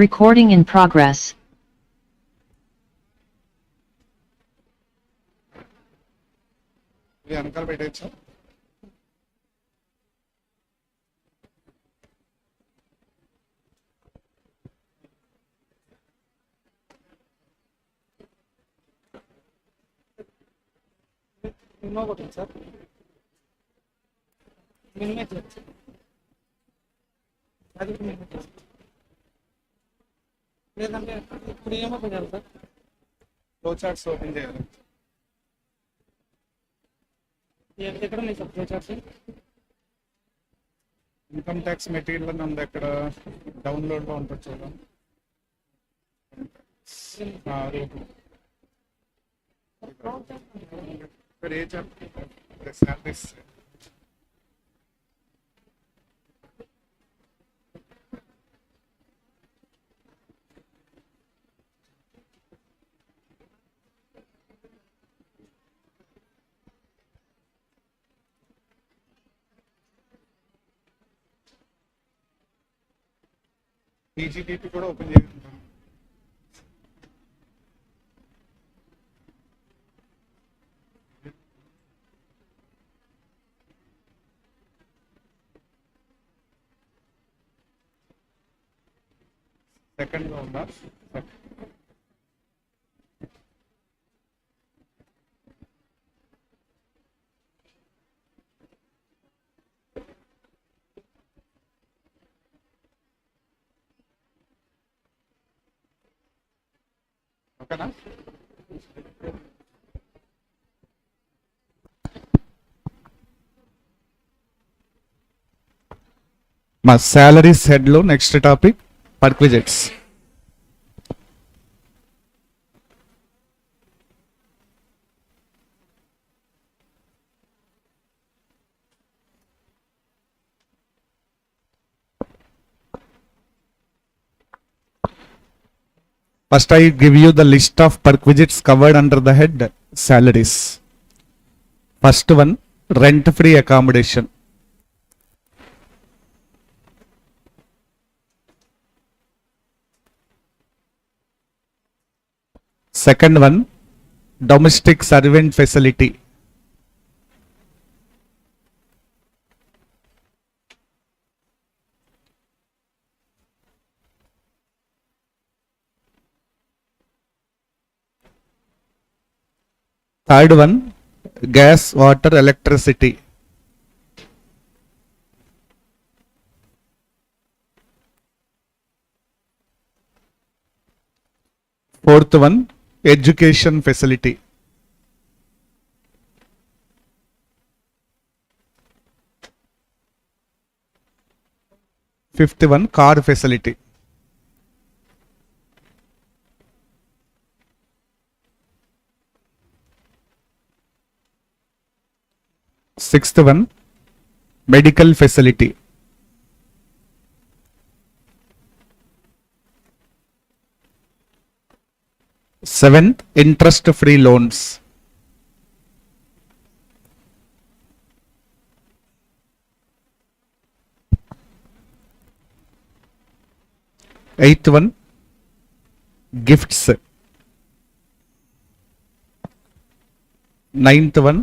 Recording in progress. ఇది వెనకాల పెట్టేయచ్చా? Sir లేదంటే ఇప్పుడు ఏమవుతుంది కదా సార్? ఫ్లో చార్ట్స్ ఓపెన్ చేయాలి. ఎక్కడ ఉన్నాయి sir flow charts? Income tax material అని ఉంది, అక్కడ డౌన్లోడ్లో ఉంటుంది చూడండి. ఇక్కడ ఏ చాప్టర్? సాలరీస్. PGBP కూడా ఓపెన్ చేయాలి. సెకండ్ లో ఉందా? ఓకేనా? మా సాలరీస్ హెడ్ లో next topic perquisites. First, I give you the list of perquisites covered under the head salaries. First one, rent-free accommodation. Second one, domestic servant facility. Third one, gas, water, electricity. Fourth one, education facility. Fifth one, car facility. Sixth one, medical facility. Seventh, interest-free loans. Eighth one, gifts. Ninth one,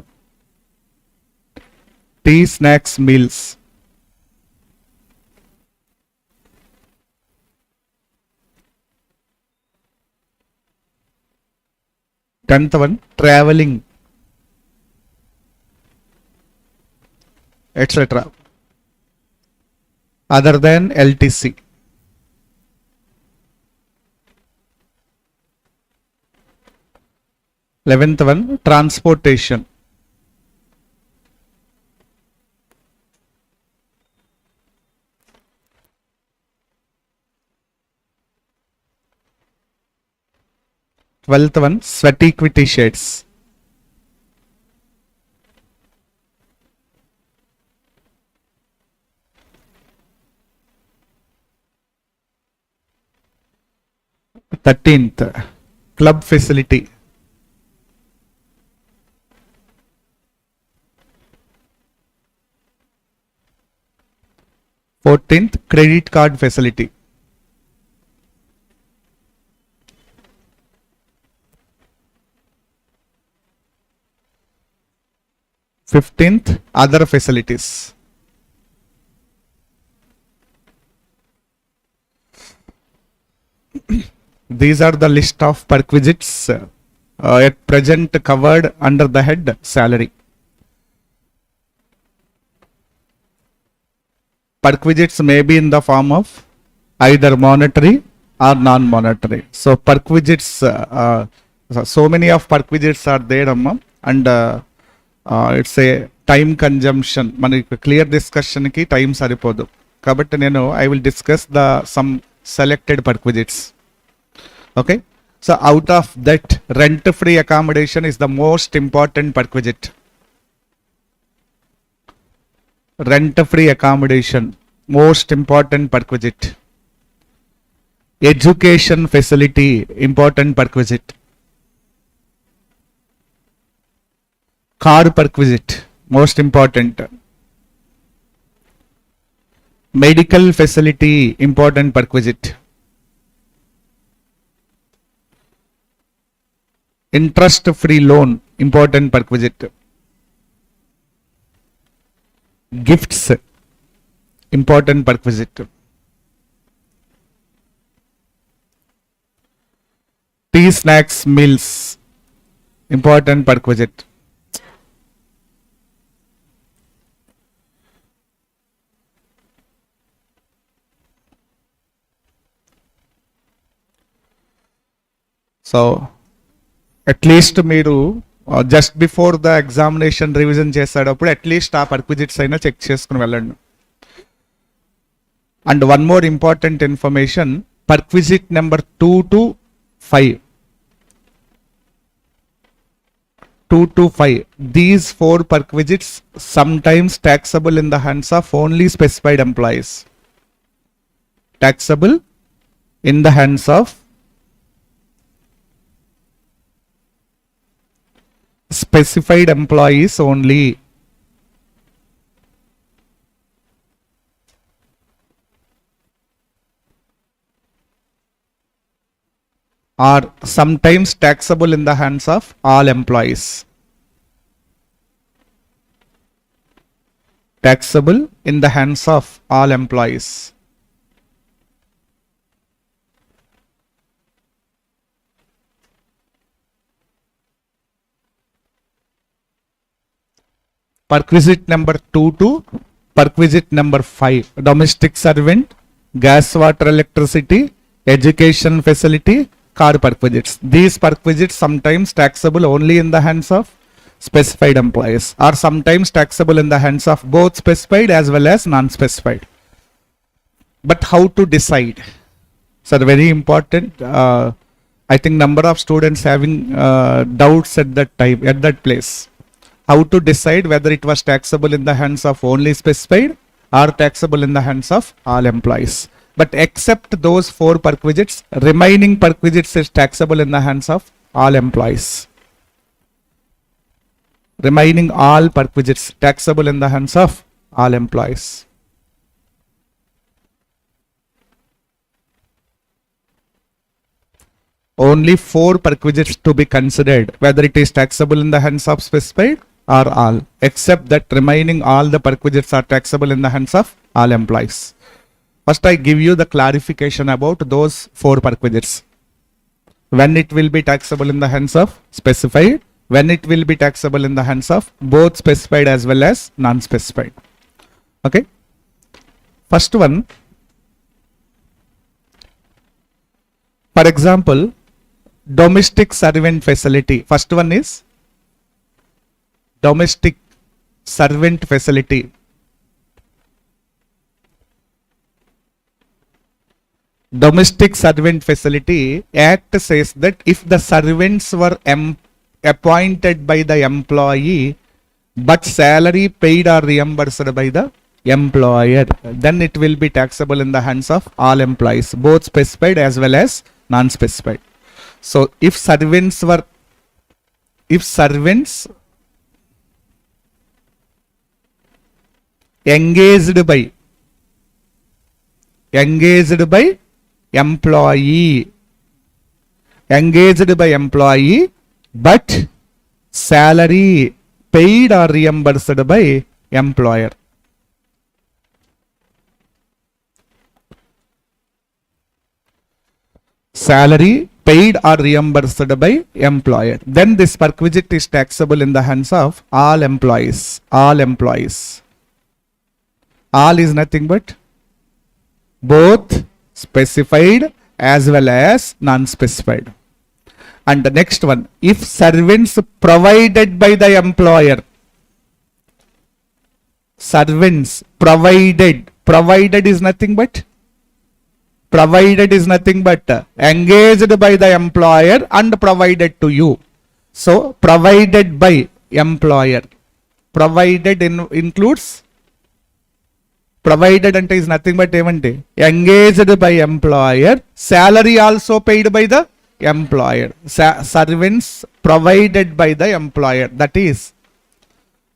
tea, snacks, meals. Tenth one, traveling, etc. Other than LTC. 11th one, transportation. Twelfth one, sweat equity shares. Thirteenth, club facility. 14th, credit card facility. 15th, other facilities. These are the list of perquisites at present covered under the head salary. Perquisites may be in the form of either monetary or non-monetary. So perquisites, so many of perquisites are there, Amma, and it's a time consumption. Manaki clear discussion ki time saripodu. Kabatti nenu I will discuss the some selected perquisites. Okay. So out of that, rent-free accommodation is the most important perquisite. Rent-free accommodation, most important perquisite. Education facility, important perquisite. Car perquisite, most important. Medical facility, important perquisite. Interest-free loan, important perquisite. Gifts, important perquisite. Tea, snacks, meals, important perquisite. So, at least మీరు just before the examination revision చేసేటప్పుడు at least ఆ perquisites అయినా check చేసుకుని వెళ్ళండి. And one more important information, perquisite number 2 to 5. 2 to 5. These 4 perquisites sometimes taxable in the hands of only specified employees. Taxable in the hands of specified employees only. Are sometimes taxable in the hands of all employees. Taxable in the hands of all employees. Perquisite number 2 to perquisite number 5. Domestic servant, gas, water, electricity, education facility, car perquisites. These perquisites sometimes taxable only in the hands of specified employees, or sometimes taxable in the hands of both specified as well as non-specified. But how to decide? So very important. I think number of students having doubts at that time, at that place. How to decide whether it was taxable in the hands of only specified or taxable in the hands of all employees. But except those 4 perquisites, remaining perquisites is taxable in the hands of all employees. Remaining all perquisites taxable in the hands of all employees. Only 4 perquisites to be considered, whether it is taxable in the hands of specified or all, except that remaining all the perquisites are taxable in the hands of all employees. First, I give you the clarification about those 4 perquisites. When it will be taxable in the hands of specified, when it will be taxable in the hands of both specified as well as non-specified. Okay. First one, for example, domestic servant facility. First one is domestic servant facility. Domestic servant facility Act says that if the servants were appointed by the employee but salary paid or reimbursed by the employer, then it will be taxable in the hands of all employees, both specified as well as non-specified. So if servants engaged by engaged by employee, but salary paid or reimbursed by employer. Salary paid or reimbursed by employer. Then this perquisite is taxable in the hands of all employees. All is nothing but both specified as well as non-specified. And the next one, if servants provided by the employer, servants provided is nothing but engaged by the employer and provided to you. So provided by employer, includes provided ante is nothing but evante engaged by employer, salary also paid by the employer. Servants provided by the employer, that is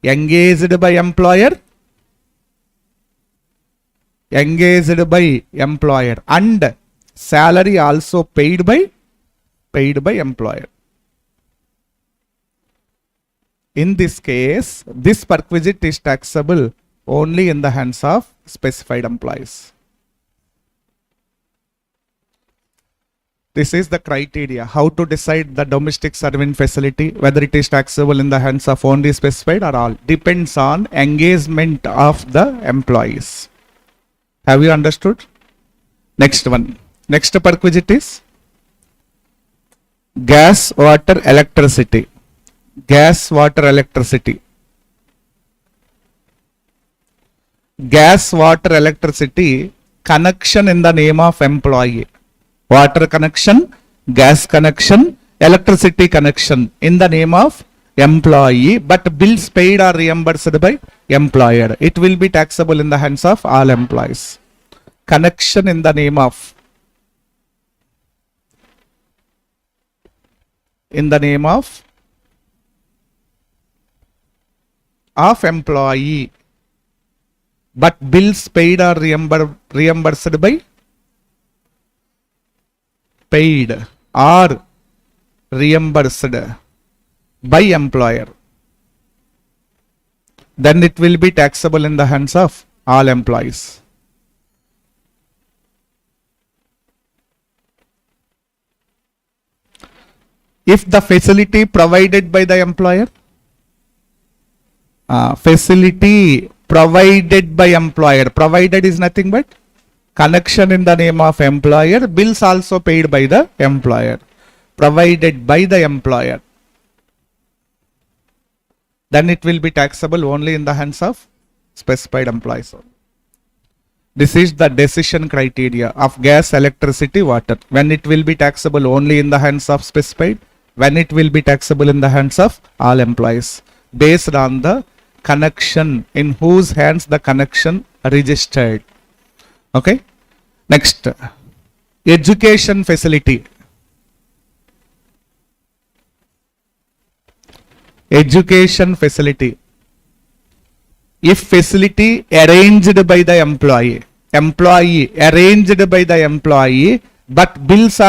engaged by employer, and salary also paid by employer. In this case, this perquisite is taxable only in the hands of specified employees. This is the criteria how to decide the domestic servant facility, whether it is taxable in the hands of only specified or all. Depends on engagement of the employees. Have you understood? Next one. Next perquisite is gas, water, electricity. Gas, water, electricity. Gas, water, electricity connection in the name of employee. Water connection, gas connection, electricity connection in the name of employee, but bills paid or reimbursed by employer. It will be taxable in the hands of all employees. Connection in the name of employee, but bills paid or reimbursed by employer. Then it will be taxable in the hands of all employees. If the facility provided by the employer, provided is nothing but connection in the name of employer, bills also paid by the employer, provided by the employer, then it will be taxable only in the hands of specified employees. This is the decision criteria of gas, electricity, water. When it will be taxable only in the hands of specified, when it will be taxable in the hands of all employees, based on the connection, in whose hands the connection registered. Okay. Next, education facility. Education facility. If facility arranged by the employee, arranged by the employee, but bills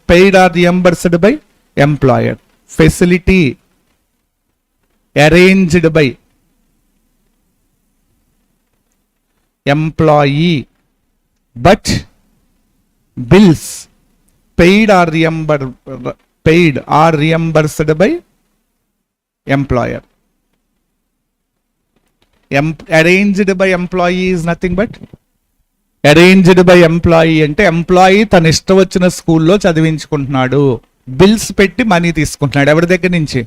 paid or reimbursed by employer. Facility arranged by employee, but bills paid or reimbursed by employer. Arranged by employee is nothing but arranged by employee అంటే employee తన ఇష్టం వచ్చిన స్కూల్లో చదివించుకుంటున్నాడు, bills పెట్టి money తీసుకుంటున్నాడు ఎవరి దగ్గర నుంచి,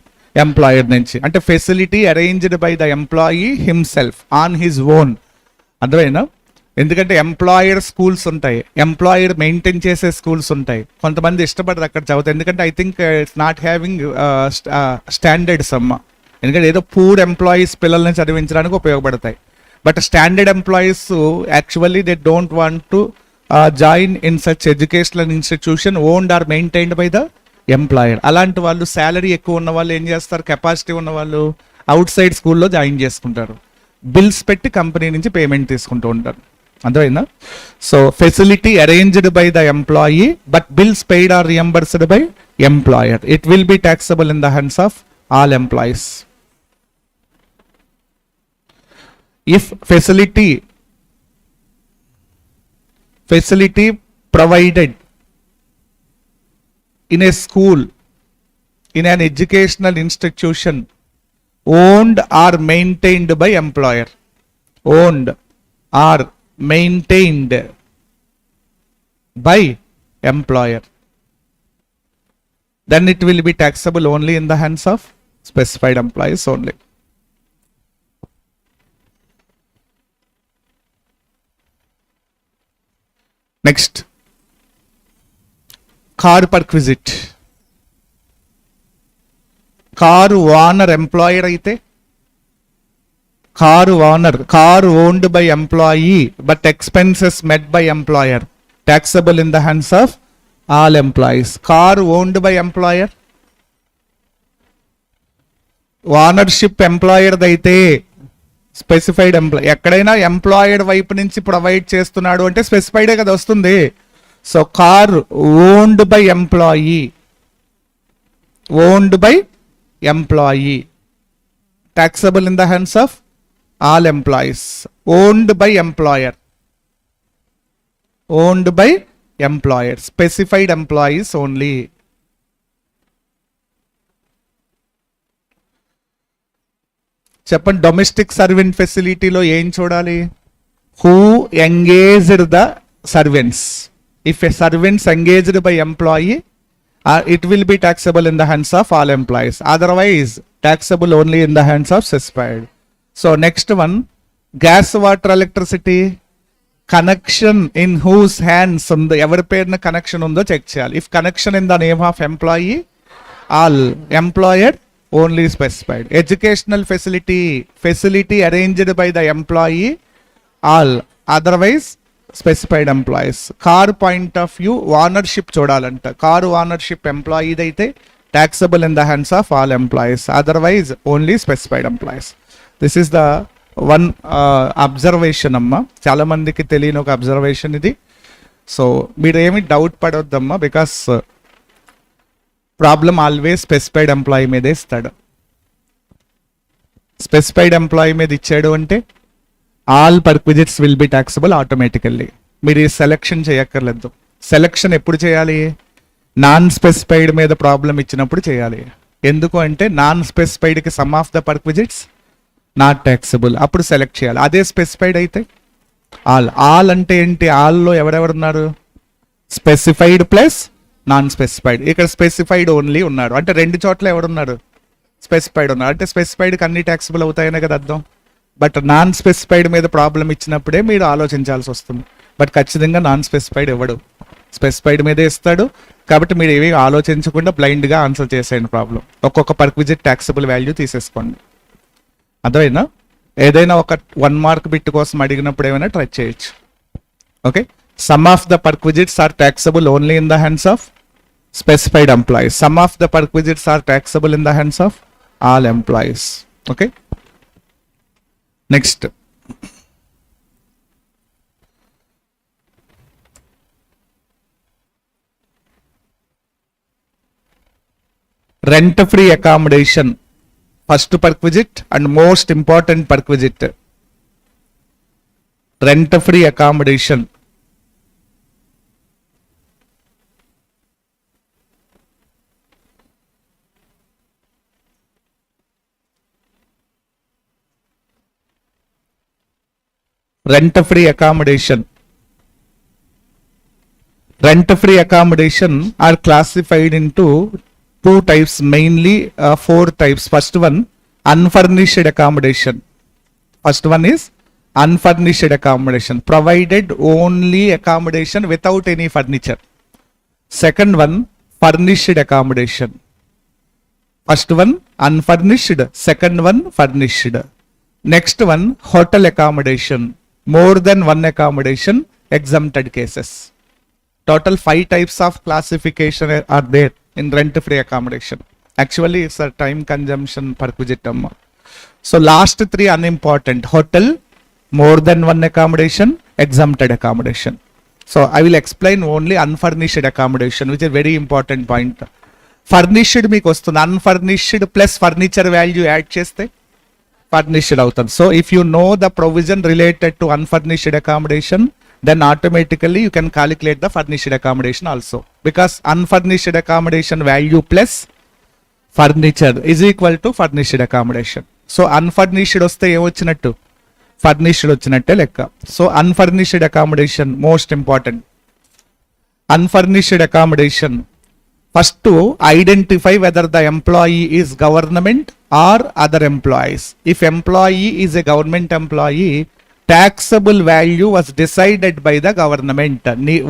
ఎంప్లాయర్ నుంచి. అంటే facility arranged by the employee himself on his own. అర్థమైనా? ఎందుకంటే ఎంప్లాయర్ స్కూల్స్ ఉంటాయి, ఎంప్లాయర్ మెయింటైన్ చేసే స్కూల్స్ ఉంటాయి. కొంతమంది ఇష్టపడరు అక్కడ చదువుతారు, ఎందుకంటే I think it's not having standards అమ్మ. ఎందుకంటే ఏదో పూర్ ఎంప్లాయీస్ పిల్లల్ని చదివించడానికి ఉపయోగపడతాయి. But standard employees actually they don't want to join in such educational institution owned or maintained by the employer. అలాంటి వాళ్ళు శాలరీ ఎక్కువ ఉన్న వాళ్ళు ఏం చేస్తారు, కెపాసిటీ ఉన్న వాళ్ళు అవుట్ సైడ్ స్కూల్లో జాయిన్ చేసుకుంటారు, బిల్స్ పెట్టి కంపెనీ నుంచి పేమెంట్ తీసుకుంటూ ఉంటారు. అర్థమైందా? So facility arranged by the employee but bills paid or reimbursed by employer. It will be taxable in the hands of all employees. If facility provided in a school, in an educational institution, owned or maintained by employer, owned or maintained by employer, then it will be taxable only in the hands of specified employees only. Next, car perquisite. Car owner employer అయితే, car owner, car owned by employee but expenses met by employer, taxable in the hands of all employees. Car owned by employer, ownership employer అయితే specified employ. ఎక్కడైనా employer వైపు నుంచి provide చేస్తున్నాడు అంటే స్పెసిఫైడే కదా వస్తుంది. So car owned by employee, owned by employee, taxable in the hands of all employees. Owned by employer, owned by employer, specified employees only. చెప్పండి, డొమెస్టిక్ సర్వెంట్ ఫెసిలిటీలో ఏం చూడాలి? Who engaged the servants. If a servants engaged by employee, it will be taxable in the hands of all employees. Otherwise, taxable only in the hands of specified. So next one, gas, water, electricity, connection in whose hands on the ever paid connection on the check cheyali. If connection in the name of employee, all employer only specified. Educational facility arranged by the employee, all, otherwise specified employees. Car point of view ownership చూడాలంట. Car ownership employee అయితే taxable in the hands of all employees, otherwise only specified employees. This is the one observation అమ్మా, చాలా మందికి తెలియని ఒక observation ఇది. So మీరు ఏమి డౌట్ పడొద్దమ్మా, because problem always specified employee మీదే ఇస్తాడు. స్పెసిఫైడ్ ఎంప్లాయీ మీద ఇచ్చాడు అంటే all perquisites will be taxable automatically. మీరు ఈ సెలెక్షన్ చేయక్కర్లేదు. సెలెక్షన్ ఎప్పుడు చేయాలి? నాన్ స్పెసిఫైడ్ మీద ప్రాబ్లం ఇచ్చినప్పుడు చేయాలి. ఎందుకు అంటే నాన్ స్పెసిఫైడ్కి some of the perquisites not taxable, అప్పుడు సెలెక్ట్ చేయాలి. అదే స్పెసిఫైడ్ అయితే ఆల్. ఆల్ అంటే ఏంటి? ఆల్లో ఎవరెవరున్నారు? Specified plus non specified. ఇక్కడ స్పెసిఫైడ్ ఓన్లీ ఉన్నాడు అంటే రెండు చోట్ల ఎవరున్నారు? స్పెసిఫైడ్ ఉన్నారు అంటే స్పెసిఫైడ్కి అన్ని టాక్సబుల్ అవుతాయనే కదా అర్థం. బట్ నాన్ స్పెసిఫైడ్ మీద ప్రాబ్లం ఇచ్చినప్పుడే మీరు ఆలోచించాల్సి వస్తుంది. బట్ ఖచ్చితంగా నాన్ స్పెసిఫైడ్ ఇవ్వడు, స్పెసిఫైడ్ మీదే ఇస్తాడు. కాబట్టి మీరు ఏవి ఆలోచించకుండా బ్లైండ్గా ఆన్సర్ చేసేయండి ప్రాబ్లం. ఒక్కొక్క పర్క్విజిట్ ట్యాక్సబుల్ వాల్యూ తీసేసుకోండి. అర్థమైనా? ఏదైనా ఒక 1 మార్క్ బిట్ కోసం అడిగినప్పుడు ఏమైనా ట్రై చేయొచ్చు. Okay, some of the perquisites are taxable only in the hands of specified employees. Some of the perquisites are taxable in the hands of all employees. Okay. Next. Rent-free accommodation. First perquisite and most important perquisite. Rent-free accommodation. Rent-free accommodation. Rent-free accommodation are classified into 2 types, mainly 4 types. First one, unfurnished accommodation. First one is unfurnished accommodation, provided only accommodation without any furniture. Second one, furnished accommodation. First one, unfurnished. Second one, furnished. Next one, hotel accommodation. More than one accommodation, exempted cases. Total 5 types of classification are there in rent-free accommodation. Actually, it's a time consumption perquisitum. So last 3 unimportant: hotel, more than one accommodation, exempted accommodation. So I will explain only unfurnished accommodation, which is very important point. Furnished మీకు వస్తుంది, unfurnished plus furniture value add చేస్తే furnished అవుతుంది. So if you know the provision related to unfurnished accommodation, then automatically you can calculate the furnished accommodation also, because unfurnished accommodation value plus furniture is equal to furnished accommodation. So unfurnished వస్తే ఏమొచ్చినట్టు, furnished వచ్చినట్టే లెక్క. So unfurnished accommodation most important. Unfurnished accommodation first identify whether the employee is government are other employees. If employee is a government employee, taxable value was decided by the government.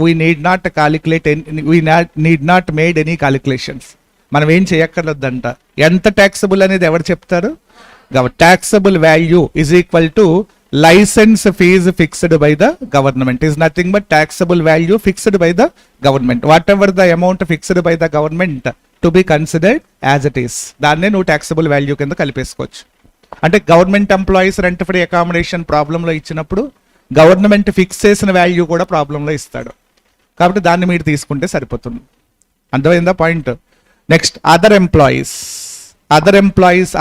We need not calculate, we need not made any calculations. మనం ఏం చేయక్కర్లేదంట. ఎంత taxable అనేది ఎవరు చెప్తారు? Taxable value is equal to license fees fixed by the government, is nothing but taxable value fixed by the government. Whatever the amount fixed by the government to be considered as it is, దాన్నే నువ్వు taxable value కింద కలిపేసుకోవచ్చు. అంటే government employees rent free accommodation ప్రాబ్లంలో ఇచ్చినప్పుడు government fix చేసిన value కూడా ప్రాబ్లంలో ఇస్తాడు, కాబట్టి దాన్ని మీరు తీసుకుంటే సరిపోతుంది. అర్థమైందా point? Next other employees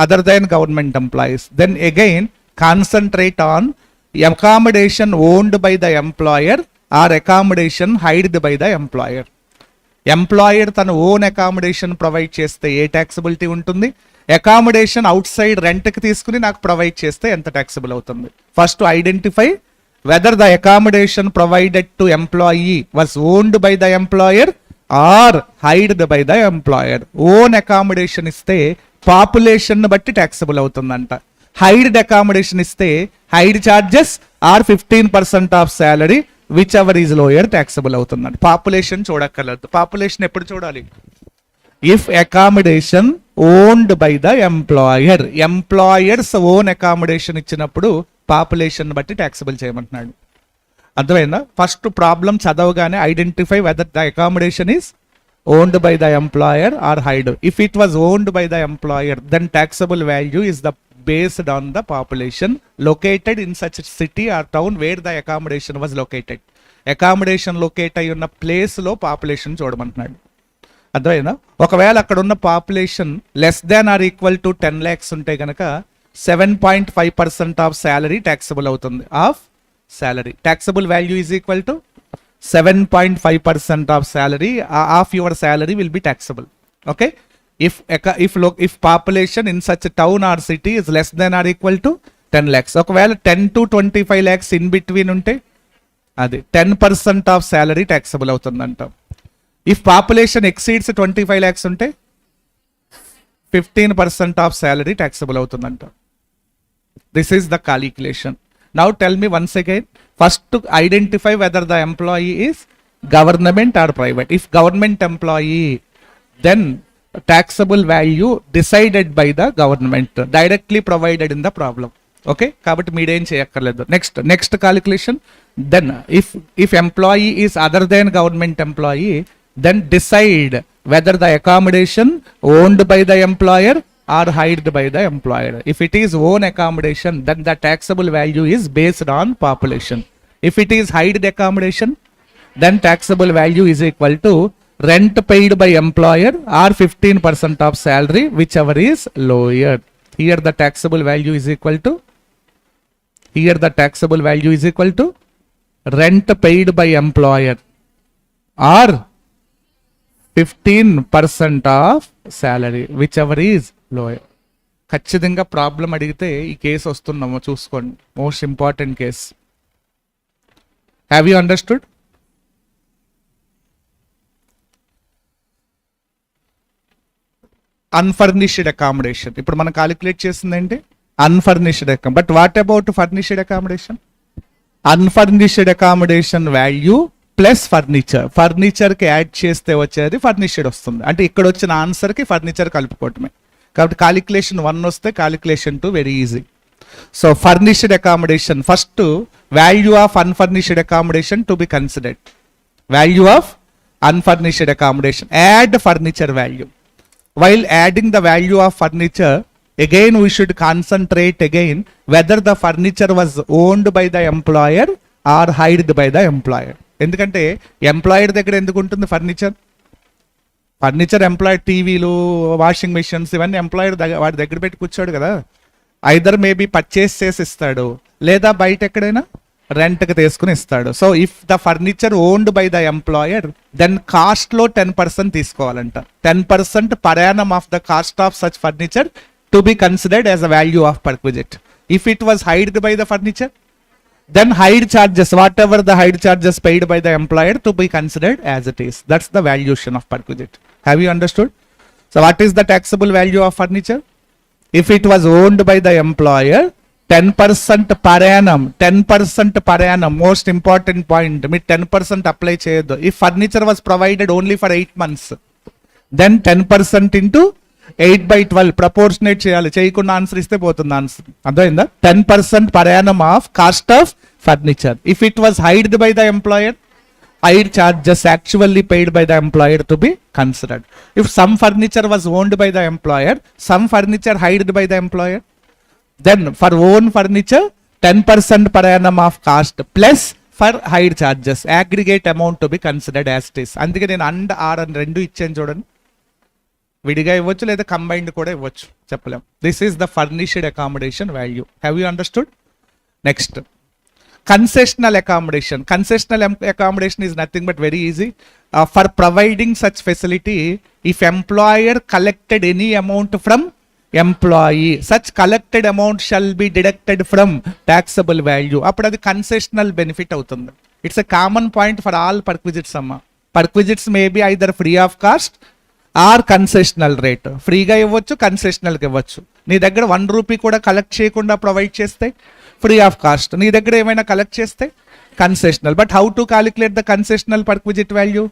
other than government employees, then again concentrate on accommodation owned by the employer or accommodation hired by the employer. Employer తన ఓన్ అకామిడేషన్ ప్రొవైడ్ చేస్తే ఏ ట్యాక్సిబిలిటీ ఉంటుంది, అకామిడేషన్ అవుట్ సైడ్ రెంట్కి తీసుకుని నాకు provide చేస్తే ఎంత taxable అవుతుంది. First identify whether the accommodation provided to employee was owned by the employer or hired by the employer. Own accommodation ఇస్తే పాపులేషన్ బట్టి ట్యాక్సిబుల్ అవుతుందంట. హైర్డ్ అకామిడేషన్ ఇస్తే hired charges are 15% of salary whichever is lower taxable అవుతుందంట. Population చూడక్కర్లేదు. Population ఎప్పుడు చూడాలి? If accommodation owned by the employer, employer's own accommodation ఇచ్చినప్పుడు population బట్టి ట్యాక్సిబుల్ చేయమంటున్నాడు. అర్థమైందా? ఫస్ట్ ప్రాబ్లం చదవగానే identify whether the accommodation is owned by the employer or hired. If it was owned by the employer, then taxable value is the based on the population located in such a city or town where the accommodation was located. Accommodation locate అయి ఉన్న place లో population చూడమంటున్నాడు. అర్థమైందా? ఒకవేళ అక్కడ ఉన్న population less than or equal to 10 lakhs ఉంటే కనుక 7.5% of salary taxable అవుతుంది. Of salary taxable value is equal to 7.5% of salary of your salary will be taxable. Okay, if population in such a town or city is less than or equal to 10 lakhs, ఒకవేళ 10 to 25 lakhs in between ఉంటే అది 10% of salary taxable అవుతుందంట. If population exceeds 25 lakhs ఉంటే 15% of salary taxable అవుతుందంట. This is the calculation. Now tell me once again, first identify whether the employee is government or private. If government employee, then taxable value decided by the government, directly provided in the problem. Okay, కాబట్టి మీరేం చేయక్కర్లేదు. Next calculation, then if employee is other than government employee, then decide whether the accommodation owned by the employer or hired by the employer. If it is own accommodation, then the taxable value is based on population. If it is hired accommodation, then taxable value is equal to rent paid by employer or 15% of salary whichever is lower. Here the taxable value is equal to rent paid by employer or 15% of salary whichever is lower. ఖచ్చితంగా problem అడిగితే ఈ case వస్తున్నామో చూసుకోండి. Most important case. Have you understood? Unfurnished accommodation ఇప్పుడు మనం calculate చేసింది ఏంటి? Unfurnished accommodation. But what about furnished accommodation? Unfurnished accommodation value plus ఫర్నిచర్కి యాడ్ చేస్తే వచ్చేది ఫర్నిష్డ్ వస్తుంది. అంటే ఇక్కడ వచ్చిన ఆన్సర్కి ఫర్నిచర్ కలుపుకోవటమే. కాబట్టి కాలిక్యులేషన్ 1 వస్తే calculation 2 very easy. So furnished accommodation, first value of unfurnished accommodation to be considered. Value of unfurnished accommodation, add furniture value. While adding the value of furniture, again we should concentrate again whether the furniture was owned by the employer or hired by the employer. ఎందుకంటే employer దగ్గర ఎందుకు ఉంటుంది furniture? Employer టీవీలు, washing machines ఇవన్నీ employer వాడి దగ్గర పెట్టి కూర్చోడు కదా. ఐదర్ మేబీ పర్చేస్ చేసి ఇస్తాడు, లేదా బయట ఎక్కడైనా రెంట్కి తీసుకుని ఇస్తాడు. So if the furniture owned by the employer, then కాస్ట్లో 10% తీసుకోవాలంట. 10% per annum of the cost of such furniture to be considered as a value of perquisite. If it was hired by the furniture, then hired charges, whatever the hired charges paid by the employer, to be considered as it is. That's the valuation of perquisite. Have you understood? So what is the taxable value of furniture? If it was owned by the employer, 10% per annum, 10% per annum, most important point, me 10% apply cheyadu. If furniture was provided only for 8 months, then 10% into 8/12 proportionate చేయాలి. చేయకుండా answer ఇస్తే పోతుంది answer. అర్థమైందా? 10% per annum of cost of furniture. If it was hired by the employer, hired charges actually paid by the employer to be considered. If some furniture was owned by the employer, some furniture hired by the employer, then for own furniture 10% per annum of cost plus for hired charges, aggregate amount to be considered as it is. అందుకే నేను and are అని రెండు ఇచ్చాను చూడండి. విడిగా ఇవ్వచ్చు లేదా combined కూడా ఇవ్వచ్చు, చెప్పలేం. This is the furnished accommodation value. Have you understood? Next, concessional accommodation. Concessional accommodation is nothing but very easy. For providing such facility, if employer collected any amount from employee, such collected amount shall be deducted from taxable value. అప్పుడు అది concessional benefit అవుతుంది. It's a common point for all perquisites అమ్మ. Perquisites may be either free of cost or concessional rate. ఫ్రీగా ఇవ్వచ్చు, కన్సెషనల్కి ఇవ్వచ్చు. నీ దగ్గర 1 rupee కూడా కలెక్ట్ చేయకుండా ప్రొవైడ్ చేస్తే ఫ్రీ ఆఫ్ కాస్ట్. నీ దగ్గర ఏమైనా కలెక్ట్ చేస్తే concessional. But how to calculate the concessional perquisite value?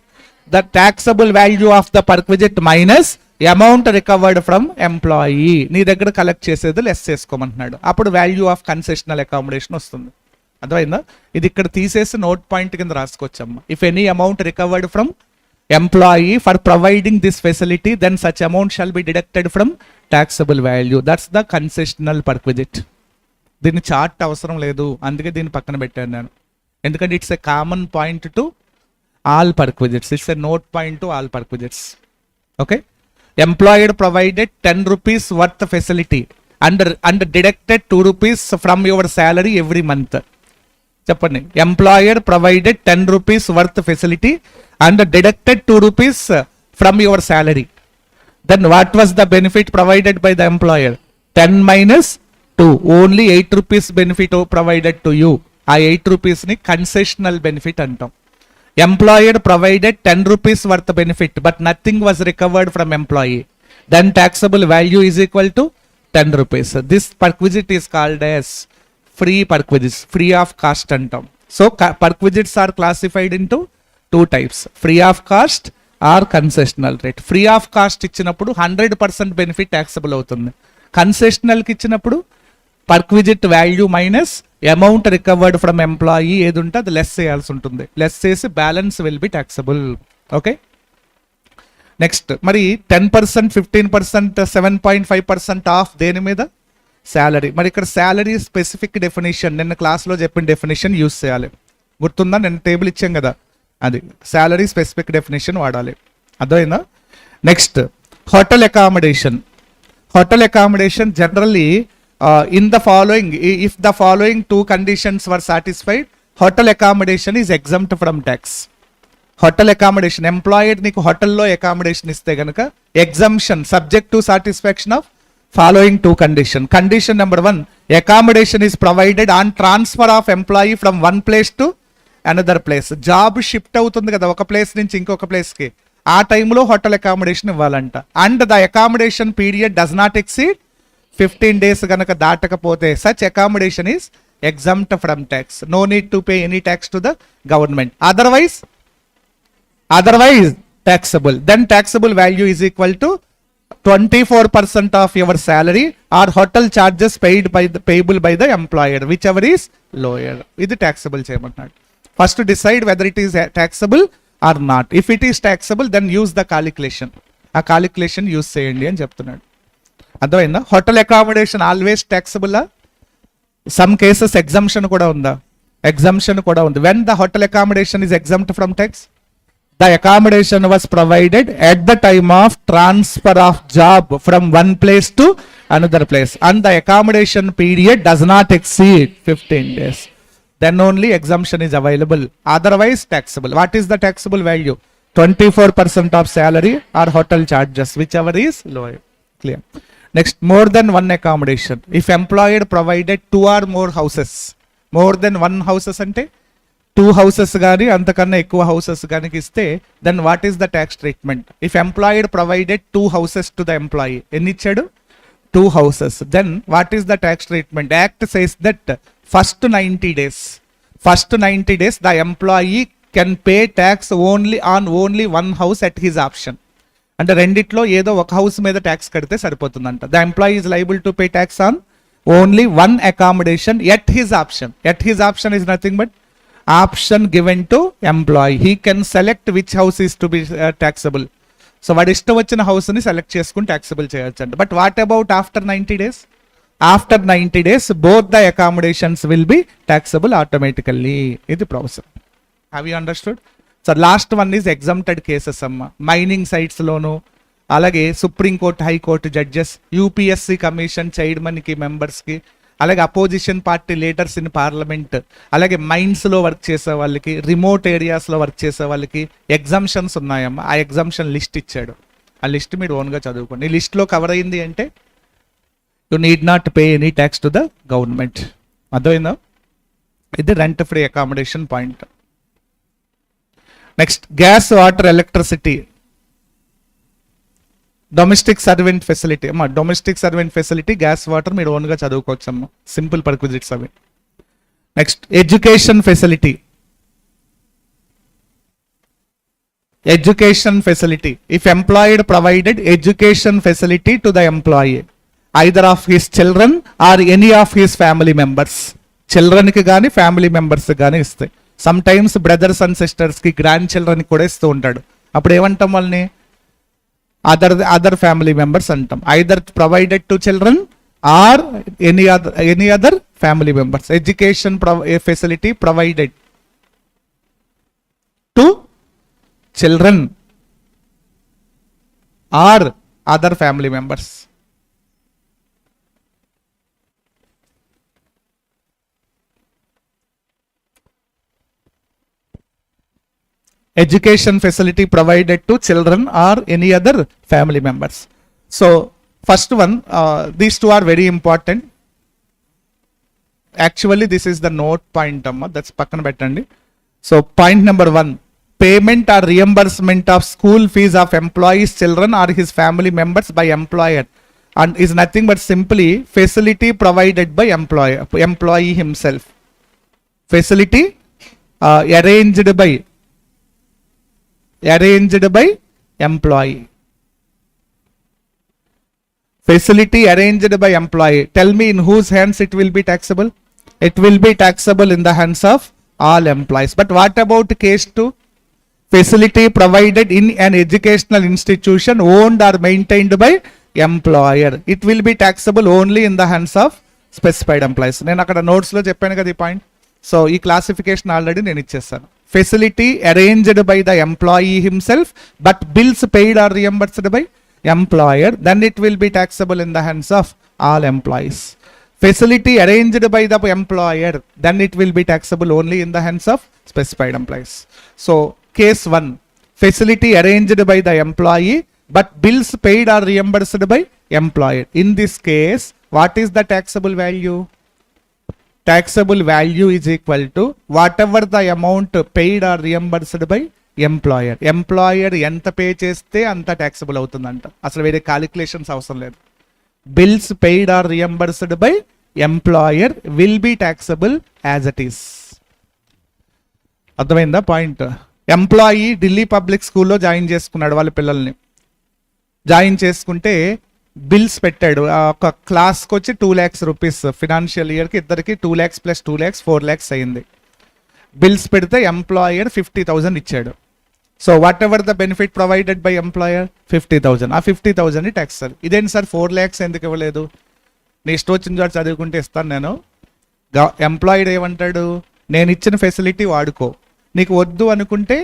The taxable value of the perquisite minus amount recovered from employee. నీ దగ్గర కలెక్ట్ చేసేది లెస్ చేసుకోమంటున్నాడు. అప్పుడు వాల్యూ ఆఫ్ కన్సెషనల్ అకామిడేషన్ వస్తుంది. అర్థమైందా? ఇది ఇక్కడ తీసేసి నోట్ పాయింట్ కింద రాసుకోవచ్చమ్మా. If any amount recovered from employee for providing this facility, then such amount shall be deducted from taxable value. That's the concessional perquisite. దీన్ని చార్ట్ అవసరం లేదు, అందుకే దీన్ని పక్కన పెట్టాను నేను. ఎందుకంటే it's a common point to all perquisites. It's a note point to all perquisites. Okay. Employer provided 10 rupees worth facility and deducted 2 rupees from your salary every month. చెప్పండి. Employer provided 10 rupees worth facility and deducted 2 rupees from your salary. Then what was the benefit provided by the employer? 10 minus 2. Only 8 rupees benefit provided to you. ఆ 8 rupees ని concessional benefit అంటాం. Employer provided 10 rupees worth benefit but nothing was recovered from employee. Then taxable value is equal to 10 rupees. This perquisite is called as free perquisites. Free of cost అంటాం. So perquisites are classified into 2 types, free of cost or concessional rate. Free of cost ఇచ్చినప్పుడు 100% benefit taxable అవుతుంది. కన్సెషనల్కి ఇచ్చినప్పుడు perquisite value minus amount recovered from employee ఏది ఉంటే అది less చేయాల్సి ఉంటుంది. లెస్ చేసి balance will be taxable. Okay. Next, మరి 10%, 15%, 7.5% ఆఫ్ దేని మీద? శాలరీ. మరి ఇక్కడ శాలరీ స్పెసిఫిక్ డెఫినేషన్ నిన్న క్లాస్లో చెప్పిన డెఫినేషన్ యూస్ చేయాలి. గుర్తుందా? నిన్న టేబుల్ ఇచ్చాం కదా, అది శాలరీ స్పెసిఫిక్ డెఫినేషన్ వాడాలి. అర్థమైందా? Next, hotel accommodation. Hotel accommodation generally in the following, if the following 2 conditions were satisfied, hotel accommodation is exempt from tax. Hotel accommodation, employer నీకు హోటల్లో అకామిడేషన్ ఇస్తే కనుక exemption subject to satisfaction of following 2 conditions. Condition number 1, accommodation is provided on transfer of employee from one place to another place. Job shift అవుతుంది కదా ఒక place నుంచి ఇంకొక ప్లేస్కి, ఆ టైంలో హోటల్ అకామిడేషన్ ఇవ్వాలంట. And the accommodation period does not exceed 15 days కనుక దాటకపోతే such accommodation is exempt from tax. No need to pay any tax to the government. Otherwise taxable. Then taxable value is equal to 24% of your salary or hotel charges payable by the employer, whichever is lower. ఇది taxable చేయమంటున్నాడు. First to decide whether it is taxable or not. If it is taxable, then use the calculation. ఆ calculation use చేయండి అని చెప్తున్నాడు. అర్థమైందా? Hotel accommodation always taxable. Some cases exemption కూడా ఉందా? Exemption కూడా ఉంది. When the hotel accommodation is exempt from tax, the accommodation was provided at the time of transfer of job from one place to another place and the accommodation period does not exceed 15 days. Then only exemption is available. Otherwise taxable. What is the taxable value? 24% of salary or hotel charges, whichever is lower. Clear. Next, more than one accommodation. If employer provided two or more houses, more than one houses ante 2 houses గానీ అంతకన్నా ఎక్కువ houses కానీ ఇస్తే then what is the tax treatment? If employer provided 2 houses to the employee, ఎన్ని ఇచ్చాడు? 2 houses. Then what is the tax treatment? Act says that first 90 days the employee can pay tax only one house at his option. అంటే రెండిట్లో ఏదో ఒక house మీద tax కడితే సరిపోతుందంట. The employee is liable to pay tax on only one accommodation at his option. At his option is nothing but option given to employee. He can select which house is to be taxable. So వాడు ఇష్టం వచ్చిన house ని select చేసుకుని taxable చేయొచ్చు అంట. But what about after 90 days? After 90 days both the accommodations will be taxable automatically. ఇది process. Have you understood? So last one is exempted cases అమ్మ. Mining sites లోను, అలాగే Supreme Court High Court judges, UPSC commission చైర్మన్కి మెంబర్స్కి, అలాగే opposition party leaders in parliament, అలాగే మైన్స్లో work చేసే వాళ్ళకి, రిమోట్ ఏరియాస్లో వర్క్ చేసే వాళ్ళకి ఎగ్జామ్షన్స్ ఉన్నాయమ్మా. ఆ ఎగ్జామ్షన్ లిస్ట్ ఇచ్చాడు. ఆ లిస్ట్ మీరు ఓన్గా చదువుకోండి. ఈ లిస్ట్లో కవర్ అయింది అంటే you need not pay any tax to the government. అర్థమైందా? ఇది rent free accommodation point. Next, gas water electricity domestic servant facility అమ్మా. Domestic servant facility gas water మీరు ఓన్గా చదువుకోవచ్చు అమ్మా. సింపుల్ పర్క్విజిట్స్ అవి. Next, education facility. Education facility. If employer provided education facility to the employee either of his children or any of his family members. చిల్డ్రన్కి కానీ family మెంబర్స్కి కానీ ఇస్తాయి. Some times brothers and సిస్టర్స్కి, grand చిల్డ్రన్కి కూడా ఇస్తూ ఉంటాడు. అప్పుడు ఏమంటాం వాళ్ళని? other family members antam. Either provided to children or any other family members. Education facility provided to children or other family members. Education facility provided to children or any other family members. So first one, these two are very important. Actually this is the note point amma, that's pakkana bettandi. So point number 1, payment or reimbursement of school fees of employees children or his family members by employer, and is nothing but simply facility provided by employee himself. Facility arranged by employee. Facility arranged by employee. Tell me in whose hands it will be taxable? It will be taxable in the hands of all employees. But what about case 2? Facility provided in an educational institution owned or maintained by employer. It will be taxable only in the hands of specified employees. నేను అక్కడ నోట్స్లో చెప్పాను కదా ఈ point. So ఈ classification already నేను ఇచ్చేస్తాను. Facility arranged by the employee himself, but bills paid or reimbursed by employer, then it will be taxable in the hands of all employees. Facility arranged by the employer, then it will be taxable only in the hands of specified employees. So case 1, facility arranged by the employee, but bills paid or reimbursed by employer. In this case, what is the taxable value? Taxable value is equal to whatever the amount paid or reimbursed by employer. Employer ఎంత pay చేస్తే అంత taxable అవుతుందంట. అసలు వేరే calculations అవసరం లేదు. Bills paid or reimbursed by employer will be taxable as it is. అర్థమైందా point? Employee Delhi public స్కూల్లో జాయిన్ చేసుకున్నాడు వాళ్ళ పిల్లల్ని. జాయిన్ చేసుకుంటే బిల్స్ పెట్టాడు. ఒక క్లాస్కి వచ్చి 2 lakhs రూపీస్ ఫినాన్షియల్ ఇయర్కి ఇద్దరికి 2 lakhs + 2 lakhs 4 lakhs అయింది. బిల్స్ పెడితే ఎంప్లాయర్ 50,000 ఇచ్చాడు. So what ever the benefit provided by employer 50,000. ఆ 50,000 ట్యాక్స్ సార్. ఇదేంటి సార్ 4 lakhs ఎందుకు ఇవ్వలేదు? నీ ఇష్టం వచ్చిన చోట చదువుకుంటే ఇస్తాను నేను. ఎంప్లాయిడ్ ఏమంటాడు? నేను ఇచ్చిన ఫెసిలిటీ వాడుకో, నీకు వద్దు అనుకుంటే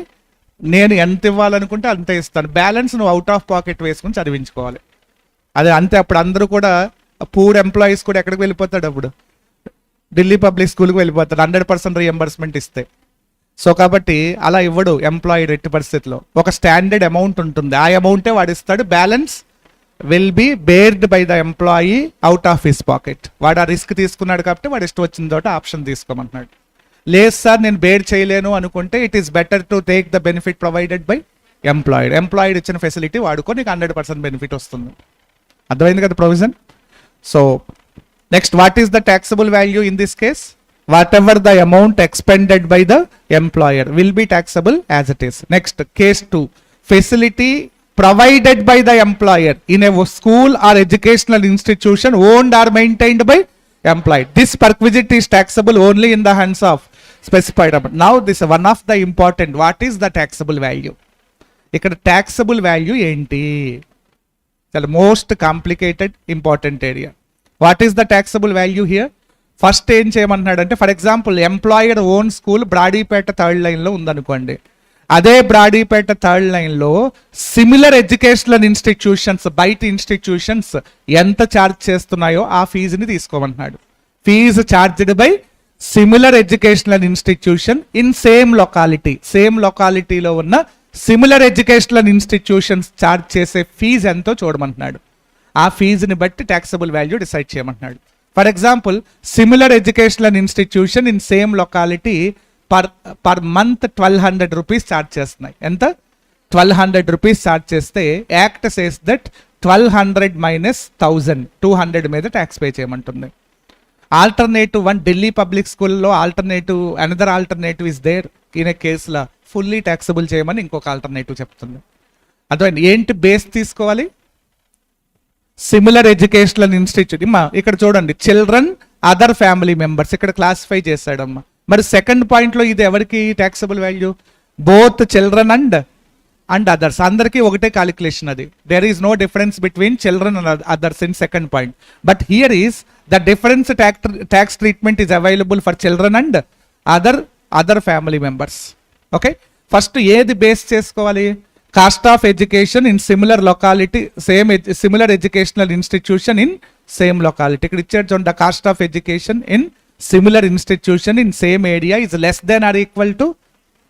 నేను ఎంత ఇవ్వాలనుకుంటే అంతే ఇస్తాను, బ్యాలెన్స్ నువ్వు అవుట్ ఆఫ్ పాకెట్ వేసుకుని చదివించుకోవాలి. అదే అంతే. అప్పుడు అందరూ కూడా పూర్ ఎంప్లాయీస్ కూడా ఎక్కడికి వెళ్ళిపోతాడు, అప్పుడు ఢిల్లీ పబ్లిక్ స్కూల్కి వెళ్ళిపోతాడు 100% రియంబర్స్మెంట్ ఇస్తే. సో కాబట్టి అలా ఇవ్వడు ఎంప్లాయీ ఎట్టి పరిస్థితిలో. ఒక స్టాండర్డ్ అమౌంట్ ఉంటుంది, ఆ అమౌంటే వాడు ఇస్తాడు. Balance will be borne by the employee out of his pocket. వాడు ఆ రిస్క్ తీసుకున్నాడు కాబట్టి వాడు ఇష్టం వచ్చిన తోట ఆప్షన్ తీసుకోమంటున్నాడు. లేదు సార్ నేను బేర్ చేయలేను అనుకుంటే it is better to take the benefit provided by employed. Employed ఇచ్చిన ఫెసిలిటీ వాడుకో, నీకు 100% బెనిఫిట్ వస్తుంది. అర్థమైంది కదా provision. So next, what is the taxable value in this case? Whatever the amount expended by the employer will be taxable as it is. Next, case 2, facility provided by the employer in a school or educational institution owned or maintained by employed. This perquisite is taxable only in the hands of specified amount. Now this one of the important, what is the taxable value? ఇక్కడ taxable value ఏంటి? చాలా most complicated important area. What is the taxable value here? First ఏం చేయమంటున్నాడంటే, for example employer own school Brodipet 3rd లైన్లో ఉందనుకోండి. అదే Brodipet 3rd లైన్లో similar educational institutions, బయట ఇన్స్టిట్యూషన్స్ ఎంత ఛార్జ్ చేస్తున్నాయో ఆ ఫీజుని తీసుకోమంటున్నాడు. Fee charged by similar educational institution in same locality. Same లొకాలిటీలో ఉన్న సిమిలర్ ఎడ్యుకేషనల్ ఇన్స్టిట్యూషన్స్ ఛార్జ్ చేసే ఫీజు ఎంతో చూడమంటున్నాడు. ఆ ఫీజుని బట్టి ట్యాక్సబుల్ వాల్యూ డిసైడ్ చేయమంటున్నాడు. For example, similar educational institution in same locality per month 1200 rupees charge చేస్తున్నాయి. ఎంత? 1200 రూపీస్ ఛార్జ్ చేస్తే యాక్ట్ సేస్ దట్ 1200 మైనస్ 1000, 200 మీద ట్యాక్స్ పే చేయమంటుంది. ఆల్టర్నేటివ్ వన్, ఢిల్లీ పబ్లిక్ స్కూల్లో alternative, another alternative is there. ఈయన కేసులో fully taxable చేయమని ఇంకొక ఆల్టర్నేటివ్ చెప్తుంది. అర్థమైంది? ఏంటి బేస్ తీసుకోవాలి? Similar educational institute. ఇక్కడ చూడండి, చిల్డ్రన్, అదర్ ఫ్యామిలీ మెంబర్స్ ఇక్కడ క్లాసిఫై చేశాడమ్మా. మరి సెకండ్ పాయింట్లో ఇది ఎవరికి taxable value? Both children and others, అందరికీ ఒకటే క్యాలిక్యులేషన్ అది. There is no difference between children and others in second point. But here is the difference tax treatment is available for children and other family members. Okay, first ఏది base చేసుకోవాలి? Cost of education in similar locality, similar educational institution in same locality. ఇక్కడ ఇచ్చాడు చూడండి, cost of education in similar institution in same area is less than or equal to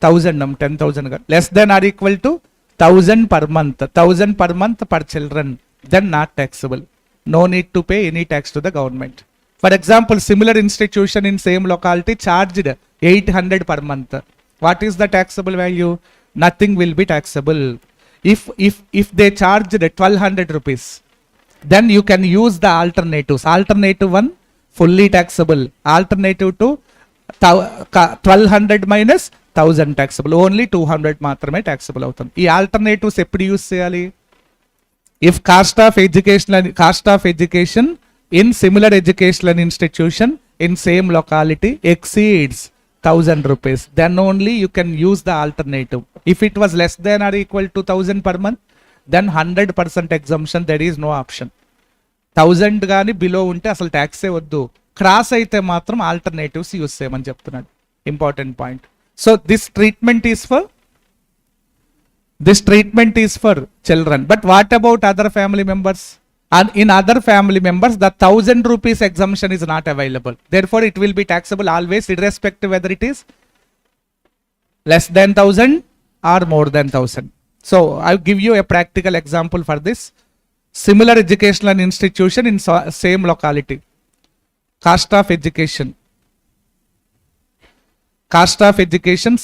1000, 10,000 గా, less than or equal to 1000 per month, 1000 per month per children, then not taxable. No need to pay any tax to the government. For example, similar institution in same locality charged 800 per month. What is the taxable value? Nothing will be taxable. If they charged 1200 rupees, then you can use the alternatives. Alternative 1 fully taxable. Alternative 2 1200 minus 1000 taxable. Only 200 మాత్రమే taxable అవుతుంది. ఈ alternatives ఎప్పుడు use చేయాలి? If cost of education in similar educational institution in same locality exceeds 1000 rupees, then only you can use the alternative. If it was less than or equal to 1000 per month, then 100% exemption, there is no option. 1000 గాని below ఉంటే అసలు ట్యాక్సే వద్దు. Cross అయితే మాత్రం alternatives use చేయమని చెప్తున్నాడు. Important point. So this treatment is for children. But what about other family members? And in other family members, the 1000 rupees exemption is not available. Therefore, it will be taxable always, irrespective whether it is less than 1000 or more than 1000. So, I'll give you a practical example for this. Similar educational institution in same locality. Cost of education,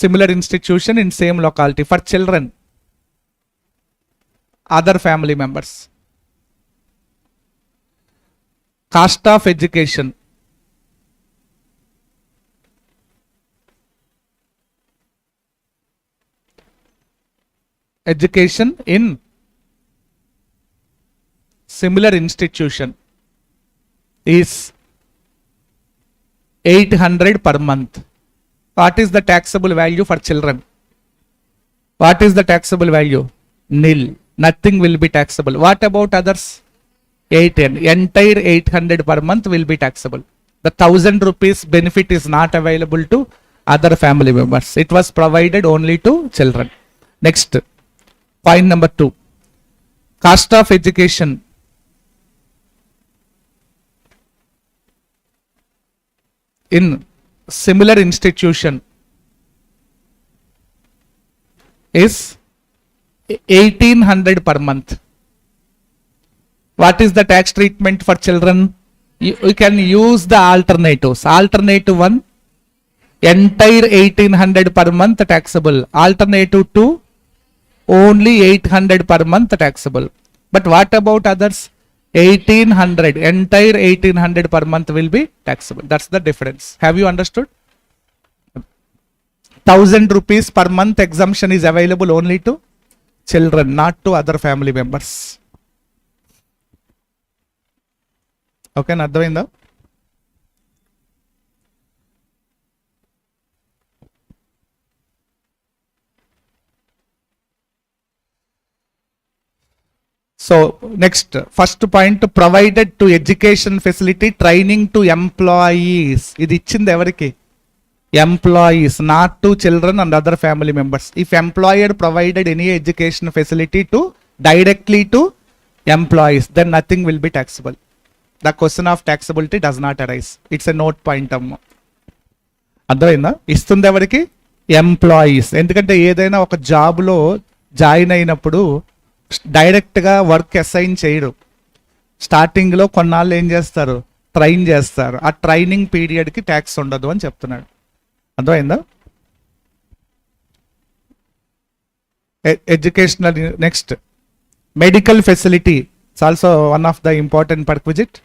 similar institution in same locality for children, other family members. Cost of education, in similar institution is 800 per month. What is the taxable value for children? What is the taxable value? Nil. Nothing will be taxable. What about others? 810. Entire 800 per month will be taxable. The 1000 rupees benefit is not available to other family members. It was provided only to children. Next, point number 2. Cost of education. In similar institution is 1800 per month. What is the tax treatment for children? You can use the alternatives. Alternative 1, entire 1800 per month taxable. Alternative 2, only 800 per month taxable. But what about others? 1800, entire 1800 per month will be taxable. That's the difference. Have you understood? 1000 rupees per month exemption is available only to children, not to other family members. Okay, అర్థమైందా? So next, first point, provided to education facility training to employees. ఇది ఇచ్చింది ఎవరికి? Employees, not to children and other family members. If employer provided any education facility to directly to employees, then nothing will be taxable. The question of taxability does not arise. It's a note point అమ్మ. అర్థమైందా? ఇస్తుంది ఎవరికి? Employees. ఎందుకంటే ఏదైనా ఒక జాబ్లో join అయినప్పుడు డైరెక్ట్గా వర్క్ అసైన్ చేయరు. స్టార్టింగ్లో కొన్నాళ్ళు ఏం చేస్తారు? ట్రైన్ చేస్తారు. ఆ ట్రైనింగ్ పీరియడ్కి ట్యాక్స్ ఉండదు అని చెప్తున్నాడు. అర్థమైందా? Educational. Next, medical facility. It's also one of the important perquisite.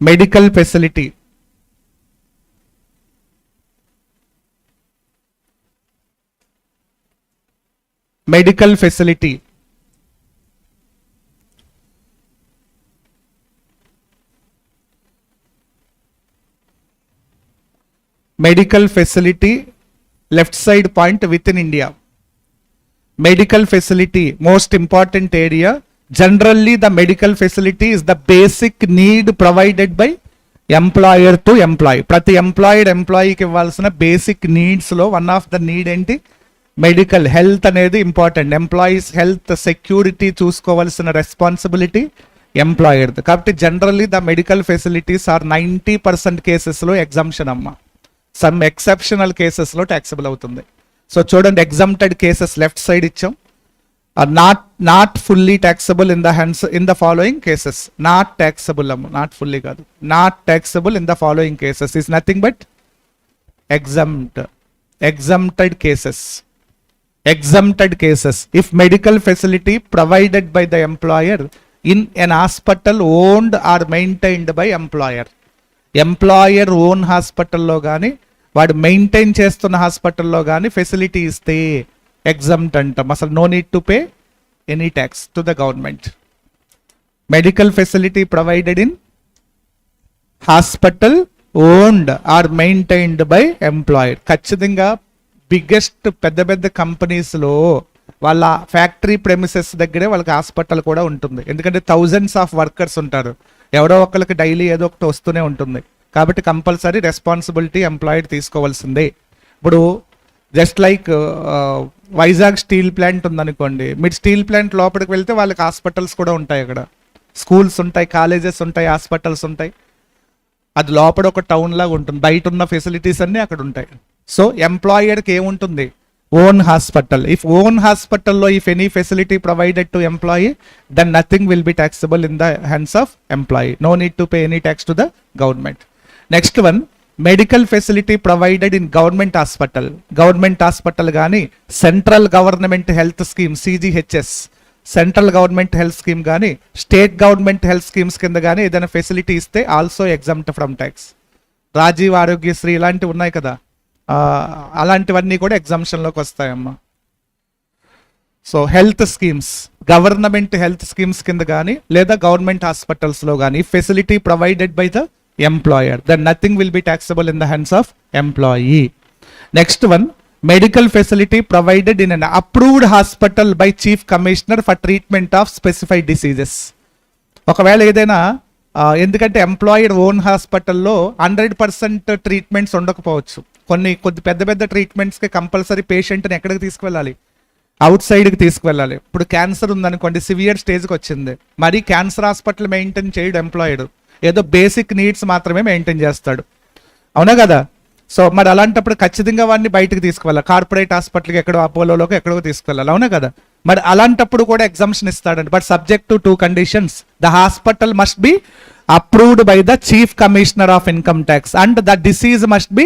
Medical facility. Medical facility. Medical facility, left side point within India. Medical facility, most important area. Generally, the medical facility is the basic need provided by employer to employee. Prati employee ki ఇవ్వాల్సిన basic needs లో one of the need ఏంటి? Medical health అనేది important. Employees health security చూసుకోవాల్సిన responsibility employer. కాబట్టి generally the medical facilities are 90% కేసెస్లో exemption అమ్మ. Some exceptional కేసెస్లో taxable అవుతుంది. సో చూడండి, ఎగ్జంప్టెడ్ కేసెస్ లెఫ్ట్ సైడ్ ఇచ్చాం. Not fully taxable in the hands in the following cases. Not taxable అమ్మ, not fully కాదు. Not taxable in the following cases is nothing but exempted cases. Exempted cases. If medical facility provided by the employer in an hospital owned or maintained by employer. Employer own hospital లో కానీ వాడు maintain చేస్తున్న హాస్పిటల్లో కానీ facility ఇస్తే exempt అంటాం. అసలు no need to pay any tax to the government. Medical facility provided in hospital owned or maintained by employer. ఖచ్చితంగా బిగ్గెస్ట్ పెద్ద కంపెనీస్లో వాళ్ళ ఫ్యాక్టరీ ప్రెమిసెస్ దగ్గరే వాళ్ళకి హాస్పిటల్ కూడా ఉంటుంది. ఎందుకంటే థౌజండ్స్ ఆఫ్ వర్కర్స్ ఉంటారు. ఎవరో ఒకరికి డైలీ ఏదో ఒకటి వస్తూనే ఉంటుంది. కాబట్టి కంపల్సరీ రెస్పాన్సిబిలిటీ ఎంప్లాయిడ్ తీసుకోవాల్సిందే. ఇప్పుడు just like Vizag steel plant ఉందనుకోండి. మీరు స్టీల్ ప్లాంట్ లోపలికి వెళ్తే వాళ్ళకి హాస్పిటల్స్ కూడా ఉంటాయి. అక్కడ స్కూల్స్ ఉంటాయి, కాలేజెస్ ఉంటాయి, హాస్పిటల్స్ ఉంటాయి. అది లోపల ఒక టౌన్ లాగా ఉంటుంది. బయట ఉన్న ఫెసిలిటీస్ అన్నీ అక్కడ ఉంటాయి. సో ఎంప్లాయర్కి ఏముంటుంది? Own hospital. ఇఫ్ ఓన్ హాస్పిటల్లో if any facility provided to employee, then nothing will be taxable in the hands of employee. No need to pay any tax to the government. Next one, medical facility provided in government hospital. Government hospital కానీ central government health scheme CGHS, central government health scheme కానీ state government health schemes కింద కానీ ఏదైనా facility ఇస్తే also exempt from tax. Rajiv Aarogyasri ఇలాంటివి ఉన్నాయి కదా, అలాంటివన్నీ కూడా ఎగ్జామ్షన్లోకి వస్తాయమ్మా. So health schemes, government health schemes కింద కానీ లేదా గవర్నమెంట్ హాస్పిటల్స్లో కానీ facility provided by the employer, then nothing will be taxable in the hands of employee. Next one, medical facility provided in an approved hospital by chief commissioner for treatment of specified diseases. ఒకవేళ ఏదైనా ఎందుకంటే employer own హాస్పిటల్లో 100% treatments ఉండకపోవచ్చు. కొద్ది పెద్ద పెద్ద ట్రీట్మెంట్స్కి compulsory పేషెంట్ని ఎక్కడికి తీసుకువెళ్ళాలి, అవుట్ సైడ్కి తీసుకువెళ్ళాలి. ఇప్పుడు క్యాన్సర్ ఉందనుకోండి, సివియర్ స్టేజ్కి వచ్చింది, మరి క్యాన్సర్ హాస్పిటల్ మెయింటైన్ చేయడు ఎంప్లాయిడ్, ఏదో బేసిక్ నీడ్స్ మాత్రమే మెయింటైన్ చేస్తాడు, అవునా కదా. సో మరి అలాంటప్పుడు ఖచ్చితంగా వాడిని బయటకు తీసుకువెళ్ళాలి, కార్పొరేట్ హాస్పిటల్కి ఎక్కడో అపోలోకి ఎక్కడో తీసుకువెళ్ళాలి, అవునా కదా. మరి అలాంటప్పుడు కూడా ఎగ్జామ్షన్ ఇస్తాడండి, but subject to 2 conditions. The hospital must be approved by the chief commissioner of income tax and the disease must be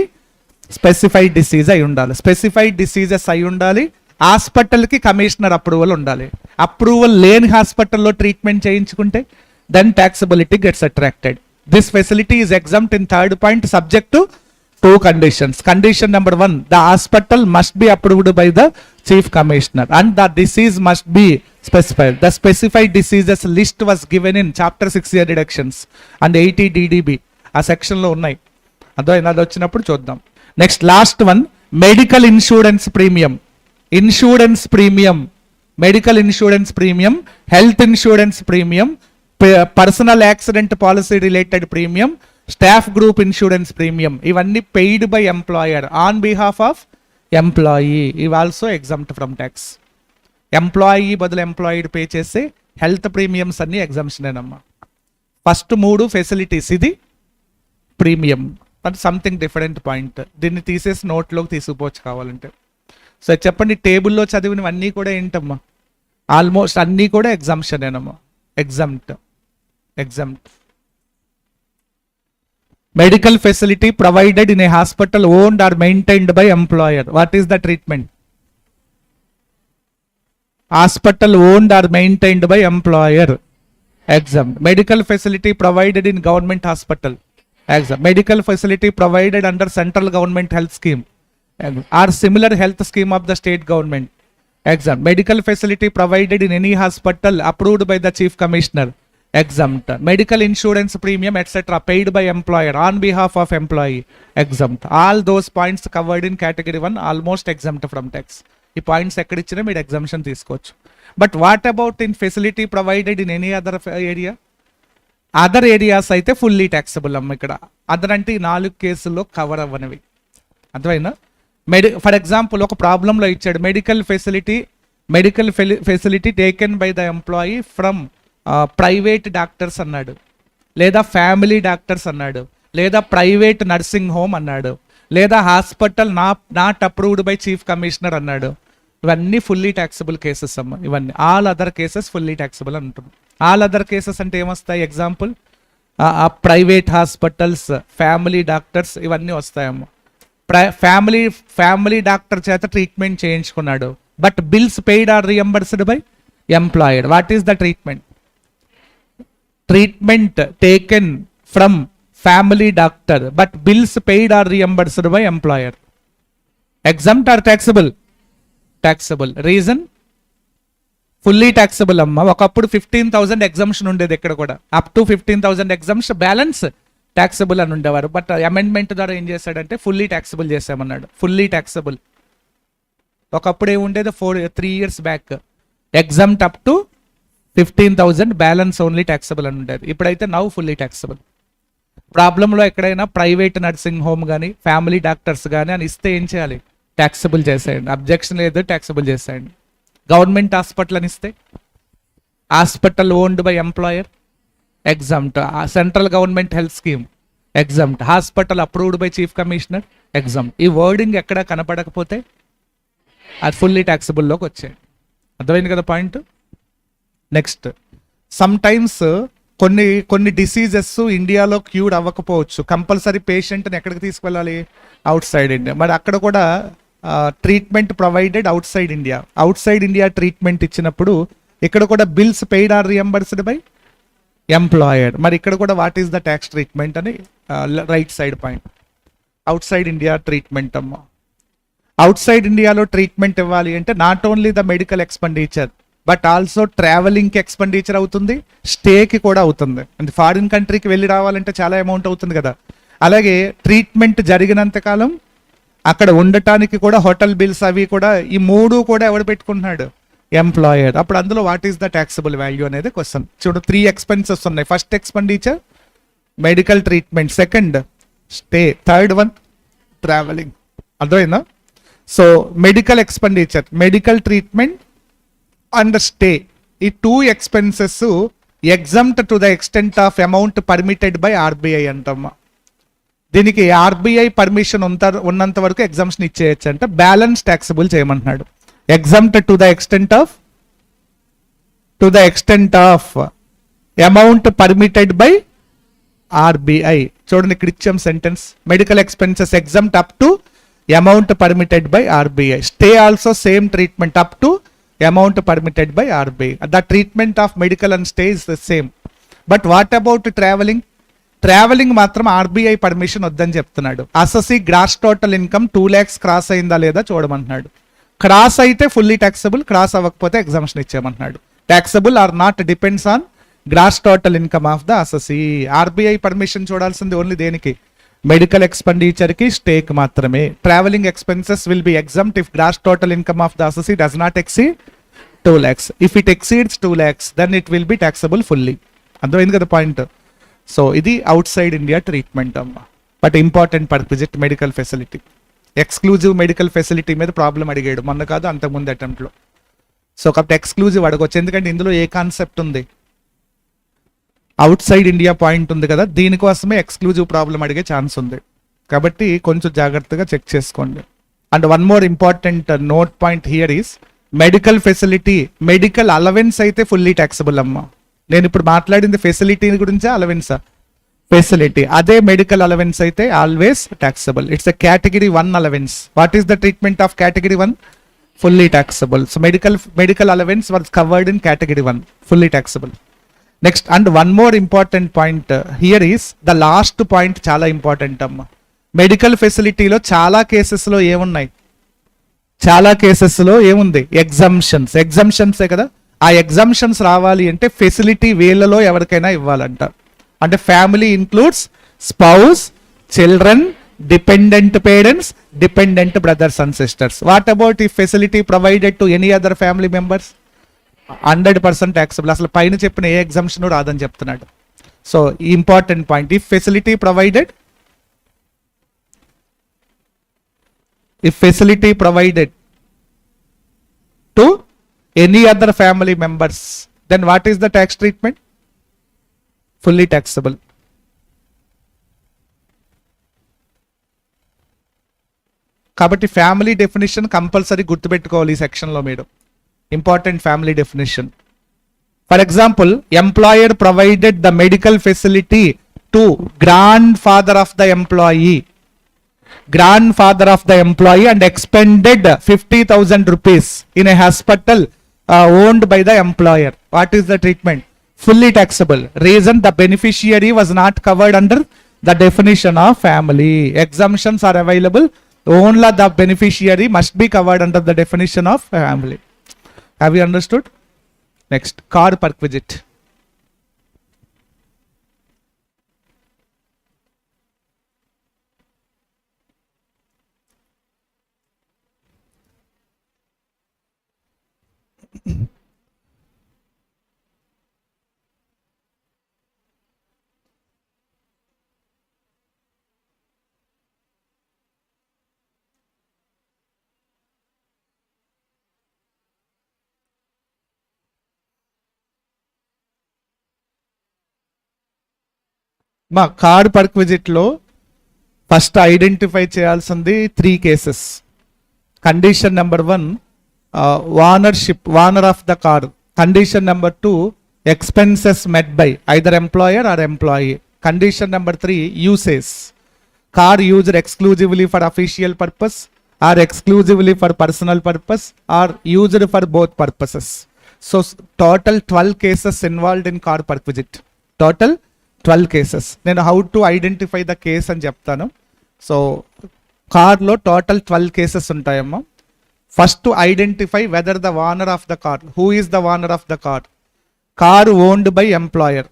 specified disease అయి ఉండాలి, స్పెసిఫైడ్ డిసీజెస్ అయి ఉండాలి. హాస్పిటల్కి కమిషనర్ అప్రూవల్ ఉండాలి. అప్రూవల్ లేని హాస్పిటల్లో ట్రీట్మెంట్ చేయించుకుంటే then taxability gets attracted. This facility is exempt in third point subject to 2 conditions. Condition number 1, the hospital must be approved by the chief commissioner and the disease must be specified. The specified diseases list was given in chapter 6 year deductions and 80 DDB. ఆ సెక్షన్లో ఉన్నాయి, అది వచ్చినప్పుడు చూద్దాం. Next last one, medical insurance premium. Insurance premium, medical insurance premium, health insurance premium, personal accident policy related premium, staff group insurance premium, ఇవన్నీ paid by employer on behalf of employee. ఇవి also exempt from tax. Employee బదులు employer pay చేసే health premiums అన్ని ఎగ్జామ్షనేనమ్మా. First 3 facilities, ఇది premium, but something different point. దీన్ని తీసేసి నోట్లోకి తీసుకుపోవచ్చు కావాలంటే. సో చెప్పండి, టేబుల్లో చదివినవన్నీ కూడా ఏంటమ్మా, ఆల్మోస్ట్ అన్నీ కూడా ఎగ్జామ్షనేనమ్మా. Exempt. Medical facility provided in a hospital owned or maintained by employer. What is the treatment? Hospital owned or maintained by employer. Exempt. Medical facility provided in government hospital. Exempt. Medical facility provided under central government health scheme or similar health scheme of the state government. Exempt. Medical facility provided in any hospital approved by the chief commissioner. Exempt. Medical insurance premium etc. paid by employer on behalf of employee. Exempt. All those points covered in category 1 almost exempt from tax. ఈ points ఎక్కడిచ్చినా మీరు exemption తీసుకోవచ్చు. But what about in facility provided in any other area? Other areas అయితే fully taxable అమ్మ. ఇక్కడ other అంటే ఈ 4 కేసుల్లో cover అవ్వనివి, అర్థమైనా. ఫర్ ఎగ్జాంపుల్ ఒక ప్రాబ్లంలో ఇచ్చాడు, medical facility taken by the employee from private doctors అన్నాడు, లేదా ఫ్యామిలీ డాక్టర్స్ అన్నాడు, లేదా ప్రైవేట్ నర్సింగ్ హోమ్ అన్నాడు, లేదా hospital not approved by chief commissioner అన్నాడు. ఇవన్నీ ఫుల్లీ ట్యాక్సబుల్ కేసెస్ అమ్మ. ఇవన్నీ all other cases fully taxable అంటుంది. ఆల్ అదర్ కేసెస్ అంటే ఏమొస్తాయి? Example private hospitals, family doctors, ఇవన్నీ వస్తాయమ్మ. ఫ్యామిలీ డాక్టర్ చేత ట్రీట్మెంట్ చేయించుకున్నాడు, but bills paid or reimbursed by employer. What is the treatment? Treatment taken from family doctor but bills paid are reimbursed by employer. Exempt or taxable? Taxable. Reason? Fully taxable amma. ఒకప్పుడు 15,000 exemption ఉండేది ఇక్కడ కూడా, up to 15,000 exemption, balance taxable అని ఉండేవారు. But amendment ద్వారా ఏం చేశాడంటే fully taxable చేసామన్నాడు. Fully taxable. ఒకప్పుడు ఏముండేది 3 years back, exempt up to 15,000, balance only taxable అని ఉండేది. ఇప్పుడైతే నౌ ఫుల్లీ ట్యాక్సబుల్. ప్రాబ్లంలో ఎక్కడైనా ప్రైవేట్ నర్సింగ్ హోమ్ కానీ ఫ్యామిలీ డాక్టర్స్ కానీ అని ఇస్తే ఏం చేయాలి? ట్యాక్సబుల్ చేసేయండి. అబ్జెక్షన్ లేదు, ట్యాక్సబుల్ చేసేయండి. గవర్నమెంట్ హాస్పిటల్ అని ఇస్తే hospital owned by employer, exempt. Central government health scheme, exempt. Hospital approved by chief commissioner, exempt. ఈ వర్డింగ్ ఎక్కడ కనపడకపోతే అది ఫుల్లీ ట్యాక్సబుల్లోకి వచ్చాయి. అర్థమైంది కదా పాయింట్? నెక్స్ట్, సమ్ టైమ్స్ కొన్ని డిసీజెస్ ఇండియాలో క్యూర్ అవ్వకపోవచ్చు. కంపల్సరీ పేషెంట్ని ఎక్కడికి తీసుకెళ్ళాలి? Outside India. మరి అక్కడ కూడా treatment provided outside India. Outside India treatment ఇచ్చినప్పుడు ఇక్కడ కూడా bills paid or reimbursed by employer. మరి ఇక్కడ కూడా what is the tax treatment అని right side point. Outside India treatment అమ్మా. అవుట్ సైడ్ ఇండియాలో ట్రీట్మెంట్ ఇవ్వాలి అంటే not only the medical expenditure but also ట్రావెలింగ్కి ఎక్స్పెండిచర్ అవుతుంది, స్టేకి కూడా అవుతుంది. అంటే ఫారిన్ కంట్రీకి వెళ్ళి రావాలంటే చాలా అమౌంట్ అవుతుంది కదా. అలాగే ట్రీట్మెంట్ జరిగినంత కాలం అక్కడ ఉండటానికి కూడా హోటల్ బిల్స్ అవి కూడా, ఈ 3 కూడా ఎవడు పెట్టుకుంటున్నాడు? ఎంప్లాయర్. అప్పుడు అందులో what is the taxable value అనేది క్వశ్చన్. చూడు, 3 ఎక్స్పెన్సెస్ ఉన్నాయి. First expenditure medical treatment, second stay, third one traveling. అర్థమైందా? So medical expenditure, medical treatment and stay, ఈ 2 expenses exempt to the extent of amount permitted by RBI అంటమ్మా. దీనికి RBI permission ఉన్నంత వరకు exemption ఇచ్చేయచ్చు అంటే బ్యాలెన్స్ ట్యాక్సబుల్ చేయమంటున్నాడు. Exempt to the extent of amount permitted by RBI. చూడండి ఇక్కడ ఇచ్చాం sentence, medical expenses exempt up to amount permitted by RBI. Stay also same treatment up to amount permitted by RBI. The treatment of medical and stay is the same. But what about traveling? Traveling మాత్రం RBI permission వద్దని చెప్తున్నాడు. Assessee gross total income 2 lakhs cross అయిందా లేదా చూడమంటున్నాడు. Cross అయితే fully taxable, cross అవ్వకపోతే exemption ఇచ్చేయమంటున్నాడు. Taxable or not depends on gross total income of the assessee. RBI permission చూడాల్సింది ఓన్లీ దేనికి? మెడికల్ ఎక్స్పెండిచర్ కి, స్టేకి మాత్రమే. Traveling expenses will be exempt if gross total income of the assessee does not exceed 2 lakhs. If it exceeds 2 lakhs then it will be taxable fully. అర్థమైంది కదా point? So ఇది outside India treatment అమ్మా. But important perquisite medical facility, exclusive medical facility మీద problem అడిగాడు మొన్న కాదు అంతకుముందు అటెంప్ట్లో. So కాబట్టి ఎక్స్క్లూజివ్ అడగొచ్చు, ఎందుకంటే ఇందులో ఏ కాన్సెప్ట్ ఉంది? అవుట్ సైడ్ ఇండియా పాయింట్ ఉంది కదా, దీనికోసమే ఎక్స్క్లూజివ్ ప్రాబ్లం అడిగే ఛాన్స్ ఉంది. కాబట్టి కొంచెం జాగ్రత్తగా చెక్ చేసుకోండి. And one more important note point here is medical facility, medical allowance అయితే ఫుల్లీ ట్యాక్సబుల్ అమ్మా. నేను ఇప్పుడు మాట్లాడింది ఫెసిలిటీ గురించా అలవెన్సా? ఫెసిలిటీ. అదే మెడికల్ అలవెన్స్ అయితే always taxable. It's a category 1 allowance. What is the treatment of category 1? Fully taxable. So medical allowance was covered in category 1, fully taxable. Next and one more important point here is the last point, చాలా important అమ్మా. Medical ఫెసిలిటీలో చాలా కేసెస్లో ఏమున్నాయి? చాలా కేసెస్లో ఏముంది? ఎగ్జామ్షన్సే కదా. ఆ ఎగ్జామ్షన్స్ రావాలి అంటే ఫెసిలిటీ వేళ్ళలో ఎవరికైనా ఇవ్వాలంట. అంటే family includes spouse, children, dependent parents, dependent brothers and sisters. What about ఈ facility provided to any other family members? 100% taxable. అసలు పైన చెప్పిన ఏ ఎగ్జామ్షన్ రాదని చెప్తున్నాడు. So important point, if facility provided to any other family members then what is the tax treatment? Fully taxable. కాబట్టి family definition compulsory గుర్తుపెట్టుకోవాలి ఈ సెక్షన్లో మీరు. Important family definition. For example, employer provided the medical facility to grandfather of the employee and expended 50,000 rupees in a hospital owned by the employer. What is the treatment? Fully taxable. Reason, the beneficiary was not covered under the definition of family. Exemptions are available. Only the beneficiary must be covered under the definition of family. Have you understood? Next, car perquisite. మా car పర్క్విజిట్లో first identify చేయాల్సింది 3 cases. Condition number 1 owner of the car. Condition number 2 expenses met by either employer or employee. Condition number 3 usage. Car used exclusively for official purpose or exclusively for personal purpose or used for both purposes. So total 12 cases involved in car perquisite. Total 12 cases. నేను how to identify the case అని చెప్తాను. So కార్లో total 12 cases ఉంటాయమ్మా. First identify whether the owner of the car. Who is the owner of the car? Car owned by employer.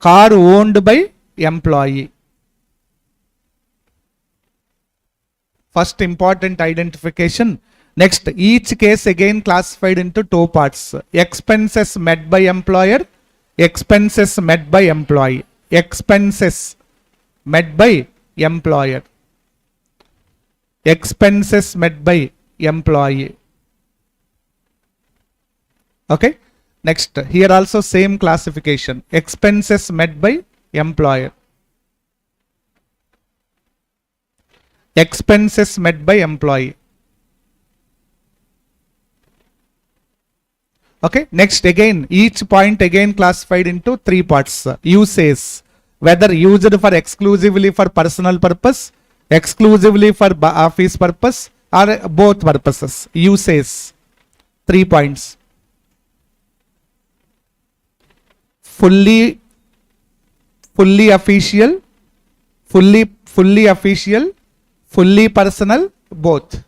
Car owned by employee. First important identification. Next, each case again classified into 2 parts. Expenses met by employer, expenses met by employee. expenses met by employer. Expenses met by employee. Okay. Next, here also same classification. Expenses met by employer. Expenses met by employee. Okay. Next, again, each point again classified into 3 parts. Uses, whether used for exclusively for personal purpose, exclusively for office purpose, or both purposes. Uses, 3 points. Fully official, fully official, fully personal, both.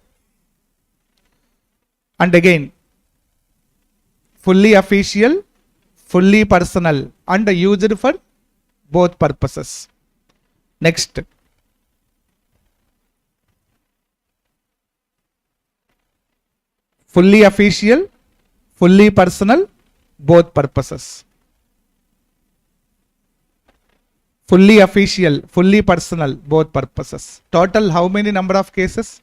And again, fully official, fully personal, and used for both purposes. Next, fully official, fully personal, both purposes. Fully official, fully personal, both purposes. Total how many number of cases?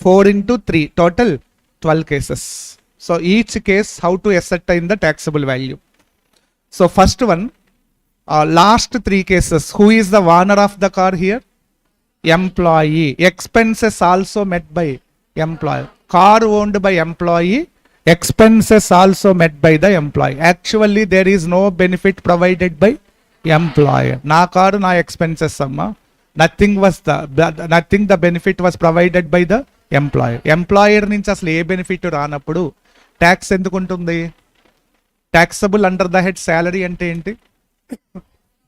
4 into 3, total 12 cases. So each case how to ascertain the taxable value. So first one, last 3 cases, who is the owner of the car here? Employee. Expenses also met by employer. Car owned by employee, expenses also met by the employee. Actually there is no benefit provided by employer. నా car నా expenses అమ్మా. Nothing the benefit was provided by the employer. Employer నుంచి అసలు ఏ benefit రానప్పుడు tax ఎందుకు ఉంటుంది? Taxable under the head salary అంటే ఏంటి?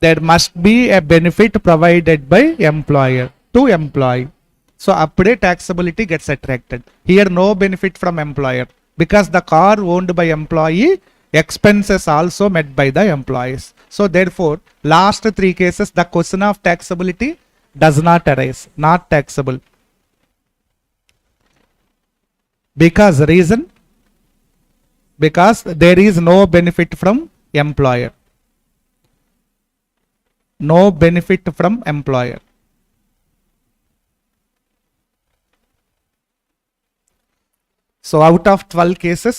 There must be a benefit provided by employer to employee. So అప్పుడే taxability gets attracted. Here no benefit from employer because the car owned by employee, expenses also met by the employees. So therefore, last 3 cases, the question of taxability does not arise, not taxable. Because reason? Because there is no benefit from employer. No benefit from employer. So out of 12 cases,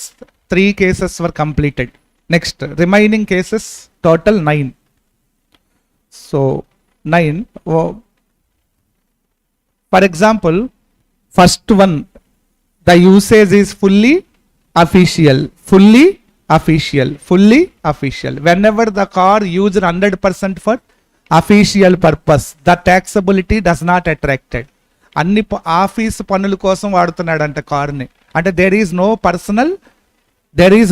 3 cases were completed. Next, remaining cases, total 9. So 9. For example, first one, the usage is fully official, fully official, fully official. Whenever the car used 100% for official purpose, the taxability does not attracted. అన్ని office పనుల కోసం వాడుతున్నాడంట కార్ని. అంటే there is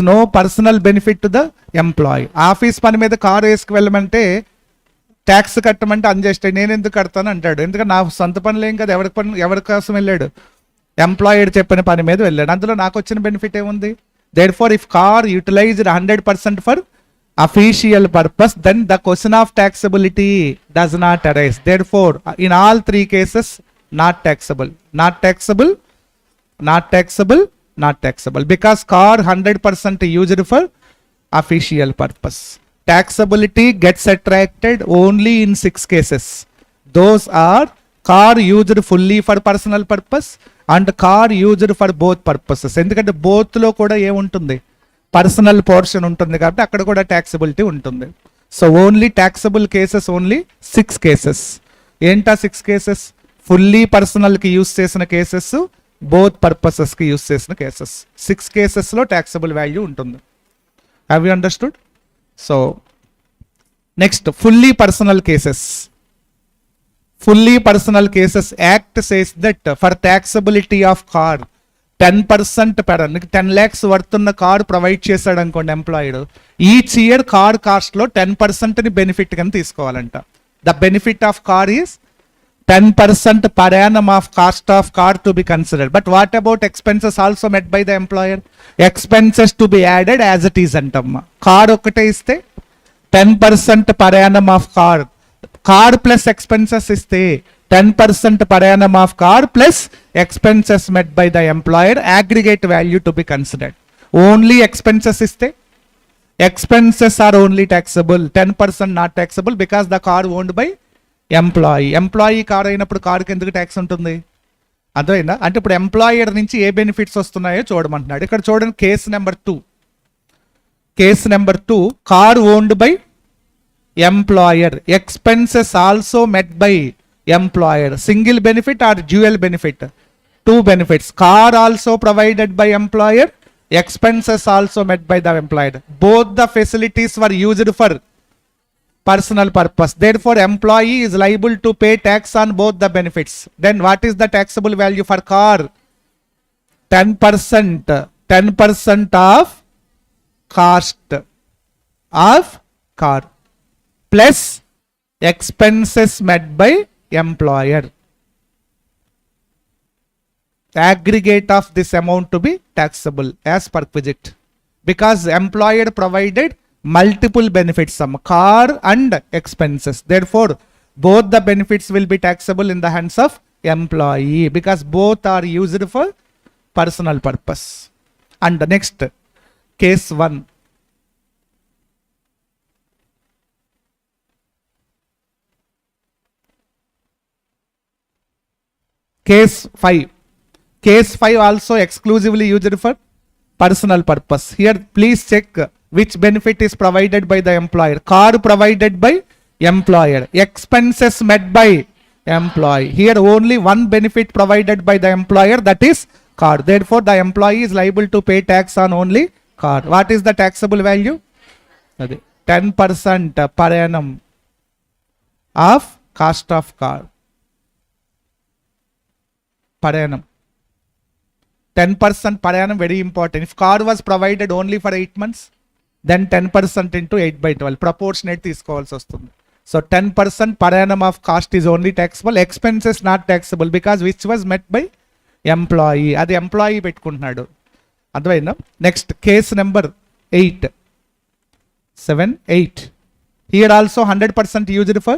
no personal benefit to the employee. Office పని మీద car వేసుకు వెళ్ళమంటే tax కట్టమంటే అన్జస్ట్. నేను ఎందుకు కడతాను అంటాడు. ఎందుకంటే నా సొంత పనులు ఏం కదా, ఎవరి కోసం వెళ్ళాడు? ఎంప్లాయర్ చెప్పిన పని మీద వెళ్ళాడు. అందులో నాకు వచ్చిన బెనిఫిట్ ఏముంది? Therefore, if car utilized 100% for official purpose, then the question of taxability does not arise. Therefore, in all 3 cases, not taxable, not taxable, not taxable, not taxable, because car 100% used for official purpose. Taxability gets attracted only in 6 cases. Those are car used fully for personal purpose and car used for both purposes. ఎందుకంటే both లో కూడా ఏముంటుంది? Personal portion ఉంటుంది కాబట్టి అక్కడ కూడా taxability ఉంటుంది. So only taxable cases only 6 cases. ఏంటా 6 కేసెస్? ఫుల్లీ పర్సనల్కి యూస్ చేసిన కేసెస్, బోత్ పర్పసెస్కి యూస్ చేసిన కేసెస్. 6 కేసెస్లో ట్యాక్సబుల్ వాల్యూ ఉంటుంది. Have you understood? So next, fully personal cases. Fully personal cases, Act says that for taxability of car, 10% per 10 lakhs worth ఉన్న car provide చేశాడు అనుకోండి employed, each year car cost లో 10% benefit కింద తీసుకోవాలంట. The benefit of car is 10% per annum of cost of car to be considered. But what about expenses also met by the employer? Expenses to be added as it is అంటమ్మా. Car ఒకటే ఇస్తే 10% per annum of car, car plus expenses ఇస్తే 10% per annum of car plus expenses met by the employer, aggregate value to be considered. Only expenses ఇస్తే Expenses are only taxable, 10% not taxable because the car owned by employee. Employee car అయినప్పుడు కార్కి ఎందుకు tax ఉంటుంది? అర్థమైందా? అంటే ఇప్పుడు employer నుంచి ఏ benefits వస్తున్నాయో చూడమంటున్నాడు. ఇక్కడ చూడండి case number 2. Case number 2, car owned by employer, expenses also met by employer. Single benefit are dual benefit? 2 benefits. Car also provided by employer, expenses also met by the employer. Both the facilities were used for personal purpose. Therefore, employee is liable to pay tax on both the benefits. Then what is the taxable value for car? 10%. 10% of cost of car plus expenses met by employer. Aggregate of this amount to be taxable as perquisite because employer provided multiple benefits, some car and expenses. Therefore, both the benefits will be taxable in the hands of employee because both are used for personal purpose. And the next, case 1. Case 5. Case 5 also exclusively used for personal purpose. Here please check which benefit is provided by the employer. Car provided by employer, expenses met by employee. Here only one benefit provided by the employer, that is car. Therefore the employee is liable to pay tax on only car. What is the taxable value? 10% per annum of cost of car. Per annum. 10% per annum, very important. If car was provided only for 8 months, then 10% into 8/12 proportionate తీసుకోవాల్సి వస్తుంది. So 10% per annum of cost is only taxable, expenses not taxable because which was met by employee. అది employee పెట్టుకుంటున్నాడు. అర్థమైందా? Next case number 8. 7, 8. Here also 100% used for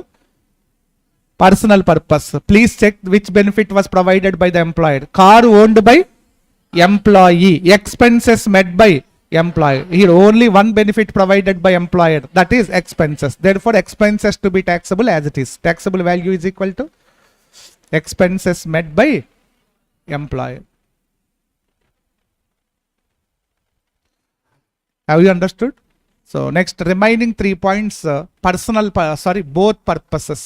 personal purpose. Please check which benefit was provided by the employer. Car owned by employee, expenses met by employer. Here only one benefit provided by employer, that is expenses. Therefore expenses to be taxable as it is. Taxable value is equal to expenses met by employer. Have you understood? So next remaining 3 points, both purposes.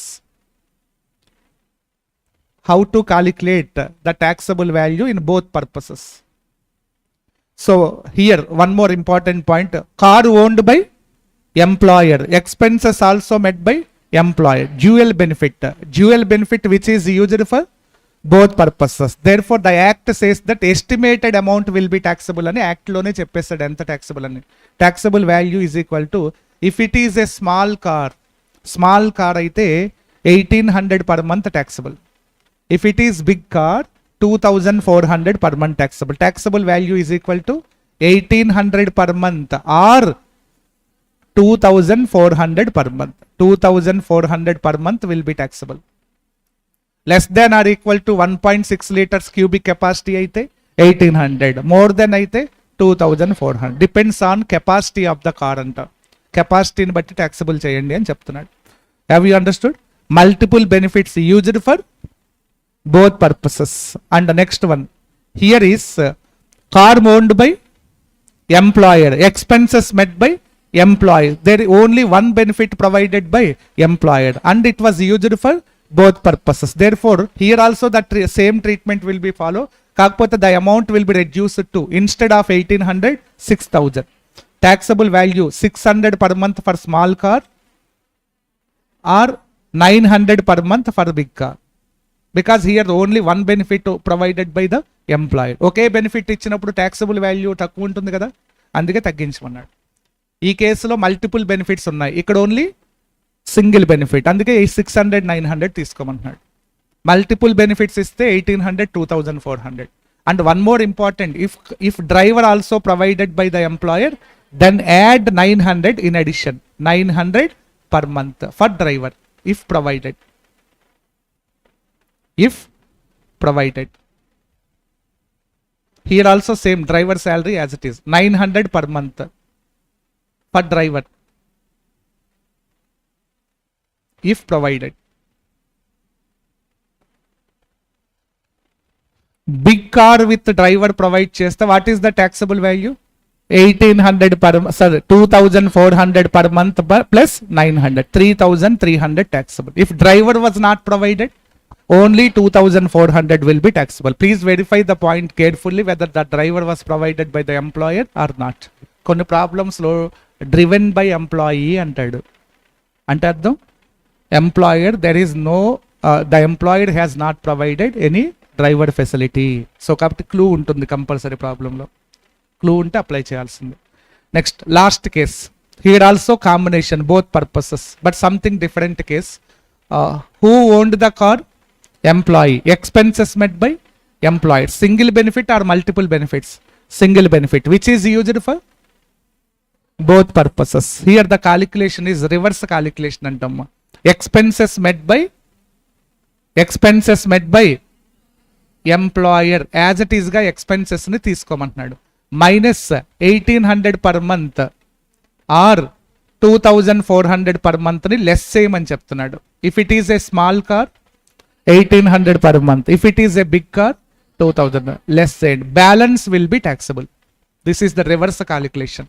How to calculate the taxable value in both purposes. So here one more important point, car owned by employer, expenses also met by employer, dual benefit which is used for both purposes. Therefore the act says that estimated amount will be taxable అని act లోనే చెప్పేస్తాడు ఎంత taxable అని. Taxable value is equal to, if it is a small car అయితే 1800 per month taxable. If it is big car, 2400 per month taxable. Taxable value is equal to 1800 per month or 2400 per month. 2400 per month will be taxable. Less than or equal to 1.6 liters cubic capacity అయితే 1800. More than అయితే 2400. Depends on capacity of the car అంట. కెపాసిటీని బట్టి taxable చేయండి అని చెప్తున్నాడు. Have you understood? Multiple benefits used for both purposes. And the next one, here is car owned by employer, expenses met by employee. There is only one benefit provided by employer and it was used for both purposes. Therefore here also that same treatment will be followed. కాకపోతే the amount will be reduced to, instead of 1800, 6000. Taxable value 600 per month for small car or 900 per month for big car. Because here only one benefit provided by the employer. Okay benefit ఇచ్చినప్పుడు taxable value తక్కువ ఉంటుంది కదా, అందుకే తగ్గించమన్నాడు. ఈ కేసులో multiple benefits ఉన్నాయి, ఇక్కడ only single benefit, అందుకే 600 900 తీసుకోమంటున్నాడు. మల్టిపుల్ బెనిఫిట్స్ ఇస్తే 1800 2400. And one more important, if driver also provided by the employer, then add 900 in addition, 900 per month for driver if provided. Here also same driver salary as it is, 900 per month for driver if provided. Big car with driver provide chesta, what is the taxable value? 1800 per, sorry, 2400 per month plus 900, 3300 taxable. If driver was not provided, only 2400 will be taxable. Please verify the point carefully whether the driver was provided by the employer or not. కొన్ని problems లో driven by employee అంటాడు అంటే అర్థం employer there is know the employer has not provided any driver facility. So కాబట్టి clue ఉంటుంది compulsory ప్రాబ్లంలో, clue ఉంటే apply చేయాల్సింది. Next last case, here also combination both purposes but something different case. Who owned the car? Employee. Expenses met by employer. Single benefit are multiple benefits? Single benefit. Which is used for both purposes. Here the calculation is reverse calculation antamma. Expenses met by employer as it is ga expenses ni తీసుకోమంటున్నాడు. minus 1800 per month or 2400 per month ni less చేయమని చెప్తున్నాడు. If it is a small car 1800 per month, if it is a big car 2000 less చేయండి. Balance will be taxable. This is the reverse calculation.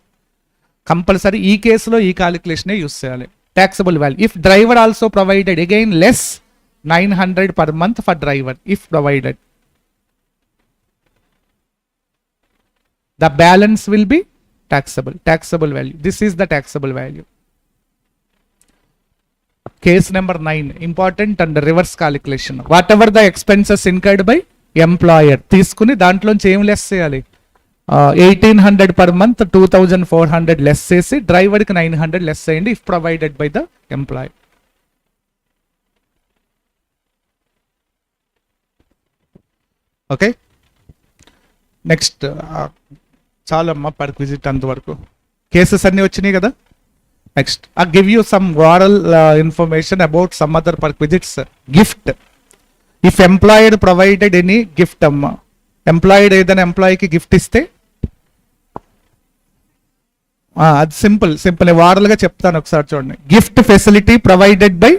Compulsory ఈ కేసులో ఈ క్యాలిక్యులేషనే use చేయాలి. Taxable value if driver also provided again less 900 per month for driver if provided. The balance will be taxable value. This is the taxable value. Case number 9, important and reverse calculation. Whatever the expenses incurred by employer తీసుకుని దాంట్లోంచి ఏం less చేయాలి? 1800 per month 2400 less చేసి డ్రైవర్కి 900 less చేయండి if provided by the employer. Okay next చాలమ్మా perquisite అంతవరకు cases అన్నీ వచ్చినాయి కదా. Next I give you some oral information about some other perquisites. Gift if employer provided any gift అమ్మా, ఎంప్లాయిడ్ ఏదైనా ఎంప్లాయీకి గిఫ్ట్ ఇస్తే అది సింపుల్ వారలుగా చెప్తాను ఒకసారి చూడండి. Gift facility provided by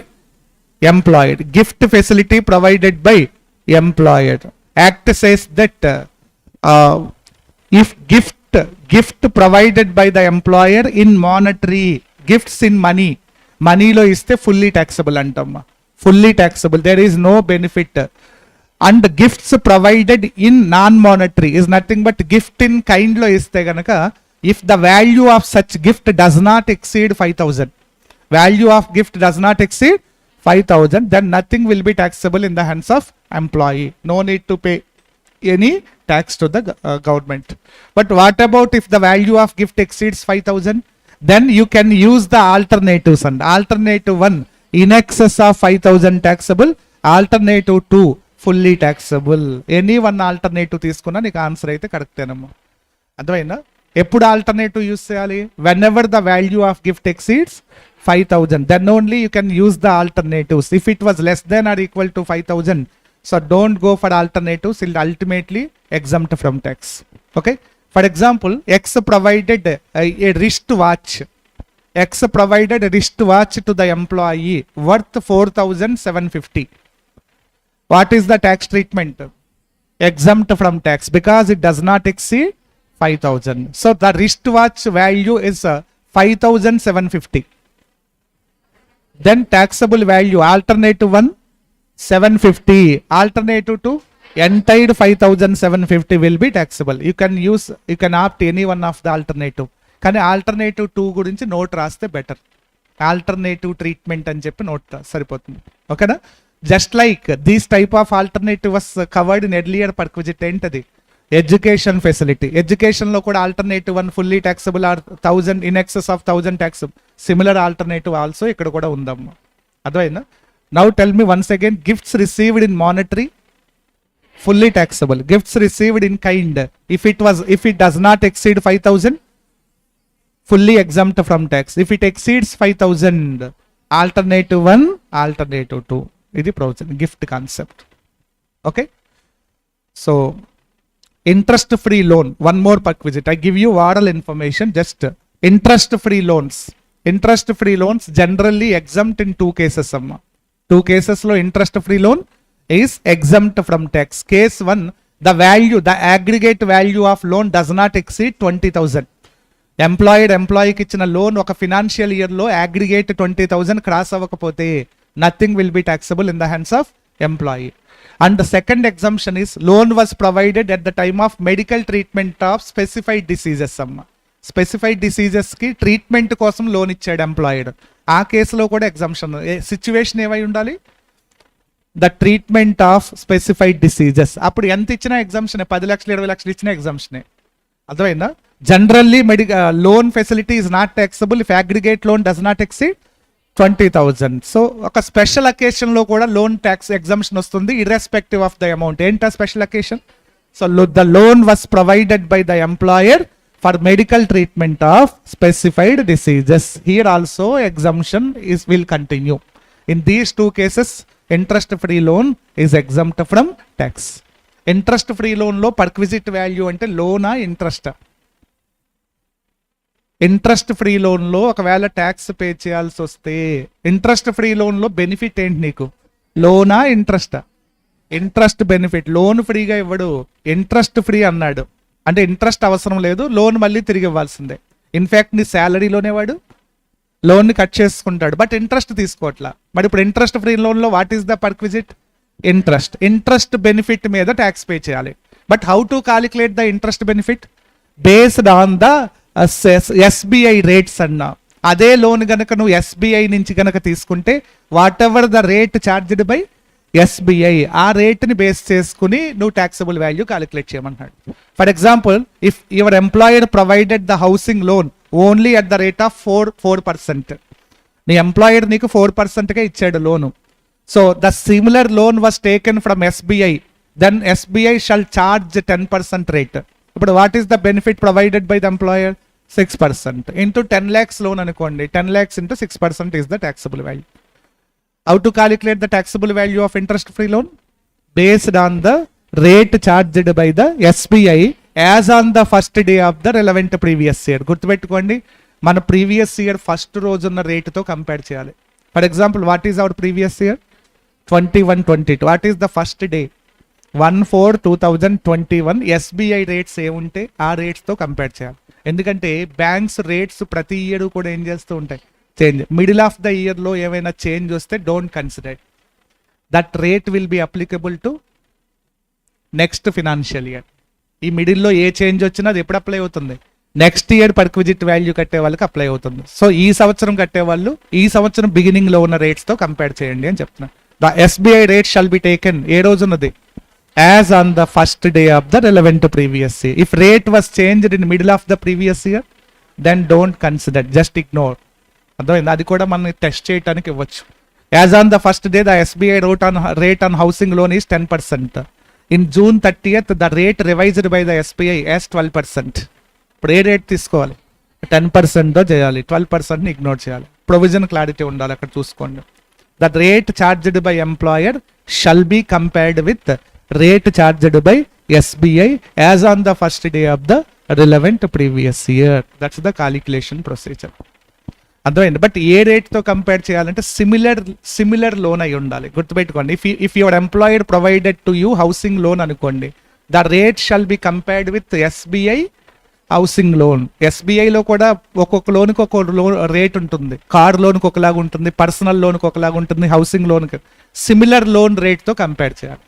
employed. Gift facility provided by employer. Act says that if gift provided by the employer in monetary gifts in మనీలో ఇస్తే ఫుల్లీ ట్యాక్సబుల్ అంటమ్మా. Fully taxable, there is no benefit. And gifts provided in non-monetary is nothing but gift in kind lo iste ganaka, if the value of such gift does not exceed 5000, value of gift does not exceed 5000, then nothing will be taxable in the hands of employee. No need to pay any tax to the government. But what about if the value of gift exceeds 5000? Then you can use the alternatives. And alternative 1 in excess of 5000 taxable, alternative 2 fully taxable. Any one alternative తీసుకున్నా నీకు answer అయితే కరెక్టేనమ్మా. అర్థమైందా? ఎప్పుడు alternative use చేయాలి? Whenever the value of gift exceeds 5000, then only you can use the alternatives. If it was less than or equal to 5000, so don't go for alternatives, it'll ultimately exempt from tax. Okay, for example X provided a wrist watch. X provided wrist watch to the employee worth 4750. What is the tax treatment? Exempt from tax because it does not exceed 5000. So the wristwatch value is 5750. Then taxable value, alternative 1 750, alternative 2 entire 5750 will be taxable. You can opt any one of the alternative. కానీ alternative 2 గురించి note రాస్తే better. Alternative treatment అని చెప్పి note సరిపోతుంది. ఓకేనా? Just like this type of alternative was covered in earlier perquisite entity. Education facility. Education lo kuda alternative 1 fully taxable or 1000 in excess of 1000 taxable. Similar alternative also ikkada kuda undamma. Advaina. Now tell me once again, gifts received in monetary fully taxable. Gifts received in kind, if it does not exceed 5000, fully exempt from tax. If it exceeds 5000, alternative 1, alternative 2. ఇది provision gift concept. Okay, so interest free loan, one more perquisite. I give you oral information, just interest free loans. Interest free loans generally exempt in 2 cases అమ్మా. 2 cases లో interest free loan is exempt from tax. Case 1, the aggregate value of loan does not exceed 20,000. ఎంప్లాయీకి ఇచ్చిన loan ఒక financial year లో aggregate 20,000 cross అవ్వకపోతే nothing will be taxable in the hands of employee. And second exemption is loan was provided at the time of medical treatment of specified diseases అమ్మ. Specified diseases కి treatment కోసం loan ఇచ్చాడు employer. ఆ కేసులో కూడా exemption. Situation ఏమై ఉండాలి? The treatment of specified diseases. అప్పుడు ఎంత ఇచ్చినా ఎగ్జంప్షన్, 10 లక్షలు 20 లక్షలు ఇచ్చినా ఎగ్జంప్షనే. అర్థమైందా? Generally loan facility is not taxable if aggregate loan does not exceed 20,000. So ఒక స్పెషల్ అకేషన్ లో కూడా లోన్ ట్యాక్స్ ఎగ్జంప్షన్ వస్తుంది ఇర్రెస్పెక్టివ్ ఆఫ్ ద అమౌంట్. ఏంటా special occasion? So the loan was provided by the employer for medical treatment of specified diseases. Here also exemption will continue. In these 2 cases interest free loan is exempt from tax. Interest free loan లో perquisite value అంటే లోనా interest? Interest free loan లో ఒకవేళ tax pay చేయాల్సి వస్తే interest free loan లో benefit ఏంటి నీకు? లోనా ఇంట్రెస్ట్? Interest benefit. లోన్ ఫ్రీగా ఇవ్వడు, ఇంట్రెస్ట్ ఫ్రీ అన్నాడు. అంటే ఇంట్రెస్ట్ అవసరం లేదు, లోన్ మళ్ళీ తిరిగి ఇవ్వాల్సిందే. ఇన్ఫాక్ట్ నీ శాలరీలోనే వాడు లోన్ కట్ చేసుకుంటాడు, బట్ ఇంట్రెస్ట్ తీసుకోవట్లా. మరి ఇప్పుడు ఇంట్రెస్ట్ ఫ్రీ లోన్ లో what is the perquisite? Interest. Interest benefit మీద ట్యాక్స్ పే చేయాలి. But how to calculate the interest benefit? Based on the SBI rates అన్నా. అదే లోన్ గనక నువ్వు ఎస్బీఐ నుంచి గనక తీసుకుంటే whatever the rate charged by SBI, ఆ రేట్ని బేస్ చేసుకుని నువ్వు ట్యాక్సబుల్ వాల్యూ కాలిక్యులేట్ చేయమంటాడు. For example, if your employer provided the housing loan only at the rate of 4%, నీ ఎంప్లాయర్ నీకు 4%గా ఇచ్చాడు loan. So the similar loan was taken from SBI, then SBI shall charge 10% rate. ఇప్పుడు what is the benefit provided by the employer? 6% into 10 lakhs loan అనుకోండి. 10 lakhs into 6% is the taxable value. How to calculate the taxable value of interest free loan? Based on the rate charged by the SBI as on the first day of the relevant previous year. గుర్తుపెట్టుకోండి, మన previous year first రోజున్న రేటుతో compare చేయాలి. For example, what is our previous year? 21-22. What is the first day? 1/4/2021. SBI rates ఏముంటే ఆ రేట్స్తో compare చేయాలి. ఎందుకంటే banks rates ప్రతి ఇయర్ కూడా ఏం చేస్తూ ఉంటాయి? Change. Middle of the year లో ఏమైనా చేంజ్ వస్తే don't consider. That rate will be applicable to next financial year. ఈ మిడిల్లో ఏ చేంజ్ వచ్చినా అది ఎప్పుడు అప్లై అవుతుంది? నెక్స్ట్ ఇయర్ పర్క్విజిట్ వాల్యూ కట్టే వాళ్ళకి అప్లై అవుతుంది. సో ఈ సంవత్సరం కట్టే వాళ్ళు ఈ సంవత్సరం బిగినింగ్ లో ఉన్న రేట్స్ తో కంపేర్ చేయండి అని చెప్తున్నాను. The SBI rate shall be taken ఏ రోజున్నది? As on the first day of the relevant previous year. If rate was changed in middle of the previous year, then don't consider, just ignore. అర్థమైంది? అది కూడా మనం test చేయడానికి ఇవ్వచ్చు. As on the first day the SBI rate on housing loan is 10%. In June 30th the rate revised by the SBI as 12%. ఇప్పుడు ఏ rate తీసుకోవాలి? 10% చేయాలి, 12% ignore చేయాలి. ప్రొవిజన్ క్లారిటీ ఉండాలి అక్కడ, చూసుకోండి. The rate charged by employer shall be compared with rate charged by SBI as on the first day of the relevant previous year. That's the calculation procedure. అర్థమైంది? But ఏ రేట్తో compare చేయాలంటే similar loan అయి ఉండాలి. గుర్తుపెట్టుకోండి, if your employer provided to you housing loan అనుకోండి, the rate shall be compared with SBI housing loan. ఎస్బీఐలో కూడా ఒక్కొక్క లోన్కి ఒక్కొక్క లోన్ రేట్ ఉంటుంది. కార్ లోన్కి ఒకలాగా ఉంటుంది, పర్సనల్ లోన్కి ఒకలాగా ఉంటుంది, హౌసింగ్ లోన్కి సిమిలర్ లోన్ రేట్తో కంపేర్ చేయాలి.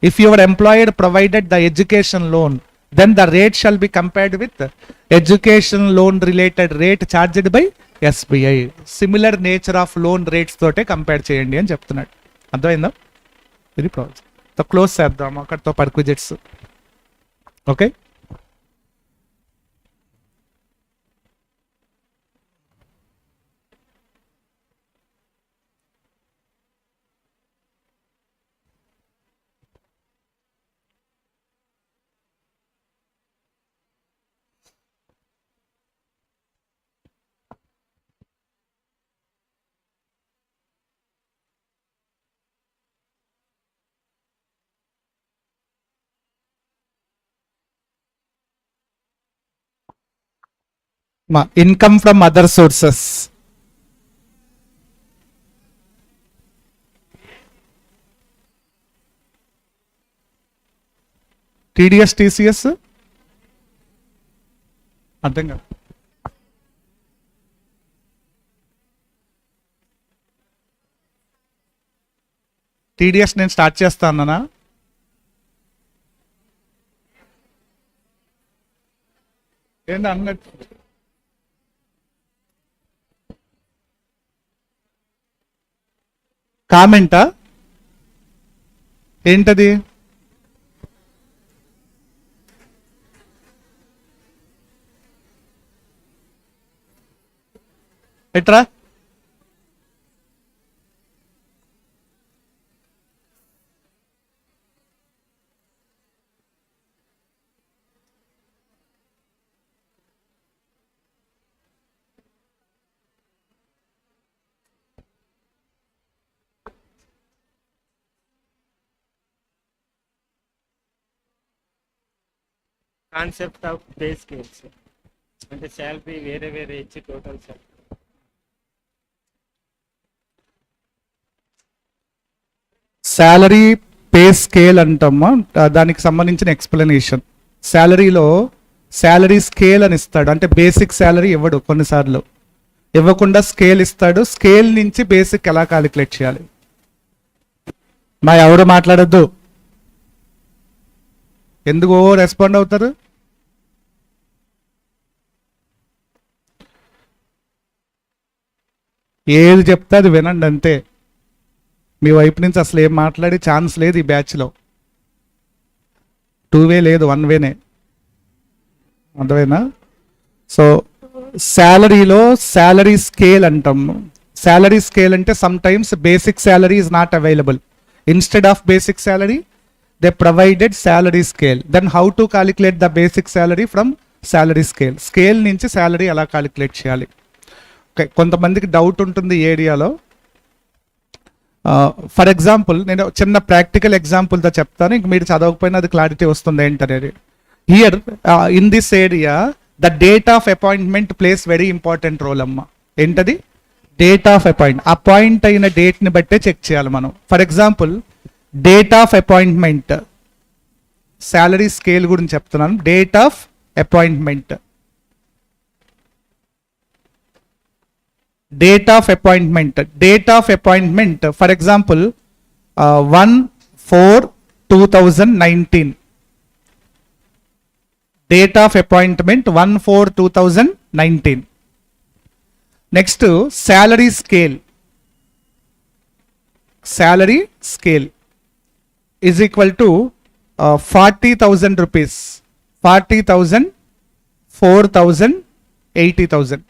If your employer provided the education loan, then the rate shall be compared with education loan related rate charged by SBI. Similar nature of loan rates తోటే compare చేయండి అని చెప్తున్నాడు. అర్థమైందా? ఇది problem. Close చేద్దాం అక్కడితో పర్క్విజిట్స్. ఓకే. మా income from other sources. TDS TCS అర్థం కాదు. టీడీఎస్ నేను స్టార్ట్ చేస్తానా? ఏంటి అన్నట్టు కామెంటా ఏంటది? ఎట్రా కాన్సెప్ట్ ఆఫ్ పే స్కేల్స్ అంటే శాలరీ వేరే వేరే ఇచ్చి total salary. Salary pay scale అంటామా, దానికి సంబంధించిన ఎక్స్ప్లెనేషన్. శాలరీలో శాలరీ స్కేల్ అని ఇస్తాడు, అంటే బేసిక్ శాలరీ ఇవ్వడు, కొన్నిసార్లు ఇవ్వకుండా స్కేల్ ఇస్తాడు. స్కేల్ నుంచి బేసిక్ ఎలా కాలిక్యులేట్ చేయాలి. మా ఎవరు మాట్లాడద్దు, ఎందుకో రెస్పాండ్ అవుతారు. ఏది చెప్తే అది వినండి అంతే. మీ వైపు నుంచి అసలు ఏం మాట్లాడే ఛాన్స్ లేదు ఈ బ్యాచ్లో. 2 వే లేదు, 1 వేనే. అర్థమైనా? సో శాలరీలో శాలరీ స్కేల్ అంటాము. శాలరీ స్కేల్ అంటే sometimes basic salary is not available. Instead of basic salary they provided salary scale. Then how to calculate the basic salary from salary scale. Scale నుంచి salary ఎలా calculate చేయాలి. Okay, కొంతమందికి doubt ఉంటుంది ఈ ఏరియాలో. For example నేను చిన్న practical ఎగ్జాంపుల్తో చెప్తాను, ఇంక మీరు చదవకపోయినా అది క్లారిటీ వస్తుంది ఏంటనేది. Here in this area the date of appointment plays very important role అమ్మ. ఏంటది? డేట్ ఆఫ్ అపాయింట్ అయిన డేట్ని బట్టే చెక్ చేయాలి మనం. For example date of appointment, salary scale గురించి చెప్తున్నాను. Date of appointment, date of appointment, date of appointment for example 1/4/2019. Date of appointment 1/4/2019. Next salary scale, salary scale is equal to 40,000 rupees, 40,000, 4,000, 80,000.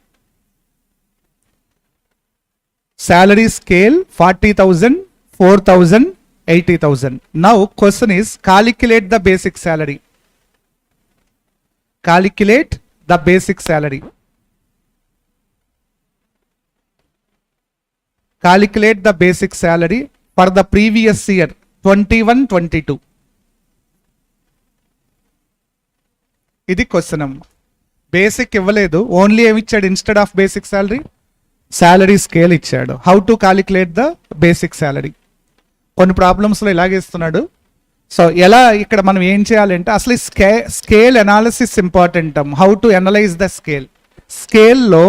Salary scale 40,000, 4,000, 80,000. Now question is calculate the basic salary. Calculate the basic salary. Calculate the basic salary for the previous year 21-22. ఇది question అమ్మ. Basic ఇవ్వలేదు, only ఏమి ఇచ్చాడు? Instead of basic salary salary scale ఇచ్చాడు. How to calculate the basic salary. కొన్ని ప్రాబ్లమ్స్లో ఇలాగే ఇస్తున్నాడు. సో ఎలా ఇక్కడ మనం ఏం చేయాలంటే అసలు scale analysis important. How to analyse the scale. స్కేల్లో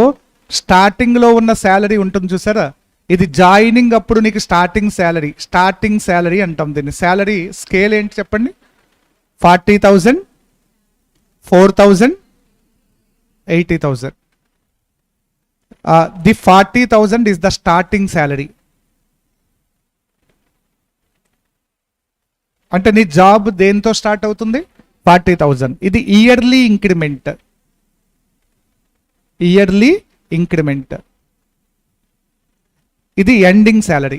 స్టార్టింగ్లో ఉన్న శాలరీ ఉంటుంది చూసారా, ఇది జాయినింగ్ అప్పుడు నీకు స్టార్టింగ్ శాలరీ అంటాం దీన్ని. శాలరీ స్కేల్ ఏంటి చెప్పండి? 40,000, 4,000, 80,000. The 40,000 is the starting salary. అంటే నీ జాబ్ దేంతో స్టార్ట్ అవుతుంది? 40,000. ఇది ఇయర్లీ ఇంక్రిమెంట్, ఇయర్లీ ఇంక్రిమెంట్. ఇది ఎండింగ్ శాలరీ.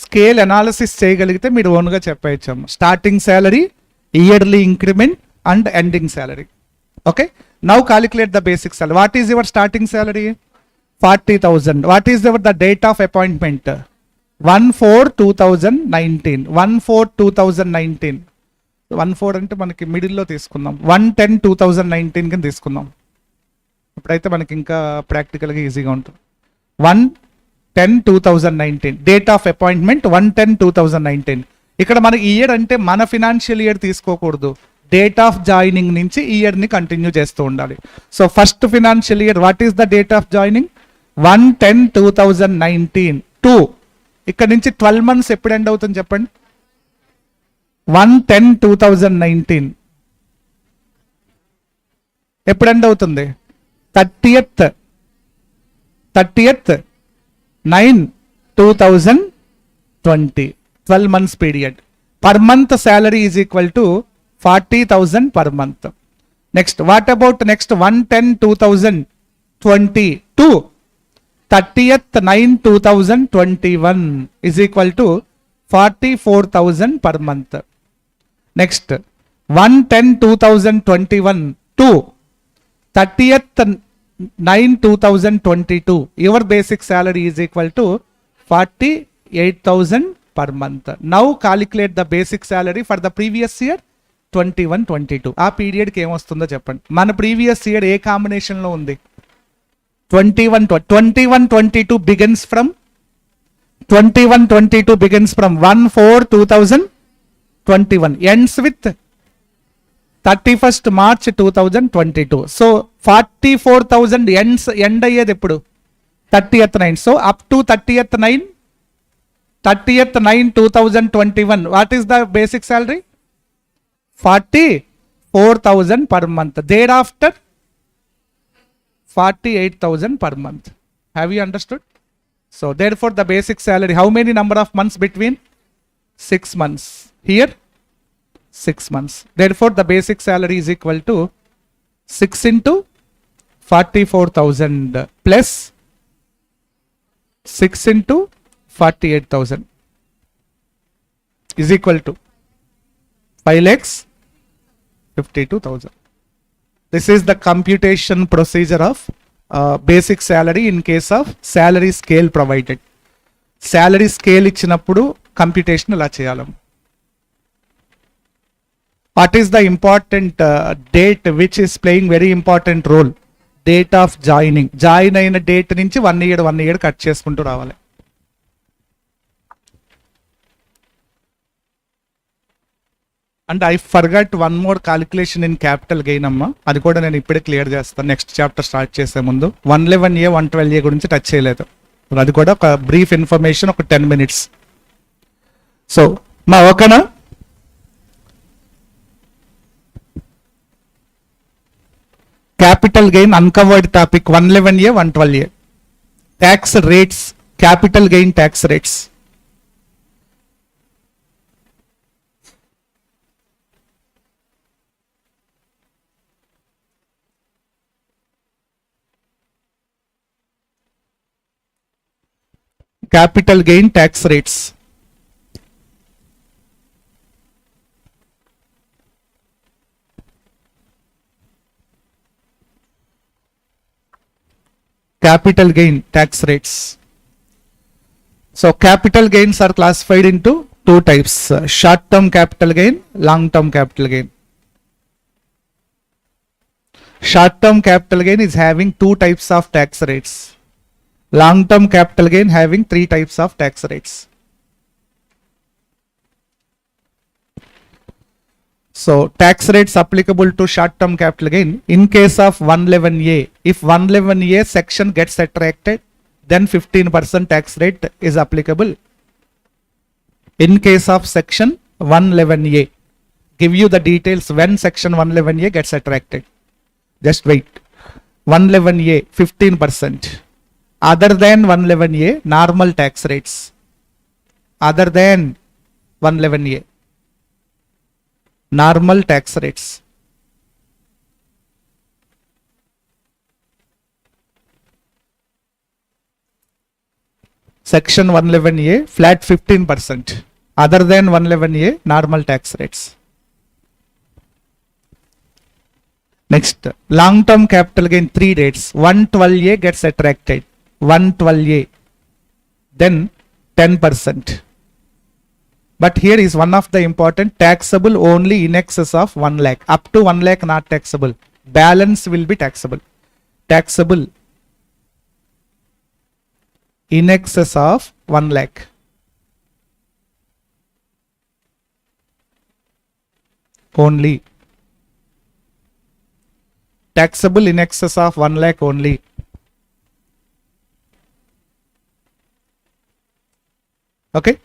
స్కేల్ అనాలిసిస్ చేయగలిగితే మీరు ఓన్గా చెప్పేయచ్చాము. Starting salary, yearly increment and ending salary. Okay, now calculate the basic salary. What is your starting salary? 40,000. What is your the date of appointment? 1/4/2019. 1/4/2019. 1,4 అంటే మనకి మిడిల్లో తీసుకుందాం. 1/10/2019 కింద తీసుకుందాం. ఇప్పుడైతే మనకి ఇంకా ప్రాక్టికల్గా ఈజీగా ఉంటుంది. 1/10/2019 డేట్ ఆఫ్ అపాయింట్మెంట్ 1/10/2019. ఇక్కడ మనకి ఇయర్ అంటే మన ఫినాన్షియల్ ఇయర్ తీసుకోకూడదు, డేట్ ఆఫ్ జాయినింగ్ నుంచి ఇయర్ని కంటిన్యూ చేస్తూ ఉండాలి. So first financial year what is the date of joining? 1/10/2019 2. ఇక్కడ నుంచి 12 months ఎప్పుడు ఎండ్ అవుతుంది చెప్పండి? 1/10/2019 ఎప్పుడు ఎండ్ అవుతుంది? 30th 9/2020. 12 months period. Per month salary is equal to 40,000 per month. Next, what about next 1/10/2022? 30th 9/2021 is equal to 44,000 per month. Next, 1/10/2021 to 30th 9/2022, your basic salary is equal to 48,000 per month. Now calculate the basic salary for the previous year 21-22. ఆ పీరియడ్కి ఏమొస్తుందో చెప్పండి. మన previous year ఏ కాంబినేషన్లో ఉంది? 21-22 begins from 1/4/2021 ends with 31st March 2022. So 44,000 end అయ్యేది ఎప్పుడు? 30th 9. So up to 30th 9/2021 what is the basic salary? 44,000 per month. Thereafter 48,000 per month. Have you understood? So therefore the basic salary, how many number of months between? 6 months. Here 6 months. Therefore the basic salary is equal to 6 into 44,000 plus 6 into 48,000 is equal to 5,52,000. This is the computation procedure of basic salary in case of salary scale provided. Salary scale ఇచ్చినప్పుడు computation ఎలా చేయాలి? What is the important date which is playing very important role? Date of joining. Join అయిన date నుంచి 1 year cut చేసుకుంటూ రావాలి. And I forgot one more calculation in capital gain అమ్మా, అది కూడా నేను ఇప్పుడే క్లియర్ చేస్తాను నెక్స్ట్ చాప్టర్ స్టార్ట్ చేసే ముందు. 111A 112A గురించి టచ్ చేయలేదు, అది కూడా ఒక బ్రీఫ్ ఇన్ఫర్మేషన్, ఒక 10 minutes. సో మా ఓకేనా? Capital gain uncovered topic 111A 112A. Tax rates, capital gain tax rates. Capital gain tax rates. Capital gain tax rates. So capital gains are classified into 2 types: short term capital gain, long term capital gain. Short term capital gain is having 2 types of tax rates. Long term capital gain having 3 types of tax rates. So tax rates applicable to short term capital gain in case of 111A. If 111A section gets attracted, then 15% tax rate is applicable. In case of section 111A, give you the details when section 111A gets attracted. Just wait. 111A 15%. Other than 111A, normal tax rates. Other than 111A, normal tax rates. Section 111A, flat 15%. Other than 111A, normal tax rates. Next, long-term capital gain 3 rates. 112A gets attracted. 112A, then 10%. But here is one of the important, taxable only in excess of 1 lakh. Up to 1 lakh not taxable. Balance will be taxable. Taxable in excess of 1 lakh. Only. Taxable in excess of 1 lakh only. Okay.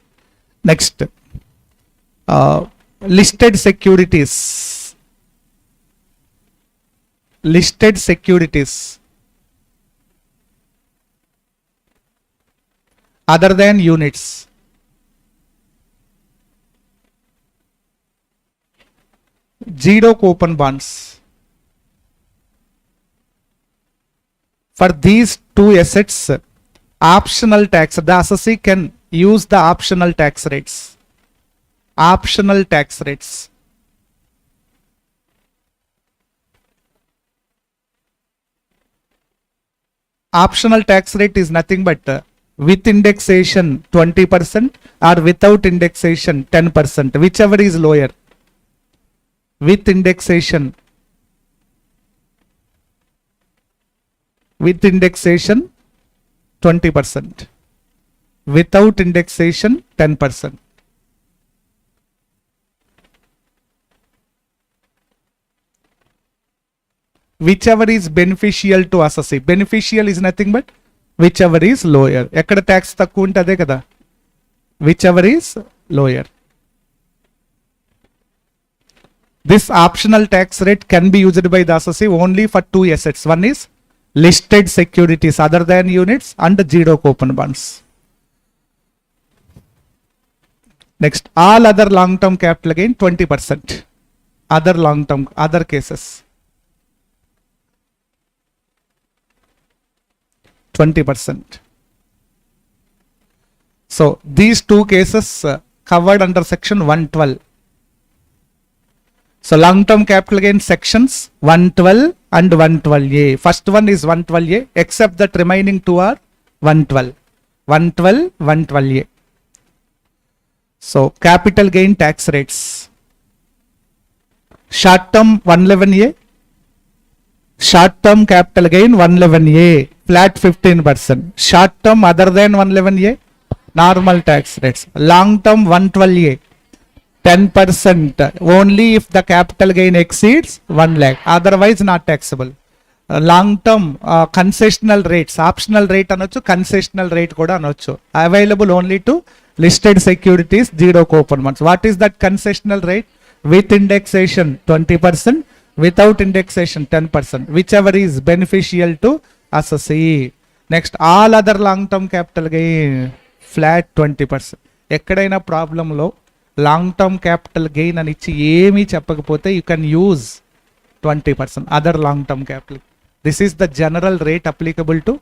Next. Listed securities. Listed securities. Other than units. Zero coupon bonds. For these two assets, optional tax, the assessee can use the optional tax rates. Optional tax rates. Optional tax rate is nothing but with indexation 20% or without indexation 10%, whichever is lower. With indexation. With indexation 20%. Without indexation 10%. Whichever is beneficial to assessee. Beneficial is nothing but whichever is lower. Ekkada tax takku unte ade kada. Whichever is lower. This optional tax rate can be used by the assessee only for two assets. One is listed securities other than units and zero coupon bonds. Next, all other long-term capital gain 20%. Other long-term, other cases 20%. So these two cases covered under section 112. So long-term capital gain sections 112 and 112A. First one is 112A, except that remaining two are 112. 112, 112A. So capital gain tax rates. Short-term 111A. Short-term capital gain 111A, flat 15%. Short-term other than 111A, normal tax rates. Long-term 112A. 10% only if the capital gain exceeds 1 lakh, otherwise not taxable. Long-term concessional rates, optional rate anochu, concessional rate kuda anochu, available only to listed securities, zero coupon bonds. What is that concessional rate? With indexation 20%, without indexation 10%, whichever is beneficial to assessee. Next, all other long-term capital gain flat 20%. ఎక్కడైనా ప్రాబ్లంలో long term capital gain అని ఇచ్చి ఏమీ చెప్పకపోతే you can use 20% other long term capital. This is the general rate applicable to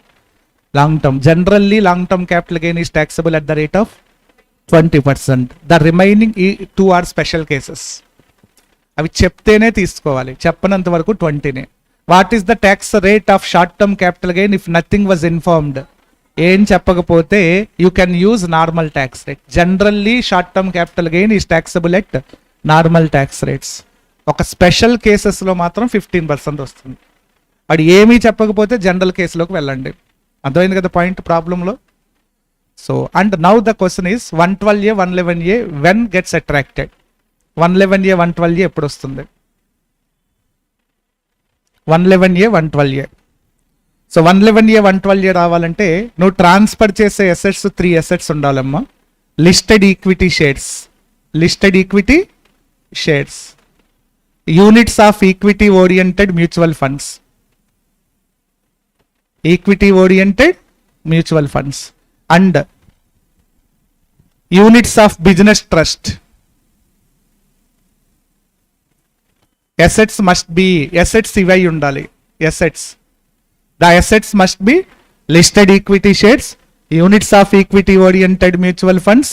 long term. Generally long term capital gain is taxable at the rate of 20%. The remaining two are special cases. అవి చెప్తేనే తీసుకోవాలి, చెప్పనంత వరకు 20నే. What is the tax rate of short term capital gain if nothing was informed? ఏం చెప్పకపోతే you can use normal tax rate. Generally short term capital gain is taxable at normal tax rates. ఒక special కేసెస్లో మాత్రం 15% వస్తుంది. అది ఏమీ చెప్పకపోతే general కేసులోకి వెళ్ళండి. అర్థమైంది కదా పాయింట్ ప్రాబ్లంలో? So and now the question is 112A 111A when gets attracted. 111A 112A ఎప్పుడు వస్తుంది? 111A 112A. So 111A 112A రావాలంటే నువ్వు ట్రాన్స్ఫర్ చేసే అసెట్స్ 3 అసెట్స్ ఉండాలమ్మా. Listed equity shares, listed equity shares, units of equity oriented mutual funds, equity oriented mutual funds and units of business trust. Assets must be, assets ఇవై ఉండాలి. Assets, the assets must be listed equity shares, units of equity oriented mutual funds,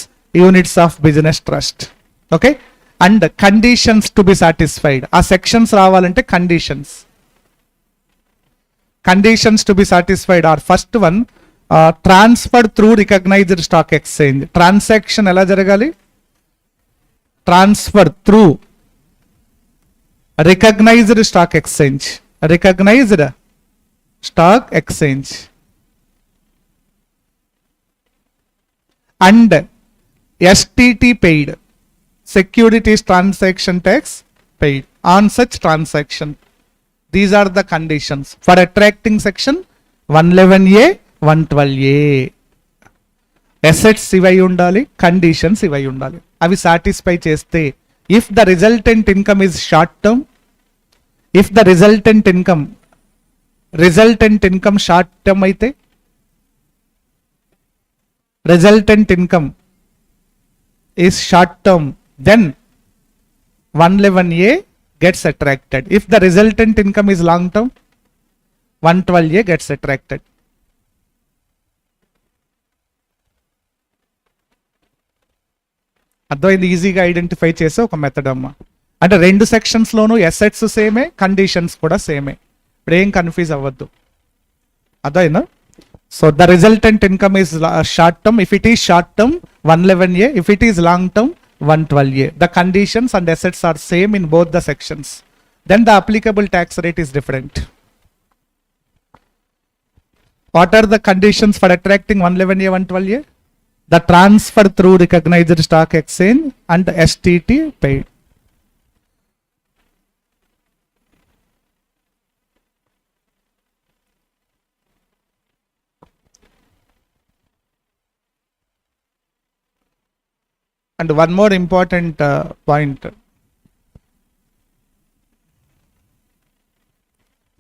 units of business trust. Okay, and conditions to be satisfied. ఆ sections రావాలంటే conditions, conditions to be satisfied are first one transfer through recognised stock exchange. Transaction ఎలా జరగాలి? transfer through recognized stock exchange, recognized stock exchange, and STT paid, securities transaction tax paid on such transaction. These are the conditions for attracting section 111A, 112A. Assets ఇవై ఉండాలి, conditions ఇవై ఉండాలి. అవి satisfy చేస్తే if the resultant income is short term, if the resultant income short term అయితే, resultant income is short term, then 111A gets attracted. If the resultant income is long term, 112A gets attracted. అర్థమైంది, ఈజీగా identify చేసే ఒక method అమ్మ. అంటే రెండు సెక్షన్స్లోనూ assets సేమే, conditions కూడా సేమే. ఇప్పుడు ఏం కన్ఫ్యూజ్ అవ్వద్దు, అర్థమైందా? So the resultant income is short term. If it is short term 111A, if it is long term 112A. The conditions and assets are same in both the sections. Then the applicable tax rate is different. What are the conditions for attracting 111A, 112A? The transfer through recognized stock exchange and STT paid. And one more important point.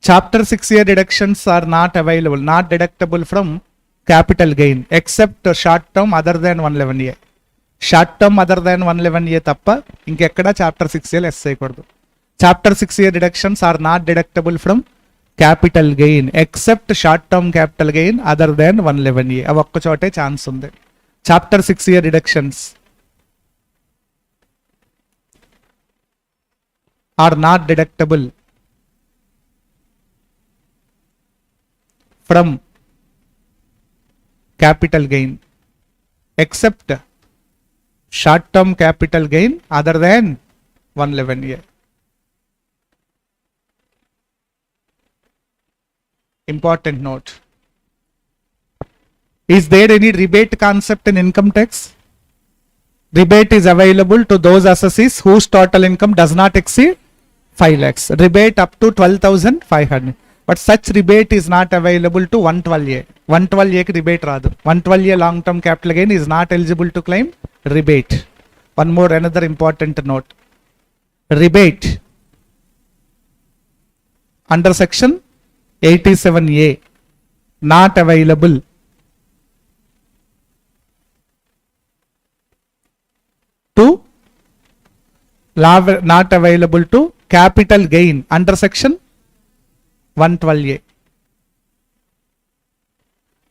Chapter 6A deductions are not available, not deductible from capital gain except short term other than 111A. Short term other than 111A తప్ప ఇంకెక్కడ chapter 6A less చేయకూడదు. Chapter 6A deductions are not deductible from capital gain except short term capital gain other than 111A. అవి ఒక్క చోటే chance ఉంది. Chapter 6A deductions are not deductible from capital gain except short term capital gain other than 111A. Important note. Is there any rebate concept in income tax? Rebate is available to those assessees whose total income does not exceed 5 lakhs. Rebate up to 12,500. But such rebate is not available to 112A. 112A ki rebate raadu. 112A long term capital gain is not eligible to claim rebate. One more another important note. Rebate under section 87A not available to not available to capital gain under section 112A.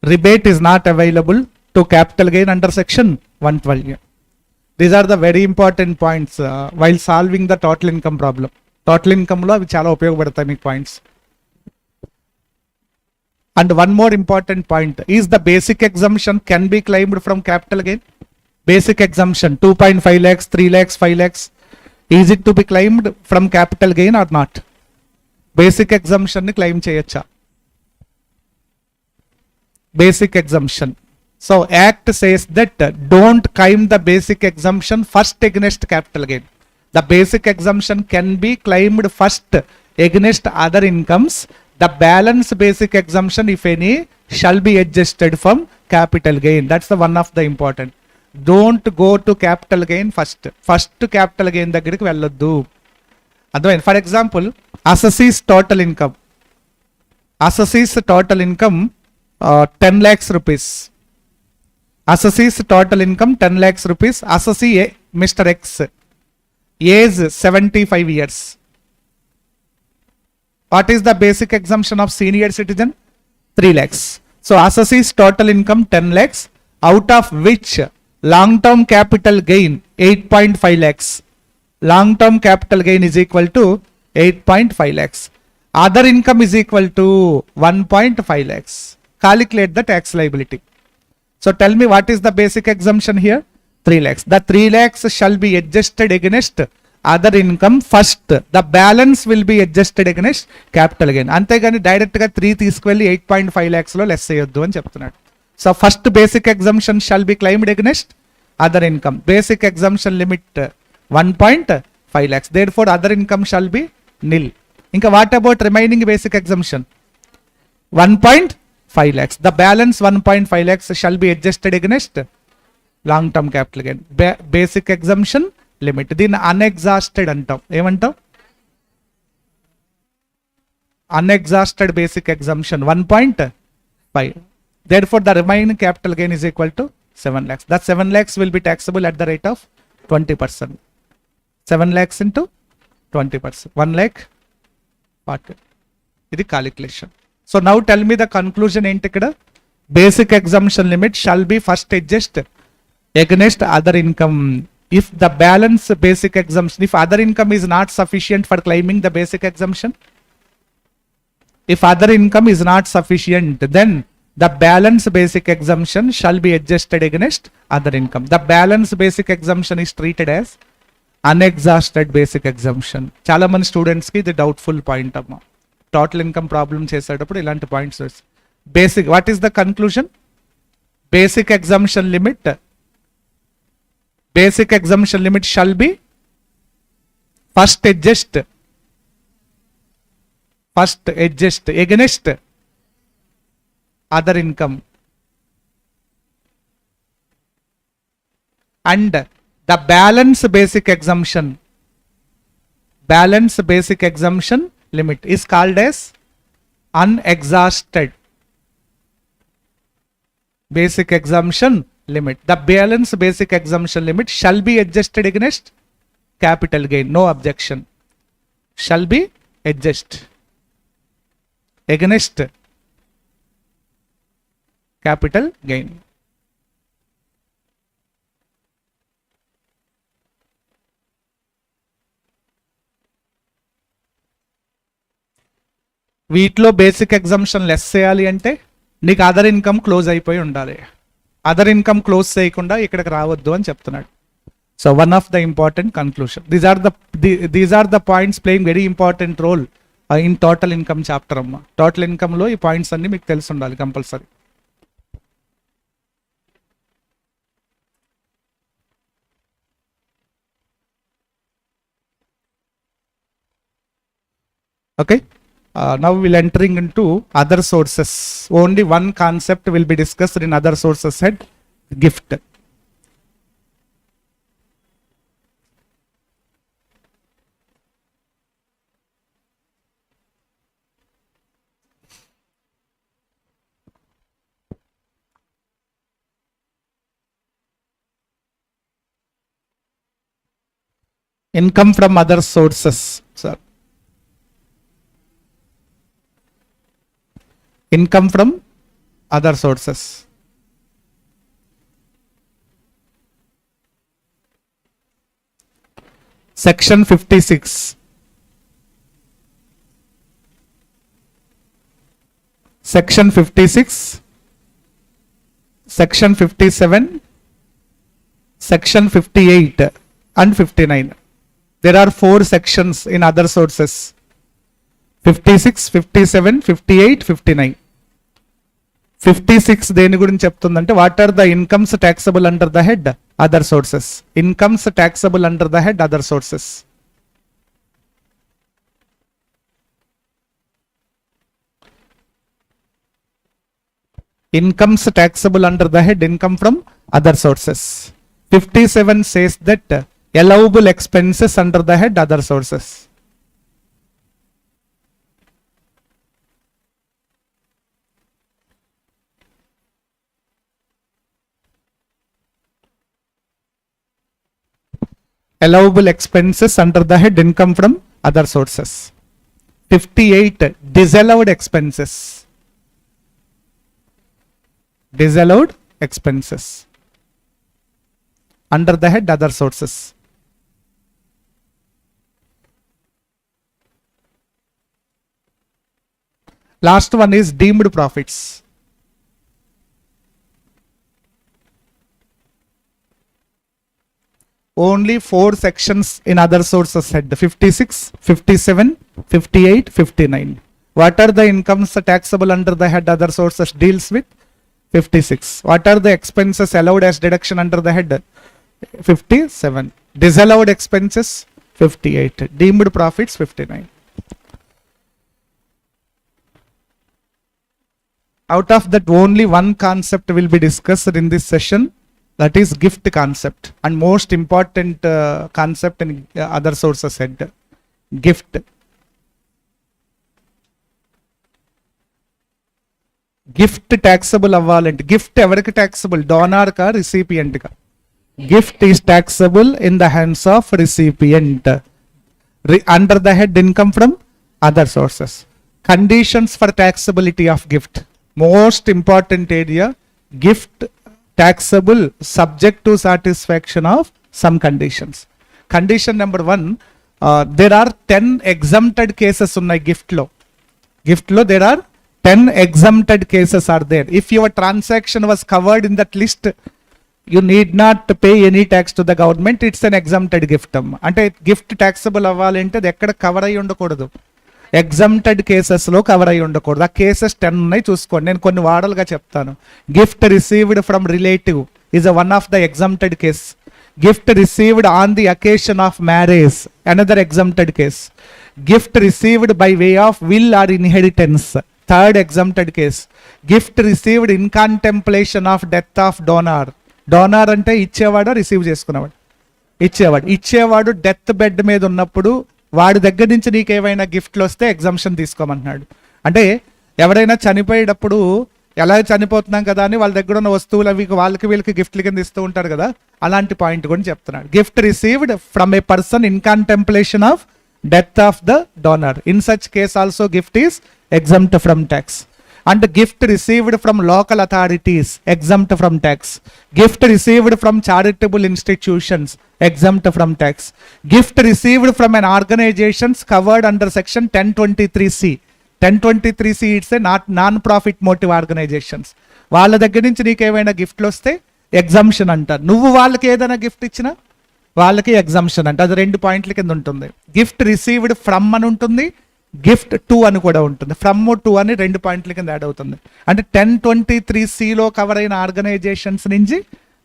Rebate is not available to capital gain under section 112A. These are the very important points while solving the total income problem. Total income lo avi chala upayogapadathai meeku points. And one more important point is the basic exemption can be claimed from capital gain. Basic exemption 2.5 lakhs, 3 lakhs, 5 lakhs. Is it to be claimed from capital gain or not? Basic exemption ni claim cheyacha. Basic exemption. So Act says that don't claim the basic exemption first against capital gain. The basic exemption can be claimed first against other incomes. The balance basic exemption, if any, shall be adjusted from capital gain. That's the one of the important. Don't go to capital gain first. First capital gain దగ్గరికి వెళ్ళొద్దు. అర్థమైంది. For example assessees total income. Assessees total income 10 lakhs rupees. Assessees total income 10 lakhs rupees. Assessee Mr. X, age 75 years. What is the basic exemption of senior citizen? 3 lakhs. So assessees total income 10 lakhs, out of which long term capital gain 8.5 lakhs. Long term capital gain is equal to 8.5 lakhs. Other income is equal to 1.5 lakhs. Calculate the tax liability. So tell me what is the basic exemption here? 3 lakhs. The 3 lakhs shall be adjusted against other income first. The balance will be adjusted against capital gain. అంతేగాని direct గా 3 తీసుకువెళ్ళి 8.5 lakhs లో less చేయొద్దు అని చెప్తున్నాడు. So first basic exemption shall be claimed against other income. Basic exemption limit 1.5 lakhs. Therefore other income shall be nil. ఇంకా what about remaining basic exemption 1.5 lakhs. The balance 1.5 lakhs shall be adjusted against long term capital gain. Basic exemption limit. దీన్ని unexhausted అంటాం. ఏమంటాం? Unexhausted basic exemption 1.5. Therefore the remaining capital gain is equal to 7 lakhs. That 7 lakhs will be taxable at the rate of 20%. 7 lakhs into 20%. 1 lakh part. ఇది calculation. So now tell me the conclusion ఏంటి ఇక్కడ? Basic exemption limit shall be first adjusted against other income. If the balance basic exemption, if other income is not sufficient for claiming the basic exemption, if other income is not sufficient, then the balance basic exemption shall be adjusted against other income. The balance basic exemption is treated as unexhausted basic exemption. చాలా మంది students కి ఇది doubtful point అమ్మా. Total income problem చేసేటప్పుడు ఇలాంటి points. Basic, what is the conclusion? Basic exemption limit, basic exemption limit shall be first adjust against other income, and the balance basic exemption limit is called as unexhausted basic exemption limit. The balance basic exemption limit shall be adjusted against capital gain. No objection. Shall be adjusted against capital gain. వీటిలో basic exemption less చేయాలి అంటే నీకు other income close అయిపోయి ఉండాలి. Other income close చేయకుండా ఇక్కడికి రావద్దు అని చెప్తున్నాడు. So one of the important conclusion. These are the points playing very important role in total income chapter అమ్మ. టోటల్ ఇన్కమ్ లో ఈ పాయింట్స్ అన్ని మీకు తెలిసి ఉండాలి compulsory. Okay, now we'll entering into other sources. Only one concept will be discussed in other sources head, gift. Income from other sources, sir. Income from other sources. Section 56. Section 56. Section 57. Section 58 and 59. There are 4 sections in other sources. 56, 57, 58, 59. 56 దేని గురించి చెప్తుందంటే what are the incomes taxable under the head other sources. Incomes taxable under the head other sources. Incomes taxable under the head income from other sources. 57 says that allowable expenses under the head other sources. Allowable expenses under the head income from other sources. 58 disallowed expenses. Disallowed expenses under the head other sources. Last one is deemed profits. Only 4 sections in other sources head: 56, 57, 58, 59. What are the incomes taxable under the head other sources deals with? 56. What are the expenses allowed as deduction under the head? 57. Disallowed expenses? 58. Deemed profits? 59. Out of that, only one concept will be discussed in this session, that is gift concept, and most important concept in other sources head: gift. Gift taxable అవ్వాలంటే gift ఎవరికి taxable? Donor కా, recipient కా? Gift is taxable in the hands of recipient under the head income from other sources. Conditions for taxability of gift, most important area. Gift taxable subject to satisfaction of some conditions. Condition number 1, there are 10 exempted cases ఉన్నాయి గిఫ్ట్లో. గిఫ్ట్లో there are 10 exempted cases are there. If your transaction was covered in that list, you need not pay any tax to the government. It's an exempted gift. అంటే gift taxable అవ్వాలంటే అది ఎక్కడ cover అయ్యి ఉండకూడదు, exempted కేసెస్లో cover అయ్యి ఉండకూడదు. ఆ కేసెస్ 10 ఉన్నాయి, చూసుకోండి. నేను కొన్ని వాడలుగా చెప్తాను. Gift received from relative is one of the exempted case. Gift received on the occasion of marriage, another exempted case. Gift received by way of will or inheritance, third exempted case. Gift received in contemplation of death of donor. Donor అంటే ఇచ్చేవాడు, receive చేసుకునేవాడు. ఇచ్చేవాడు death bed మీద ఉన్నప్పుడు వాడి దగ్గర నుంచి నీకేమైనా గిఫ్ట్లు వస్తే ఎగ్జామ్షన్ తీసుకోమంటున్నాడు. అంటే ఎవరైనా చనిపోయేటప్పుడు ఎలా చనిపోతున్నాం కదా అని వాళ్ళ దగ్గర ఉన్న వస్తువులు అవి వాళ్ళకి వీళ్ళకి గిఫ్ట్ల కింద ఇస్తూ ఉంటారు కదా, అలాంటి పాయింట్ కూడా చెప్తున్నాడు. Gift received from A person in contemplation of death of the donor. In such case also gift is exempt from tax. And gift received from local authorities, exempt from tax. Gift received from charitable institutions, exempt from tax. Gift received from an organizations covered under section 1023C. 1023C, it's a non-profit motive organizations. వాళ్ళ దగ్గర నుంచి నీకేమైనా గిఫ్ట్లు వస్తే exemption అంటారు. నువ్వు వాళ్ళకి ఏదైనా గిఫ్ట్ ఇచ్చినా వాళ్ళకి ఎగ్జామ్షన్ అంట. అది 2 పాయింట్ల కింద ఉంటుంది. గిఫ్ట్ రిసీవ్డ్ ఫ్రమ్ అని ఉంటుంది, గిఫ్ట్ టు అని కూడా ఉంటుంది. ఫ్రమ్ టు అని 2 పాయింట్ల కింద యాడ్ అవుతుంది. అంటే 1023Cలో కవర్ అయిన ఆర్గనైజేషన్స్ నుంచి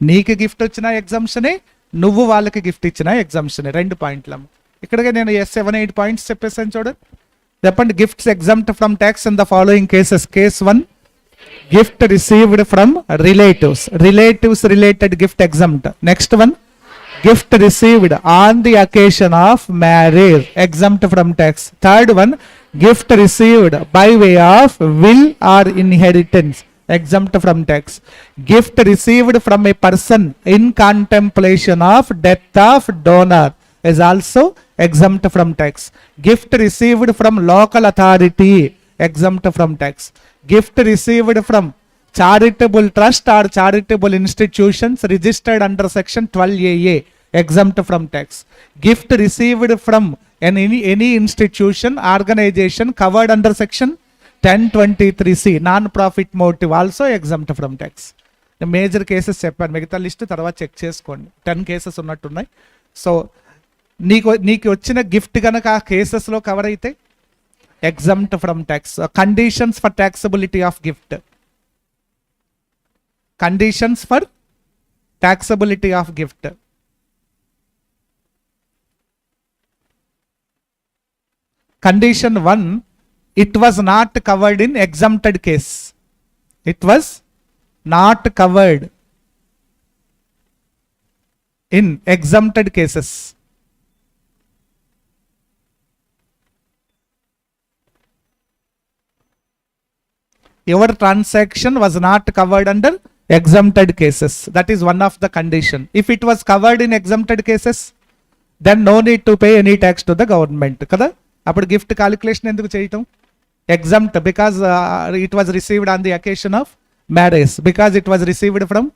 నీకు గిఫ్ట్ వచ్చిన ఎగ్జామ్షనే, నువ్వు వాళ్ళకి గిఫ్ట్ ఇచ్చిన ఎగ్జామ్షనే. 2 పాయింట్లు. ఇక్కడికి నేను 7-8 పాయింట్స్ చెప్పేసాను చూడండి. చెప్పండి. Gifts exempt from tax in the following cases. Case 1, gift received from relatives related gift exempt. Next 1, gift received on the occasion of marriage, exempt from tax. Third 1, gift received by way of will or inheritance, exempt from tax. Gift received from a person in contemplation of death of donor is also exempt from tax. Gift received from local authority, exempt from tax. Gift received from charitable trust or charitable institutions registered under section 12AA, exempt from tax. Gift received from any institution, organization covered under section 1023C, non-profit motive, also exempt from tax. Major cases చెప్పాను, మిగతా list తర్వాత check చేసుకోండి. 10 cases ఉన్నట్టున్నాయి. So నీకు వచ్చిన gift కనుక ఆ కేసెస్లో కవర్ అయితే exempt from tax. Conditions for taxability of gift. Conditions for taxability of gift. Condition 1, it was not covered in exempted case. It was not covered in exempted cases. Your transaction was not covered under exempted cases. That is one of the condition. If it was covered in exempted cases, then no need to pay any tax to the government కదా. అప్పుడు gift calculation ఎందుకు చేయటం? Exempt because it was received on the occasion of marriage, because it was received from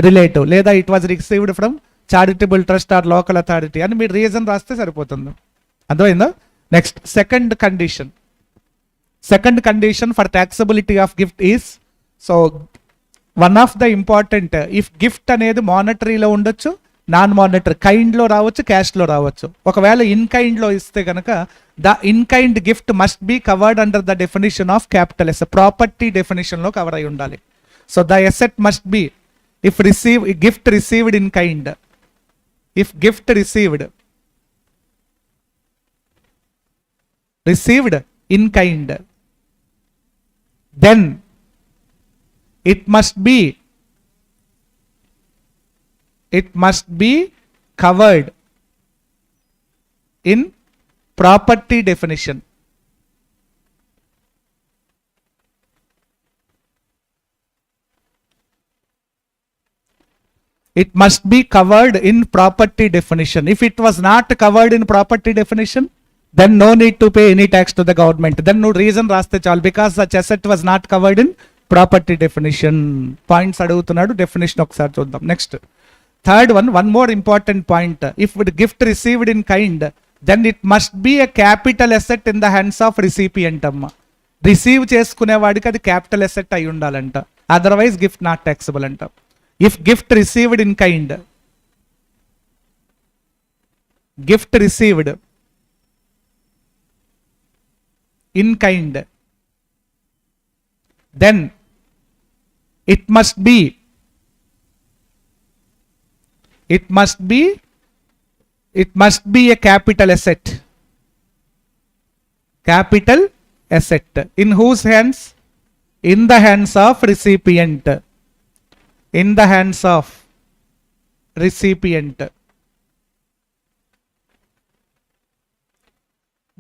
relative, లేదా it was received from charitable trust or local authority అని మీరు reason రాస్తే సరిపోతుంది. అర్థమైందా? Next second condition for taxability of gift is, so one of the important, if gift అనేది మానిటరీలో ఉండొచ్చు, non monetary కైండ్లో రావచ్చు, క్యాష్లో రావచ్చు. ఒకవేళ ఇన్ కైండ్లో ఇస్తే కనుక the in kind gift must be covered under the definition of capital as, property డెఫినేషన్లో కవర్ అయి ఉండాలి. So the asset must be if gift received in kind, if gift received in kind, then it must be covered in property definition. It must be covered in property definition. If it was not covered in property definition, then no need to pay any tax to the government. Then no reason raste chalu, because such asset was not covered in property definition. Points adugutunnadu, definition okkasari chuddam. Next, third one more important point. If the gift received in kind, then it must be a capital asset in the hands of recipient amma. Receive cheskune vadiki adi capital asset ayi undalanta, otherwise gift not taxable anta. If gift received in kind, gift received in kind, then it must be a capital asset. Capital asset in whose hands? In the hands of recipient. In the hands of recipient.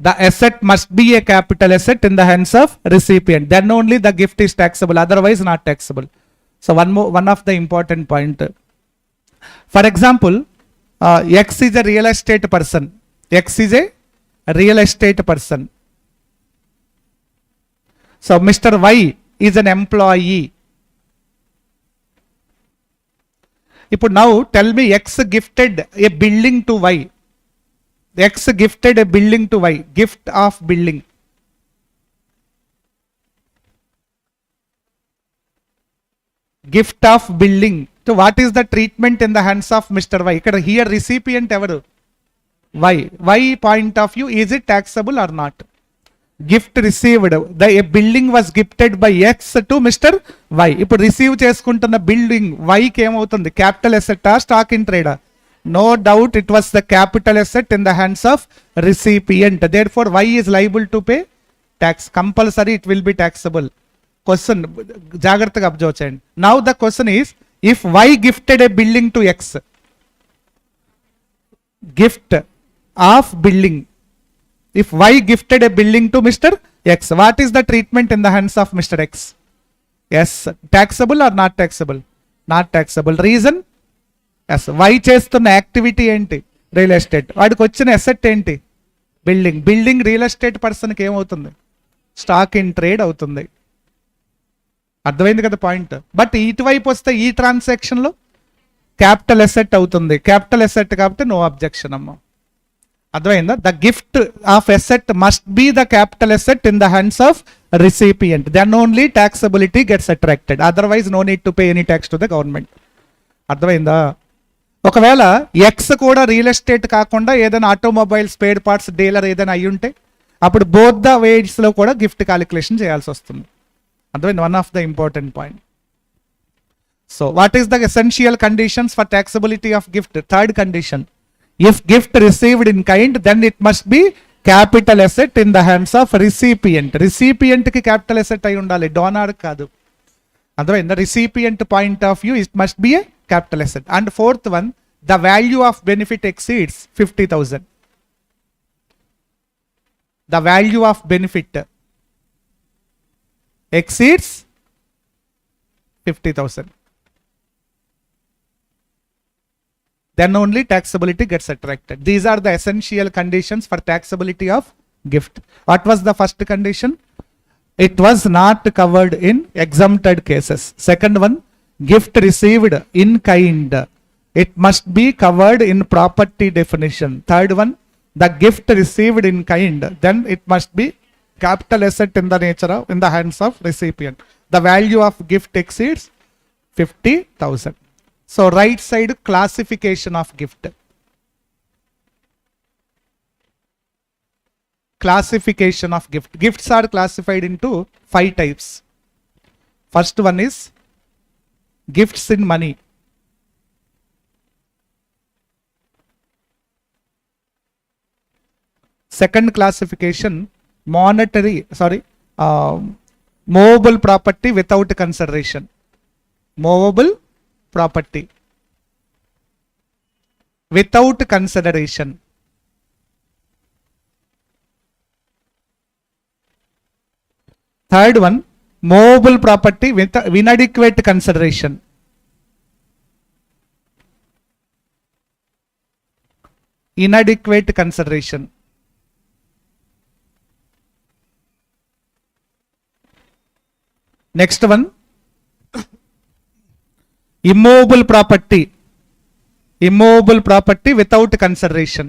The asset must be a capital asset in the hands of recipient. Then only the gift is taxable, otherwise not taxable. So one of the important point. For example, X is a real estate person. X is a real estate person. So Mr. Y is an employee. ఇప్పుడు now tell me, X gifted a building to Y. X gifted a building to Y. Gift of building. Gift of building. So what is the treatment in the hands of Mr. Y? Ikkada here recipient evaru? Y. Y point of view, is it taxable or not? Gift received, a building was gifted by X to Mr. Y. ఇప్పుడు receive చేసుకుంటున్న building Y కి ఏమవుతుంది? Capital asset ఆ stock in ట్రేడా? No doubt it was the capital asset in the hands of recipient. Therefore Y is liable to pay tax. Compulsory it will be taxable. Question జాగ్రత్తగా observe చేయండి. Now the question is, if Y gifted a building to X, gift of building, if Y gifted a building to Mr. X, what is the treatment in the hands of Mr. X? Yes, taxable or not taxable? Not taxable. Reason? Yes, Y చేస్తున్న activity ఏంటి? Real estate. వాడికి వచ్చిన asset ఏంటి? Building. Building real estate పర్సన్కి ఏమవుతుంది? Stock in trade అవుతుంది. అర్థమైంది కదా పాయింట్? బట్ ఇటువైపు వస్తే ఈ ట్రాన్సాక్షన్లో క్యాపిటల్ అసెట్ అవుతుంది. క్యాపిటల్ అసెట్ కాబట్టి నో అబ్జెక్షన్ అమ్మా. అర్థమైందా? The gift of asset must be the capital asset in the hands of recipient. Then only taxability gets attracted, otherwise no need to pay any tax to the government. అర్థమైందా? ఒకవేళ X కూడా real estate కాకుండా ఏదైనా automobile spare parts dealer ఏదైనా అయ్యి ఉంటే అప్పుడు both the వేస్లో కూడా గిఫ్ట్ క్యాలిక్యులేషన్ చేయాల్సి వస్తుంది. అర్థమైంది? One of the important point. So what is the essential conditions for taxability of gift? Third condition, if gift received in kind, then it must be capital asset in the hands of recipient. Recipient ki capital asset ayi undali, donor kaadu. Otherwise, the recipient point of view, it must be a capital asset. And fourth one, the value of benefit exceeds 50,000. The value of benefit exceeds 50,000. Then only taxability gets attracted. These are the essential conditions for taxability of gift. What was the first condition? It was not covered in exempted cases. Second one, gift received in kind. It must be covered in property definition. Third one, the gift received in kind, then it must be capital asset in the nature of, in the hands of recipient. The value of gift exceeds 50,000. So right side classification of gift. Classification of gift. Gifts are classified into 5 types. First one is gifts in money. Second classification, movable property without consideration. Movable property without consideration. Third one, movable property with inadequate consideration. Inadequate consideration. Next one, immovable property. Immovable property without consideration.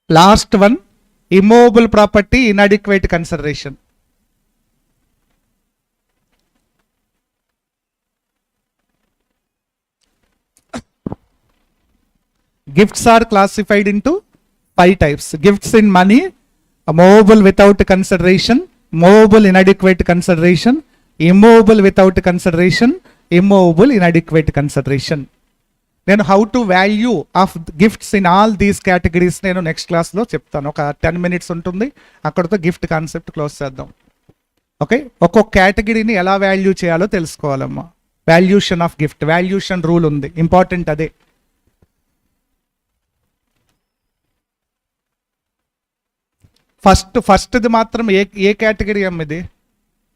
Last one, immovable property, inadequate consideration. Gifts are classified into 5 types. Gifts in money, movable without consideration, movable inadequate consideration, immovable without consideration, immovable inadequate consideration. Then how to value of gifts in all these categories నేను next క్లాస్లో చెప్తాను. ఒక 10 minutes ఉంటుంది, అక్కడతో gift concept close చేద్దాం. Okay, ఒక్కొక్క కేటగిరీని ఎలా వాల్యూ చేయాలో తెలుసుకోవాలమ్మా. Valuation of gift, valuation rule ఉంది, ఇంపార్టెంట్ అదే. ఫస్ట్ది మాత్రం ఏ కేటగిరీ అమ్మ ఇది?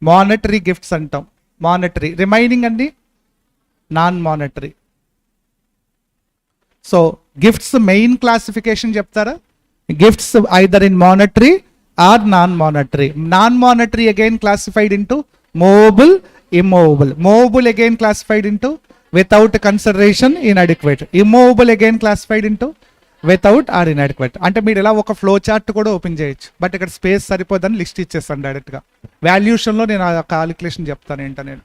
మానిటరీ గిఫ్ట్స్ అంటాం. మానిటరీ. రిమైనింగ్ అన్ని non monetary. So gifts main classification చెప్తారా? Gifts either in monetary or non monetary. Non monetary again classified into movable, immovable. Movable again classified into without consideration, inadequate. Immovable again classified into without or inadequate. అంటే మీరు ఇలా ఒక flow chart కూడా open చేయొచ్చు, but ఇక్కడ space సరిపోదని list ఇచ్చేస్తాను డైరెక్ట్గా. వాల్యూషన్లో నేను ఆ కాలిక్యులేషన్ చెప్తాను ఏంటో నేను.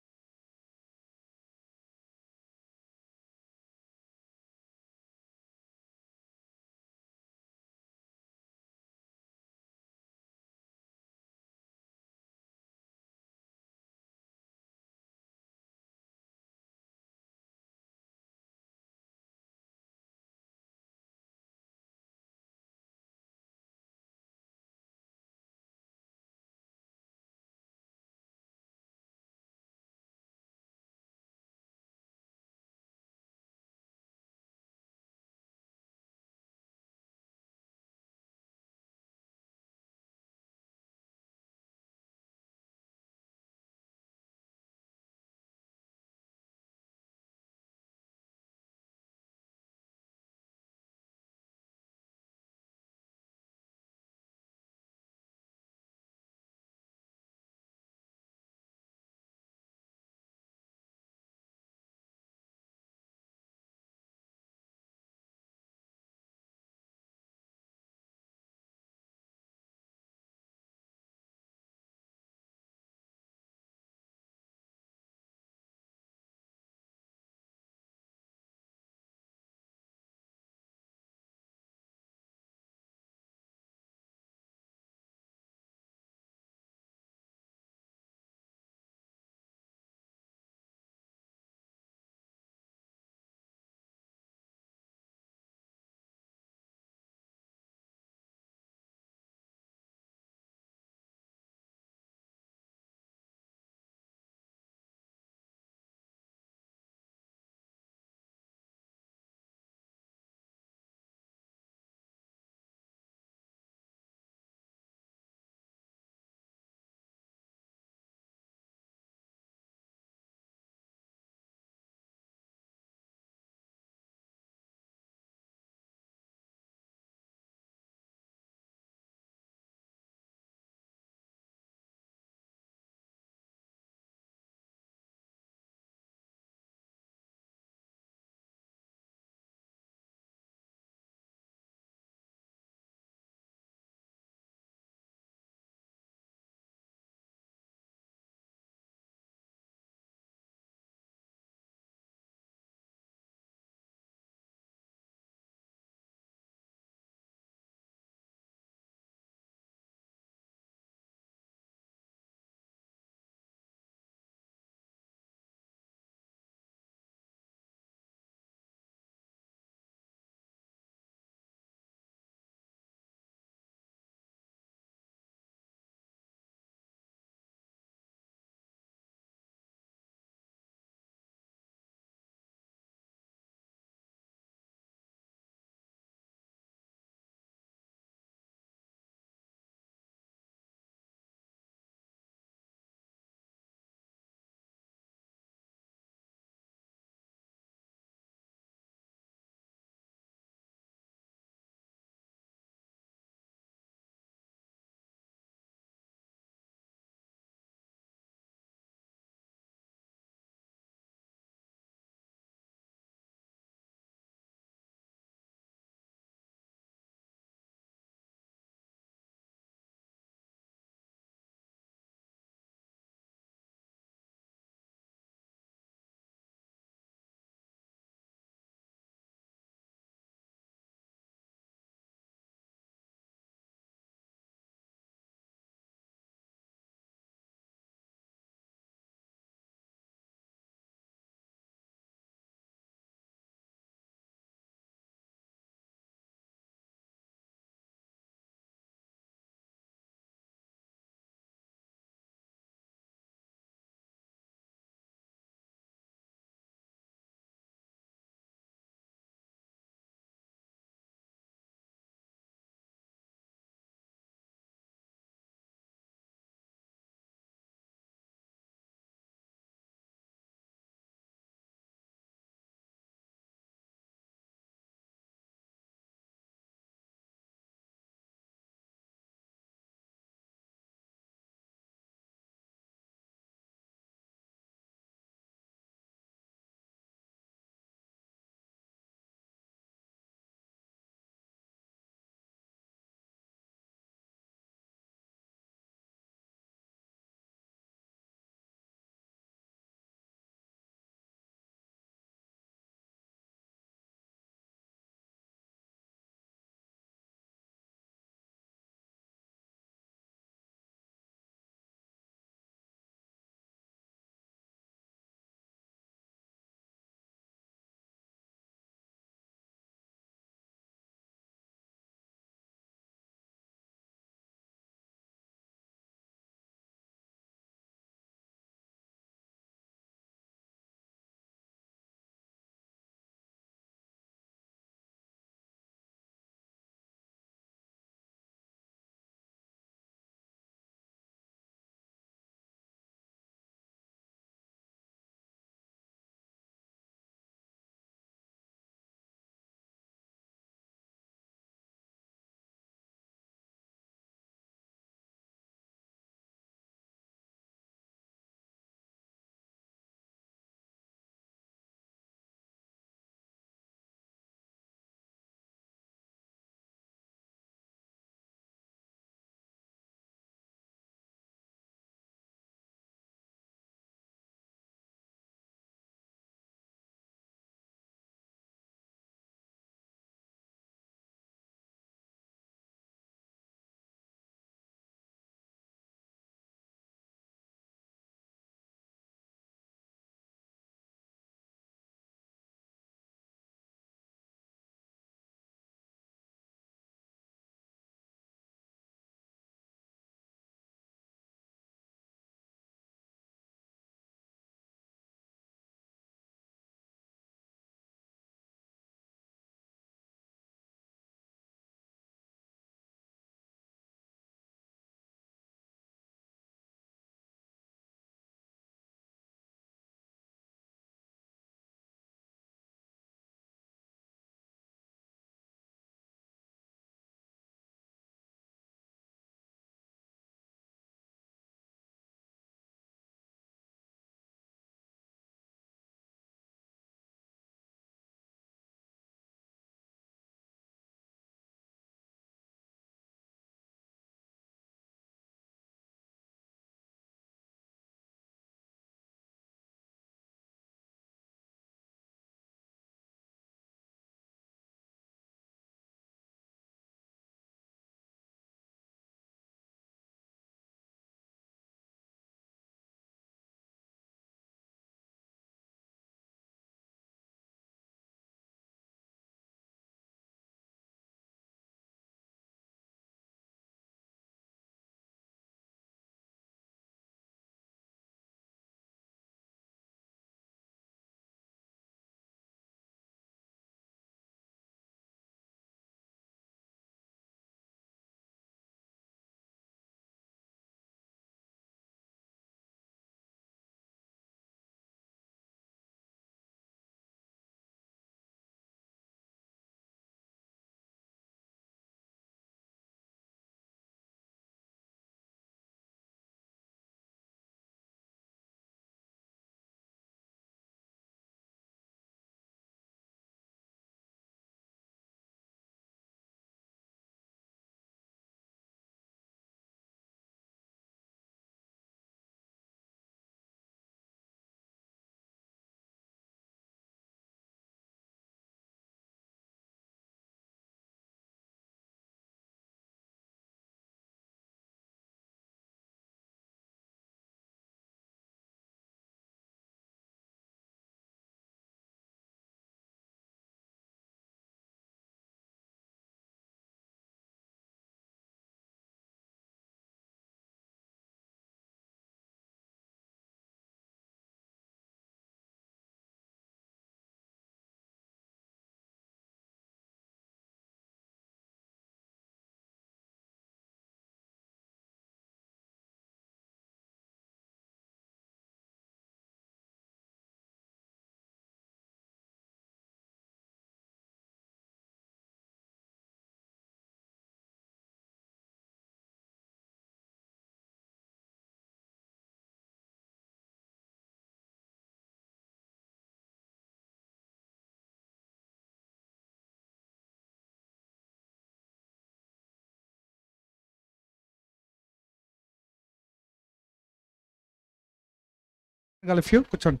ఫ్యూ కూర్చోండి.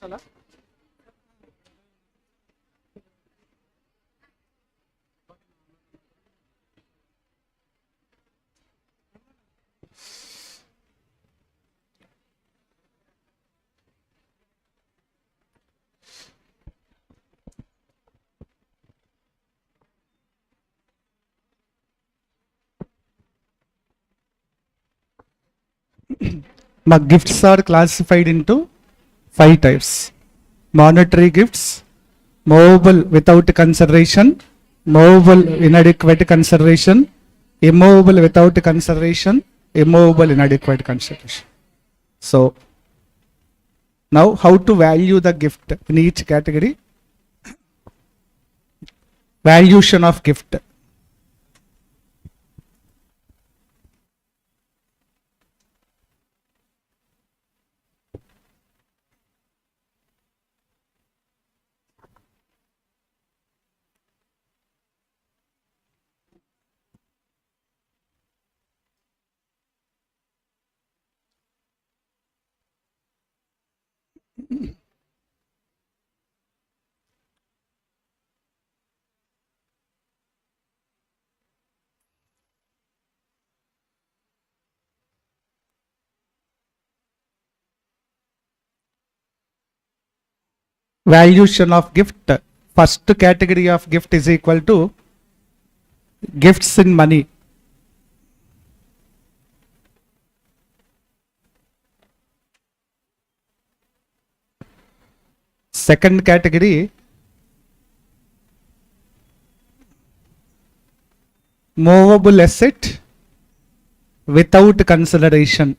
చాలా మా gifts are classified into 5 types. Monetary gifts, movable without consideration, movable inadequate consideration, immovable without consideration, immovable inadequate consideration. So now how to value the gift in each category? Valuation of gift. Valuation of gift. First category of gift is equal to gifts in money. Second category, movable asset without consideration.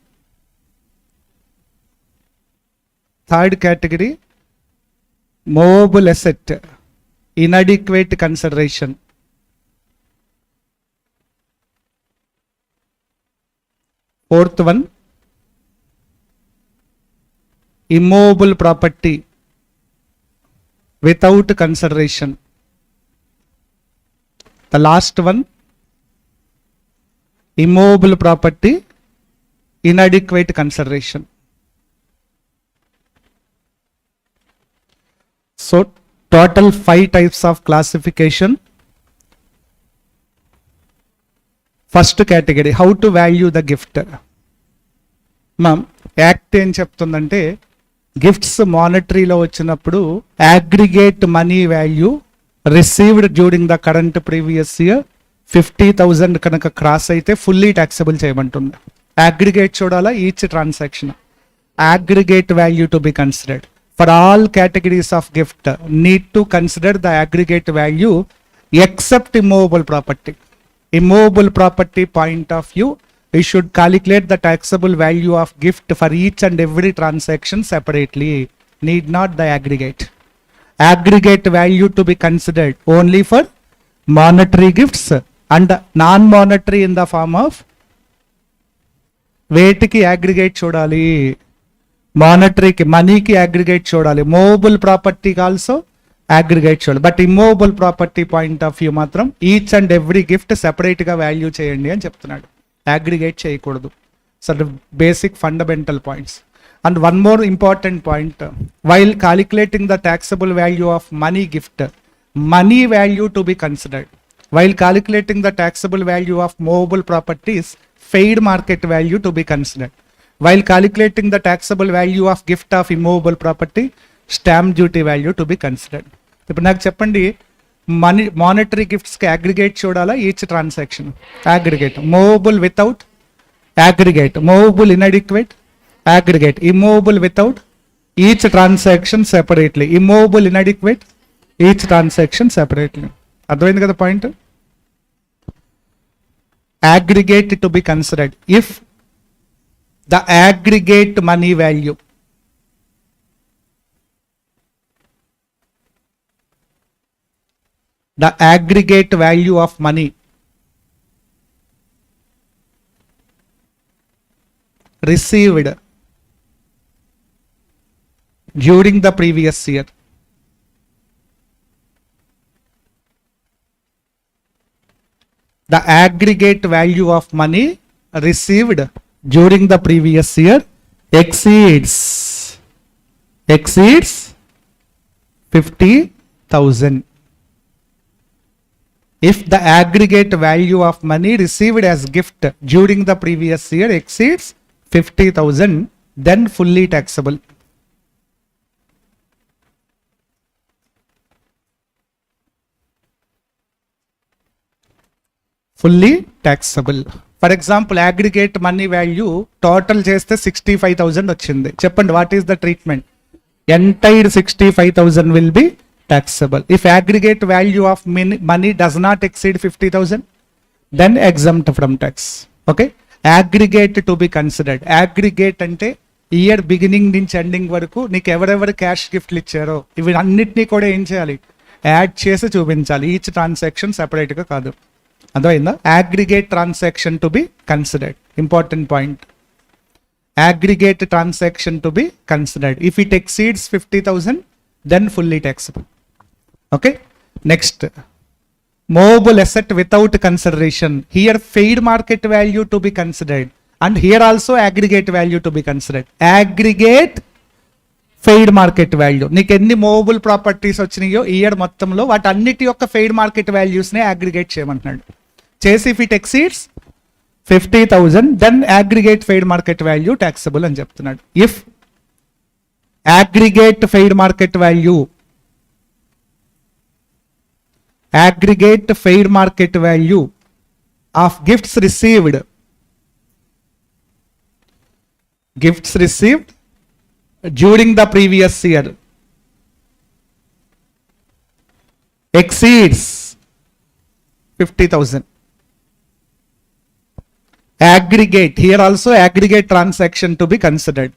Third category, movable asset, inadequate consideration. Fourth one, immovable property without consideration. The last one, immovable property, inadequate consideration. So total 5 types of classification. First category, how to value the gift. Ma'am, act ఏం చెప్తుందంటే gifts మానిటరీలో వచ్చినప్పుడు aggregate money value received during the current previous year 50,000 కనుక cross అయితే fully taxable చేయమంటుంది. Aggregate చూడాలా each transaction. Aggregate value to be considered. For all categories of gift, need to consider the aggregate value except immovable property. Immovable property point of view, we should calculate the taxable value of gift for each and every transaction separately. Need not the aggregate. Aggregate value to be considered only for monetary gifts and non-monetary in the form of వేటికి aggregate చూడాలి, మానిటరీకి మనీకి aggregate చూడాలి, movable ప్రాపర్టీకి also aggregate చూడాలి. But immovable property point of view మాత్రం each and every gift సెపరేట్గా value చేయండి అని చెప్తున్నాడు. అగ్రిగేట్ చేయకూడదు. So basic fundamental points. And one more important point, while calculating the taxable value of money gift, money value to be considered. While calculating the taxable value of movable properties, fair market value to be considered. While calculating the taxable value of gift of immovable property, stamp duty value to be considered. ఇప్పుడు నాకు చెప్పండి, money monetary గిఫ్ట్స్కి aggregate చూడాలా each transaction? Aggregate. Movable without aggregate, movable inadequate, aggregate. Immovable without, each transaction separately. Immovable inadequate, each transaction separately. అర్థమైంది కదా point. Aggregate to be considered if the aggregate money value of money received during the previous year the aggregate value of money received during the previous year exceeds 50,000. If the aggregate value of money received as gift during the previous year exceeds 50,000, then fully taxable. Fully taxable. For example, aggregate money value total చేస్తే 65,000 వచ్చింది. చెప్పండి, what is the treatment? Entire 65,000 will be taxable. If aggregate value of money does not exceed 50,000, then exempt from tax. Okay? Aggregate to be considered. Aggregate అంటే year beginning నుంచి ending వరకు నీకు ఎవరెవరు cash గిఫ్ట్లు ఇచ్చారో ఇవి అన్నిటినీ కూడా ఏం చేయాలి, యాడ్ చేసి చూపించాలి. ఈచ్ ట్రాన్సాక్షన్ సెపరేట్గా కాదు. అర్థమైందా? aggregate transaction to be considered. Important point. Aggregate transaction to be considered. If it exceeds 50,000, then fully taxable. Okay. Next, movable asset without consideration. Here fair market value to be considered, and here also aggregate value to be considered. Aggregate fade market value. నీకు ఎన్ని movable properties వచ్చినాయో year మొత్తంలో వాటి అన్నిటి యొక్క fade market వాల్యూస్నే aggregate చేయమంటున్నాడు. చేసి if it exceeds 50,000 then aggregate fair market value taxable అని చెప్తున్నాడు. If aggregate fair market value of gifts received during the previous year exceeds 50,000. Aggregate, here also aggregate transaction to be considered.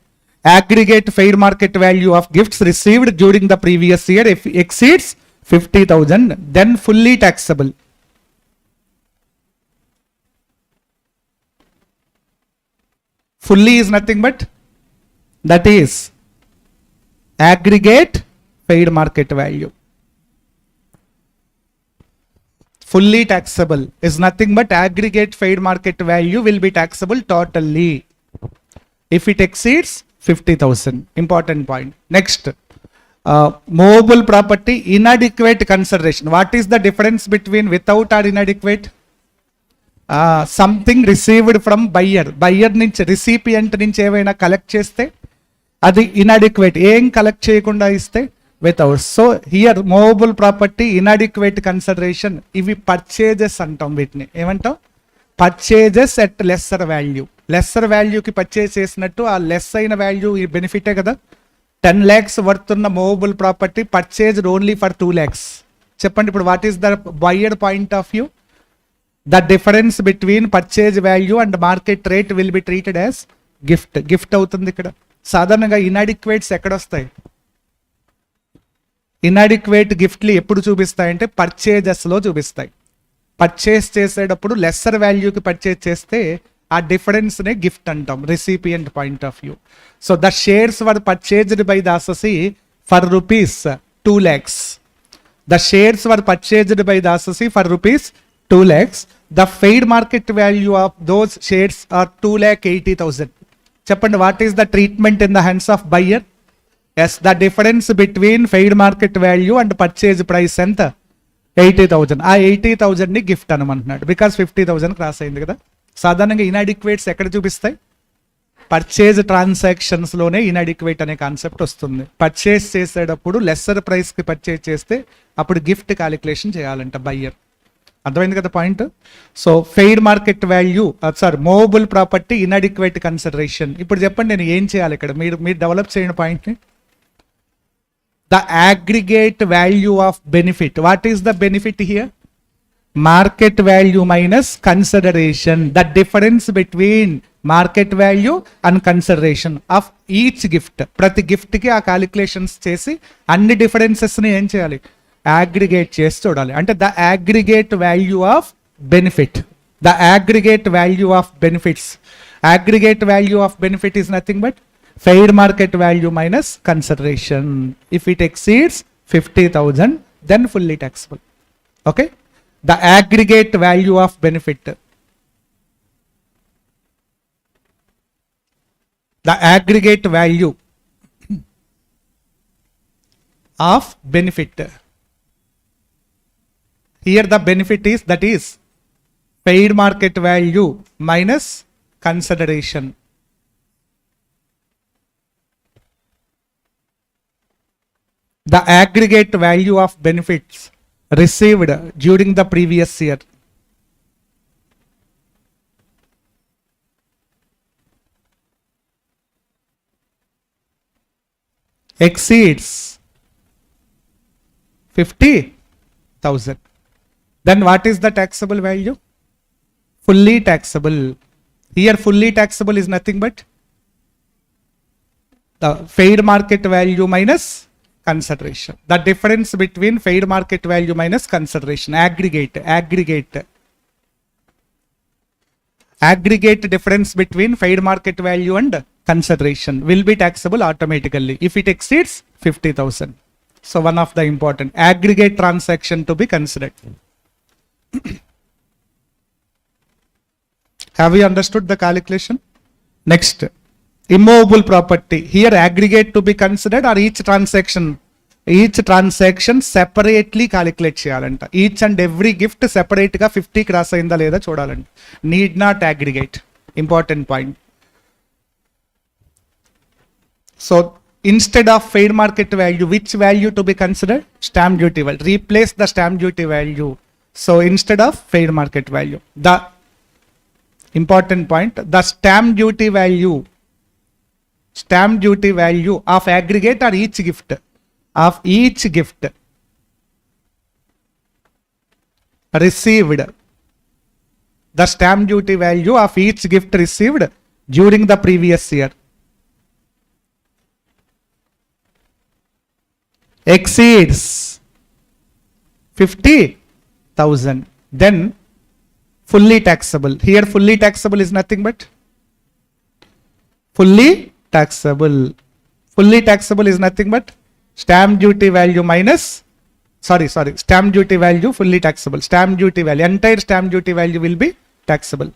Aggregate fair market value of gifts received during the previous year if exceeds 50,000, then fully taxable. Fully is nothing but that is aggregate fair market value. Fully taxable is nothing but aggregate fair market value will be taxable totally if it exceeds 50,000. Important point. Next, movable property inadequate consideration. What is the difference between without or inadequate? Something received from buyer నుంచి recipient నుంచి ఏవైనా collect చేస్తే అది inadequate. ఏం collect చేయకుండా ఇస్తే without. So here movable property inadequate consideration. ఇవి purchases అంటాం. వీటిని ఏమంటాం? Purchases at lesser value. Lesser వాల్యూకి పర్చేజ్ చేసినట్టు ఆ లెస్ అయిన వాల్యూ ఈ బెనిఫిటే కదా. 10 lakhs వర్త్ ఉన్న movable property purchased only for 2 lakhs. చెప్పండి ఇప్పుడు what is the buyer point of view? The difference between purchase value and market rate will be treated as gift అవుతుంది ఇక్కడ. సాధారణంగా ఇన్అడిక్వేట్స్ ఎక్కడ వస్తాయి? ఇన్అడిక్వేట్ గిఫ్ట్లు ఎప్పుడు చూపిస్తాయంటే పర్చేజెస్లో చూపిస్తాయి. పర్చేస్ చేసేటప్పుడు లెస్సర్ వాల్యూకి పర్చేజ్ చేస్తే ఆ డిఫరెన్స్నే గిఫ్ట్ అంటాం, recipient point of view. So the shares were purchased by the assessee for rupees 2 lakhs. The shares were purchased by the assessee for rupees 2 lakhs. The fair market value of those shares are 2,80,000. చెప్పండి, what is the treatment in the hands of buyer? Yes, the difference between fair market value and purchase price ఎంత? 80,000. ఆ 80,000 ని gift అనమంటున్నాడు because 50,000 cross అయింది కదా. సాధారణంగా ఇన్అడిక్వేట్స్ ఎక్కడ చూపిస్తాయి? Purchase transactions లోనే ఇన్అడిక్వేట్ అనే కాన్సెప్ట్ వస్తుంది. పర్చేజ్ చేసేటప్పుడు లెస్సర్ ప్రైస్ కి పర్చేజ్ చేస్తే అప్పుడు గిఫ్ట్ క్యాలిక్యులేషన్ చేయాలంట బయ్యర్. అర్థమైంది కదా point. So fair market value movable property inadequate consideration. ఇప్పుడు చెప్పండి నేను ఏం చేయాలి ఇక్కడ, మీరు డెవలప్ చేయండి పాయింట్ని. The aggregate value of benefit. What is the benefit here? Market value minus consideration. The difference between market value and consideration of each gift. ప్రతి గిఫ్ట్ కి ఆ క్యాలిక్యులేషన్స్ చేసి అన్ని డిఫరెన్సెస్ ని ఏం చేయాలి, అగ్రిగేట్ చేసి చూడాలి. అంటే the aggregate value of benefit, the aggregate value of benefits. Aggregate value of benefit is nothing but fair market value minus consideration. If it exceeds 50,000 then fully taxable. Okay, the aggregate value of benefit, the aggregate value of benefit. Here the benefit is, that is paid market value minus consideration. The aggregate value of benefits received during the previous year exceeds 50,000. Then what is the taxable value? Fully taxable. Here fully taxable is nothing but the fair market value minus consideration. The difference between fair market value minus consideration. Aggregate difference between fair market value and consideration will be taxable automatically if it exceeds 50,000. So one of the important aggregate transaction to be considered. Have you understood the calculation? Next, immovable property. Here aggregate to be considered or each transaction separately calculate cheyalanta. Each and every gift separate ga 50 cross ayinda leda chodalanta. Need not aggregate. Important point. So instead of fair market value, which value to be considered? Stamp duty value. Replace the stamp duty value. So instead of fair market value, the important point, the stamp duty value of aggregate or each gift, received, the stamp duty value of each gift received during the previous year exceeds 50,000, then fully taxable. Here fully taxable is nothing but stamp duty value minus stamp duty value fully taxable. Stamp duty value, entire stamp duty value will be taxable.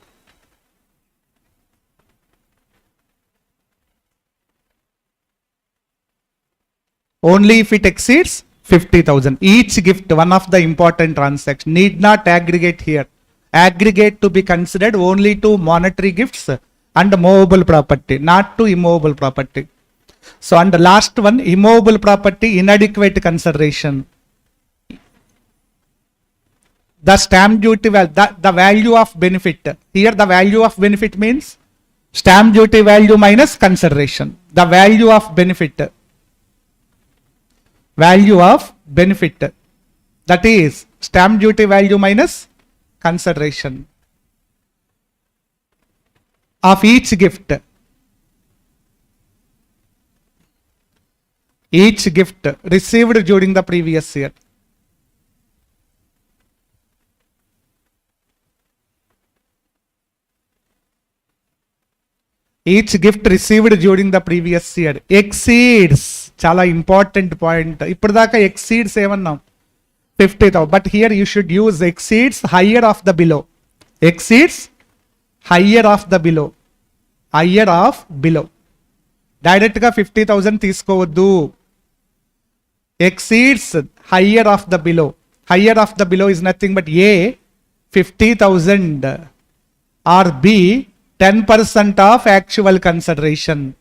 Only if it exceeds 50,000. Each gift, one of the important transactions, need not aggregate here. Aggregate to be considered only to monetary gifts and movable property, not to immovable property. So, and the last one, immovable property inadequate consideration. The stamp duty value, the value of benefit. Here the value of benefit means stamp duty value minus consideration. The value of benefit, that is stamp duty value minus consideration of each gift received during the previous year. Each gift received during the previous year exceeds, chala important point. Ippadaka exceeds evannam 50,000, but here you should use exceeds higher of the below. Exceeds higher of below. Direct ga 50,000 తీసుకోవద్దు. Exceeds higher of the below. Higher of the below is nothing but A 50,000 or B 10% of actual consideration.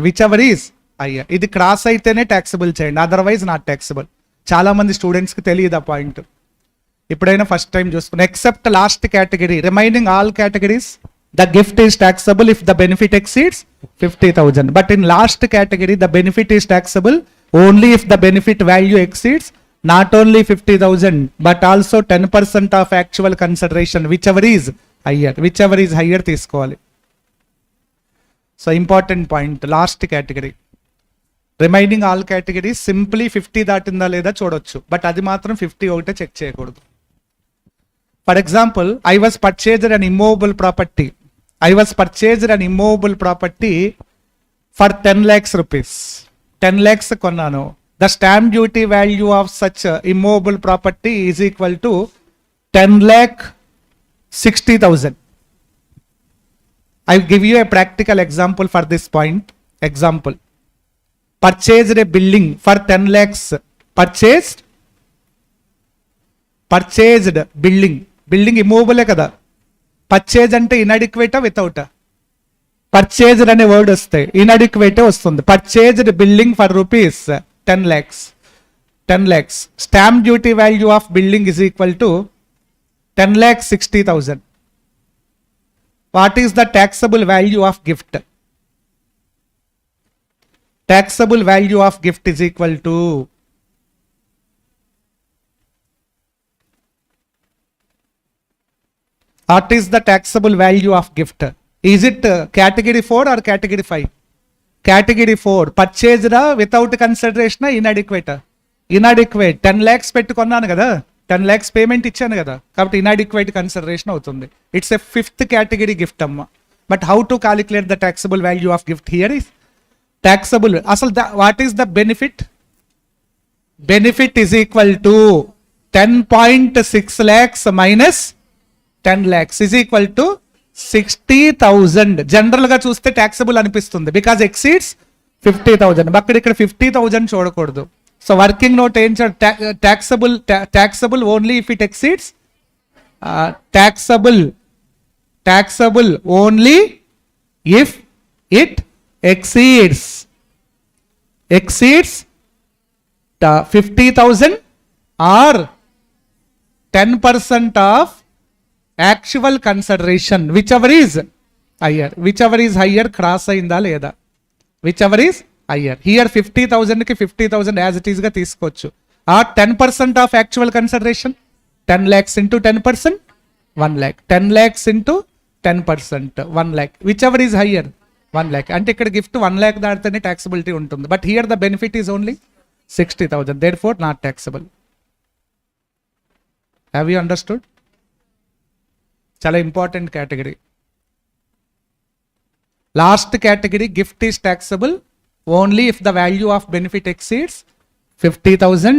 Whichever is higher. ఇది cross అయితేనే taxable చేయండి, otherwise not taxable. చాలా మంది స్టూడెంట్స్కి తెలియదు ఆ point. ఎప్పుడైనా ఫస్ట్ టైం చూసుకుని except last category remaining all categories the gift is taxable if the benefit exceeds 50,000. But in last category the benefit is taxable only if the benefit value exceeds not only 50,000 but also 10% of actual consideration, whichever is higher తీసుకోవాలి. So important point, last category. Remaining all categories simply 50 దాటిందా లేదా చూడొచ్చు, but అది మాత్రం 50 ఒకటే check చేయకూడదు. For example, I was purchased an immobile property for 10 lakhs rupees. 10 lakhs కొన్నాను. The stamp duty value of such immobile property is equal to 10,60,000. I will give you a practical example for this point. Example, purchased a building for 10 lakhs. Purchased building immobile kada. Purchase ante inadequate without purchased అనే word వస్తే inadequate వస్తుంది. Purchased building for rupees 10 lakhs. Stamp duty value of building is equal to 10,60,000. What is the taxable value of gift? Taxable value of gift is equal to what is the taxable value of gift? Is it category 4 or category 5? Category 4. Purchased without consideration inadequate. 10 lakhs పెట్టుకున్నాను కదా, 10 lakhs payment ఇచ్చాను కదా, కాబట్టి inadequate consideration అవుతుంది. It's a 5th category gift అమ్మ. But how to calculate the taxable value of gift here is taxable. అసలు what is the benefit? Benefit is equal to 10.6 lakhs minus 10 lakhs is equal to 60,000. General గా చూస్తే taxable అనిపిస్తుంది because exceeds 50,000. అక్కడ ఇక్కడ 50,000 చూడకూడదు. So working note ఏం taxable only if it exceeds taxable only if it exceeds 50,000 or 10% of actual consideration, whichever is higher cross అయిందా లేదా, whichever is higher. Here 50,000 కి 50,000 as it is గా తీసుకోవచ్చు. ఆ 10% of actual consideration 10 lakhs into 10% 1 lakh. 10 lakhs into 10% 1 lakh. Whichever is higher 1 lakh. అంటే ఇక్కడ gift 1 lakh దాటితేనే taxability ఉంటుంది. But here the benefit is only 60,000. Therefore not taxable. Have you understood? చాలా important category. Last category gift is taxable only if the value of benefit exceeds 50,000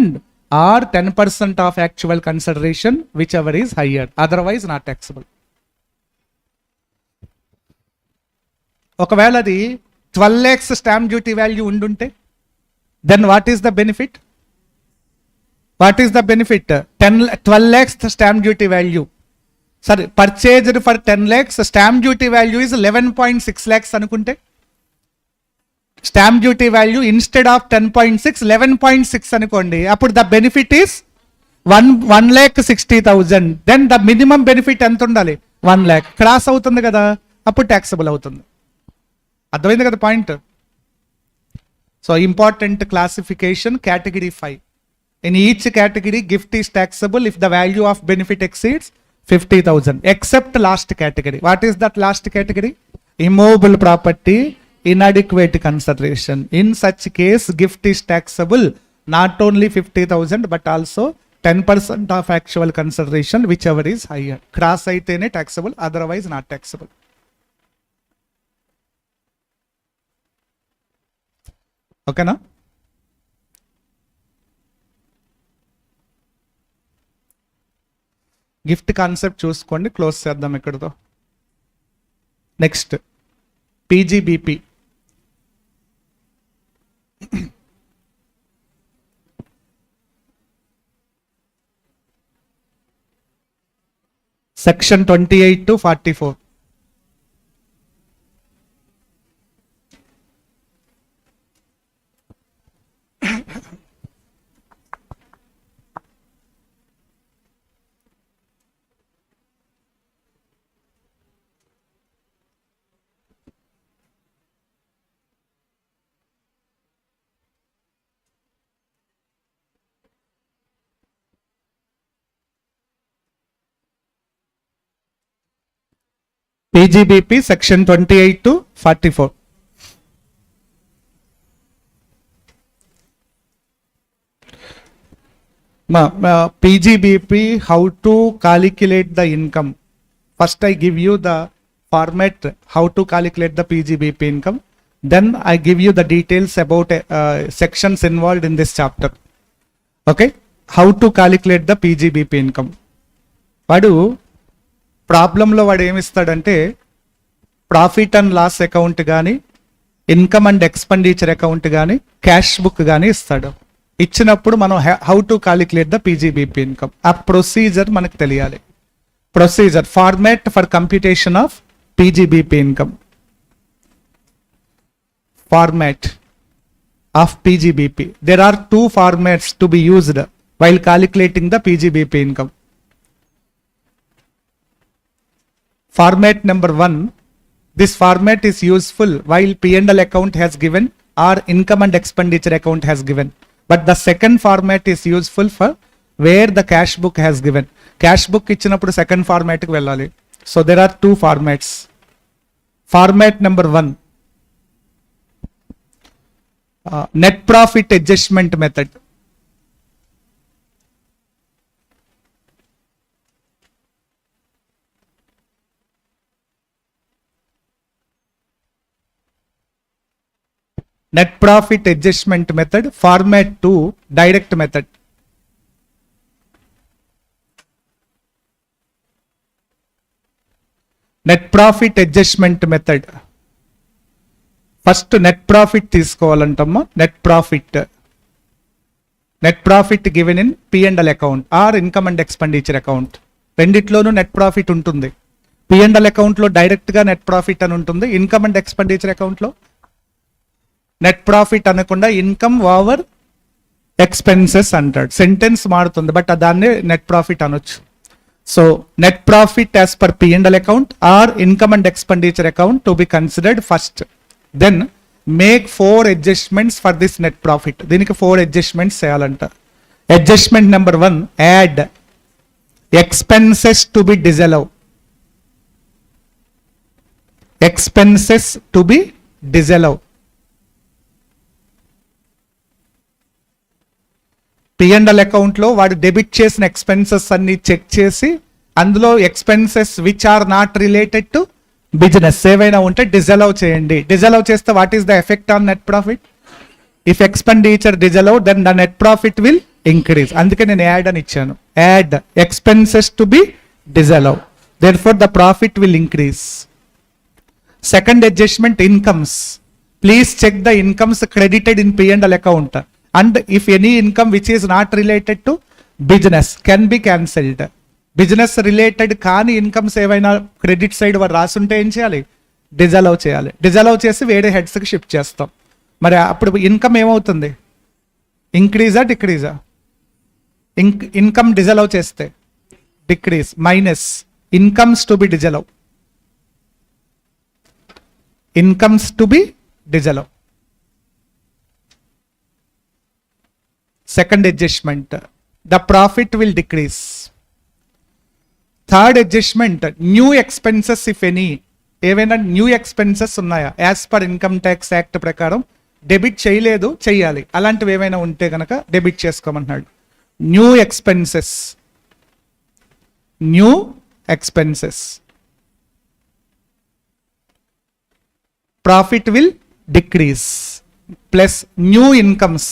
or 10% of actual consideration, whichever is higher. Otherwise not taxable. ఒకవేళ అది 12 lakhs stamp duty value ఉండుంటే then what is the benefit? 12 lakhs stamp duty value. సరే, purchased for 10 lakhs stamp duty value is 11.6 lakhs అనుకుంటే stamp duty value instead of 10.6 11.6 అనుకోండి. అప్పుడు the benefit is 1,60,000. Then the minimum benefit ఎంత ఉండాలి? 1 lakh. Cross అవుతుంది కదా, అప్పుడు taxable అవుతుంది. అర్థమైంది కదా point? So important classification category 5. In each category gift is taxable if the value of benefit exceeds 50,000 except last category. What is that last category? Immobile property, inadequate consideration. In such case gift is taxable not only 50,000 but also 10% of actual consideration, whichever is higher. Cross aitene taxable, otherwise not taxable. Okay na? Gift concept చూసుకోండి, close చేద్దాం ఇక్కడతో. Next PGBP. Section 28 to 44. PGBP section 28 to 44. PGBP, how to calculate the income. First I give you the format how to calculate the PGBP income. Then I give you the details about sections involved in this chapter. Okay, how to calculate the PGBP income. వాడు ప్రాబ్లంలో వాడు ఏమిస్తాడంటే profit and loss account కానీ income and expenditure account కానీ cash book కానీ ఇస్తాడు. ఇచ్చినప్పుడు మనం how to calculate the PGBP income, ఆ ప్రొసీజర్ మనకు తెలియాలి. Procedure format for computation of PGBP income. Format of PGBP. There are two formats to be used while calculating the PGBP income. Format number 1. This format is useful while P&L account has given or income and expenditure account has given. But the second format is useful for where the cash book has given. Cash book ఇచ్చినప్పుడు second format కి వెళ్ళాలి. So there are two formats. Format number 1. Net profit adjustment method. Net profit adjustment method. Format 2, direct method. Net profit adjustment method. First net profit తీసుకోవాలంటమ్మా. Net profit given in P&L account or income and expenditure account, రెండిట్లోనూ net profit ఉంటుంది. P&L అకౌంట్లో డైరెక్ట్గా net profit అని ఉంటుంది, income and expenditure అకౌంట్లో net profit అనకుండా income over expenses అంటాడు. సెంటెన్స్ మారుతుంది బట్ దాన్ని నెట్ ప్రాఫిట్ అనొచ్చు. So net profit as per P&L account or income and expenditure account to be considered first. Then make 4 adjustments for this net profit. దీనికి 4 adjustments చేయాలంట. Adjustment number 1, add expenses to be disallowed. Expenses to be disallowed. P&L account లో వాడు debit చేసిన expenses అన్ని check చేసి అందులో expenses which are not related to business ఏవైనా ఉంటే డిజలవ్ చేయండి. డిజలవ్ చేస్తే what is the effect on net profit? If expenditure disallow then the net profit will increase. అందుకే నేను యాడ్ అని ఇచ్చాను. Add expenses to be disallow, therefore the profit will increase. Second adjustment incomes. Please check the incomes credited in P&L account and if any income which is not related to business can be cancelled. Business related కానీ incomes ఏవైనా credit side వారు రాసుంటే ఏం చేయాలి? డిజలవ్ చేయాలి. డిజలవ్ చేసి వేరే హెడ్స్కి shift చేస్తాం. మరి అప్పుడు ఇన్కమ్ ఏమవుతుంది? ఇంక్రీజా డిక్రీజా? ఇన్కమ్ డిజలవ్ చేస్తే decrease minus incomes to be disallow. Incomes to be disallow. Second adjustment, the profit will decrease. Third adjustment, new expenses if any. ఏవైనా న్యూ ఎక్స్పెన్సెస్ ఉన్నాయా as per income tax act ప్రకారం debit చేయలేదు, చెయ్యాలి, అలాంటివి ఏమైనా ఉంటే కనుక డెబిట్ చేసుకోమంటున్నాడు. New expenses. New expenses. Profit will decrease plus new incomes.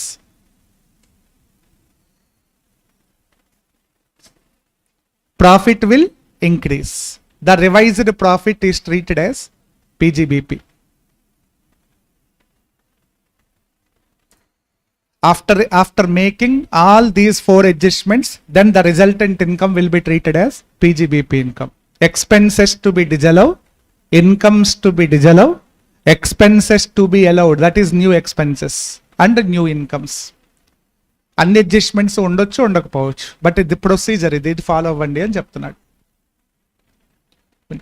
Profit will increase. The revised profit is treated as PGBP. After making all these 4 adjustments, then the resultant income will be treated as PGBP income. Expenses to be disallowed, incomes to be disallowed, expenses to be allowed, that is new expenses and new incomes. అన్ని adjustments ఉండొచ్చు, ఉండకపోవచ్చు, but ఇది procedure, ఇది follow అవ్వండి అని చెప్తున్నాడు.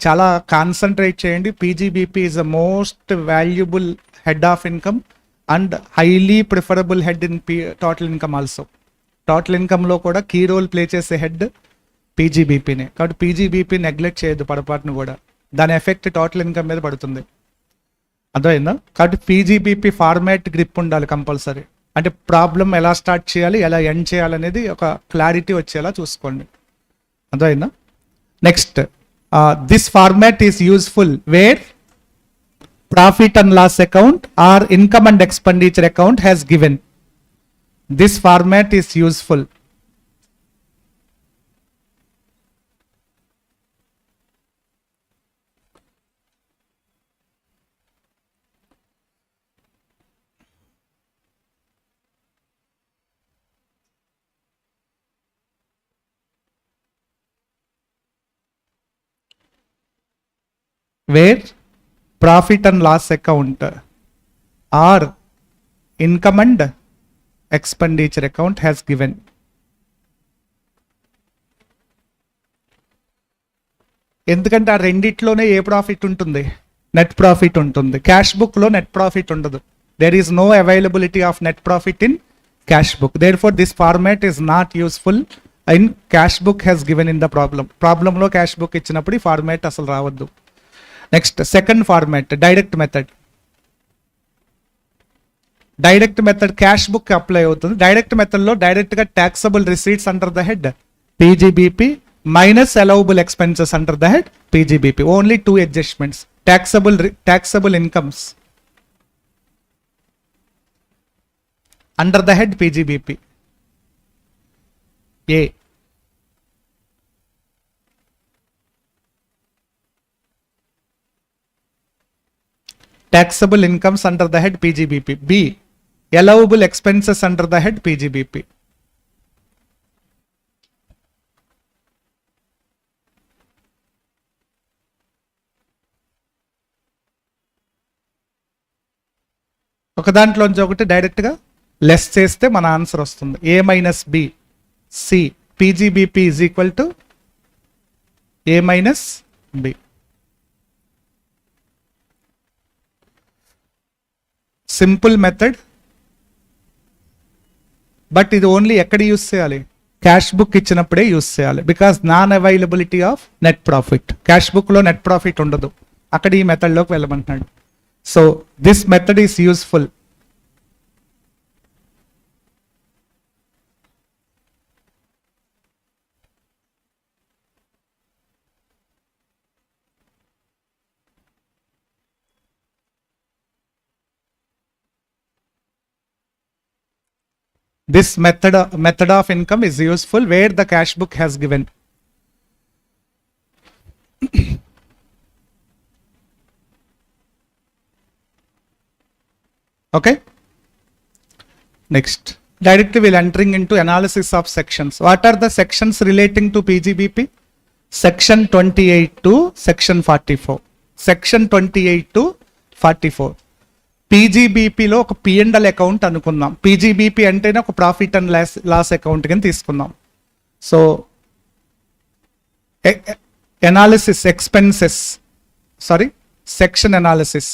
చాలా concentrate చేయండి. PGBP is the most valuable head of income and highly preferable head in total income also. Total ఇన్కమ్లో కూడా కీ రోల్ ప్లే చేసే హెడ్ పీజీబీపీనే. కాబట్టి పీజీబీపీ నెగ్లెక్ట్ చేయొద్దు పొరపాటును కూడా. దాని ఎఫెక్ట్ టోటల్ ఇన్కమ్ మీద పడుతుంది. అర్థమైందా? కాబట్టి పీజీబీపీ ఫార్మాట్ గ్రిప్ ఉండాలి కంపల్సరీ. అంటే ప్రాబ్లం ఎలా స్టార్ట్ చేయాలి, ఎలా ఎండ్ చేయాలనేది ఒక క్లారిటీ వచ్చేలా చూసుకోండి. అర్థమైందా? Next, this format is useful where profit and loss account or income and expenditure account has given. This format is useful where profit and loss account or income and expenditure account has given. ఎందుకంటే ఆ రెండిట్లోనే ఏ profit ఉంటుంది? Net profit ఉంటుంది. Cash book లో net profit ఉండదు. There is no availability of net profit in cash book. Therefore this format is not useful in cash book has given in the ప్రాబ్లంలో cash book ఇచ్చినప్పుడు ఈ format అసలు రావద్దు. Next, second format direct method. Direct method cash book apply అవుతుంది. Direct method లో direct గా taxable receipts under the head PGBP minus allowable expenses under the head PGBP. Only 2 adjustments. taxable incomes under the head PGBP. A. Taxable incomes under the head PGBP. B. Allowable expenses under the head PGBP. ఒక దాంట్లోంచి ఒకటి direct గా less చేస్తే మన answer వస్తుంది. A minus B. C. PGBP is equal to A minus B. Simple method, but ఇది only ఎక్కడ use చేయాలి? క్యాష్ బుక్ ఇచ్చినప్పుడే యూస్ చేయాలి. Because non availability of net profit. Cash book లో నెట్ ప్రాఫిట్ ఉండదు, అక్కడ ఈ మెథడ్ లోకి వెళ్ళమంటున్నాడు. So this method is useful. This method of income is useful where the cash book has given. Okay. Next, directly we'll entering into analysis of sections. What are the sections relating to PGBP? Section 28 to section 44. Section 28 to 44. పీజీబీపీలో ఒక P&L account అనుకుందాం. PGBP అంటేనే ఒక profit and loss account కింద తీసుకుందాం. So analysis expenses, sorry section analysis.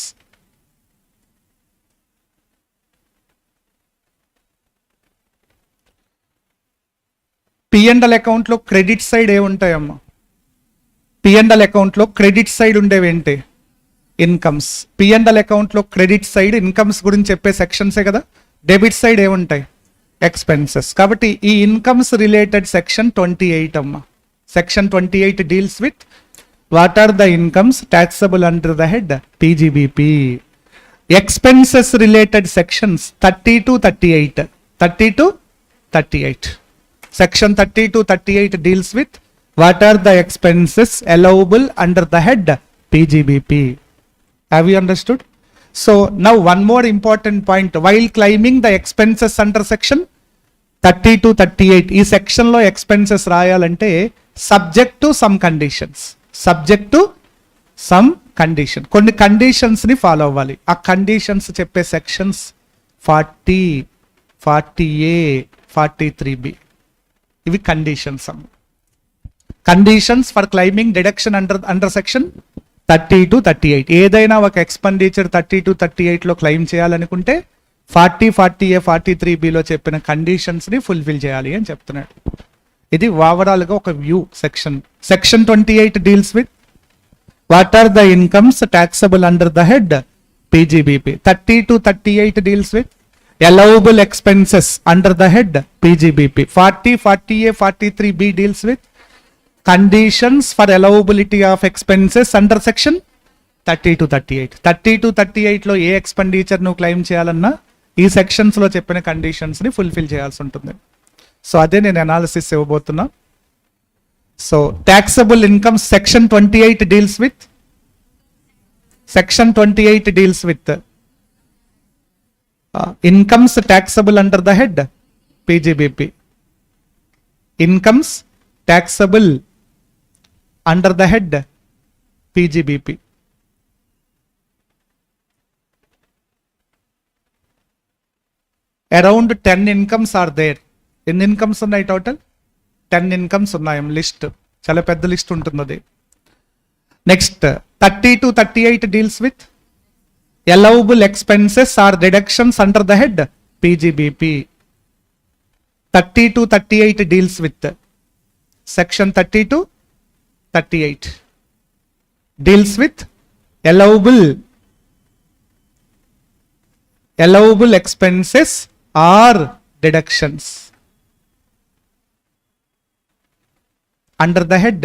P&L అకౌంట్లో credit side ఏముంటాయమ్మా? P&L అకౌంట్లో credit side ఉండేవి ఏంటి? ఇన్కమ్స్. P&L అకౌంట్ లో క్రెడిట్ సైడ్ ఇన్కమ్స్ గురించి చెప్పే సెక్షన్సే కదా. డెబిట్ సైడ్ ఏముంటాయి? ఎక్స్పెన్సెస్. కాబట్టి ఈ ఇన్కమ్స్ రిలేటెడ్ సెక్షన్ 28 అమ్మా. Section 28 deals with what are the incomes taxable under the head PGBP. Expenses related sections 30 to 38. 30 to 38. Section 30 to 38 deals with what are the expenses allowable under the head PGBP. Have you understood? So now one more important point. While claiming the expenses under section 30 to 38, ఈ section లో expenses రాయాలంటే subject to some conditions. Subject to some condition. కొన్ని conditions ని follow అవ్వాలి. ఆ conditions చెప్పే sections 40, 40A, 43B. ఇవి conditions. Conditions for claiming deduction under section 30 to 38. ఏదైనా ఒక ఎక్స్పెండిచర్ 30 to 38 లో క్లెయిమ్ చేయాలనుకుంటే 40, 40A, 43Bలో చెప్పిన కండిషన్స్ ని ఫుల్ఫిల్ చేయాలి అని చెప్తున్నాడు. ఇది ఓవరాల్ గా ఒక view section. Section 28 deals with What are the incomes taxable under the head PGBP? 30 to 38 deals with allowable expenses under the head PGBP. 40, 40A, 43B deals with conditions for allowability of expenses under section 30 to 38. 30 to 38 లో ఏ expenditure నువ్వు claim చేయాలన్నా ఈ sections లో చెప్పిన conditions ని fulfil చేయాల్సి ఉంటుంది. So అదే నేను అనాలిసిస్ ఇవ్వబోతున్నా. So taxable income section 28 deals with incomes taxable under the head PGBP. Incomes taxable under the head PGBP. Around 10 incomes are there. ఎన్ని ఇన్కమ్స్ ఉన్నాయి టోటల్? 10 ఇన్కమ్స్ ఉన్నాయి. లిస్ట్ చాలా పెద్ద లిస్ట్ ఉంటుంది. Next 30 to 38 deals with allowable expenses or deductions under the head PGBP. 30 to 38 deals with section 30 to 38 deals with allowable expenses or deductions under the head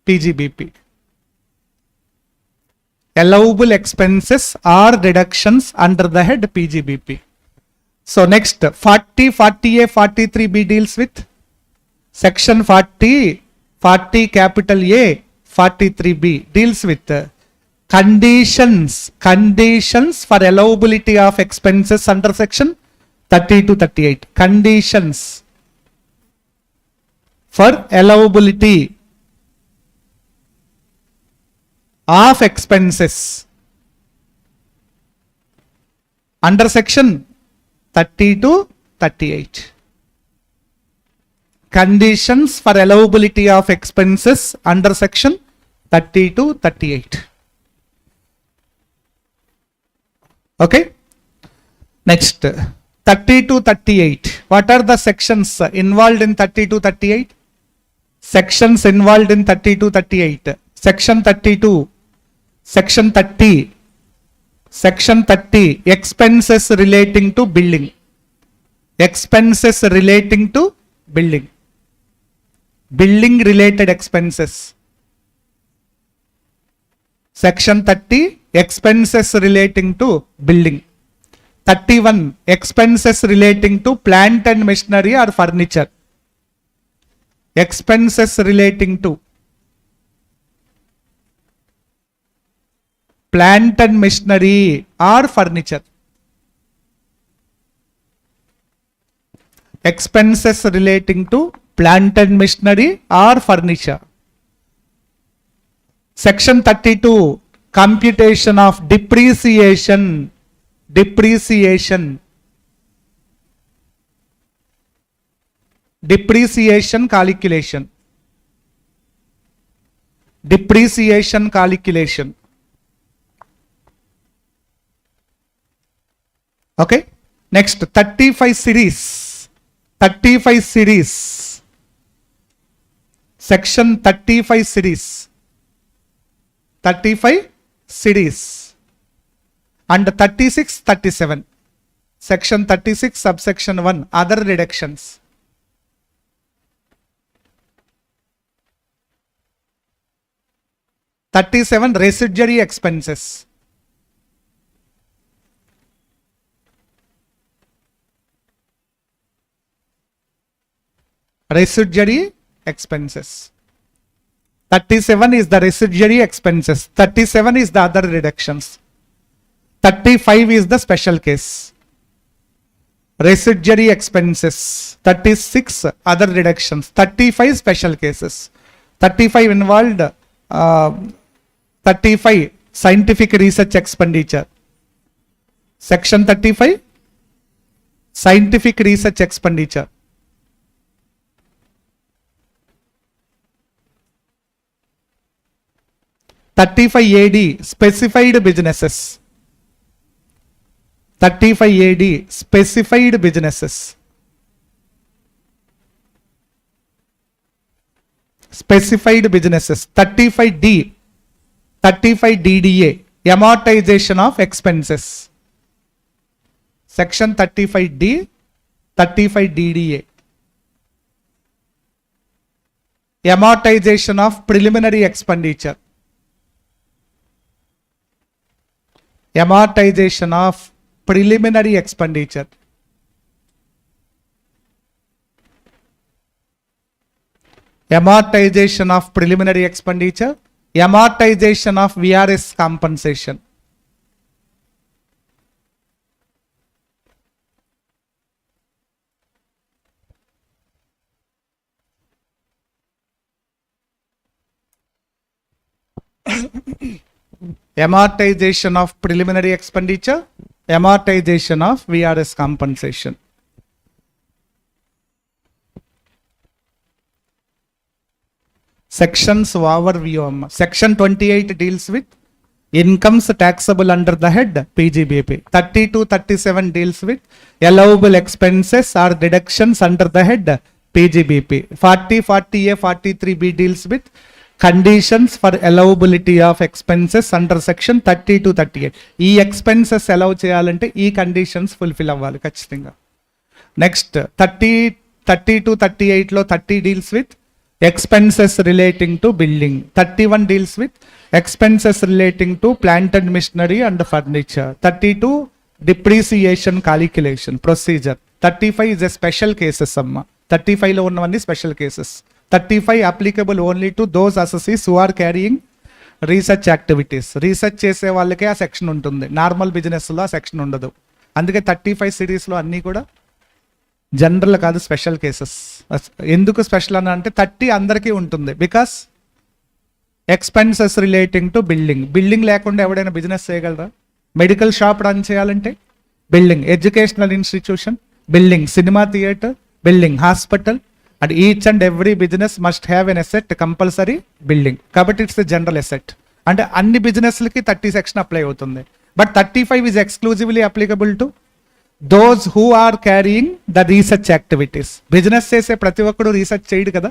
PGBP. Allowable expenses or deductions under the head PGBP. So next 40, 40A, 43B deals with section 40 capital A, 43B deals with conditions for allowability of expenses under section 30 to 38. Conditions for allowability of expenses under section 30 to 38. Conditions for allowability of expenses under section 30 to 38. Okay. Next 30 to 38. What are the sections involved in 30 to 38? Sections involved in 30 to 38. Section 32. Section 30 expenses relating to building. Expenses relating to building. Building related expenses. Section 30 expenses relating to building. 31 expenses relating to plant and machinery or furniture. Expenses relating to plant and machinery or furniture. Expenses relating to plant and machinery or furniture. Section 32 computation of depreciation calculation. Okay. Next 35 series. Section 35 series and 36 37. Section 36 subsection 1 other deductions. Residuary expenses. Residuary expenses. 37 is the residuary expenses. 37 is the other deductions. 35 is the special case. Residuary expenses. 36 other deductions. 35 special cases. 35 involved 35 scientific research expenditure. Section 35 scientific research expenditure. 35 AD specified businesses. 35 AD specified businesses. specified businesses. 35D, 35DDA, amortization of expenses. Section 35D, 35DDA, amortization of preliminary expenditure. Amortization of preliminary expenditure. Amortization of preliminary expenditure. Amortization of VRS compensation. Amortization of preliminary expenditure, amortization of VRS compensation. Sections overview. Section 28 deals with incomes taxable under the head PGBP. 32-37 deals with allowable expenses or deductions under the head PGBP. 40-40A, 43B deals with conditions for allowability of expenses under section 30-38. ఈ expenses allow చేయాలంటే ఈ conditions fulfil అవ్వాలి ఖచ్చితంగా. Next 30-38 లో 30 deals with expenses relating to building. 31 deals with expenses relating to plant and machinery and furniture. 32 depreciation calculation procedure. 35 is a special cases amma. 35 lo unnavandi special cases. 35 applicable only to those associates who are carrying research activities. Research చేసే వాళ్ళకే ఆ section ఉంటుంది, normal business లో ఆ section ఉండదు. అందుకే 35 series లో అన్ని కూడా జనరల్ కాదు, స్పెషల్ కేసెస్. ఎందుకు స్పెషల్ అని అంటే 30 అందరికీ ఉంటుంది, because expenses relating to building. Building లేకుండా ఎవడైనా బిజినెస్ చేయగలరా? మెడికల్ షాప్ రన్ చేయాలంటే building, educational institution building, cinema theatre building, hospital, and each and every business must have an asset, compulsory building. కాబట్టి ఇట్స్ ఎ జనరల్ ఎసెట్. అంటే అన్ని బిజినెస్లకి 30 section apply అవుతుంది. But 35 is exclusively applicable to those who are carrying the research activities. Business చేసే ప్రతి ఒక్కడు research చేయడు కదా,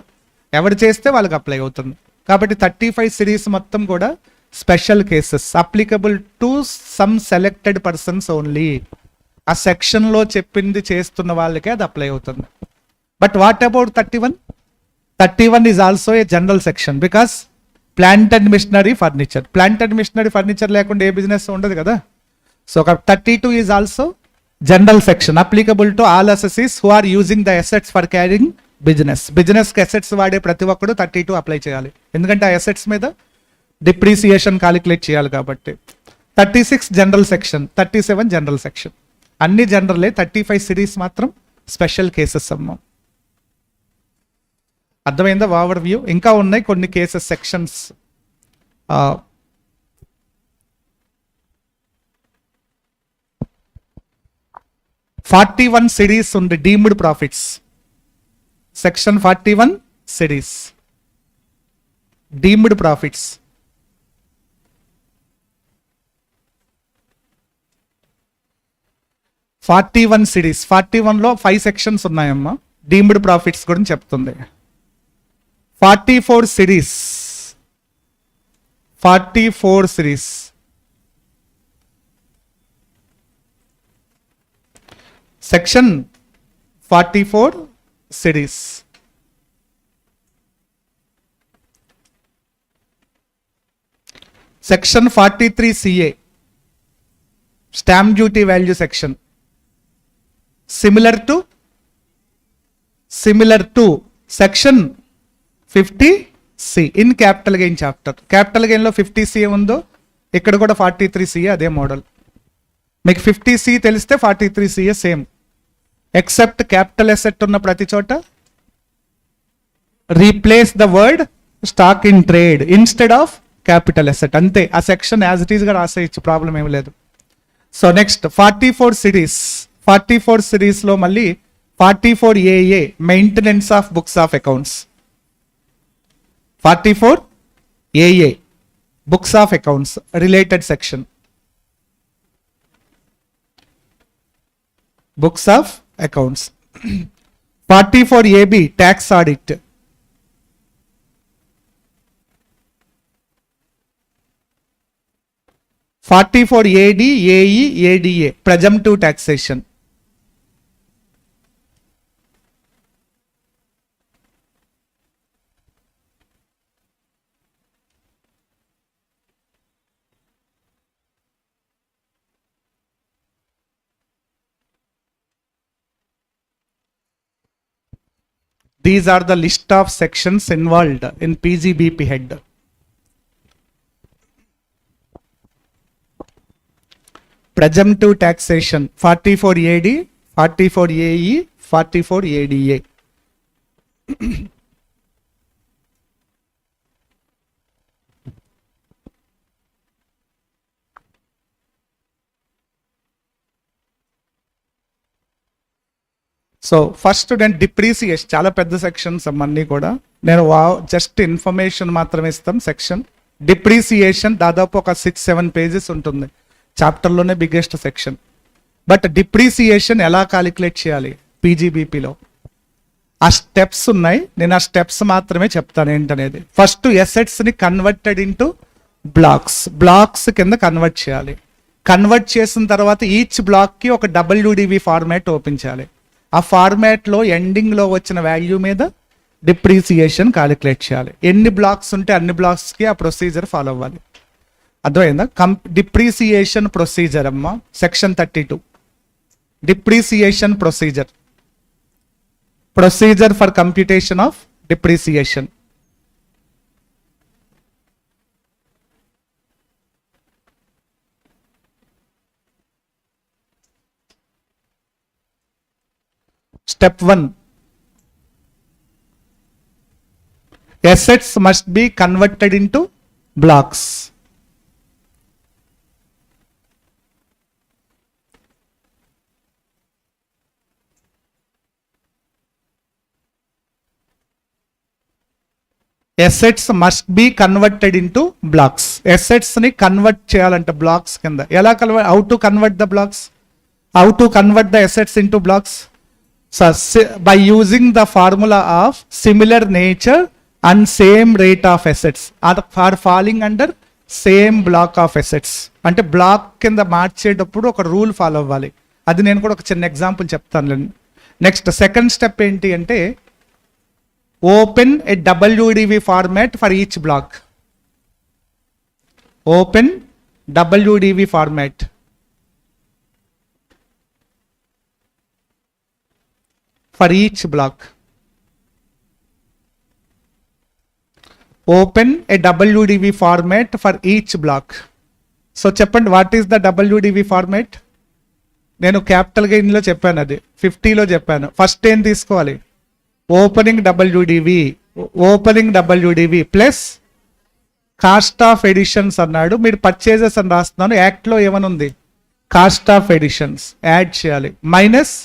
ఎవరు చేస్తే వాళ్ళకి అప్లై అవుతుంది. కాబట్టి 35 సిరీస్ మొత్తం కూడా special cases, applicable to some selected persons only. ఆ సెక్షన్లో చెప్పింది చేస్తున్న వాళ్ళకే అది అప్లై అవుతుంది. But what about 31? 31 is also a general section, because plant and machinery furniture. Plant and machinery furniture లేకుండా ఏ బిజినెస్ ఉండదు కదా. So 32 is also general section, applicable to all assessees who are using the assets for carrying business. బిజినెస్కి assets వాడే ప్రతి ఒక్కడు 32 apply చేయాలి, ఎందుకంటే ఆ అసెట్స్ మీద డిప్రిసియేషన్ కాలిక్యులేట్ చేయాలి కాబట్టి. 36 జనరల్ సెక్షన్, 37 జనరల్ సెక్షన్. అన్ని జనరలే, 35 సిరీస్ మాత్రం స్పెషల్ కేసెస్ అమ్మా. అర్థమైందా ఓవర్ వ్యూ? ఇంకా ఉన్నాయి కొన్ని కేసెస్ సెక్షన్స్. 41 సిరీస్ ఉంది, deemed profits. Section 41 series, deemed profits. Series 41 లో 5 సెక్షన్స్ ఉన్నాయమ్మా. డీమ్డ్ ప్రాఫిట్స్ గురించి చెప్తుంది. 44 series, 44 series. Section 44 series. Section 43 CA, stamp duty value section. Similar to section 50C in capital gain chapter. Capital gain లో 50C ఉందో ఇక్కడ కూడా 43CA అదే model. మీకు 50C తెలిస్తే 43CA same, except capital asset ఉన్న ప్రతి చోట replace the word stock in trade instead of capital asset. అంతే, ఆ సెక్షన్ యాజ్ ఇట్ ఈస్ గా రాసేయచ్చు, ప్రాబ్లం ఏమి లేదు. So next 44 series. 44 సిరీస్ లో మళ్ళీ 44AA maintenance of books of accounts. 44AA books of accounts related section. Books of accounts. 44AB tax audit. 44 AD, AE, ADA, presumptive taxation. These are the list of sections involved in PGBP head. Presumptive taxation 44 AD, 44 AE, 44 ADA. So first student depreciation, చాలా పెద్ద sections అన్నీ కూడా. నేను just information మాత్రమే ఇస్తాం. Section depreciation దాదాపు ఒక 6-7 pages ఉంటుంది. చాప్టర్లోనే బిగ్గెస్ట్ సెక్షన్. బట్ డిప్రీసియేషన్ ఎలా కాలిక్యులేట్ చేయాలి పీజీబీపీలో, ఆ స్టెప్స్ ఉన్నాయి. నేను ఆ స్టెప్స్ మాత్రమే చెప్తాను ఏంటనేది. ఫస్ట్ ఎసెట్స్ని కన్వర్టెడ్ ఇంటూ బ్లాక్స్ కింద కన్వర్ట్ చేయాలి. కన్వర్ట్ చేసిన తర్వాత ఈచ్ బ్లాక్కి ఒక WDV ఫార్మాట్ ఓపెన్ చేయాలి. ఆ ఫార్మాట్లో ఎండింగ్లో వచ్చిన వాల్యూ మీద డిప్రీసియేషన్ కాలిక్యులేట్ చేయాలి. ఎన్ని బ్లాక్స్ ఉంటే అన్ని బ్లాక్స్కి ఆ ప్రొసీజర్ ఫాలో అవ్వాలి. అర్థమైందా? డిప్రీసియేషన్ ప్రొసీజర్ అమ్మ, section 32 depreciation procedure for computation of depreciation. Step 1. Assets must be converted into blocks. Assets must be converted into blocks. Assets ni convert cheyalante blocks kinda. Ela convert? How to convert the blocks? How to convert the assets into blocks? So, by using the formula of similar nature and same rate of assets are falling under same block of assets. అంటే black కింద మార్చేటప్పుడు ఒక rule follow అవ్వాలి. అది నేను కూడా ఒక చిన్న example చెప్తాను. నెక్స్ట్ సెకండ్ స్టెప్ ఏంటి అంటే open a WDV format for each block. Open WDV format for each block. Open a WDV format for each block. So చెప్పండి, what is the WDV format? నేను క్యాపిటల్గా ఇందులో చెప్పాను, అది 50లో చెప్పాను. ఫస్ట్ ఏం తీసుకోవాలి? Opening WDV plus cost of additions అన్నాడు. మీరు పర్చేజెస్ అని రాస్తున్నాను. యాక్ట్లో ఏమని ఉంది? కాస్ట్ ఆఫ్ ఎడిషన్స్ యాడ్ చేయాలి. మైనస్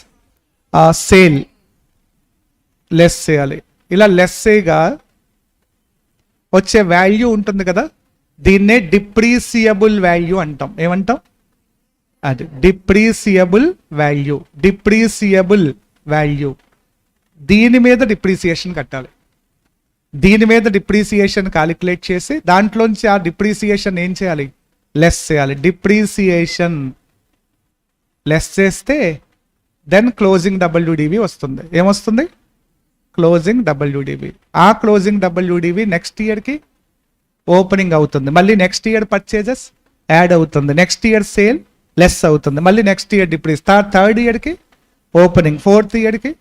సేల్ లెస్ చేయాలి. ఇలా లెస్సేగా వచ్చే వాల్యూ ఉంటుంది కదా, దీన్నే డిప్రీసియబుల్ వాల్యూ అంటాం. ఏమంటాం? అది డిప్రీసియబుల్ వాల్యూ. దీని మీద డిప్రీసియేషన్ కట్టాలి. దీని మీద డిప్రీసియేషన్ కాలిక్యులేట్ చేసి దాంట్లోంచి ఆ డిప్రీసియేషన్ ఏం చేయాలి? లెస్ చేయాలి. డిప్రీసియేషన్ లెస్ చేస్తే దెన్ క్లోజింగ్ WDV వస్తుంది. ఏమొస్తుంది? Closing WDV. ఆ క్లోజింగ్ WDV నెక్స్ట్ ఇయర్కి ఓపెనింగ్ అవుతుంది. మళ్ళీ నెక్స్ట్ ఇయర్ పర్చేజెస్ యాడ్ అవుతుంది. నెక్స్ట్ ఇయర్ సేల్ లెస్ అవుతుంది. మళ్ళీ నెక్స్ట్ ఇయర్ డిప్రీస్. థర్డ్ ఇయర్కి ఓపెనింగ్, ఫోర్త్ ఇయర్కి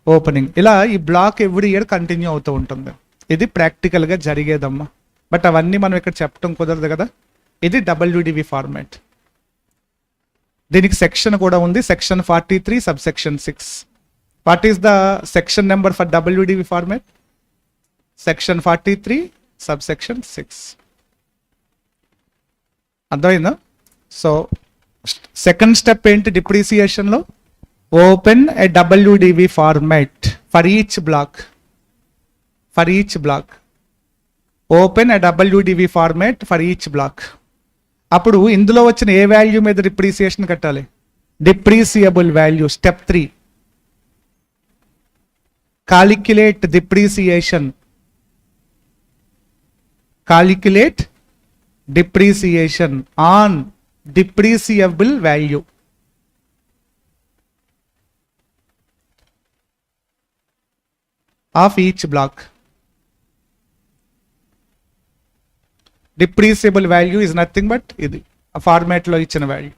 ఓపెనింగ్. ఇలా ఈ బ్లాక్ ఎవ్రీ ఇయర్ కంటిన్యూ అవుతూ ఉంటుంది. ఇది ప్రాక్టికల్గా జరిగేదమ్మా. బట్ అవన్నీ మనం ఇక్కడ చెప్పడం కుదరదు కదా. ఇది WDV ఫార్మాట్. దీనికి సెక్షన్ కూడా ఉంది, section 43 subsection 6. What is the section number for WDV format? Section 43 subsection 6. అర్థమైందా? సో సెకండ్ స్టెప్ ఏంటి డిప్రీసియేషన్లో? Open a WDV format for each block. Open a WDV format for each block. అప్పుడు ఇందులో వచ్చిన ఏ వాల్యూ మీద డిప్రీసియేషన్ కట్టాలి? Depreciable value. Step 3, calculate depreciation on depreciable value. Of each block. Depreciable value is nothing but ఇది ఆ format లో ఇచ్చిన value.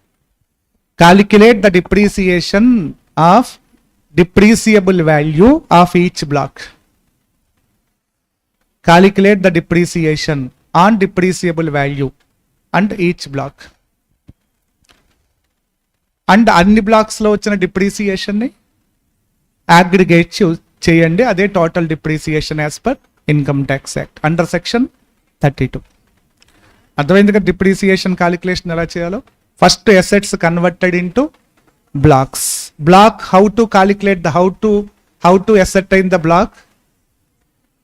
Calculate the depreciation of depreciable value of each block. Calculate the depreciation on depreciable value and each block. And అన్ని blocks లో వచ్చిన depreciation ని aggregate చేయండి. అదే total depreciation as per income tax act under section 32. అర్థమైంది కదా depreciation calculation ఎలా చేయాలో. First assets converted into blocks. Block how to calculate the how to asset in the block.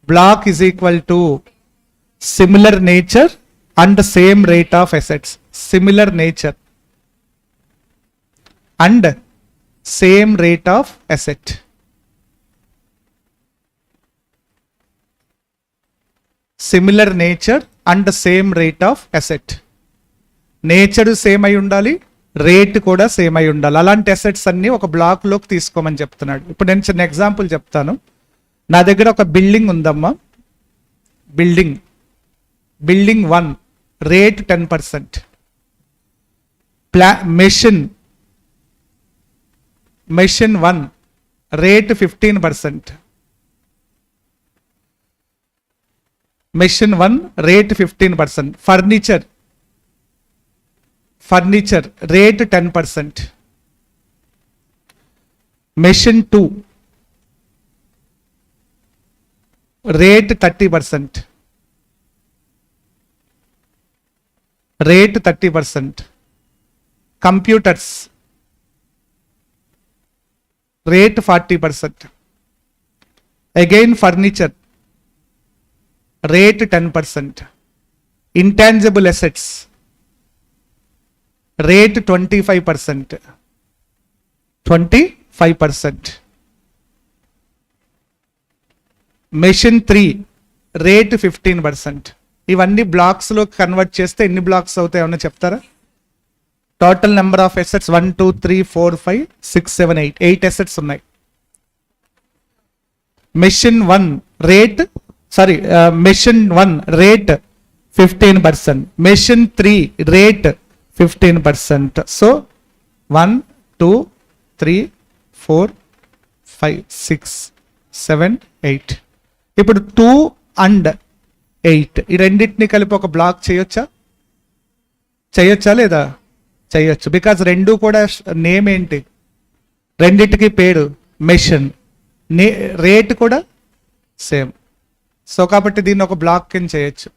Block is equal to similar nature and same rate of assets. Similar nature and same rate of asset. Similar nature and same rate of asset. Nature same అయి ఉండాలి, rate కూడా same అయి ఉండాలి. అలాంటి assets అన్ని ఒక black లోకి తీసుకోమని చెప్తున్నాడు. ఇప్పుడు నేను చిన్న ఎగ్జాంపుల్ చెప్తాను. నా దగ్గర ఒక బిల్డింగ్ ఉందమ్మా. Building 1 rate 10%. Machine 1 rate 15%. Machine 1 rate 15%. Furniture rate 10%. Machine 2 rate 30%. Rate 30%. Computers rate 40%. Again furniture rate 10%. Intangible assets rate 25%. 25%. Machine 3 rate 15%. ఇవన్నీ బ్లాక్స్ లో కన్వర్ట్ చేస్తే ఎన్ని బ్లాక్స్ అవుతాయి ఏమన్నా చెప్తారా? Total number of assets 1 2 3 4 5 6 7 8 8 assets ఉన్నాయి. Machine 1 rate 15%. Machine 3 rate 15%. So 1 2 3 4 5 6 7 8. ఇప్పుడు 2 and 8 ఈ రెండింటిని కలిపి ఒక బ్లాక్ చేయొచ్చా లేదా? చేయొచ్చు. బికాజ్ రెండు కూడా నేమ్ ఏంటి? రెండిటికి పేరు మెషిన్, రేట్ కూడా సేమ్. సో కాబట్టి దీన్ని ఒక బ్లాక్ కింద చేయొచ్చు.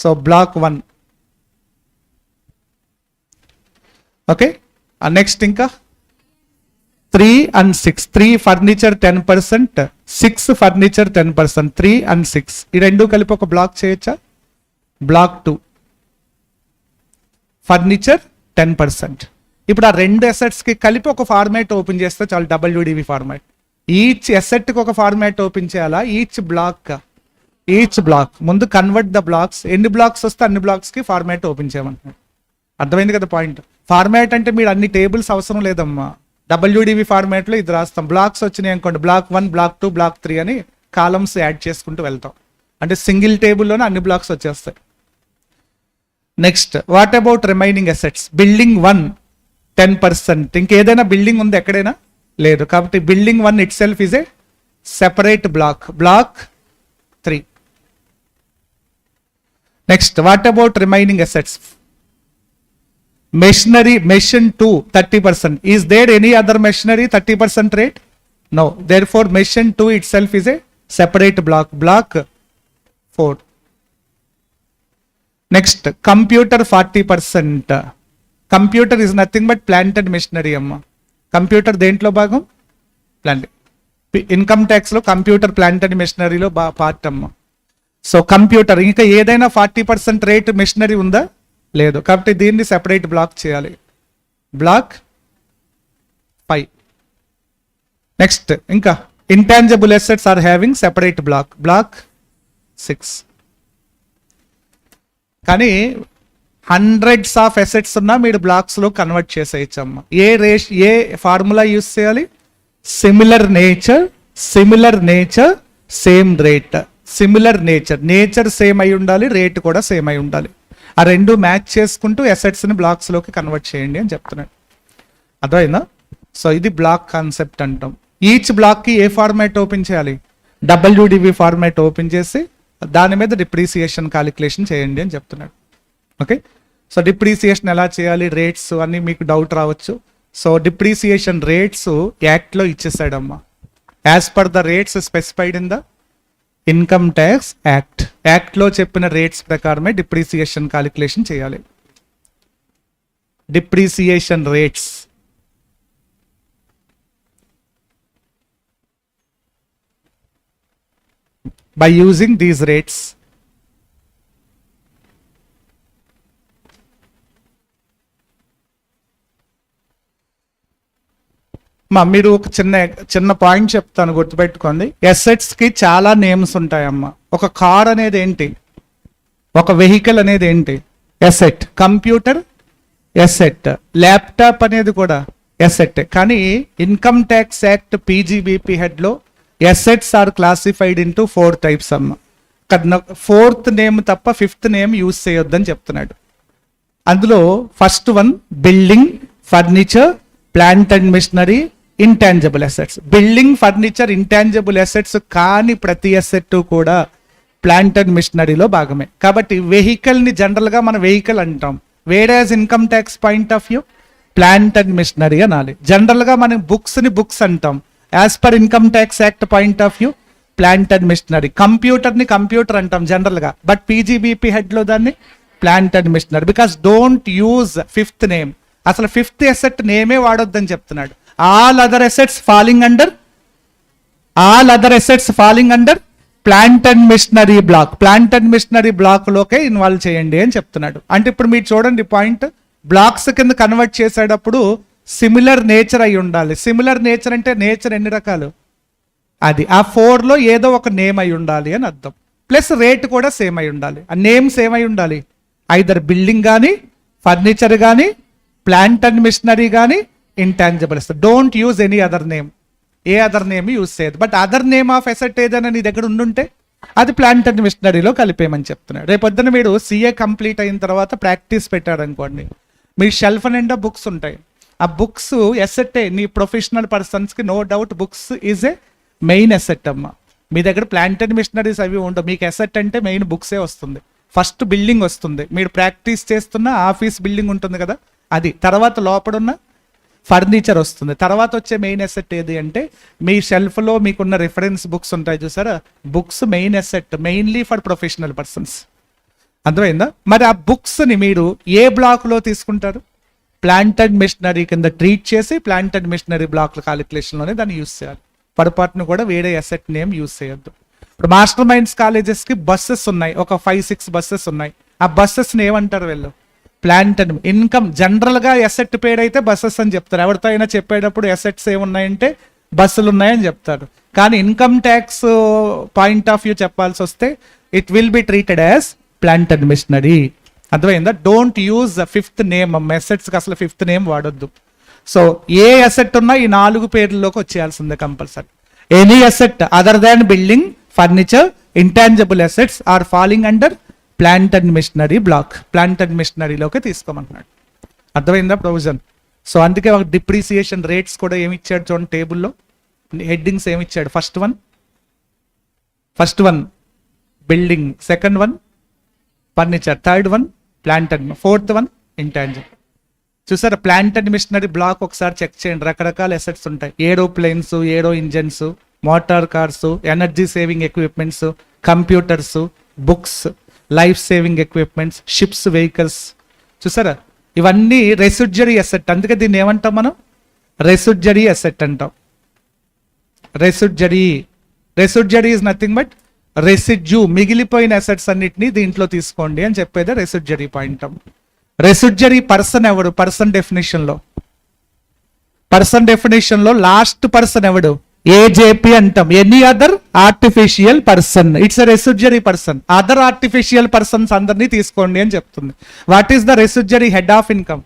So black 1. ఓకే. నెక్స్ట్ ఇంకా 3 and 6. 3 furniture 10%, 6 furniture 10%. 3 and 6 ఈ రెండు కలిపి ఒక బ్లాక్ చేయొచ్చా? Block 2 furniture 10%. ఇప్పుడు ఆ రెండు అసెట్స్ కి కలిపి ఒక ఫార్మాట్ ఓపెన్ చేస్తే చాలు, WDV ఫార్మాట్. ఈచ్ అసెట్ కి ఒక ఫార్మాట్ ఓపెన్ చేయాలా? ఈచ్ బ్లాక్ ముందు కన్వర్ట్ ద బ్లాక్స్. ఎన్ని బ్లాక్స్ వస్తే అన్ని బ్లాక్స్ కి ఫార్మాట్ ఓపెన్ చేయమంటున్నాడు. అర్థమైంది కదా పాయింట్? ఫార్మాట్ అంటే మీరు అన్ని టేబుల్స్ అవసరం లేదమ్మా. WDV ఫార్మాట్ లో ఇది రాస్తాం. బ్లాక్స్ వచ్చినాయి అనుకోండి, బ్లాక్ 1 బ్లాక్ 2 బ్లాక్ 3 అని కాలమ్స్ యాడ్ చేసుకుంటూ వెళ్తాం. అంటే సింగిల్ టేబుల్లోనే అన్ని బ్లాక్స్ వచ్చేస్తాయి. Next what about remaining assets? Building 1 10%. ఇంకేదైనా బిల్డింగ్ ఉంది ఎక్కడైనా? లేదు. కాబట్టి building 1 itself is a separate block. Block 3. Next what about remaining assets? Machinery machine 2 30%. Is there any other machinery 30% rate? No. Therefore machine 2 itself is a separate block. Block 4. Next computer 40%. Computer is nothing but planted machinery అమ్మా. Computer దేంట్లో భాగం? Plant. Income tax లో computer planted మెషినరీలో part అమ్మా. So computer ఇంకా ఏదైనా 40% rate machinery ఉందా? లేదు. కాబట్టి దీన్ని సెపరేట్ బ్లాక్ చేయాలి. బ్లాక్ 5. నెక్స్ట్ ఇంకా intangible assets are having separate block. Block 6. కానీ హండ్రెడ్స్ ఆఫ్ అసెట్స్ ఉన్నా మీరు బ్లాక్స్ లో కన్వర్ట్ చేసేయచ్చమ్మా. ఏ ఫార్ములా యూస్ చేయాలి? Similar nature same rate. Similar nature same అయి ఉండాలి, రేట్ కూడా సేమ్ అయి ఉండాలి. ఆ రెండు మ్యాచ్ చేసుకుంటూ అసెట్స్ ని బ్లాక్స్ లోకి కన్వర్ట్ చేయండి అని చెప్తున్నాడు. అర్థమైందా? సో ఇది బ్లాక్ కాన్సెప్ట్ అంటాం. ఈచ్ బ్లాక్ కి ఏ ఫార్మాట్ ఓపెన్ చేయాలి? WDV ఫార్మాట్ ఓపెన్ చేసి దాని మీద డిప్రిసియేషన్ క్యాలిక్యులేషన్ చేయండి అని చెప్తున్నాడు. ఓకే, సో డిప్రిసియేషన్ ఎలా చేయాలి, రేట్స్ అన్ని మీకు డౌట్ రావచ్చు. సో డిప్రిసియేషన్ రేట్స్ యాక్ట్ లో ఇచ్చేసాడమ్మా. As per the rates specified in the income tax act లో చెప్పిన రేట్స్ ప్రకారమే డిప్రిసియేషన్ క్యాలిక్యులేషన్ చేయాలి. Depreciation rates by using these rates. మీరు ఒక చిన్న పాయింట్ చెప్తాను, గుర్తుపెట్టుకోండి. అసెట్స్ కి చాలా నేమ్స్ ఉంటాయమ్మా. ఒక కార్ అనేది ఏంటి? ఒక వెహికల్ అనేది ఏంటి? అసెట్. Computer asset. ల్యాప్టాప్ అనేది కూడా అసెట్. కానీ income tax act PGBP head లో assets are classified into 4 types అమ్మా. 4th నేమ్ తప్ప 5th నేమ్ యూజ్ చేయొద్దని చెప్తున్నాడు. అందులో first one building, furniture, plant and machinery, intangible assets. Building, furniture, intangible assets కానీ ప్రతి అసెట్ కూడా ప్లాంట్ అండ్ మిషనరీలో భాగమే. కాబట్టి వెహికల్ ని జనరల్ గా మనం వెహికల్ అంటాం. వేరేజ్ income tax point of view plant and machinery అనాలి. జనరల్ గా మనం బుక్స్ ని బుక్స్ అంటాం. As per income tax act point of view plant and machinery. Computer ని కంప్యూటర్ అంటాం జనరల్ గా, బట్ PGBP హెడ్ లో దాన్ని plant and machinery. Because don't use 5th name. అసలు 5th అసెట్ నేమే వాడొద్దని చెప్తున్నాడు. All other assets falling under plant and machinery block. Plant and machinery black లోకే ఇన్వాల్వ్ చేయండి అని చెప్తున్నాడు. అంటే ఇప్పుడు మీరు చూడండి పాయింట్, బ్లాక్స్ కింద కన్వర్ట్ చేసేటప్పుడు సిమిలర్ నేచర్ అయి ఉండాలి. సిమిలర్ నేచర్ అంటే నేచర్ ఎన్ని రకాలు? అది ఆ 4లో ఏదో ఒక నేమ్ అయి ఉండాలి అని అర్థం. ప్లస్ రేట్ కూడా సేమ్ అయి ఉండాలి. ఆ నేమ్ సేమ్ అయి ఉండాలి. ఐదర్ బిల్డింగ్ కానీ, ఫర్నిచర్ కానీ, ప్లాంట్ అండ్ మిషనరీ కానీ, intangibles. Don't use any other name. ఏ అదర్ నేమ్ యూజ్ చేయదు. But other name of asset ఏదైనా నీ దగ్గర ఉండుంటే అది ప్లాంట్ అండ్ మిషనరీలో కలిపేయమని చెప్తున్నాడు. రేపొద్దున మీరు CA కంప్లీట్ అయిన తర్వాత ప్రాక్టీస్ పెట్టాడు అనుకోండి, మీ షెల్ఫ్ నిండా బుక్స్ ఉంటాయి. ఆ బుక్స్ ఎసెట్. నీ ప్రొఫెషనల్ పర్సన్స్ కి no doubt books is a main asset అమ్మా. మీ దగ్గర ప్లాంట్ అండ్ మిషనరీస్ అవి ఉండవు. మీకు ఎసెట్ అంటే మెయిన్ బుక్సే వస్తుంది. ఫస్ట్ బిల్డింగ్ వస్తుంది. మీరు ప్రాక్టీస్ చేస్తున్న ఆఫీస్ బిల్డింగ్ ఉంటుంది కదా అది. తర్వాత లోపడున్న ఫర్నిచర్ వస్తుంది. తర్వాత వచ్చే మెయిన్ ఎసెట్ ఏది అంటే మీ షెల్ఫ్ లో మీకున్న రిఫరెన్స్ బుక్స్ ఉంటాయి చూసారా, books main asset, mainly for professional persons. అర్థమైందా? మరి ఆ బుక్స్ ని మీరు ఏ బ్లాక్ లో తీసుకుంటారు? ప్లాంట్ అండ్ మిషనరీ కింద ట్రీట్ చేసి plant and machinery block calculation లోనే దాన్ని యూజ్ చేయాలి. పొరపాటును కూడా వేరే అసెట్ నేమ్ యూజ్ చేయొద్దు. ఇప్పుడు మాస్టర్ మైండ్స్ కాలేజెస్ కి బస్సెస్ ఉన్నాయి, ఒక 5-6 బస్సెస్ ఉన్నాయి. ఆ బస్సెస్ ని ఏమంటారు వీళ్ళు? Plant and income. జనరల్ గా అసెట్ పేరు అయితే బస్సెస్ అని చెప్తారు. ఎవరితో అయినా చెప్పేటప్పుడు అసెట్స్ ఏమున్నాయంటే బస్సులు ఉన్నాయని చెప్తారు. కానీ income tax point of view చెప్పాల్సి వస్తే it will be treated as plant and machinery. అర్థమైందా? Don't use 5th name. Assets కి అసలు 5th నేమ్ వాడొద్దు. సో ఏ అసెట్ ఉన్నా ఈ 4 పేర్లలోకి వచ్చేయాల్సిందే compulsory. Any asset other than building, furniture, intangible assets are falling under plant and machinery block. Plant and మిషనరీలోకి తీసుకోమంటున్నాడు. అర్థమైందా ప్రొవిజన్? సో అందుకే ఒక డిప్రిసియేషన్ రేట్స్ కూడా ఏమి ఇచ్చాడు చూడండి టేబుల్లో. హెడ్డింగ్స్ ఏమి ఇచ్చాడు? First one building, second one furniture, third one plant and, 4th one intangible. చూసారా ప్లాంట్ అండ్ మిషనరీ బ్లాక్ ఒకసారి చెక్ చేయండి. రకరకాల అసెట్స్ ఉంటాయి. Aeroplanes, aero engines, motor cars, energy saving equipments, computers, books, life saving equipments, ships, vehicles. చూసారా ఇవన్నీ residuary asset. అందుకే దీన్ని ఏమంటాం మనం? రెసిడ్యూరీ అసెట్ అంటాం. Residuary is nothing but residue, మిగిలిపోయిన అసెట్స్ అన్నిటినీ దీంట్లో తీసుకోండి అని చెప్పేది రెసిడ్యూరీ పాయింట్. రెసిడ్యూరీ పర్సన్ ఎవడు? పర్సన్ డెఫినేషన్ లో లాస్ట్ పర్సన్ ఎవడు? ఏజేపీ అంటాం. Any other artificial person, it's a residuary person. Other artificial persons అందరినీ తీసుకోండి అని చెప్తుంది. What is the residuary head of income?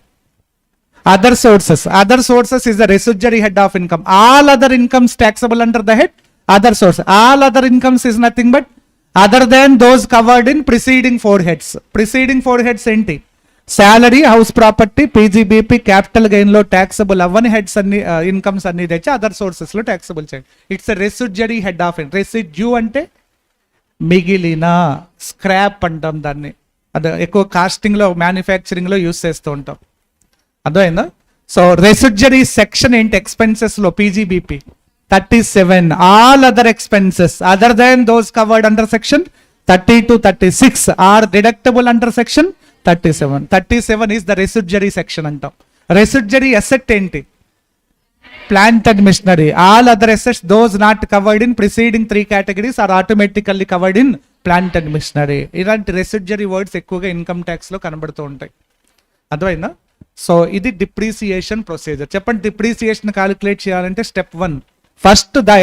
Other sources. Other sources is the residuary head of income. All other incomes taxable under the head other source. All other incomes is nothing but other than those covered in preceding four heads. Preceding four heads enti? Salary, house property, PGBP, capital gain lo taxable avani heads anni incomes anni techi other sources lo taxable cheyandi. It's a residuary head of income. Residue ante migilina, scrap antam danni. Adu ekko casting lo, manufacturing lo use chestu untam. అర్థమైందా? So residuary section ఏంటి? Expenses లో PGBP 37. All other expenses other than those covered under section 32, 36 are deductible under section 37. 37 is the residuary section అంటాం. Residuary asset ఏంటి? Plant and machinery. All other assets those not covered in preceding 3 categories are automatically covered in plant and machinery. ఇలాంటి residuary words ఎక్కువగా income tax లో కనబడుతూ ఉంటాయి. అర్థమైందా? So ఇది depreciation procedure. చెప్పండి, డిప్రిసియేషన్ క్యాలిక్యులేట్ చేయాలంటే step 1, first the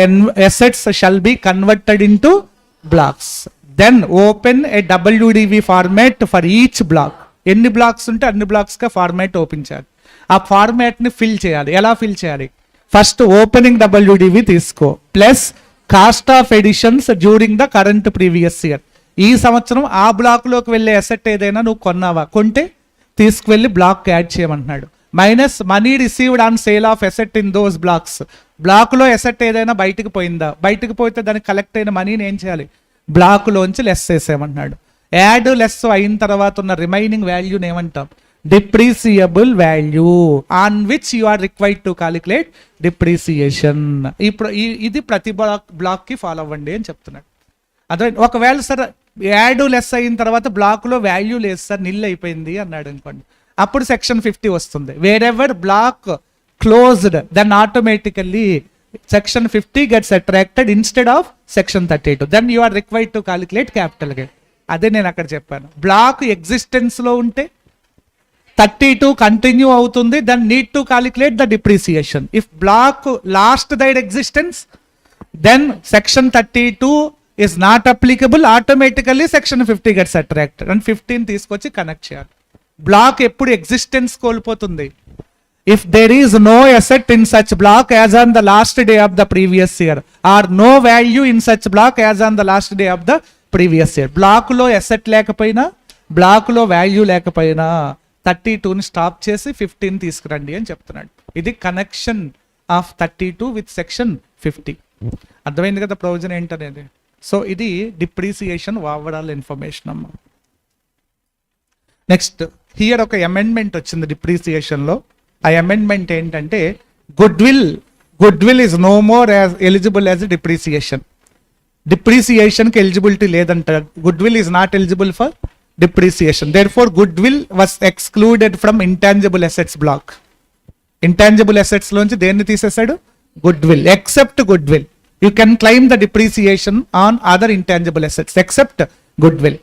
assets shall be converted into blocks. Then open a WDV format for each block. ఎన్ని బ్లాక్స్ ఉంటే అన్ని బ్లాక్స్ గా ఫార్మాట్ ఓపెన్ చేయాలి. ఆ ఫార్మాట్ ని ఫిల్ చేయాలి. ఎలా ఫిల్ చేయాలి? ఫస్ట్ ఓపెనింగ్ డబ్ల్యూడివి తీసుకో, plus cost of additions during the current previous year. ఈ సంవత్సరం ఆ బ్లాక్ లోకి వెళ్ళే అసెట్ ఏదైనా నువ్వు కొన్నావా, కొంటే తీసుకువెళ్ళి బ్లాక్ యాడ్ చేయమంటున్నాడు. Minus money received on sale of asset in those blocks. బ్లాక్లో ఎసెట్ ఏదైనా బయటకు పోయిందా, బయటకు పోతే దానికి కలెక్ట్ అయిన మనీని ఏం చేయాలి? బ్లాక్లోంచి లెస్ చేసేయమన్నాడు. యాడ్ లెస్ అయిన తర్వాత ఉన్న రిమైనింగ్ వాల్యూని ఏమంటాం? Depreciable value on which you are required to calculate depreciation. ఇప్పుడు ఇది ప్రతి బ్లాక్కి ఫాలో అవ్వండి అని చెప్తున్నాడు. అదే ఒకవేళ సార్ యాడ్ లెస్ అయిన తర్వాత బ్లాక్లో వాల్యూ లేదు సార్, నిల్ అయిపోయింది అన్నాడు అనుకోండి, అప్పుడు సెక్షన్ 50 వస్తుంది. Wherever block closed then automatically section 50 gets attracted instead of section 32. Then you are required to calculate capital gain. అదే నేను అక్కడ చెప్పాను. బ్లాక్ ఎగ్జిస్టెన్స్ లో ఉంటే 32 కంటిన్యూ అవుతుంది, then need to calculate the depreciation. If block lost its existence then section 32 is not applicable, automatically section 50 gets attracted and 15 తీసుకొచ్చి connect చేయాలి. Black ఎప్పుడు ఎగ్జిస్టెన్స్ కోల్పోతుంది? If there is no asset in such block as on the last day of the previous year or no value in such block as on the last day of the previous year. Block లో asset లేకపోయినా, block లో value లేకపోయినా 32ని stop చేసి 15 తీసుకురండి అని చెప్తున్నాడు. ఇది కనెక్షన్ ఆఫ్ 32 విత్ సెక్షన్ 50. అర్థమైంది కదా ప్రయోజనం ఏంటనేది. సో ఇది డిప్రిసియేషన్ ఓవరాల్ ఇన్ఫర్మేషన్ అమ్మ. నెక్స్ట్ హియర్ ఒక అమెండ్మెంట్ వచ్చింది డిప్రిసియేషన్ లో. ఆ అమెండ్మెంట్ ఏంటంటే goodwill is no more as eligible as depreciation. Depreciation కి ఎలిజిబిలిటీ లేదంట. Goodwill is not eligible for depreciation. Therefore goodwill was excluded from intangible assets block. Intangible assets లోంచి దేన్ని తీసేశాడు? Goodwill. Except goodwill you can claim the depreciation on other intangible assets except goodwill.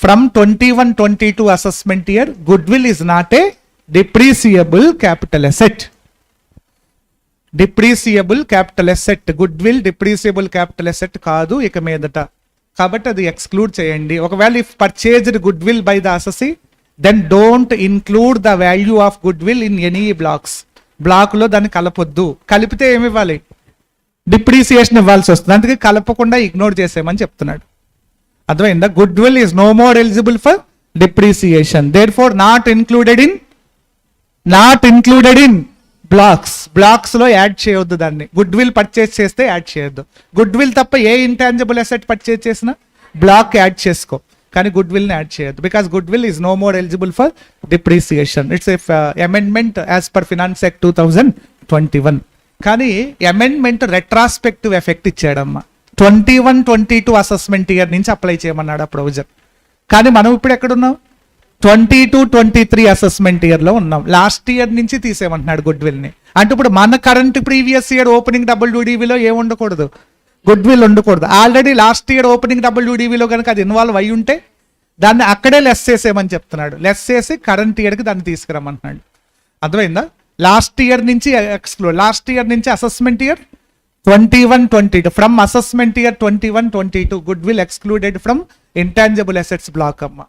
From 21-22 assessment year, goodwill is not a depreciable capital asset. Depreciable capital asset, goodwill depreciable capital asset కాదు ఇక మీదట. కాబట్టి అది exclude చేయండి. ఒకవేళ if purchased goodwill by the assessee, then don't include the value of goodwill in any blocks. Block లో దాన్ని కలపొద్దు. కలిపితే ఏమి ఇవ్వాలి? డిప్రిసియేషన్ ఇవ్వాల్సి వస్తుంది. అందుకే కలపకుండా ఇగ్నోర్ చేసేయమని చెప్తున్నాడు. అర్థమైందా? Goodwill is no more eligible for depreciation. Therefore not included in blocks లో యాడ్ చేయొద్దు దాన్ని. గుడ్ విల్ పర్చేస్ చేస్తే యాడ్ చేయొద్దు. గుడ్ విల్ తప్ప ఏ ఇంటాంజిబుల్ అసెట్ పర్చేస్ చేసినా బ్లాక్ యాడ్ చేసుకో, కానీ గుడ్ విల్ ని యాడ్ చేయొద్దు. Because goodwill is no more eligible for depreciation. It's amendment as per finance act 2021. కానీ అమెండ్మెంట్ రెట్రాస్పెక్టివ్ ఎఫెక్ట్ ఇచ్చాడమ్మా. 21-22 అసెస్మెంట్ ఇయర్ నుంచి అప్లై చేయమన్నాడు ఆ ప్రొవిజన్. కానీ మనం ఇప్పుడు ఎక్కడున్నాం? 22-23 అసెస్మెంట్ ఇయర్ లో ఉన్నాం. లాస్ట్ ఇయర్ నుంచి తీసేయమంటున్నాడు గుడ్ విల్ ని. అంటే ఇప్పుడు మన కరెంట్ ప్రీవియస్ ఇయర్ ఓపెనింగ్ డబ్ల్యూడివిలో ఏం ఉండకూడదు? గుడ్ విల్ ఉండకూడదు. ఆల్రెడీ లాస్ట్ ఇయర్ ఓపెనింగ్ డబ్ల్యూడివిలో కనుక అది ఇన్వాల్వ్ అయ్యి ఉంటే దాన్ని అక్కడే లెస్ చేసేయమని చెప్తున్నాడు. లెస్ చేసి కరెంట్ ఇయర్కి దాన్ని తీసుకురమ్మంటున్నాడు. అర్థమైందా? లాస్ట్ ఇయర్ నుంచి ఎక్స్క్లూడ్. లాస్ట్ ఇయర్ నుంచి assessment year 21-22 from assessment year 21-22 goodwill excluded from intangible assets block అమ్మ.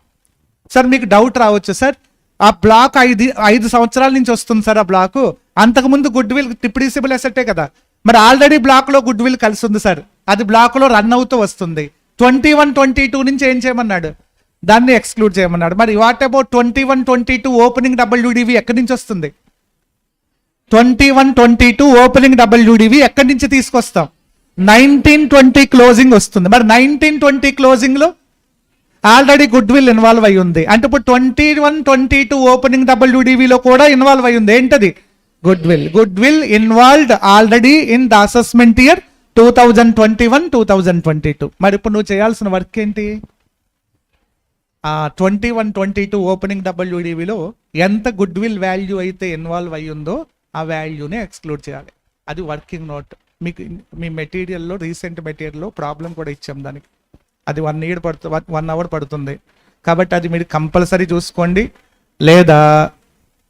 సార్ మీకు డౌట్ రావచ్చు, సార్ ఆ బ్లాక్ 5 సంవత్సరాల నుంచి వస్తుంది సార్ ఆ బ్లాక్, అంతకుముందు గుడ్ విల్ డిప్రిసిబుల్ అసెట్టే కదా, మరి ఆల్రెడీ బ్లాక్ లో గుడ్ విల్ కలిసి ఉంది సార్, అది బ్లాక్ లో రన్ అవుతూ వస్తుంది. 21-22 నుంచి ఏం చేయమన్నాడు, దాన్ని ఎక్స్క్లూడ్ చేయమన్నాడు. మరి వాట్ అబౌట్ 21-22 ఓపెనింగ్ WDV ఎక్కడి నుంచి వస్తుంది? 21-22 ఓపెనింగ్ WDV ఎక్కడి నుంచి తీసుకొస్తాం? 19-20 క్లోజింగ్ వస్తుంది. మరి 19-20 క్లోజింగ్ లో ఆల్రెడీ గుడ్ విల్ ఇన్వాల్వ్ అయి ఉంది, అంటే ఇప్పుడు 21-22 ఓపెనింగ్ WDV లో కూడా ఇన్వాల్వ్ అయి ఉంది. ఏంటది? Good will involved already in the assessment year 2021-2022. మరి ఇప్పుడు నువ్వు చేయాల్సిన వర్క్ ఏంటి? 21-22 ఓపెనింగ్ WDVలో ఎంత గుడ్ విల్ వాల్యూ అయితే ఇన్వాల్వ్ అయి ఉందో ఆ వాల్యూని ఎక్స్క్లూడ్ చేయాలి. అది వర్కింగ్ నోట్. మీకు మీ మెటీరియల్లో రీసెంట్ మెటీరియల్లో ప్రాబ్లం కూడా ఇచ్చాం దానికి. అది 1 అవర్ పడుతుంది, కాబట్టి అది మీరు కంపల్సరీ చూసుకోండి. లేదా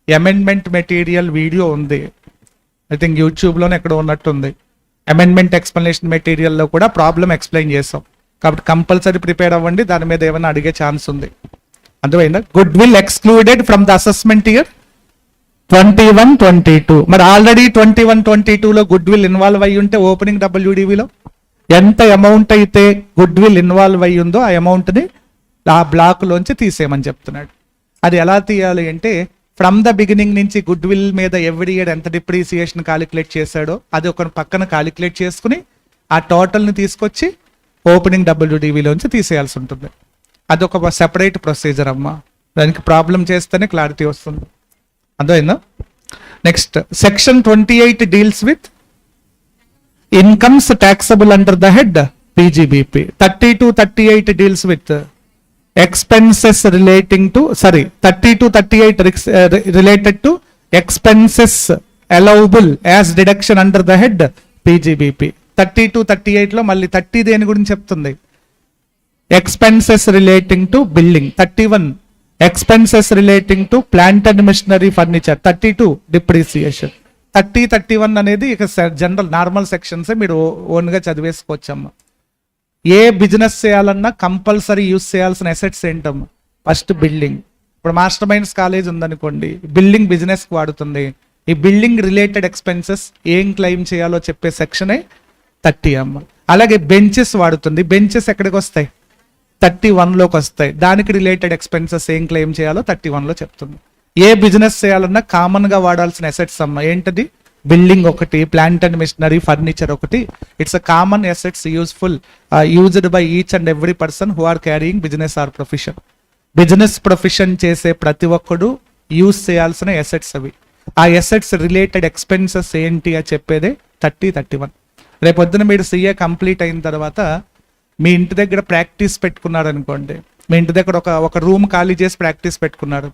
అమెండ్మెంట్ మెటీరియల్ వీడియో ఉంది, ఐ థింక్ యూట్యూబ్లోనే ఎక్కడ ఉన్నట్టుంది. అమెండ్మెంట్ ఎక్స్ప్లెనేషన్ మెటీరియల్లో కూడా ప్రాబ్లం ఎక్స్ప్లెయిన్ చేస్తాం, కాబట్టి కంపల్సరీ ప్రిపేర్ అవ్వండి. దాని మీద ఏమైనా అడిగే ఛాన్స్ ఉంది. అర్థమైందా? Goodwill excluded from the assessment year 21-22. మరి ఆల్రెడీ 21-22లో గుడ్ విల్ ఇన్వాల్వ్ అయ్యి ఉంటే ఓపెనింగ్ WDVలో ఎంత అమౌంట్ అయితే గుడ్ విల్ ఇన్వాల్వ్ అయ్యి ఉందో ఆ అమౌంట్ని ఆ బ్లాక్ లోంచి తీసేయమని చెప్తున్నాడు. అది ఎలా తీయాలి అంటే, ఫ్రమ్ ద బిగినింగ్ నుంచి గుడ్ విల్ మీద ఎవ్రీ ఇయర్ ఎంత డిప్రిసియేషన్ కాలిక్యులేట్ చేశాడో అది ఒక పక్కన కాలిక్యులేట్ చేసుకుని ఆ టోటల్ని తీసుకొచ్చి ఓపెనింగ్ WDVలోంచి తీసేయాల్సి ఉంటుంది. అది ఒక సెపరేట్ ప్రొసీజర్ అమ్మా. దానికి ప్రాబ్లం చేస్తేనే క్లారిటీ వస్తుంది. అర్థమైందా? Next section 28 deals with incomes taxable under the head PGBP. 30-38 deals with expenses relating to 30-38 related to expenses allowable as deduction under the head PGBP. 30-38 లో మళ్ళీ 30 దేని గురించి చెప్తుంది? Expenses relating to building. 31 expenses relating to plant and machinery furniture. 32 depreciation. 30-31 అనేది ఇక general normal sections, మీరు ఓన్గా చదివేసుకోవచ్చమ్మా. ఏ బిజినెస్ చేయాలన్నా కంపల్సరీ యూజ్ చేయాల్సిన అసెట్స్ ఏంటమ్మా? First building. ఇప్పుడు మాస్టర్ మైండ్స్ కాలేజ్ ఉందనుకోండి, బిల్డింగ్ బిజినెస్కి వాడుతుంది. ఈ బిల్డింగ్ రిలేటెడ్ ఎక్స్పెన్సెస్ ఏం క్లెయిమ్ చేయాలో చెప్పే సెక్షనే 30 అమ్మ. అలాగే బెంచెస్ వాడుతుంది, బెంచెస్ ఎక్కడికి వస్తాయి? 31లోకి వస్తాయి. దానికి రిలేటెడ్ ఎక్స్పెన్సెస్ ఏం క్లెయిమ్ చేయాలో 31లో చెప్తుంది. ఏ బిజినెస్ చేయాలన్నా కామన్ గా వాడాల్సిన అసెట్స్ అమ్మ ఏంటది? బిల్డింగ్ ఒకటి, ప్లాంట్ అండ్ మిషనరీ ఫర్నిచర్ ఒకటి. It's a common assets used by each and every person who are carrying business or profession. Business profession చేసే ప్రతి ఒక్కడు యూజ్ చేయాల్సిన అసెట్స్ అవి. ఆ అసెట్స్ రిలేటెడ్ ఎక్స్పెన్సెస్ ఏంటి అని చెప్పేదే 30-31. రేపొద్దున మీరు CA కంప్లీట్ అయిన తర్వాత మీ ఇంటి దగ్గర ప్రాక్టీస్ పెట్టుకున్నారు అనుకోండి, మీ ఇంటి దగ్గర ఒక రూమ్ ఖాళీ చేసి ప్రాక్టీస్ పెట్టుకున్నారు,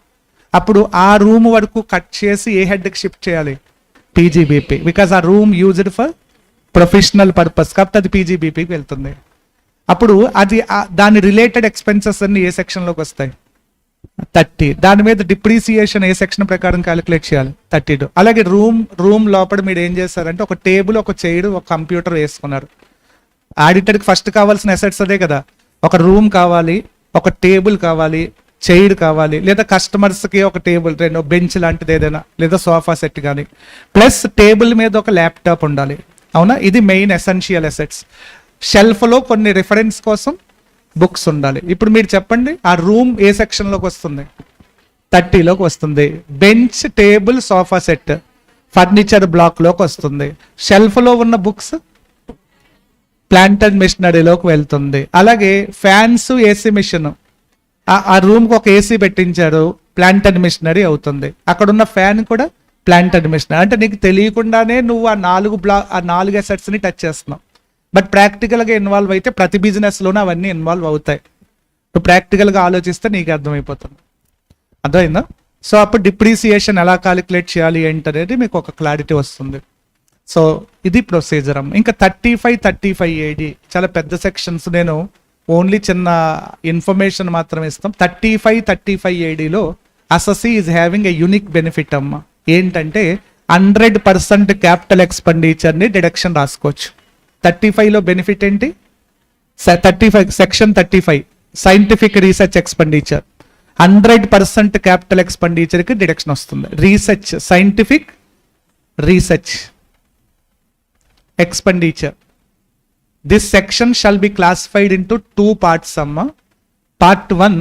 అప్పుడు ఆ రూమ్ వరకు కట్ చేసి ఏ హెడ్కి షిఫ్ట్ చేయాలి? PGBP. బికాస్ ఆ room used for professional purpose, కాబట్టి అది PGBPకి వెళ్తుంది. అప్పుడు అది దాని రిలేటెడ్ ఎక్స్పెన్సెస్ అన్ని ఏ సెక్షన్లోకి వస్తాయి? 30. దాని మీద డిప్రిసియేషన్ ఏ సెక్షన్ ప్రకారం క్యాలిక్యులేట్ చేయాలి? 32. అలాగే రూమ్ లోపల మీరు ఏం చేస్తారంటే ఒక టేబుల్, ఒక చైర్, ఒక కంప్యూటర్ వేసుకున్నారు. ఆడిటర్కి ఫస్ట్ కావాల్సిన అసెట్స్ అదే కదా. ఒక రూమ్ కావాలి, ఒక టేబుల్ కావాలి, చైర్ కావాలి, లేదా కస్టమర్స్కి ఒక టేబుల్, బెంచ్ లాంటిది ఏదైనా, లేదా సోఫా సెట్ కానీ, ప్లస్ టేబుల్ మీద ఒక ల్యాప్టాప్ ఉండాలి. అవునా? ఇది మెయిన్ ఎసెన్షియల్ అసెట్స్. షెల్ఫ్లో కొన్ని రిఫరెన్స్ కోసం బుక్స్ ఉండాలి. ఇప్పుడు మీరు చెప్పండి, ఆ రూమ్ ఏ సెక్షన్లోకి వస్తుంది? 30లోకి వస్తుంది. Bench, table, sofa set furniture బ్లాక్లోకి వస్తుంది. షెల్ఫ్లో ఉన్న బుక్స్ ప్లాంట్ అండ్ మిషనరీలోకి వెళ్తుంది. అలాగే ఫ్యాన్స్, ఏసీ మిషన్, ఆ రూమ్కి ఒక ఏసీ పెట్టించారు, ప్లాంట్ అండ్ మిషనరీ అవుతుంది. అక్కడ ఉన్న ఫ్యాన్ కూడా ప్లాంట్ అండ్ మిషనరీ. అంటే నీకు తెలియకుండానే నువ్వు ఆ 4 అసెట్స్ని టచ్ చేస్తున్నావు. బట్ ప్రాక్టికల్గా ఇన్వాల్వ్ అయితే ప్రతి బిజినెస్లోనూ అవన్నీ ఇన్వాల్వ్ అవుతాయి. నువ్వు ప్రాక్టికల్గా ఆలోచిస్తే నీకు అర్థమైపోతుంది. అర్థమైందా? సో అప్పుడు డిప్రిసియేషన్ ఎలా కాలిక్యులేట్ చేయాలి ఏంటనేది మీకు ఒక క్లారిటీ వస్తుంది. సో ఇది ప్రొసీజర్. ఇంకా 35 AD చాలా పెద్ద సెక్షన్స్. నేను ఓన్లీ చిన్న ఇన్ఫర్మేషన్ మాత్రమే ఇస్తాం. 35 ADలో assessee is having a unique benefit అమ్మ. ఏంటంటే 100% క్యాపిటల్ ఎక్స్పెండిచర్ని డిడక్షన్ రాసుకోవచ్చు. 35లో బెనిఫిట్ ఏంటి? 35 section 35 scientific research expenditure 100% capital ఎక్స్పెండిచర్కి డిడక్షన్ వస్తుంది. Research scientific research expenditure. This section shall be classified into 2 parts. Part 1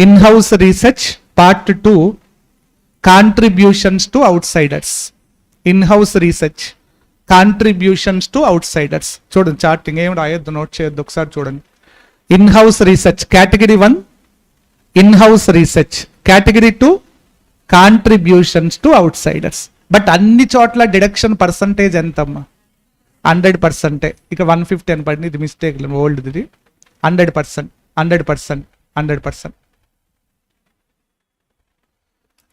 in-house research, part 2 contributions to outsiders. In-house research, contributions to outsiders. చూడండి charting ఏం రాయొద్దు, note చేయొద్దు, ఒకసారి చూడండి. In-house research category 1 in-house research, category 2 contributions to outsiders. But అన్ని చోట్ల deduction percentage ఎంతమ్మా? 100%. ఇక 150 అని పడింది, ఇది మిస్టేక్ ఓల్డ్, ఇది 100%.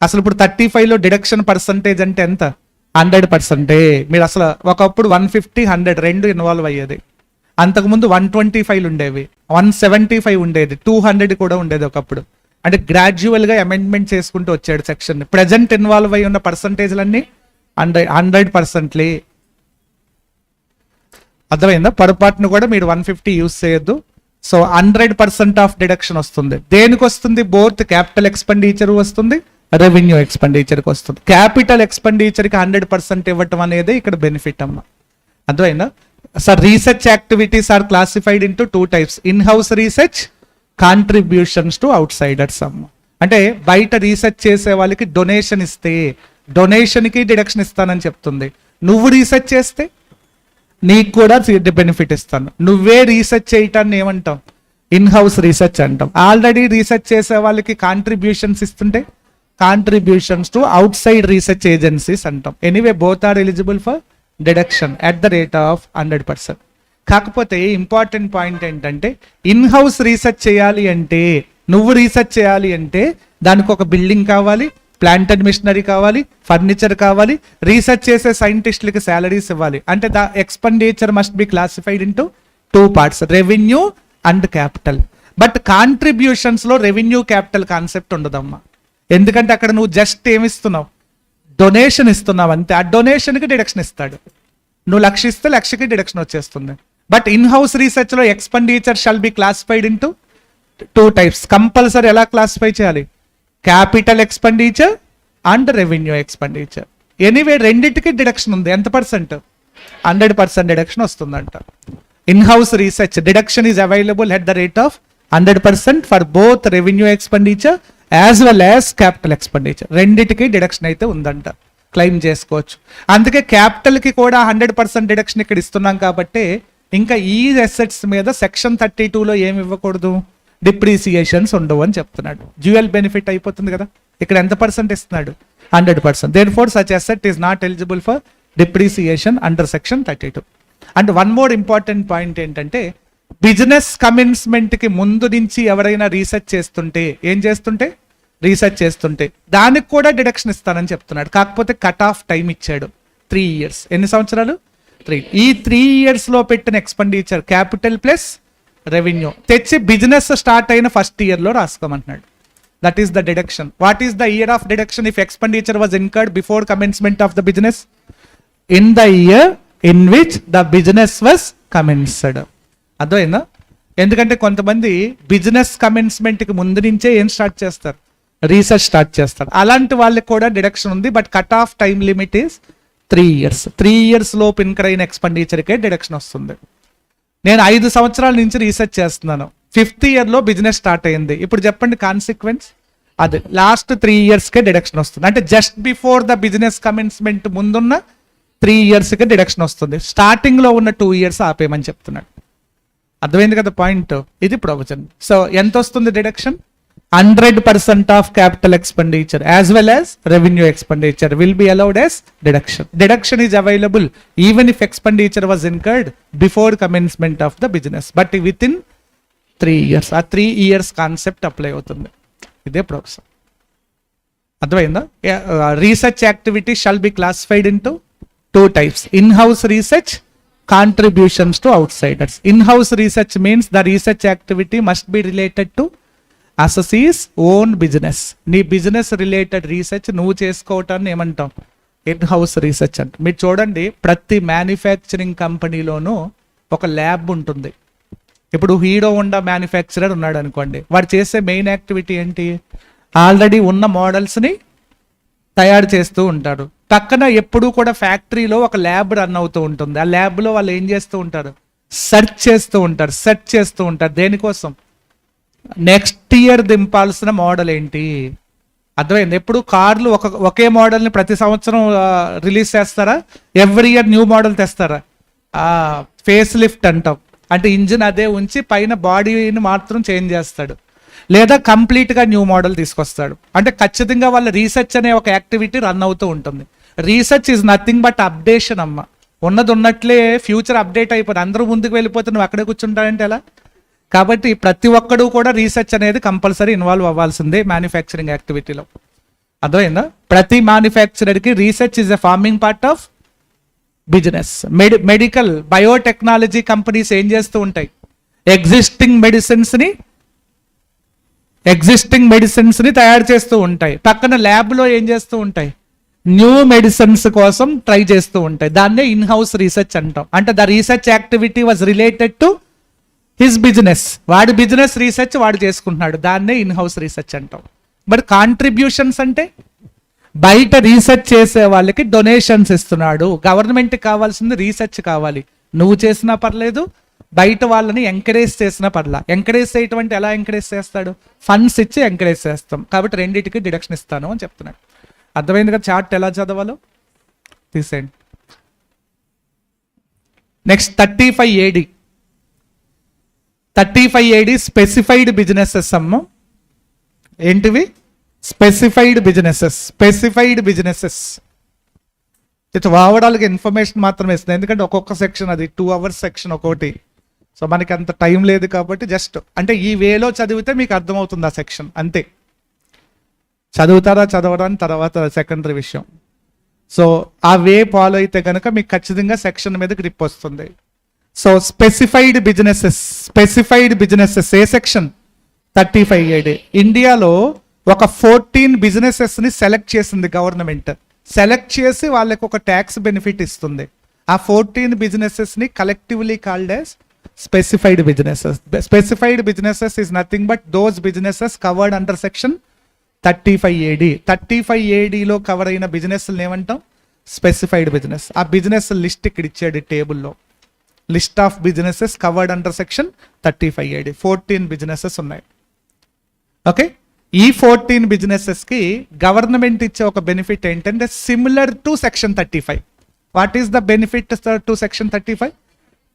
అసలు ఇప్పుడు 35లో డిడక్షన్ పర్సంటేజ్ అంటే ఎంత? 100%. మీరు అసలు ఒకప్పుడు 150, 100 రెండు ఇన్వాల్వ్ అయ్యేది. అంతకుముందు 125 ఉండేవి, 175 ఉండేది, 200 కూడా ఉండేది ఒకప్పుడు. అంటే గ్రాడ్యువల్ గా అమెండ్మెంట్ చేసుకుంటూ వచ్చాడు సెక్షన్. ప్రెజెంట్ ఇన్వాల్వ్ అయి ఉన్న పర్సంటేజ్లన్నీ 100%. అర్థమైందా? పొరపాటును కూడా మీరు 150 యూజ్ చేయొద్దు. సో 100% ఆఫ్ డిడక్షన్ వస్తుంది. దేనికి వస్తుంది? బోత్ క్యాపిటల్ ఎక్స్పెండిచర్ వస్తుంది, రెవెన్యూ ఎక్స్పెండిచర్కి వస్తుంది. క్యాపిటల్ ఎక్స్పెండిచర్కి 100% ఇవ్వటం అనేది ఇక్కడ బెనిఫిట్ అమ్మ. అర్థమైందా? Sir research activities are classified into 2 types. In house research, contributions to outsiders అమ్మ. అంటే బయట రీసెర్చ్ చేసే వాళ్ళకి డొనేషన్ ఇస్తే డొనేషన్కి డిడక్షన్ ఇస్తానని చెప్తుంది. నువ్వు రీసెర్చ్ చేస్తే నీకు కూడా బెనిఫిట్ ఇస్తాను. నువ్వే రీసెర్చ్ చేయటాన్ని ఏమంటాం? ఇన్ హౌస్ రీసెర్చ్ అంటాం. ఆల్రెడీ రీసెర్చ్ చేసే వాళ్ళకి కాంట్రిబ్యూషన్స్ ఇస్తుంటే contributions to outside research agencies అంటాం. Anyway both are eligible for deduction at the rate of 100%. కాకపోతే ఇంపార్టెంట్ పాయింట్ ఏంటంటే ఇన్ హౌస్ రీసెర్చ్ చేయాలి అంటే, నువ్వు రీసెర్చ్ చేయాలి అంటే దానికి ఒక బిల్డింగ్ కావాలి, ప్లాంట్ అండ్ మిషనరీ కావాలి, ఫర్నిచర్ కావాలి, రీసెర్చ్ చేసే సైంటిస్టులకి సాలరీస్ ఇవ్వాలి. అంటే the expenditure must be classified into 2 parts, revenue and capital. But contributions లో రెవెన్యూ క్యాపిటల్ కాన్సెప్ట్ ఉండదమ్మా. ఎందుకంటే అక్కడ నువ్వు జస్ట్ ఏమిస్తున్నావు? డొనేషన్ ఇస్తున్నావు అంతే. ఆ డొనేషన్కి డిడక్షన్ ఇస్తాడు. నువ్వు 1,00,000 ఇస్తే 1,00,000కి డిడక్షన్ వచ్చేస్తుంది. బట్ ఇన్ హౌస్ రీసెర్చ్ లో expenditure shall be classified into 2 types. Compulsory ఎలా క్లాసిఫై చేయాలి? Capital expenditure and revenue expenditure. Anyway రెండింటికి డిడక్షన్ ఉంది. ఎంత పర్సెంట్? 100% డిడక్షన్ వస్తుందంట. In house research deduction is available at the rate of 100% for both revenue expenditure as well as capital expenditure. రెండింటికి deduction అయితే ఉందంట, claim చేసుకోవచ్చు. అందుకే క్యాపిటల్ కి కూడా 100% డిడక్షన్ ఇక్కడ ఇస్తున్నాం కాబట్టి ఇంకా ఈ అసెట్స్ మీద సెక్షన్ 32లో ఏమి ఇవ్వకూడదు? డిప్రిసియేషన్స్ ఉండవు అని చెప్తున్నాడు. డ్యూయల్ బెనిఫిట్ అయిపోతుంది కదా. ఇక్కడ ఎంత పర్సెంట్ ఇస్తున్నాడు? 100%. Therefore such asset is not eligible for depreciation under section 32. And one more important point ఏంటంటే బిజినెస్ కమెన్స్మెంట్ కి ముందు నుంచి ఎవరైనా రీసెర్చ్ చేస్తుంటే, ఏం చేస్తుంటే రీసెర్చ్ చేస్తుంటే దానికి కూడా డిడక్షన్ ఇస్తానని చెప్తున్నాడు. కాకపోతే కట్ ఆఫ్ టైం ఇచ్చాడు 3 years. ఎన్ని సంవత్సరాలు? 3. ఈ 3 years లో పెట్టిన ఎక్స్పెండిచర్ క్యాపిటల్ ప్లస్ రెవెన్యూ తెచ్చి బిజినెస్ స్టార్ట్ అయిన ఫస్ట్ ఇయర్ లో రాసుకోమంటున్నాడు. That is the deduction. What is the year of deduction if expenditure was incurred before commencement of the business? In the year in which the business was commenced. అర్థమైందా? ఎందుకంటే కొంతమంది business commencement కి ముందు నుంచే ఏం start చేస్తారు? Research start చేస్తారు. అలాంటి వాళ్ళకి కూడా డిడక్షన్ ఉంది. But cut off time limit is 3 years. 3 years లోపు ఇన్కర్ అయిన ఎక్స్పెండిచర్కే డిడక్షన్ వస్తుంది. నేను 5 సంవత్సరాల నుంచి రీసెర్చ్ చేస్తున్నాను, 5th year లో బిజినెస్ స్టార్ట్ అయింది. ఇప్పుడు చెప్పండి కాన్సిక్వెన్స్. అదే లాస్ట్ 3 yearsకే డిడక్షన్ వస్తుంది. అంటే just before the business commencement ముందున్న 3 yearsకి డిడక్షన్ వస్తుంది. స్టార్టింగ్ లో ఉన్న 2 years ఆపేయమని చెప్తున్నాడు. అర్థమైంది కదా పాయింట్? ఇది ప్రొవిజన్. సో ఎంత వస్తుంది deduction? 100% of capital expenditure as well as revenue expenditure will be allowed as deduction. Deduction is available even if expenditure was incurred before commencement of the business, but within 3 years. ఆ 3 years concept apply అవుతుంది. ఇదే provision. అర్థమైందా? Research activity shall be classified into 2 types. In-house research, contributions to outsiders. In-house research means the research activity must be related to assessee's own business. నీ business related research నువ్వు చేసుకోవటాన్ని ఏమంటాం? In house research అంటే మీరు చూడండి, ప్రతి manufacturing కంపెనీలోనూ ఒక lab ఉంటుంది. ఇప్పుడు హీరో హోండా మ్యానుఫ్యాక్చరర్ ఉన్నాడు అనుకోండి, వాడు చేసే మెయిన్ యాక్టివిటీ ఏంటి? ఆల్రెడీ ఉన్న మోడల్స్ని తయారు చేస్తూ ఉంటారు. పక్కన ఎప్పుడూ కూడా ఫ్యాక్టరీలో ఒక ల్యాబ్ రన్ అవుతూ ఉంటుంది. ఆ ల్యాబ్లో వాళ్ళు ఏం చేస్తూ ఉంటారు? సెర్చ్ చేస్తూ ఉంటారు. దేనికోసం? నెక్స్ట్ ఇయర్ దింపాల్సిన మోడల్ ఏంటి? అర్థమైంది? ఎప్పుడు కార్లు ఒకే మోడల్ని ప్రతి సంవత్సరం రిలీజ్ చేస్తారా? ఎవ్రీ ఇయర్ న్యూ మోడల్ తెస్తారా? ఫేస్ లిఫ్ట్ అంటాం. అంటే ఇంజిన్ అదే ఉంచి పైన బాడీని మాత్రం చేంజ్ చేస్తాడు, లేదా కంప్లీట్గా న్యూ మోడల్ తీసుకొస్తాడు. అంటే ఖచ్చితంగా వాళ్ళ రీసెర్చ్ అనే ఒక యాక్టివిటీ రన్ అవుతూ ఉంటుంది. Research is nothing but updation అమ్మ. ఉన్నది ఉన్నట్లే ఫ్యూచర్ అప్డేట్ అయిపోతుంది. అందరూ ముందుకు వెళ్ళిపోతే నువ్వు అక్కడే కూర్చుంటావంటే ఎలా? కాబట్టి ప్రతి ఒక్కడు కూడా రీసెర్చ్ అనేది కంపల్సరీ ఇన్వాల్వ్ అవ్వాల్సిందే మ్యానుఫ్యాక్చరింగ్ యాక్టివిటీలో. అర్థమైందా? ప్రతి మ్యానుఫ్యాక్చరర్కి research is a forming part of business. Medical biotechnology companies ఏం చేస్తూ ఉంటాయి? ఎగ్జిస్టింగ్ మెడిసిన్స్ ని తయారు చేస్తూ ఉంటాయి. పక్కన ల్యాబ్లో ఏం చేస్తూ ఉంటాయి? న్యూ మెడిసిన్స్ కోసం ట్రై చేస్తూ ఉంటాయి. దాన్నే ఇన్ హౌస్ రీసెర్చ్ అంటాం. అంటే the research activity was related to his business. వాడి బిజినెస్ రీసెర్చ్ వాడు చేసుకుంటున్నాడు, దాన్నే ఇన్ హౌస్ రీసెర్చ్ అంటాం. బట్ కాంట్రిబ్యూషన్స్ అంటే బయట రీసెర్చ్ చేసే వాళ్ళకి డొనేషన్స్ ఇస్తున్నాడు. గవర్నమెంట్కి కావాల్సింది రీసెర్చ్ కావాలి. నువ్వు చేసినా పర్లేదు, బయట వాళ్ళని ఎంకరేజ్ చేసినా పర్లా. ఎంకరేజ్ చేయటం అంటే ఎలా ఎంకరేజ్ చేస్తాడు? ఫండ్స్ ఇచ్చి ఎంకరేజ్ చేస్తాం. కాబట్టి రెండింటికి డిడక్షన్ ఇస్తాను అని చెప్తున్నాడు. అర్థమైంది కదా చార్ట్ ఎలా చదవాలో? తీసేయండి. Next 35AD. 35AD specified businesses అమ్మ. ఏంటివి? Specified businesses. ఓవరాల్గా ఇన్ఫర్మేషన్ మాత్రమే ఇస్తుంది, ఎందుకంటే ఒక్కొక్క సెక్షన్ అది 2 hours సెక్షన్ ఒక్కొక్కటి. సో మనకి అంత టైం లేదు కాబట్టి జస్ట్ అంటే ఈ వేలో చదివితే మీకు అర్థమవుతుంది ఆ సెక్షన్, అంతే. చదవడానికి తర్వాత సెకండరీ విషయం. సో ఆ వే ఫాలో అయితే కనుక మీకు ఖచ్చితంగా సెక్షన్ మీద గ్రిప్ వస్తుంది. సో స్పెసిఫైడ్ బిజినెసెస్ ఏ సెక్షన్? 35AD. ఇండియాలో ఒక 14 బిజినెసెస్ని సెలెక్ట్ చేసింది గవర్నమెంట్. సెలెక్ట్ చేసి వాళ్ళకి ఒక ట్యాక్స్ బెనిఫిట్ ఇస్తుంది. ఆ 14 బిజినెసెస్ని collectively called as specified businesses. Specified businesses is nothing but those businesses covered under section 35AD. 35ADలో కవర్ అయిన బిజినెస్లు ఏమంటాం? Specified business. ఆ బిజినెస్ లిస్ట్ ఇక్కడ ఇచ్చాడు టేబుల్లో. List of businesses covered under section 35AD. 14 businesses ఉన్నాయి. ఓకే, ఈ 14 బిజినెసెస్కి గవర్నమెంట్ ఇచ్చే ఒక బెనిఫిట్ ఏంటంటే similar to section 35. What is the benefit to section 35?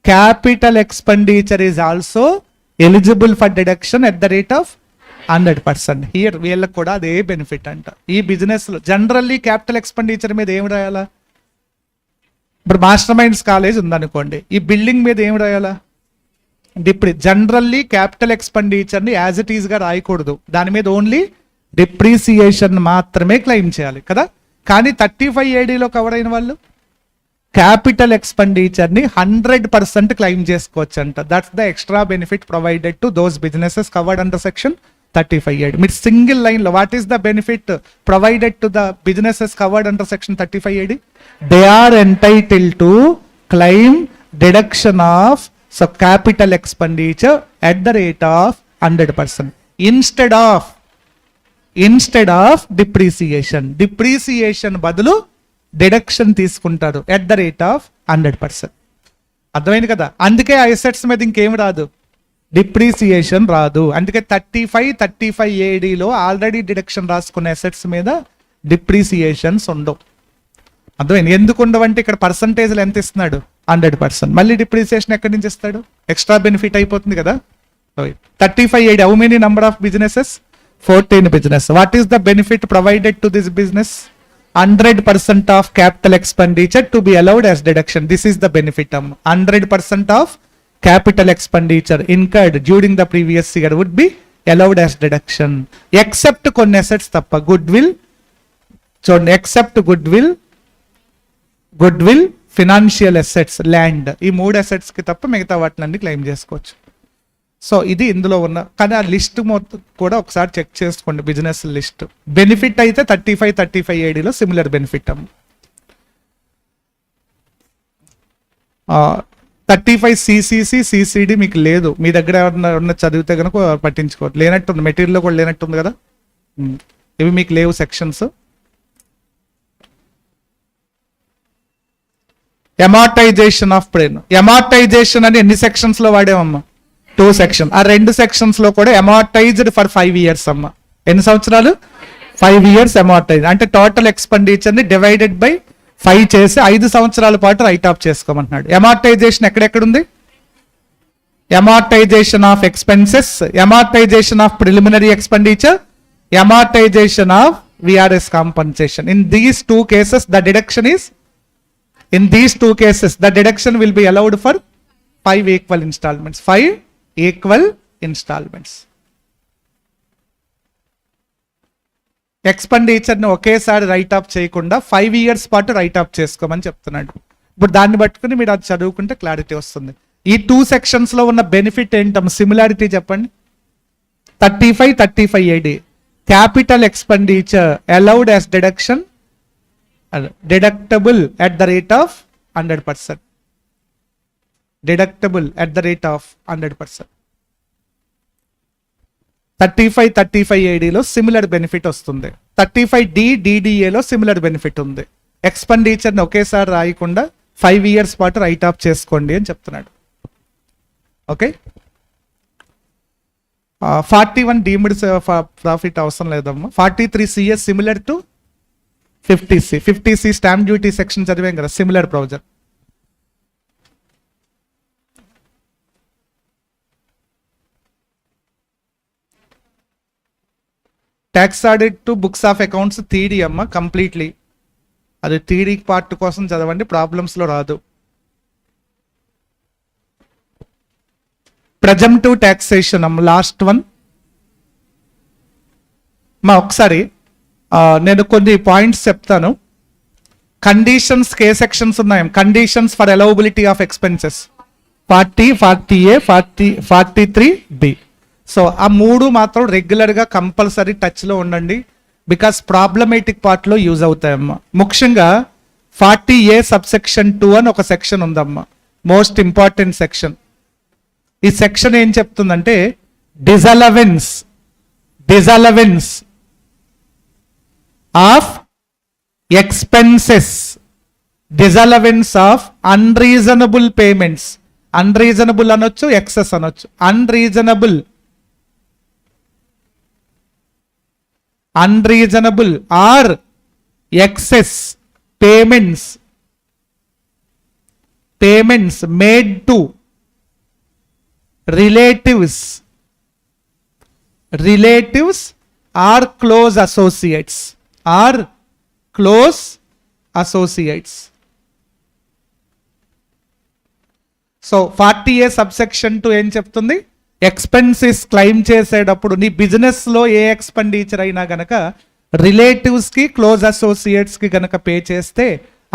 Capital expenditure is also eligible for deduction at the rate of 100%. Here వీళ్ళకి కూడా అదే benefit అంట. ఈ బిజినెస్లో జనరల్లీ క్యాపిటల్ ఎక్స్పెండిచర్ మీద ఏం రాయాలా? ఇప్పుడు మాస్టర్ మైండ్స్ కాలేజ్ ఉందనుకోండి, ఈ బిల్డింగ్ మీద ఏం రాయాలా? జనరల్లీ క్యాపిటల్ ఎక్స్పెండిచర్ని యాజ్ ఇట్ ఈస్గా రాయకూడదు. దాని మీద ఓన్లీ డిప్రీసియేషన్ మాత్రమే క్లెయిమ్ చేయాలి కదా. కానీ 35ADలో కవర్ అయిన వాళ్ళు క్యాపిటల్ ఎక్స్పెండిచర్ని 100% క్లెయిమ్ చేసుకోవచ్చు అంట. That's the extra benefit provided to those businesses covered under section 35AD. మీరు సింగిల్ లైన్లో what is the benefit provided to the businesses covered under section 35AD? They are entitled to claim deduction of capital expenditure at the rate of 100% instead of depreciation బదులు deduction తీసుకుంటారు at the rate of 100%. అర్థమైంది కదా. అందుకే ఆ assets మీద ఇంకేం రాదు, depreciation రాదు. అందుకే 35ADలో ఆల్రెడీ డిడక్షన్ రాసుకున్న అసెట్స్ మీద డిప్రీసియేషన్స్ ఉండవు. అర్థమైంది? ఎందుకు ఉండవంటే ఇక్కడ పర్సంటేజ్లు ఎంత ఇస్తున్నాడు? 100%. మళ్ళీ డిప్రిసియేషన్ ఎక్కడి నుంచి ఇస్తాడు? ఎక్స్ట్రా బెనిఫిట్ అయిపోతుంది కదా. 35AD how many number of businesses? 14 business. What is the benefit provided to this business? 100% of capital expenditure to be allowed as deduction. This is the benefit. 100% of capital expenditure incurred during the previous year would be allowed as deduction except కొన్ని assets తప్ప. Goodwill చూడండి, except goodwill financial assets, land, ఈ 3 అసెట్స్కి తప్ప మిగతా వాటిని claim చేసుకోవచ్చు. So ఇది ఇందులో ఉన్న, కానీ ఆ లిస్ట్ మొత్తం కూడా ఒకసారి చెక్ చేసుకోండి. బిజినెస్ లిస్ట్ బెనిఫిట్ అయితే 35ADలో సిమిలర్ బెనిఫిట్ 35 సిసిసి సిసిడి మీకు లేదు, మీ దగ్గర ఉన్న చదివితే కనుక పట్టించుకోవద్దు, లేనట్టుంది, మెటీరియల్ కూడా లేనట్టుంది కదా. ఇవి మీకు లేవు sections. Amortisation of brain, amortisation అని ఎన్ని సెక్షన్స్ లో వాడేమమ్మా? 2 సెక్షన్. ఆ 2 సెక్షన్స్ లో కూడా అమార్టైజ్డ్ ఫర్ 5 years అమ్మా. ఎన్ని సంవత్సరాలు? 5 years అమార్టైజ్. అంటే టోటల్ ఎక్స్పెండిచర్ ని డివైడెడ్ బై 5 చేసి 5 సంవత్సరాల పాటు రైట్ ఆఫ్ చేసుకోమంటున్నాడు. అమార్టైజేషన్ ఎక్కడెక్కడ ఉంది? Amortisation of expenses, amortisation of preliminary expenditure, amortisation of VRS compensation. In these 2 cases the deduction is, in these 2 cases the deduction will be allowed for 5 equal installments. 5 equal installments. ఎక్స్పెండిచర్ని ఒకేసారి right of చేయకుండా 5 years పాటు right of చేసుకోమని చెప్తున్నాడు. ఇప్పుడు దాన్ని పట్టుకుని మీరు అది చదువుకుంటే క్లారిటీ వస్తుంది. ఈ 2 sections లో ఉన్న బెనిఫిట్ ఏంటమ్మా? సిమిలారిటీ చెప్పండి. 35 AD capital expenditure allowed as deduction, deductible at the rate of 100%. Deductible at the rate of 100%. 35 AD లో సిమిలర్ బెనిఫిట్ వస్తుంది. 35D DDA లో సిమిలర్ బెనిఫిట్ ఉంది. ఎక్స్పెండిచర్ని ఒకేసారి రాయకుండా 5 years పాటు రైట్ ఆఫ్ చేసుకోండి అని చెప్తున్నాడు. ఓకే. 41 డీమ్డ్ ప్రాఫిట్ అవసరం లేదమ్మా. 43 CS similar to 50C stamp duty section చదివాం కదా, similar provision. Tax audit to books of accounts థీడీ అమ్మ కంప్లీట్లీ. అది థీడీ పార్ట్ కోసం చదవండి, ప్రాబ్లమ్స్ లో రాదు. ప్రెజంప్టివ్ టాక్సేషన్ అమ్మ లాస్ట్ వన్. మా ఒకసారి నేను కొన్ని పాయింట్స్ చెప్తాను. కండిషన్స్ కే సెక్షన్స్ ఉన్నాయి. Conditions for allowability of expenses 40, 40A, 43B. So ఆ 3 మాత్రం రెగ్యులర్గా కంపల్సరీ టచ్లో ఉండండి, బికాస్ ప్రాబ్లమేటిక్ పార్ట్లో యూజ్ అవుతాయమ్మా. ముఖ్యంగా 40A సబ్సెక్షన్ 2 అని ఒక సెక్షన్ ఉందమ్మా, మోస్ట్ ఇంపార్టెంట్ సెక్షన్. ఈ సెక్షన్ ఏం చెప్తుందంటే disallowance of expenses, disallowance of unreasonable payments. Unreasonable అనొచ్చు, ఎక్సెస్ అనొచ్చు. Unreasonable or excess payments made to relatives or close associates. So 40A subsection 2 ఏం చెప్తుంది? ఎక్స్పెన్సెస్ క్లెయిమ్ చేసేటప్పుడు నీ బిజినెస్ లో ఏ ఎక్స్పెండిచర్ అయినా గనక రిలేటివ్స్ కి, క్లోజ్ అసోసియేట్స్ కి గనక పే చేస్తే,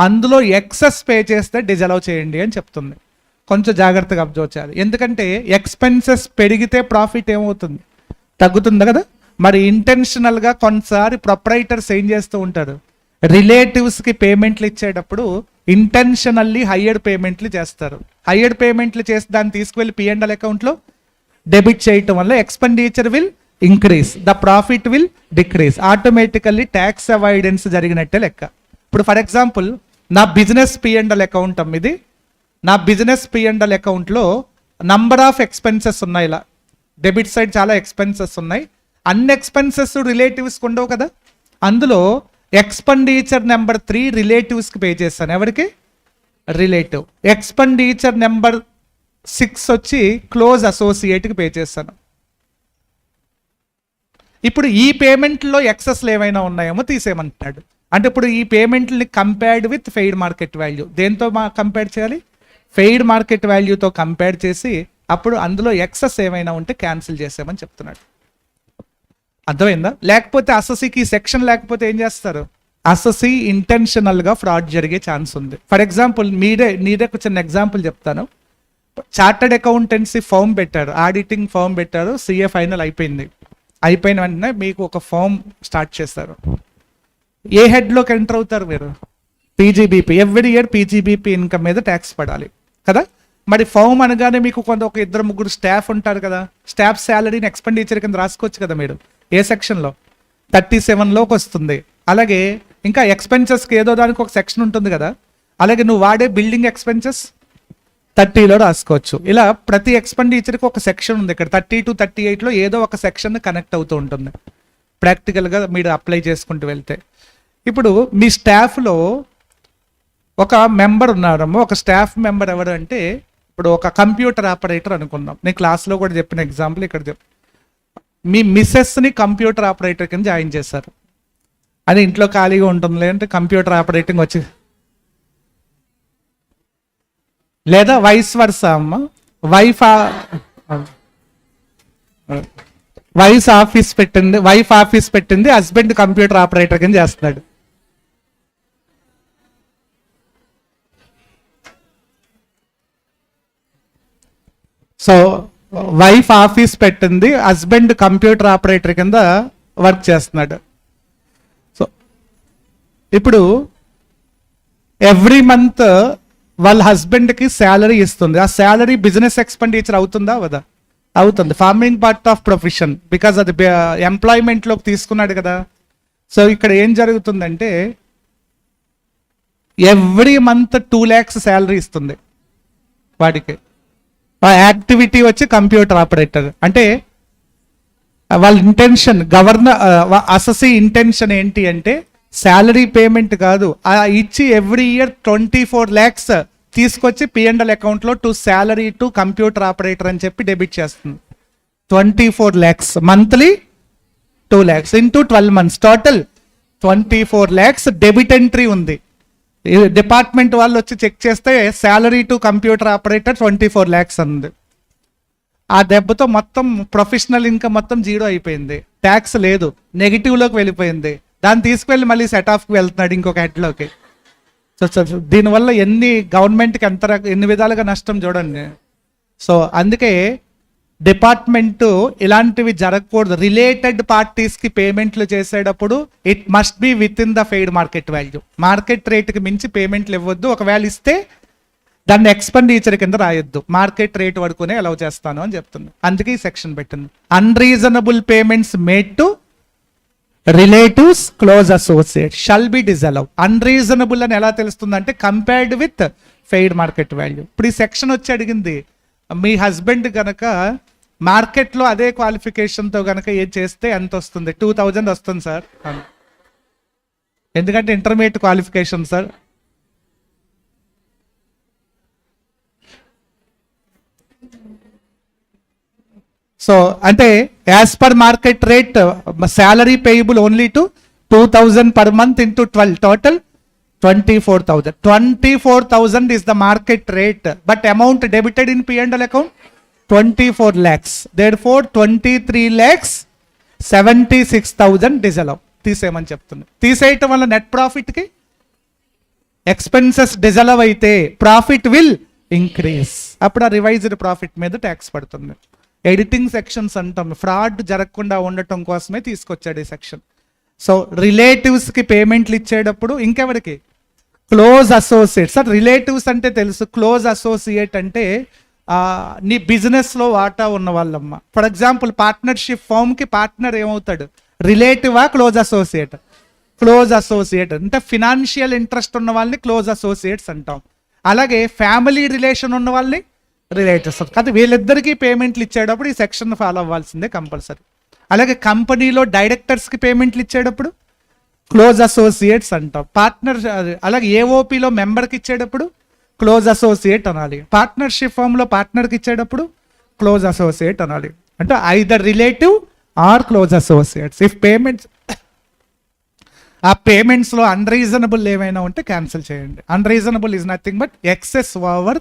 అందులో ఎక్సెస్ పే చేస్తే డిజలవ్ చేయండి అని చెప్తుంది. కొంచెం జాగ్రత్తగా అబ్జర్వ్ చేయాలి, ఎందుకంటే ఎక్స్పెన్సెస్ పెరిగితే ప్రాఫిట్ ఏమవుతుంది? తగ్గుతుంది కదా. మరి ఇంటెన్షనల్ గా కొన్నిసారి ప్రొప్రైటర్స్ ఏం చేస్తూ ఉంటారు, రిలేటివ్స్ కి పేమెంట్లు ఇచ్చేటప్పుడు ఇంటెన్షనల్లీ హయ్యర్ పేమెంట్లు చేస్తారు. హయ్యర్ పేమెంట్లు చేసి దాన్ని తీసుకువెళ్ళి P&L అకౌంట్ లో డెబిట్ చేయటం వల్ల expenditure will increase, the profit will decrease. Automatically tax avoidance జరిగినట్టే లెక్క. ఇప్పుడు ఫర్ ఎగ్జాంపుల్ నా బిజినెస్ P&L అకౌంట్ అమ్మిది. నా బిజినెస్ P&L అకౌంట్ లో నంబర్ ఆఫ్ ఎక్స్పెన్సెస్ ఉన్నాయి. ఇలా డెబిట్ సైడ్ చాలా ఎక్స్పెన్సెస్ ఉన్నాయి. అన్ని ఎక్స్పెన్సెస్ రిలేటివ్స్ ఉండవు కదా. అందులో ఎక్స్పెండిచర్ నెంబర్ 3 రిలేటివ్స్ కి పే చేస్తాను. ఎవరికి? రిలేటివ్. ఎక్స్పెండిచర్ నెంబర్ 6 వచ్చి క్లోజ్ అసోసియేట్ కి పే చేస్తాను. ఇప్పుడు ఈ పేమెంట్లో ఎక్సెస్లు ఏమైనా ఉన్నాయేమో తీసేయమంటున్నాడు. అంటే ఇప్పుడు ఈ పేమెంట్ని compared with fair market value. దేంతో కంపేర్ చేయాలి? ఫెయిడ్ మార్కెట్ వాల్యూతో కంపేర్ చేసి అప్పుడు అందులో ఎక్సెస్ ఏమైనా ఉంటే క్యాన్సిల్ చేసామని చెప్తున్నాడు. అర్థమైందా? లేకపోతే అసెసీకి సెక్షన్ లేకపోతే ఏం చేస్తారు? అసెసీ ఇంటెన్షనల్ గా ఫ్రాడ్ జరిగే ఛాన్స్ ఉంది. ఫర్ ఎగ్జాంపుల్ మీరే చిన్న ఎగ్జాంపుల్ చెప్తాను. చార్టర్డ్ అకౌంటెన్సీ ఫర్మ్ పెట్టారు, ఆడిటింగ్ ఫర్మ్ పెట్టారు, CA ఫైనల్ అయిపోయిన వెంటనే మీకు ఒక ఫర్మ్ స్టార్ట్ చేస్తారు. ఏ హెడ్లోకి ఎంటర్ అవుతారు మీరు? PGBP. Every year PGBP income మీద ట్యాక్స్ పడాలి. కదా. మరి ఫర్మ్ అనగానే మీకు ఒక ఇద్దరు ముగ్గురు స్టాఫ్ ఉంటారు కదా, స్టాఫ్ శాలరీని ఎక్స్పెండిచర్ కింద రాసుకోవచ్చు కదా మీరు. ఏ సెక్షన్లో? 37లోకి వస్తుంది. అలాగే ఇంకా ఎక్స్పెన్సెస్కి ఏదో దానికి ఒక సెక్షన్ ఉంటుంది కదా. అలాగే నువ్వు వాడే బిల్డింగ్ ఎక్స్పెన్సెస్ 30లో రాసుకోవచ్చు. ఇలా ప్రతి ఎక్స్పెండిచర్కి ఒక సెక్షన్ ఉంది. ఇక్కడ 30 to 38లో ఏదో ఒక సెక్షన్ కనెక్ట్ అవుతూ ఉంటుంది. ప్రాక్టికల్గా మీరు అప్లై చేసుకుంటూ వెళ్తే. ఇప్పుడు మీ స్టాఫ్లో ఒక మెంబర్ ఉన్నారమ్మో, ఒక స్టాఫ్ మెంబర్ ఎవరు అంటే, ఇప్పుడు ఒక కంప్యూటర్ ఆపరేటర్ అనుకుందాం. నేను క్లాస్లో కూడా చెప్పిన ఎగ్జాంపుల్ ఇక్కడ మీ మిస్సెస్ని కంప్యూటర్ ఆపరేటర్ కింద జాయిన్ చేశారు. అది ఇంట్లో ఖాళీగా ఉంటుంది, లేదంటే కంప్యూటర్ ఆపరేటింగ్ వచ్చి, లేదా వైస్ వర్సా అమ్మ, వైఫ్ ఆఫీస్ పెట్టింది, హస్బెండ్ కంప్యూటర్ ఆపరేటర్ కింద చేస్తున్నాడు. సో వైఫ్ ఆఫీస్ పెట్టింది, హస్బెండ్ కంప్యూటర్ ఆపరేటర్ కింద వర్క్ చేస్తున్నాడు. సో ఇప్పుడు ఎవ్రీ మంత్ వాళ్ళ హస్బెండ్కి శాలరీ ఇస్తుంది. ఆ శాలరీ బిజినెస్ ఎక్స్పెండిచర్ అవుతుందా అవదా? అవుతుంది. Farming part of profession, because అది ఎంప్లాయ్మెంట్లోకి తీసుకున్నాడు కదా. సో ఇక్కడ ఏం జరుగుతుందంటే ఎవ్రీ మంత్ 2 lakhs శాలరీ ఇస్తుంది వాడికి. ఆ యాక్టివిటీ వచ్చి కంప్యూటర్ ఆపరేటర్. అంటే వాళ్ళ ఇంటెన్షన్, గవర్నర్ అసెసీ ఇంటెన్షన్ ఏంటి అంటే శాలరీ పేమెంట్ కాదు, ఇచ్చి ఎవ్రీ ఇయర్ 24 lakhs తీసుకొచ్చి P&L అకౌంట్లో to salary to computer operator అని చెప్పి డెబిట్ చేస్తుంది. 24 lakhs monthly, 2 lakhs into 12 months, total 24 lakhs debit entry ఉంది. డిపార్ట్మెంట్ వాళ్ళు వచ్చి చెక్ చేస్తే salary to computer operator 24 lakhs ఉంది. ఆ దెబ్బతో మొత్తం ప్రొఫెషనల్ ఇన్కమ్ మొత్తం 0 అయిపోయింది. ట్యాక్స్ లేదు, నెగిటివ్లోకి వెళ్ళిపోయింది. దాన్ని తీసుకువెళ్ళి మళ్ళీ సెట్ ఆఫ్కి వెళ్తున్నాడు ఇంకొక హెడ్లోకి. సో దీనివల్ల గవర్నమెంట్కి ఎన్ని విధాలుగా నష్టం చూడండి. సో అందుకే డిపార్ట్మెంటు ఇలాంటివి జరగకూడదు. రిలేటెడ్ పార్టీస్కి పేమెంట్లు చేసేటప్పుడు it must be within the fair market value. Market రేటుకి మించి పేమెంట్లు ఇవ్వద్దు. ఒకవేళ ఇస్తే దాన్ని ఎక్స్పెండిచర్ కింద రాయొద్దు, మార్కెట్ రేట్ వరకునే అలౌ చేస్తాను అని చెప్తుంది. అందుకే ఈ సెక్షన్ పెట్టింది. Unreasonable payments made to relatives, close associates shall be disallowed. Unreasonable అని ఎలా తెలుస్తుంది అంటే compared with fair market value. ఇప్పుడు ఈ సెక్షన్ వచ్చి అడిగింది, మీ హస్బెండ్ కనుక మార్కెట్లో అదే క్వాలిఫికేషన్తో కనుక ఏం చేస్తే ఎంత వస్తుంది? 2000 వస్తుంది సార్. ఎందుకంటే ఇంటర్మీడియట్ క్వాలిఫికేషన్ సార్. సో అంటే as per market rate salary payable only to 2000 per month into 12, total 24,000. 24,000 is the market rate, but amount debited in P&L account 24 lakhs. Therefore 23 lakhs 76,000 disallow. తీసేయమని చెప్తుంది. తీసేయటం వల్ల net ప్రాఫిట్కి expenses డిజలవ్ అయితే profit will increase. అప్పుడు ఆ revised profit మీద tax పడుతుంది. Editing sections అంటాం, fraud జరగకుండా ఉండటం కోసమే తీసుకొచ్చాడు ఈ సెక్షన్. సో రిలేటివ్స్కి పేమెంట్లు ఇచ్చేటప్పుడు ఇంకెవరికి? Close associate. సార్ రిలేటివ్స్ అంటే తెలుసు, క్లోజ్ అసోసియేట్ అంటే నీ బిజినెస్లో వాటా ఉన్న వాళ్ళమ్మ. ఫర్ ఎగ్జాంపుల్ పార్ట్నర్షిప్ ఫామ్కి పార్ట్నర్ ఏమవుతాడు? రిలేటివా క్లోజ్ అసోసియేట్? క్లోజ్ అసోసియేట్ అంటే ఫినాన్షియల్ ఇంట్రెస్ట్ ఉన్న వాళ్ళని క్లోజ్ అసోసియేట్స్ అంటాం. అలాగే ఫ్యామిలీ రిలేషన్ ఉన్న వాళ్ళని రిలేటివ్స్. కాదు, వీళ్ళిద్దరికీ పేమెంట్లు ఇచ్చేటప్పుడు ఈ సెక్షన్ ఫాలో అవ్వాల్సిందే కంపల్సరీ. అలాగే కంపెనీలో డైరెక్టర్స్కి పేమెంట్లు ఇచ్చేటప్పుడు క్లోజ్ అసోసియేట్స్ అంటాం. పార్ట్నర్ అలాగే ఏఓపిలో మెంబర్కి ఇచ్చేటప్పుడు క్లోజ్ అసోసియేట్ అనాలి. పార్ట్నర్షిప్ ఫామ్లో పార్ట్నర్కి ఇచ్చేటప్పుడు క్లోజ్ అసోసియేట్ అనాలి. అంటే either relative or close associates. If payments ఆ పేమెంట్స్లో అన్రీజనబుల్ ఏమైనా ఉంటే క్యాన్సిల్ చేయండి. Unreasonable is nothing but excess over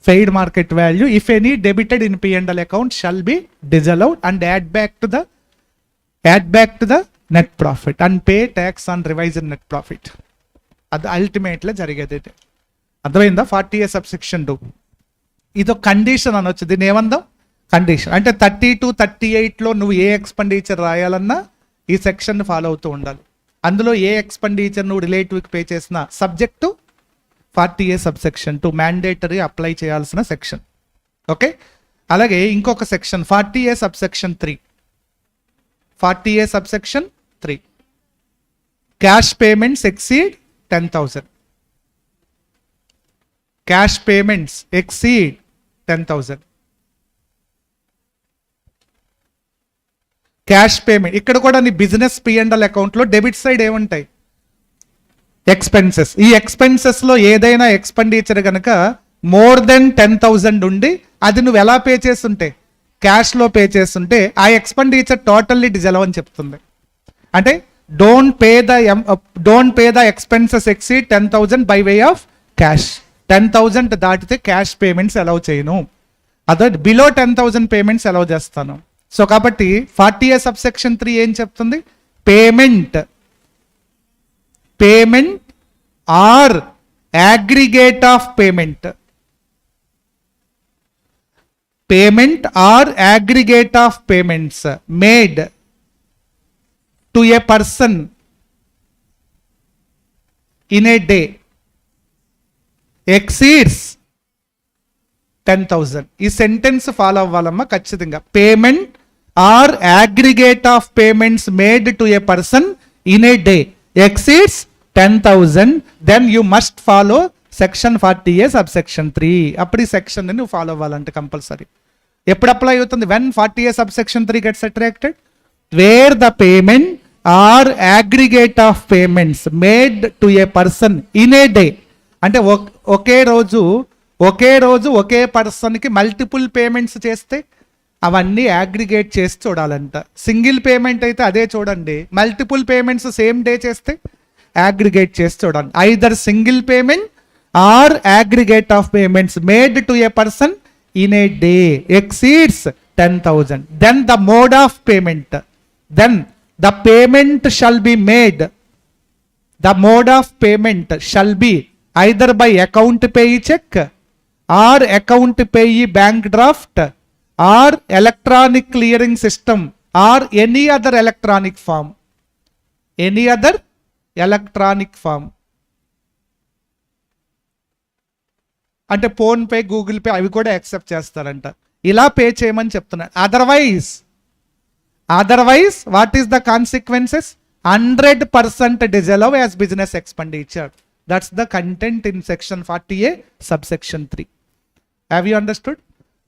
fair market value. If any debited in P&L account shall be disallowed and add back to the net profit and pay tax on revised net profit. అది అల్టిమేట్గా జరిగేది. అర్థమైందా? 40A subsection 2 ఇదో condition అనొచ్చు. దీన్ని ఏమందాం? Condition. అంటే 30 to 38లో నువ్వు ఏ expenditure రాయాలన్నా ఈ సెక్షన్ ఫాలో అవుతూ ఉండాలి. అందులో ఏ ఎక్స్పెండిచర్ నువ్వు రిలేటివ్కి పే చేసినా subject to 40A subsection 2 mandatory apply చేయాల్సిన సెక్షన్. ఓకే, అలాగే ఇంకొక section 40A subsection 3. 40A subsection 3 cash payments exceed 10,000. Cash payments exceed 10,000. Cash payment ఇక్కడ కూడా నీ బిజినెస్ P&L అకౌంట్లో డెబిట్ సైడ్ ఏముంటాయి? ఎక్స్పెన్సెస్. ఈ ఎక్స్పెన్సెస్ లో ఏదైనా ఎక్స్పెండిచర్ కనుక మోర్ దెన్ 10,000 ఉండి అది నువ్వు ఎలా పే చేస్తుంటే క్యాష్ లో పే చేస్తుంటే ఆ ఎక్స్పెండిచర్ టోటల్లీ డిజలవ్ అని చెప్తుంది. అంటే don't pay the expenses exceed 10,000 by way of cash. 10,000 దాటితే క్యాష్ పేమెంట్స్ అలౌ చేయను. అదే బిలో 10,000 పేమెంట్స్ అలౌ చేస్తాను. సో కాబట్టి 40A సబ్సెక్షన్ 3 ఏం చెప్తుంది? Payment or aggregate of payment. Payment or aggregate of payments made to a person in a day exceeds 10,000. ఈ sentence follow అవ్వాలమ్మా ఖచ్చితంగా. Payment or aggregate of payments made to a person in a day exceeds 10,000, then you must follow section 40A subsection 3. అప్పుడు ఈ section నువ్వు follow అవ్వాలంటే compulsory. ఎప్పుడు apply అవుతుంది? when 40A subsection 3 gets attracted, where the payment or aggregate of payments made to a person in a day. అంటే ఒకే రోజు ఒకే పర్సన్కి multiple payments చేస్తే అవన్నీ అగ్రిగేట్ చేసి చూడాలంట. సింగిల్ పేమెంట్ అయితే అదే చూడండి, మల్టిపుల్ పేమెంట్స్ సేమ్ డే చేస్తే aggregate చేసి చూడండి. Either single payment or aggregate of payments made to a person in a day exceeds 10,000. Then the mode of payment, then the payment shall be made, the mode of payment shall be either by account payee cheque or account payee bank draft or electronic clearing system or any other electronic form. Any other electronic form అంటే PhonePe, Google pay అవి కూడా accept చేస్తారంట. ఇలా pay చేయమని చెప్తున్నాడు. Otherwise what is the consequences? 100% disallow as business expenditure. That's the content in section 40A subsection 3. Have you understood?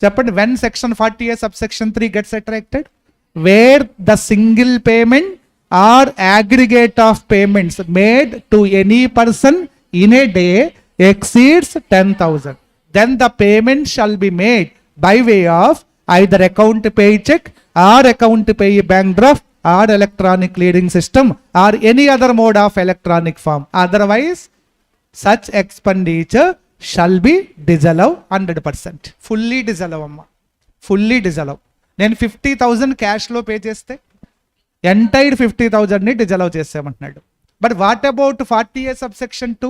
చెప్పండి. When section 40A subsection 3 gets attracted, where the single payment or aggregate of payments made to any person in a day exceeds 10,000, then the payment shall be made by way of either account pay check or account pay bank draft or electronic clearing system or any other mode of electronic form. Otherwise such expenditure shall be disallowed 100%. Fully disallow amma, fully disallow. నేను 50,000 క్యాష్లో pay చేస్తే entire 50,000ని disallow చేసామంటున్నాడు. But what about 40A subsection 2?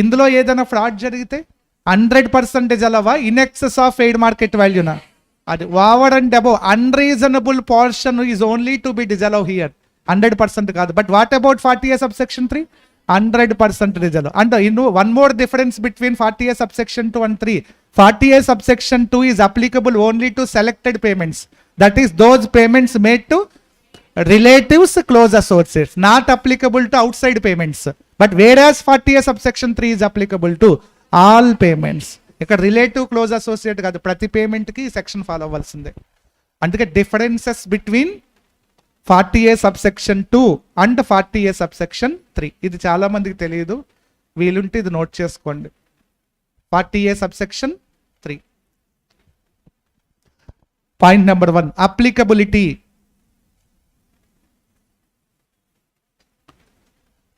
ఇందులో ఏదైనా fraud జరిగితే 100% డిజలవా? In excess of ఎయిడ్ మార్కెట్ వాల్యూనా? అది over and above unreasonable portion is only to be disallow here. 100% కాదు. But what about 40A subsection 3? 100% disallow. And one more difference between 40A subsection 2 and 3. 40A subsection 2 is applicable only to selected payments. That is those payments made to relatives, close associates, not applicable to outside payments. But whereas 40A subsection 3 is applicable to all payments. ఇక్కడ relative close associate కాదు, ప్రతి పేమెంట్కి section follow అవ్వాల్సిందే. అందుకే differences between 40A subsection 2 and 40A subsection 3. ఇది చాలా మందికి తెలియదు, వీలుంటే ఇది నోట్ చేసుకోండి. 40A subsection 3. Point number 1, applicability.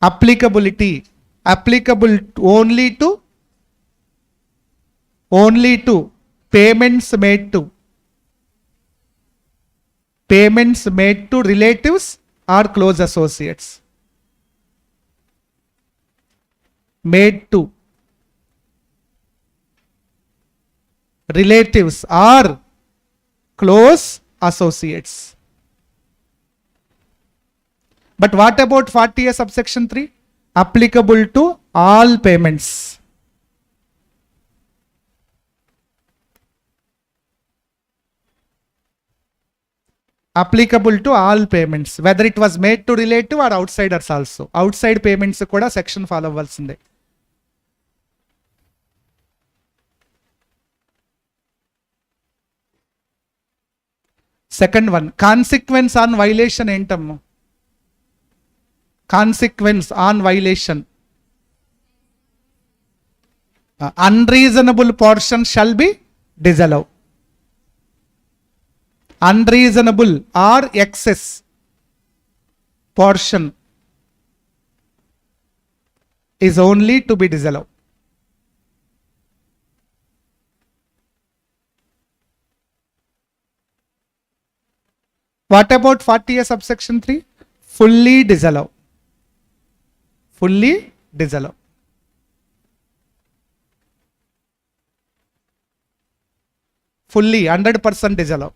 Applicable only to payments made to relatives or close associates. Made to relatives or close associates. But what about 40A subsection 3? Applicable to all payments. Applicable to all payments whether it was made to relative or outsiders also. Outside payments కూడా section follow అవ్వాల్సిందే. Second one, consequence on violation ఏంటమ్మా? Consequence on violation, unreasonable portion shall be disallowed. Unreasonable or excess portion is only to be disallowed. What about 40A subsection 3? Fully disallow. Fully disallow. Fully 100% disallow.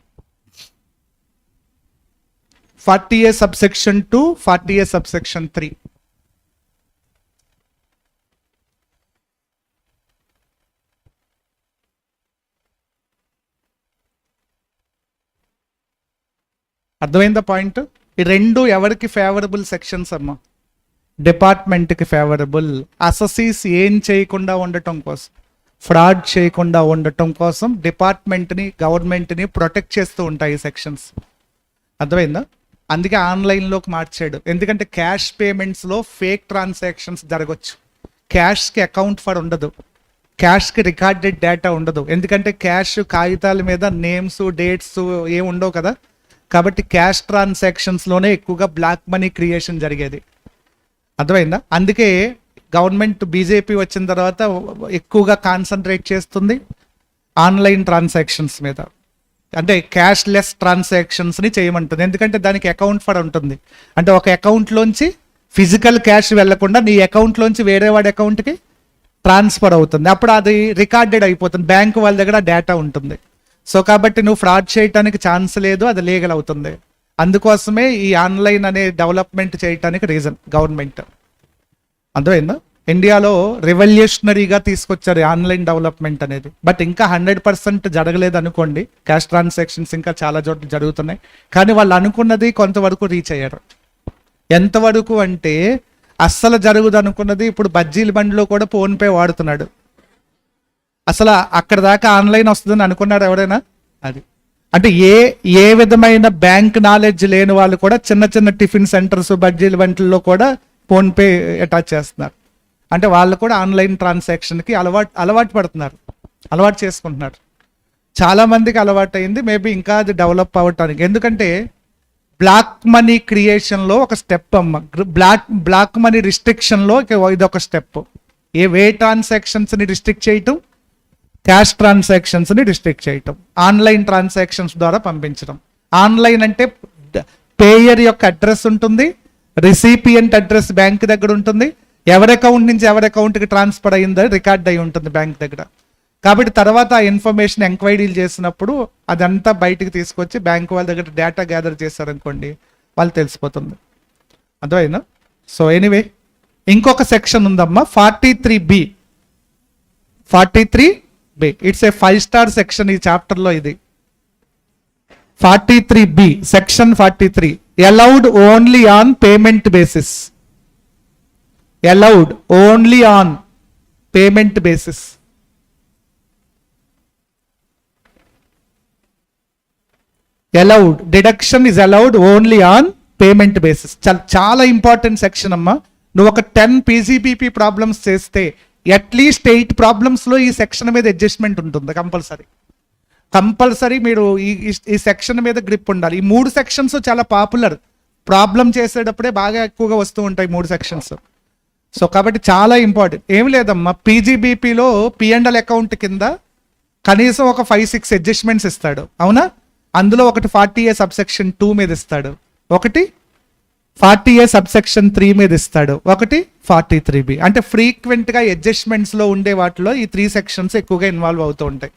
40A subsection 2, 40A subsection 3. అర్థమైందా point? ఈ రెండు ఎవరికి favourable sections అమ్మా? డిపార్ట్మెంట్కి favourable. అసెసీస్ ఏం చేయకుండా ఉండటం కోసం, ఫ్రాడ్ చేయకుండా ఉండటం కోసం డిపార్ట్మెంట్ని, గవర్నమెంట్ని ప్రొటెక్ట్ చేస్తూ ఉంటాయి ఈ సెక్షన్స్. అర్థమైందా? అందుకే ఆన్లైన్లోకి మార్చాడు. ఎందుకంటే క్యాష్ పేమెంట్స్లో ఫేక్ ట్రాన్సాక్షన్స్ జరగవచ్చు. క్యాష్కి అకౌంట్ ఫర్ ఉండదు, క్యాష్కి రికార్డెడ్ డేటా ఉండదు. ఎందుకంటే క్యాష్ కాగితాల మీద నేమ్స్, డేట్స్ ఏం ఉండవు కదా. కాబట్టి క్యాష్ ట్రాన్సాక్షన్స్లోనే ఎక్కువగా బ్లాక్ మనీ క్రియేషన్ జరిగేది. అర్థమైందా? అందుకే గవర్నమెంట్ బీజేపీ వచ్చిన తర్వాత ఎక్కువగా కాన్సన్ట్రేట్ చేస్తుంది ఆన్లైన్ ట్రాన్సాక్షన్స్ మీద. అంటే క్యాష్లెస్ ట్రాన్సాక్షన్స్ని చేయమంటుంది. ఎందుకంటే దానికి అకౌంట్ ఫర్ ఉంటుంది. అంటే ఒక అకౌంట్లోంచి ఫిజికల్ క్యాష్ వెళ్లకుండా నీ అకౌంట్లోంచి వేరే వాడి అకౌంట్కి ట్రాన్స్ఫర్ అవుతుంది. అప్పుడు అది రికార్డెడ్ అయిపోతుంది, బ్యాంకు వాళ్ళ దగ్గర డేటా ఉంటుంది. సో కాబట్టి నువ్వు ఫ్రాడ్ చేయడానికి ఛాన్స్ లేదు, అది లీగల్ అవుతుంది. అందుకోసమే ఈ ఆన్లైన్ అనే డెవలప్మెంట్ చేయడానికి రీజన్ గవర్నమెంట్. అర్థమైందా? ఇండియాలో రెవల్యూషనరీగా తీసుకొచ్చారు ఆన్లైన్ డెవలప్మెంట్ అనేది. బట్ ఇంకా 100% జరగలేదు అనుకోండి. క్యాష్ ట్రాన్సాక్షన్స్ ఇంకా చాలా చోట్ల జరుగుతున్నాయి. కానీ వాళ్ళు అనుకున్నది కొంతవరకు రీచ్ అయ్యారు. ఎంతవరకు అంటే అస్సలు జరుగుదు అనుకున్నది ఇప్పుడు బజ్జీల బండిలో కూడా ఫోన్పే వాడుతున్నాడు. అసలు అక్కడ దాకా ఆన్లైన్ వస్తుందని అనుకున్నారు ఎవరైనా? అది అంటే ఏ విధమైన బ్యాంక్ నాలెడ్జ్ లేని వాళ్ళు కూడా చిన్న చిన్న టిఫిన్ సెంటర్స్, బజ్జీల బండ్లలో కూడా ఫోన్పే అటాచ్ చేస్తున్నారు. అంటే వాళ్ళు కూడా ఆన్లైన్ ట్రాన్సాక్షన్కి అలవాటు పడుతున్నారు, అలవాటు చేసుకుంటున్నారు. చాలామందికి అలవాటు అయింది. మేబీ ఇంకా అది డెవలప్ అవ్వటానికి. ఎందుకంటే బ్లాక్ మనీ క్రియేషన్లో ఒక స్టెప్ అమ్మ. బ్లాక్ మనీ రిస్ట్రిక్షన్లో ఇది ఒక స్టెప్. ఏ ట్రాన్సాక్షన్స్ని రిస్ట్రిక్ట్ చేయటం? క్యాష్ ట్రాన్సాక్షన్స్ని రిస్ట్రిక్ట్ చేయటం, ఆన్లైన్ ట్రాన్సాక్షన్స్ ద్వారా పంపించడం. ఆన్లైన్ అంటే పేయర్ యొక్క అడ్రస్ ఉంటుంది, రిసిపియంట్ అడ్రస్ బ్యాంక్ దగ్గర ఉంటుంది, ఎవరి అకౌంట్ నుంచి ఎవరి అకౌంట్కి ట్రాన్స్ఫర్ అయ్యిందో రికార్డ్ అయి ఉంటుంది బ్యాంక్ దగ్గర. కాబట్టి తర్వాత ఆ ఇన్ఫర్మేషన్ ఎంక్వైరీలు చేసినప్పుడు అదంతా బయటికి తీసుకొచ్చి బ్యాంక్ వాళ్ళ దగ్గర డేటా గ్యాదర్ చేశారనుకోండి, వాళ్ళు తెలిసిపోతుంది. అర్థమైనా? సో ఎనీవే ఇంకొక సెక్షన్ ఉందమ్మా, 43B. 43B it's a 5-star section ఈ చాప్టర్లో. ఇది 43B section 43. Allowed only on payment basis. allowed only on payment basis. Allowed, deduction is allowed only on payment basis. చాలా ఇంపార్టెంట్ సెక్షన్ అమ్మా. నువ్వు ఒక 10 PGBP problems చేస్తే at least 8 ప్రాబ్లమ్స్లో ఈ section మీద అడ్జస్ట్మెంట్ ఉంటుంది కంపల్సరీ. మీరు ఈ సెక్షన్ మీద గ్రిప్ ఉండాలి. ఈ 3 సెక్షన్స్ చాలా పాపులర్. ప్రాబ్లం చేసేటప్పుడే బాగా ఎక్కువగా వస్తూ ఉంటాయి 3 సెక్షన్స్. సో కాబట్టి చాలా ఇంపార్టెంట్. ఏం లేదమ్మా, పీజీబీపీలో P&L అకౌంట్ కింద కనీసం ఒక 5-6 అడ్జస్ట్మెంట్స్ ఇస్తాడు, అవునా? అందులో ఒకటి 40A సబ్సెక్షన్ 2 మీద ఇస్తాడు, ఒకటి 40A సబ్సెక్షన్ 3 మీద ఇస్తాడు, ఒకటి 43B. అంటే ఫ్రీక్వెంట్గా అడ్జస్ట్మెంట్స్లో ఉండే వాటిలో ఈ 3 సెక్షన్స్ ఎక్కువగా ఇన్వాల్వ్ అవుతూ ఉంటాయి.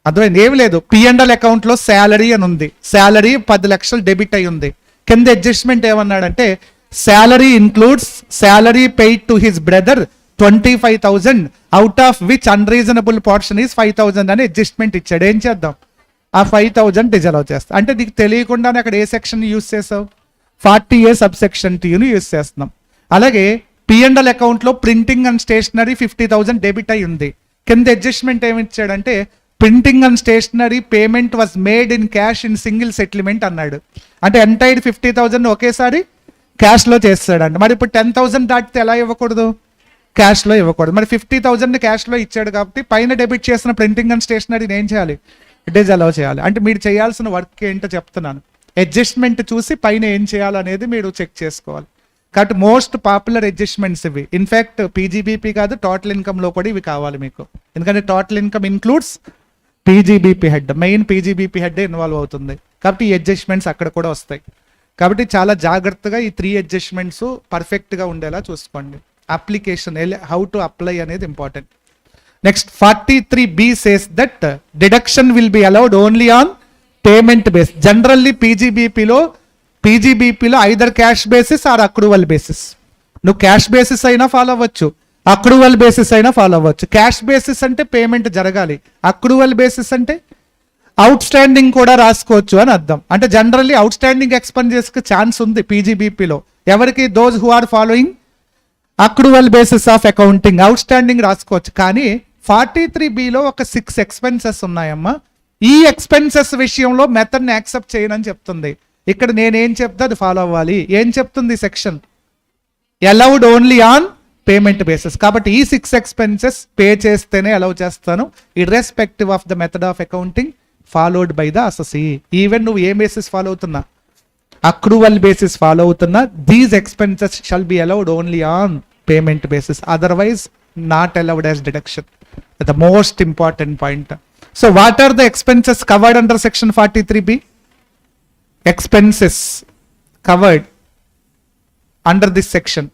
అర్థమైంది? ఏమి లేదు, P&L అకౌంట్లో శాలరీ అని ఉంది, శాలరీ 10 లక్షలు డెబిట్ అయి ఉంది. కింద అడ్జస్ట్మెంట్ ఏమన్నాడంటే salary includes salary paid to his brother 25,000 out of which unreasonable portion is 5,000 అని అడ్జస్ట్మెంట్ ఇచ్చాడు. ఏం చేద్దాం? ఆ 5,000 డిజలవ్ చేస్తాం. అంటే నీకు తెలియకుండానే అక్కడ ఏ సెక్షన్ యూస్ చేసావు, 40A సబ్సెక్షన్ టీని యూస్ చేస్తున్నాం. అలాగే P&L అకౌంట్లో ప్రింటింగ్ అండ్ స్టేషనరీ 50,000 డెబిట్ అయి ఉంది. కింద అడ్జస్ట్మెంట్ ఏమి ఇచ్చాడంటే printing and stationery payment was made in cash in single settlement అన్నాడు. అంటే ఎంటైర్ 50,000 ఒకేసారి క్యాష్లో చేస్తాడంట. మరి ఇప్పుడు 10,000 దాటితే ఎలా ఇవ్వకూడదు, క్యాష్లో ఇవ్వకూడదు. మరి 50,000 క్యాష్లో ఇచ్చాడు కాబట్టి పైన డెబిట్ చేసిన ప్రింటింగ్ అండ్ స్టేషనరీని ఏం చేయాలి, డిజలవ్ చేయాలి. అంటే మీరు చేయాల్సిన వర్క్ ఏంటో చెప్తున్నాను. అడ్జస్ట్మెంట్ చూసి పైన ఏం చేయాలనేది మీరు చెక్ చేసుకోవాలి. కాబట్టి మోస్ట్ పాపులర్ అడ్జస్ట్మెంట్స్ ఇవి. ఇన్ఫ్యాక్ట్ పీజీబీపీ కాదు, టోటల్ ఇన్కమ్లో కూడా ఇవి కావాలి మీకు. ఎందుకంటే total income includes PGBP head, main PGBP head involve అవుతుంది. కాబట్టి ఈ అడ్జస్ట్మెంట్స్ అక్కడ కూడా వస్తాయి. కాబట్టి చాలా జాగ్రత్తగా ఈ 3 అడ్జస్ట్మెంట్స్ పర్ఫెక్ట్గా ఉండేలా చూసుకోండి. అప్లికేషన్ హౌ టు అప్లై అనేది important. Next 43B says that deduction will be allowed only on payment base. Generally పీజీబీపీలో either cash basis or accrual basis. నువ్వు క్యాష్ బేసిస్ అయినా ఫాలో అవ్వచ్చు, అక్రూవల్ బేసిస్ అయినా ఫాలో అవ్వచ్చు. క్యాష్ బేసిస్ అంటే payment జరగాలి, accrual basis అంటే outstanding కూడా రాసుకోవచ్చు అని అర్థం. అంటే జనరల్లీ అవుట్ స్టాండింగ్ ఎక్స్పెండిచర్స్కి ఛాన్స్ ఉంది పీజీబీపీలో. ఎవరికి, those who are following accrual basis of accounting outstanding రాసుకోవచ్చు. కానీ 43Bలో ఒక 6 ఎక్స్పెన్సెస్ ఉన్నాయమ్మా. ఈ ఎక్స్పెన్సెస్ విషయంలో మెథడ్ని యాక్సెప్ట్ చేయనని చెప్తుంది. ఇక్కడ నేనేం చెప్తా అది ఫాలో అవ్వాలి. ఏం చెప్తుంది section, allowed only on payment basis. కాబట్టి ఈ 6 ఎక్స్పెన్సెస్ పే చేస్తేనే అలౌ చేస్తాను, irrespective of the method of accounting followed by the assessee. Even నువ్వు ఏ బేసిస్ ఫాలో అవుతున్నా, అక్రూవల్ బేసిస్ ఫాలో అవుతున్నా, these expenses shall be allowed only on payment basis, otherwise not allowed as deduction. The most important point. So what are the expenses covered under section 43B? Expenses covered under this section.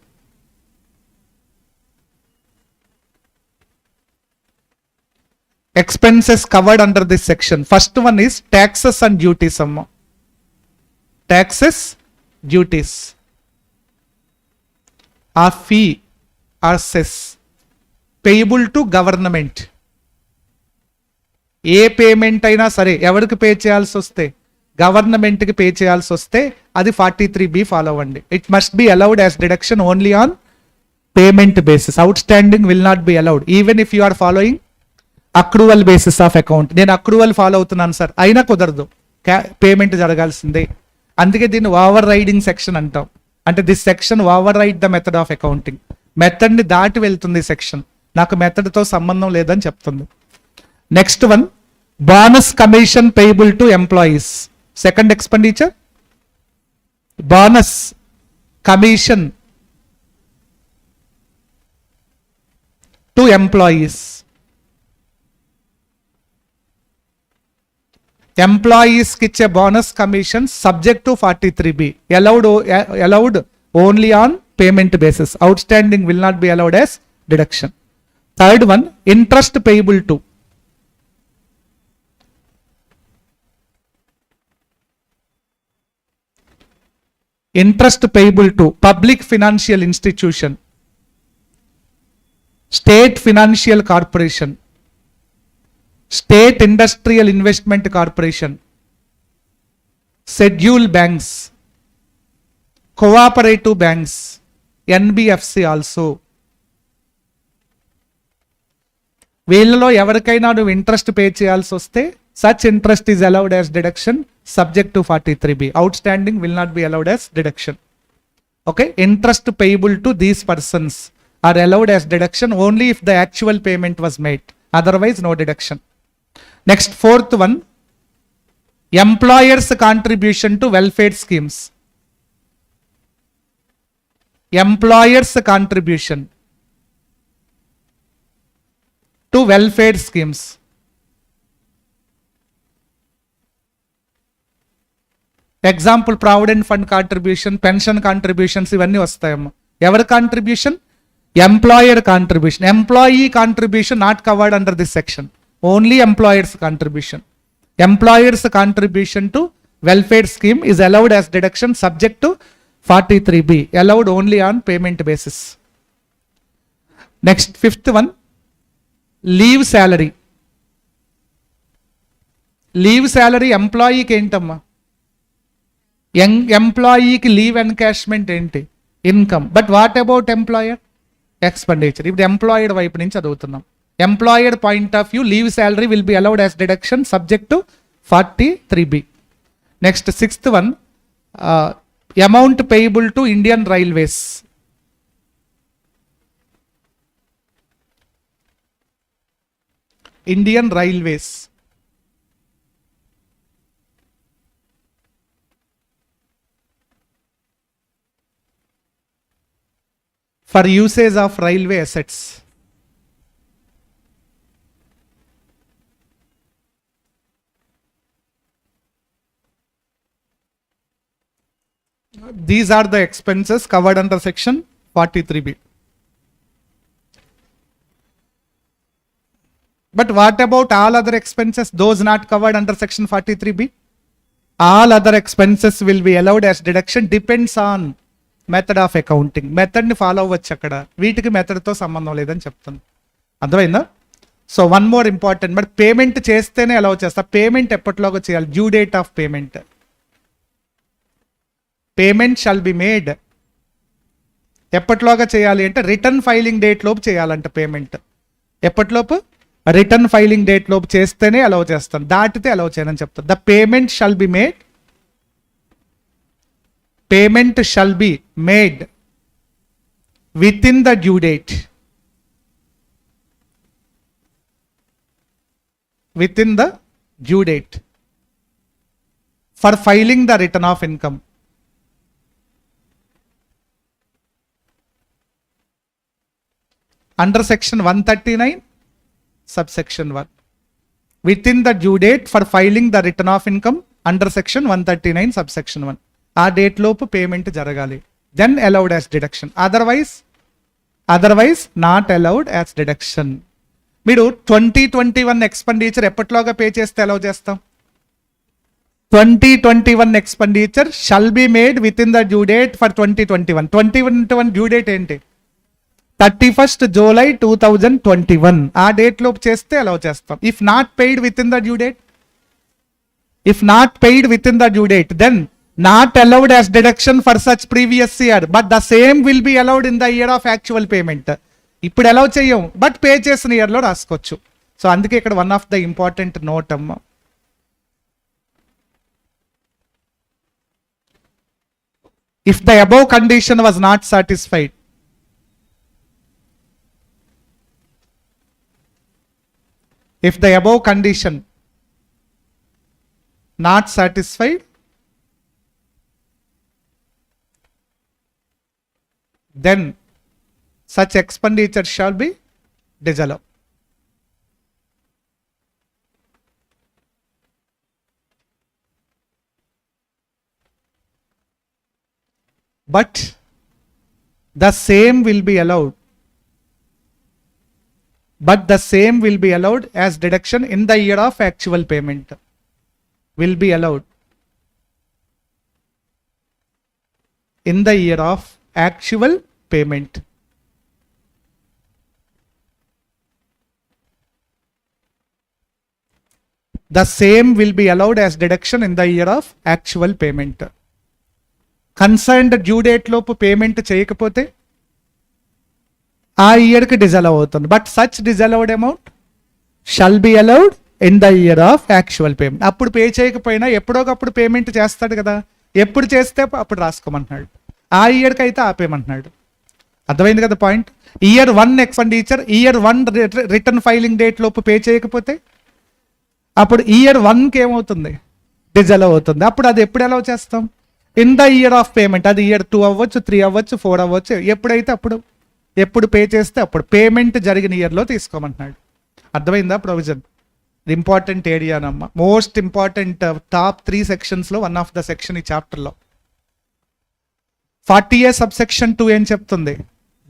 Expenses covered under this section. First one is taxes and duties. Taxes, duties. A fee or cess payable to government. A payment అయినా సరే ఎవరికి pay చేయాల్సి వస్తే, గవర్నమెంట్కి pay చేయాల్సి వస్తే అది 43B follow అవ్వండి. It must be allowed as deduction only on payment basis. Outstanding will not be allowed even if you are following accrual basis of account. నేను అక్రూవల్ ఫాలో అవుతున్నాను sir, అయినా కుదరదు, payment జరగాల్సిందే. అందుకే దీన్ని over riding section అంటాం. అంటే this section override the method of accounting. మెథడ్ని దాటి వెళ్తుంది సెక్షన్, నాకు మెథడ్తో సంబంధం లేదని చెప్తుంది. Next one, bonus commission payable to employees. Second expenditure, bonus commission to employees. ఎంప్లాయీస్కి ఇచ్చే bonus commission subject to 43B, allowed only on payment basis. Outstanding will not be allowed as deduction. Third one, interest payable to. Interest payable to public financial institution, state financial corporation, state industrial investment corporation, scheduled banks, cooperative banks, NBFC also. వీళ్ళలో ఎవరికైనా నువ్వు interest pay చేయాల్సి వస్తే such interest is allowed as deduction subject to 43B. Outstanding will not be allowed as deduction. Okay, interest payable to these persons are allowed as deduction only if the actual payment was made, otherwise no deduction. Next, fourth one, employers contribution to welfare schemes. Employers contribution to welfare schemes. Example provident fund contribution, pension contributions ఇవన్నీ వస్తాయమ్మా. ఎవరి contribution? Employer contribution. Employee contribution not covered under this section, only employers contribution. Employers contribution to welfare scheme is allowed as deduction subject to 43B, allowed only on payment basis. Next, fifth one, leave salary. Leave salary ఎంప్లాయీకి ఏంటమ్మా? ఎంప్లాయీకి leave encashment ఏంటి? Income. But what about employer? Expenditure. ఇప్పుడు employed వైపు నుంచి చదువుతున్నాం. Employer point of view, leave salary will be allowed as deduction subject to 43B. Next 6th one, amount payable to Indian Railways. Indian Railways for usage of railway assets. These are the expenses covered under section 43B. But what about all other expenses, those not covered under section 43B? All other expenses will be allowed as deduction, depends on method of accounting. మెథడ్ని follow అవ్వచ్చు అక్కడ, వీటికి మెథడ్తో సంబంధం లేదని చెప్తాను. అర్థమైందా? So one more important, but payment చేస్తేనే అలౌ చేస్తా. పేమెంట్ ఎప్పటిలోగా చేయాలి? Due date of payment. Payment shall be made ఎప్పటిలోగా చేయాలి అంటే రిటర్న్ ఫైలింగ్ డేట్ లోపు చేయాలంట పేమెంట్. ఎప్పటిలోపు? రిటర్న్ ఫైలింగ్ డేట్ లోపు చేస్తేనే అలౌ చేస్తాను, దాటితే అలౌ చేయనని చెప్తాను. The payment shall be made, payment shall be made within the due date. Within the due date for filing the return of income. Under section 139 subsection 1. Within the due date for filing the return of income under section 139 subsection 1. ఆ date లోపు payment జరగాలి. Then allowed as deduction, otherwise not allowed as deduction. మీరు 2021 expenditure ఎప్పటిలోగా pay చేస్తే allow చేస్తాం? 2021 expenditure shall be made within the due date for 2021. 2021 due date ఏంటి? 31st July 2021. ఆ date లోపు చేస్తే అలౌ చేస్తాం. If not paid within the due date, then not allowed as deduction for such previous year, but the same will be allowed in the year of actual payment. ఇప్పుడు allow చెయ్యం, but pay చేసిన year లో రాసుకోవచ్చు. So అందుకే ఇక్కడ one of the important note అమ్మ. If the above condition was not satisfied, if the above condition not satisfied, then such expenditure shall be disallowed. But the same will be allowed. As deduction in the year of actual payment. Will be allowed in the year of actual payment. The same will be allowed as deduction in the year of actual payment. Concerned due date లోపు payment చేయకపోతే ఆ ఇయర్కి disallow అవుతుంది. But such disallowed amount shall be allowed in the year of actual payment. అప్పుడు pay చేయకపోయినా ఎప్పుడోకప్పుడు payment చేస్తాడు కదా, ఎప్పుడు చేస్తే అప్పుడు రాసుకోమంటున్నాడు. ఆ ఇయర్కి అయితే ఆపేయమంటున్నాడు. అర్థమైంది కదా point? Year 1 expenditure year 1 return filing date లోపు పే చేయకపోతే అప్పుడు ఇయర్ 1కి ఏమవుతుంది? డిజలవ్ అవుతుంది. అప్పుడు అది ఎప్పుడు అలౌ చేస్తాం? In the year of payment. అది ఇయర్ 2 అవ్వచ్చు, 3 అవ్వచ్చు, 4 అవ్వచ్చు, ఎప్పుడైతే అప్పుడు, ఎప్పుడు పే చేస్తే అప్పుడు పేమెంట్ జరిగిన ఇయర్లో తీసుకోమంటున్నాడు. అర్థమైందా ప్రొవిజన్? ఇంపార్టెంట్ ఏరియానమ్మ, మోస్ట్ ఇంపార్టెంట్ టాప్ 3 సెక్షన్స్లో వన్ ఆఫ్ ద సెక్షన్ ఈ చాప్టర్లో. 40A సబ్సెక్షన్ 2 ఏం చెప్తుంది?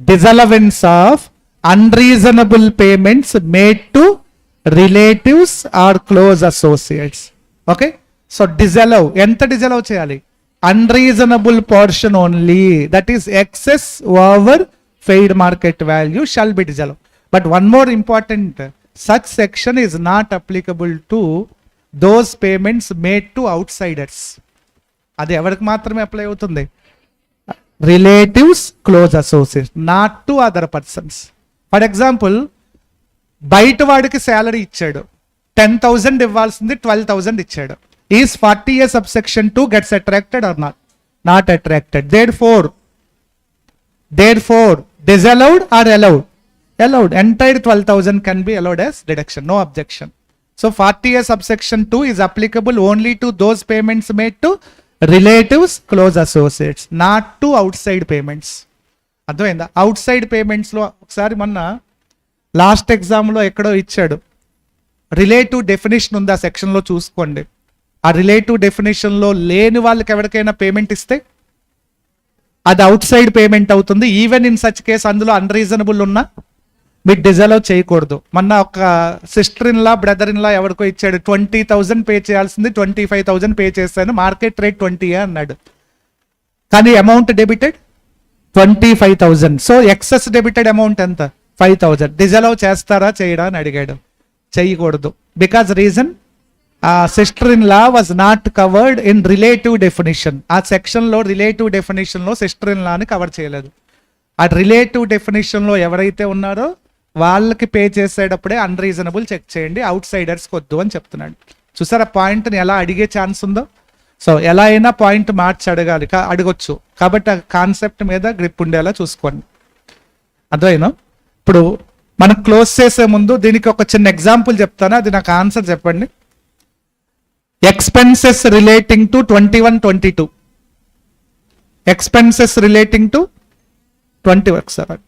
Disallowance of unreasonable payments made to relatives or close associates. Okay, so disallow, ఎంత డిజలవ్ చేయాలి? Unreasonable portion only, that is excess over fair market value shall be disallow. But one more important, such section is not applicable to those payments made to outsiders. అది ఎవరికి మాత్రమే apply అవుతుంది? Relatives, close associates, not to other persons. For example, బయట వాడికి salary ఇచ్చాడు, 10,000 ఇవ్వాల్సింది 12,000 ఇచ్చాడు. Is 40A subsection 2 gets attracted or not? Not attracted. Therefore disallowed or allowed? Allowed. Entire 12,000 can be allowed as deduction. No objection. So 40A subsection 2 is applicable only to those payments made to relatives, close associates, not to outside payments. అర్థమైందా? Out side పేమెంట్స్లో ఒకసారి మొన్న last ఎగ్జామ్లో ఎక్కడో ఇచ్చాడు, relative definition ఉంది ఆ సెక్షన్లో చూసుకోండి. ఆ రిలేటివ్ డెఫినేషన్లో లేని వాళ్ళకి ఎవరికైనా పేమెంట్ ఇస్తే అది అవుట్ సైడ్ పేమెంట్ అవుతుంది. ఈవెన్ ఇన్ సచ్ కేస్ అందులో అన్రీజనబుల్ ఉన్నా మీరు డిజలవ్ చేయకూడదు. మొన్న ఒక sister in law, brother in law ఎవరికో ఇచ్చాడు, 20,000 పే చేయాల్సింది 25,000 పే చేశాను, మార్కెట్ రేట్ 20 అన్నాడు, కానీ amount debited 25,000. So excess debited amount ఎంత? 5,000. డిజలవ్ చేస్తారా చేయడా అని అడిగాడు. చేయకూడదు. Because reason, sister in law was not covered in relative definition. ఆ సెక్షన్లో రిలేటివ్ డెఫినేషన్లో సిస్టర్ ఇన్ లాని కవర్ చేయలేదు. ఆ రిలేటివ్ డెఫినేషన్లో ఎవరైతే ఉన్నారో వాళ్ళకి పే చేసేటప్పుడే అన్రీజనబుల్ చెక్ చేయండి, అవుట్ సైడర్స్కి వద్దు అని చెప్తున్నాడు. చూసారా పాయింట్ని ఎలా అడిగే ఛాన్స్ ఉందో? సో ఎలా అయినా పాయింట్ మార్చి అడగాలి, అడగొచ్చు. కాబట్టి ఆ కాన్సెప్ట్ మీద గ్రిప్ ఉండేలా చూసుకోండి. అర్థమైనా? ఇప్పుడు మనం క్లోజ్ చేసే ముందు దీనికి ఒక చిన్న ఎగ్జాంపుల్ చెప్తాను, అది నాకు ఆన్సర్ చెప్పండి. Expenses relating to 21-22. Expenses relating to 21.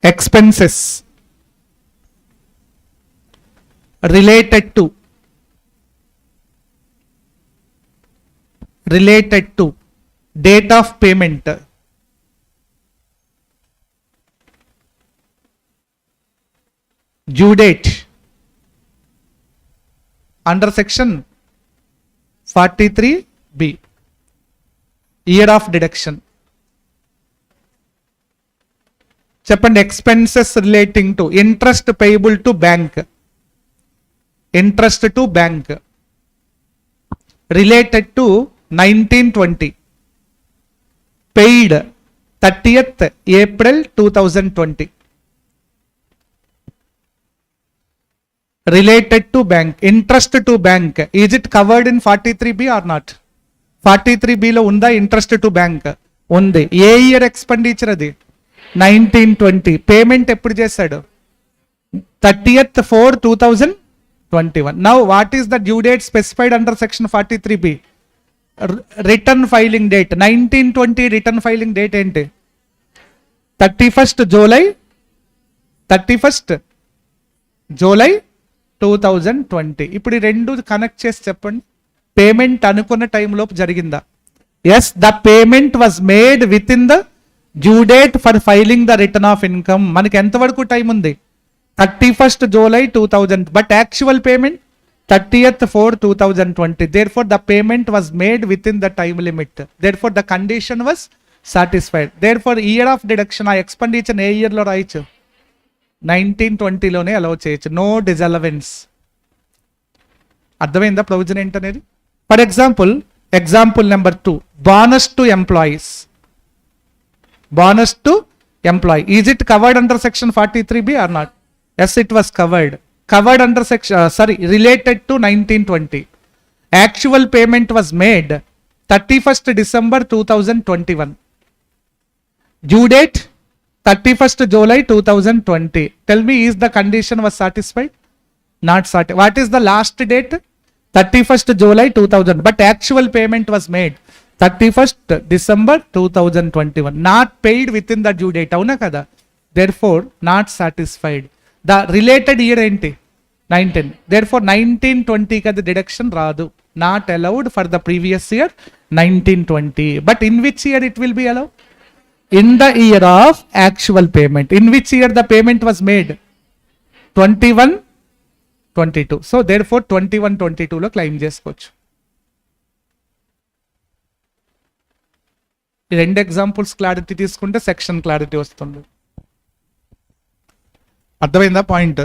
Expenses related to date of payment, due date under section 43B, year of deduction. చెప్పండి. Expenses relating to interest payable to bank, interest to bank related to 1920, paid 30th April 2020. Related to bank, interest to bank, is it covered in 43B or not? 43Bలో ఉందా interest to bank? ఉంది. ఏ year expenditure అది? 1920. Payment ఎప్పుడు చేశాడు? 30th 4, 2021. Now what is the due date specified under section 43B? Return filing date. 1920 return filing date ఏంటి? 31st July 2020. ఇప్పుడు ఈ రెండు కనెక్ట్ చేసి చెప్పండి. పేమెంట్ అనుకున్న టైంలోపు జరిగిందా? Yes, the payment was made within the due date for filing the return of income. మనకి ఎంతవరకు టైం ఉంది? 31st July 2000, but actual payment 30th 4, 2020. Therefore the payment was made within the time limit. Therefore the condition was satisfied. Therefore year of deduction, ఆ expenditure ఏ year లో రాయొచ్చు? 1920లోనే allow చేయొచ్చు. No డిజలవెన్స్. అర్థమైందా provision ఏంటనేది? For example number 2, bonus to employees. Bonus to employee, is it covered under section 43B or not? Yes, it was covered under section related to 1920. Actual payment was made 31st December 2021. Due date 31st July 2020. Tell me, is the condition was satisfied? Not satisfied. What is the last date? 31st July 2000, but actual payment was made 31st December 2021. Not paid within the due date. Avuna kada? Therefore not satisfied. The related year enti? 19. Therefore 1920 kada deduction raadu. Not allowed for the previous year 1920. But in which year it will be allowed? In the year of actual payment. In which year the payment was made? 21-22. So therefore 21-22 lo claim chesukochu. ఈ రెండు examples clarity తీసుకుంటే section clarity వస్తుంది. అర్థమైందా point?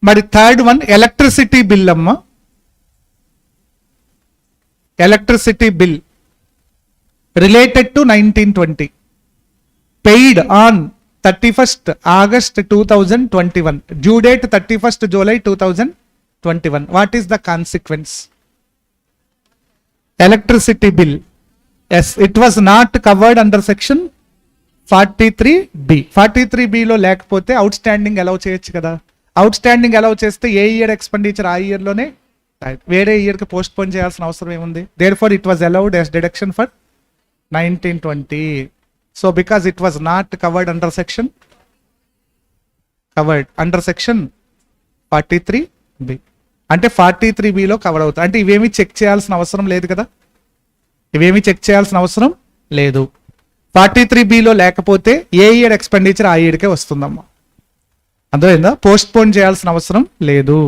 మరి third one electricity bill అమ్మ. Electricity bill related to 1920 paid on 31st August 2021, due date 31st July 2021. What is the consequence? Electricity bill, yes, it was not covered under section 43B. 43Bలో లేకపోతే out standing allow చేయొచ్చు కదా. Out standing allow చేస్తే ఏ year expenditure ఆ ఇయర్లోనే, వేరే ఇయర్కి post phone చేయాల్సిన అవసరం ఏముంది? Therefore it was allowed as deduction for 1920. So because it was not covered under section 43B, అంటే 43Bలో కవర్ అవుతుంది. అంటే ఇవేమి చెక్ చేయాల్సిన అవసరం లేదు కదా, ఇవేమి చెక్ చేయాల్సిన అవసరం లేదు. 43Bలో లేకపోతే ఏ ఇయర్ ఎక్స్పెండిచర్ ఆ ఇయర్కే వస్తుందమ్మా. అర్థమైందా? పోస్ట్ పోన్ చేయాల్సిన అవసరం లేదు.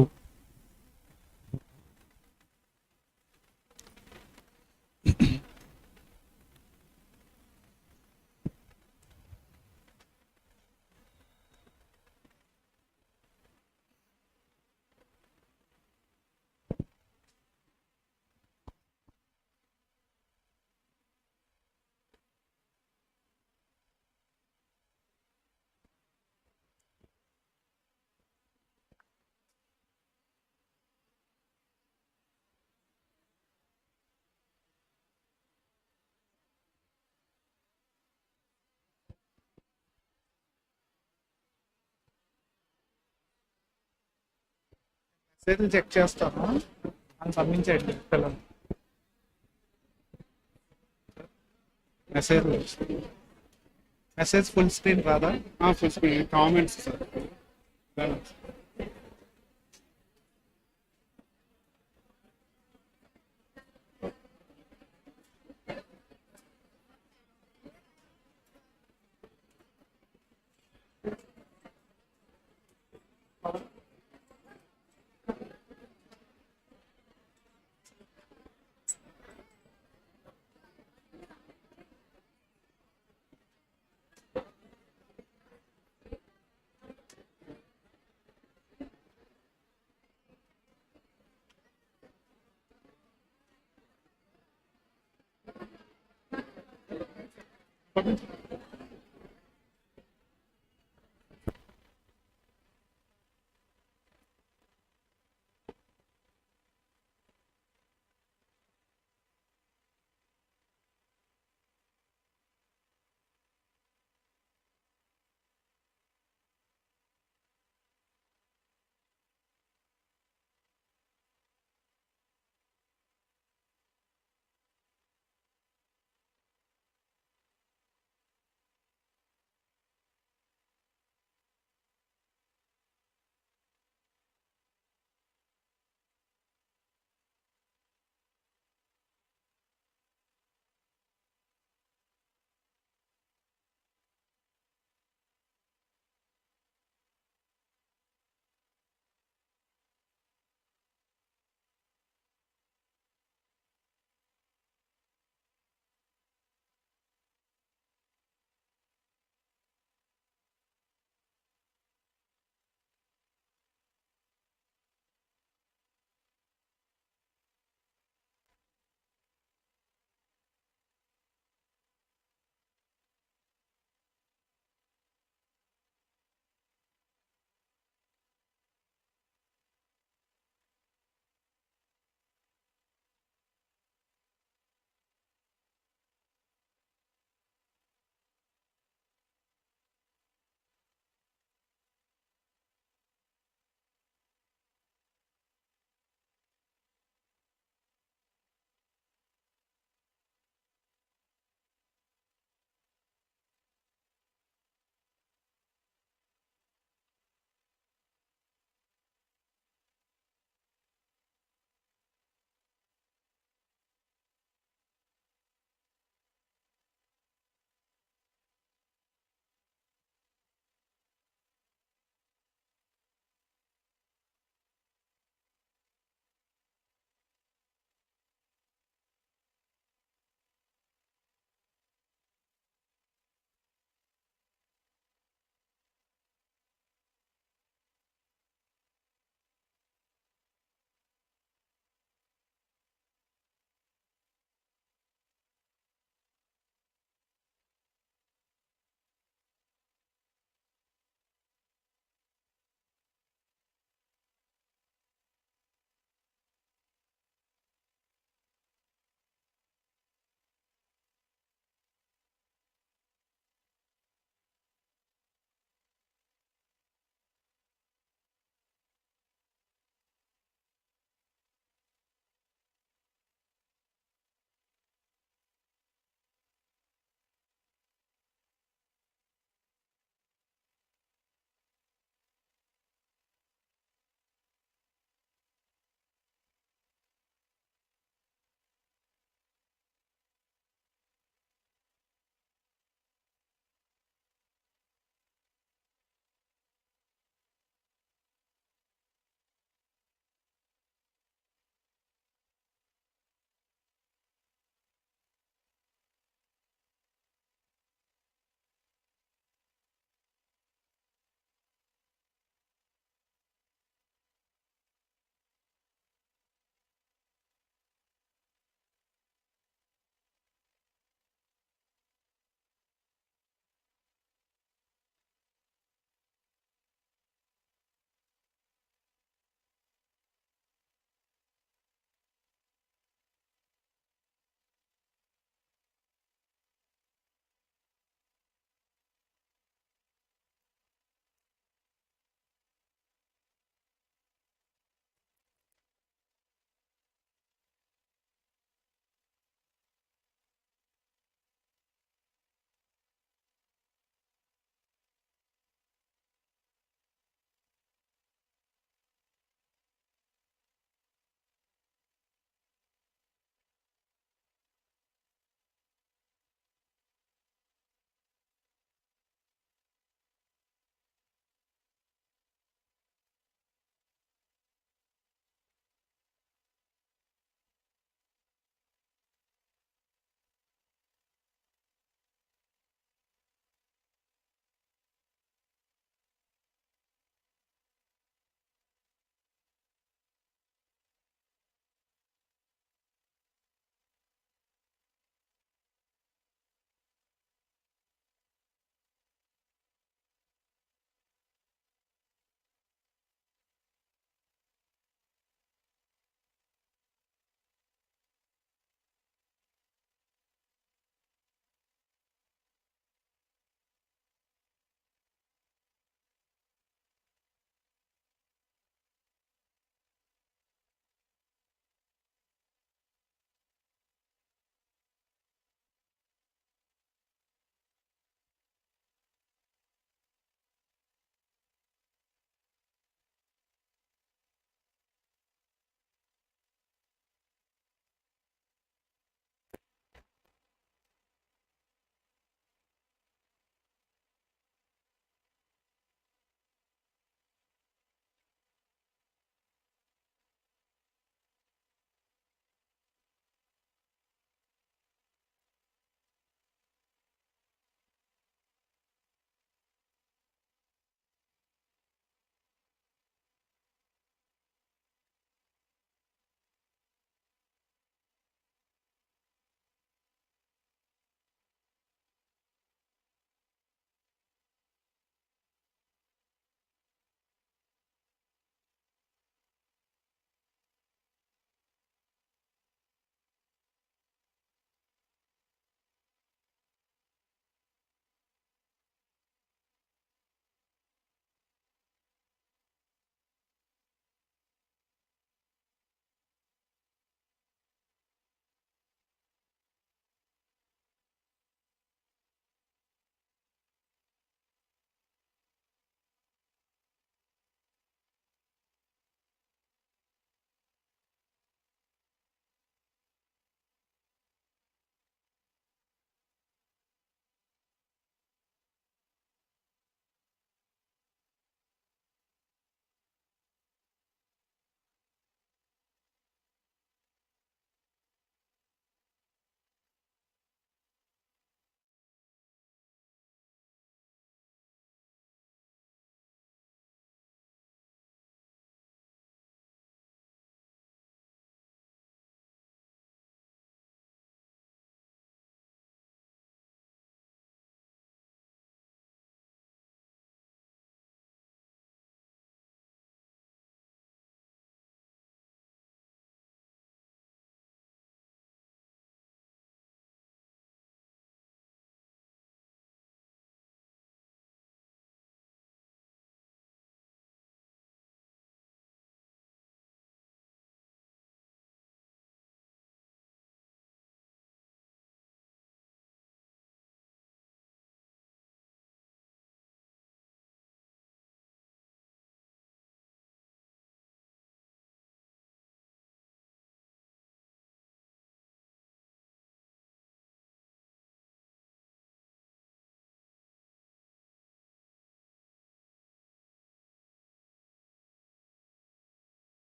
మెసేజ్ చెక్ చేస్తాను అని పంపించండి పిల్లలు. మెసేజ్ ఫుల్ స్క్రీన్ రాదా? Full screen comments sir.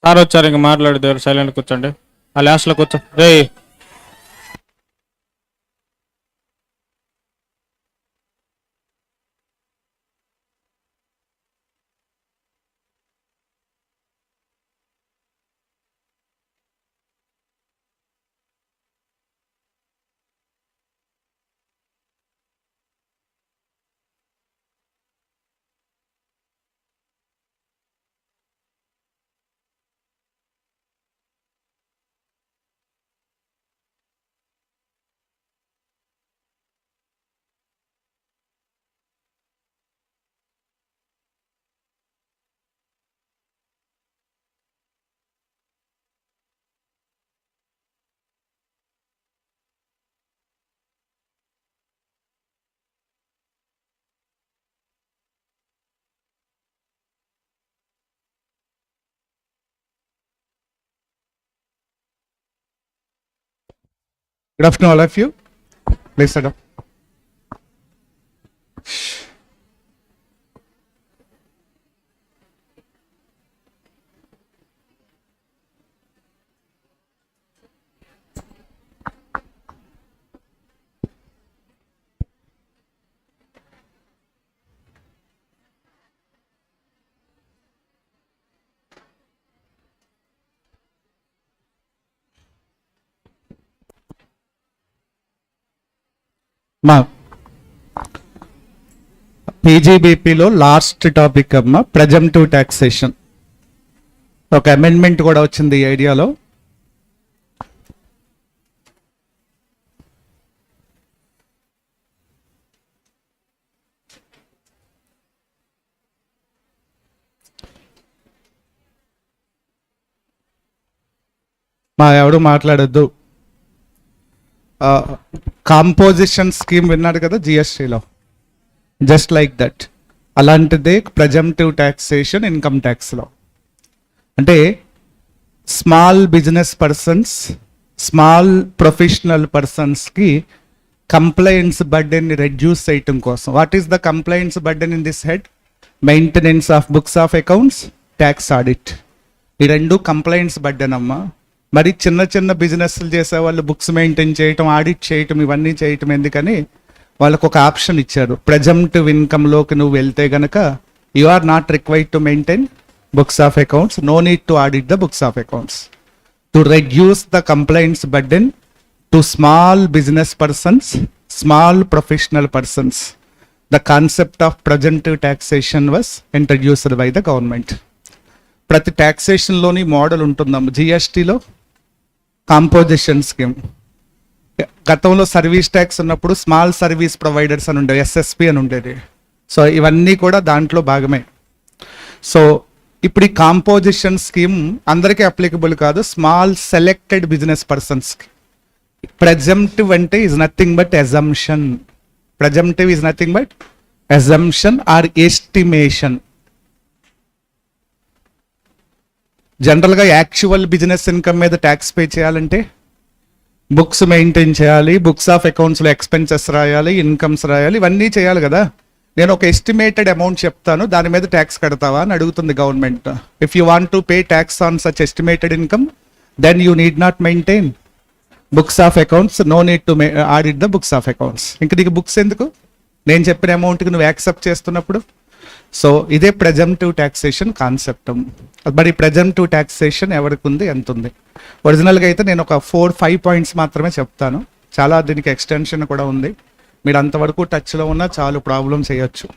Sir వచ్చారు, ఇంక మాట్లాడేది సైలెంట్ కూర్చోండి. ఆ లాస్ట్లో కూర్చో రే. Good afternoon, all of you. Please sit down. మా పీజీబీపీలో లాస్ట్ టాపిక్ అమ్మా ప్రెజెంటివ్ టాక్సేషన్. ఒక అమెండ్మెంట్ కూడా వచ్చింది ఈ ఐడియాలో. మా ఎవడు మాట్లాడొద్దు. కాంపోజిషన్ స్కీమ్ విన్నారు కదా జిఎస్టీలో, జస్ట్ లైక్ దట్. అలాంటిదే ప్రెజెంటివ్ టాక్సేషన్ ఇన్కమ్ ట్యాక్స్లో. అంటే small business persons, small professional పర్సన్స్కి కంప్లైంట్స్ బర్డెన్ని రెడ్యూస్ చేయటం కోసం. What is the complaints burden in this head? Maintenance of books of accounts, tax audit. ఈ రెండు కంప్లైంట్స్ బర్డెన్ అమ్మా. మరి చిన్న చిన్న బిజినెస్లు చేసే వాళ్ళు బుక్స్ మెయింటైన్ చేయటం, ఆడిట్ చేయటం, ఇవన్నీ చేయటం ఎందుకని వాళ్ళకు ఒక ఆప్షన్ ఇచ్చారు. ప్రెజెంటివ్ ఇన్కమ్లోకి నువ్వు వెళ్తే గనక you are not required to maintain books of accounts, no need to audit the books of accounts. To reduce the complaints burden to small business persons, small professional persons, the concept of presumptive taxation was introduced by the government. ప్రతి టాక్సేషన్లోని model ఉంటుందమ్మ. జిఎస్టీలో composition scheme. గతంలో service tax ఉన్నప్పుడు small service providers అని ఉండేది, SSP అని ఉండేది. సో ఇవన్నీ కూడా దాంట్లో భాగమే. సో ఇప్పుడు ఈ కాంపోజిషన్ స్కీమ్ అందరికీ అప్లికబుల్ కాదు, స్మాల్ సెలెక్టెడ్ బిజినెస్ పర్సన్స్కి. ప్రెజెంటివ్ అంటే is nothing but assumption. Presumptive is nothing but assumption or estimation. జనరల్గా యాక్చువల్ బిజినెస్ ఇన్కమ్ మీద ట్యాక్స్ పే చేయాలంటే బుక్స్ మెయింటైన్ చేయాలి, బుక్స్ ఆఫ్ అకౌంట్స్లో ఎక్స్పెన్సెస్ రాయాలి, ఇన్కమ్స్ రాయాలి, ఇవన్నీ చేయాలి కదా. నేను ఒక ఎస్టిమేటెడ్ అమౌంట్ చెప్తాను, దాని మీద ట్యాక్స్ కడతావా అని అడుగుతుంది government. If you want to pay tax on such estimated income then you need not maintain books of accounts, no need to audit the books of accounts. ఇంక నీకు బుక్స్ ఎందుకు? నేను చెప్పిన అమౌంట్కి నువ్వు యాక్సెప్ట్ చేస్తున్నప్పుడు. సో ఇదే ప్రెజెంటివ్ టాక్సేషన్ కాన్సెప్ట్. మరి ప్రెజెంటివ్ taxation ఎవరికి ఉంది, ఎంత ఉంది? ఒరిజినల్గా అయితే నేను ఒక 4-5 పాయింట్స్ మాత్రమే చెప్తాను. చాలా దీనికి ఎక్స్టెన్షన్ కూడా ఉంది. మీరు అంతవరకు టచ్లో ఉన్నా చాలు, ప్రాబ్లం చేయొచ్చు.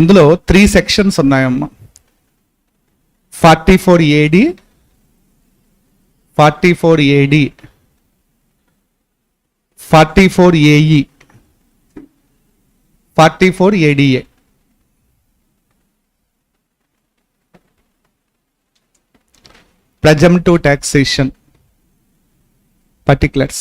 ఇందులో 3 సెక్షన్స్ ఉన్నాయమ్మా. 44AD, 44AD, 44AE, 44ADA. Presumptive taxation particulars.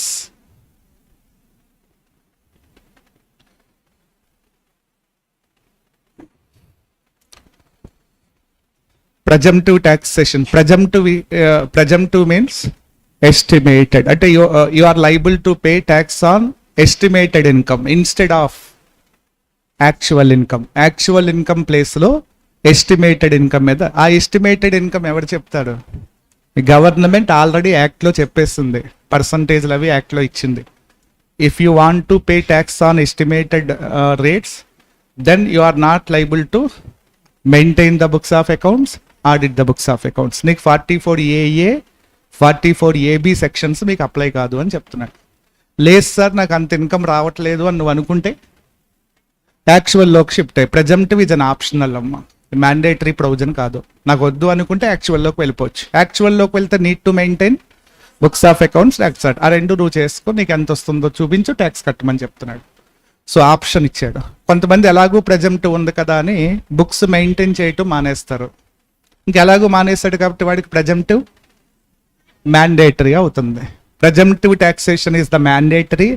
Presumptive taxation. Presumptive means estimated. At you are liable to pay tax on estimated income instead of actual income. Actual income place lo estimated income మీద. ఆ estimated income ఎవరు చెప్తారు? Government already యాక్ట్లో చెప్పేస్తుంది, పర్సంటేజ్లు అవి యాక్ట్లో ఇచ్చింది. If you want to pay tax on estimated rates, then you are not liable to maintain the books of accounts, audit the books of accounts. నీకు 44AA 44AB సెక్షన్స్ మీకు apply కాదు అని చెప్తున్నాడు. లేదు సార్ నాకు అంత ఇన్కమ్ రావట్లేదు అని నువ్వు అనుకుంటే యాక్చువల్లోకి షిఫ్ట్ అయ్యి. ప్రెజెంటివ్ ఇస్ అన్ ఆప్షనల్ అమ్మ, మ్యాండేటరీ ప్రొవిజన్ కాదు. నాకు వద్దు అనుకుంటే యాక్చువల్లోకి వెళ్ళిపోవచ్చు. యాక్చువల్లోకి వెళ్తే need to maintain books of accounts, tax. ఆ రెండు నువ్వు చేసుకో, నీకు ఎంత వస్తుందో చూపించు, ట్యాక్స్ కట్టమని చెప్తున్నాడు. సో ఆప్షన్ ఇచ్చాడు. కొంతమంది ఎలాగూ ప్రెజెంట్ ఉంది కదా అని బుక్స్ మెయింటైన్ చేయటం మానేస్తారు. ఇంకెలాగూ మానేస్తాడు కాబట్టి వాడికి ప్రెజెంటివ్ మ్యాండేటరీ అవుతుంది. ప్రెజెంటివ్ taxation is the mandatory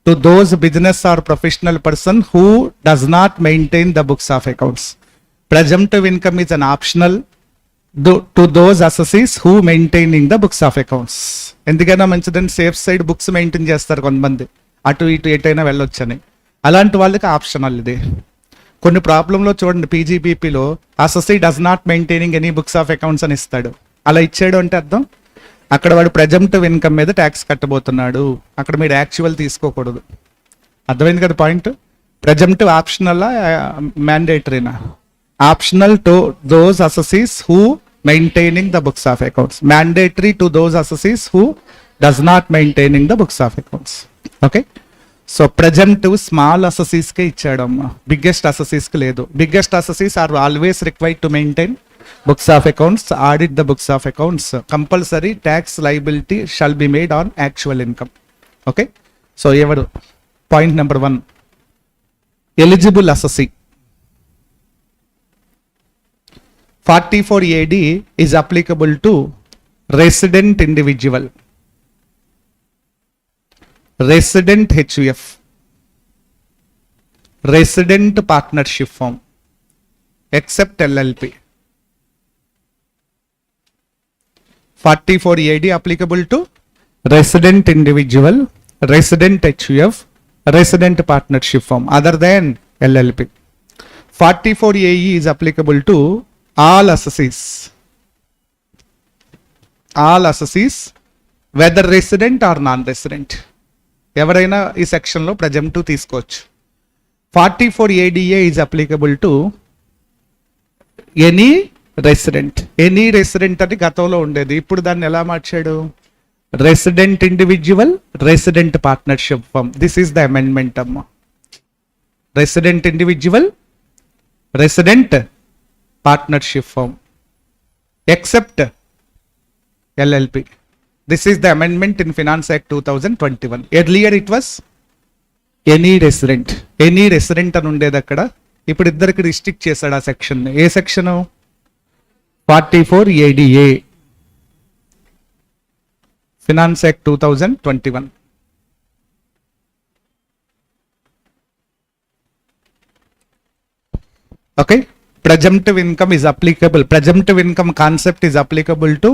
to those business or professional person who does not maintain the books of accounts. Presumptive income is an optional to those assessees who maintaining the books of accounts. ఎందుకైనా మంచిదని safe side books maintain చేస్తారు కొంతమంది, అటు ఇటు ఎటైనా వెళ్ళొచ్చని. అలాంటి వాళ్ళకి optional ఇది. కొన్ని ప్రాబ్లంలో చూడండి, PGBPలో assessee does not maintaining any books of accounts అని ఇస్తాడు. అలా ఇచ్చాడు అంటే అర్థం అక్కడ వాడు ప్రెజెంటివ్ ఇన్కమ్ మీద ట్యాక్స్ కట్టబోతున్నాడు. అక్కడ మీరు యాక్చువల్ తీసుకోకూడదు. అర్థమైంది కదా పాయింట్? ప్రెజెంటివ్ ఆప్షనల్ మ్యాండేటరీనా? Optional to those assessees who maintaining the books of accounts, mandatory to those assessees who does not maintaining the books of accounts. Okay, so presumptive small అసెసీస్కే ఇచ్చాడమ్మా, biggest అసెసీస్కి లేదు. Biggest assessees are always required to maintain books of accounts, audit the books of accounts. Compulsory tax liability shall be made on actual income. Okay, so evaru point number 1, eligible assessee. 44AD is applicable to resident individual, resident HUF, resident partnership firm, except LLP. 44AD applicable to resident individual, resident HUF, resident partnership firm other than LLP. 44AE is applicable to all assessees. All assessees, whether resident or non-resident. ఎవరైనా ఈ సెక్షన్లో ప్రెజెంటివ్ తీసుకోవచ్చు. 44ADA is applicable to any resident. Any resident అని గతంలో ఉండేది, ఇప్పుడు దాన్ని ఎలా మార్చాడు? Resident individual, resident partnership firm. This is the amendment అమ్మా. Resident individual, resident partnership firm except LLP. This is the amendment in finance act 2021. Earlier it was any resident. Any resident అని ఉండేది అక్కడ, ఇప్పుడు ఇద్దరికి రిస్ట్రిక్ట్ చేశాడు ఆ section. ఏ section? 44ADA, Finance Act 2021. Okay, presumptive income is applicable. Presumptive income concept is applicable to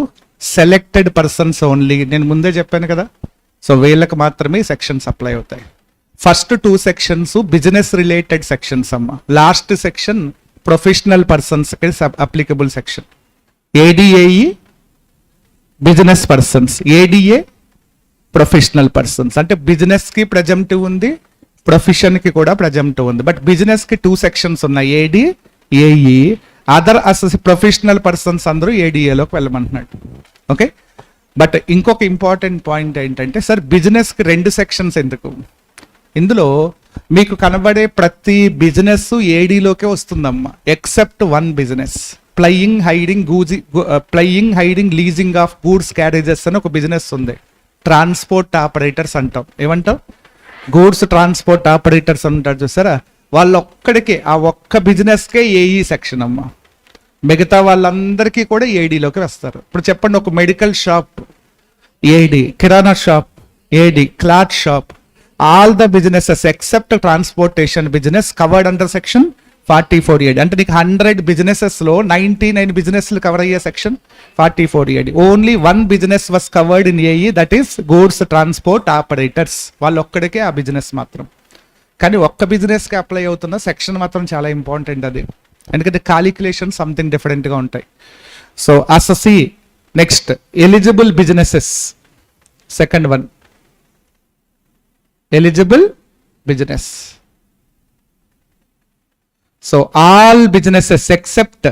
selected persons only. నేను ముందే చెప్పాను కదా, సో వీళ్ళకి మాత్రమే సెక్షన్స్ అప్లై అవుతాయి. First 2 sections business related sections అమ్మా. లాస్ట్ సెక్షన్ ప్రొఫెషనల్ పర్సన్స్ కి applicable section. ADAE business persons, ADA professional persons. అంటే బిజినెస్ కి ప్రెజెంటివ్ ఉంది, ప్రొఫెషన్ కి కూడా ప్రెజెంటివ్ ఉంది. బట్ బిజినెస్ కి 2 సెక్షన్స్ ఉన్నాయి, AD, AE. Other professional persons అందరూ ADAలోకి వెళ్ళమంటున్నాడు. ఓకే, బట్ ఇంకొక ఇంపార్టెంట్ పాయింట్ ఏంటంటే, సార్ బిజినెస్ కి 2 సెక్షన్స్ ఎందుకు? ఇందులో మీకు కనబడే ప్రతి బిజినెస్ ADలోకే వస్తుందమ్మా, except 1 business. Flying hiding leasing of goods carriages అని ఒక బిజినెస్ ఉంది. ట్రాన్స్పోర్ట్ ఆపరేటర్స్ అంటాం. ఏమంటాం? గూడ్స్ ట్రాన్స్పోర్ట్ ఆపరేటర్స్ అంటారు చూసారా, వాళ్ళొక్కడికి ఆ ఒక్క బిజినెస్కే AE సెక్షన్ అమ్మా. మిగతా వాళ్ళందరికీ కూడా ADలోకి వస్తారు. ఇప్పుడు చెప్పండి, ఒక medical shop AD, kirana shop AD, cloth shop, all the businesses except transportation business covered under section 44AD. అంటే నీకు 100 బిజినెసెస్ లో 99 బిజినెస్లు కవర్ అయ్యే section 44AD. Only 1 business was covered in AE, that is goods transport operators. వాళ్ళు ఒక్కడికే ఆ business మాత్రం. కానీ ఒక్క బిజినెస్ కి అప్లై అవుతున్న సెక్షన్ మాత్రం చాలా ఇంపార్టెంట్. అది ఎందుకంటే కాలిక్యులేషన్ సంథింగ్ డిఫరెంట్గా ఉంటాయి. So assessee next eligible businesses, second one eligible business. So all businesses except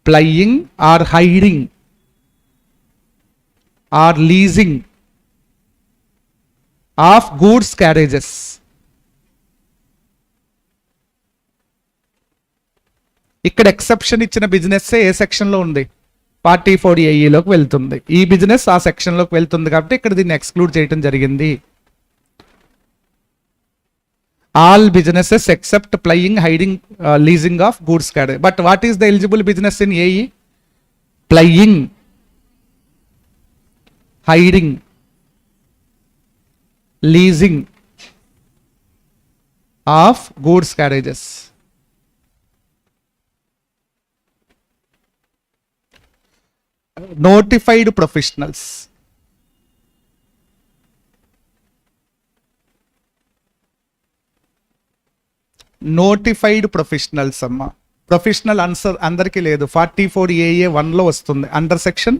plying or hiring or leasing of goods carriages. ఇక్కడ ఎక్సెప్షన్ ఇచ్చిన బిజినెస్ ఏ సెక్షన్ లో ఉంది? 44AE లోకి వెళ్తుంది. ఈ బిజినెస్ ఆ సెక్షన్ లోకి వెళ్తుంది కాబట్టి ఇక్కడ దీన్ని ఎక్స్క్లూడ్ చేయడం జరిగింది. All businesses except plying, hiring, leasing of goods carriage. But what is the eligible business in AE? Plying, hiring, leasing of goods carriages. Notified professionals. Notified professionals అమ్మ. ప్రొఫెషనల్ ఆన్సర్ అందరికీ లేదు. 44AA1 లో వస్తుంది under section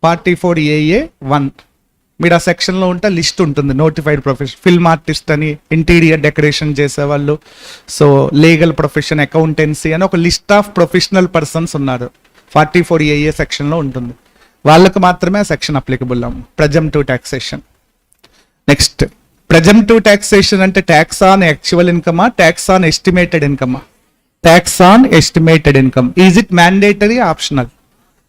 44AA1. మీరు ఆ సెక్షన్లో ఉంటే list ఉంటుంది నోటిఫైడ్ ప్రొఫెషన్. ఫిల్మ్ ఆర్టిస్ట్ అని, ఇంటీరియర్ డెకరేషన్ చేసేవాళ్ళు, సో లీగల్ ప్రొఫెషన్, అకౌంటెన్సీ అని ఒక లిస్ట్ ఆఫ్ ప్రొఫెషనల్ పర్సన్స్ ఉన్నారు. 44AA సెక్షన్లో ఉంటుంది. వాళ్ళకు మాత్రమే ఆ సెక్షన్ అప్లికబుల్ అమ్మ. Presumptive taxation. Next presumptive taxation అంటే ట్యాక్స్ ఆన్ యాక్చువల్ ఇన్కమా, ట్యాక్స్ ఆన్ ఎస్టిమేటెడ్ ఇన్కమా? Tax on estimated income. Is it mandatory, optional?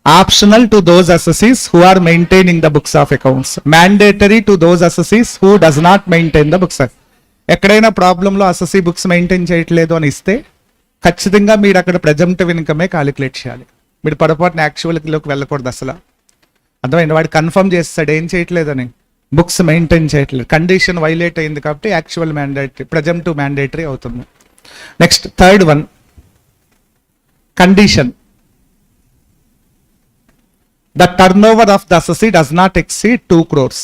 Optional to those assessees who are maintaining the books of accounts, mandatory to those assessees who does not maintain the books. ఎక్కడైనా ప్రాబ్లంలో assessee books maintain చేయట్లేదు అని ఇస్తే ఖచ్చితంగా మీరు అక్కడ ప్రెజంప్టివ్ ఇన్కమే calculate చేయాలి. మీరు పొరపాటున యాక్చువల్లోకి వెళ్ళకూడదు అసలు. అర్థమైంది? వాడు కన్ఫర్మ్ చేస్తాడు ఏం చేయట్లేదని, బుక్స్ మెయింటైన్ చేయట్లేదు, కండిషన్ వైలేట్ అయింది కాబట్టి యాక్చువల్ మ్యాండేటరీ, ప్రెజంప్టివ్ మ్యాండేటరీ అవుతుంది. Next third one condition. The turn over of the assessee does not exceed 2 crores.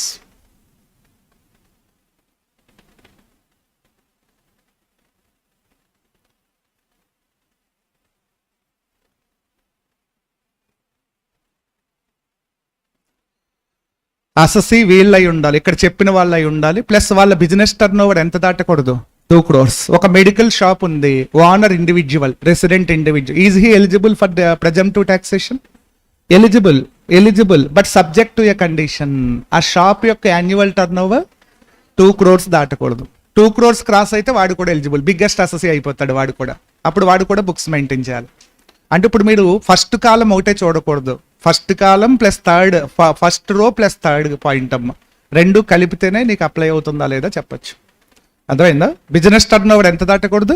Assessee వీళ్ళు అయి ఉండాలి, ఇక్కడ చెప్పిన వాళ్ళు అయి ఉండాలి, ప్లస్ వాళ్ళ బిజినెస్ టర్న్ ఓవర్ ఎంత దాటకూడదు? 2 crores. ఒక మెడికల్ షాప్ ఉంది, owner individual, resident individual. Is he eligible for presumptive taxation? Eligible but subject to a condition. ఆ షాప్ యొక్క యాన్యువల్ టర్న్ ఓవర్ 2 crores దాటకూడదు. 2 crores క్రాస్ అయితే వాడు కూడా ఎలిజిబుల్, బిగ్గెస్ట్ అసెసీ అయిపోతాడు వాడు కూడా. అప్పుడు వాడు కూడా బుక్స్ మెయింటైన్ చేయాలి. అంటే ఇప్పుడు మీరు ఫస్ట్ కాలం ఒకటే చూడకూడదు, ఫస్ట్ కాలం plus third, first row plus third point అమ్మ, రెండు కలిపితేనే నీకు అప్లై అవుతుందా లేదా చెప్పచ్చు. అర్థమైందా? బిజినెస్ టర్న్ ఓవర్ ఎంత దాటకూడదు?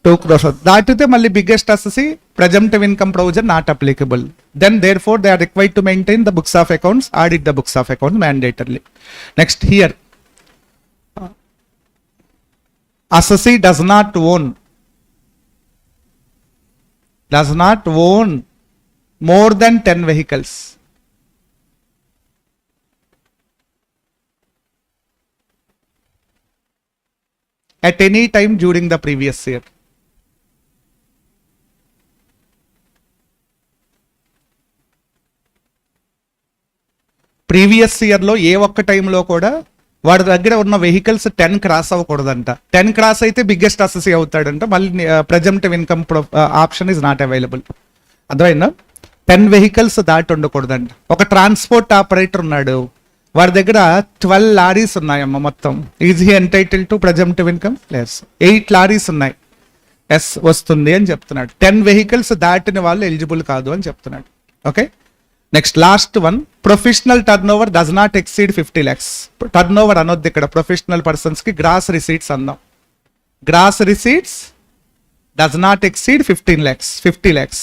2 crores. దాటితే మళ్ళీ biggest assessee presumptive income provision not applicable. Then therefore they are required to maintain the books of accounts, audit the books of accounts mandatorily. Next here assessee does not own more than 10 vehicles. At any time during the previous year. Previous ఇయర్లో ఏ ఒక్క టైంలో కూడా వాడి దగ్గర ఉన్న vehicles 10 cross అవ్వకూడదంట. 10 cross అయితే బిగ్గెస్ట్ అసెసీ అవుతాడంట. మళ్ళీ presumptive income option is not available. అర్థమైందా? 10 వెహికల్స్ దాటి ఉండకూడదంట. ఒక ట్రాన్స్పోర్ట్ ఆపరేటర్ ఉన్నాడు, వాడి దగ్గర 12 లారీస్ ఉన్నాయమ్మ మొత్తం. Is he entitle to presumptive income? Less. 8 lorries ఉన్నాయి, ఎస్ వస్తుంది అని చెప్తున్నాడు. 10 వెహికల్స్ దాటిన వాళ్ళు ఎలిజిబుల్ కాదు అని చెప్తున్నాడు. Okay, next last one, professional turnover does not exceed 50 lakhs. Turnover అనొద్దు ఇక్కడ, ప్రొఫెషనల్ పర్సన్స్ కి గ్రాస్ రిసీట్స్ అందాం. Gross receipts does not exceed 15 lakhs, 50 lakhs.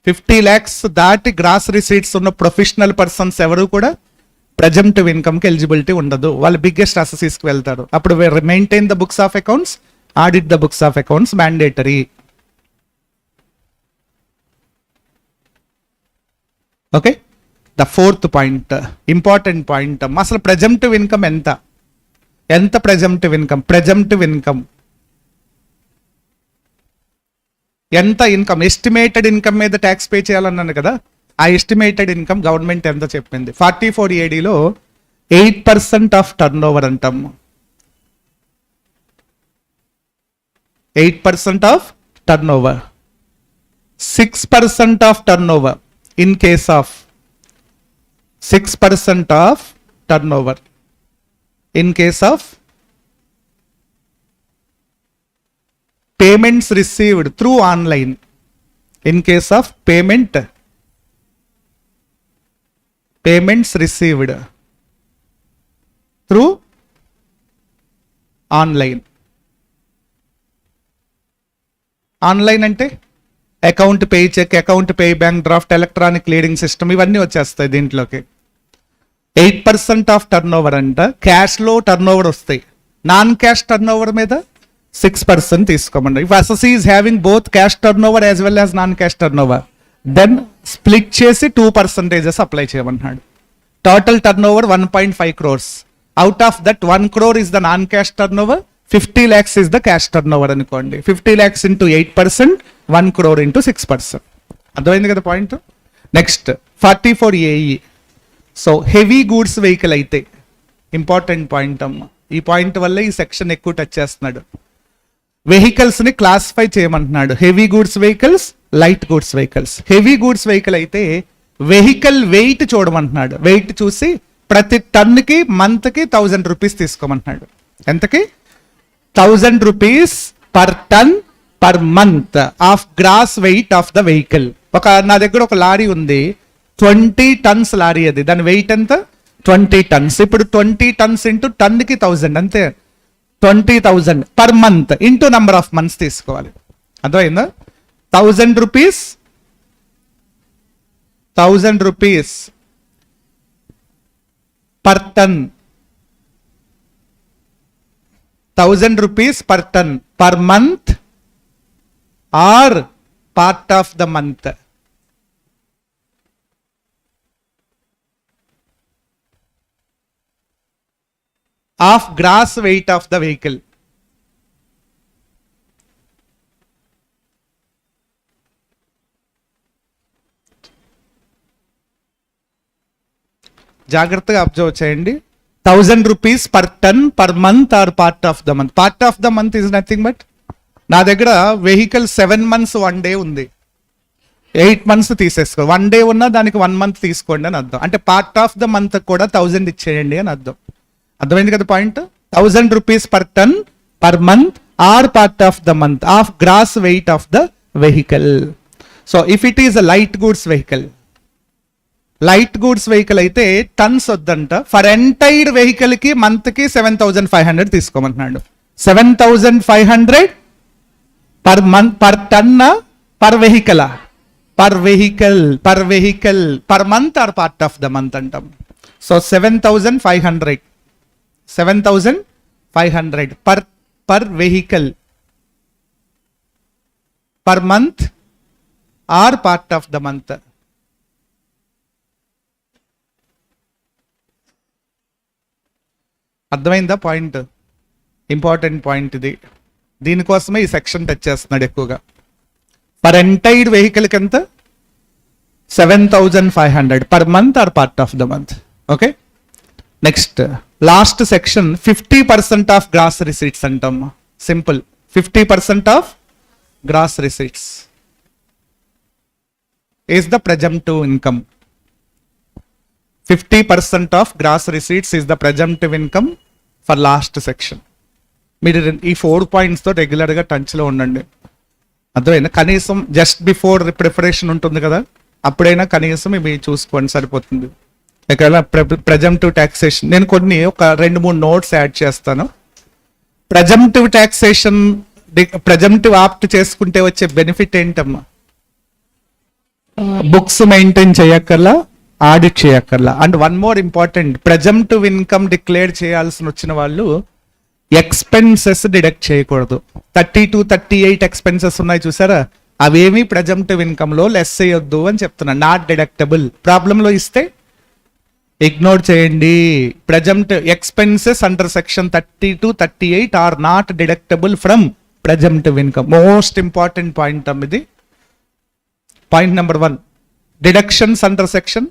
$50 lakhs దాటి గ్రాస్ రిసీట్స్ ఉన్న ప్రొఫెషనల్ పర్సన్స్ ఎవరు కూడా ప్రెజంప్టివ్ ఇన్కమ్ కి ఎలిజిబిలిటీ ఉండదు. వాళ్ళు బిగ్గెస్ట్ అసెసీస్ కి వెళ్తారు. అప్పుడు maintain the books of accounts Audit the books of accounts mandatory. Okay. The fourth point, important point. అసలు presumptive income ఎంత presumptive income ఎంత ఇన్కమ్, ఎస్టిమేటెడ్ ఇన్కమ్ మీద ట్యాక్స్ పే చేయాలన్నాను కదా, ఆ ఎస్టిమేటెడ్ ఇన్కమ్ గవర్నమెంట్ ఎంత చెప్పింది. 44 ADలో 8% ఆఫ్ టర్న్ ఓవర్ అంటాం. 8% of turn over, 6% of turnover in case of 6% of turnover in case of payments received through online. In case of payments received through online. Online అంటే account pay cheque, account pay bank draft, electronic clearing system ఇవన్నీ వచ్చేస్తాయి దీంట్లోకి. 8% of turnover అంట. క్యాష్లో turnover వస్తాయి, non cash turnover మీద 6% తీసుకోమన్నారు. If assessee is having both cash turnover as well as non cash turnover, then split చేసి 2% apply చేయమన్నాడు. Total turnover 1.5 crores. Out of that 1 crore is the non cash turn over, 50 lakhs is the cash turn over అనుకోండి. 50 lakhs into 8%, 1 crore into 6%. అర్థమైంది కదా point. Next 44 AE. So heavy goods vehicle అయితే important point అమ్మ. ఈ point వల్ల ఈ section ఎక్కువ touch చేస్తున్నాడు. వెహికల్స్ ని క్లాసిఫై చేయమంటున్నాడు. Heavy goods vehicles, light goods vehicles. Heavy goods vehicle అయితే వెహికల్ వెయిట్ చూడమంటున్నాడు. వెయిట్ చూసి ప్రతి టన్నుకి మంత్ కి 1000 రూపీస్ తీసుకోమంటున్నాడు. ఎంతకి? 1000 rupees per ton per month of gross weight of the vehicle. నా దగ్గర ఒక లారీ ఉంది, 20 tons లారీ, అది దాని వెయిట్ ఎంత? 20 tons. ఇప్పుడు 20 tons ఇంటూ టన్నుకి 1000, అంతే. 20,000 per month into number of months తీసుకోవాలి. అర్థమైందా? 1000 rupees per ton, 1000 rupees per ton per month or part of the month. Of gross weight of the vehicle. జాగ్రత్తగా observe చేయండి. 1000 rupees per ton per month or part of the month. Part of the month is nothing but, నా దగ్గర vehicle 7 months 1 day ఉంది, 8 months తీసేసుకో. 1 day ఉన్నా దానికి 1 month తీసుకోండి అని అర్థం. అంటే పార్ట్ ఆఫ్ ద మంత్ కూడా 1000 ఇచ్చేయండి అని అర్థం. అర్థమైంది కదా పాయింట్. 1000 rupees per ton per month or part of the month of gross weight of the vehicle. So if it is a light goods vehicle, light goods vehicle అయితే tons వద్దంట. For entire vehicle కి month కి 7,500 తీసుకోమంటున్నాడు. 7,500 per month, per ton, per vehicle, per month or part of the month అంటాం. So 7,500 per vehicle per month or part of the month. అర్థమైందా point? Important point ఇది. దీనికోసమే ఈ section touch చేస్తున్నాడు ఎక్కువగా. పర్ ఎంటైర్ వెహికల్ కి ఎంత? 7,500 per month or part of the month. Okay. Next last section 50% of gross receipts అంటాం. Simple. 50% of gross receipts is the presumptive income. 50% of gross receipts is the presumptive income for last section. మీరు ఈ 4 points తో regular గా touch లో ఉండండి. అర్థమైనా? కనీసం just before preparation ఉంటుంది కదా, అప్పుడైనా కనీసం ఇవి చూసుకోండి, సరిపోతుంది. ఇక్కడ presumptive taxation నేను కొన్ని ఒక 2-3 notes యాడ్ చేస్తాను. presumptive taxation, presumptive ఆప్ట్ చేసుకుంటే వచ్చే బెనిఫిట్ ఏంటమ్మా? బుక్స్ మెయింటైన్ చేయక్కర్లా, ఆడిట్ చేయక్కర్లా. And 1 more important, presumptive income declare చేయాల్సిన వచ్చిన వాళ్ళు ఎక్స్పెన్సెస్ డిడక్ట్ చేయకూడదు. 32, 38 ఎక్స్పెన్సెస్ ఉన్నాయి చూసారా, అవేమి ప్రెజెంటివ్ ఇన్కమ్ లో లెస్ చేయొద్దు అని చెప్తున్నా. Not deductible. ప్రాబ్లంలో ఇస్తే ఇగ్నోర్ చేయండి. Present expenses under section 32, 38 are not deductible from presumptive income. Most important point ఇది. Point number 1, deductions under section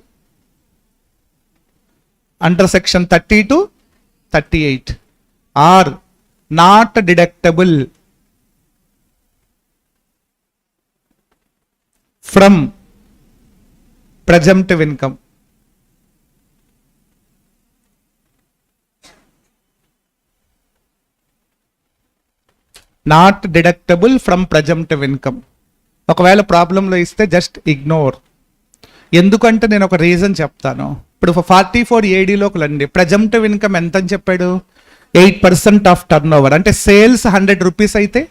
32, 38 are not deductible from presumptive income. Not deductible from presumptive income. ఒకవేళ ప్రాబ్లంలో ఇస్తే just ignore. ఎందుకంటే నేను ఒక reason చెప్తాను. ఇప్పుడు 44 ADలోకి రండి. ప్రెజెంటివ్ ఇన్కమ్ ఎంత అని చెప్పాడు? 8% ఆఫ్ టర్న్ ఓవర్. అంటే సేల్స్ 100 రూపీస్ అయితే,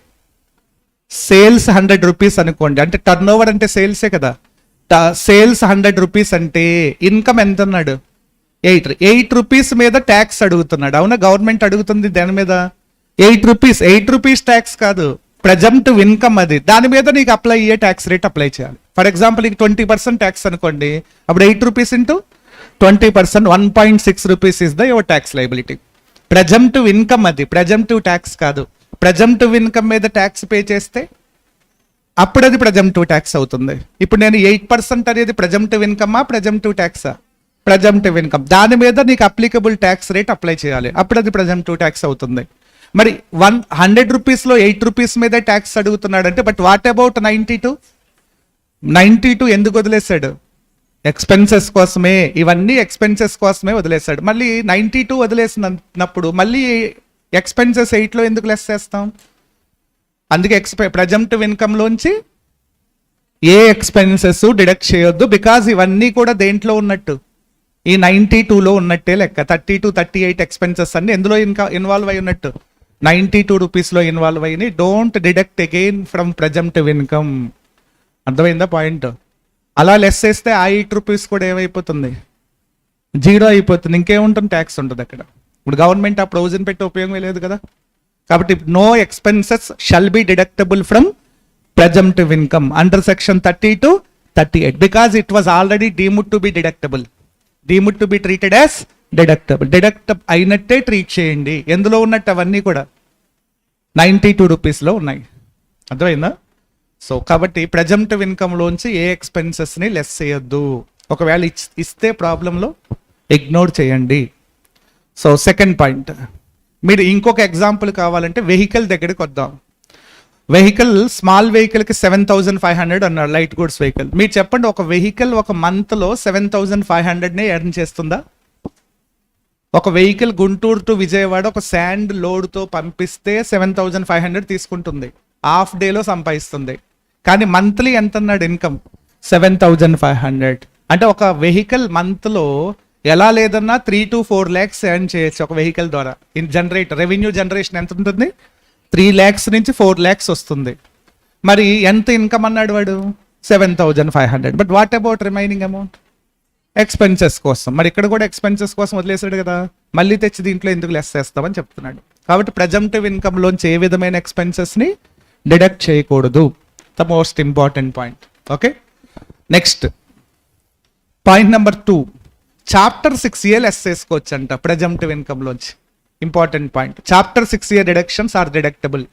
సేల్స్ 100 రూపీస్ అనుకోండి. అంటే టర్న్ ఓవర్ అంటే సేల్సే కదా. సేల్స్ 100 రూపీస్ అంటే ఇన్కమ్ ఎంత అన్నాడు? 8 రూపీస్ మీద ట్యాక్స్ అడుగుతున్నాడు. అవునా? గవర్నమెంట్ అడుగుతుంది దాని మీద 8 రూపీస్ ట్యాక్స్ కాదు, ప్రెజెంటివ్ ఇన్కమ్ అది. దాని మీద నీకు అప్లై అయ్యే ట్యాక్స్ రేట్ అప్లై చేయాలి. ఫర్ ఎగ్జాంపుల్ నీకు 20% ట్యాక్స్ అనుకోండి. అప్పుడు 8 rupees into 20%, 1.6 rupees is the your tax liability. Presumptive income అది, ప్రెజెంటివ్ ట్యాక్స్ కాదు. ప్రెజెంటివ్ ఇన్కమ్ మీద ట్యాక్స్ పే చేస్తే అప్పుడు అది ప్రెజెంటివ్ ట్యాక్స్ అవుతుంది. ఇప్పుడు నేను 8% అనేది ప్రెజెంటివ్ ఇన్కమా, ప్రెజెంటివ్ ట్యాక్సా? ప్రెజెంటివ్ ఇన్కమ్. దాని మీద నీకు అప్లికబుల్ ట్యాక్స్ రేట్ అప్లై చేయాలి. అప్పుడు అది ప్రెజెంటివ్ ట్యాక్స్ అవుతుంది. మరి 100 రూపీస్లో 8 రూపీస్ మీద ట్యాక్స్ అడుగుతున్నాడు అంటే, బట్ వాట్ అబౌట్ 92 ఎందుకు వదిలేశాడు? ఎక్స్పెన్సెస్ కోసమే. ఇవన్నీ ఎక్స్పెన్సెస్ కోసమే వదిలేశాడు. మళ్ళీ 92 వదిలేసినప్పుడు మళ్ళీ ఎక్స్పెన్సెస్ 8లో ఎందుకు లెస్ చేస్తాం? అందుకే ప్రెజెంటివ్ ఇన్కమ్ లోంచి ఏ ఎక్స్పెన్సెస్ డిడక్ట్ చేయొద్దు. బికాజ్ ఇవన్నీ కూడా దేంట్లో ఉన్నట్టు? ఈ 92లో ఉన్నట్టే లెక్క. 32, 38 ఎక్స్పెన్సెస్ అన్ని ఎందులో ఇన్వాల్వ్ అయి ఉన్నట్టు? 92 రూపీస్లో ఇన్వాల్వ్ అయ్యి. Don't deduct again from presumptive income. అర్థమైందా పాయింట్? అలా లెస్ చేస్తే ఆ 8 రూపీస్ కూడా ఏమైపోతుంది? 0 అయిపోతుంది. ఇంకేముంటుంది? ట్యాక్స్ ఉంటుంది అక్కడ. ఇప్పుడు గవర్నమెంట్ ఆ ప్రొవిజన్ పెట్టి ఉపయోగమే లేదు కదా. కాబట్టి no expenses shall be deductible from presumptive income under section 32, 38 because it was already deemed to be deductible. Deemed to be treated as deductible. Deduct అయినట్టే ట్రీట్ చేయండి. ఎందులో ఉన్నట్టు? అవన్నీ కూడా 92 రూపీస్లో ఉన్నాయి. అర్థమైందా? సో కాబట్టి ప్రెజెంటివ్ ఇన్కమ్ లోంచి ఏ ఎక్స్పెన్సెస్ ని లెస్ చేయొద్దు. ఒకవేళ ఇస్తే ప్రాబ్లంలో ఇగ్నోర్ చేయండి. సో సెకండ్ పాయింట్, మీరు ఇంకొక ఎగ్జాంపుల్ కావాలంటే వెహికల్ దగ్గరికి వద్దాం. వెహికల్, స్మాల్ వెహికల్కి 7,500 అన్నారు, లైట్ గూడ్స్ వెహికల్. మీరు చెప్పండి, ఒక వెహికల్ ఒక మంత్లో 7,500నే ఎర్న్ చేస్తుందా? ఒక వెహికల్ గుంటూరు టు విజయవాడ ఒక శాండ్ లోడ్తో పంపిస్తే 7,500 తీసుకుంటుంది, హాఫ్ డేలో సంపాదిస్తుంది. కానీ మంత్లీ ఎంత అన్నాడు ఇన్కమ్? 7,500. అంటే ఒక వెహికల్ మంత్లో ఎలా లేదన్నా 3 to 4 lakhs ఎర్న్ చేయొచ్చు ఒక వెహికల్ ద్వారా. రెవెన్యూ జనరేషన్ ఎంత ఉంటుంది? 3 lakhs నుంచి 4 lakhs వస్తుంది. మరి ఎంత ఇన్కమ్ అన్నాడు వాడు? 7,500. But what about remaining amount? Expenses కోసం. మరి ఇక్కడ కూడా ఎక్స్పెన్సెస్ కోసం వదిలేసాడు కదా, మళ్ళీ తెచ్చి దీంట్లో ఎందుకు లెస్ చేస్తామని చెప్తున్నాడు. కాబట్టి ప్రెజెంటివ్ ఇన్కమ్ లోంచి ఏ విధమైన ఎక్స్పెన్సెస్ ని డిడక్ట్ చేయకూడదు. The most important point. Okay, next point number 2, chapter 6A less చేసుకోవచ్చు అంట ప్రెజెంటివ్ ఇన్కమ్ లోంచి. Important point. Chapter 6A deductions are deductible.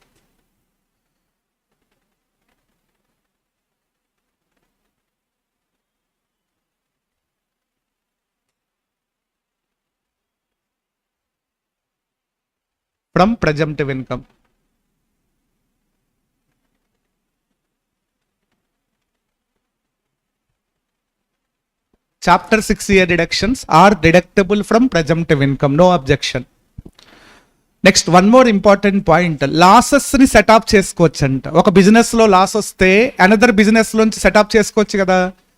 from presumptive income. Chapter 6A deductions are deductible from presumptive income. No objection. Next one more important point, losses ని setup చేసుకోవచ్చు అంట. ఒక business లో loss వస్తే another business లోంచి setup చేసుకోవచ్చు కదా.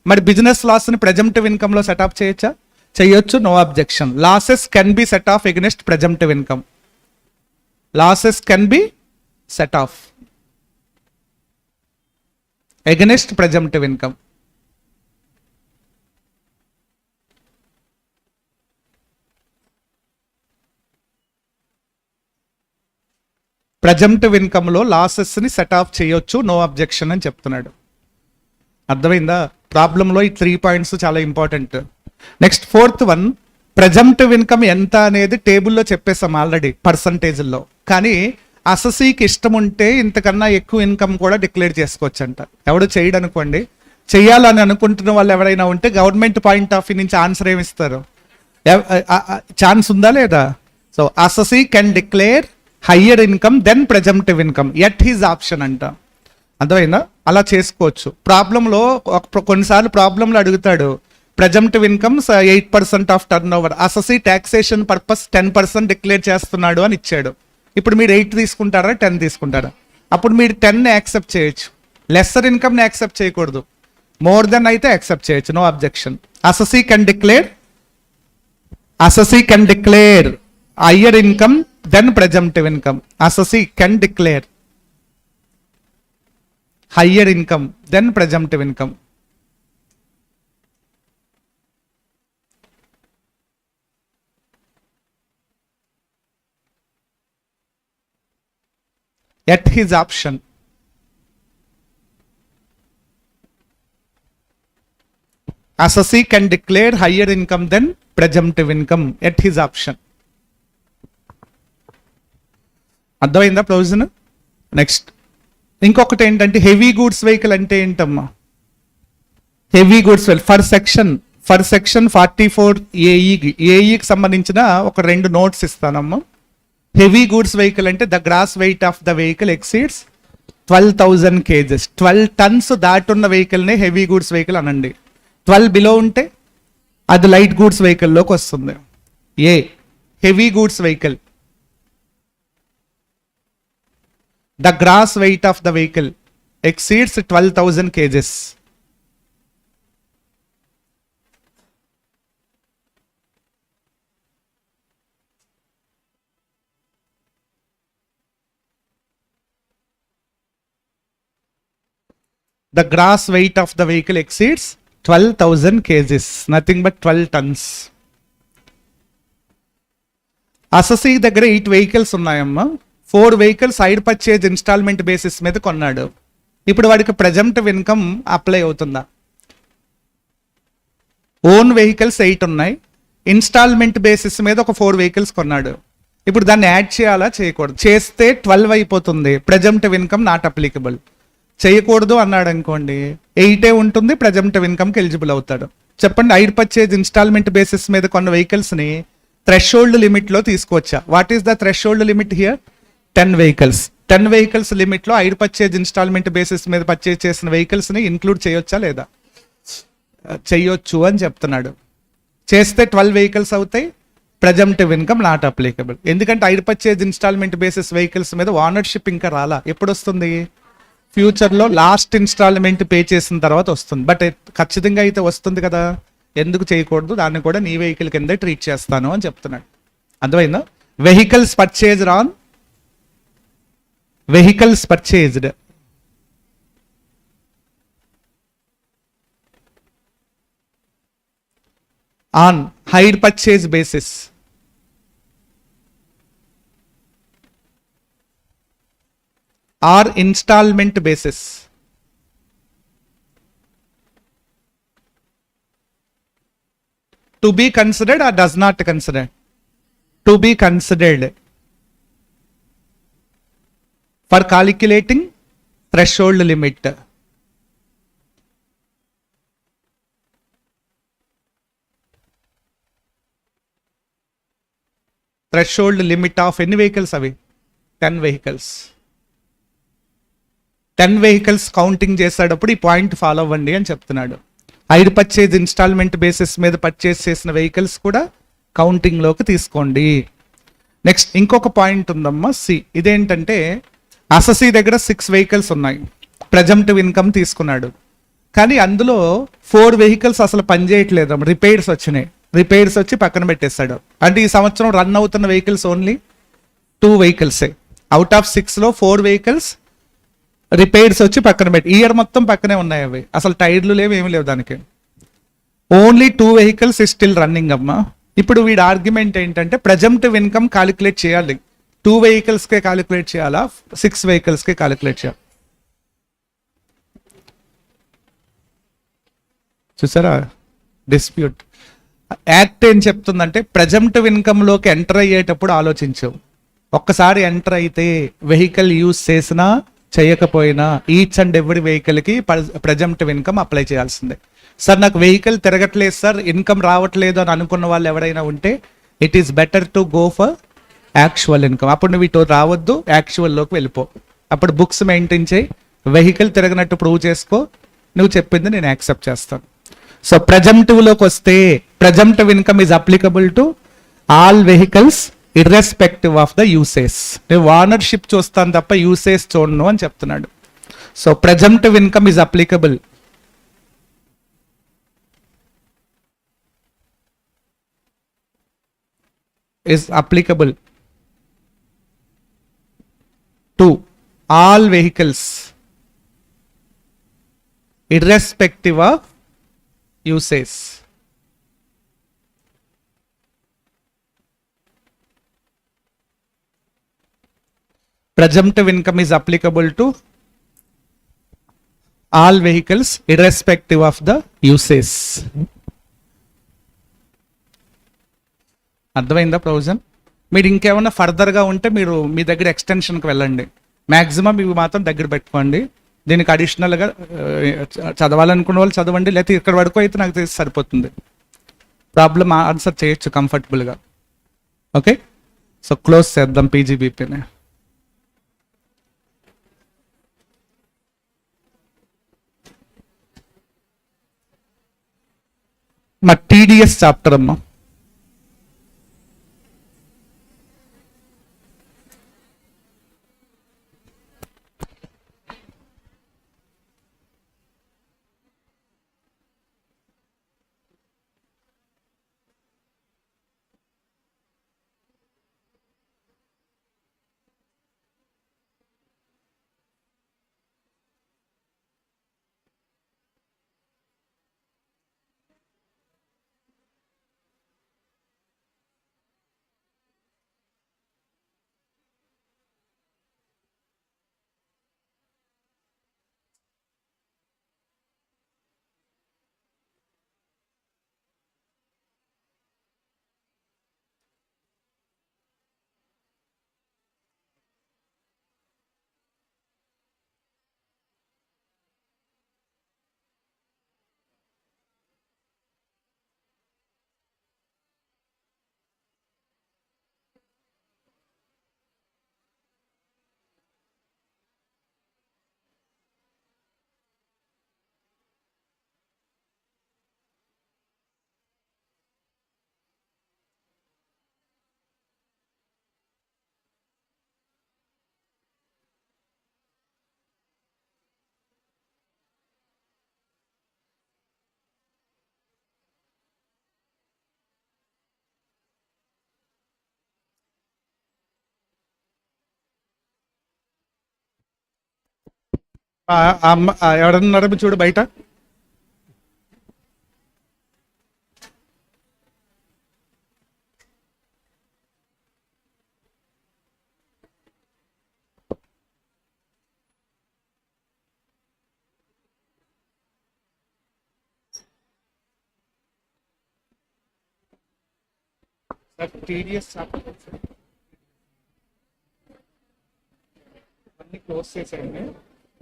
మరి బిజినెస్ లాస్ ని ప్రెజెంటివ్ ఇన్కమ్ లో సెటప్ చేయొచ్చా? చేయొచ్చు. No objection. Losses can be set off against presumptive income. Losses can be set off against presumptive income. Presumptive income లో లాసెస్ ని సెట్ ఆఫ్ చేయొచ్చు, నో అబ్జెక్షన్ అని చెప్తున్నాడు. అర్థమైందా? ప్రాబ్లంలో ఈ 3 పాయింట్స్ చాలా important. Next 4th one, presumptive income ఎంత అనేది టేబుల్లో చెప్పేసాం ఆల్రెడీ పర్సంటేజ్లో. కానీ అసెసీకి ఇష్టం ఉంటే ఇంతకన్నా ఎక్కువ ఇన్కమ్ కూడా డిక్లేర్ చేసుకోవచ్చు అంట. ఎవడు చేయడు అనుకోండి. చెయ్యాలని అనుకుంటున్న వాళ్ళు ఎవరైనా ఉంటే గవర్నమెంట్ పాయింట్ ఆఫ్ వ్యూ నుంచి ఆన్సర్ ఏమిస్తారు? ఛాన్స్ ఉందా లేదా? So assessee can declare higher income then presumptive income at his option అంట. అర్థమైందా? అలా చేసుకోవచ్చు. ప్రాబ్లంలో కొన్నిసార్లు ప్రాబ్లంలో అడుగుతాడు presumptive income 8% of turnover, assessee taxation purpose 10% declare చేస్తున్నాడు అని ఇచ్చాడు. ఇప్పుడు మీరు 8 తీసుకుంటారా 10 తీసుకుంటారా? అప్పుడు మీరు 10 యాక్సెప్ట్ చేయొచ్చు, లెస్సర్ ఇన్కమ్ ని యాక్సెప్ట్ చేయకూడదు. మోర్ దెన్ అయితే యాక్సెప్ట్ చేయొచ్చు, no objection. Assessee can declare higher income then presumptive income. Assessee can declare higher income then presumptive income. At his option. Assessee can declare higher income than presumptive income at his option. అర్థమైందా provision? Next ఇంకొకటి ఏంటంటే heavy goods vehicle అంటే ఏంటమ్మా? Heavy goods vehicle for section 44 ఏఈకి సంబంధించిన ఒక 2 notes ఇస్తానమ్మా. Heavy goods vehicle అంటే the gross weight of the vehicle exceeds 12,000 kgs. 12 tons దాటున్న వెహికల్నే హెవీ గూడ్స్ వెహికల్ అనండి. 12 బిలో ఉంటే అది లైట్ గూడ్స్ వెహికల్లోకి వస్తుంది. A heavy goods vehicle, the gross weight of the vehicle exceeds 12,000 kgs. The gross weight of the vehicle exceeds 12,000 kgs, nothing but 12 tons. Assessee దగ్గర 8 vehicles ఉన్నాయమ్మా. 4 vehicles side purchase instalment basis మీద కొన్నాడు. ఇప్పుడు వాడికి presumptive income apply అవుతుందా? Own vehicles 8 ఉన్నాయి, instalment basis మీద ఒక 4 వెహికల్స్ కొన్నాడు. ఇప్పుడు దాన్ని యాడ్ చేయాలా చేయకూడదు? చేస్తే 12 అయిపోతుంది, ప్రెజెంటివ్ ఇన్కమ్ నాట్ అప్లికబుల్. చేయకూడదు అన్నాడు అనుకోండి, 8 ఉంటుంది, ప్రెజెంటివ్ ఇన్కమ్కి ఎలిజిబుల్ అవుతాడు. చెప్పండి, హైర్ పర్చేజ్ ఇన్స్టాల్మెంట్ బేసిస్ మీద కొన్న వెహికల్స్ ని థ్రెషోల్డ్ లిమిట్ లో తీసుకొచ్చా. What is the threshold limit here? 10 vehicles. 10 vehicles limit లో హైర్ పర్చేజ్ ఇన్స్టాల్మెంట్ బేసిస్ మీద పర్చేజ్ చేసిన వెహికల్స్ ని ఇంక్లూడ్ చేయొచ్చా లేదా? చెయ్యొచ్చు అని చెప్తున్నాడు. చేస్తే 12 వెహికల్స్ అవుతాయి, ప్రెజెంటివ్ ఇన్కమ్ నాట్ అప్లికబుల్. ఎందుకంటే hire purchase instalment basis vehicles మీద ఓనర్షిప్ ఇంకా రాలా. ఎప్పుడు వస్తుంది? ఫ్యూచర్ లో లాస్ట్ ఇన్స్టాల్మెంట్ పే చేసిన తర్వాత వస్తుంది. బట్ ఖచ్చితంగా అయితే వస్తుంది కదా. ఎందుకు చేయకూడదు? దాన్ని కూడా నీ వెహికల్ కింద ట్రీట్ చేస్తాను అని చెప్తున్నాడు. అర్థమైందా? Vehicles purchased on vehicles purchased on hire purchase basis or installment basis to be considered or does not consider? To be considered for calculating threshold limit. Threshold limit of ఎన్ని vehicles అవి? 10 vehicles. 10 vehicles counting చేసేటప్పుడు ఈ point follow అవ్వండి అని చెప్తున్నాడు. Hire purchase instalment basis మీద purchase చేసిన vehicles కూడా కౌంటింగ్ లోకి తీసుకోండి. నెక్స్ట్ ఇంకొక పాయింట్ ఉందమ్మా, సి. ఇదేంటంటే అసెసీ దగ్గర 6 వెహికల్స్ ఉన్నాయి, ప్రెజెంటివ్ ఇన్కమ్ తీసుకున్నాడు. కానీ అందులో 4 వెహికల్స్ అసలు పనిచేయట్లేదు, రిపేర్స్ వచ్చినాయి. రిపేర్స్ వచ్చి పక్కన పెట్టేస్తాడు. అంటే ఈ సంవత్సరం రన్ అవుతున్న వెహికల్స్ ఓన్లీ 2 వెహికల్సే. అవుట్ ఆఫ్ 6 లో 4 వెహికల్స్ రిపేర్స్ వచ్చి పక్కన పెట్టి, ఇయర్ మొత్తం పక్కనే ఉన్నాయి అవి, అసలు టైర్లు లేవు, ఏమి లేవు దానికి. Only 2 vehicles is still running అమ్మా. ఇప్పుడు వీడి ఆర్గ్యుమెంట్ ఏంటంటే ప్రెజెంటివ్ ఇన్కమ్ కాలిక్యులేట్ చేయాలి. 2 వెహికల్స్కే క్యాలిక్యులేట్ చేయాలా 6 వెహికల్స్కే క్యాలిక్యులేట్ చేయాలి? చూసారా డిస్ప్యూట్. యాక్ట్ ఏం చెప్తుందంటే ప్రెజెంటివ్ ఇన్కమ్లోకి ఎంటర్ అయ్యేటప్పుడు ఆలోచించవు. ఒక్కసారి ఎంటర్ అయితే వెహికల్ యూజ్ చేసినా చేయకపోయినా ఈచ్ అండ్ ఎవ్రీ వెహికల్కి ప్రెజెంటివ్ ఇన్కమ్ అప్లై చేయాల్సిందే. సార్ నాకు వెహికల్ తిరగట్లేదు సార్, ఇన్కమ్ రావట్లేదు అని అనుకున్న వాళ్ళు ఎవరైనా ఉంటే it is better to go for actual income. అప్పుడు నువ్వు ఇటు రావద్దు, యాక్చువల్లోకి వెళ్ళిపో. అప్పుడు బుక్స్ మెయింటైన్ చేయి, వెహికల్ తిరగనట్టు ప్రూవ్ చేసుకో, నువ్వు చెప్పింది నేను యాక్సెప్ట్ చేస్తాను. సో ప్రెజెంటివ్లోకి వస్తే presumptive income is applicable to all vehicles irrespective of the usage. నేను ఓనర్షిప్ చూస్తాను తప్ప యూసేజ్ చూడను అని చెప్తున్నాడు. So ప్రెజెంటివ్ income is applicable to all vehicles irrespective of usage. Presumptive income is applicable to all vehicles irrespective of the usage. అర్థమైందా provision? మీరు ఇంకేమైనా ఫర్దర్గా ఉంటే మీరు మీ దగ్గర ఎక్స్టెన్షన్కి వెళ్ళండి. మ్యాక్సిమం ఇవి మాత్రం దగ్గర పెట్టుకోండి. దీనికి అడిషనల్గా చదవాలనుకున్న వాళ్ళు చదవండి, లేకపోతే ఇక్కడ వరకు అయితే నాకు తెలిసి సరిపోతుంది. ప్రాబ్లం ఆన్సర్ చేయొచ్చు కంఫర్టబుల్గా. ఓకే, సో క్లోజ్ చేద్దాం పీజీబీపీని. మా టీడీఎస్ చాప్టర్ అమ్మా. ఎవరన్నారో చూడు బయట. టీడీఎస్ అన్ని క్లోజ్ చేసేయండి.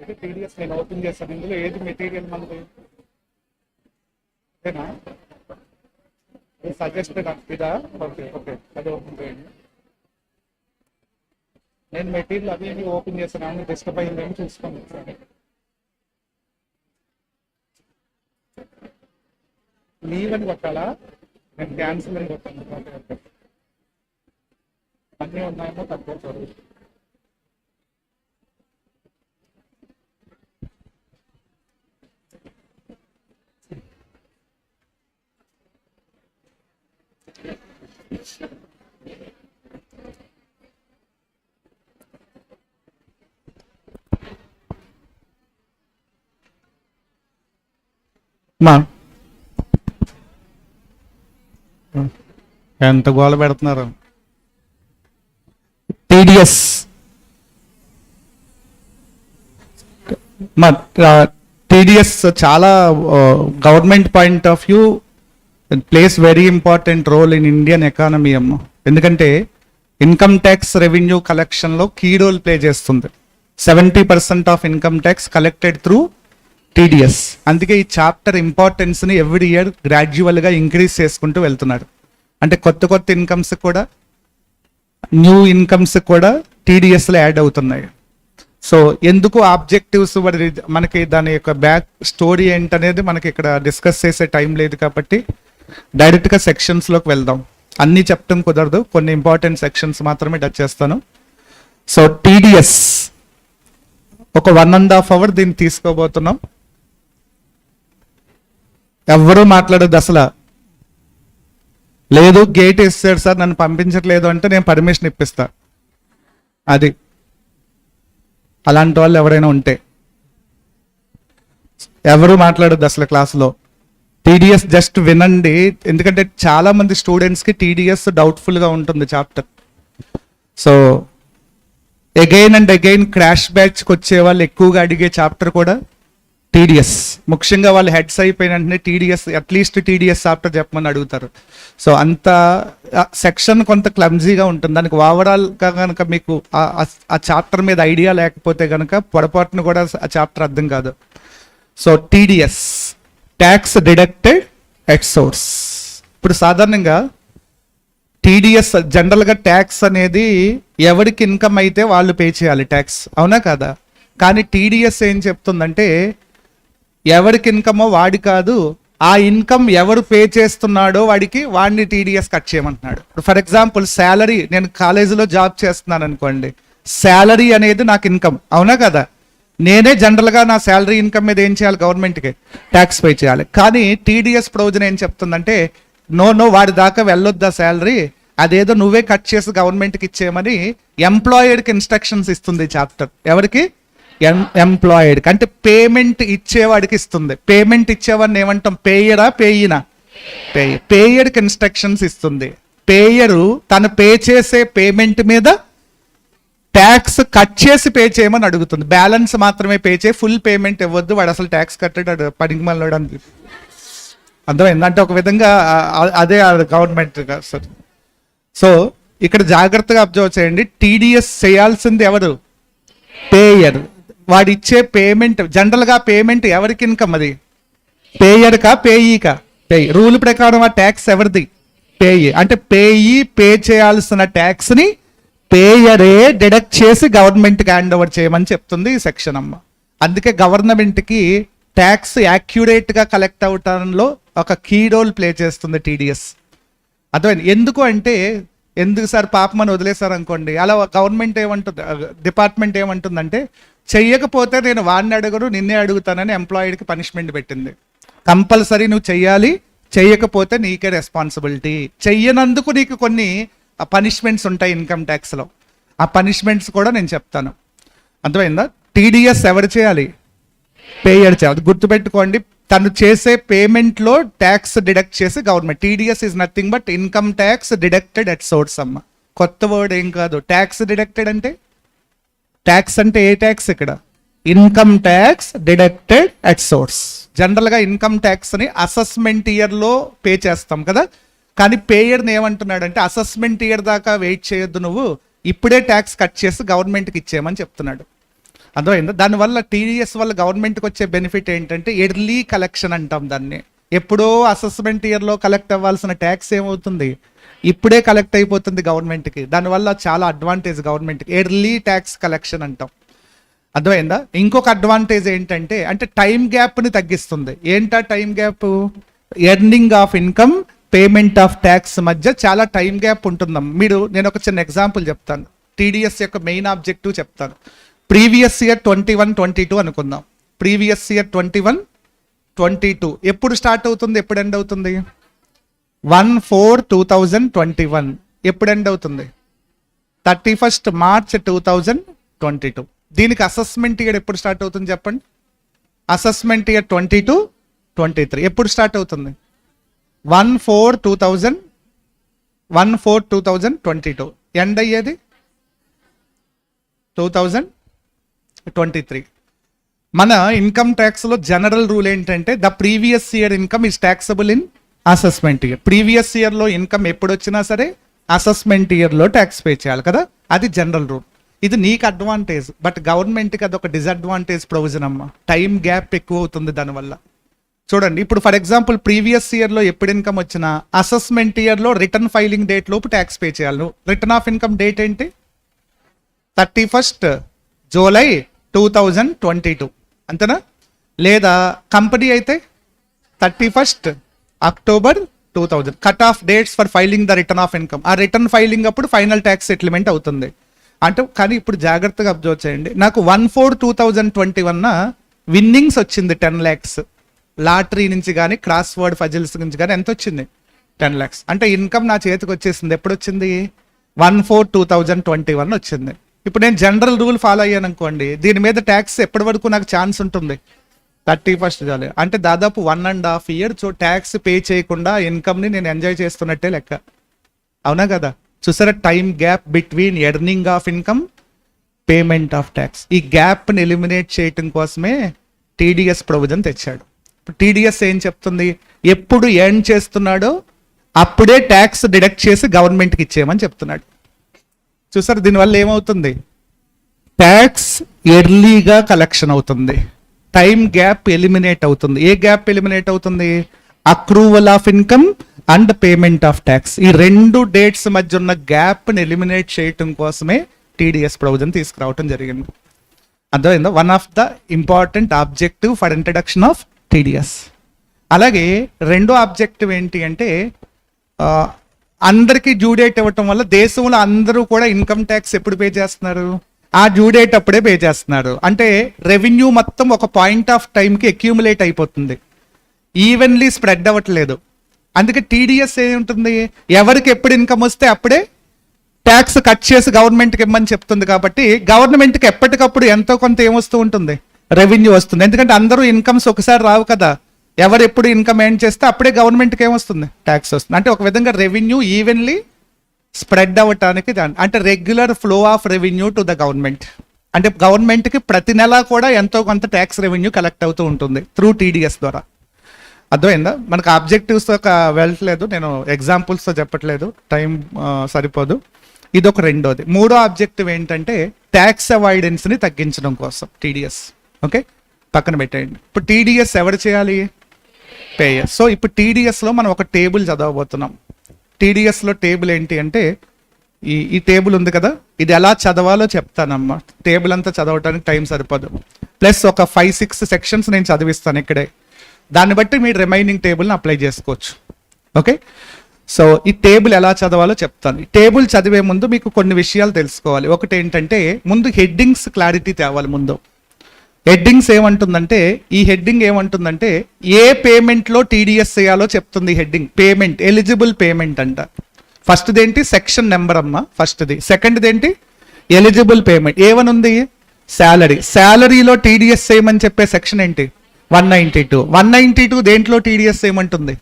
ఇది టీడీఎస్ నేను ఓపెన్ చేస్తాను. ఇందులో ఏది మెటీరియల్ మనది ఓకేనా? సజెస్టెడ్ ఇదా? ఓకే ఓకే, అది ఓపెన్ చేయండి. నేను మెటీరియల్ అవి ఇవి ఓపెన్ చేస్తాను, అన్ని డిస్టర్బ్ అయ్యిందని చూసుకోండి. లీవ్ అని కొట్టాలా? నేను క్యాన్సిల్ అని కొట్టాను. అన్నీ ఉన్నాయేమో తక్కువ చదువు. మా ఎంత గోల పెడుతున్నారు. టీడీఎస్ టీడీఎస్ చాలా government point of view plays very important role in Indian economy అమ్మ. ఎందుకంటే ఇన్కమ్ ట్యాక్స్ రెవెన్యూ కలెక్షన్లో కీ రోల్ ప్లే చేస్తుంది. 70% of income tax collected through TDS. అందుకే ఈ చాప్టర్ ఇంపార్టెన్స్ని ఎవ్రీ ఇయర్ గ్రాడ్యువల్గా ఇంక్రీజ్ చేసుకుంటూ వెళ్తున్నారు. అంటే కొత్త కొత్త ఇన్కమ్స్ కూడా, న్యూ ఇన్కమ్స్ కూడా టీడీఎస్లో యాడ్ అవుతున్నాయి. సో ఎందుకు ఆబ్జెక్టివ్స్ మనకి దాని యొక్క బ్యాక్ స్టోరీ ఏంటనేది మనకి ఇక్కడ డిస్కస్ చేసే టైం లేదు కాబట్టి డైరెక్ట్గా సెక్షన్స్లోకి వెళ్దాం. అన్నీ చెప్పడం కుదరదు, కొన్ని ఇంపార్టెంట్ సెక్షన్స్ మాత్రమే టచ్ చేస్తాను. సో టీడీఎస్ ఒక 1.5 hours దీన్ని తీసుకోబోతున్నాం. ఎవ్వరూ మాట్లాడదు అసలు. లేదు గేట్ ఇస్తాడు సార్ నన్ను పంపించట్లేదు అంటే నేను పర్మిషన్ ఇప్పిస్తా. అది అలాంటి వాళ్ళు ఎవరైనా ఉంటే ఎవరు మాట్లాడద్దు అసలు క్లాస్లో. టీడీఎస్ జస్ట్ వినండి, ఎందుకంటే చాలా మంది స్టూడెంట్స్కి టీడీఎస్ డౌట్ఫుల్గా ఉంటుంది chapter. So again and again crash బ్యాచ్కి వచ్చే వాళ్ళు ఎక్కువగా అడిగే చాప్టర్ కూడా టీడీఎస్. ముఖ్యంగా వాళ్ళు హెడ్స్ అయిపోయిన వెంటనే టీడీఎస్, అట్లీస్ట్ టీడీఎస్ చాప్టర్ చెప్పమని అడుగుతారు. సో అంత సెక్షన్ కొంత క్లమ్జీగా ఉంటుంది. దానికి ఓవరాల్గా కనుక మీకు ఆ చాప్టర్ మీద ఐడియా లేకపోతే కనుక పొరపాటును కూడా ఆ చాప్టర్ అర్థం కాదు. So TDS, tax deducted at source. ఇప్పుడు సాధారణంగా టీడీఎస్ జనరల్గా ట్యాక్స్ అనేది ఎవరికి ఇన్కమ్ అయితే వాళ్ళు పే చేయాలి ట్యాక్స్, అవునా కదా? కానీ టీడీఎస్ ఏం చెప్తుందంటే ఎవరికి ఇన్కమో వాడి కాదు, ఆ ఇన్కమ్ ఎవరు పే చేస్తున్నాడో వాడిని టీడీఎస్ కట్ చేయమంటున్నాడు. ఫర్ ఎగ్జాంపుల్ శాలరీ, నేను కాలేజీలో జాబ్ చేస్తున్నాను అనుకోండి, శాలరీ అనేది నాకు ఇన్కమ్, అవునా కదా? నేనే జనరల్గా నా శాలరీ ఇన్కమ్ మీద ఏం చేయాలి? గవర్నమెంట్కి ట్యాక్స్ పే చేయాలి. కానీ టీడీఎస్ ప్రొవిజన్ ఏం చెప్తుందంటే నో వాడి దాకా వెళ్ళొద్దా శాలరీ, అదేదో నువ్వే కట్ చేసి గవర్నమెంట్కి ఇచ్చేయమని ఎంప్లాయిడ్కి ఇన్స్ట్రక్షన్స్ ఇస్తుంది చాప్టర్. ఎవరికి? ఎంప్లాయిడ్కి. అంటే పేమెంట్ ఇచ్చేవాడికి ఇస్తుంది. పేమెంట్ ఇచ్చేవాడిని ఏమంటాం? పేయరా పేయినా? పేయర్కి ఇన్స్ట్రక్షన్స్ ఇస్తుంది. పేయరు తను పే చేసే పేమెంట్ మీద ట్యాక్స్ కట్ చేసి పే చేయమని అడుగుతుంది. బ్యాలెన్స్ మాత్రమే పే చేయి, ఫుల్ పేమెంట్ ఇవ్వద్దు, వాడు అసలు ట్యాక్స్ కట్టాడు పనికి మళ్ళీ అర్థమైంది. అంటే ఒక విధంగా అదే గవర్నమెంట్ సార్. సో ఇక్కడ జాగ్రత్తగా అబ్జర్వ్ చేయండి, టీడీఎస్ చేయాల్సింది ఎవరు? పేయర్. వాడు ఇచ్చే పేమెంట్, జనరల్గా పేమెంట్ ఎవరికి ఇన్కమ్? అది పేయర్కా పేయీకా? పేయి. రూల్ ప్రకారం ఆ ట్యాక్స్ ఎవరిది? పేయి. అంటే పేయి పే చేయాల్సిన ట్యాక్స్ని పేయరే డిడక్ట్ చేసి గవర్నమెంట్కి హ్యాండ్ ఓవర్ చేయమని చెప్తుంది ఈ సెక్షన్ అమ్మ. అందుకే గవర్నమెంట్కి ట్యాక్స్ యాక్యురేట్గా కలెక్ట్ అవటంలో ఒక కీ రోల్ ప్లే చేస్తుంది టీడీఎస్. అర్థమైంది. ఎందుకు అంటే, ఎందుకు సార్ పాపమని వదిలేశారు అనుకోండి, అలా గవర్నమెంట్ ఏమంటుంది, డిపార్ట్మెంట్ ఏమంటుందంటే చెయ్యకపోతే నేను వాడిని అడగను నిన్నే అడుగుతానని ఎంప్లాయిడ్కి పనిష్మెంట్ పెట్టింది. కంపల్సరీ నువ్వు చెయ్యాలి, చెయ్యకపోతే నీకే రెస్పాన్సిబిలిటీ. చెయ్యనందుకు నీకు కొన్ని పనిష్మెంట్స్ ఉంటాయి ఇన్కమ్ ట్యాక్స్లో. ఆ పనిష్మెంట్స్ కూడా నేను చెప్తాను. అర్థమైందా? టీడీఎస్ ఎవరు చేయాలి? పేయర్ చేయాలి. గుర్తుపెట్టుకోండి, తను చేసే పేమెంట్లో ట్యాక్స్ డిడక్ట్ చేసి government. TDS is nothing but income tax deducted at source అమ్మ. కొత్త వర్డ్ ఏం కాదు. ట్యాక్స్ డిడక్టెడ్ అంటే, ట్యాక్స్ అంటే ఏ ట్యాక్స్ ఇక్కడ? Income tax deducted at source. జనరల్గా ఇన్కమ్ ట్యాక్స్ని అసెస్మెంట్ ఇయర్లో పే చేస్తాం కదా, కానీ పేయర్ని ఏమంటున్నాడంటే అసెస్మెంట్ ఇయర్ దాకా వెయిట్ చేయొద్దు, నువ్వు ఇప్పుడే ట్యాక్స్ కట్ చేసి గవర్నమెంట్కి ఇచ్చేయమని చెప్తున్నాడు. అర్థమైందా? దానివల్ల టీడీఎస్ వల్ల గవర్నమెంట్కి వచ్చే బెనిఫిట్ ఏంటంటే ఎర్లీ కలెక్షన్ అంటాం దాన్ని. ఎప్పుడో అసెస్మెంట్ ఇయర్లో కలెక్ట్ అవ్వాల్సిన ట్యాక్స్ ఏమవుతుంది? ఇప్పుడే కలెక్ట్ అయిపోతుంది గవర్నమెంట్కి. దానివల్ల చాలా అడ్వాంటేజ్ గవర్నమెంట్కి. ఎర్లీ ట్యాక్స్ కలెక్షన్ అంటాం. అర్థమైందా? ఇంకొక అడ్వాంటేజ్ ఏంటంటే, అంటే టైం గ్యాప్ని తగ్గిస్తుంది. ఏంటా time gap? Earning of income, payment of tax మధ్య చాలా టైం గ్యాప్ ఉంటుందాం. నేను ఒక చిన్న ఎగ్జాంపుల్ చెప్తాను. టీడీఎస్ యొక్క మెయిన్ ఆబ్జెక్టివ్ చెప్తాను. ప్రీవియస్ ఇయర్ 21-22 అనుకుందాం. ప్రీవియస్ ఇయర్ 21-22 ఎప్పుడు స్టార్ట్ అవుతుంది, ఎప్పుడు ఎండ్ అవుతుంది? 1/4/2021. ఎప్పుడు ఎండ్ అవుతుంది? 31st March 2022. దీనికి అసెస్మెంట్ ఇయర్ ఎప్పుడు స్టార్ట్ అవుతుంది చెప్పండి? అసెస్మెంట్ ఇయర్ 22-23 ఎప్పుడు స్టార్ట్ అవుతుంది? 1/4/2022. ఎండ్ అయ్యేది 2023. మన ఇన్కమ్ ట్యాక్స్ లో జనరల్ రూల్ ఏంటంటే the previous year income is taxable in assessment year. Previous year లో ఇన్కమ్ ఎప్పుడు వచ్చినా సరే అసెస్మెంట్ ఇయర్ లో ట్యాక్స్ పే చేయాలి కదా, అది జనరల్ రూల్. ఇది నీకు అడ్వాంటేజ్, బట్ గవర్నమెంట్కి అది ఒక డిసడ్వాంటేజ్ ప్రొవిజన్ అమ్మా. టైం గ్యాప్ ఎక్కువ అవుతుంది దానివల్ల. చూడండి, ఇప్పుడు ఫర్ ఎగ్జాంపుల్ ప్రీవియస్ ఇయర్ లో ఎప్పుడు ఇన్కమ్ వచ్చినా అసెస్మెంట్ ఇయర్ లో రిటర్న్ ఫైలింగ్ డేట్ లోపు ట్యాక్స్ పే చేయాలి. రిటర్న్ ఆఫ్ ఇన్కమ్ డేట్ ఏంటి? 31st జూలై 2022, అంతేనా? లేదా కంపెనీ అయితే 31st October 2000. Cut off dates for filing the return of income. ఆ రిటర్న్ ఫైలింగ్ అప్పుడు ఫైనల్ ట్యాక్స్ సెటిల్మెంట్ అవుతుంది అంటే. కానీ ఇప్పుడు జాగ్రత్తగా అబ్జర్వ్ చేయండి, నాకు 1/4/2021 విన్నింగ్స్ వచ్చింది 10 lakhs. లాటరీ నుంచి కానీ క్రాస్ వర్డ్ ఫజిల్స్ నుంచి కానీ ఎంత వచ్చింది? 10 lakhs. అంటే ఇన్కమ్ నా చేతికి వచ్చేసింది. ఎప్పుడు వచ్చింది? 1/4/2021 వచ్చింది. ఇప్పుడు నేను జనరల్ రూల్ ఫాలో అయ్యాను అనుకోండి, దీని మీద ట్యాక్స్ ఎప్పటి వరకు నాకు ఛాన్స్ ఉంటుంది? 31st July. అంటే దాదాపు 1.5 years ట్యాక్స్ పే చేయకుండా ఇన్కమ్ని నేను ఎంజాయ్ చేస్తున్నట్టే లెక్క, అవునా కదా? చూసారా time gap between earning of income, payment of tax. ఈ గ్యాప్ని ఎలిమినేట్ చేయటం కోసమే టీడీఎస్ ప్రొవిజన్ తెచ్చాడు. ఇప్పుడు టీడీఎస్ ఏం చెప్తుంది? ఎప్పుడు ఎర్న్ చేస్తున్నాడో అప్పుడే ట్యాక్స్ డిడక్ట్ చేసి గవర్నమెంట్కి ఇచ్చేయమని చెప్తున్నాడు. చూసారు, దీనివల్ల ఏమవుతుంది? ట్యాక్స్ ఎర్లీగా కలెక్షన్ అవుతుంది, టైం గ్యాప్ ఎలిమినేట్ అవుతుంది. ఏ గ్యాప్ ఎలిమినేట్ అవుతుంది? Accrual of income and payment of tax. ఈ 2 dates మధ్య ఉన్న గ్యాప్ని ఎలిమినేట్ చేయటం కోసమే టీడీఎస్ ప్రొవిజన్ తీసుకురావటం జరిగింది. అర్థమైందా? One of the important objective for introduction of TDS. అలాగే రెండో ఆబ్జెక్టివ్ ఏంటి అంటే అందరికీ డ్యూ డేట్ ఇవ్వటం వల్ల దేశంలో అందరూ కూడా ఇన్కమ్ ట్యాక్స్ ఎప్పుడు పే చేస్తున్నారు? ఆ డ్యూ డేట్ అప్పుడే పే చేస్తున్నారు. అంటే రెవెన్యూ మొత్తం ఒక పాయింట్ ఆఫ్ టైంకి అక్యూములేట్ అయిపోతుంది, ఈవెన్లీ స్ప్రెడ్ అవ్వట్లేదు. అందుకే టీడీఎస్ ఏముంటుంది? ఎవరికి ఎప్పుడు ఇన్కమ్ వస్తే అప్పుడే ట్యాక్స్ కట్ చేసి గవర్నమెంట్కి ఇవ్వమని చెప్తుంది. కాబట్టి గవర్నమెంట్కి ఎప్పటికప్పుడు ఎంతో కొంత ఏమొస్తూ ఉంటుంది? రెవెన్యూ వస్తుంది. ఎందుకంటే అందరూ ఇన్కమ్స్ ఒకసారి రావు కదా. ఎవరు ఎప్పుడు ఇన్కమ్ ఎర్న్ చేస్తే అప్పుడే గవర్నమెంట్కి ఏమొస్తుంది? ట్యాక్స్ వస్తుంది. అంటే ఒక విధంగా రెవెన్యూ ఈవెన్లీ స్ప్రెడ్ అవ్వటానికి అంటే regular flow of revenue to the government. అంటే గవర్నమెంట్కి ప్రతి నెల కూడా ఎంతో కొంత ట్యాక్స్ రెవెన్యూ కలెక్ట్ అవుతూ ఉంటుంది త్రూ టీడీఎస్ ద్వారా. అర్థమైందా? మనకు ఆబ్జెక్టివ్స్తో వెళ్ళట్లేదు, నేను ఎగ్జాంపుల్స్తో చెప్పట్లేదు, టైం సరిపోదు. ఇదొక రెండోది. మూడో ఆబ్జెక్టివ్ ఏంటంటే ట్యాక్స్ అవాయిడెన్స్ని తగ్గించడం కోసం టీడీఎస్. ఓకే, పక్కన పెట్టేయండి. ఇప్పుడు టీడీఎస్ ఎవరు చేయాలి? పేయర్స్. సో ఇప్పుడు టీడీఎస్లో మనం ఒక టేబుల్ చదవబోతున్నాం. టీడీఎస్లో టేబుల్ ఏంటి అంటే ఈ టేబుల్ ఉంది కదా, ఇది ఎలా చదవాలో చెప్తానమ్మా. టేబుల్ అంతా చదవటానికి టైం సరిపోదు. ప్లస్ ఒక 5-6 sections నేను చదివిస్తాను ఇక్కడే. దాన్ని బట్టి మీరు రిమైనింగ్ టేబుల్ని అప్లై చేసుకోవచ్చు. ఓకే, సో ఈ టేబుల్ ఎలా చదవాలో చెప్తాను. ఈ టేబుల్ చదివే ముందు మీకు కొన్ని విషయాలు తెలుసుకోవాలి. ఒకటి ఏంటంటే ముందు హెడ్డింగ్స్ క్లారిటీ తేవాలి. ముందు హెడ్డింగ్స్ ఏమంటుందంటే, ఈ హెడ్డింగ్ ఏమంటుందంటే ఏ పేమెంట్లో టీడీఎస్ చేయాలో చెప్తుంది. హెడ్డింగ్ పేమెంట్, ఎలిజిబుల్ పేమెంట్ అంట. ఫస్ట్ది ఏంటి? సెక్షన్ నెంబర్ అమ్మ ఫస్ట్ది. సెకండ్ది ఏంటి? Eligible payment. ఏమని ఉంది? శాలరీ. శాలరీలో టీడీఎస్ చేయమని చెప్పే సెక్షన్ ఏంటి? 192. 192 దేంట్లో టీడీఎస్ ఏమంటుంది?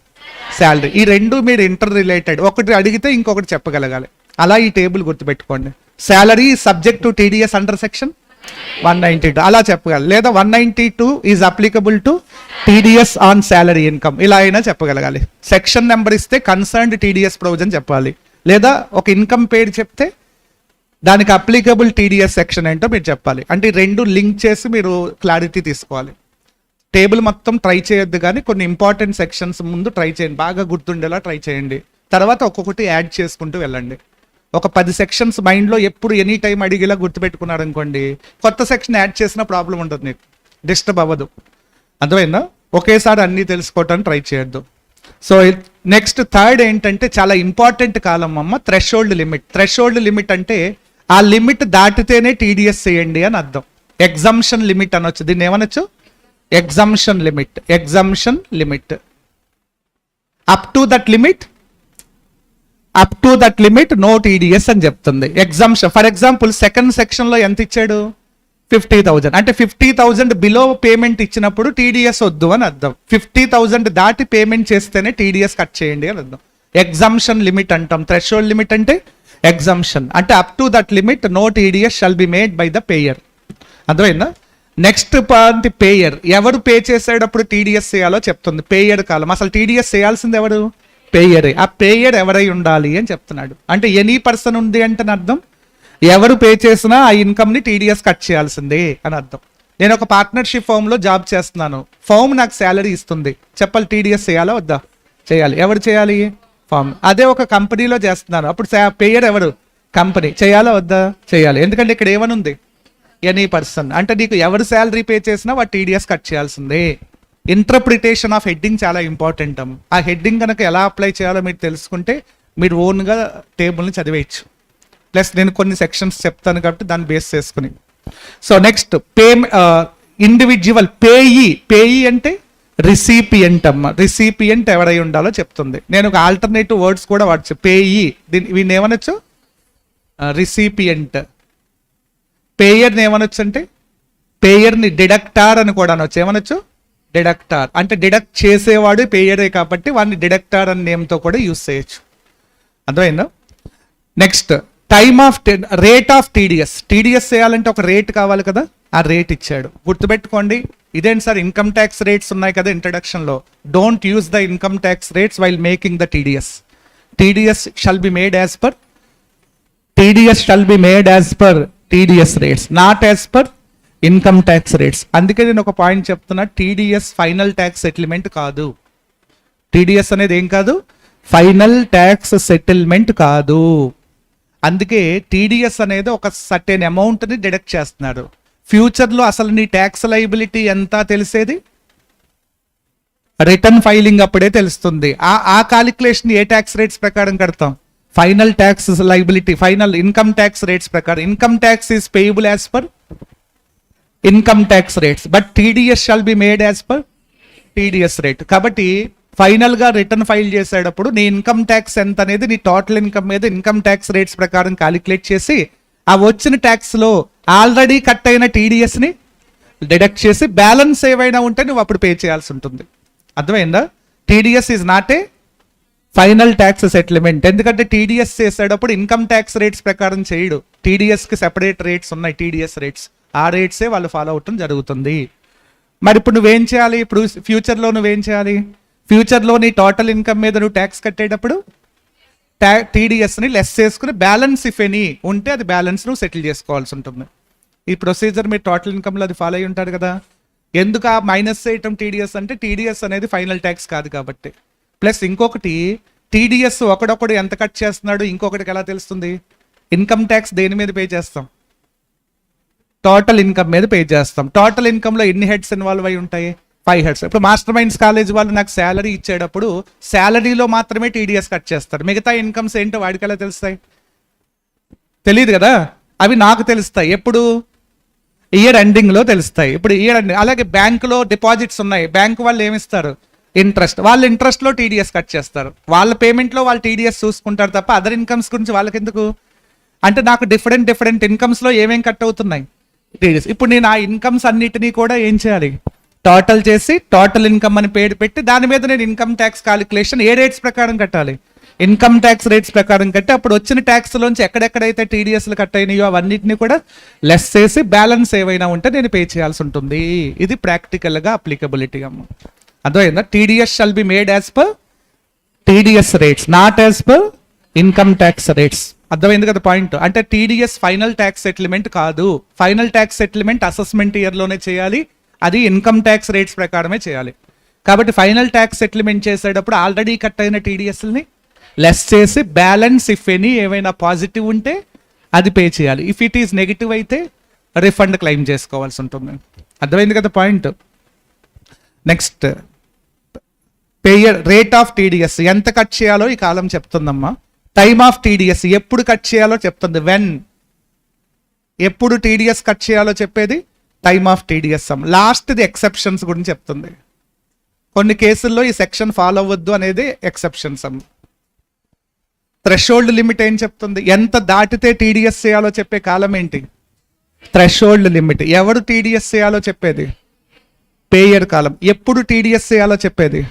శాలరీ. ఈ రెండు మీరు ఇంటర్ రిలేటెడ్, ఒకటి అడిగితే ఇంకొకటి చెప్పగలగాలి. అలా ఈ టేబుల్ గుర్తుపెట్టుకోండి. Salary subject to TDS under section 192 అలా చెప్పగలరు. లేదా 192 is applicable to TDS on salary income, ఇలా అయినా చెప్పగలగాలి. సెక్షన్ నెంబర్ ఇస్తే కన్సర్న్డ్ టీడీఎస్ ప్రొవిజన్ చెప్పాలి. లేదా ఒక ఇన్కమ్ పేరు చెప్తే దానికి అప్లికబుల్ టీడీఎస్ సెక్షన్ ఏంటో మీరు చెప్పాలి. అంటే రెండు లింక్ చేసి మీరు క్లారిటీ తీసుకోవాలి. టేబుల్ మొత్తం ట్రై చేయొద్దు, కానీ కొన్ని ఇంపార్టెంట్ సెక్షన్స్ ముందు ట్రై చేయండి, బాగా గుర్తుండేలా ట్రై చేయండి. తర్వాత ఒక్కొక్కటి యాడ్ చేసుకుంటూ వెళ్ళండి. ఒక 10 sections మైండ్లో ఎప్పుడు ఎనీ టైం అడిగేలా గుర్తుపెట్టుకున్నారు అనుకోండి, కొత్త సెక్షన్ యాడ్ చేసిన ప్రాబ్లం ఉంటుంది, నీకు డిస్టర్బ్ అవ్వదు. అర్థమైందా? ఒకేసారి అన్నీ తెలుసుకోవటానికి ట్రై చేయొద్దు. సో నెక్స్ట్ థర్డ్ ఏంటంటే చాలా ఇంపార్టెంట్ కాలం అమ్మ, థ్రెషోల్డ్ లిమిట్. థ్రెషోల్డ్ లిమిట్ అంటే ఆ లిమిట్ దాటితేనే టీడీఎస్ చేయండి అని అర్థం. ఎగ్జంప్షన్ లిమిట్ అనొచ్చు, దీన్ని ఏమనొచ్చు? Exemption limit. Exemption limit up to that limit no TDS అని చెప్తుంది. Exemption for example second section లో ఎంత ఇచ్చాడు? 50,000. అంటే 50,000 బిలో పేమెంట్ ఇచ్చినప్పుడు టీడీఎస్ వద్దు అని అర్థం. 50,000 దాటి పేమెంట్ చేస్తేనే టీడీఎస్ కట్ చేయండి అని అర్థం. ఎగ్జంప్షన్ లిమిట్ అంటాం. థ్రెషోల్డ్ లిమిట్ అంటే ఎగ్జంప్షన్ అంటే up to that limit no TDS shall be made by the payer. అర్థమైందా? Next point payer. ఎవరు పే చేసేటప్పుడు టీడీఎస్ చేయాలో చెప్తుంది. పేయర్ కాలం. అసలు టీడీఎస్ చేయాల్సింది ఎవరు? పేయరే. ఆ పేయర్ ఎవరై ఉండాలి అని చెప్తున్నాడు. అంటే ఎనీ పర్సన్ ఉంది అంటే అర్థం ఎవరు పే చేసినా ఆ ఇన్కమ్ ని టీడీఎస్ కట్ చేయాల్సిందే అని అర్థం. నేను ఒక పార్ట్నర్షిప్ ఫర్మ్ లో జాబ్ చేస్తున్నాను. ఫర్మ్ నాకు శాలరీ ఇస్తుంది. చెప్పాలి టీడీఎస్ చేయాలా వద్దా? చేయాలి. ఎవరు చేయాలి? ఫర్మ్. అదే ఒక కంపెనీలో చేస్తున్నాను. అప్పుడు పేయర్ ఎవరు? కంపెనీ. చేయాలా వద్దా? చేయాలి. ఎందుకంటే ఇక్కడ ఏమని ఉంది? Any person. అంటే నీకు ఎవరు శాలరీ పే చేసినా వాడు టీడీఎస్ కట్ చేయాల్సిందే. ఇంటర్ప్రిటేషన్ ఆఫ్ హెడ్డింగ్ చాలా ఇంపార్టెంట్. ఆ హెడ్డింగ్ కనుక ఎలా అప్లై చేయాలో మీరు తెలుసుకుంటే మీరు ఓన్గా టేబుల్ని చదివేయచ్చు. ప్లస్ నేను కొన్ని సెక్షన్స్ చెప్తాను కాబట్టి దాన్ని బేస్ చేసుకుని. సో నెక్స్ట్ ఇండివిజువల్ పేయి అంటే రిసిపియంట్ అమ్మ. రిసిపియంట్ ఎవరై ఉండాలో చెప్తుంది. నేను ఒక ఆల్టర్నేటివ్ వర్డ్స్ కూడా వాడచ్చు. పేయి వీడిని ఏమనొచ్చు? రిసిపియంట్. పేయర్ని ఏమనొచ్చు అంటే పేయర్ని డిడక్టార్ అని కూడా అనొచ్చు. ఏమనొచ్చు? డిడక్టార్. అంటే డిడక్ట్ చేసేవాడు పేయరే కాబట్టి వాడిని డిడక్టార్ అనే నేమ్తో కూడా యూజ్ చేయొచ్చు. అర్థమైందా? Next rate of TDS. TDS చేయాలంటే ఒక రేట్ కావాలి కదా, ఆ రేట్ ఇచ్చాడు. గుర్తుపెట్టుకోండి. ఇదేంటి సార్ ఇన్కమ్ ట్యాక్స్ రేట్స్ ఉన్నాయి కదా ఇంట్రడక్షన్ లో. Don't use the income tax rates while making the TDS. TDS shall be made as per TDS rates, not as per income tax rates. అందుకే నేను ఒక పాయింట్ చెప్తున్నా, టీడీఎస్ ఫైనల్ ట్యాక్స్ సెటిల్మెంట్ కాదు. TDS అనేది ఏం కాదు? Final tax settlement కాదు. అందుకే టీడీఎస్ అనేది ఒక సర్టెన్ అమౌంట్ని డిడక్ట్ చేస్తున్నారు. ఫ్యూచర్లో అసలు నీ ట్యాక్స్ లైబిలిటీ ఎంత తెలిసేది రిటర్న్ ఫైలింగ్ అప్పుడే తెలుస్తుంది. ఆ కాలిక్యులేషన్ ఏ ట్యాక్స్ రేట్స్ ప్రకారం కడతాం? Final tax liability, final income tax rates ప్రకారం. Income tax is payable as per income tax rates, but TDS shall be made as per TDS rate. కాబట్టి final గా return file చేసేటప్పుడు నీ income tax ఎంత అనేది నీ టోటల్ ఇన్కమ్ మీద income tax rates ప్రకారం క్యాలిక్యులేట్ చేసి ఆ వచ్చిన ట్యాక్స్ లో ఆల్రెడీ కట్ అయిన టీడీఎస్ ని డిడక్ట్ చేసి బ్యాలెన్స్ ఏవైనా ఉంటే నువ్వు అప్పుడు పే చేయాల్సి ఉంటుంది. అర్థమైందా? TDS is not A final tax settlement. ఎందుకంటే టీడీఎస్ చేసేటప్పుడు ఇన్కమ్ ట్యాక్స్ రేట్స్ ప్రకారం చేయడు. టీడీఎస్ కి సెపరేట్ రేట్స్ ఉన్నాయి, టీడీఎస్ రేట్స్. ఆ రేట్సే వాళ్ళు ఫాలో అవటం జరుగుతుంది. మరి ఇప్పుడు నువ్వేం చేయాలి? ఇప్పుడు ఫ్యూచర్లో నువ్వేం చేయాలి? ఫ్యూచర్లో నీ టోటల్ ఇన్కమ్ మీద నువ్వు ట్యాక్స్ కట్టేటప్పుడు టీడీఎస్ని లెస్ చేసుకుని బ్యాలెన్స్ ఇఫ్ ఎనీ ఉంటే అది బ్యాలెన్స్ నువ్వు సెటిల్ చేసుకోవాల్సి ఉంటుంది. ఈ ప్రొసీజర్ మీరు టోటల్ ఇన్కమ్లో అది ఫాలో అయి ఉంటారు కదా. ఎందుకు ఆ మైనస్ చేయటం టీడీఎస్ అంటే టీడీఎస్ అనేది ఫైనల్ ట్యాక్స్ కాదు కాబట్టి. ప్లస్ ఇంకొకటి టీడీఎస్ ఒకడొకడు ఎంత కట్ చేస్తున్నాడు ఇంకొకటికి ఎలా తెలుస్తుంది? ఇన్కమ్ ట్యాక్స్ దేని మీద పే చేస్తాం? టోటల్ ఇన్కమ్ మీద పే చేస్తాం. టోటల్ ఇన్కమ్లో ఎన్ని హెడ్స్ ఇన్వాల్వ్ అయి ఉంటాయి? 5 హెడ్స్. ఇప్పుడు మాస్టర్ మైండ్స్ కాలేజ్ వాళ్ళు నాకు శాలరీ ఇచ్చేటప్పుడు శాలరీలో మాత్రమే టీడీఎస్ కట్ చేస్తారు. మిగతా ఇన్కమ్స్ ఏంటో వాడికి ఎలా తెలుస్తాయి? తెలియదు కదా. అవి నాకు తెలుస్తాయి. ఎప్పుడు? ఇయర్ ఎండింగ్లో తెలుస్తాయి. ఇప్పుడు ఇయర్ ఎండింగ్. అలాగే బ్యాంకులో డిపాజిట్స్ ఉన్నాయి. బ్యాంకు వాళ్ళు ఏమిస్తారు? ఇంట్రెస్ట్. వాళ్ళ ఇంట్రెస్ట్లో టీడీఎస్ కట్ చేస్తారు. వాళ్ళ పేమెంట్లో వాళ్ళు టీడీఎస్ చూసుకుంటారు తప్ప అదర్ ఇన్కమ్స్ గురించి వాళ్ళకి ఎందుకు? అంటే నాకు డిఫరెంట్ ఇన్కమ్స్లో ఏమేం కట్ అవుతున్నాయి? టీడీఎస్. ఇప్పుడు నేను ఆ ఇన్కమ్స్ అన్నిటినీ కూడా ఏం చేయాలి? టోటల్ చేసి టోటల్ ఇన్కమ్ అని పేరు పెట్టి దాని మీద నేను ఇన్కమ్ ట్యాక్స్ కాలిక్యులేషన్ ఏ రేట్స్ ప్రకారం కట్టాలి? ఇన్కమ్ ట్యాక్స్ రేట్స్ ప్రకారం కట్టి అప్పుడు వచ్చిన ట్యాక్స్లోంచి ఎక్కడెక్కడైతే టీడీఎస్లు కట్ అయినాయో అవన్నిటిని కూడా లెస్ చేసి బ్యాలెన్స్ ఏవైనా ఉంటే నేను పే చేయాల్సి ఉంటుంది. ఇది ప్రాక్టికల్గా అప్లికబిలిటీ అమ్మ. అర్థమైందా? TDS shall be made as per TDS rates, not as per income tax rates. అర్థమైంది కదా పాయింట్? అంటే టీడీఎస్ ఫైనల్ ట్యాక్స్ సెటిల్మెంట్ కాదు. ఫైనల్ ట్యాక్స్ సెటిల్మెంట్ అసెస్మెంట్ ఇయర్లోనే చేయాలి. అది ఇన్కమ్ ట్యాక్స్ రేట్స్ ప్రకారమే చేయాలి. కాబట్టి ఫైనల్ ట్యాక్స్ సెటిల్మెంట్ చేసేటప్పుడు ఆల్రెడీ కట్ అయిన టీడీఎస్ని లెస్ చేసి బ్యాలెన్స్ ఇఫ్ ఎనీ ఏమైనా పాజిటివ్ ఉంటే అది పే చేయాలి. ఇఫ్ ఇట్ ఈస్ నెగిటివ్ అయితే రిఫండ్ క్లెయిమ్ చేసుకోవాల్సి ఉంటుంది. అర్థమైంది కదా point? Next payer rate of TDS ఎంత కట్ చేయాలో ఈ కాలం చెప్తుందమ్మా. టైమ్ ఆఫ్ టీడీఎస్ ఎప్పుడు కట్ చేయాలో చెప్తుంది. వెన్ ఎప్పుడు టీడీఎస్ కట్ చేయాలో చెప్పేది టైమ్ ఆఫ్ టీడీఎస్. లాస్ట్ది ఎక్సెప్షన్స్ గురించి చెప్తుంది. కొన్ని కేసుల్లో ఈ సెక్షన్ ఫాలో అవ్వద్దు అనేది ఎక్సెప్షన్స్. థ్రెషోల్డ్ లిమిట్ ఏం చెప్తుంది? ఎంత దాటితే టీడీఎస్ చేయాలో చెప్పే కాలం ఏంటి? Threshold limit. ఎవరు టీడీఎస్ చేయాలో చెప్పేది? పేయర్ కాలం. ఎప్పుడు టీడీఎస్ చేయాలో చెప్పేది?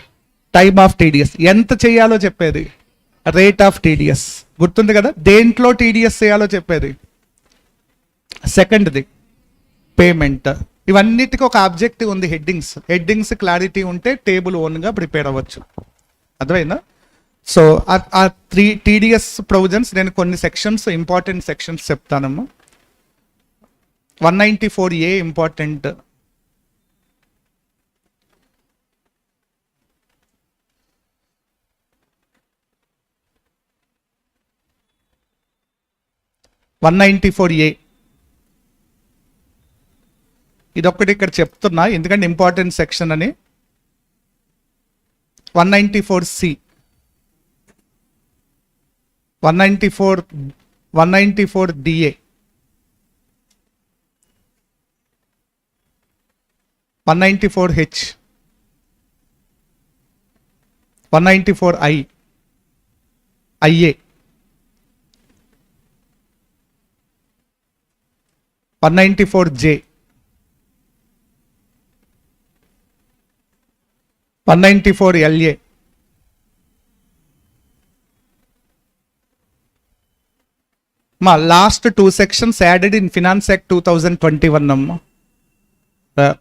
Time of TDS. ఎంత చేయాలో చెప్పేది? Rate of TDS. గుర్తుంది కదా, దేంట్లో టీడీఎస్ చేయాలో చెప్పేది. సెకండ్ది పేమెంట్. ఇవన్నిటికీ ఒక ఆబ్జెక్టివ్ ఉంది, హెడ్డింగ్స్ క్లారిటీ ఉంటే టేబుల్ ఓన్గా ప్రిపేర్ అవ్వచ్చు. అర్థమైందా? సో ఆ 3 టీడీఎస్ ప్రొవిజన్స్ నేను కొన్ని సెక్షన్స్, ఇంపార్టెంట్ సెక్షన్స్ చెప్తానమ్మా. 194A important. ఇదొక్కటి ఇక్కడ చెప్తున్నా ఎందుకంటే ఇంపార్టెంట్ సెక్షన్ అని. 194C, 194DA, 194H, 194I, IA, 194J, 194LA, మా last 2 sections added in finance act 2021 అమ్మా.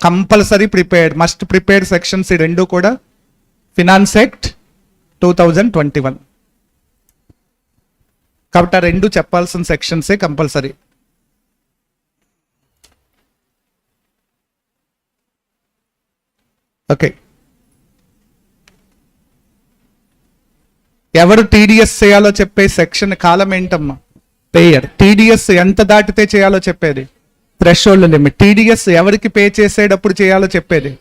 Compulsory prepared, must prepare sections ఈ రెండు కూడా ఫినాన్స్ యాక్ట్ 2021. కాబట్టి ఆ రెండు చెప్పాల్సిన సెక్షన్సే కంపల్సరీ. ఓకే, ఎవరు టీడీఎస్ చేయాలో చెప్పే సెక్షన్ కాలం ఏంటమ్మా? పేయర్. టీడీఎస్ ఎంత దాటితే చేయాలో చెప్పేది థ్రెషోల్డ్ లిమిట్. టీడీఎస్ ఎవరికి పే చేసేటప్పుడు చేయాలో చెప్పేది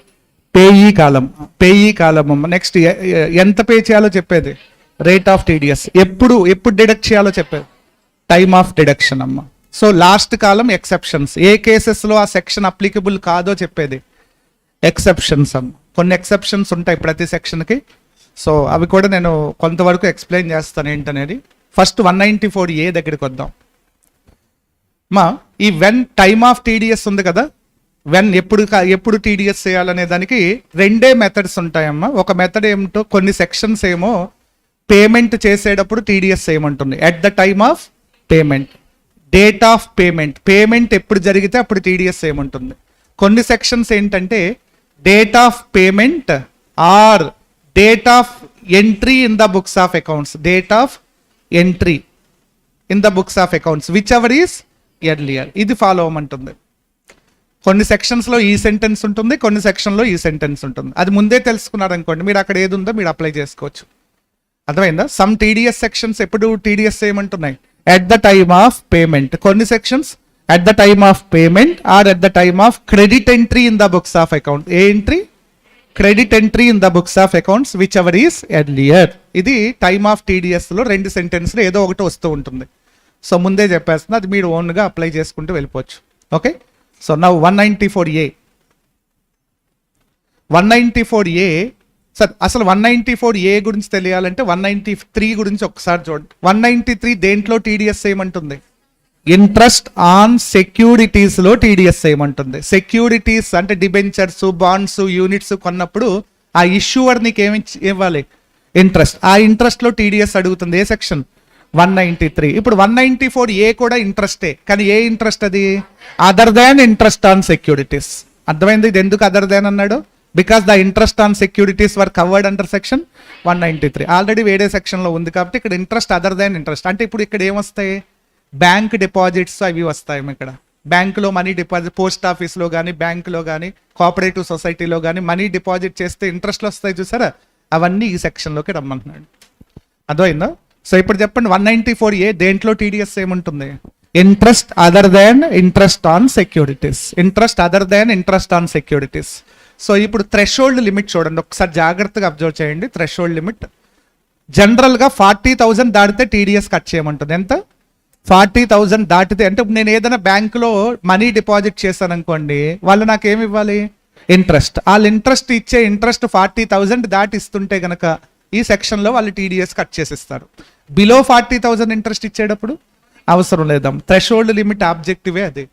పేయీ కాలం. అమ్మ. నెక్స్ట్ ఎంత పే చేయాలో చెప్పేది రేట్ ఆఫ్ టీడీఎస్. ఎప్పుడు డిడక్ట్ చేయాలో చెప్పేది టైమ్ ఆఫ్ డిడక్షన్ అమ్మ. సో లాస్ట్ కాలం ఎక్సెప్షన్స్. ఏ కేసెస్లో ఆ సెక్షన్ అప్లికబుల్ కాదో చెప్పేది ఎక్సెప్షన్స్ అమ్మ. కొన్ని ఎక్సెప్షన్స్ ఉంటాయి ప్రతి సెక్షన్కి. సో అవి కూడా నేను కొంతవరకు ఎక్స్ప్లెయిన్ చేస్తాను ఏంటనేది. ఫస్ట్ 194A దగ్గరికి వద్దాం. ఈ వెన్ టైమ్ ఆఫ్ టీడీఎస్ ఉంది కదా, వెన్ ఎప్పుడు టీడీఎస్ చేయాలనే దానికి 2 మెథడ్స్ ఉంటాయమ్మా. ఒక మెథడ్ ఏమిటో, కొన్ని సెక్షన్స్ ఏమో పేమెంట్ చేసేటప్పుడు టీడీఎస్ చేయమంటుంది at the time of payment. Date of payment ఎప్పుడు జరిగితే అప్పుడు టీడీఎస్ చేయమంటుంది. కొన్ని సెక్షన్స్ ఏంటంటే date of payment or date of entry in the books of accounts. Date of entry in the books of accounts whichever is earlier. ఇది follow అవ్వమంటుంది. కొన్ని సెక్షన్స్లో ఈ సెంటెన్స్ ఉంటుంది, కొన్ని సెక్షన్లో ఈ సెంటెన్స్ ఉంటుంది. అది ముందే తెలుసుకున్నారనుకోండి, మీరు అక్కడ ఏది ఉందో మీరు అప్లై చేసుకోవచ్చు. అర్థమైందా? సమ్ టీడీఎస్ సెక్షన్స్ ఎప్పుడు టీడీఎస్ చేయమంటున్నాయి at the time of payment. కొన్ని sections at the time of payment or at the time of credit entry in the books of account. ఏ entry? Credit entry in the books of accounts whichever is earlier. ఇది time of టీడీఎస్లో 2 సెంటెన్స్లో ఏదో ఒకటి వస్తూ ఉంటుంది. So ముందే చెప్పేస్తుంది, అది మీరు ఓన్గా అప్లై చేసుకుంటూ వెళ్ళిపోవచ్చు. Okay, so now 194A. Sir అసలు 194A గురించి తెలియాలంటే 193 గురించి ఒకసారి చూడండి. 193 దేంట్లో టీడీఎస్ చేయమంటుంది? ఇంట్రెస్ట్ ఆన్ సెక్యూరిటీస్లో టీడీఎస్ చేయమంటుంది. సెక్యూరిటీస్ అంటే డిబెంచర్స్, బాండ్స్, యూనిట్స్ కొన్నప్పుడు ఆ ఇష్యూవర్ నీకు ఏమి ఇవ్వాలి? ఇంట్రెస్ట్. ఆ ఇంట్రెస్ట్లో టీడీఎస్ అడుగుతుంది. ఏ సెక్షన్? 193. ఇప్పుడు 194A కూడా ఇంట్రెస్టే, కానీ ఏ ఇంట్రెస్ట్ అది? Other than interest on securities. అర్థమైంది ఇది ఎందుకు అదర్ దాన్ అన్నాడు? Because the interest on securities were covered under section 193. Already వేరే సెక్షన్లో ఉంది కాబట్టి ఇక్కడ ఇంట్రెస్ట్ అదర్ దాన్ ఇంట్రెస్ట్ అంటే ఇప్పుడు ఇక్కడ ఏమొస్తాయి? బ్యాంక్ డిపాజిట్స్ అవి వస్తాయి. ఇక్కడ బ్యాంకులో మనీ డిపాజిట్, పోస్ట్ ఆఫీస్లో కానీ, బ్యాంకులో కానీ, కోఆపరేటివ్ సొసైటీలో కానీ మనీ డిపాజిట్ చేస్తే ఇంట్రెస్ట్లు వస్తాయి చూసారా, అవన్నీ ఈ సెక్షన్లోకి రమ్మంటున్నాడు. అర్థమైందా? సో ఇప్పుడు చెప్పండి, 194A దేంట్లో టీడీఎస్ ఏముంటుంది? Interest other than interest on securities. Interest other than interest on securities. So ఇప్పుడు థ్రెషోల్డ్ లిమిట్ చూడండి, ఒకసారి జాగ్రత్తగా అబ్జర్వ్ చేయండి. థ్రెషోల్డ్ లిమిట్ జనరల్గా 40,000 దాటితే టీడీఎస్ కట్ చేయమంటుంది. ఎంత? 40,000 దాటితే. అంటే నేను ఏదైనా బ్యాంకులో మనీ డిపాజిట్ చేశాను అనుకోండి, వాళ్ళు నాకేమి ఇవ్వాలి? ఇంట్రెస్ట్. వాళ్ళు ఇంట్రెస్ట్ ఇచ్చే ఇంట్రెస్ట్ 40,000 దాటి ఇస్తుంటే కనుక ఈ సెక్షన్లో వాళ్ళు టీడీఎస్ కట్ చేసిస్తారు. బిలో 40,000 ఇంట్రెస్ట్ ఇచ్చేటప్పుడు అవసరం లేదాం. థ్రెషోల్డ్ లిమిట్ ఆబ్జెక్టివే అది.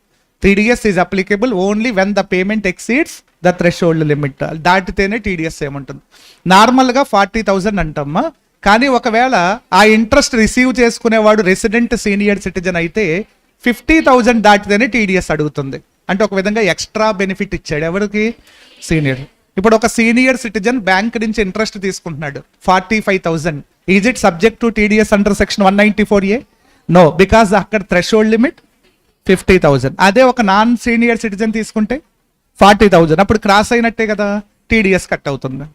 TDS is applicable only when the payment exceeds the threshold limit. దాటితేనే టీడీఎస్ ఏమంటుంది. నార్మల్గా 40,000 అంటమ్మా, కానీ ఒకవేళ ఆ ఇంట్రెస్ట్ రిసీవ్ చేసుకునేవాడు రెసిడెంట్ సీనియర్ సిటిజన్ అయితే 50,000 దాటితేనే టీడీఎస్ అడుగుతుంది. అంటే ఒక విధంగా ఎక్స్ట్రా బెనిఫిట్ ఇచ్చాడు ఎవరికి? సీనియర్. ఇప్పుడు ఒక సీనియర్ సిటిజన్ బ్యాంక్ నుంచి ఇంట్రెస్ట్ తీసుకుంటున్నాడు 45,000. Is it subject to TDS under section 194A? No, because అక్కడ థ్రెషోల్డ్ లిమిట్ 50,000. అదే ఒక నాన్ సీనియర్ సిటిజన్ తీసుకుంటే 40,000. అప్పుడు క్రాస్ అయినట్టే కదా, టీడీఎస్ కట్ అవుతుంది.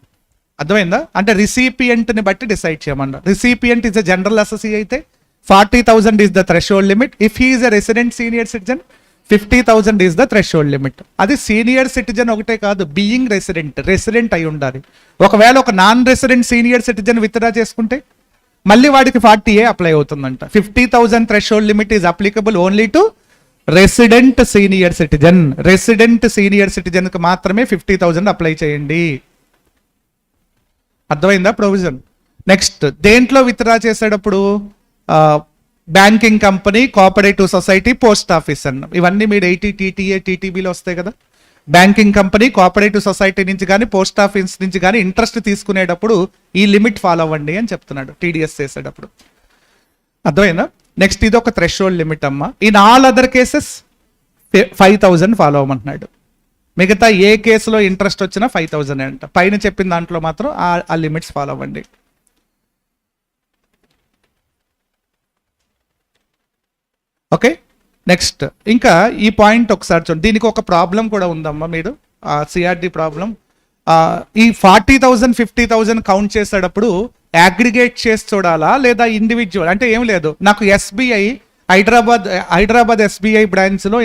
అర్థమైందా? అంటే రిసిపియంట్ని బట్టి డిసైడ్ చేయమన్నారు. Recipient is a general assessee అయితే 40,000 is the threshold limit. If he is a resident senior citizen 50,000 is the threshold limit. అది సీనియర్ సిటిజన్ ఒకటే కాదు, బీయింగ్ రెసిడెంట్ అయి ఉండాలి. ఒకవేళ ఒక non resident senior citizen withdraw చేసుకుంటే మళ్ళీ వాడికి 40A అప్లై అవుతుందంట. 50,000 threshold limit is applicable only to resident senior citizen. Resident senior citizen కి మాత్రమే 50,000 అప్లై చేయండి. అర్థమైందా ప్రొవిజన్? నెక్స్ట్, దేంట్లో విత్డ్రా చేసేటప్పుడు banking company, cooperative society, post office అన్న ఇవన్నీ మీరు 80 TTA TTBలో వస్తాయి కదా. బ్యాంకింగ్ కంపెనీ, కోఆపరేటివ్ సొసైటీ నుంచి కానీ పోస్ట్ ఆఫీస్ నుంచి కానీ ఇంట్రెస్ట్ తీసుకునేటప్పుడు ఈ లిమిట్ ఫాలో అవ్వండి అని చెప్తున్నాడు టీడీఎస్ చేసేటప్పుడు. అర్థమైందా? నెక్స్ట్, ఇది ఒక థ్రెషోల్డ్ లిమిట్ అమ్మా. In all other cases 5,000 follow అవ్వమంటున్నాడు. మిగతా ఏ కేసులో ఇంట్రెస్ట్ వచ్చినా 5,000 అంట. పైన చెప్పిన దాంట్లో మాత్రం ఆ లిమిట్స్ ఫాలో అవ్వండి. ఓకే, నెక్స్ట్ ఇంకా ఈ పాయింట్ ఒకసారి చూడండి. దీనికి ఒక ప్రాబ్లం కూడా ఉందమ్మా, మీరు సిఆర్డి ప్రాబ్లం. ఈ 40,000 50,000 కౌంట్ చేసేటప్పుడు అగ్రిగేట్ చేసి చూడాలా లేదా ఇండివిజువల్? అంటే ఏం లేదు, నాకు ఎస్బీఐ హైదరాబాద్ ఎస్బీఐ బ్రాంచ్లో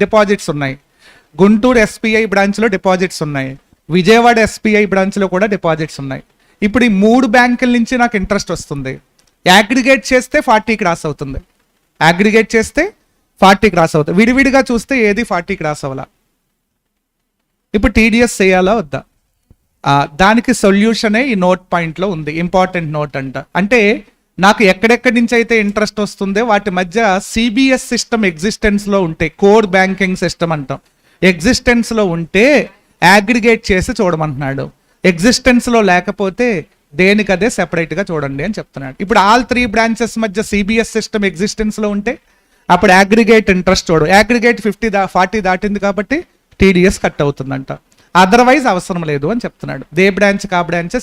డిపాజిట్స్ ఉన్నాయి, గుంటూరు ఎస్బీఐ బ్రాంచ్లో డిపాజిట్స్ ఉన్నాయి, విజయవాడ ఎస్బీఐ బ్రాంచ్లో కూడా డిపాజిట్స్ ఉన్నాయి. ఇప్పుడు ఈ 3 బ్యాంకుల నుంచి నాకు ఇంట్రెస్ట్ వస్తుంది. అగ్రిగేట్ చేస్తే 40 క్రాస్ అవుతుంది. అగ్రిగేట్ చేస్తే 40 క్రాస్ అవుతుంది. విడివిడిగా చూస్తే ఏది 40 క్రాస్ అవ్వాలా. ఇప్పుడు టీడీఎస్ చేయాలా వద్దా? దానికి సొల్యూషనే ఈ నోట్ పాయింట్లో ఉంది. ఇంపార్టెంట్ నోట్ అంట. అంటే నాకు ఎక్కడెక్కడి నుంచి అయితే ఇంట్రెస్ట్ వస్తుందో వాటి మధ్య సిబిఎస్ సిస్టమ్ ఎగ్జిస్టెన్స్లో ఉంటే, కోర్ బ్యాంకింగ్ సిస్టమ్ అంటాం, ఎగ్జిస్టెన్స్లో ఉంటే అగ్రిగేట్ చేసి చూడమంటున్నాడు. ఎగ్జిస్టెన్స్లో లేకపోతే దేనికదే సెపరేట్గా చూడండి అని చెప్తున్నాడు. ఇప్పుడు ఆల్ 3 బ్రాంచెస్ మధ్య సిబిఎస్ సిస్టమ్ ఎగ్జిస్టెన్స్లో ఉంటే అప్పుడు అగ్రిగేట్ ఇంట్రెస్ట్ చూడు. అగ్రిగేట్ 40 దాటింది కాబట్టి టీడీఎస్ కట్ అవుతుందంట. అదర్వైజ్ అవసరం లేదు అని చెప్తున్నాడు. దే బ్రాంచ్ కా బ్రాంచ్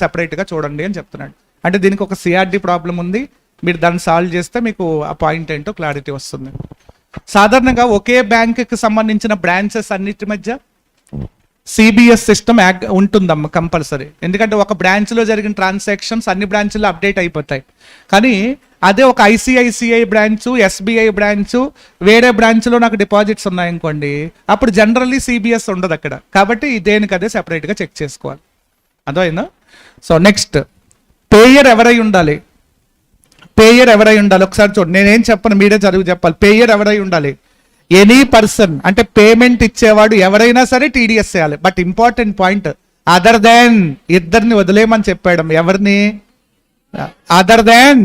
సెపరేట్గా చూడండి అని చెప్తున్నాడు. అంటే దీనికి ఒక సిఆర్డి ప్రాబ్లం ఉంది. మీరు దాన్ని సాల్వ్ చేస్తే మీకు ఆ పాయింట్ ఏంటో క్లారిటీ వస్తుంది. సాధారణంగా ఒకే బ్యాంకుకి సంబంధించిన బ్రాంచెస్ అన్నిటి మధ్య సిబిఎస్ సిస్టమ్ ఉంటుందమ్మ కంపల్సరీ. ఎందుకంటే ఒక బ్రాంచ్లో జరిగిన ట్రాన్సాక్షన్స్ అన్ని బ్రాంచ్లో అప్డేట్ అయిపోతాయి. కానీ అదే ఒక ఐసిఐసిఐ బ్రాంచ్, ఎస్బీఐ బ్రాంచ్, వేరే బ్రాంచ్లో నాకు డిపాజిట్స్ ఉన్నాయనుకోండి, అప్పుడు జనరల్లీ సిబిఎస్ ఉండదు అక్కడ. కాబట్టి దేనికి అదే సెపరేట్గా చెక్ చేసుకోవాలి. అర్థమైందా? సో నెక్స్ట్, పేయర్ ఎవరై ఉండాలి? పేయర్ ఎవరై ఉండాలి ఒకసారి చూడండి. నేనేం చెప్పను, మీరే చదువు చెప్పాలి. పేయర్ ఎవరై ఉండాలి? ఎనీ పర్సన్, అంటే పేమెంట్ ఇచ్చేవాడు ఎవరైనా సరే టీడీఎస్ చేయాలి. But important point, other than, ఇద్దరిని వదిలేయమని చెప్పాడు. ఎవరిని? Other than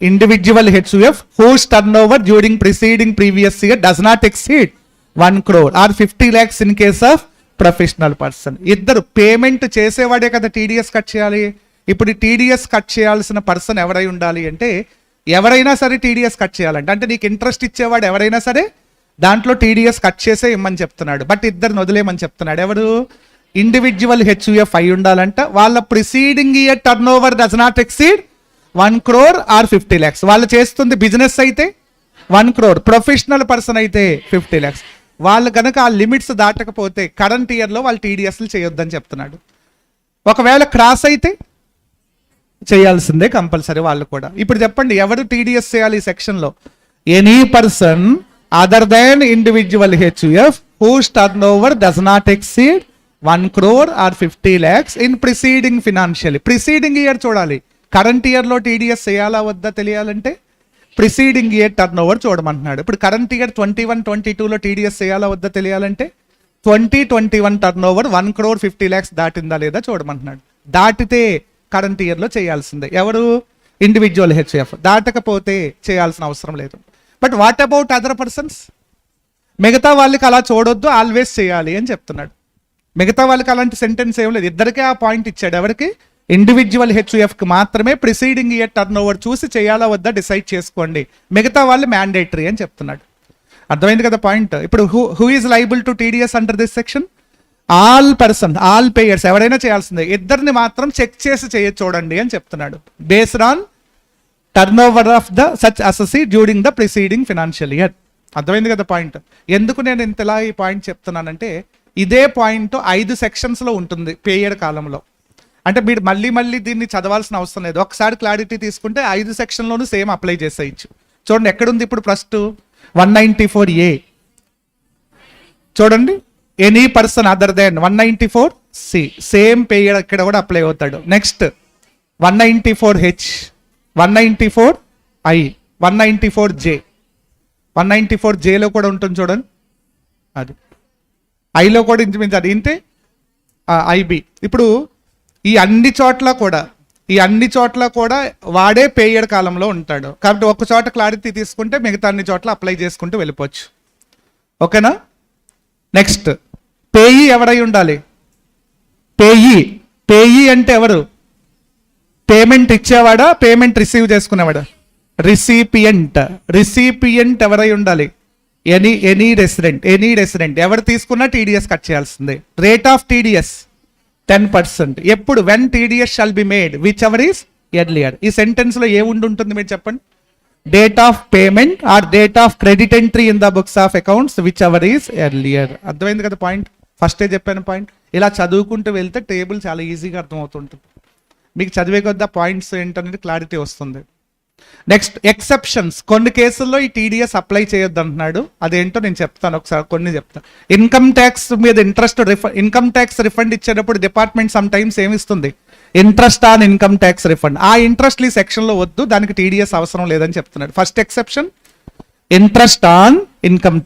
individual HUF whose turnover during preceding previous year does not exceed 1 crore or 50 lakhs in case of professional person. ఇద్దరు పేమెంట్ చేసేవాడే కదా టీడీఎస్ కట్ చేయాలి. ఇప్పుడు టీడీఎస్ కట్ చేయాల్సిన పర్సన్ ఎవరై ఉండాలి అంటే ఎవరైనా సరే టీడీఎస్ కట్ చేయాలంటే, అంటే నీకు ఇంట్రెస్ట్ ఇచ్చేవాడు ఎవరైనా సరే దాంట్లో టీడీఎస్ కట్ చేసే ఇమ్మని చెప్తున్నాడు. బట్ ఇద్దరిని వదిలేయమని చెప్తున్నాడు. ఎవరు? ఇండివిజువల్ హెచ్యుఎఫ్ అయి ఉండాలంట. వాళ్ళ preceding year turnover does not exceed 1 crore or 50 lakhs. వాళ్ళు చేస్తుంది బిజినెస్ అయితే 1 crore, ప్రొఫెషనల్ పర్సన్ అయితే 50 lakhs. వాళ్ళు కనుక ఆ లిమిట్స్ దాటకపోతే కరెంట్ ఇయర్లో వాళ్ళు టీడీఎస్లు చేయొద్దని చెప్తున్నాడు. ఒకవేళ క్రాస్ అయితే చేయాల్సిందే కంపల్సరీ వాళ్ళు కూడా. ఇప్పుడు చెప్పండి, ఎవరు టీడీఎస్ చేయాలి ఈ సెక్షన్లో? Any person other than individual HUF whose turnover does not exceed 1 crore or 50 lakhs in preceding financial. Preceding year చూడాలి. కరెంట్ ఇయర్లో టీడీఎస్ చేయాలా వద్దా తెలియాలంటే ప్రిసీడింగ్ ఇయర్ టర్న్ ఓవర్ చూడమంటున్నాడు. ఇప్పుడు కరెంట్ ఇయర్ 21-22లో టీడీఎస్ చేయాలా వద్దా తెలియాలంటే 2021 టర్న్ ఓవర్ 1 crore 50 lakhs దాటిందా లేదా చూడమంటున్నాడు. దాటితే కరెంట్ ఇయర్లో చేయాల్సిందే. ఎవరు? Individual HUF. దాటకపోతే చేయాల్సిన అవసరం లేదు. But what about other persons? మిగతా వాళ్ళకి అలా చూడొద్దు, ఆల్వేస్ చేయాలి అని చెప్తున్నాడు. మిగతా వాళ్ళకి అలాంటి సెంటెన్స్ ఏం లేదు. ఇద్దరికే ఆ పాయింట్ ఇచ్చాడు. ఎవరికి? ఇండివిజువల్ హెచ్యుఎఫ్కి మాత్రమే ప్రిసీడింగ్ ఇయర్ టర్న్ ఓవర్ చూసి చేయాలా వద్దా డిసైడ్ చేసుకోండి, మిగతా వాళ్ళు మ్యాండేటరీ అని చెప్తున్నాడు. అర్థమైంది కదా పాయింట్. ఇప్పుడు who is liable to TDS under this section? All person, all payers, ఎవరైనా చేయాల్సిందే. ఇద్దరిని మాత్రం చెక్ చేసి చూడండి అని చెప్తున్నాడు. Based on turnover of the such assessee during the preceding financial year. అర్థమైంది కదా పాయింట్. ఎందుకు నేను ఇంతలా ఈ పాయింట్ చెప్తున్నానంటే ఇదే పాయింట్ 5 సెక్షన్స్లో ఉంటుంది పేయర్ కాలంలో. అంటే మీరు మళ్ళీ దీన్ని చదవాల్సిన అవసరం లేదు, ఒకసారి క్లారిటీ తీసుకుంటే 5 సెక్షన్లోనూ సేమ్ అప్లై చేసేయచ్చు. చూడండి ఎక్కడుంది ఇప్పుడు ఫస్ట్ 194A చూడండి, any person other than 194C same payer ఇక్కడ కూడా అప్లై అవుతాడు. నెక్స్ట్ 194H, 194I, 194J, 194Jలో కూడా ఉంటుంది చూడండి, అది ఐలో కూడా ఇంచుమించు అది ఇంతే IB. ఇప్పుడు ఈ అన్ని చోట్ల కూడా వాడే పేయర్ కాలంలో ఉంటాడు. కాబట్టి ఒక చోట క్లారిటీ తీసుకుంటే మిగతా అన్ని చోట్ల అప్లై చేసుకుంటూ వెళ్ళిపోవచ్చు. ఓకేనా? నెక్స్ట్ పేయీ ఎవరై ఉండాలి? పేయీ అంటే ఎవరు? పేమెంట్ ఇచ్చేవాడా, పేమెంట్ రిసీవ్ చేసుకునేవాడా? రిసిపియంట్ ఎవరై ఉండాలి? ఎనీ రెసిడెంట్ ఎవరు తీసుకున్నా టీడీఎస్ కట్ చేయాల్సిందే. Rate of TDS 10%. ఎప్పుడు? When TDS shall be made whichever is earlier. ఈ సెంటెన్స్ లో ఏముంటుంది మీరు చెప్పండి? Date of payment or date of credit entry in the books of accounts whichever is earlier. అర్థమైంది కదా point? ఫస్టే చెప్పాను పాయింట్. ఇలా చదువుకుంటూ వెళ్తే టేబుల్ చాలా ఈజీగా అర్థమవుతుంటుంది. మీకు చదివే కొద్ది పాయింట్స్ ఏంటనేది క్లారిటీ వస్తుంది. Next exceptions. కొన్ని కేసుల్లో ఈ టీడీఎస్ అప్లై చేయొద్దు అంటున్నాడు, అదేంటో నేను చెప్తాను ఒకసారి, కొన్ని చెప్తాను. ఇన్కమ్ ట్యాక్స్ మీద ఇన్కమ్ ట్యాక్స్ రిఫండ్ ఇచ్చేటప్పుడు డిపార్ట్మెంట్ సమ్ టైమ్స్ ఏమిస్తుంది? Interest on income tax refund. ఆ ఇంట్రెస్ట్ ఈ సెక్షన్లో వద్దు, దానికి టీడీఎస్ అవసరం లేదని చెప్తున్నాడు. First exception interest on income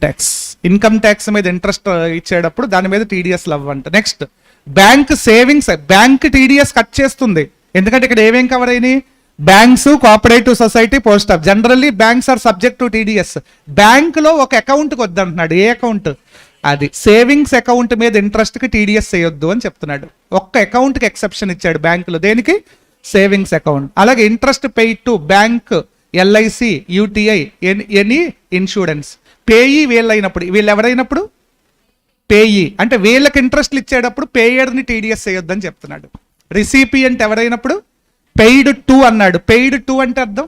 tax మీద ఇంట్రెస్ట్ ఇచ్చేటప్పుడు దాని మీద టీడీఎస్ అవ్వంట. Next bank savings, bank TDS cut చేస్తుంది. ఎందుకంటే ఇక్కడ ఏమేం కవర్ అయినాయి? Banks, cooperative society, post off. Generally banks are subject to TDS. బ్యాంకులో ఒక అకౌంట్కి వద్దంటున్నాడు. ఏ అకౌంట్? అది సేవింగ్స్ అకౌంట్ మీద ఇంట్రెస్ట్కి టీడీఎస్ చేయొద్దు అని చెప్తున్నాడు. ఒక్క అకౌంట్కి ఎక్సెప్షన్ ఇచ్చాడు బ్యాంకులో. దేనికి? Savings account. అలాగే interest paid to bank, LIC, UTI, any insurance. Payee వీళ్ళైనప్పుడు, వీళ్ళు ఎవరైనప్పుడు పేయీ అంటే వీళ్ళకి ఇంట్రెస్ట్లు ఇచ్చేటప్పుడు పేయర్ని టీడీఎస్ చేయొద్దని చెప్తున్నాడు. రిసిపియంట్ ఎవరైనప్పుడు పెయిడ్ టు అన్నాడు. పెయిడ్ టు అంటే అర్థం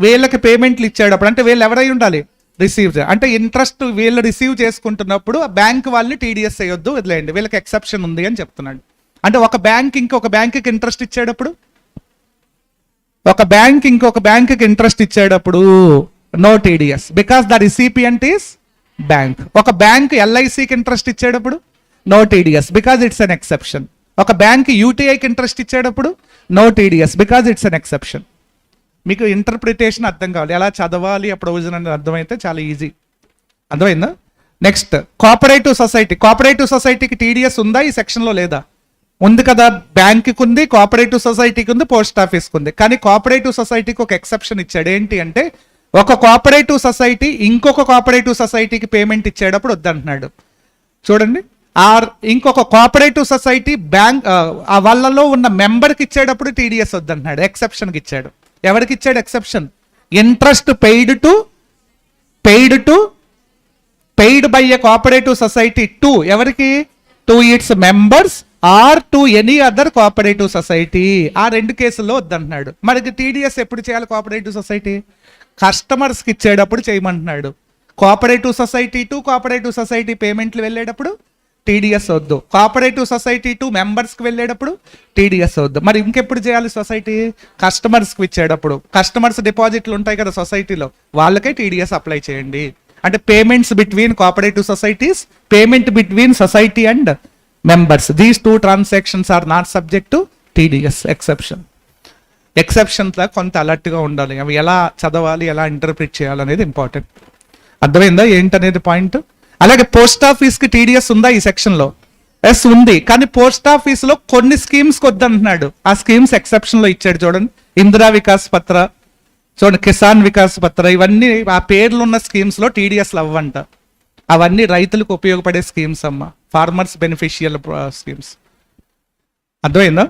వీళ్ళకి పేమెంట్లు ఇచ్చేటప్పుడు, అంటే వీళ్ళు ఎవరై ఉండాలి? రిసీవ్. అంటే ఇంట్రెస్ట్ వీళ్ళు రిసీవ్ చేసుకుంటున్నప్పుడు ఆ బ్యాంక్ వాళ్ళని టీడీఎస్ చేయొద్దు, వదిలేయండి, వీళ్ళకి ఎక్సెప్షన్ ఉంది అని చెప్తున్నాడు. అంటే ఒక బ్యాంక్ ఇంకొక బ్యాంకుకి ఇంట్రెస్ట్ ఇచ్చేటప్పుడు, ఇంట్రెస్ట్ ఇచ్చేటప్పుడు no TDS because the recipient is bank. ఒక బ్యాంక్ ఎల్ఐసికి ఇంట్రెస్ట్ ఇచ్చేటప్పుడు no TDS because it's an exception. ఒక బ్యాంక్ యూటీఐకి ఇంట్రెస్ట్ ఇచ్చేటప్పుడు no TDS because it's an exception. మీకు ఇంటర్ప్రిటేషన్ అర్థం కావాలి, ఎలా చదవాలి ఆ ప్రొవిజన్ అనేది అర్థమైతే చాలా ఈజీ. అర్థమైందా? నెక్స్ట్ కోఆపరేటివ్ సొసైటీకి టీడీఎస్ ఉందా ఈ సెక్షన్లో? లేదా? ఉంది కదా. బ్యాంక్కి ఉంది, కోఆపరేటివ్ సొసైటీకి ఉంది, పోస్ట్ ఆఫీస్కి ఉంది. కానీ కోఆపరేటివ్ సొసైటీకి ఒక ఎక్సెప్షన్ ఇచ్చాడు. ఏంటి అంటే ఒక కోఆపరేటివ్ సొసైటీ ఇంకొక కోఆపరేటివ్ సొసైటీకి పేమెంట్ ఇచ్చేటప్పుడు వద్దంటున్నాడు. చూడండి, ఆర్ ఇంకొక కోఆపరేటివ్ సొసైటీ బ్యాంక్ వాళ్ళలో ఉన్న మెంబర్కి ఇచ్చేటప్పుడు టీడీఎస్ వద్దంటున్నాడు. ఎక్సెప్షన్కి ఇచ్చాడు. ఎవరికి ఇచ్చాడు exception? Interest paid by a cooperative society to ఎవరికి? To its members or to any other cooperative society. ఆ రెండు కేసుల్లో వద్దంటున్నాడు. మరి టీడీఎస్ ఎప్పుడు చేయాలి? కోఆపరేటివ్ సొసైటీ కస్టమర్స్కి ఇచ్చేటప్పుడు చేయమంటున్నాడు. Cooperative society to cooperative society పేమెంట్లు వెళ్ళేటప్పుడు టీడీఎస్ వద్దు. కోఆపరేటివ్ సొసైటీ టు మెంబర్స్కి వెళ్ళేటప్పుడు టీడీఎస్ వద్దు. మరి ఇంకెప్పుడు చేయాలి? సొసైటీ కస్టమర్స్కి ఇచ్చేటప్పుడు. కస్టమర్స్ డిపాజిట్లు ఉంటాయి కదా సొసైటీలో, వాళ్ళకే టీడీఎస్ అప్లై చేయండి. అంటే payments between cooperative societies, payment between society and members, these two transactions are not subject to TDS exception. ఎక్సెప్షన్స్లో కొంత అలర్ట్గా ఉండాలి. అవి ఎలా చదవాలి, ఎలా ఇంటర్ప్రిట్ చేయాలనేది ఇంపార్టెంట్. అర్థమైందా ఏంటనేది పాయింట్? అలాగే పోస్ట్ ఆఫీస్కి టీడీఎస్ ఉందా ఈ సెక్షన్లో? ఎస్ ఉంది. కానీ పోస్ట్ ఆఫీస్లో కొన్ని స్కీమ్స్కి వద్దంటున్నాడు. ఆ స్కీమ్స్ ఎక్సెప్షన్లో ఇచ్చాడు. చూడండి, ఇందిరా వికాస్ పత్ర, చూడండి కిసాన్ వికాస్ పత్ర, ఇవన్నీ ఆ పేర్లు ఉన్న స్కీమ్స్లో టీడీఎస్లు అవ్వంట. అవన్నీ రైతులకు ఉపయోగపడే స్కీమ్స్ అమ్మ, ఫార్మర్స్ బెనిఫిషియల్ స్కీమ్స్. అర్థమైందా?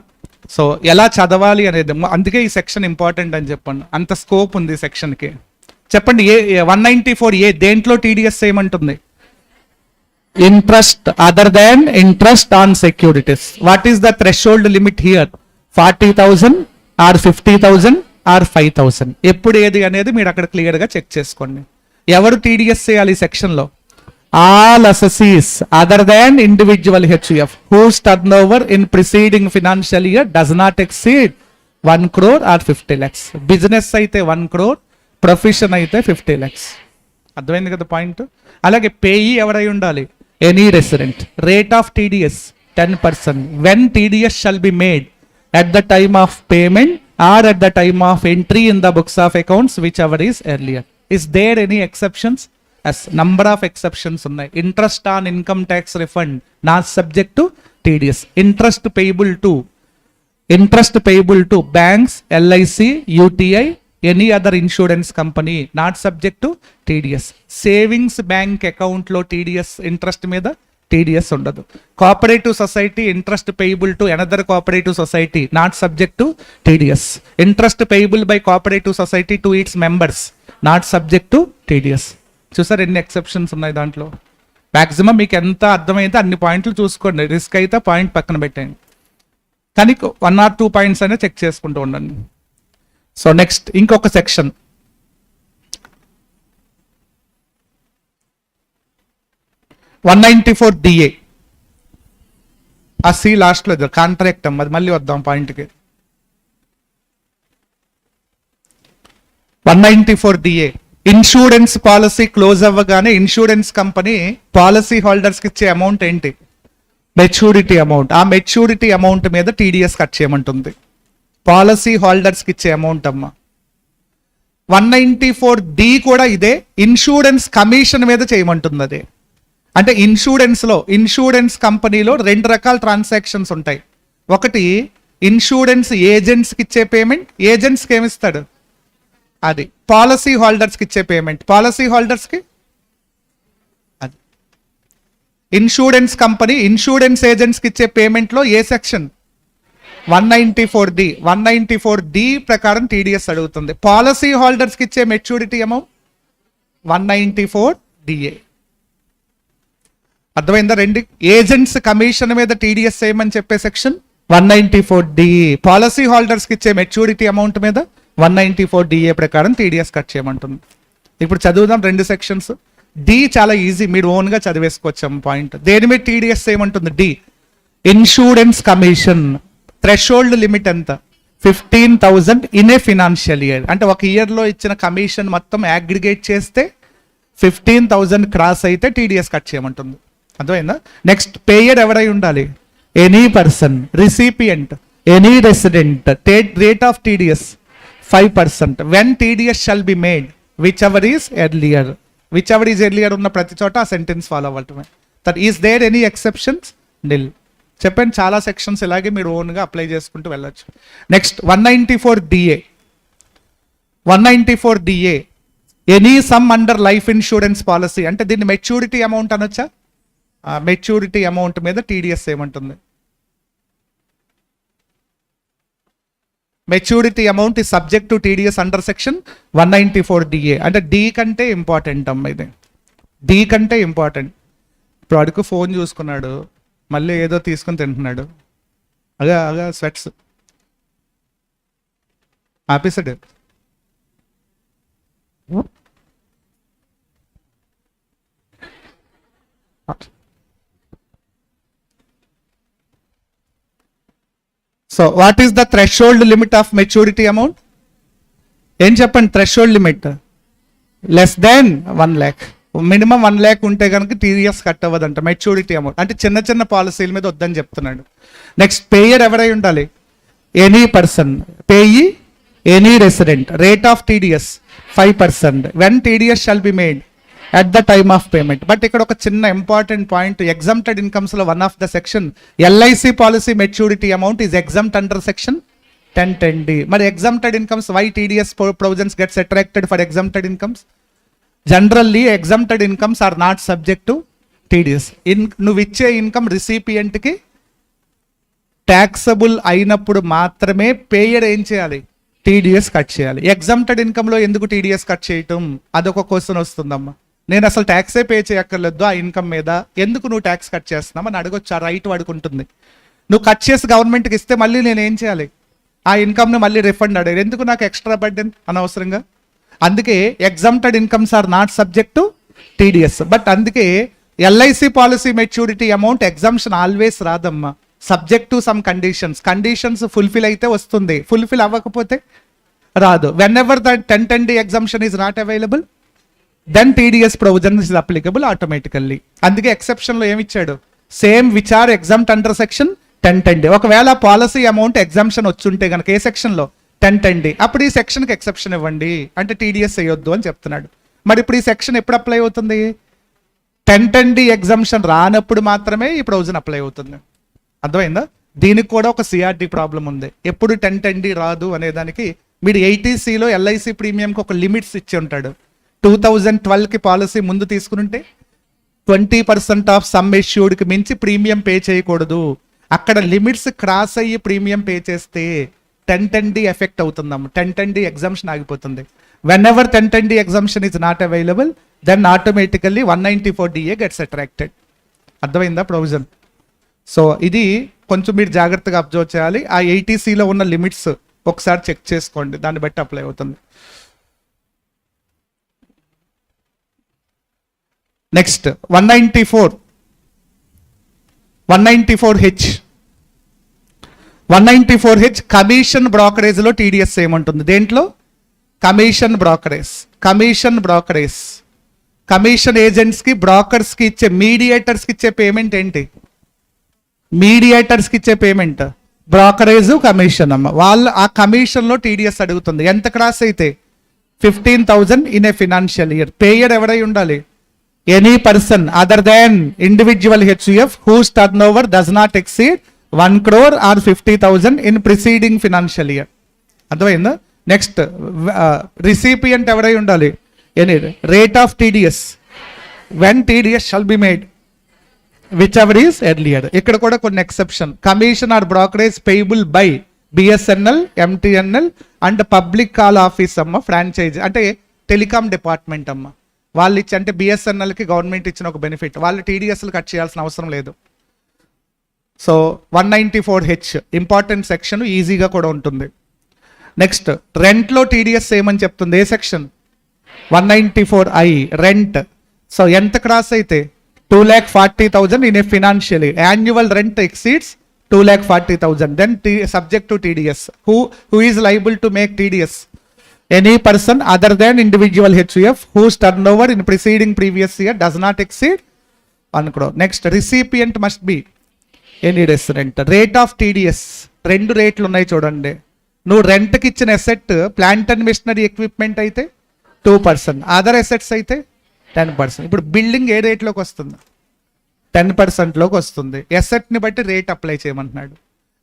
సో ఎలా చదవాలి అనేది అందుకే ఈ సెక్షన్ ఇంపార్టెంట్ అని చెప్పండి, అంత స్కోప్ ఉంది ఈ సెక్షన్కి. చెప్పండి, 194A దేంట్లో టీడీఎస్ ఏమంటుంది? Interest other than interest on securities. What is the threshold limit here? 40,000 or 50,000 or 5,000. ఎప్పుడు ఏది అనేది మీరు అక్కడ క్లియర్గా చెక్ చేసుకోండి. ఎవరు టీడీఎస్ చేయాలి ఈ సెక్షన్లో? All assessees other than individual HUF whose turnover in preceding financial year does not exceed 1 crore or 50 lakhs. Business అయితే 1 crore, ప్రొఫెషన్ అయితే 50 lakhs. అర్థమైంది కదా పాయింట్? అలాగే పేయి ఎవరై ఉండాలి? Any resident. Rate of TDS 10%. When TDS shall be made at the time of payment or at the time of entry in the books of accounts, whichever is earlier. Is there any exceptions? Yes, number of exceptions ఉన్నాయి. Interest on income tax refund not subject to TDS. Interest payable to banks, LIC, UTI, any other insurance company not subject to TDS. Savings bank account లో TDS interest మీద TDS ఉండదు. Cooperative society interest payable to another cooperative society not subject to TDS. Interest payable by cooperative society to its members not subject to TDS. చూసారు ఎన్ని exceptions ఉన్నాయి దాంట్లో? Maximum మీకు ఎంత అర్థమైతే అన్ని పాయింట్లు చూసుకోండి, రిస్క్ అయితే పాయింట్ పక్కన పెట్టండి, కానీ 1 or 2 పాయింట్స్ అయినా చెక్ చేసుకుంటూ ఉండండి. సో నెక్స్ట్ ఇంకొక సెక్షన్ 194DA. ఆ సి లాస్ట్లో కాంట్రాక్ట్ అది మళ్ళీ వద్దాం పాయింట్కి. 194DA ఇన్సూరెన్స్ పాలసీ క్లోజ్ అవ్వగానే ఇన్సూరెన్స్ కంపెనీ పాలసీ హోల్డర్స్కి ఇచ్చే అమౌంట్ ఏంటి? Maturity amount. ఆ మెచ్యూరిటీ అమౌంట్ మీద టీడీఎస్ కట్ చేయమంటుంది. పాలసీ హోల్డర్స్కి ఇచ్చే అమౌంట్ అమ్మ. 194D కూడా ఇదే, ఇన్సూరెన్స్ కమిషన్ మీద చేయమంటుంది అదే. అంటే ఇన్సూరెన్స్ కంపెనీలో 2 రకాల ట్రాన్సాక్షన్స్ ఉంటాయి. ఒకటి ఇన్సూరెన్స్ ఏజెంట్స్కి ఇచ్చే పేమెంట్, ఏజెంట్స్కి ఏమిస్తాడు అది. పాలసీ హోల్డర్స్కి ఇచ్చే పేమెంట్, పాలసీ హోల్డర్స్కి అది. ఇన్సూరెన్స్ కంపెనీ ఇన్సూరెన్స్ ఏజెంట్స్కి ఇచ్చే పేమెంట్లో ఏ సెక్షన్? 194D. 194D ప్రకారం టీడీఎస్ అడుగుతుంది. పాలసీ హోల్డర్స్కి ఇచ్చే మెచ్యూరిటీ అమౌంట్ 194DA. అర్థమైందా? 2 ఏజెంట్స్ కమిషన్ మీద టీడీఎస్ చేయమని చెప్పే సెక్షన్ 194D. పాలసీ హోల్డర్స్కి ఇచ్చే మెచ్యూరిటీ అమౌంట్ మీద 194DA ప్రకారం టీడీఎస్ కట్ చేయమంటుంది. ఇప్పుడు చదువుదాం 2 సెక్షన్స్. డి చాలా ఈజీ, మీరు ఓన్గా చదివేసుకోవచ్చు పాయింట్. దేని మీద టీడీఎస్ చేయమంటుంది? D insurance commission. Threshold limit ఎంత? 15,000 ఇన్ ఏ ఫినాన్షియల్ ఇయర్. అంటే ఒక ఇయర్లో ఇచ్చిన కమిషన్ మొత్తం అగ్రిగేట్ చేస్తే 15,000 క్రాస్ అయితే టీడీఎస్ కట్ చేయమంటుంది. అర్థమైందా? నెక్స్ట్ పేయర్ ఎవరై ఉండాలి? Any person. Recipient any resident. Rate of TDS 5%. When TDS shall be made whichever is earlier. Whichever is earlier ఉన్న ప్రతి చోట ఆ సెంటెన్స్ ఫాలో అవ్వటమే. That is there any exceptions? Nil. చెప్పండి, చాలా sections ఇలాగే మీరు ఓన్గా అప్లై చేసుకుంటూ వెళ్ళొచ్చు. Next 194DA. 194DA any sum under life insurance policy. అంటే దీన్ని మెచ్యూరిటీ అమౌంట్ అనొచ్చా? మెచ్యూరిటీ అమౌంట్ మీద టీడీఎస్ ఏమంటుంది? Maturity amount is subject to TDS under section 194DA. అంటే డి కంటే ఇంపార్టెంట్ అమ్మ, ఇది డి కంటే ఇంపార్టెంట్. ఇప్పుడు అడుగు ఫోన్ చూసుకున్నాడు, మళ్ళీ ఏదో తీసుకుని తింటున్నాడు, అగా స్వెట్స్ ఆపేసాడు. So what is the threshold limit of maturity amount? ఏం చెప్పండి? Threshold limit less than 1 lakh. Minimum 1 lakh ఉంటే కనుక టీడీఎస్ కట్ అవ్వదంట మెచ్యూరిటీ అమౌంట్. అంటే చిన్న పాలసీల మీద వద్దని చెప్తున్నాడు. నెక్స్ట్ పేయర్ ఎవరై ఉండాలి? Any person. Payee any resident. Rate of TDS 5%. When TDS shall be made at the time of payment. But ఇక్కడ ఒక చిన్న ఇంపార్టెంట్ పాయింట్, ఎగ్జంప్టెడ్ ఇన్కమ్స్ లో one of the section LIC policy maturity amount is exempt under section 1010D. మరి exempted incomes, why TDS provisions gets attracted for exempted incomes? Generally exempted incomes are not subject to TDS. నువ్వు ఇచ్చే income రిసిపియంట్కి taxable అయినప్పుడు మాత్రమే payer ఏం చేయాలి, TDS cut చేయాలి. Exempted income లో ఎందుకు టీడీఎస్ కట్ చేయటం, అదొక క్వశ్చన్ వస్తుందమ్మా. నేను అసలు ట్యాక్సే పే చేయక్కర్లేదు ఆ ఇన్కమ్ మీద, ఎందుకు నువ్వు ట్యాక్స్ కట్ చేస్తున్నావు అని అడగొచ్చు. ఆ రైట్ వాడుకుంటుంది. నువ్వు కట్ చేసి గవర్నమెంట్కి ఇస్తే మళ్ళీ నేను ఏం చేయాలి, ఆ ఇన్కమ్ని మళ్ళీ రిఫండ్ అడగాలి. ఎందుకు నాకు ఎక్స్ట్రా బర్డెన్ అనవసరంగా. అందుకే exempted incomes are not subject to TDS. But అందుకే LIC policy maturity amount exemption always రాదమ్మా, subject to some conditions fulfil అయితే వస్తుంది, ఫుల్ఫిల్ అవ్వకపోతే రాదు. Whenever the 1010D exemption is not available then TDS provision is applicable automatically. అందుకే exception లో ఏమి ఇచ్చాడు, same which are exempt under section 1010D. ఒకవేళ పాలసీ అమౌంట్ ఎగ్జామ్షన్ వచ్చుంటే కనుక ఏ సెక్షన్ లో 1010D, అప్పుడు ఈ సెక్షన్ కి ఎక్సెప్షన్ ఇవ్వండి అంటే టీడీఎస్ వేయొద్దు అని చెప్తున్నాడు. మరి ఇప్పుడు ఈ సెక్షన్ ఎప్పుడు అప్లై అవుతుంది, 1010D ఎగ్జామ్షన్ రానప్పుడు మాత్రమే ఈ ప్రొవిజన్ అప్లై అవుతుంది. అర్థమైందా? దీనికి కూడా ఒక సిఆర్డి ప్రాబ్లం ఉంది. ఎప్పుడు 1010D రాదు అనే దానికి మీరు 80Cలో ఎల్ఐసి ప్రీమియంకి ఒక లిమిట్స్ ఇచ్చి ఉంటాడు. 2012కి పాలసీ ముందు తీసుకుని 20% ఆఫ్ సమ్ ఇష్యూడ్కి మించి ప్రీమియం పే చేయకూడదు. అక్కడ లిమిట్స్ క్రాస్ అయ్యి ప్రీమియం పే చేస్తే 1010D ఎఫెక్ట్ అవుతుందమ్మ, 1010D ఎగ్జామ్షన్ ఆగిపోతుంది. Whenever 1010D exemption is not available then automatically 194DA gets attracted. అర్థమైందా ప్రొవిజన్? సో ఇది కొంచెం మీరు జాగ్రత్తగా అబ్జర్వ్ చేయాలి. ఆ 80Cలో ఉన్న లిమిట్స్ ఒకసారి చెక్ చేసుకోండి, దాన్ని బట్టి అప్లై అవుతుంది. Next 194H. 194H commission brokerage లో టీడీఎస్ ఏమంటుంది, దేంట్లో కమిషన్ బ్రోకరేజ్. కమిషన్ ఏజెంట్స్ కి బ్రోకర్స్ కి ఇచ్చే మీడియేటర్స్ కి ఇచ్చే పేమెంట్ ఏంటి, మీడియేటర్స్ కి ఇచ్చే పేమెంట్ బ్రోకరేజ్ కమిషన్ అమ్మ. వాళ్ళు ఆ కమిషన్ లో టీడీఎస్ అడుగుతుంది. ఎంత క్రాస్ అయితే 15,000 in a financial year. Payer ఎవరై ఉండాలి, any person other than individual HUF whose turnover does not exceed 1 crore or 50,000 in preceding financial year. అర్థమైందా? నెక్స్ట్ రిసిపియంట్ ఎవరై ఉండాలి, any rate of TDS when TDS shall be made whichever is earlier. ఇక్కడ కూడా కొన్ని exception. Commission or brokerage payable by BSNL, MTNL and public call office అమ్మ, franchise అంటే telecom department అమ్మ. వాళ్ళు ఇచ్చి అంటే బిఎస్ఎన్ఎల్కి గవర్నమెంట్ ఇచ్చిన ఒక బెనిఫిట్, వాళ్ళు టీడీఎస్లు కట్ చేయాల్సిన అవసరం లేదు. సో 194H ఇంపార్టెంట్ సెక్షన్, ఈజీగా కూడా ఉంటుంది. నెక్స్ట్ రెంట్లో టీడీఎస్ ఏమని చెప్తుంది, a section 194I rent. So ఎంత క్రాస్ అయితే 2,40,000 in a financial year, annual rent exceeds 2,40,000 then subject to TDS. Who is liable to make TDS, any person other than individual HUF whose turnover in preceding previous year does not exceed 1 crore. Next recipient must be any resident. Rate of TDS 2 రేట్లు ఉన్నాయి చూడండి. నువ్వు రెంట్కి ఇచ్చిన asset plant and machinery equipment అయితే 2%, other assets అయితే 10%. ఇప్పుడు building ఏ రేట్లోకి వస్తుంది, 10%లోకి వస్తుంది. ఎసెట్ని బట్టి రేట్ అప్లై చేయమంటున్నాడు.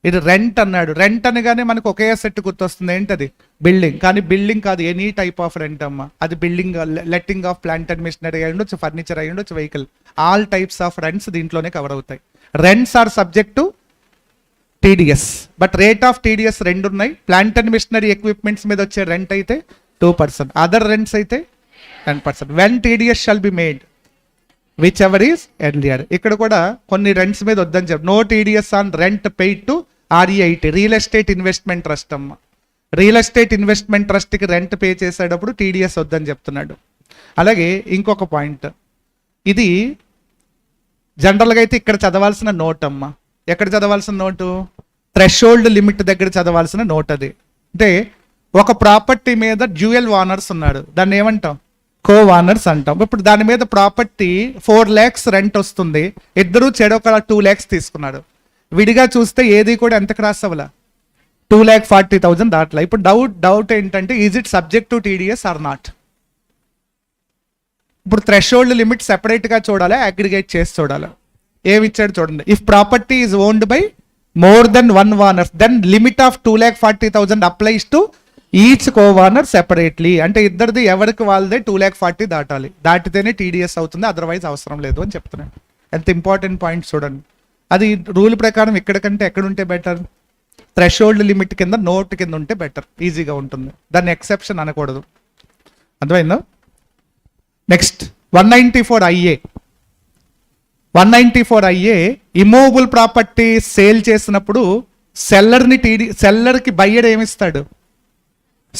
ఇది రెంట్ అన్నాడు. రెంట్ అనగానే మనకు ఒకే ఎసెట్ గుర్తొస్తుంది, ఏంటది బిల్డింగ్. కానీ బిల్డింగ్ కాదు, ఎనీ టైప్ ఆఫ్ రెంట్ అమ్మ. అది building, letting of plant and machinery అయి ఉండొచ్చు, ఫర్నిచర్ అయి ఉండొచ్చు, vehicle, all types of rents దీంట్లోనే కవర్ అవుతాయి. Rents are subject to TDS, but rate of TDS 2 ఉన్నాయి. ప్లాంట్ అండ్ మిషనరీ ఎక్విప్మెంట్స్ మీద వచ్చే రెంట్ అయితే 2%, అదర్ రెంట్స్ అయితే 10%. When TDS shall be made whichever is earlier. ఇక్కడ కూడా కొన్ని రెంట్స్ మీద వద్దని చెప్పి, no TDS on rent paid to REIT, real estate investment trust అమ్మ. రియల్ ఎస్టేట్ ఇన్వెస్ట్మెంట్ ట్రస్ట్కి రెంట్ పే చేసేటప్పుడు టీడీఎస్ వద్దని చెప్తున్నాడు. అలాగే ఇంకొక పాయింట్, ఇది జనరల్గా అయితే ఇక్కడ చదవాల్సిన నోట్ అమ్మ. ఎక్కడ చదవాల్సిన నోటు, థ్రెషోల్డ్ లిమిట్ దగ్గర చదవాల్సిన నోట్. అది అంటే ఒక ప్రాపర్టీ మీద డ్యూయల్ ఓనర్స్ ఉన్నాడు, దాన్ని ఏమంటాం, కో ఓనర్స్ అంటాం. ఇప్పుడు దాని మీద ప్రాపర్టీ 4 lakhs రెంట్ వస్తుంది, ఇద్దరు చెడొక 2 lakhs తీసుకున్నాడు. విడిగా చూస్తే ఏది కూడా ఎంత క్రాస్ అవ్వాల, 2,40,000 దాట్లా. ఇప్పుడు డౌట్ ఏంటంటే, is it subject to TDS or not. ఇప్పుడు థ్రెషోల్డ్ లిమిట్ సెపరేట్ గా చూడాలి, అగ్రిగేట్ చేసి చూడాలి. ఏమి ఇచ్చాడు చూడండి, if property is owned by more than 1 owner then limit of 2,40,000 applies to each co owner separately. అంటే ఇద్దరిది ఎవరికి వాళ్ళదే 2,40,000 దాటాలి, దాటితేనే టీడీఎస్ అవుతుంది, అదర్వైజ్ అవసరం లేదు అని చెప్తున్నాను. ఎంత ఇంపార్టెంట్ పాయింట్ చూడండి. అది రూల్ ప్రకారం ఇక్కడ కంటే ఎక్కడ ఉంటే బెటర్? థ్రెషోల్డ్ లిమిట్ కింద నోట్ కింద ఉంటే బెటర్, ఈజీగా ఉంటుంది. దాన్ని ఎక్సెప్షన్ అనకూడదు. అర్థమైందా? Next 194IA. 194IA immovable property sale చేసినప్పుడు సెల్లర్కి బయ్యర్ ఏమిస్తాడు?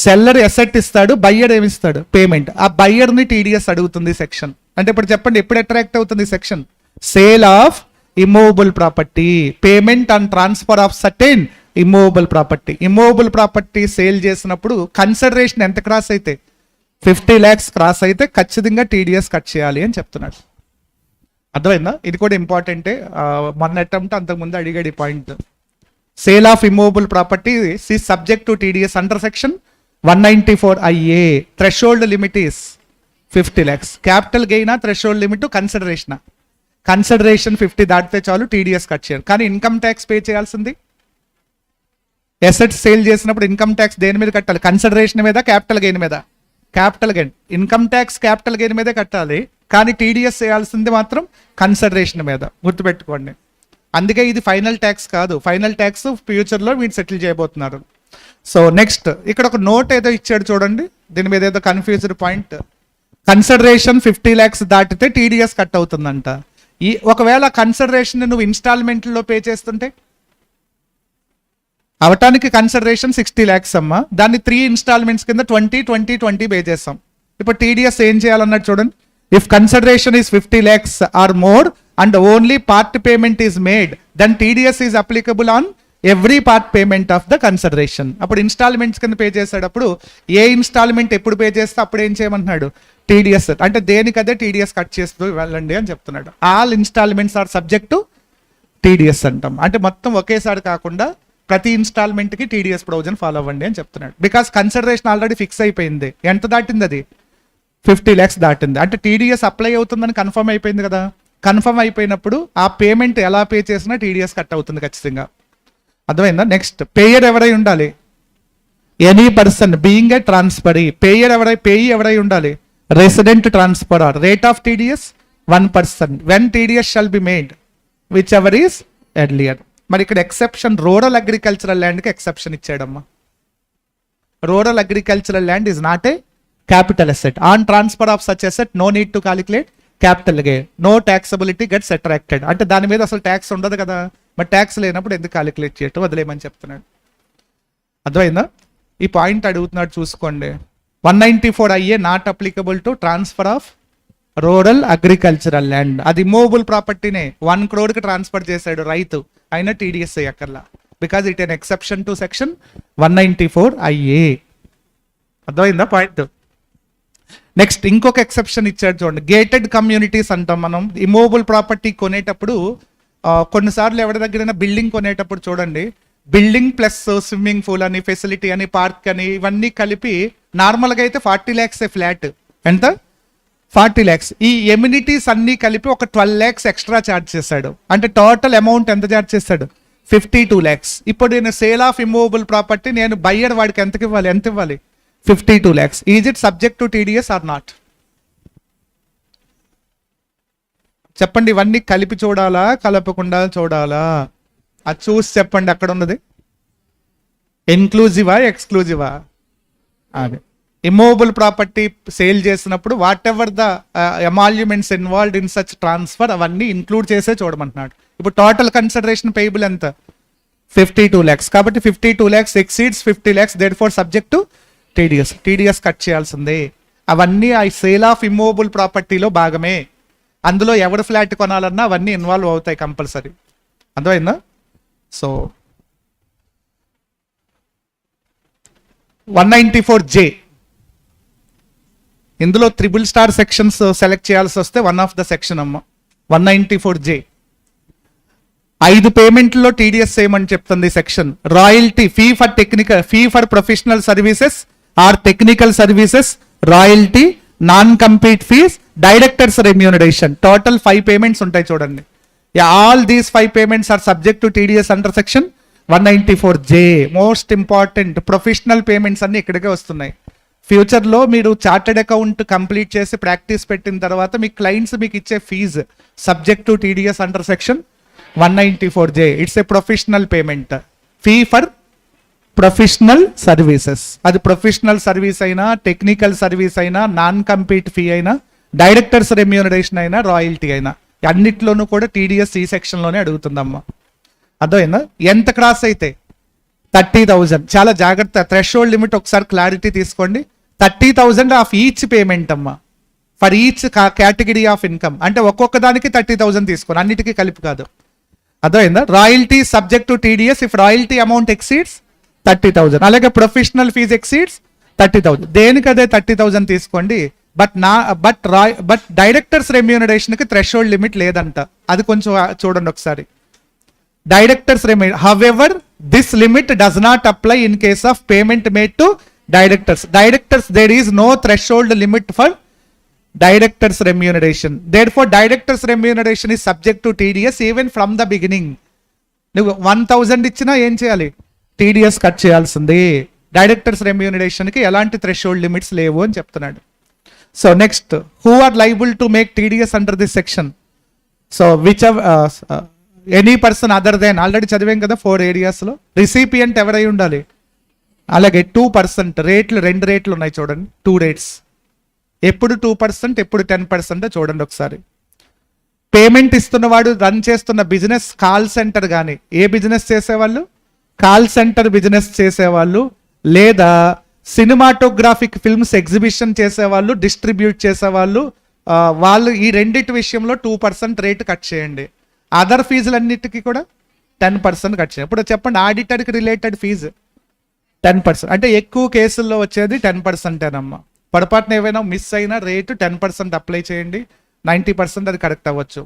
సెల్లర్ ఎసెట్ ఇస్తాడు, బయ్యర్ ఏమిస్తాడు? పేమెంట్. ఆ బయ్యర్ని టీడీఎస్ అడుగుతుంది సెక్షన్. అంటే ఇప్పుడు చెప్పండి, ఎప్పుడు అట్రాక్ట్ అవుతుంది section? Sale of immovable property, payment and transfer of certain immovable property. Immovable property sale చేసినప్పుడు కన్సిడరేషన్ ఎంత క్రాస్ అయితే 50 lakhs క్రాస్ అయితే ఖచ్చితంగా టీడీఎస్ కట్ చేయాలి అని చెప్తున్నాడు. అర్థమైందా? ఇది కూడా ఇంపార్టెంటే. మొన్న అటెంప్ట్ అంతకుముందు అడిగాడు ఈ point. Sale of immovable property is subject to TDS under section 194IA. Threshold limit is 50 lakhs. Capital gain threshold limit consideration. Consideration 50 దాటితే చాలు టీడీఎస్ కట్ చేయాలి. కానీ ఇన్కమ్ ట్యాక్స్ పే చేయాల్సింది ఎసెట్స్ సేల్ చేసినప్పుడు ఇన్కమ్ ట్యాక్స్ దేని మీద కట్టాలి? Consideration మీద, క్యాపిటల్ గెయిన్ మీద? Capital gain. Income tax capital gain మీదే కట్టాలి, కానీ టీడీఎస్ చేయాల్సింది మాత్రం కన్సిడరేషన్ మీద. గుర్తుపెట్టుకోండి. అందుకే ఇది ఫైనల్ ట్యాక్స్ కాదు. ఫైనల్ ట్యాక్స్ ఫ్యూచర్లో మీరు సెటిల్ చేయబోతున్నారు. సో నెక్స్ట్ ఇక్కడ ఒక నోట్ ఏదో ఇచ్చాడు చూడండి, దీని మీద ఏదో కన్ఫ్యూజ్డ్ పాయింట్. కన్సిడరేషన్ 50 lakhs దాటితే టీడీఎస్ కట్ అవుతుందంట. ఒకవేళ కన్సిడరేషన్ నువ్వు ఇన్స్టాల్మెంట్లో పే చేస్తుంటే అవటానికి కన్సిడరేషన్ 60 lakhs అమ్మా, దాన్ని 3 installments కింద 20 పే చేస్తాం. ఇప్పుడు టీడీఎస్ ఏం చేయాలన్నాడు చూడండి. If consideration is 50 lakhs or more and only part payment is made, then TDS is applicable on every part payment of the consideration. అప్పుడు ఇన్స్టాల్మెంట్స్ కింద పే చేసేటప్పుడు ఏ ఇన్స్టాల్మెంట్ ఎప్పుడు పే చేస్తే అప్పుడు ఏం చేయమంటున్నాడు? టీడీఎస్. అంటే దేనికదే టీడీఎస్ కట్ చేస్తూ వెళ్ళండి అని చెప్తున్నాడు. All instalments are subject to TDS అంటాం. అంటే మొత్తం ఒకేసారి కాకుండా ప్రతి ఇన్స్టాల్మెంట్కి టీడీఎస్ ప్రొవిజన్ ఫాలో అవ్వండి అని చెప్తున్నాడు. బికాస్ కన్సిడరేషన్ ఆల్రెడీ ఫిక్స్ అయిపోయింది. ఎంత దాటింది అది? 50 lakhs దాటింది. అంటే టీడీఎస్ అప్లై అవుతుందని కన్ఫర్మ్ అయిపోయింది కదా. కన్ఫర్మ్ అయిపోయినప్పుడు ఆ పేమెంట్ ఎలా పే చేసినా టీడీఎస్ కట్ అవుతుంది ఖచ్చితంగా. అర్థమైందా? నెక్స్ట్ పేయర్ ఎవరై ఉండాలి? Any person being a transferee. Payee ఎవరై ఉండాలి? Resident transferor. Rate of TDS 1%. When TDS shall be made whichever is earlier. మరి ఇక్కడ ఎక్సెప్షన్ రూరల్ అగ్రికల్చరల్ ల్యాండ్కి ఎక్సెప్షన్ ఇచ్చాడమ్మా. Rural agricultural land is not a capital asset. On transfer of such asset no need to calculate capital gain. No taxability gets attracted. అంటే దాని మీద అసలు tax ఉండదు కదా. మరి ట్యాక్స్ లేనప్పుడు ఎందుకు కాలిక్యులేట్ చేయటం? వదిలేయమని చెప్తున్నాడు. అర్థమైందా? ఈ పాయింట్ అడుగుతున్నాడు చూసుకోండి. 194IA not applicable to transfer of rural agricultural land. అది ఇమూవబుల్ ప్రాపర్టీనే 1 crore ట్రాన్స్ఫర్ చేశాడు రైతు, అయినా టీడీఎస్ అయ్యక్కర్లా. Because it an exception to section 194IA. అర్థమైందా పాయింట్? నెక్స్ట్ ఇంకొక ఎక్సెప్షన్ ఇచ్చాడు చూడండి. గేటెడ్ కమ్యూనిటీస్ అంటాం మనం. ఇమూవబుల్ ప్రాపర్టీ కొనేటప్పుడు కొన్నిసార్లు ఎవరి దగ్గరైనా బిల్డింగ్ కొనేటప్పుడు చూడండి, బిల్డింగ్ ప్లస్ స్విమ్మింగ్ పూల్ అని, ఫెసిలిటీ అని, పార్క్ అని, ఇవన్నీ కలిపి నార్మల్గా అయితే 40 lakhs ఫ్లాట్. ఎంత? 40 lakhs. ఈ ఎమ్యూనిటీస్ అన్ని కలిపి ఒక 12 lakhs ఎక్స్ట్రా ఛార్జ్ చేశాడు. అంటే టోటల్ అమౌంట్ ఎంత ఛార్జ్ చేశాడు? 52 lakhs. ఇప్పుడు నేను సేల్ ఆఫ్ ఇమూవబుల్ ప్రాపర్టీ నేను బయ్యర్ వాడికి ఎంత ఇవ్వాలి? 52 lakhs. Is it subject to TDS or not? చెప్పండి. ఇవన్నీ కలిపి చూడాలా, కలపకుండా చూడాలా? అది చూసి చెప్పండి. అక్కడ ఉన్నది ఇన్క్లూజివా, ఎక్స్క్లూజివా? అదే ఇమూవబుల్ ప్రాపర్టీ సేల్ చేసినప్పుడు whatever the emoluments involved in such transfer అవన్నీ ఇంక్లూడ్ చేసే చూడమంటున్నాడు. ఇప్పుడు టోటల్ కన్సిడరేషన్ పేయబుల్ ఎంత? 52 lakhs. కాబట్టి 52 lakhs exceeds 50 lakhs, therefore subject to TDS. TDS cut చేయాల్సిందే. అవన్నీ ఆ సేల్ ఆఫ్ ఇమూవబుల్ ప్రాపర్టీలో భాగమే. అందులో ఎవరు ఫ్లాట్ కొనాలన్నా అవన్నీ ఇన్వాల్వ్ అవుతాయి కంపల్సరీ. అర్థమైందా? సో 194J, ఇందులో 3 సెక్షన్స్ సెలెక్ట్ చేయాల్సి వస్తే వన్ ఆఫ్ ద సెక్షన్ అమ్మ. 194J 5 పేమెంట్లో టీడీఎస్ ఏమని చెప్తుంది section. Royalty, fee for professional services or technical services, royalty, non compete fees, directors remuneration. Total 5 payments ఉంటాయి చూడండి. All these 5 payments are subject to TDS under section 194J. Most important professional payments అన్ని ఇక్కడికే వస్తున్నాయి. ఫ్యూచర్లో మీరు chartered account complete చేసి practice పెట్టిన తర్వాత మీ క్లయింట్స్ మీకు ఇచ్చే fees subject to TDS under section 194J. It's a professional payment. Fee for professional services. అది ప్రొఫెషనల్ సర్వీస్ అయినా, టెక్నికల్ సర్వీస్ అయినా, నాన్ కంపీట్ ఫీ అయినా, డైరెక్టర్స్ రెమ్యూనరేషన్ అయినా, రాయల్టీ అయినా, అన్నిట్లోనూ కూడా TDS ఈ సెక్షన్లోనే అడుగుతుందమ్మా. అర్థమైందా? ఎంత క్రాస్ అయితే 30,000. చాలా జాగ్రత్త, థ్రెషోల్డ్ లిమిట్ ఒకసారి క్లారిటీ తీసుకోండి. 30,000 ఆఫ్ ఈచ్ పేమెంట్ అమ్మా, for each category of income. అంటే ఒక్కొక్క దానికి 30,000 తీసుకోండి, అన్నిటికీ కలిపి కాదు. అర్థమైందా? Royalty subject to TDS if royalty amount exceeds 30,000. అలాగే ప్రొఫెషనల్ ఫీజ్ ఎక్సీడ్స్ 30,000. దేనికి అదే 30,000 తీసుకోండి. బట్ డైరెక్టర్స్ రెమ్యూనరేషన్ కి థ్రెషోల్డ్ లిమిట్ లేదంట. అది కొంచెం చూడండి ఒకసారి. Directors remuneration, however this limit does not apply in case of payment made to directors there is no threshold limit for directors remuneration. Therefore directors remuneration is subject to TDS even from the beginning. నువ్వు 1,000 ఇచ్చినా ఏం చేయాలి? TDS cut చేయాల్సింది. Directors remuneration కి ఎలాంటి threshold limits లేవు అని చెప్తున్నాడు. So next, who are liable to make TDS under this section? So any person other than, already చదివాం కదా 4 ఏరియాస్లో. రిసిపియంట్ ఎవరై ఉండాలి? అలాగే 2%. రేట్లు 2 రేట్లు ఉన్నాయి చూడండి, 2 రేట్స్. ఎప్పుడు 2%, ఎప్పుడు 10% చూడండి ఒకసారి. పేమెంట్ ఇస్తున్నవాడు రన్ చేస్తున్న బిజినెస్ కాల్ సెంటర్ కానీ, ఏ బిజినెస్ చేసేవాళ్ళు? కాల్ సెంటర్ బిజినెస్ చేసేవాళ్ళు, లేదా సినిమాటోగ్రాఫిక్ ఫిల్మ్స్ ఎగ్జిబిషన్ చేసేవాళ్ళు, డిస్ట్రిబ్యూట్ చేసేవాళ్ళు, వాళ్ళు ఈ రెండిటి విషయంలో 2% రేట్ కట్ చేయండి. అదర్ ఫీజులన్నిటికీ కూడా 10% కట్ చేయండి. ఇప్పుడు చెప్పండి, ఆడిటర్కి రిలేటెడ్ ఫీజు 10%. అంటే ఎక్కువ కేసుల్లో వచ్చేది 10%ఏనమ్మా. పొరపాటున ఏవైనా మిస్ అయినా రేటు 10% అప్లై చేయండి, 90% అది కరెక్ట్ అవ్వచ్చు.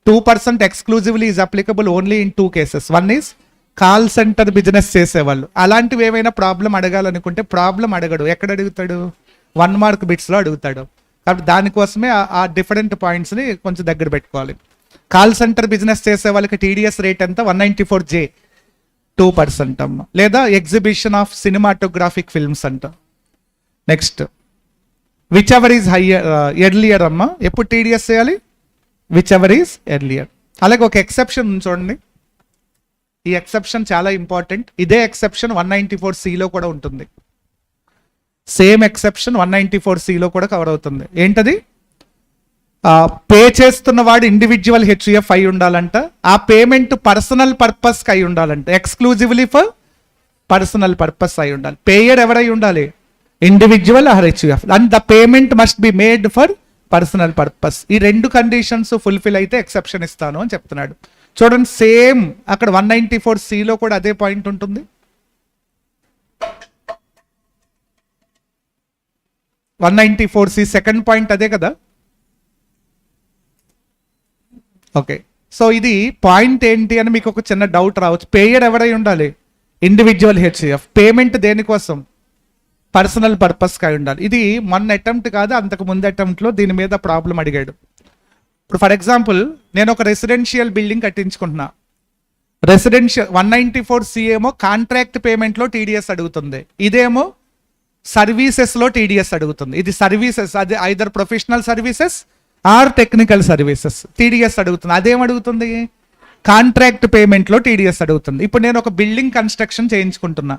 2% exclusively is applicable only in 2 cases. One is call centre business చేసేవాళ్ళు. అలాంటివి ఏమైనా ప్రాబ్లం అడగాలనుకుంటే ప్రాబ్లం అడగడు. ఎక్కడ అడుగుతాడు? 1 మార్క్ బిట్స్లో అడుగుతాడు. కాబట్టి దానికోసమే ఆ డిఫరెంట్ పాయింట్స్ని కొంచెం దగ్గర పెట్టుకోవాలి. కాల్ సెంటర్ బిజినెస్ చేసే వాళ్ళకి TDS రేట్ ఎంత? 194J, 2% అమ్మ. లేదా ఎగ్జిబిషన్ ఆఫ్ సినిమాటోగ్రాఫిక్ ఫిల్మ్స్ అంట. Next, which ever is earlier అమ్మ. ఎప్పుడు TDS చేయాలి? Which ever is earlier. అలాగే ఒక ఎక్సెప్షన్ చూడండి. ఈ ఎక్సెప్షన్ చాలా ఇంపార్టెంట్. ఇదే ఎక్సెప్షన్ 194Cలో కూడా ఉంటుంది. సేమ్ ఎక్సెప్షన్ 194Cలో కూడా కవర్ అవుతుంది. ఏంటది? పే చేస్తున్న వాడు ఇండివిజువల్ HUF అయి ఉండాలంట. ఆ పేమెంట్ పర్సనల్ పర్పస్ అయి ఉండాలంట. ఎక్స్క్లూజివ్లీ ఫర్ పర్సనల్ పర్పస్ అయి ఉండాలి. పేయర్ ఎవరై ఉండాలి? Individual or HUF. And the payment must be made for personal purpose. ఈ 2 కండిషన్స్ ఫుల్ఫిల్ అయితే ఎక్సెప్షన్ ఇస్తాను అని చెప్తున్నాడు. చూడండి, సేమ్ అక్కడ 194Cలో కూడా అదే పాయింట్ ఉంటుంది. 194C సెకండ్ పాయింట్ అదే కదా. ఓకే, సో ఇది పాయింట్ ఏంటి అని మీకు ఒక చిన్న డౌట్ రావచ్చు. పేయర్ ఎవరై ఉండాలి? Individual HUF. పేమెంట్ దేనికోసం? పర్సనల్ పర్పస్ అయి ఉండాలి. ఇది మొన్న అటెంప్ట్ కాదు, అంతకు ముందు అటెంప్ట్లో దీని మీద ప్రాబ్లం అడిగాడు. ఇప్పుడు ఫర్ ఎగ్జాంపుల్, నేను ఒక రెసిడెన్షియల్ బిల్డింగ్ కట్టించుకుంటున్నా. 194C ఏమో కాంట్రాక్ట్ పేమెంట్లో TDS అడుగుతుంది, ఇదేమో సర్వీసెస్లో TDS అడుగుతుంది. ఇది సర్వీసెస్, అది either professional services or technical services TDS అడుగుతుంది. అదేం అడుగుతుంది? కాంట్రాక్ట్ పేమెంట్లో TDS అడుగుతుంది. ఇప్పుడు నేను ఒక బిల్డింగ్ కన్స్ట్రక్షన్ చేయించుకుంటున్నా,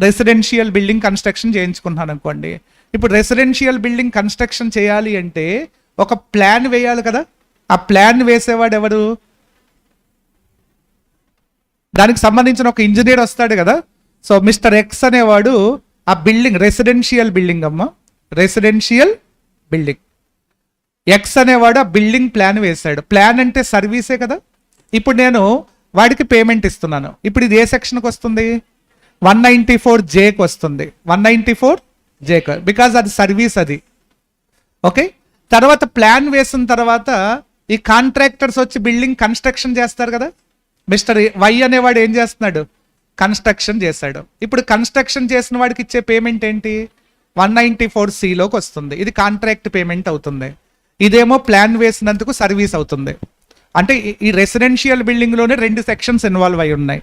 రెసిడెన్షియల్ బిల్డింగ్ కన్స్ట్రక్షన్ చేయించుకుంటున్నాను అనుకోండి. ఇప్పుడు రెసిడెన్షియల్ బిల్డింగ్ కన్స్ట్రక్షన్ చేయాలి అంటే ఒక ప్లాన్ వేయాలి కదా. ఆ ప్లాన్ వేసేవాడు ఎవరు? దానికి సంబంధించిన ఒక ఇంజనీర్ వస్తాడు కదా. సో మిస్టర్ ఎక్స్ అనేవాడు ఆ బిల్డింగ్, రెసిడెన్షియల్ బిల్డింగ్ అమ్మ, రెసిడెన్షియల్ బిల్డింగ్. ఎక్స్ అనేవాడు ఆ బిల్డింగ్ ప్లాన్ వేశాడు. ప్లాన్ అంటే సర్వీసే కదా. ఇప్పుడు నేను వాడికి పేమెంట్ ఇస్తున్నాను. ఇప్పుడు ఇది ఏ సెక్షన్కి వస్తుంది? 194Jకి వస్తుంది. 194J బికాజ్ అది సర్వీస్ అది. ఓకే, తర్వాత ప్లాన్ వేసిన తర్వాత ఈ కాంట్రాక్టర్స్ వచ్చి బిల్డింగ్ కన్స్ట్రక్షన్ చేస్తారు కదా. మిస్టర్ వై అనేవాడు ఏం చేస్తున్నాడు? కన్స్ట్రక్షన్ చేశాడు. ఇప్పుడు కన్స్ట్రక్షన్ చేసిన వాడికి ఇచ్చే పేమెంట్ ఏంటి? 194Cలోకి వస్తుంది. ఇది కాంట్రాక్ట్ పేమెంట్ అవుతుంది. ఇదేమో ప్లాన్ వేసినందుకు సర్వీస్ అవుతుంది. అంటే ఈ రెసిడెన్షియల్ బిల్డింగ్లోనే 2 సెక్షన్స్ ఇన్వాల్వ్ అయి ఉన్నాయి.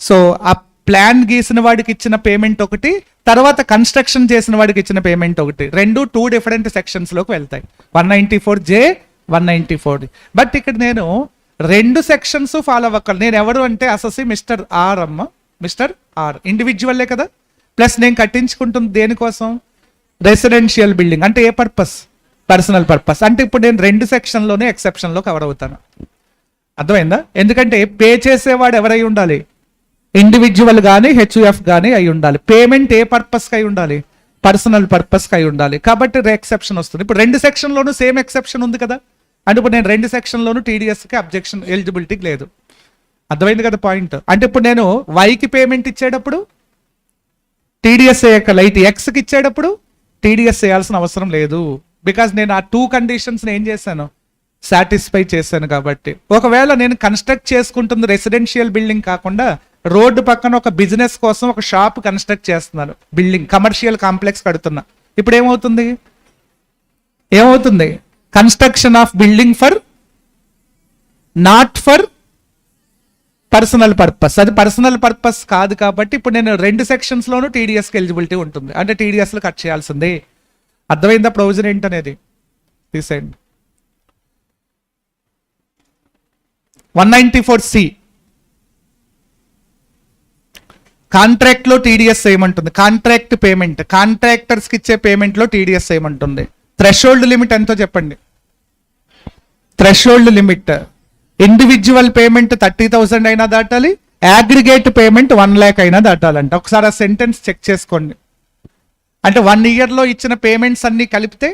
సో ఆ ప్లాన్ గీసిన వాడికి ఇచ్చిన పేమెంట్ ఒకటి, తర్వాత కన్స్ట్రక్షన్ చేసిన వాడికి ఇచ్చిన పేమెంట్ ఒకటి. 2 డిఫరెంట్ సెక్షన్స్లోకి వెళ్తాయి. 194J, 194. బట్ ఇక్కడ నేను రెండు సెక్షన్స్ ఫాలో అవ్వక్కర్లేదు. నేను ఎవరు అంటే అససి మిస్టర్ ఆర్ అమ్మ, మిస్టర్ ఆర్ ఇండివిజువల్లే కదా. ప్లస్ నేను కట్టించుకుంటుంది దేనికోసం, రెసిడెన్షియల్ బిల్డింగ్. అంటే ఏ పర్పస్, పర్సనల్ పర్పస్. అంటే ఇప్పుడు నేను రెండు సెక్షన్లోనే ఎక్సెప్షన్లో కవర్ అవుతాను. అర్థమైందా? ఎందుకంటే పే చేసేవాడు ఎవరై ఉండాలి, ఇండివిజువల్ కానీ హెచ్యుఎఫ్ కానీ అయి ఉండాలి. పేమెంట్ ఏ పర్పస్కి అయి ఉండాలి, పర్సనల్ పర్పస్కి అయి ఉండాలి. కాబట్టి ఎక్సెప్షన్ వస్తుంది. ఇప్పుడు రెండు సెక్షన్లోనూ సేమ్ ఎక్సెప్షన్ ఉంది కదా. అంటే ఇప్పుడు నేను రెండు సెక్షన్లోనూ టీడీఎస్కి అబ్జెక్షన్ ఎలిజిబిలిటీకి లేదు. అర్థమైంది కదా పాయింట్. అంటే ఇప్పుడు నేను వైకి పేమెంట్ ఇచ్చేటప్పుడు టీడీఎస్ వేయక్కర్లేదు, లైట్ ఎక్స్కి ఇచ్చేటప్పుడు టీడీఎస్ వేయాల్సిన అవసరం లేదు. బికాజ్ నేను ఆ టూ కండిషన్స్ని ఏం చేశాను, సాటిస్ఫై చేశాను. కాబట్టి ఒకవేళ నేను కన్స్ట్రక్ట్ చేసుకుంటుంది రెసిడెన్షియల్ బిల్డింగ్ కాకుండా రోడ్డు పక్కన ఒక బిజినెస్ కోసం ఒక షాప్ కన్స్ట్రక్ట్ చేస్తున్నాను, బిల్డింగ్ కమర్షియల్ కాంప్లెక్స్ కడుతున్నా. ఇప్పుడు ఏమవుతుంది construction of building for not for personal purpose. అది పర్సనల్ పర్పస్ కాదు. కాబట్టి ఇప్పుడు నేను రెండు సెక్షన్స్లోనూ టీడీఎస్కి ఎలిజిబిలిటీ ఉంటుంది. అంటే టీడీఎస్లో కట్ చేయాల్సిందే. అర్థమైందా ప్రొవిజన్ ఏంటనేది? తీసేయండి. 194C కాంట్రాక్ట్ లో టీడీఎస్ ఏమంటుంది, కాంట్రాక్ట్ పేమెంట్, కాంట్రాక్టర్స్ కి ఇచ్చే పేమెంట్ లో టీడీఎస్ ఏమంటుంది. థ్రెషోల్డ్ లిమిట్ ఎంతో చెప్పండి. థ్రెషోల్డ్ లిమిట్ ఇండివిజువల్ పేమెంట్ 30,000 అయినా దాటాలి, అగ్రిగేట్ పేమెంట్ 1 lakh అయినా దాటాలంట. ఒకసారి ఆ సెంటెన్స్ చెక్ చేసుకోండి. అంటే 1 year లో ఇచ్చిన పేమెంట్స్ అన్ని కలిపితే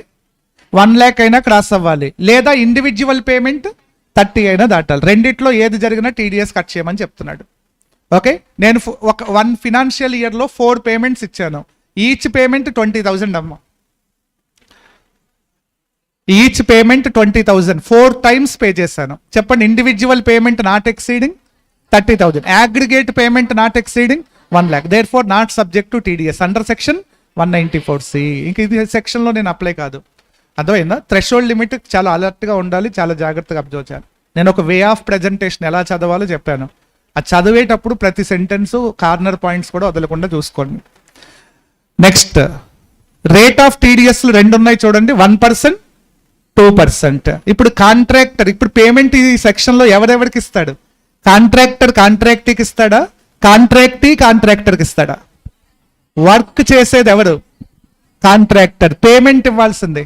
1 lakh అయినా క్రాస్ అవ్వాలి, లేదా ఇండివిజువల్ పేమెంట్ 30 అయినా దాటాలి. రెండిట్లో ఏది జరిగినా టీడీఎస్ కట్ చేయమని చెప్తున్నాడు. ఓకే, నేను ఒక 1 financial year లో 4 payments ఇచ్చాను. ఈచ్ పేమెంట్ 20,000 అమ్మ. ఈచ్ పేమెంట్ 20,000 4 times పే చేశాను. చెప్పండి, individual payment not exceeding 30,000, aggregate payment not exceeding 1 lakh, therefore not subject to TDS under section 194C. ఇంక ఇది సెక్షన్లో నేను అప్లై కాదు. అర్థమైందా? థ్రెషోల్డ్ లిమిట్ చాలా అలర్ట్గా ఉండాలి, చాలా జాగ్రత్తగా అబ్జర్వ్ చేయాలి. నేను ఒక వే ఆఫ్ ప్రెజెంటేషన్ ఎలా చదవాలో చెప్పాను. అది చదివేటప్పుడు ప్రతి సెంటెన్స్ కార్నర్ పాయింట్స్ కూడా వదలకుండా చూసుకోండి. నెక్స్ట్, రేట్ ఆఫ్ టీడీఎస్ 2 ఉన్నాయి చూడండి, 1%, 2%. ఇప్పుడు కాంట్రాక్టర్, ఇప్పుడు పేమెంట్ ఈ సెక్షన్లో ఎవరెవరికి ఇస్తాడు? కాంట్రాక్టర్ కాంట్రాక్టీకి ఇస్తాడా, కాంట్రాక్టర్కి ఇస్తాడా? వర్క్ చేసేది ఎవరు? కాంట్రాక్టర్. పేమెంట్ ఇవ్వాల్సింది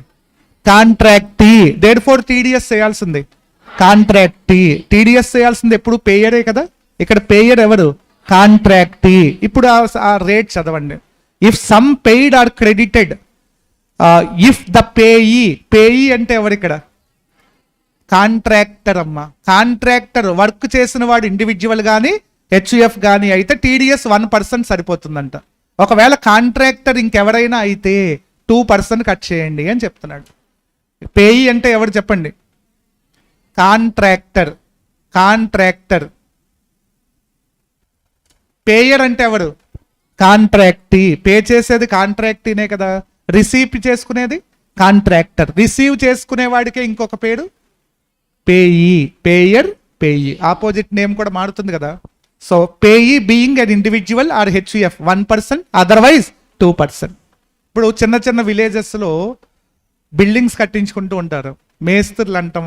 కాంట్రాక్టీ, దేర్ ఫోర్ టీడీఎస్ చేయాల్సింది కాంట్రాక్టీ. టీడీఎస్ చేయాల్సింది ఎప్పుడు పేయరే కదా. ఇక్కడ పేయర్ ఎవరు? కాంట్రాక్టీ. ఇప్పుడు ఆ రేట్ చదవండి. If sum paid or credited, if the payee అంటే ఎవరు ఇక్కడ? కాంట్రాక్టర్ అమ్మ. కాంట్రాక్టర్ వర్క్ చేసిన వాడు ఇండివిజువల్ కానీ హెచ్యుఎఫ్ కానీ అయితే టీడీఎస్ 1% సరిపోతుందంట. ఒకవేళ కాంట్రాక్టర్ ఇంకెవరైనా అయితే 2% కట్ చేయండి అని చెప్తున్నాడు. పేయి అంటే ఎవరు చెప్పండి? కాంట్రాక్టర్. పేయర్ అంటే ఎవరు? కాంట్రాక్టీ. పే చేసేది కాంట్రాక్టీనే కదా. రిసీవ్ చేసుకునేది కాంట్రాక్టర్. రిసీవ్ చేసుకునే వాడికే ఇంకొక పేరు పేయి. పేయి ఆపోజిట్ నేమ్ కూడా మారుతుంది కదా. So payee being an individual or HUF 1%, otherwise 2%. ఇప్పుడు చిన్న విలేజెస్లో బిల్డింగ్స్ కట్టించుకుంటూ ఉంటారు, మేస్త్రులు అంటాం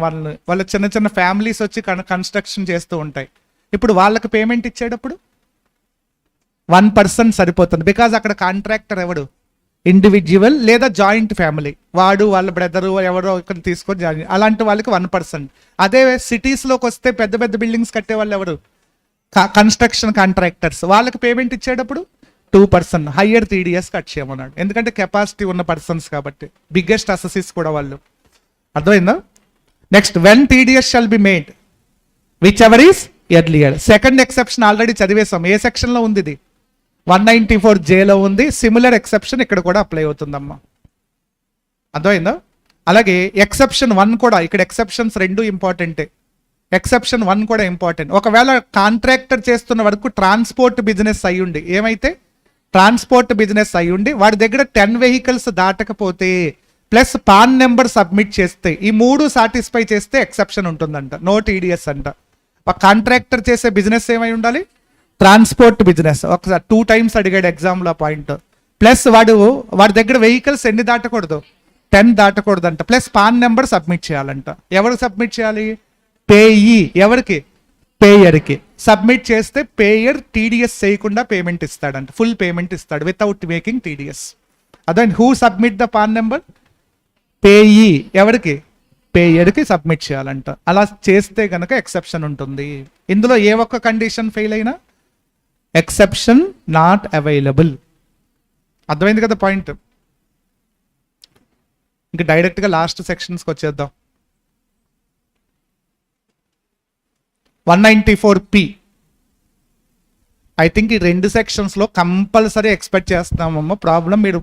వాళ్ళ చిన్న ఫ్యామిలీస్ వచ్చి కన్స్ట్రక్షన్ చేస్తూ ఉంటాయి. ఇప్పుడు వాళ్ళకి పేమెంట్ ఇచ్చేటప్పుడు 1% సరిపోతుంది. బికాజ్ అక్కడ కాంట్రాక్టర్ ఎవడు? ఇండివిజువల్ లేదా జాయింట్ ఫ్యామిలీ, వాడు వాళ్ళ బ్రదరు ఎవరో ఇక్కడ తీసుకొని జాయిన్, అలాంటి వాళ్ళకి 1%. అదే సిటీస్లోకి వస్తే పెద్ద బిల్డింగ్స్ కట్టే వాళ్ళు ఎవరు? Construction contractors. వాళ్ళకి పేమెంట్ ఇచ్చేటప్పుడు 2% హయ్యర్ టీడీఎస్ కట్ చేయమన్నాడు. ఎందుకంటే కెపాసిటీ ఉన్న పర్సన్స్ కాబట్టి, బిగ్గెస్ట్ అసెసిస్ కూడా వాళ్ళు. అర్థమైందా? Next, when TDS shall be made whichever is earlier. Second exception already చదివేశాం. ఏ సెక్షన్లో ఉంది ఇది? 194Jలో ఉంది. సిమిలర్ ఎక్సెప్షన్ ఇక్కడ కూడా అప్లై అవుతుందమ్మా. అర్థమైందా? అలాగే ఎక్సెప్షన్ 1 కూడా, ఇక్కడ ఎక్సెప్షన్స్ 2 ఇంపార్టెంటే. ఎక్సెప్షన్ 1 కూడా ఇంపార్టెంట్. ఒకవేళ కాంట్రాక్టర్ చేస్తున్న వరకు ట్రాన్స్పోర్ట్ బిజినెస్ అయ్యుండి, ఏమైతే ట్రాన్స్పోర్ట్ బిజినెస్ అయ్యుండి వాడి దగ్గర 10 vehicles దాటకపోతే ప్లస్ పాన్ నెంబర్ సబ్మిట్ చేస్తే, ఈ 3 సాటిస్ఫై చేస్తే ఎక్సెప్షన్ ఉంటుందంట, నో టీడీఎస్ అంట. కాంట్రాక్టర్ చేసే బిజినెస్ ఏమై ఉండాలి? Transport business. ఒకసారి 2 times అడిగాడు ఎగ్జామ్లో పాయింట్. ప్లస్ వాడి దగ్గర వెహికల్స్ ఎన్ని దాటకూడదు? 10 దాటకూడదంట. ప్లస్ పాన్ నెంబర్ సబ్మిట్ చేయాలంట. ఎవరు సబ్మిట్ చేయాలి? పేయి ఎవరికి? పేయర్కి. సబ్మిట్ చేస్తే పేయర్ టీడీఎస్ చేయకుండా పేమెంట్ ఇస్తాడంట, ఫుల్ పేమెంట్ ఇస్తాడు వితౌట్ మేకింగ్ టీడీఎస్. అదే who submit the PAN number? Payee ఎవరికి? పేయర్కి సబ్మిట్ చేయాలంట. అలా చేస్తే కనుక ఎక్సెప్షన్ ఉంటుంది. ఇందులో ఏ ఒక్క కండిషన్ ఫెయిల్ అయినా ఎక్సెప్షన్ నాట్ అవైలబుల్. అర్థమైంది కదా పాయింట్? ఇంకా డైరెక్ట్గా లాస్ట్ సెక్షన్స్కి వచ్చేద్దాం. 194P. ఐ థింక్ ఈ 2 సెక్షన్స్లో కంపల్సరీ ఎక్స్పెక్ట్ చేస్తున్నామమ్మ. ప్రాబ్లం మీరు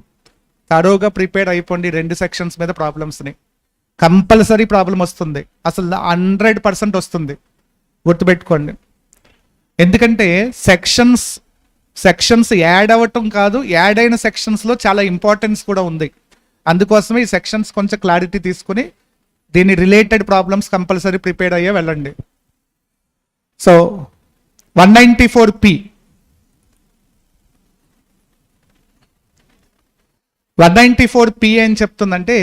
తరోగా ప్రిపేర్ అయిపోండి. 2 సెక్షన్స్ మీద ప్రాబ్లమ్స్ని కంపల్సరీ ప్రాబ్లం వస్తుంది, అసలు 100% వస్తుంది, గుర్తుపెట్టుకోండి. ఎందుకంటే సెక్షన్స్ యాడ్ అవ్వటం కాదు, యాడ్ అయిన సెక్షన్స్లో చాలా ఇంపార్టెన్స్ కూడా ఉంది. అందుకోసమే ఈ సెక్షన్స్ కొంచెం క్లారిటీ తీసుకుని దీని రిలేటెడ్ ప్రాబ్లమ్స్ కంపల్సరీ ప్రిపేర్ అయ్యే వెళ్ళండి. So 194P. 194P ఏం చెప్తుందంటే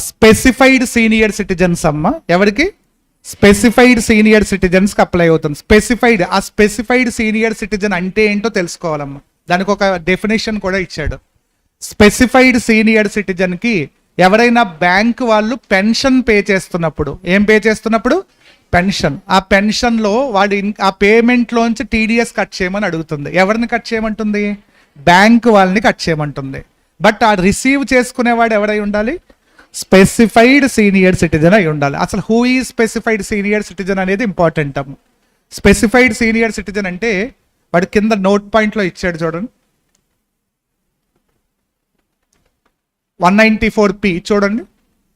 స్పెసిఫైడ్ సీనియర్ సిటిజన్స్ అమ్మ. ఎవరికి? స్పెసిఫైడ్ సీనియర్ సిటిజన్స్కి అప్లై అవుతుంది. స్పెసిఫైడ్ సీనియర్ సిటిజన్ అంటే ఏంటో తెలుసుకోవాలమ్మా. దానికి ఒక డెఫినేషన్ కూడా ఇచ్చాడు. స్పెసిఫైడ్ సీనియర్ సిటిజన్కి ఎవరైనా బ్యాంక్ వాళ్ళు పెన్షన్ పే చేస్తున్నప్పుడు, ఏం పే చేస్తున్నప్పుడు? పెన్షన్. ఆ పెన్షన్లో వాడు ఆ పేమెంట్లోంచి టీడీఎస్ కట్ చేయమని అడుగుతుంది. ఎవరిని కట్ చేయమంటుంది? బ్యాంక్ వాళ్ళని కట్ చేయమంటుంది. బట్ ఆ రిసీవ్ చేసుకునేవాడు ఎవరై ఉండాలి? స్పెసిఫైడ్ సీనియర్ సిటిజన్ అయి ఉండాలి. అసలు హూ ఈ స్పెసిఫైడ్ సీనియర్ సిటిజన్ అనేది ఇంపార్టెంట్ అమ్మ. స్పెసిఫైడ్ సీనియర్ సిటిజన్ అంటే వాడు కింద నోట్ పాయింట్లో ఇచ్చాడు చూడండి. 194P చూడండి.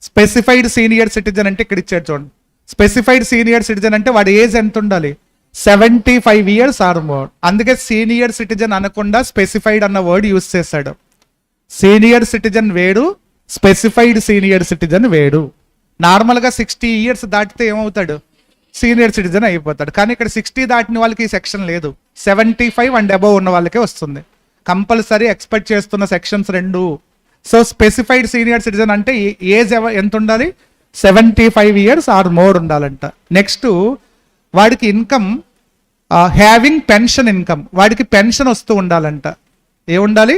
స్పెసిఫైడ్ సీనియర్ సిటిజన్ అంటే ఇక్కడ ఇచ్చాడు చూడండి. స్పెసిఫైడ్ సీనియర్ సిటిజన్ అంటే వాడి ఏజ్ ఎంత ఉండాలి? 75 years ఆర్ మోర్. అందుకే సీనియర్ సిటిజన్ అనకుండా స్పెసిఫైడ్ అన్న వర్డ్ యూజ్ చేశాడు. సీనియర్ సిటిజన్ వేరు, స్పెసిఫైడ్ సీనియర్ సిటిజన్ వేరు. నార్మల్గా 60 years దాటితే ఏమవుతాడు? సీనియర్ సిటిజన్ అయిపోతాడు. కానీ ఇక్కడ 60 దాటిన వాళ్ళకి ఈ సెక్షన్ లేదు, 75 and above ఉన్న వాళ్ళకే వస్తుంది. కంపల్సరీ ఎక్స్పెక్ట్ చేస్తున్న sections 2. So specified senior citizen అంటే ఏజ్ ఎంత ఉండాలి? 75 years ఆర్ మోర్ ఉండాలంట. నెక్స్ట్ వాడికి ఇన్కమ్ హ్యావింగ్ పెన్షన్ ఇన్కమ్, వాడికి పెన్షన్ వస్తూ ఉండాలంట. ఏముండాలి?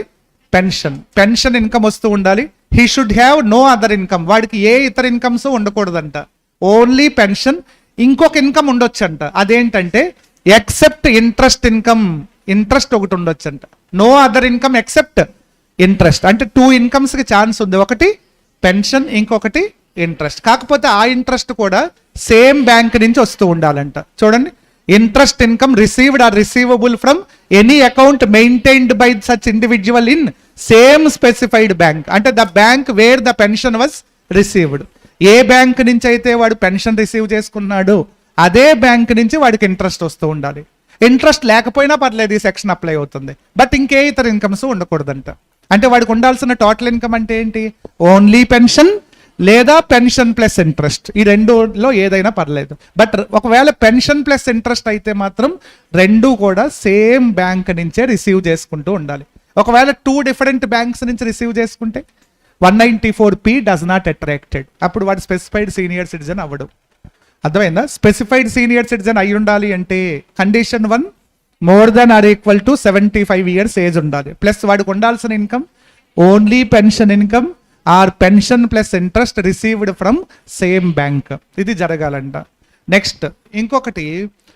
పెన్షన్ ఇన్కమ్ వస్తూ ఉండాలి. He should have no other income, వాడికి ఏ ఇతర ఇన్కమ్స్ ఉండకూడదంట, ఓన్లీ పెన్షన్. ఇంకొక ఇన్కమ్ ఉండొచ్చంట, అదేంటంటే ఎక్సెప్ట్ ఇంట్రెస్ట్ ఇన్కమ్, ఇంట్రెస్ట్ ఒకటి ఉండొచ్చంట. No other income except interest. అంటే 2 ఇన్కమ్స్కి ఛాన్స్ ఉంది, ఒకటి పెన్షన్, ఇంకొకటి ఇంట్రెస్ట్. కాకపోతే ఆ ఇంట్రెస్ట్ కూడా సేమ్ బ్యాంక్ నుంచి వస్తూ ఉండాలంట. చూడండి, interest income received or receivable from any account maintained by such individual in same specified bank. అంటే the bank where the pension was received. ఏ బ్యాంక్ నుంచి అయితే వాడు పెన్షన్ రిసీవ్ చేసుకున్నాడు అదే బ్యాంక్ నుంచి వాడికి ఇంట్రెస్ట్ వస్తూ ఉండాలి. ఇంట్రెస్ట్ లేకపోయినా పర్లేదు, ఈ సెక్షన్ అప్లై అవుతుంది. బట్ ఇంకే ఇతర ఇన్కమ్స్ ఉండకూడదంట. అంటే వాడికి ఉండాల్సిన టోటల్ ఇన్కమ్ అంటే ఏంటి? ఓన్లీ పెన్షన్ లేదా పెన్షన్ ప్లస్ ఇంట్రెస్ట్, ఈ 2లో ఏదైనా పర్లేదు. బట్ ఒకవేళ పెన్షన్ ప్లస్ ఇంట్రెస్ట్ అయితే మాత్రం 2 కూడా సేమ్ బ్యాంక్ నుంచే రిసీవ్ చేసుకుంటూ ఉండాలి. ఒకవేళ 2 different బ్యాంక్స్ నుంచి రిసీవ్ చేసుకుంటే 194P డస్ నాట్ అట్రాక్టెడ్, అప్పుడు వాడు స్పెసిఫైడ్ సీనియర్ సిటిజన్ అవ్వడు. అర్థమైందా? స్పెసిఫైడ్ సీనియర్ సిటిజన్ అయి ఉండాలి అంటే condition 1 more than or equal to 75 years age ఉండాలి. ప్లస్ వాడికి ఉండాల్సిన income only pension income or pension plus interest received from same bank. ఇది జరగాలంట. నెక్స్ట్ ఇంకొకటి,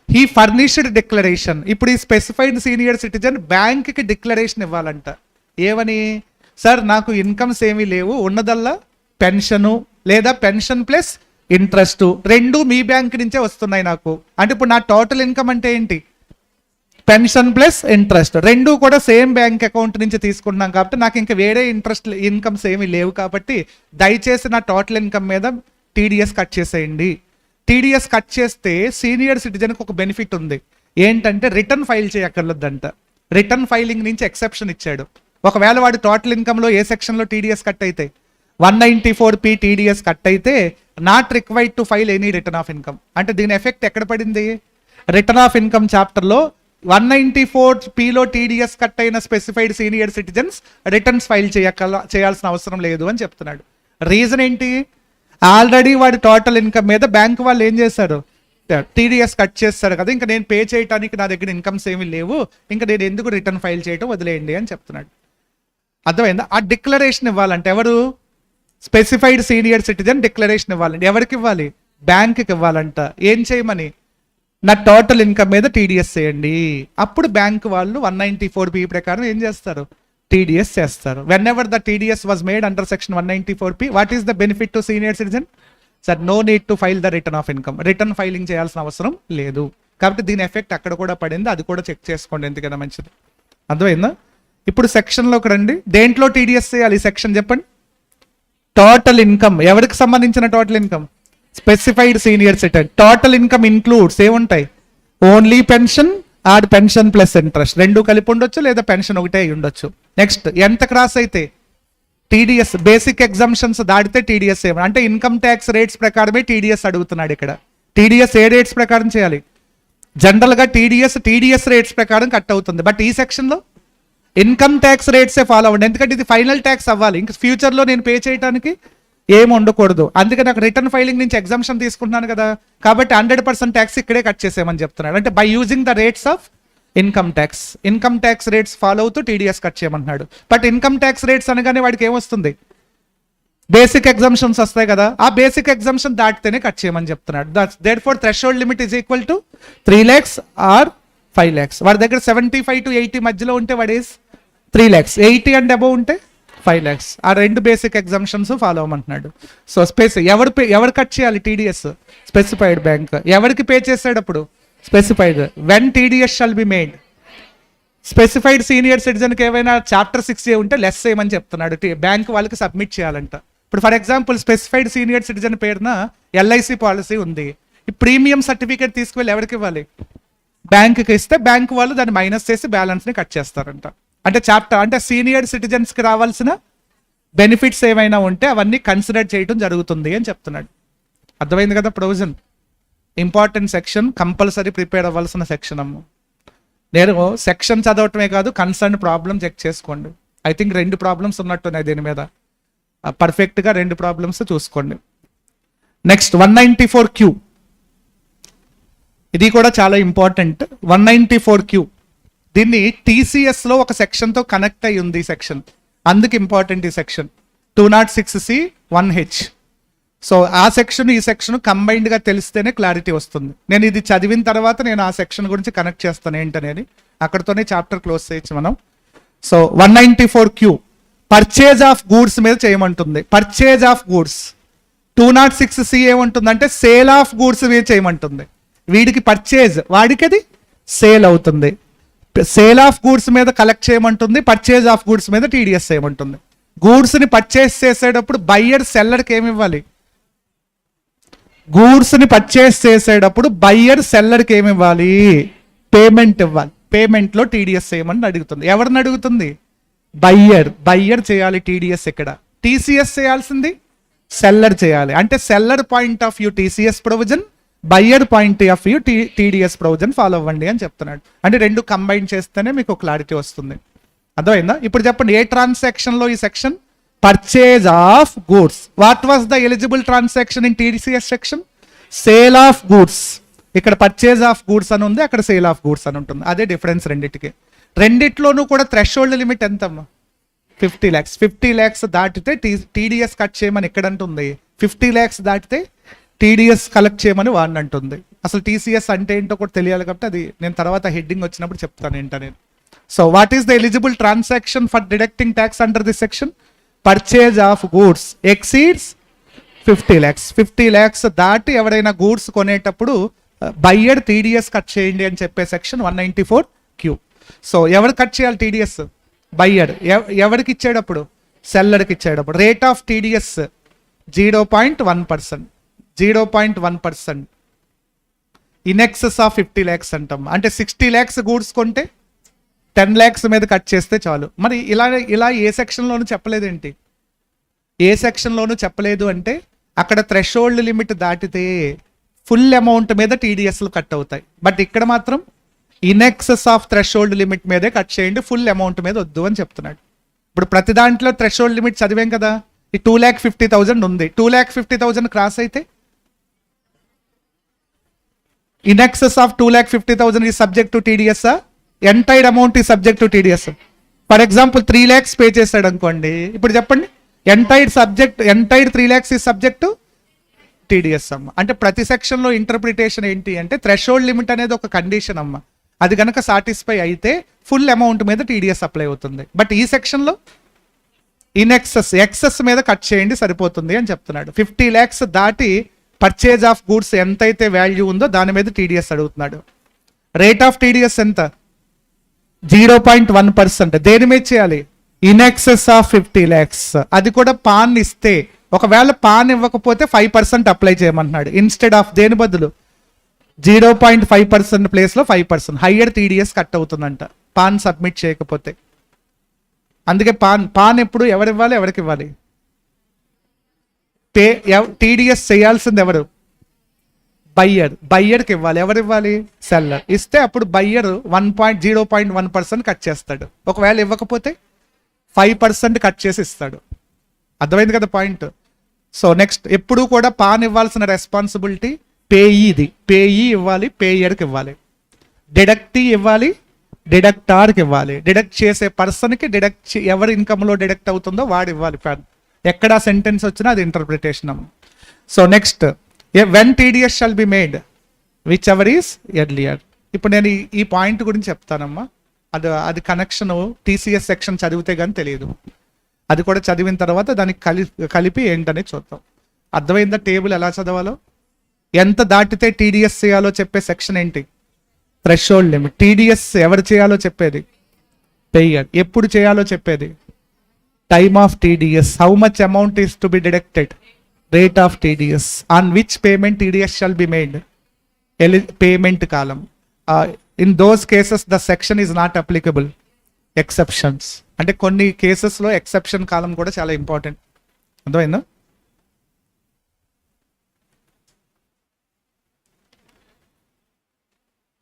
హీ ఫర్నిష్డ్ డిక్లరేషన్. ఇప్పుడు ఈ స్పెసిఫైడ్ సీనియర్ సిటిజన్ బ్యాంక్కి డిక్లరేషన్ ఇవ్వాలంట. ఏమని? సార్ నాకు ఇన్కమ్స్ ఏమీ లేవు, ఉన్నదల్లా పెన్షను లేదా పెన్షన్ ప్లస్ ఇంట్రెస్ట్ 2 మీ బ్యాంక్ నుంచే వస్తున్నాయి నాకు. అంటే ఇప్పుడు నా టోటల్ ఇన్కమ్ అంటే ఏంటి? పెన్షన్ ప్లస్ ఇంట్రెస్ట్ 2 కూడా సేమ్ బ్యాంక్ అకౌంట్ నుంచి తీసుకున్నాం కాబట్టి నాకు ఇంకా వేరే ఇన్కమ్స్ ఏమీ లేవు కాబట్టి దయచేసి నా టోటల్ ఇన్కమ్ మీద టీడీఎస్ కట్ చేసేయండి. టీడీఎస్ కట్ చేస్తే సీనియర్ సిటిజన్కి ఒక బెనిఫిట్ ఉంది. ఏంటంటే రిటర్న్ ఫైల్ చేయక్కర్లేదంట. రిటర్న్ ఫైలింగ్ నుంచి ఎక్సెప్షన్ ఇచ్చాడు. ఒకవేళ వాడు టోటల్ ఇన్కమ్లో ఏ సెక్షన్లో టీడీఎస్ కట్ అయితే 194P టీడీఎస్ కట్ అయితే not required to file any return of income. అంటే దీని ఎఫెక్ట్ ఎక్కడ పడింది? రిటర్న్ ఆఫ్ ఇన్కమ్ చాప్టర్లో 194Pలో టీడీఎస్ కట్ అయిన specified senior citizens returns file చేయాల్సిన అవసరం లేదు అని చెప్తున్నాడు. రీజన్ ఏంటి? ఆల్రెడీ వాడి టోటల్ ఇన్కమ్ మీద బ్యాంక్ వాళ్ళు ఏం చేశారు? టీడీఎస్ కట్ చేస్తారు కదా, ఇంకా నేను పే చేయడానికి నా దగ్గర ఇన్కమ్స్ ఏమీ లేవు, ఇంకా నేను ఎందుకు రిటర్న్ ఫైల్ చేయటం వదిలేయండి అని చెప్తున్నాడు. అర్థమైందా? ఆ డిక్లరేషన్ ఇవ్వాలంటే ఎవరు? స్పెసిఫైడ్ సీనియర్ సిటిజన్ డిక్లరేషన్ ఇవ్వాలంటే ఎవరికి ఇవ్వాలి? బ్యాంక్కి ఇవ్వాలంట. ఏం చేయమని? నా టోటల్ ఇన్కమ్ మీద టీడీఎస్ చేయండి. అప్పుడు బ్యాంక్ వాళ్ళు 194B ప్రకారం ఏం చేస్తారు? టీడీఎస్ చేస్తారు. Whenever the TDS was made under section 194P, what is the benefit to senior citizen? Sir, no need to file the return of income. Return filing చేయాల్సిన అవసరం లేదు. కాబట్టి దీని ఎఫెక్ట్ అక్కడ కూడా పడింది, అది కూడా చెక్ చేసుకోండి, ఎందుకన్నా మంచిది. అర్థమైందా? ఇప్పుడు సెక్షన్లోకి రండి. దేంట్లో టీడీఎస్ చేయాలి ఈ సెక్షన్ చెప్పండి? Total income. ఎవరికి సంబంధించిన total income? Specified senior citizen. Total income includes ఏముంటాయి? Only pension or pension plus interest, రెండు కలిపి ఉండొచ్చు, లేదా పెన్షన్ ఒకటే అయి ఉండొచ్చు. నెక్స్ట్, ఎంత క్రాస్ అయితే టీడీఎస్, బేసిక్ ఎగ్జామ్షన్స్ దాటితే టీడీఎస్ ఏమో అంటే ఇన్కమ్ ట్యాక్స్ రేట్స్ ప్రకారమే టీడీఎస్ అడుగుతున్నాడు ఇక్కడ. టీడీఎస్ ఏ రేట్స్ ప్రకారం చేయాలి? జనరల్గా టీడీఎస్ రేట్స్ ప్రకారం కట్ అవుతుంది. బట్ ఈ సెక్షన్లో ఇన్కమ్ ట్యాక్స్ రేట్సే ఫాలో అవ్వండి, ఎందుకంటే ఇది ఫైనల్ ట్యాక్స్ అవ్వాలి. ఇంకా ఫ్యూచర్లో నేను పే చేయడానికి ఏం ఉండకూడదు. అందుకే నాకు రిటర్న్ ఫైలింగ్ నుంచి ఎగ్జామ్షన్ తీసుకుంటున్నాను కదా, కాబట్టి 100% ట్యాక్స్ ఇక్కడే కట్ చేసేయమని చెప్తున్నాడు. అంటే by using the rates of income tax rates follow అవుతూ టీడీఎస్ కట్ చేయమంటున్నాడు. బట్ ఇన్కమ్ ట్యాక్స్ రేట్స్ అనగానే వాడికి ఏమొస్తుంది? బేసిక్ ఎగ్జామ్షన్స్ వస్తాయి కదా, ఆ బేసిక్ ఎగ్జామ్షన్ దాటితేనే కట్ చేయమని చెప్తున్నాడు. Therefore threshold limit is equal to 3 lakhs or 5 lakhs. వాడి దగ్గర 75 to 80 మధ్యలో ఉంటే వాడు ఈజ్ 3 lakhs, 80 అండ్ అబౌవ్ ఉంటే 5 lakhs. ఆ రెండు బేసిక్ ఎగ్జామ్షన్స్ ఫాలో అవ్వమంటున్నాడు. సో ఎవరు కట్ చేయాలి టీడీఎస్? Specified bank. ఎవరికి పే చేసేటప్పుడు? Specified. When TDS shall be made? Specified senior సిటిజన్కి ఏమైనా చాప్టర్ 6A ఉంటే లెస్ చేయమని చెప్తున్నాడు. బ్యాంక్ వాళ్ళకి సబ్మిట్ చేయాలంట. ఇప్పుడు for example specified senior citizen పేరున LIC పాలసీ ఉంది. ఈ ప్రీమియం సర్టిఫికేట్ తీసుకువెళ్ళి ఎవరికి ఇవ్వాలి? బ్యాంక్కి ఇస్తే బ్యాంక్ వాళ్ళు దాన్ని మైనస్ చేసి బ్యాలెన్స్ని కట్ చేస్తారంట. అంటే సీనియర్ సిటిజన్స్కి రావాల్సిన బెనిఫిట్స్ ఏమైనా ఉంటే అవన్నీ కన్సిడర్ చేయడం జరుగుతుంది అని చెప్తున్నాడు. అర్థమైంది కదా? Provision important section, compulsory prepare అవ్వాల్సిన సెక్షన్ అమ్మ. నేను సెక్షన్ చదవటమే కాదు, కన్సర్న్ ప్రాబ్లం చెక్ చేసుకోండి. ఐ థింక్ 2 ప్రాబ్లమ్స్ ఉన్నట్టున్నాయి దీని మీద. పర్ఫెక్ట్గా 2 ప్రాబ్లమ్స్ చూసుకోండి. Next 194Q. ఇది కూడా చాలా ఇంపార్టెంట్. 194Q దీన్ని TCSలో ఒక సెక్షన్తో కనెక్ట్ అయి ఉంది ఈ సెక్షన్, అందుకు ఇంపార్టెంట్ ఈ సెక్షన్. 206C 1H. సో ఆ సెక్షన్ ఈ సెక్షన్ కంబైన్డ్గా తెలిస్తేనే క్లారిటీ వస్తుంది. నేను ఇది చదివిన తర్వాత నేను ఆ సెక్షన్ గురించి కనెక్ట్ చేస్తాను ఏంటనేది. అక్కడతోనే చాప్టర్ క్లోజ్ చేయొచ్చు మనం. So 194Q purchase of goods మీద చేయమంటుంది. Purchase of goods. 206C ఏమంటుందంటే సేల్ ఆఫ్ గూడ్స్ మీద చేయమంటుంది. వీడికి పర్చేజ్, వాడికి అది సేల్ అవుతుంది. సేల్ ఆఫ్ గూడ్స్ మీద కలెక్ట్ చేయమంటుంది, పర్చేజ్ ఆఫ్ గూడ్స్ మీద టీడీఎస్ చేయమంటుంది. గూడ్స్ని పర్చేస్ చేసేటప్పుడు బయ్యర్ సెల్లర్కి ఏమి ఇవ్వాలి? గూడ్స్ని పర్చేస్ చేసేటప్పుడు బయ్యర్ సెల్లర్కి ఏమి ఇవ్వాలి? పేమెంట్ ఇవ్వాలి. పేమెంట్లో టీడీఎస్ చేయమని అడుగుతుంది. ఎవరిని అడుగుతుంది? బయ్యర్ చేయాలి టీడీఎస్. ఇక్కడ TCS చేయాల్సింది సెల్లర్ చేయాలి. అంటే seller point of view TCS provision, buyer point of view TDS provision follow అవ్వండి అని చెప్తున్నాడు. అంటే 2 కంబైన్ చేస్తేనే మీకు క్లారిటీ వస్తుంది. అర్థమైందా? ఇప్పుడు చెప్పండి, ఏ ట్రాన్సాక్షన్లో ఈ section? Purchase of goods. What was the eligible transaction in TCS section? Sale of goods. ఇక్కడ పర్చేజ్ ఆఫ్ గూడ్స్ అని ఉంది, అక్కడ సేల్ ఆఫ్ గూడ్స్ అని ఉంటుంది. అదే డిఫరెన్స్ రెండింటికి. రెండిట్లోనూ కూడా థ్రెషోల్డ్ లిమిట్ ఎంతమ్మా? 50 lakhs. 50 lakhs దాటితే TDS కట్ చేయమని ఇక్కడ అంటుంది. 50 lakhs దాటితే TDS కలెక్ట్ చేయమని వాడిని అంటుంది. అసలు TCS అంటే ఏంటో కూడా తెలియాలి, కాబట్టి అది నేను తర్వాత హెడ్డింగ్ వచ్చినప్పుడు చెప్తాను ఏంటనేది. So what is the eligible transaction for deducting tax under this section? Purchase of goods exceeds 50 lakhs. 50 lakhs దాటి ఎవరైనా గూడ్స్ కొనేటప్పుడు బయ్యర్ TDS కట్ చేయండి అని చెప్పే సెక్షన్ 194Q. సో ఎవరు కట్ చేయాలి TDS? బయ్యర్. ఎవరికి ఇచ్చేటప్పుడు? సెల్లర్కి ఇచ్చేటప్పుడు. Rate of TDS 0.1%. 0.1% in excess of 50 lakhs అంటాం. అంటే 60 lakhs గూడ్స్ కొంటే 10 lakhs మీద కట్ చేస్తే చాలు. మరి ఇలా ఏ సెక్షన్లోనూ చెప్పలేదేంటి? ఏ సెక్షన్లోనూ చెప్పలేదు అంటే అక్కడ థ్రెషోల్డ్ లిమిట్ దాటితే ఫుల్ అమౌంట్ మీద TDSలు కట్ అవుతాయి. బట్ ఇక్కడ మాత్రం in excess of threshold limit మీదే కట్ చేయండి, ఫుల్ అమౌంట్ మీద వద్దు అని చెప్తున్నాడు. ఇప్పుడు ప్రతి దాంట్లో థ్రెషోల్డ్ లిమిట్ చదివాం కదా. ఈ 2,50,000 ఉంది. 2,50,000 క్రాస్ అయితే in excess of 2,50,000 is subject to TDS. Entire amount ఈ subject to TDS. For example 3 lakhs pay చేశాడు అనుకోండి, ఇప్పుడు చెప్పండి ఎంటైర్ 3 lakhs ఈ సబ్జెక్ట్ టు టీడీఎస్ అమ్మ. అంటే ప్రతి సెక్షన్లో ఇంటర్ప్రిటేషన్ ఏంటి అంటే థ్రెషోల్డ్ లిమిట్ అనేది ఒక కండిషన్ అమ్మ, అది కనుక సాటిస్ఫై అయితే ఫుల్ అమౌంట్ మీద టీడీఎస్ అప్లై అవుతుంది. బట్ ఈ సెక్షన్లో ఇన్ ఎక్సెస్ మీద కట్ చేయండి సరిపోతుంది అని చెప్తున్నాడు. 50 lakhs దాటి పర్చేజ్ ఆఫ్ గూడ్స్ ఎంతైతే వాల్యూ ఉందో దాని మీద టీడీఎస్ అడుగుతున్నాడు. రేట్ ఆఫ్ టీడీఎస్ ఎంత? 0.1%. దేని మీద చేయాలి? In excess of 50 lakhs. అది కూడా పాన్ ఇస్తే, ఒకవేళ పాన్ ఇవ్వకపోతే 5% అప్లై చేయమంటున్నాడు. ఇన్స్టెడ్ ఆఫ్ దేని బదులు 0.5% ప్లేస్లో 5% హయ్యర్ టీడీఎస్ కట్ అవుతుందంట పాన్ సబ్మిట్ చేయకపోతే. అందుకే పాన్ ఎప్పుడు ఎవరు ఇవ్వాలి, ఎవరికి ఇవ్వాలి? టీడీఎస్ చేయాల్సింది ఎవరు? బయ్యర్కి ఇవ్వాలి. ఎవరు ఇవ్వాలి? సెల్లర్. ఇస్తే అప్పుడు బయ్యర్ 0.1% కట్ చేస్తాడు. ఒకవేళ ఇవ్వకపోతే 5% కట్ చేసి ఇస్తాడు. అర్థమైంది కదా పాయింట్? సో నెక్స్ట్, ఎప్పుడు కూడా పాన్ ఇవ్వాల్సిన రెస్పాన్సిబిలిటీ పేయీది. పేయీ ఇవ్వాలి, పేయర్కి ఇవ్వాలి. డిడక్టీ ఇవ్వాలి, డిడక్టార్కి ఇవ్వాలి. డిడక్ట్ చేసే పర్సన్కి ఎవరి ఇన్కమ్లో డిడక్ట్ అవుతుందో వాడు ఇవ్వాలి పాన్. ఎక్కడ సెంటెన్స్ వచ్చినా అది ఇంటర్ప్రిటేషన్ అమ్మ. So next, when TDS shall be made whichever is earlier. ఇప్పుడు నేను ఈ పాయింట్ గురించి చెప్తానమ్మా. అది కనెక్షన్ టీసీఎస్ సెక్షన్ చదివితే కానీ తెలియదు. అది కూడా చదివిన తర్వాత దానికి కలిపి ఏంటనేది చూద్దాం. అర్థమైందా టేబుల్ ఎలా చదవాలో? ఎంత దాటితే టీడీఎస్ చేయాలో చెప్పే సెక్షన్ ఏంటి? Threshold limit. టీడీఎస్ ఎవరు చేయాలో చెప్పేది? పేయర్. ఎప్పుడు చేయాలో చెప్పేది? Time of TDS. How much amount is to be deducted? Rate of TDS. On which payment TDS shall be made? Payment column. In those cases the section is not applicable. Exceptions అంటే కొన్ని కేసెస్లో exception కాలం కూడా చాలా important. అర్థమైందా?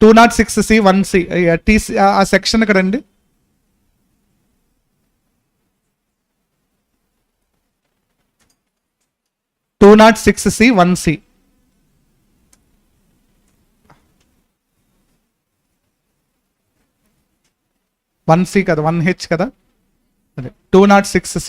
Two 206C 1C TC ఆ section ఇక్కడ అండి. Two 206C 1C. One C కదా, 1H కదా, అదే 206C.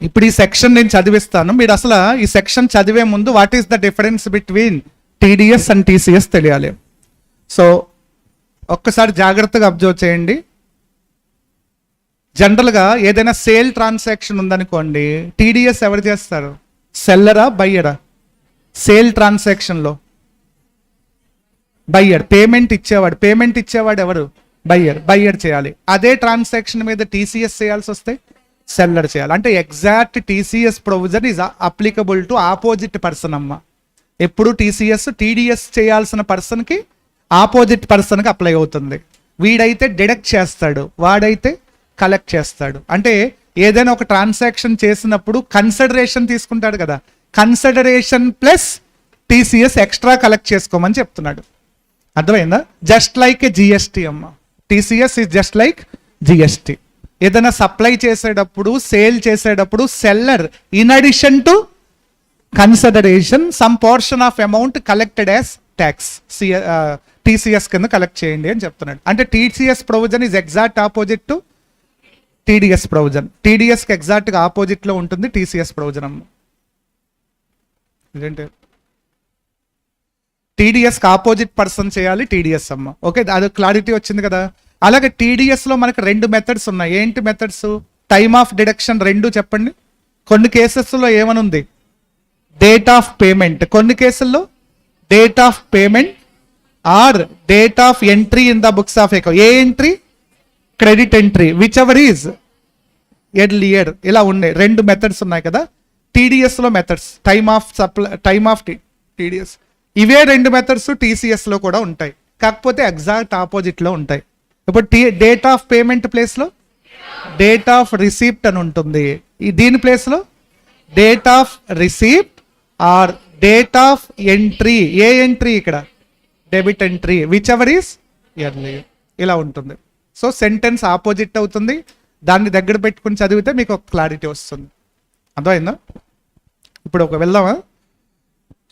ఇప్పుడు ఈ సెక్షన్ నేను చదివిస్తాను. మీరు అసలు ఈ సెక్షన్ చదివే ముందు what is the difference between TDS and TCS తెలియాలి. సో ఒక్కసారి జాగ్రత్తగా అబ్జర్వ్ చేయండి. జనరల్గా ఏదైనా సేల్ ట్రాన్సాక్షన్ ఉందనుకోండి, టీడీఎస్ ఎవరు చేస్తారు? సెల్లరా, బయ్యరా? సేల్ ట్రాన్సాక్షన్లో బయ్యర్. పేమెంట్ ఇచ్చేవాడు ఎవరు? బయ్యర్ చేయాలి. అదే ట్రాన్సాక్షన్ మీద టీసీఎస్ చేయాల్సి వస్తే సెల్లర్ చేయాలి. అంటే exact TCS provision is applicable to opposite person అమ్మ. ఎప్పుడు టీడీఎస్ చేయాల్సిన పర్సన్కి ఆపోజిట్ పర్సన్కి అప్లై అవుతుంది. వీడైతే డిడక్ట్ చేస్తాడు, వాడైతే కలెక్ట్ చేస్తాడు. అంటే ఏదైనా ఒక ట్రాన్సాక్షన్ చేసినప్పుడు కన్సిడరేషన్ తీసుకుంటాడు కదా, consideration plus TCS extra collect చేసుకోమని చెప్తున్నాడు. అర్థమైందా? జస్ట్ లైక్ ఏ జిఎస్టీ అమ్మ. TCS is just like GST. ఏదైనా సప్లై చేసేటప్పుడు, సేల్ చేసేటప్పుడు seller in addition to consideration some portion of amount collected as tax TCS కింద కలెక్ట్ చేయండి అని చెప్తున్నాడు. అంటే TCS provision is exact opposite to TDS provision. టీడీఎస్కి ఎగ్జాక్ట్గా ఆపోజిట్లో ఉంటుంది టీసీఎస్ ప్రొవిజన్ అమ్మ. ఇదేంటి? టీడీఎస్కి ఆపోజిట్ పర్సన్ చేయాలి టీడీఎస్ అమ్మ. ఓకే, అది క్లారిటీ వచ్చింది కదా. అలాగే టీడీఎస్లో మనకు 2 మెథడ్స్ ఉన్నాయి. ఏంటి మెథడ్స్? టైమ్ ఆఫ్ డిడక్షన్ 2 చెప్పండి. కొన్ని కేసెస్లో ఏమనుంది? Date of payment. కొన్ని కేసుల్లో date of payment or date of entry in the books of account. ఏ entry? Credit entry, whichever is earlier. ఇలా ఉన్నాయి 2 మెథడ్స్ ఉన్నాయి కదా టీడీఎస్లో మెథడ్స్. Time of TDS. ఇవే 2 మెథడ్స్ టీసీఎస్లో కూడా ఉంటాయి, కాకపోతే ఎగ్జాక్ట్ ఆపోజిట్లో ఉంటాయి. ఇప్పుడు డేట్ ఆఫ్ పేమెంట్ ప్లేస్లో డేట్ ఆఫ్ రిసీప్ట్ అని ఉంటుంది. దీని ప్లేస్లో date of receipt or date of entry. ఏ ఎంట్రీ? ఇక్కడ debit entry, whichever is early. ఇలా ఉంటుంది. సో సెంటెన్స్ ఆపోజిట్ అవుతుంది. దాన్ని దగ్గర పెట్టుకుని చదివితే మీకు ఒక క్లారిటీ వస్తుంది. అర్థమైందా? ఇప్పుడు ఒక వెళ్దామా?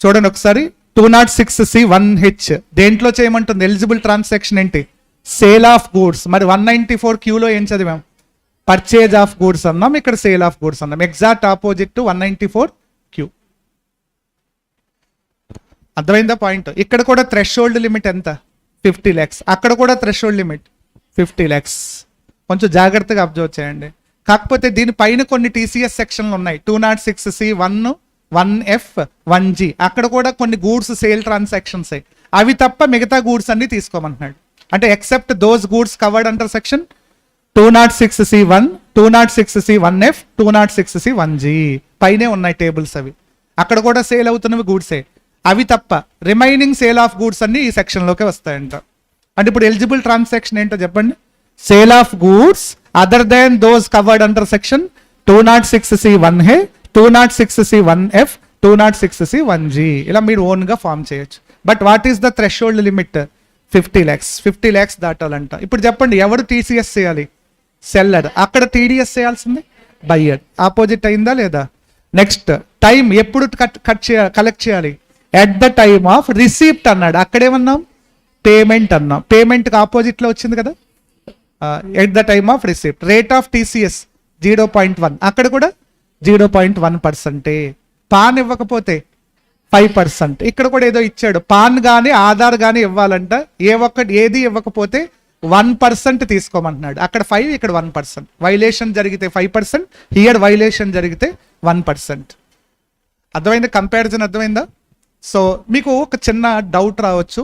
చూడండి ఒకసారి. 206C1H దేంట్లో చేయమంటుంది? ఎలిజిబుల్ ట్రాన్సాక్షన్ ఏంటి? Sale of goods. మరి 194Qలో ఏం చదివాం? పర్చేజ్ ఆఫ్ గూడ్స్ అన్నాం, ఇక్కడ సేల్ ఆఫ్ గూడ్స్ అన్నాం. Exact opposite to 194Q. అర్థమైందా పాయింట్? ఇక్కడ కూడా థ్రెషోల్డ్ లిమిట్ ఎంత? 50 lakhs. అక్కడ కూడా థ్రెషోల్డ్ లిమిట్ 50 lakhs. కొంచెం జాగ్రత్తగా అబ్జర్వ్ చేయండి. కాకపోతే దీనిపైన కొన్ని టీసీఎస్ సెక్షన్లు ఉన్నాయి. 206C1, 1F, 1G. అక్కడ కూడా కొన్ని గూడ్స్ సేల్ ట్రాన్సాక్షన్స్ అవి తప్ప మిగతా గూడ్స్ అన్ని తీసుకోమంటున్నాడు. అంటే except those goods covered under section 206C1, 206C1F, 206C1G. పైనే ఉన్నాయి టేబుల్స్ అవి. అక్కడ కూడా సేల్ అవుతున్నవి గూడ్సే. అవి తప్ప రిమైనింగ్ సేల్ ఆఫ్ గూడ్స్ అన్ని ఈ సెక్షన్లోకే వస్తాయంట. అంటే ఇప్పుడు ఎలిజిబుల్ ట్రాన్సాక్షన్ ఏంటో చెప్పండి? Sale of goods other than those covered under section 206C1A, 206C1F, 206C1G. ఇలా మీరు ఓన్గా ఫామ్ చేయొచ్చు. But what is the threshold limit? 50 lakhs. 50 lakhs దాటాలంట. ఇప్పుడు చెప్పండి, ఎవరు టీసీఎస్ చేయాలి? సెల్లర్. అక్కడ టీడీఎస్ చేయాల్సింది బయ్యర్. ఆపోజిట్ అయిందా లేదా? నెక్స్ట్ టైం ఎప్పుడు కలెక్ట్ చేయాలి? At the time of receipt అన్నాడు. అక్కడేమన్నాం? పేమెంట్ అన్నాం. పేమెంట్కి ఆపోజిట్లో వచ్చింది కదా, at the time of receipt. Rate of TCS 0.1. అక్కడ కూడా 0.1%. పాన్ ఇవ్వకపోతే 5%. ఇక్కడ కూడా ఏదో ఇచ్చాడు. పాన్ కానీ ఆధార్ కానీ ఇవ్వాలంట. ఏది ఇవ్వకపోతే 1% తీసుకోమంటున్నాడు. అక్కడ 5, ఇక్కడ 1%. వైలేషన్ జరిగితే 5%, హియర్ వైలేషన్ జరిగితే 1%. అర్థమైందా? కంపారిజన్ అర్థమైందా? సో మీకు ఒక చిన్న డౌట్ రావచ్చు.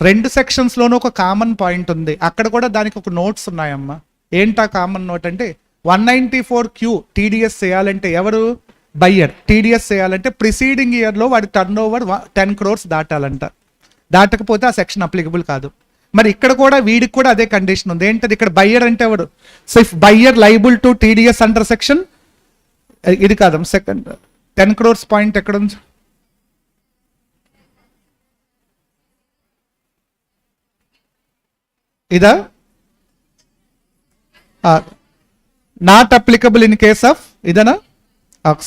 2 సెక్షన్స్లోనూ ఒక కామన్ పాయింట్ ఉంది. అక్కడ కూడా దానికి ఒక నోట్స్ ఉన్నాయమ్మా. ఏంటా కామన్ నోట్ అంటే 194Q టీడీఎస్ చేయాలంటే ఎవరు? బయ్యర్. టీడీఎస్ చేయాలంటే ప్రిసీడింగ్ ఇయర్లో వాడి టర్న్ ఓవర్ 10 crores దాటాలంట. దాటకపోతే ఆ సెక్షన్ అప్లికబుల్ కాదు. మరి ఇక్కడ కూడా వీడికి కూడా అదే కండిషన్ ఉంది. ఏంటది? ఇక్కడ బయ్యర్ అంటే ఎవరు? So if buyer liable to TDS under section, ఇది కాదు సెకండ్ 10 crores పాయింట్ ఎక్కడ ఉంది? ఇదా? Not applicable in case of ఇదనా?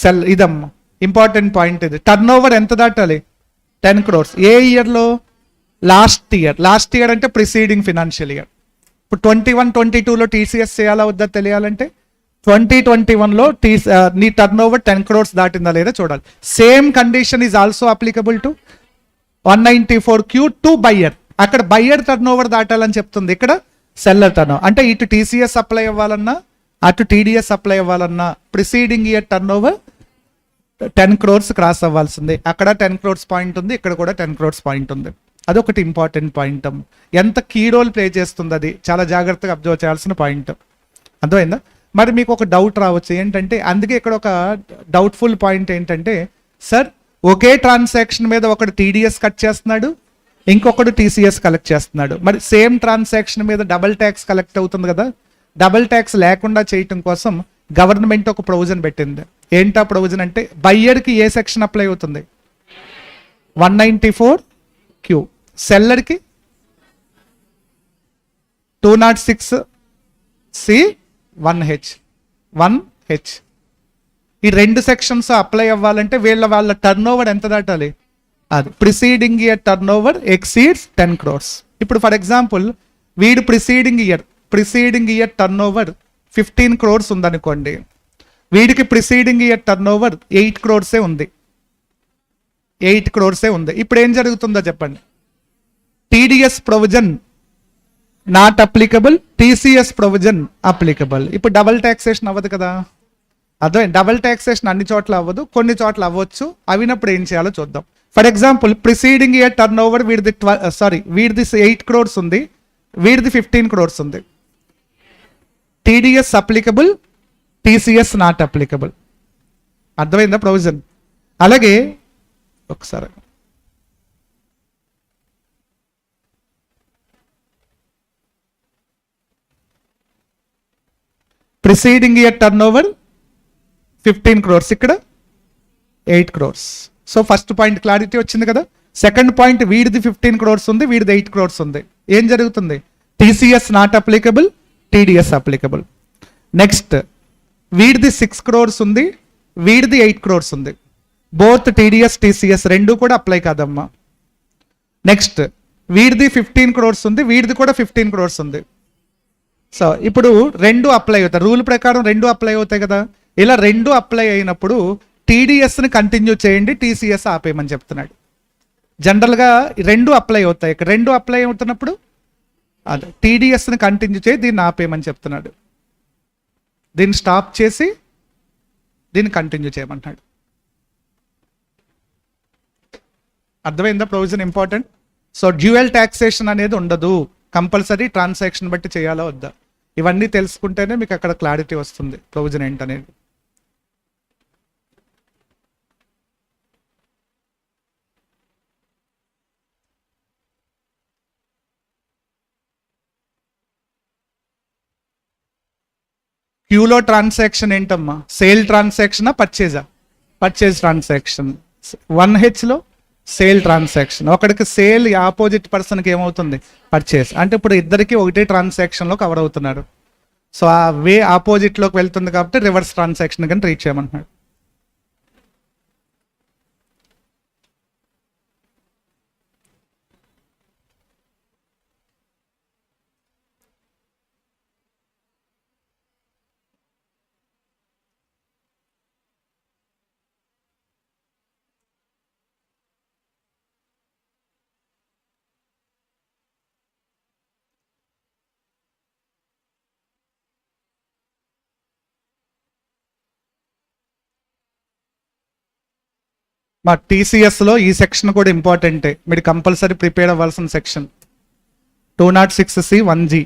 సెల్. ఇదమ్మా ఇంపార్టెంట్ పాయింట్. ఇది టర్న్ ఓవర్ ఎంత దాటాలి? 10 crores. ఏ ఇయర్లో? Last year. లాస్ట్ ఇయర్ అంటే ప్రిసీడింగ్ ఫినాన్షియల్ ఇయర్. ఇప్పుడు 21-22లో టీసీఎస్ చేయాలా వద్దా తెలియాలంటే 2021లో నీ టర్న్ ఓవర్ 10 crores దాటిందా లేదా చూడాలి. Same condition is also applicable to 194Q to buyer. అక్కడ బయ్యర్ టర్న్ ఓవర్ దాటాలని చెప్తుంది, ఇక్కడ సెల్లర్ టర్న్ ఓవర్. అంటే ఇటు టీసీఎస్ అప్లై అవ్వాలన్నా అటు టీడీఎస్ అప్లై అవ్వాలన్నా preceding year turnover 10 crores cross అవ్వాల్సిందే. అక్కడ 10 crores పాయింట్ ఉంది, ఇక్కడ కూడా 10 crores పాయింట్ ఉంది. అదొకటి ఇంపార్టెంట్ పాయింట్. ఎంత కీ రోల్ ప్లే చేస్తుంది అది చాలా జాగ్రత్తగా అబ్జర్వ్ చేయాల్సిన పాయింట్. అర్థమైందా? మరి మీకు ఒక డౌట్ రావచ్చు. ఏంటంటే అందుకే ఇక్కడ ఒక డౌట్ఫుల్ పాయింట్ ఏంటంటే, సార్ ఒకే ట్రాన్సాక్షన్ మీద ఒకడు టీడీఎస్ కట్ చేస్తున్నాడు, ఇంకొకడు టీసీఎస్ కలెక్ట్ చేస్తున్నాడు. మరి సేమ్ ట్రాన్సాక్షన్ మీద డబల్ ట్యాక్స్ కలెక్ట్ అవుతుంది కదా. డబల్ ట్యాక్స్ లేకుండా చేయటం కోసం గవర్నమెంట్ ఒక ప్రొవిజన్ పెట్టింది. ఏంటా ప్రొవిజన్ అంటే బయ్యర్కి ఏ సెక్షన్ అప్లై అవుతుంది? 194Q. సెల్లర్కి 206C1H. ఈ 2 సెక్షన్స్ అప్లై అవ్వాలంటే వాళ్ళ టర్న్ ఓవర్ ఎంత దాటాలి? అది preceding year turn over exceeds 10 crores. ఇప్పుడు ఫర్ ఎగ్జాంపుల్ వీడు preceding year turnover 15 crores ఉందనుకోండి. వీడికి preceding year turn over 8 crores ఉంది. 8 crores ఉంది. ఇప్పుడు ఏం జరుగుతుందో చెప్పండి. TDS provision not applicable, TCS provision applicable. ఇప్పుడు డబల్ ట్యాక్సేషన్ అవ్వదు కదా. అదే డబల్ ట్యాక్సేషన్ అన్ని చోట్ల అవ్వదు, కొన్ని చోట్ల అవ్వచ్చు. అవినప్పుడు ఏం చేయాలో చూద్దాం. For example preceding year turnover వీడిది 8 crores ఉంది, వీడిది 15 crores ఉంది. TDS applicable, TCS not applicable. అర్థమైందా ప్రొవిజన్? అలాగే ఒకసారి preceding year turnover 15 crores, ఇక్కడ 8 crores. So first point clarity వచ్చింది కదా. సెకండ్ పాయింట్ వీడిది 15 crores ఉంది, వీడిది 8 crores ఉంది. ఏం జరుగుతుంది? TCS not applicable, TDS applicable. Next వీడిది 6 crores ఉంది, వీడిది 8 crores ఉంది. బోత్ టీడీఎస్ టీసీఎస్ రెండు కూడా అప్లై కాదమ్మా. నెక్స్ట్ వీడిది 15 crores ఉంది, వీడిది కూడా 15 crores ఉంది. సో ఇప్పుడు రెండు అప్లై అవుతాయి, రూల్ ప్రకారం రెండు అప్లై అవుతాయి కదా. ఇలా రెండు అప్లై అయినప్పుడు టీడీఎస్ని కంటిన్యూ చేయండి, టీసీఎస్ ఆపేయమని చెప్తున్నాడు. జనరల్గా రెండు అప్లై అవుతాయి, ఇక్కడ రెండు అప్లై అవుతున్నప్పుడు అదే టీడీఎస్ని కంటిన్యూ చేయి, దీన్ని ఆపేయమని చెప్తున్నాడు. దీన్ని స్టాప్ చేసి దీన్ని కంటిన్యూ చేయమంటున్నాడు. అర్థమైందా? Provision important. So dual taxation అనేది ఉండదు, కంపల్సరీ ట్రాన్సాక్షన్ బట్టి చేయాలా వద్దా, ఇవన్నీ తెలుసుకుంటేనే మీకు అక్కడ క్లారిటీ వస్తుంది ప్రొవిజన్ ఏంటనేది. క్యూలో ట్రాన్సాక్షన్ ఏంటమ్మా? సేల్ ట్రాన్సాక్షనా, పర్చేజా? Purchase transaction. 1Hలో సేల్ ట్రాన్సాక్షన్. ఒకడికి సేల్, ఆపోజిట్ పర్సన్కి ఏమవుతుంది? పర్చేజ్. అంటే ఇప్పుడు ఇద్దరికి ఒకటే ట్రాన్సాక్షన్లో కవర్ అవుతున్నారు. సో ఆ వే ఆపోజిట్లోకి వెళ్తుంది కాబట్టి రివర్స్ ట్రాన్సాక్షన్ కానీ రీచ్ చేయమంటున్నాడు. మా టీసీఎస్లో ఈ సెక్షన్ కూడా ఇంపార్టెంటే, మీరు కంపల్సరీ ప్రిపేర్ అవ్వాల్సిన section 206C 1G.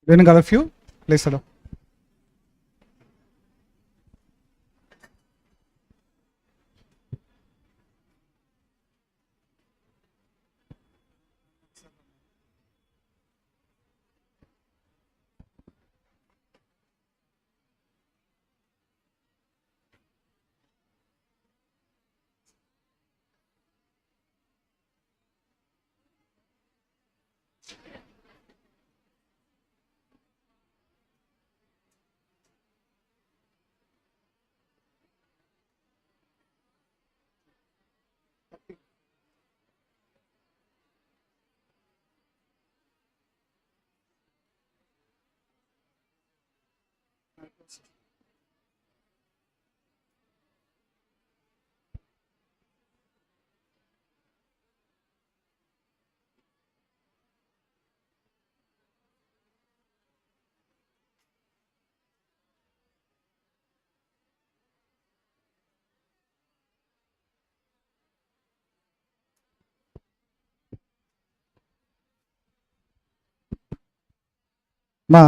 Then got a few, please allow. మా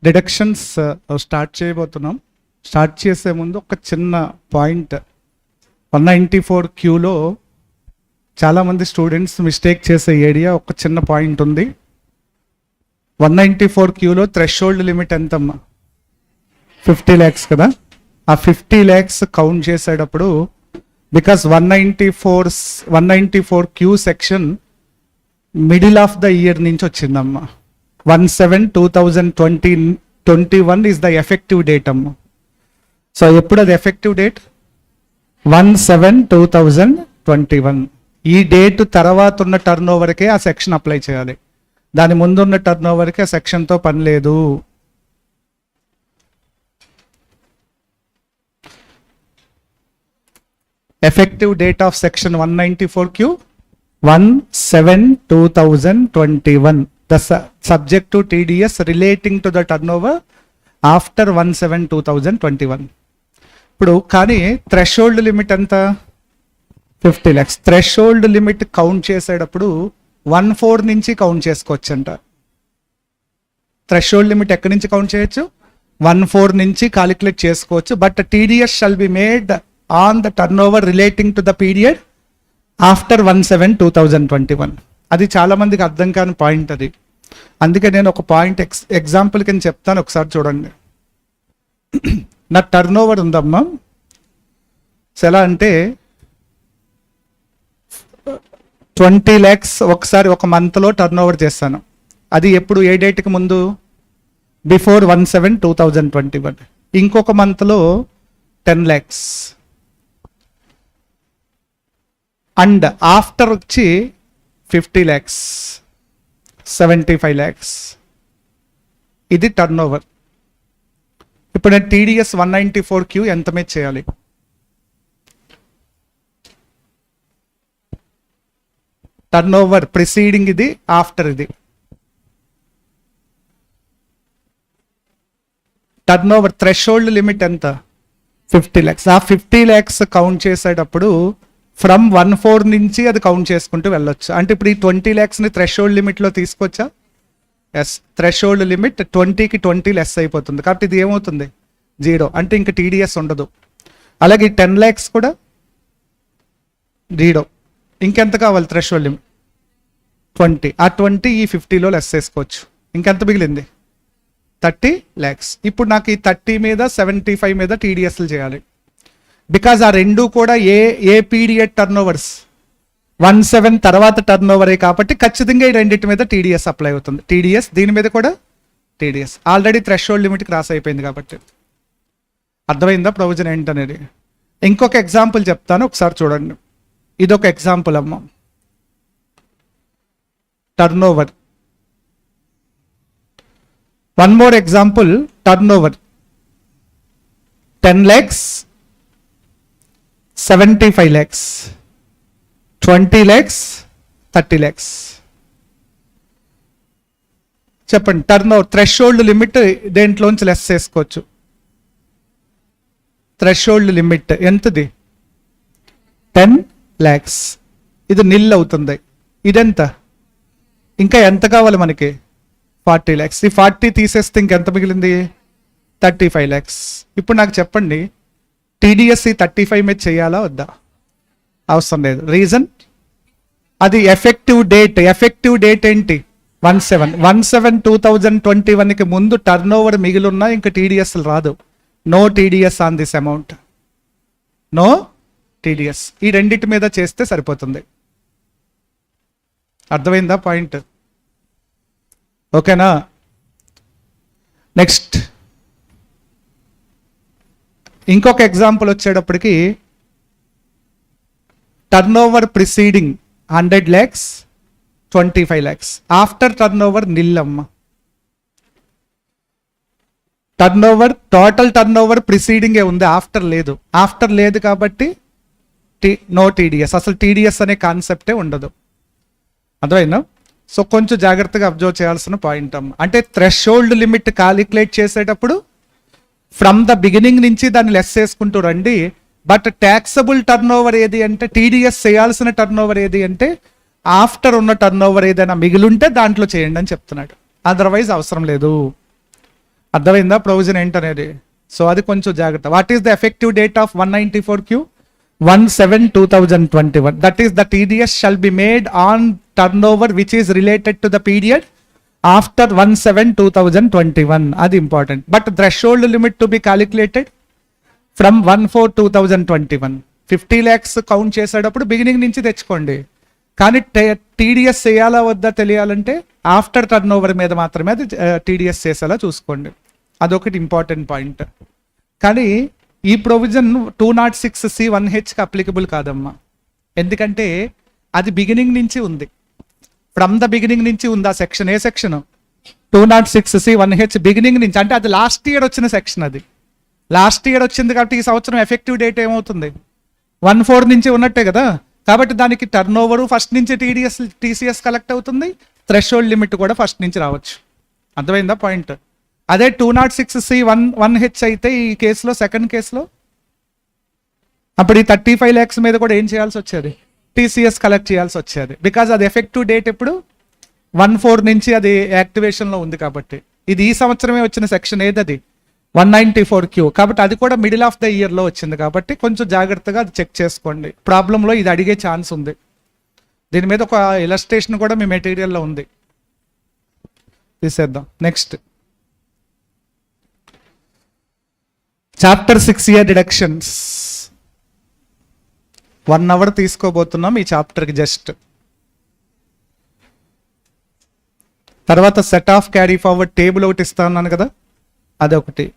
డిడక్షన్స్ స్టార్ట్ చేయబోతున్నాం. స్టార్ట్ చేసే ముందు ఒక చిన్న పాయింట్, 194 క్యూలో చాలామంది స్టూడెంట్స్ మిస్టేక్ చేసే ఏరియా ఒక చిన్న పాయింట్ ఉంది. 194 క్యూలో థ్రెషోల్డ్ లిమిట్ ఎంతమ్మా? 50 lakhs కదా. ఆ 50 lakhs కౌంట్ చేసేటప్పుడు because 194 Q section middle of the year నుంచి వచ్చిందమ్మా. 1/7/2021 ఈజ్ ద ఎఫెక్టివ్ డేట్ అమ్మా. సో ఎప్పుడు అది ఎఫెక్టివ్ డేట్? 1/7/2021. ఈ డేట్ తర్వాత ఉన్న టర్న్ ఓవర్కే ఆ సెక్షన్ అప్లై చేయాలి. దాని ముందున్న టర్న్ ఓవర్కి ఆ సెక్షన్తో పని లేదు. Effective date of section 194Q 1/7/2021. The subject to TDS relating to the turnover after 1/7/2021. ఇప్పుడు కానీ థ్రెషోల్డ్ లిమిట్ ఎంత? 50 lakhs. థ్రెషోల్డ్ లిమిట్ కౌంట్ చేసేటప్పుడు 1/4 నుంచి కౌంట్ చేసుకోవచ్చు అంట. థ్రెషోల్డ్ లిమిట్ ఎక్కడి నుంచి కౌంట్ చేయొచ్చు? 1/4 నుంచి కాలిక్యులేట్ చేసుకోవచ్చు. But TDS shall be made on the turn over relating to the period after 1/7/2021. అది చాలా మందికి అర్థం కాని పాయింట్ అది. అందుకే నేను ఒక పాయింట్ ఎగ్జాంపుల్ కింద చెప్తాను, ఒకసారి చూడండి. నా టర్న్ ఓవర్ ఉందమ్మా. ఎలా అంటే 20 lakhs ఒకసారి ఒక మంత్లో టర్న్ ఓవర్ చేస్తాను. అది ఎప్పుడు, ఏ డేట్కి ముందు? బిఫోర్ 1/7/2021. ఇంకొక మంత్లో 10 lakhs అండ్ ఆఫ్టర్ వచ్చి 50 lakhs, 75 lakhs. ఇది టర్న్ ఓవర్. ఇప్పుడు నేను TDS 194Q ఎంత మీద చేయాలి? టర్న్ ఓవర్ ప్రిసీడింగ్ ఇది, ఆఫ్టర్ ఇది. టర్న్ ఓవర్ థ్రెషోల్డ్ లిమిట్ ఎంత? 50 lakhs. ఆ 50 lakhs కౌంట్ చేసేటప్పుడు ఫ్రమ్ 1/4 నుంచి అది కౌంట్ చేసుకుంటూ వెళ్ళొచ్చు. అంటే ఇప్పుడు ఈ 20 lakhsని థ్రెషోల్డ్ లిమిట్లో తీసుకొచ్చా? ఎస్. థ్రెషోల్డ్ లిమిట్ 20కి 20 లెస్ అయిపోతుంది. కాబట్టి ఇది ఏమవుతుంది? 0. అంటే ఇంకా TDS ఉండదు. అలాగే 10 lakhs కూడా 0. ఇంకెంత కావాలి థ్రెషోల్డ్ లిమిట్? 20. ఆ 20 ఈ 50లో లెస్ చేసుకోవచ్చు. ఇంకెంత మిగిలింది? 30 lakhs. ఇప్పుడు నాకు ఈ 30 మీద 75 మీద TDSలు చేయాలి. బికాజ్ ఆ రెండు కూడా ఏ పీరియడ్ టర్న్ ఓవర్స్? 1/7 తర్వాత టర్న్ ఓవరే కాబట్టి ఖచ్చితంగా ఈ రెండింటి మీద TDS అప్లై అవుతుంది. TDS దీని మీద కూడా TDS. Already threshold limit cross అయిపోయింది కాబట్టి. అర్థమైందా ప్రొవిజన్ ఏంటనేది? ఇంకొక ఎగ్జాంపుల్ చెప్తాను, ఒకసారి చూడండి. ఇదొక ఎగ్జాంపుల్ అమ్మ. Turnover. One more example. Turnover 10 lakhs, 75 lakhs, 20 lakhs, 30 lakhs. చెప్పండి. టర్న్ ఓవర్ థ్రెషోల్డ్ లిమిట్ దేంట్లోంచి లెస్ చేసుకోవచ్చు? థ్రెషోల్డ్ లిమిట్ ఎంతది? 10 lakhs. ఇది నిల్ అవుతుంది. ఇదెంత? ఇంకా ఎంత కావాలి మనకి? 40 lakhs. ఈ 40 తీసేస్తే ఇంకెంత మిగిలింది? 35 lakhs. ఇప్పుడు నాకు చెప్పండి, TDS ఈ 35 మీద చేయాలా వద్దా? అవసరం లేదు. రీజన్, అది ఎఫెక్టివ్ డేట్ ఏంటి? 1/7/2021కి ముందు టర్న్ ఓవర్ మిగిలిన్నా ఇంకా TDS రాదు. No TDS on this amount. No TDS. ఈ రెండింటి మీద చేస్తే సరిపోతుంది. అర్థమైందా పాయింట్? ఓకేనా? నెక్స్ట్ ఇంకొక ఎగ్జాంపుల్ వచ్చేటప్పటికి, turnover preceding 100 lakhs, 25 lakhs. After turnover నిల్లమ్మ. టోటల్ టర్న్ ఓవర్ ప్రిసీడింగే ఉంది, ఆఫ్టర్ లేదు. ఆఫ్టర్ లేదు కాబట్టి నో TDS. అసలు TDS అనే కాన్సెప్టే ఉండదు. అర్థమైందా? సో కొంచెం జాగ్రత్తగా అబ్జర్వ్ చేయాల్సిన పాయింట్ అమ్మ. అంటే థ్రెషోల్డ్ లిమిట్ కాలిక్యులేట్ చేసేటప్పుడు ఫ్రమ్ ద బిగినింగ్ నుంచి దాన్ని లెస్ చేసుకుంటూ రండి. బట్ ట్యాక్సబుల్ టర్న్ ఓవర్ ఏది అంటే, TDS చేయాల్సిన టర్న్ ఓవర్ ఏది అంటే, ఆఫ్టర్ ఉన్న టర్న్ ఓవర్ ఏదైనా మిగిలింటే దాంట్లో చేయండి అని చెప్తున్నాడు. అదర్వైజ్ అవసరం లేదు. అర్థమైందా ప్రొవిజన్ ఏంటనేది? సో అది కొంచెం జాగ్రత్త. What is the effective date of 194Q? 1/7/2021. That is, the TDS shall be made on turnover which is related to the period after 1/7/2021. అది important. But threshold limit to be calculated from 1/4/2021. 50 lakhs count చేసేటప్పుడు beginning నుంచి తెచ్చుకోండి. కానీ TDS చేయాలా వద్దా తెలియాలంటే after turnover మీద మాత్రమే అది TDS చేసేలా చూసుకోండి. అదొకటి ఇంపార్టెంట్ పాయింట్. కానీ ఈ ప్రొవిజన్ 206C1Hకి అప్లికబుల్ కాదమ్మా. ఎందుకంటే అది బిగినింగ్ నుంచి ఉంది, ఫ్రమ్ ద బిగినింగ్ నుంచి ఉంది ఆ సెక్షన్. ఏ సెక్షన్? 206C1H బిగినింగ్ నుంచి. అంటే అది లాస్ట్ ఇయర్ వచ్చిన సెక్షన్. అది లాస్ట్ ఇయర్ వచ్చింది కాబట్టి ఈ సంవత్సరం ఎఫెక్టివ్ డేట్ ఏమవుతుంది? 1/4 నుంచి ఉన్నట్టే కదా. కాబట్టి దానికి టర్న్ ఓవర్ ఫస్ట్ నుంచి TCS కలెక్ట్ అవుతుంది, థ్రెషోల్డ్ లిమిట్ కూడా ఫస్ట్ నుంచి రావచ్చు. అర్థమైందా పాయింట్? అదే 206C1H అయితే ఈ కేసులో, సెకండ్ కేసులో అప్పుడు ఈ 35 lakhs మీద కూడా ఏం చేయాల్సి వచ్చేది? TCS కలెక్ట్ చేయాల్సి వచ్చేది. బికాజ్ అది ఎఫెక్టివ్ డేట్ ఎప్పుడు? 1/4 నుంచి అది యాక్టివేషన్లో ఉంది కాబట్టి. ఇది ఈ సంవత్సరమే వచ్చిన సెక్షన్ ఏదది? 194Q. కాబట్టి అది కూడా మిడిల్ ఆఫ్ ద ఇయర్లో వచ్చింది కాబట్టి కొంచెం జాగ్రత్తగా అది చెక్ చేసుకోండి. ప్రాబ్లంలో ఇది అడిగే ఛాన్స్ ఉంది. దీని మీద ఒక ఇలస్ట్రేషన్ కూడా మీ మెటీరియల్లో ఉంది, తీసేద్దాం. Next chapter 6A deductions. 1 hour తీసుకోబోతున్నాం ఈ చాప్టర్కి జస్ట్. తర్వాత set off carry forward table ఒకటి ఇస్తాను కదా, అదొకటి.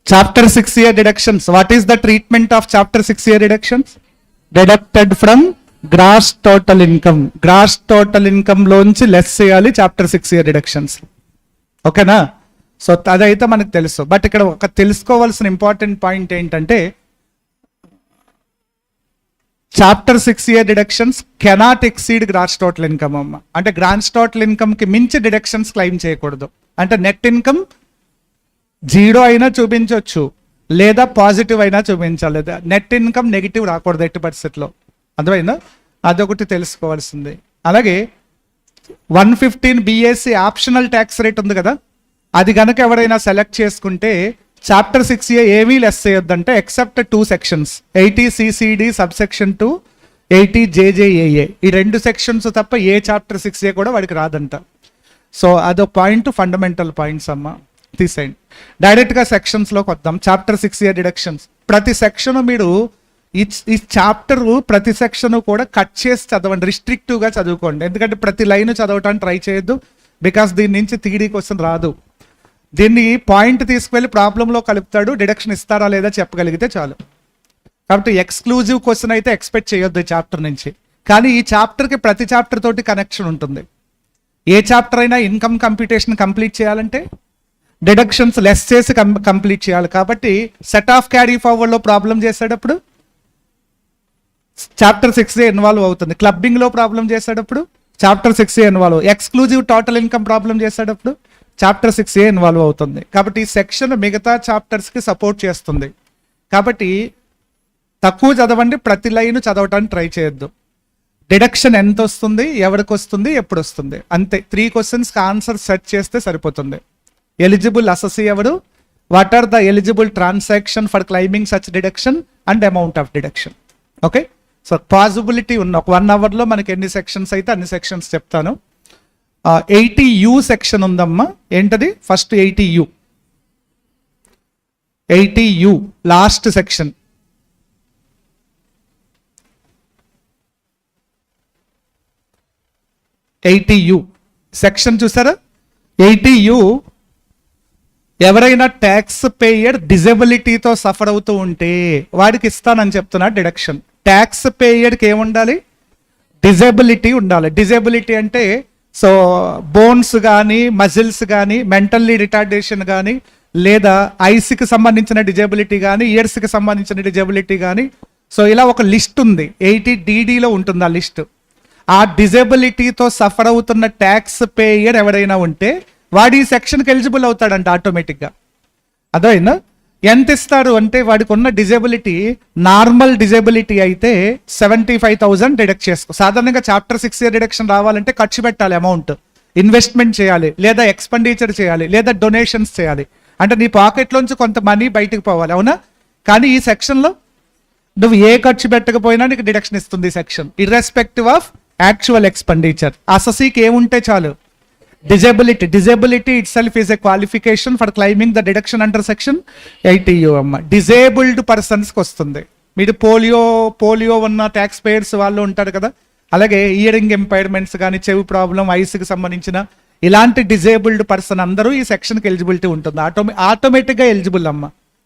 Chapter 6A deductions. What is the treatment of chapter 6A deductions? Deducted from gross total income. Gross total income లోంచి లెస్ చేయాలి చాప్టర్ 6A డిడక్షన్స్. ఓకేనా? సో అదైతే మనకు తెలుసు. బట్ ఇక్కడ ఒక తెలుసుకోవాల్సిన ఇంపార్టెంట్ పాయింట్ ఏంటంటే, chapter 6A deductions cannot exceed gross total income అమ్మ. అంటే గ్రాస్ టోటల్ ఇన్కమ్ కి మించి డిడక్షన్స్ క్లెయిమ్ చేయకూడదు. అంటే నెట్ ఇన్కమ్ 0 అయినా చూపించవచ్చు, లేదా పాజిటివ్ అయినా చూపించాలి. నెట్ ఇన్కమ్ నెగిటివ్ రాకూడదు ఎట్టి పరిస్థితిలో. అర్థమైందా? అదొకటి తెలుసుకోవాల్సింది. అలాగే 115 BAC ఆప్షనల్ ట్యాక్స్ రేట్ ఉంది కదా, అది కనుక ఎవరైనా సెలెక్ట్ చేసుకుంటే చాప్టర్ 6A ఏమీ లెస్ చేయొద్దంటే except 2 sections, 80 CCD subsection 2, 80 JJAA. ఈ 2 sections తప్ప ఏ చాప్టర్ 6A కూడా వాడికి రాదంట. సో అదో పాయింట్, ఫండమెంటల్ పాయింట్స్ అమ్మ, తీసేయండి. డైరెక్ట్గా సెక్షన్స్లోకి వద్దాం. Chapter 6A deductions. ప్రతి సెక్షన్ మీరు ఈ చాప్టర్ ప్రతి సెక్షన్ కూడా కట్ చేసి చదవండి, రిస్ట్రిక్టివ్గా చదువుకోండి. ఎందుకంటే ప్రతి లైన్ చదవటానికి ట్రై చేయొద్దు, బికాస్ దీని నుంచి 3D క్వశ్చన్ రాదు. దీన్ని పాయింట్ తీసుకువెళ్ళి ప్రాబ్లంలో కలుపుతాడు, డిడక్షన్ ఇస్తారా లేదా చెప్పగలిగితే చాలు. కాబట్టి ఎక్స్క్లూజివ్ క్వశ్చన్ అయితే ఎక్స్పెక్ట్ చేయొద్దు ఈ చాప్టర్ నుంచి. కానీ ఈ చాప్టర్కి ప్రతి చాప్టర్ తోటి కనెక్షన్ ఉంటుంది. ఏ చాప్టర్ అయినా ఇన్కమ్ కంప్యూటేషన్ కంప్లీట్ చేయాలంటే డిడక్షన్స్ లెస్ చేసి కంప్లీట్ చేయాలి. కాబట్టి సెట్ ఆఫ్ క్యారీ ఫార్వర్డ్లో ప్రాబ్లం చేసేటప్పుడు చాప్టర్ 6A ఇన్వాల్వ్ అవుతుంది. క్లబ్బింగ్లో ప్రాబ్లం చేసేటప్పుడు chapter 6A involve. Exclusive total income problem చేసేటప్పుడు చాప్టర్ 6A ఇన్వాల్వ్ అవుతుంది. కాబట్టి ఈ సెక్షన్ మిగతా చాప్టర్స్కి సపోర్ట్ చేస్తుంది. కాబట్టి తక్కువ చదవండి, ప్రతి లైన్ చదవటానికి ట్రై చేయొద్దు. డిడక్షన్ ఎంత వస్తుంది, ఎవరికి వస్తుంది, ఎప్పుడు వస్తుంది, అంతే. 3 క్వశ్చన్స్కి ఆన్సర్ సెట్ చేస్తే సరిపోతుంది. ఎలిజిబుల్ అసెసీ ఎవరు, what are the eligible transaction for claiming such deduction and amount of deduction. Okay, so possibility ఉన్న ఒక 1 అవర్లో మనకి ఎన్ని సెక్షన్స్ అయితే అన్ని సెక్షన్స్ చెప్తాను. 80U సెక్షన్ ఉందమ్మా. ఏంటది? First 80U last section. 80U section చూసారా? 80U ఎవరైనా ట్యాక్స్ పేయర్ డిజబిలిటీతో సఫర్ అవుతూ ఉంటే వాడికి ఇస్తానని చెప్తున్నా డిడక్షన్. ట్యాక్స్ పేయర్కి ఏముండాలి? డిజబిలిటీ ఉండాలి. డిజబిలిటీ అంటే సో బోన్స్ కానీ, మజిల్స్ కానీ, మెంటల్లీ రిటార్డేషన్ కానీ, లేదా ఐస్కి సంబంధించిన డిజబిలిటీ కానీ, ఇయర్స్కి సంబంధించిన డిజబిలిటీ కానీ, సో ఇలా ఒక లిస్ట్ ఉంది. 80DDలో ఉంటుంది ఆ లిస్ట్. ఆ డిజబిలిటీతో సఫర్ అవుతున్న ట్యాక్స్ పేయర్ ఎవరైనా ఉంటే వాడు ఈ సెక్షన్కి ఎలిజిబుల్ అవుతాడంట ఆటోమేటిక్గా. అదైనా ఎంత ఇస్తారు అంటే వాడికి ఉన్న డిజబిలిటీ నార్మల్ డిజబిలిటీ అయితే 75,000 డిడక్ట్ చేసుకో. సాధారణంగా చాప్టర్ 6A డిడక్షన్ రావాలంటే ఖర్చు పెట్టాలి, అమౌంట్ ఇన్వెస్ట్మెంట్ చేయాలి, లేదా ఎక్స్పెండిచర్ చేయాలి, లేదా డొనేషన్స్ చేయాలి. అంటే నీ పాకెట్లోంచి కొంత మనీ బయటకు పోవాలి, అవునా? కానీ ఈ సెక్షన్లో నువ్వు ఏ ఖర్చు పెట్టకపోయినా నీకు డిడక్షన్ ఇస్తుంది ఈ section, irrespective of actual expenditure. అసెసీకి ఏముంటే చాలు, disability. Disability itself is a qualification for claiming the deduction under section 80U అమ్మ. డిజేబుల్డ్ పర్సన్స్కి వస్తుంది. మీరు పోలియో ఉన్న ట్యాక్స్ పేయర్స్ వాళ్ళు ఉంటారు కదా, అలాగే ఇయరింగ్ ఎంపైర్మెంట్స్ కానీ, చెవి ప్రాబ్లం, ఐస్కి సంబంధించిన ఇలాంటి డిజేబుల్డ్ పర్సన్ అందరూ ఈ సెక్షన్కి ఎలిజిబిలిటీ ఉంటుంది. ఆటోమేటిక్గా ఎలిజిబుల్ అమ్మ.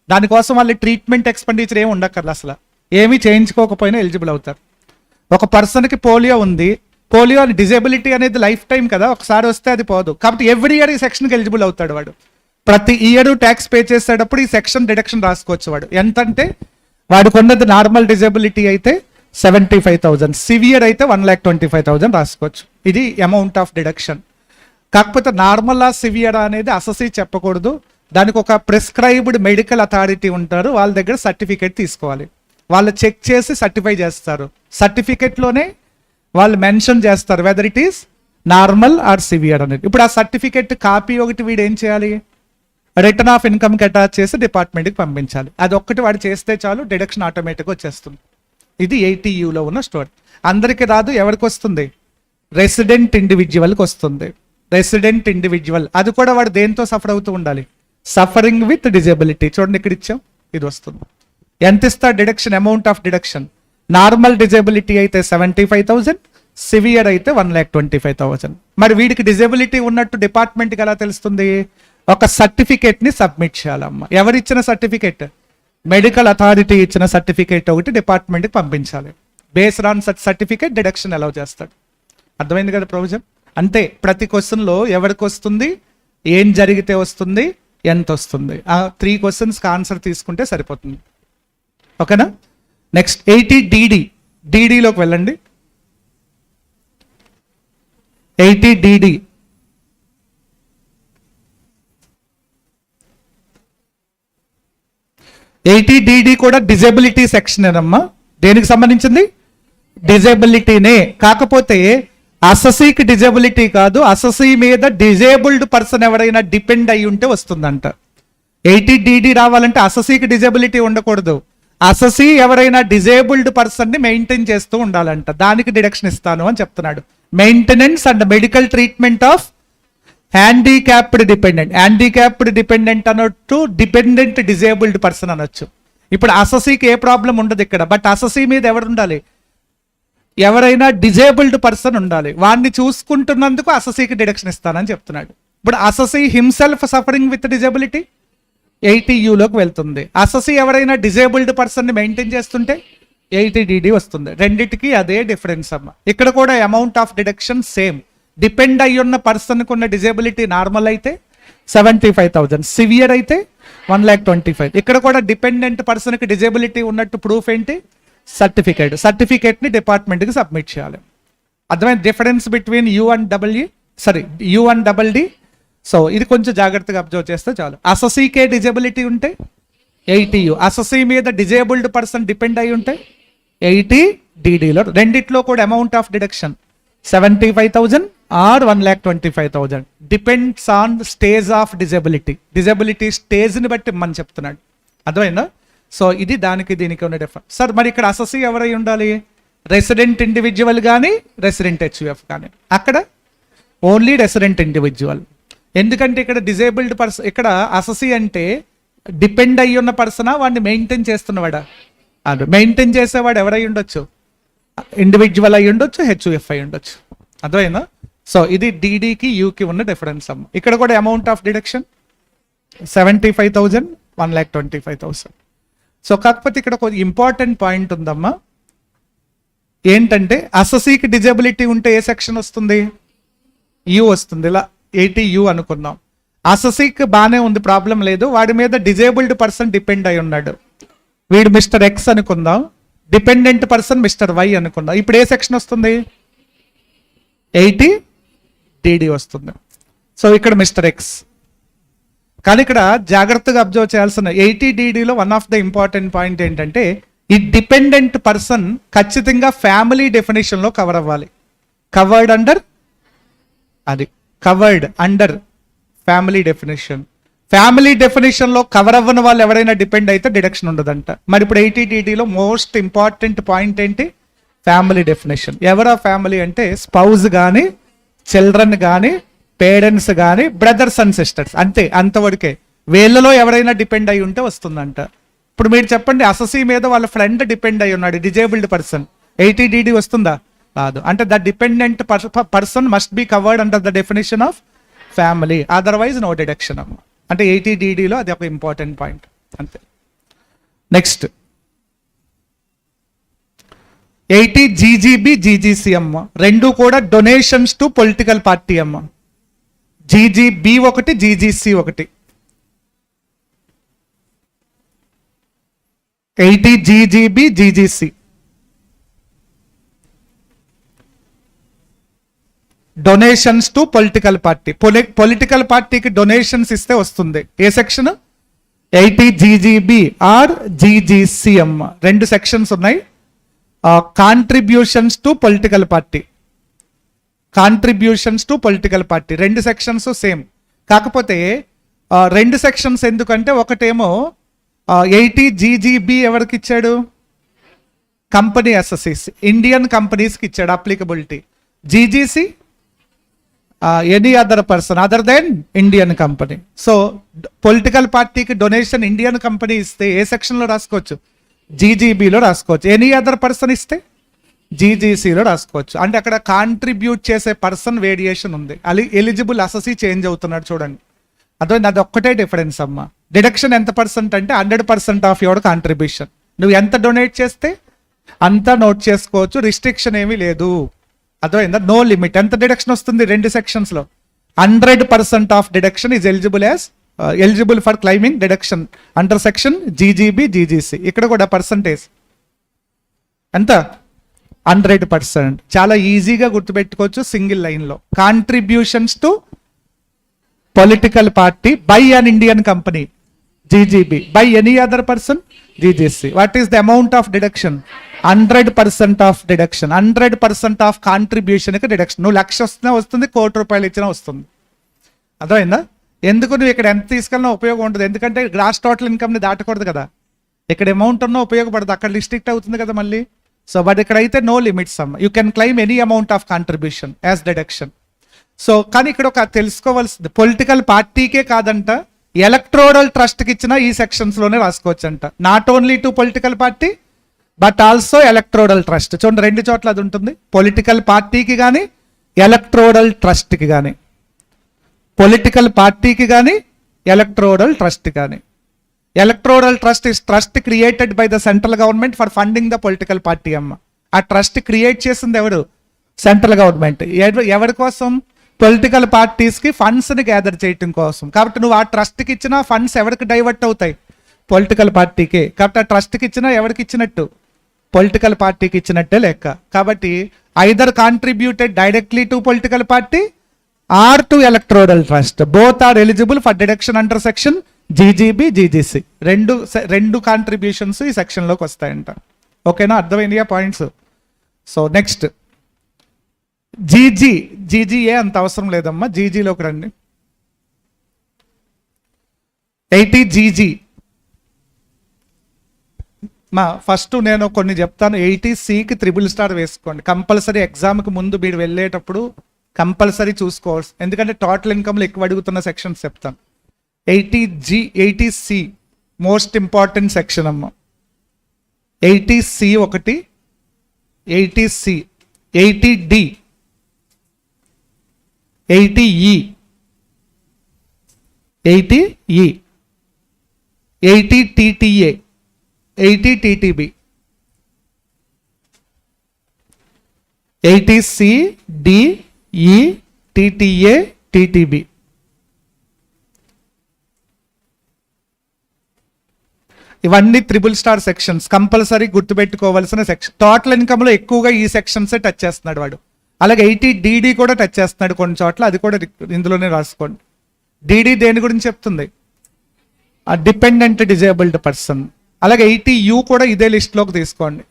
దానికోసం వాళ్ళు ట్రీట్మెంట్ ఎక్స్పెండిచర్ ఏమి ఉండక్కర్లేదు, అసలు ఏమీ చేయించుకోకపోయినా ఎలిజిబుల్ అవుతారు. ఒక పర్సన్కి పోలియో ఉంది, పోలియో అని డిజబిలిటీ అనేది లైఫ్ టైం కదా, ఒకసారి వస్తే అది పోదు. కాబట్టి ఎవ్రీ ఇయర్ ఈ సెక్షన్కి ఎలిజిబుల్ అవుతాడు వాడు. ప్రతి ఇయర్ ట్యాక్స్ పే చేసేటప్పుడు ఈ సెక్షన్ డిడక్షన్ రాసుకోవచ్చు వాడు. ఎంతంటే వాడికి ఉన్నది నార్మల్ డిజబిలిటీ అయితే 75,000, సివియర్ అయితే 1,25,000 రాసుకోవచ్చు. ఇది అమౌంట్ ఆఫ్ డిడక్షన్. కాకపోతే నార్మల్ ఆ సివియర్ అనేది అసెసీ చెప్పకూడదు. దానికి ఒక ప్రిస్క్రైబ్డ్ మెడికల్ అథారిటీ ఉంటారు, వాళ్ళ దగ్గర సర్టిఫికేట్ తీసుకోవాలి. వాళ్ళు చెక్ చేసి సర్టిఫై చేస్తారు. సర్టిఫికేట్లోనే వాళ్ళు మెన్షన్ చేస్తారు whether it is normal or severe అనేది. ఇప్పుడు ఆ సర్టిఫికేట్ కాపీ ఒకటి వీడు ఏం చేయాలి, రిటర్న్ ఆఫ్ ఇన్కమ్కి అటాచ్ చేసి డిపార్ట్మెంట్కి పంపించాలి. అది ఒక్కటి వాడు చేస్తే చాలు, డిడక్షన్ ఆటోమేటిక్గా వచ్చేస్తుంది. ఇది 80Uలో ఉన్న స్టోరీ. అందరికీ రాదు, ఎవరికి వస్తుంది? రెసిడెంట్ ఇండివిజువల్కి వస్తుంది. రెసిడెంట్ ఇండివిజువల్ అది కూడా వాడు దేంతో సఫర్ అవుతూ ఉండాలి, సఫరింగ్ విత్ డిజబిలిటీ. చూడండి ఇక్కడ ఇచ్చాం, ఇది వస్తుంది. ఎంత ఇస్తా deduction, amount of deduction? Normal disability అయితే 75,000, సివియర్ అయితే 1,25,000. మరి వీడికి డిజబిలిటీ ఉన్నట్టు డిపార్ట్మెంట్కి ఎలా తెలుస్తుంది? ఒక సర్టిఫికేట్ని సబ్మిట్ చేయాలమ్మా. ఎవరిచ్చిన సర్టిఫికేట్? మెడికల్ అథారిటీ ఇచ్చిన సర్టిఫికేట్ ఒకటి డిపార్ట్మెంట్కి పంపించాలి. Based on certificate deduction allow చేస్తాడు. అర్థమైంది కదా ప్రొవిజన్? అంతే. ప్రతి క్వశ్చన్లో ఎవరికి వస్తుంది, ఏం జరిగితే వస్తుంది, ఎంత వస్తుంది, ఆ 3 క్వశ్చన్స్కి ఆన్సర్ తీసుకుంటే సరిపోతుంది. ఓకేనా? Next 80DD. DDలోకి వెళ్ళండి. 80DD. కూడా డిజబిలిటీ సెక్షన్ ఏనమ్మా. దేనికి సంబంధించింది? డిజబిలిటీనే. కాకపోతే అసెసీకి డిజబిలిటీ కాదు, అసెసీ మీద డిజేబుల్డ్ పర్సన్ ఎవరైనా డిపెండ్ అయి ఉంటే వస్తుందంట. 80DD రావాలంటే అసెసీకి డిజబిలిటీ ఉండకూడదు, అసెసీ ఎవరైనా డిజేబుల్డ్ పర్సన్ని మెయింటైన్ చేస్తూ ఉండాలంట. దానికి డిడక్షన్ ఇస్తాను అని చెప్తున్నాడు. Maintenance and medical treatment of handicapped dependent. Handicapped dependent అనొచ్చు, డిపెండెంట్ డిజేబుల్డ్ పర్సన్ అనొచ్చు. ఇప్పుడు అసెసీకి ఏ ప్రాబ్లం ఉండదు ఇక్కడ, బట్ అసెసీ మీద ఎవరు ఉండాలి? ఎవరైనా డిజేబుల్డ్ పర్సన్ ఉండాలి. వాడిని చూసుకుంటున్నందుకు అసెసీకి డిడక్షన్ ఇస్తానని చెప్తున్నాడు. ఇప్పుడు assessee himself suffering with disability 80Uలోకి వెళ్తుంది. అసెసీ ఎవరైనా డిజేబుల్డ్ పర్సన్ని మెయింటైన్ చేస్తుంటే 80DD వస్తుంది. రెండిటికి అదే డిఫరెన్స్ అమ్మ. ఇక్కడ కూడా amount of deduction same. Depend అయ్యి ఉన్న పర్సన్కి ఉన్న డిజేబిలిటీ నార్మల్ అయితే 75,000, సివియర్ అయితే 1,25,000. ఇక్కడ కూడా డిపెండెంట్ పర్సన్కి డిజేబిలిటీ ఉన్నట్టు ప్రూఫ్ ఏంటి? సర్టిఫికేట్. సర్టిఫికేట్ని డిపార్ట్మెంట్కి సబ్మిట్ చేయాలి. అర్థమైంది difference between U and double D. సో ఇది కొంచెం జాగ్రత్తగా అబ్జర్వ్ చేస్తే చాలు. అసెసీకే డిజబిలిటీ ఉంటే 80U. అసెసీ మీద డిజేబుల్డ్ పర్సన్ డిపెండ్ అయి ఉంటే 80 DDలో రెండిట్లో కూడా amount of deduction 75,000 or 1,25,000 depends on stage of disability స్టేజ్ని బట్టి మనం చెప్తున్నాడు. అర్థమైందా? సో ఇది దానికి దీనికి ఉన్న డిఫరెన్స్. సార్ మరి ఇక్కడ అసెసీ ఎవరై ఉండాలి? రెసిడెంట్ ఇండివిజువల్ కానీ రెసిడెంట్ HUF కానీ. అక్కడ ఓన్లీ రెసిడెంట్ ఇండివిజువల్. ఎందుకంటే ఇక్కడ డిజేబుల్డ్ పర్సన్, ఇక్కడ అసెసీ అంటే డిపెండ్ అయ్యి ఉన్న పర్సనా వాడిని మెయింటైన్ చేస్తున్నవాడా? అది మెయింటైన్ చేసేవాడు ఎవరై ఉండొచ్చు? ఇండివిజువల్ అయి ఉండొచ్చు, HUF అయి ఉండొచ్చు. అర్థమైందా? సో ఇది DDకి యూకి ఉన్న డిఫరెన్స్ అమ్మ. ఇక్కడ కూడా అమౌంట్ ఆఫ్ డిడక్షన్ 75,000 1,25,000. సో కాకపోతే ఇక్కడ ఒక ఇంపార్టెంట్ పాయింట్ ఉందమ్మా. ఏంటంటే అసెసీకి డిజబిలిటీ ఉంటే ఏ సెక్షన్ వస్తుంది? యూ వస్తుంది. ఇలా 80U అనుకున్నాం. అసెసీకి బాగానే ఉంది, ప్రాబ్లం లేదు, వాడి మీద డిజేబుల్డ్ పర్సన్ డిపెండ్ అయి ఉన్నాడు. వీడు మిస్టర్ ఎక్స్ అనుకుందాం, డిపెండెంట్ పర్సన్ మిస్టర్ వై అనుకుందాం. ఇప్పుడు ఏ సెక్షన్ వస్తుంది? 80 DD వస్తుంది. సో ఇక్కడ మిస్టర్ ఎక్స్. కానీ ఇక్కడ జాగ్రత్తగా అబ్జర్వ్ చేయాల్సిన 80 DDలో one of the important point ఏంటంటే ఈ డిపెండెంట్ పర్సన్ ఖచ్చితంగా ఫ్యామిలీ డెఫినేషన్లో కవర్ అవ్వాలి. Covered under family definition. Family డెఫినేషన్లో కవర్ అవ్వని వాళ్ళు ఎవరైనా డిపెండ్ అయితే డిడక్షన్ ఉండదంట. మరి ఇప్పుడు 80 DDలో మోస్ట్ ఇంపార్టెంట్ పాయింట్ ఏంటి? Family definition. ఎవరా ఫ్యామిలీ అంటే స్పౌజ్ కానీ, చిల్డ్రన్ కానీ, పేరెంట్స్ కానీ, బ్రదర్స్ అండ్ సిస్టర్స్. అంతే, అంతవరకే. వీళ్ళలో ఎవరైనా డిపెండ్ అయి ఉంటే వస్తుందంట. ఇప్పుడు మీరు చెప్పండి, అసెసీ మీద వాళ్ళ ఫ్రెండ్ డిపెండ్ అయి ఉన్నాడు, డిజేబుల్డ్ పర్సన్, 80 DD వస్తుందా? రాదు. అంటే the dependent person must be covered under the definition of family, otherwise no deduction అమ్మ. అంటే 80 DDలో అది ఒక ఇంపార్టెంట్ పాయింట్. అంతే. నెక్స్ట్ 80 GGB GGC అమ్మ. రెండు కూడా డొనేషన్స్ టు పొలిటికల్ పార్టీ అమ్మ. GGB ఒకటి, GGC ఒకటి. 80 GGB GGC donations to political party. Political పార్టీకి డొనేషన్స్ ఇస్తే వస్తుంది. ఏ సెక్షన్? 80 GGB ఆర్ GGC అమ్మ. రెండు సెక్షన్స్ ఉన్నాయి. కాంట్రిబ్యూషన్స్ టు పొలిటికల్ పార్టీ, రెండు సెక్షన్స్ సేమ్. కాకపోతే రెండు సెక్షన్స్ ఎందుకంటే ఒకటేమో 80 GGB ఎవరికి ఇచ్చాడు? కంపెనీ అసెసీస్, ఇండియన్ కంపెనీస్కి ఇచ్చాడు applicability. GGC any other person other than Indian company. So political పార్టీకి డొనేషన్ ఇండియన్ కంపెనీ ఇస్తే ఏ సెక్షన్లో రాసుకోవచ్చు? GGBలో రాసుకోవచ్చు. ఎనీ అదర్ పర్సన్ ఇస్తే GGCలో రాసుకోవచ్చు. అంటే అక్కడ కాంట్రిబ్యూట్ చేసే పర్సన్ వేరియేషన్ ఉంది. ఎలిజిబుల్ అసెసీ చేంజ్ అవుతున్నాడు చూడండి. అది ఒక్కటే డిఫరెన్స్ అమ్మ. డిడక్షన్ ఎంత పర్సెంట్ అంటే 100% ఆఫ్ యువర్ కాంట్రిబ్యూషన్. నువ్వు ఎంత డొనేట్ చేస్తే అంతా నోట్ చేసుకోవచ్చు, రిస్ట్రిక్షన్ ఏమీ లేదు. అర్థమైందా? No limit. ఎంత డిడక్షన్ వస్తుంది రెండు సెక్షన్స్లో? 100% of deduction is eligible for claiming deduction under section GGB GGC. ఇక్కడ కూడా పర్సంటేజ్ ఎంత? 100%. చాలా ఈజీగా గుర్తుపెట్టుకోవచ్చు సింగిల్ లైన్లో. Contributions to political party by an Indian company GGB, by any other person GGC. What is the amount of deduction? 100% of deduction. 100% of కాంట్రిబ్యూషన్కి deduction. నువ్వు 1,00,000 వస్తున్నా వస్తుంది, ₹1,00,000 ఇచ్చినా వస్తుంది. అర్థమైందా? ఎందుకు నువ్వు ఇక్కడ ఎంత తీసుకెళ్ళినా ఉపయోగం ఉంటుంది, ఎందుకంటే గ్రాస్ టోటల్ ఇన్కమ్ని దాటకూడదు కదా. ఇక్కడ అమౌంట్ ఉన్నా ఉపయోగపడదు, అక్కడ రిస్ట్రిక్ట్ అవుతుంది కదా మళ్ళీ. సో బట్ ఇక్కడ అయితే నో లిమిట్స్ అమ్మ. You can claim any amount of contribution as deduction. So కానీ ఇక్కడ ఒక తెలుసుకోవాల్సింది, పొలిటికల్ పార్టీకే కాదంట, ఎలక్ట్రోరల్ ట్రస్ట్కి ఇచ్చిన ఈ సెక్షన్స్లోనే రాసుకోవచ్చు అంట. Not only to political party but also electoral trust. చూడండి, రెండు చోట్ల అది ఉంటుంది. పొలిటికల్ పార్టీకి కానీ ఎలక్ట్రోరల్ ట్రస్ట్కి కానీ, పొలిటికల్ పార్టీకి కానీ ఎలక్ట్రోరల్ ట్రస్ట్ కానీ. Electoral trust is trust created by the central government for funding the political party అమ్మ. ఆ ట్రస్ట్ క్రియేట్ చేసింది ఎవరు? Central government. ఎవరి కోసం? పొలిటికల్ పార్టీస్కి ఫండ్స్ని గ్యాదర్ చేయటం కోసం. కాబట్టి నువ్వు ఆ ట్రస్ట్కి ఇచ్చిన ఫండ్స్ ఎవరికి డైవర్ట్ అవుతాయి? పొలిటికల్ పార్టీకే. కాబట్టి ఆ ట్రస్ట్కి ఇచ్చినా ఎవరికి ఇచ్చినట్టు? పొలిటికల్ పార్టీకి ఇచ్చినట్టే లెక్క. కాబట్టి either contributed directly to political party or to electoral trust. Both are eligible for deduction under section GGB, GGC రెండు కాంట్రిబ్యూషన్స్ ఈ సెక్షన్లోకి వస్తాయంట. ఓకేనా, అర్థమైందిగా పాయింట్స్. సో నెక్స్ట్ జీజీఏ అంత అవసరం లేదమ్మా, జీజీలోకి రండి. 80 జీజీ ఫస్ట్ నేను కొన్ని చెప్తాను. 80Cకి $3 వేసుకోండి కంపల్సరీ. ఎగ్జామ్కి ముందు మీరు వెళ్ళేటప్పుడు కంపల్సరీ చూసుకోవాలి, ఎందుకంటే టోటల్ ఇన్కమ్లో ఎక్కువ అడుగుతున్న సెక్షన్స్ చెప్తాను. 80C మోస్ట్ ఇంపార్టెంట్ సెక్షన్ అమ్మ. 80C ఒకటి, 80C, 80D, 80E, 80E, 80TTA, 80TTB, 80C, D, E, TTA, TTB. ఇవన్నీ $3 సెక్షన్స్, కంపల్సరీ గుర్తుపెట్టుకోవాల్సిన సెక్షన్. టోటల్ ఇన్కమ్లో ఎక్కువగా ఈ సెక్షన్సే టచ్ చేస్తున్నాడు వాడు. అలాగే 80DD కూడా టచ్ చేస్తున్నాడు కొన్ని చోట్ల, అది కూడా ఇందులోనే రాసుకోండి. DD దేని గురించి చెప్తుంది? ఆ డిపెండెంట్ డిజేబుల్డ్ పర్సన్. అలాగే 80U కూడా ఇదే లిస్ట్లోకి తీసుకోండి.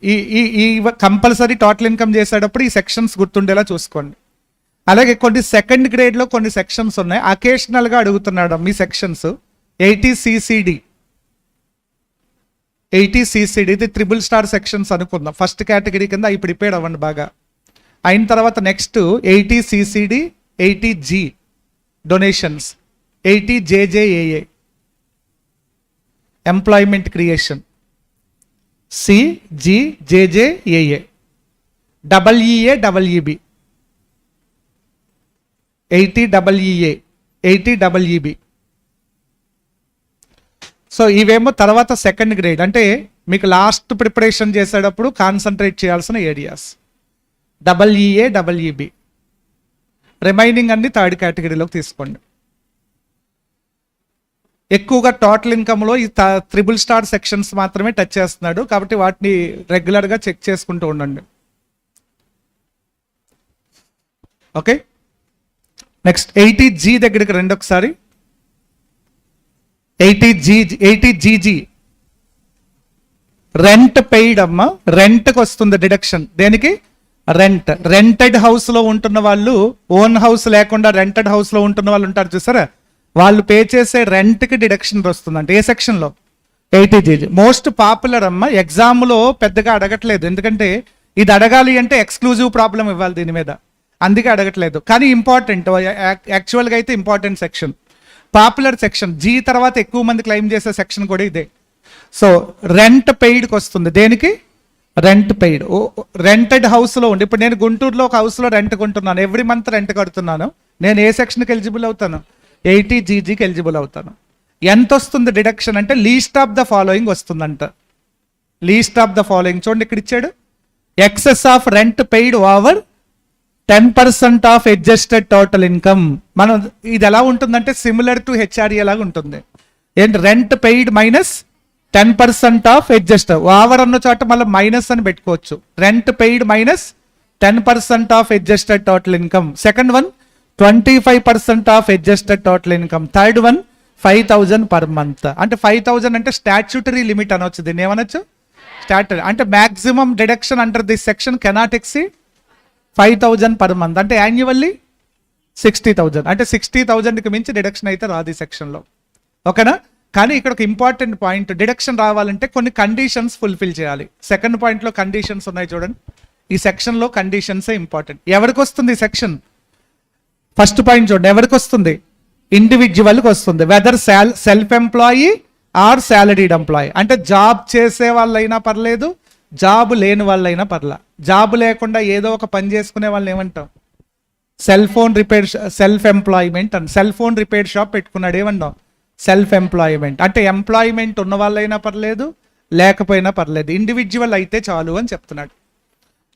ఈ కంపల్సరీ టోటల్ ఇన్కమ్ చేసేటప్పుడు ఈ సెక్షన్స్ గుర్తుండేలా చూసుకోండి. అలాగే కొన్ని సెకండ్ గ్రేడ్లో కొన్ని సెక్షన్స్ ఉన్నాయి, అకేషనల్గా అడుగుతున్నాడు మీ సెక్షన్స్. 80CCD, 80CCD ఇది $3 సెక్షన్స్ అనుకుందాం. ఫస్ట్ కేటగిరీ కింద అవి ప్రిపేర్ అవ్వండి బాగా. అయిన తర్వాత next 80CCD, 80G donations, 80JJAA employment creation, CGJJAA, EEA, 80EEA, 80EEB. So ఇవేమో తర్వాత సెకండ్ గ్రేడ్, అంటే మీకు లాస్ట్ ప్రిపరేషన్ చేసేటప్పుడు కాన్సన్ట్రేట్ చేయాల్సిన ఏరియాస్. EEA, EEB. రిమైనింగ్ అన్ని థర్డ్ కేటగిరీలోకి తీసుకోండి. ఎక్కువగా టోటల్ ఇన్కమ్లో ఈ $3 సెక్షన్స్ మాత్రమే టచ్ చేస్తున్నాడు, కాబట్టి వాటిని రెగ్యులర్గా చెక్ చేసుకుంటూ ఉండండి. ఓకే, నెక్స్ట్ 80G దగ్గరికి రండి ఒకసారి. 80GG రెంట్ పెయిడ్ అమ్మ. రెంట్కి వస్తుంది డిడక్షన్. దేనికి? రెంటెడ్ హౌస్లో ఉంటున్న వాళ్ళు, ఓన్ హౌస్ లేకుండా రెంటెడ్ హౌస్లో ఉంటున్న వాళ్ళు ఉంటారు చూసారా, వాళ్ళు పే చేసే రెంట్కి డిడక్షన్ వస్తుందంట. ఏ సెక్షన్లో? 80GG. మోస్ట్ పాపులర్ అమ్మ. ఎగ్జామ్లో పెద్దగా అడగట్లేదు, ఎందుకంటే ఇది అడగాలి అంటే ఎక్స్క్లూజివ్ ప్రాబ్లం ఇవ్వాలి దీని మీద, అందుకే అడగట్లేదు. కానీ ఇంపార్టెంట్, యాక్చువల్గా అయితే important section, popular section. G తర్వాత ఎక్కువ మంది క్లెయిమ్ చేసే సెక్షన్ కూడా ఇదే. సో రెంట్ పెయిడ్కి వస్తుంది. దేనికి? Rent paid. రెంటెడ్ హౌస్లో ఉండి, ఇప్పుడు నేను గుంటూరులో ఒక హౌస్లో రెంట్ కొంటున్నాను, ఎవ్రీ మంత్ రెంట్ కడుతున్నాను, నేను ఏ సెక్షన్కి ఎలిజిబుల్ అవుతాను? 80GGకి ఎలిజిబుల్ అవుతాను. ఎంత వస్తుంది డిడక్షన్ అంటే లీస్ట్ ఆఫ్ ద ఫాలోయింగ్ వస్తుందంట. లీస్ట్ ఆఫ్ ద ఫాలోయింగ్ చూడండి ఇక్కడ ఇచ్చాడు. Excess of rent paid over 10% of adjusted total income. మనం ఇది ఎలా ఉంటుందంటే సిమిలర్ టు HRA లాగా ఉంటుంది. ఏంటి? Rent paid minus 10% of adjusted. Over అన్న చోట మళ్ళీ మైనస్ అని పెట్టుకోవచ్చు. Rent paid minus 10% of adjusted total income. Second one 25% of adjusted total income. Third one 5,000 per month. అంటే 5,000 అంటే స్టాట్యూటరీ లిమిట్ అనొచ్చు. దీన్ని ఏమనొచ్చు? స్టాట్యూటరీ అంటే maximum deduction under this section cannot exceed 5,000 per month. అంటే యాన్యువల్లీ 60,000. అంటే 60,000కి మించి డిడక్షన్ అయితే రాదు ఈ సెక్షన్లో. ఓకేనా? కానీ ఇక్కడ ఒక ఇంపార్టెంట్ పాయింట్, డిడక్షన్ రావాలంటే కొన్ని కండిషన్స్ ఫుల్ఫిల్ చేయాలి. సెకండ్ పాయింట్లో కండిషన్స్ ఉన్నాయి చూడండి. ఈ సెక్షన్లో కండిషన్సే ఇంపార్టెంట్. ఎవరికి వస్తుంది ఈ సెక్షన్? ఫస్ట్ పాయింట్ చూడండి, ఎవరికి వస్తుంది? ఇండివిజువల్కి వస్తుంది. Whether self employee or salaried employee. అంటే జాబ్ చేసే వాళ్ళైనా పర్లేదు, జాబ్ లేని వాళ్ళైనా పర్లా. జాబ్ లేకుండా ఏదో ఒక పని చేసుకునే వాళ్ళని ఏమంటాం? సెల్ఫ్ ఎంప్లాయ్మెంట్ అని. సెల్ ఫోన్ రిపేర్ షాప్ పెట్టుకున్నాడు, ఏమంటాం? Self employment. అంటే ఎంప్లాయ్మెంట్ ఉన్న వాళ్ళైనా పర్లేదు, లేకపోయినా పర్లేదు, ఇండివిజువల్ అయితే చాలు అని చెప్తున్నాడు.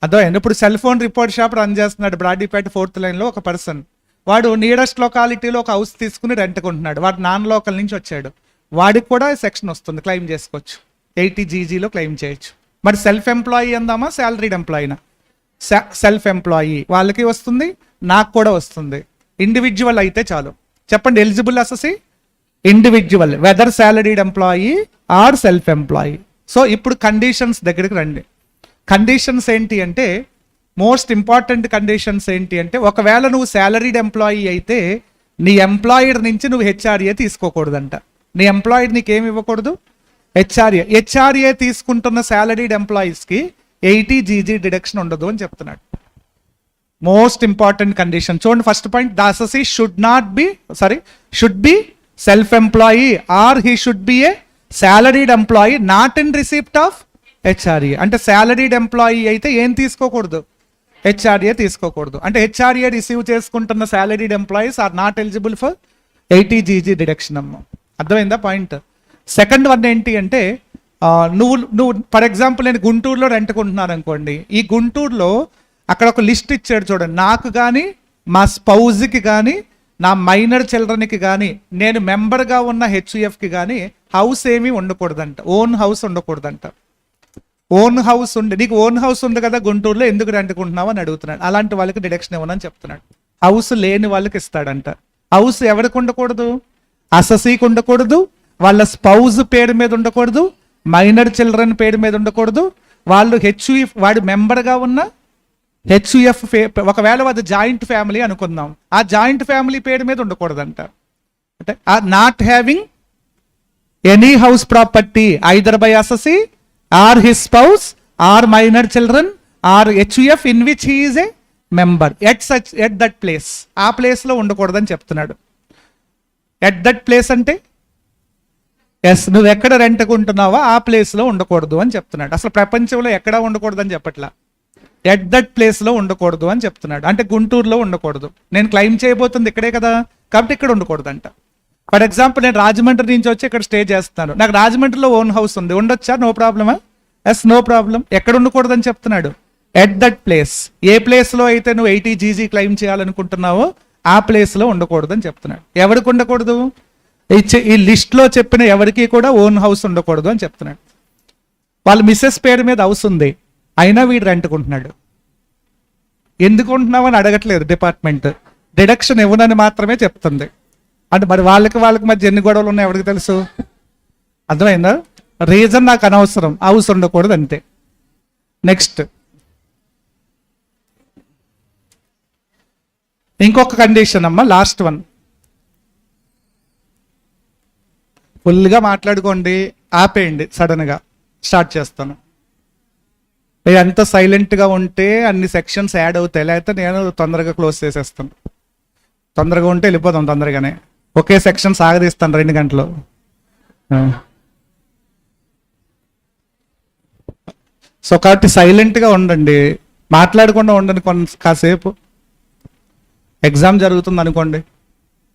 అదో ఇప్పుడు cell phone repair shop run చేస్తున్నాడు బ్రాడీపేట 4th లైన్లో ఒక పర్సన్. వాడు నియరెస్ట్ లొకాలిటీలో ఒక హౌస్ తీసుకుని రెంట్ కొంటున్నాడు. వాడు నాన్ లోకల్ నుంచి వచ్చాడు, వాడికి కూడా సెక్షన్ వస్తుంది, క్లెయిమ్ చేసుకోవచ్చు. 80GGలో క్లెయిమ్ చేయొచ్చు. మరి సెల్ఫ్ ఎంప్లాయీ అందామా సాలరీడ్ ఎంప్లాయీనా? సెల్ఫ్ ఎంప్లాయీ వాళ్ళకి వస్తుంది, నాకు కూడా వస్తుంది. ఇండివిజువల్ అయితే చాలు. చెప్పండి, eligible assessee individual, whether salaried employee or self employee. So ఇప్పుడు కండిషన్స్ దగ్గరికి రండి. కండిషన్స్ ఏంటి అంటే, మోస్ట్ ఇంపార్టెంట్ కండిషన్స్ ఏంటి అంటే, ఒకవేళ నువ్వు సాలరీడ్ ఎంప్లాయీ అయితే నీ ఎంప్లాయిడ్ నుంచి నువ్వు హెచ్ఆర్ఏ తీసుకోకూడదంట. నీ ఎంప్లాయిడ్ నీకేమి ఇవ్వకూడదు? హెచ్ఆర్ఏ. హెచ్ఆర్ఏ తీసుకుంటున్న సాలరీడ్ ఎంప్లాయీస్కి 80 జీజీ డిడక్షన్ ఉండదు అని చెప్తున్నాడు. మోస్ట్ ఇంపార్టెంట్ కండిషన్ చూడండి. First point, the assessee should be self employee or he should be a salaried employee not in receipt of HRA. అంటే సాలరీడ్ ఎంప్లాయీ అయితే ఏం తీసుకోకూడదు? హెచ్ఆర్ఏ తీసుకోకూడదు. అంటే హెచ్ఆర్ఏ రిసీవ్ చేసుకుంటున్న salaried employees are not eligible for 80 GG deduction అమ్మ. అర్థమైందా point? Second one ఏంటి అంటే, నువ్వు ఫర్ ఎగ్జాంపుల్ నేను గుంటూరులో రెంట్కుంటున్నాను అనుకోండి. ఈ గుంటూరులో అక్కడ ఒక లిస్ట్ ఇచ్చాడు చూడండి. నాకు కానీ మా స్పౌజ్కి కానీ నా మైనర్ చిల్డ్రన్కి కానీ నేను మెంబర్గా ఉన్న హెచ్యుఎఫ్కి కానీ హౌస్ ఏమీ ఉండకూడదంట, ఓన్ హౌస్ ఉండకూడదంట. ఓన్ హౌస్ ఉండి, నీకు ఓన్ హౌస్ ఉంది కదా గుంటూరులో, ఎందుకు రెంట్కుంటున్నావు అని అడుగుతున్నాడు. అలాంటి వాళ్ళకి డిడక్షన్ ఇవ్వనని చెప్తున్నాడు. హౌస్ లేని వాళ్ళకి ఇస్తాడంట. హౌస్ ఎవరికి ఉండకూడదు? అసెసీకి ఉండకూడదు, వాళ్ళ స్పౌజ్ పేరు మీద ఉండకూడదు, మైనర్ చిల్డ్రన్ పేరు మీద ఉండకూడదు, వాళ్ళు హెచ్యుఎఫ్ వాడి మెంబర్గా ఉన్న హెచ్యుఎఫ్ ఒకవేళ అది జాయింట్ ఫ్యామిలీ అనుకుందాం, ఆ జాయింట్ ఫ్యామిలీ పేరు మీద ఉండకూడదంట. అంటే not having any house property either by assessee or his spouse or minor children or HUF in which he is a member at that place. ఆ ప్లేస్లో ఉండకూడదని చెప్తున్నాడు. ఎట్ దట్ ప్లేస్ అంటే ఎస్, నువ్వు ఎక్కడ రెంట్కుంటున్నావో ఆ ప్లేస్లో ఉండకూడదు అని చెప్తున్నాడు. అసలు ప్రపంచంలో ఎక్కడా ఉండకూడదు అని చెప్పట్లా, ఎట్ దట్ ప్లేస్లో ఉండకూడదు అని చెప్తున్నాడు. అంటే గుంటూరులో ఉండకూడదు, నేను క్లెయిమ్ చేయబోతుంది ఇక్కడే కదా, కాబట్టి ఇక్కడ ఉండకూడదంట. ఫర్ ఎగ్జాంపుల్ నేను రాజమండ్రి నుంచి వచ్చి ఇక్కడ స్టే చేస్తున్నాను, నాకు రాజమండ్రిలో ఓన్ హౌస్ ఉంది, ఉండొచ్చా? నో ప్రాబ్లమా? Yes, no problem. ఎక్కడ ఉండకూడదని చెప్తున్నాడు? At that place. ఏ ప్లేస్లో అయితే నువ్వు 80 జీజీ క్లెయిమ్ చేయాలనుకుంటున్నావో ఆ ప్లేస్లో ఉండకూడదు అని చెప్తున్నాడు. ఎవరికి ఉండకూడదు? ఈ లిస్ట్లో చెప్పిన ఎవరికి కూడా ఓన్ హౌస్ ఉండకూడదు అని చెప్తున్నాడు. వాళ్ళ మిస్సెస్ పేరు మీద హౌస్ ఉంది, అయినా వీడు రెంట్కుంటున్నాడు. ఎందుకు ఉంటున్నావు అని అడగట్లేదు డిపార్ట్మెంట్, డిడక్షన్ ఇవ్వనని మాత్రమే చెప్తుంది. అంటే మరి వాళ్ళకి మధ్య ఎన్ని గొడవలు ఉన్నాయి ఎవరికి తెలుసు? అర్థమైందా? రీజన్ నాకు అనవసరం, హౌస్ ఉండకూడదు అంతే. నెక్స్ట్ ఇంకొక కండిషన్ అమ్మ, లాస్ట్ వన్. ఫుల్గా మాట్లాడుకోండి, ఆపేయండి, సడన్గా స్టార్ట్ చేస్తాను. ఎంత సైలెంట్గా ఉంటే అన్ని సెక్షన్స్ యాడ్ అవుతాయి, లేకపోతే నేను తొందరగా క్లోజ్ చేసేస్తాను. తొందరగా ఉంటే వెళ్ళిపోతాం తొందరగానే. ఒకే సెక్షన్ సాగదీస్తాను 2 గంటలు. సో కాబట్టి సైలెంట్గా ఉండండి, మాట్లాడకుండా ఉండండి కాసేపు. ఎగ్జామ్ జరుగుతుంది అనుకోండి,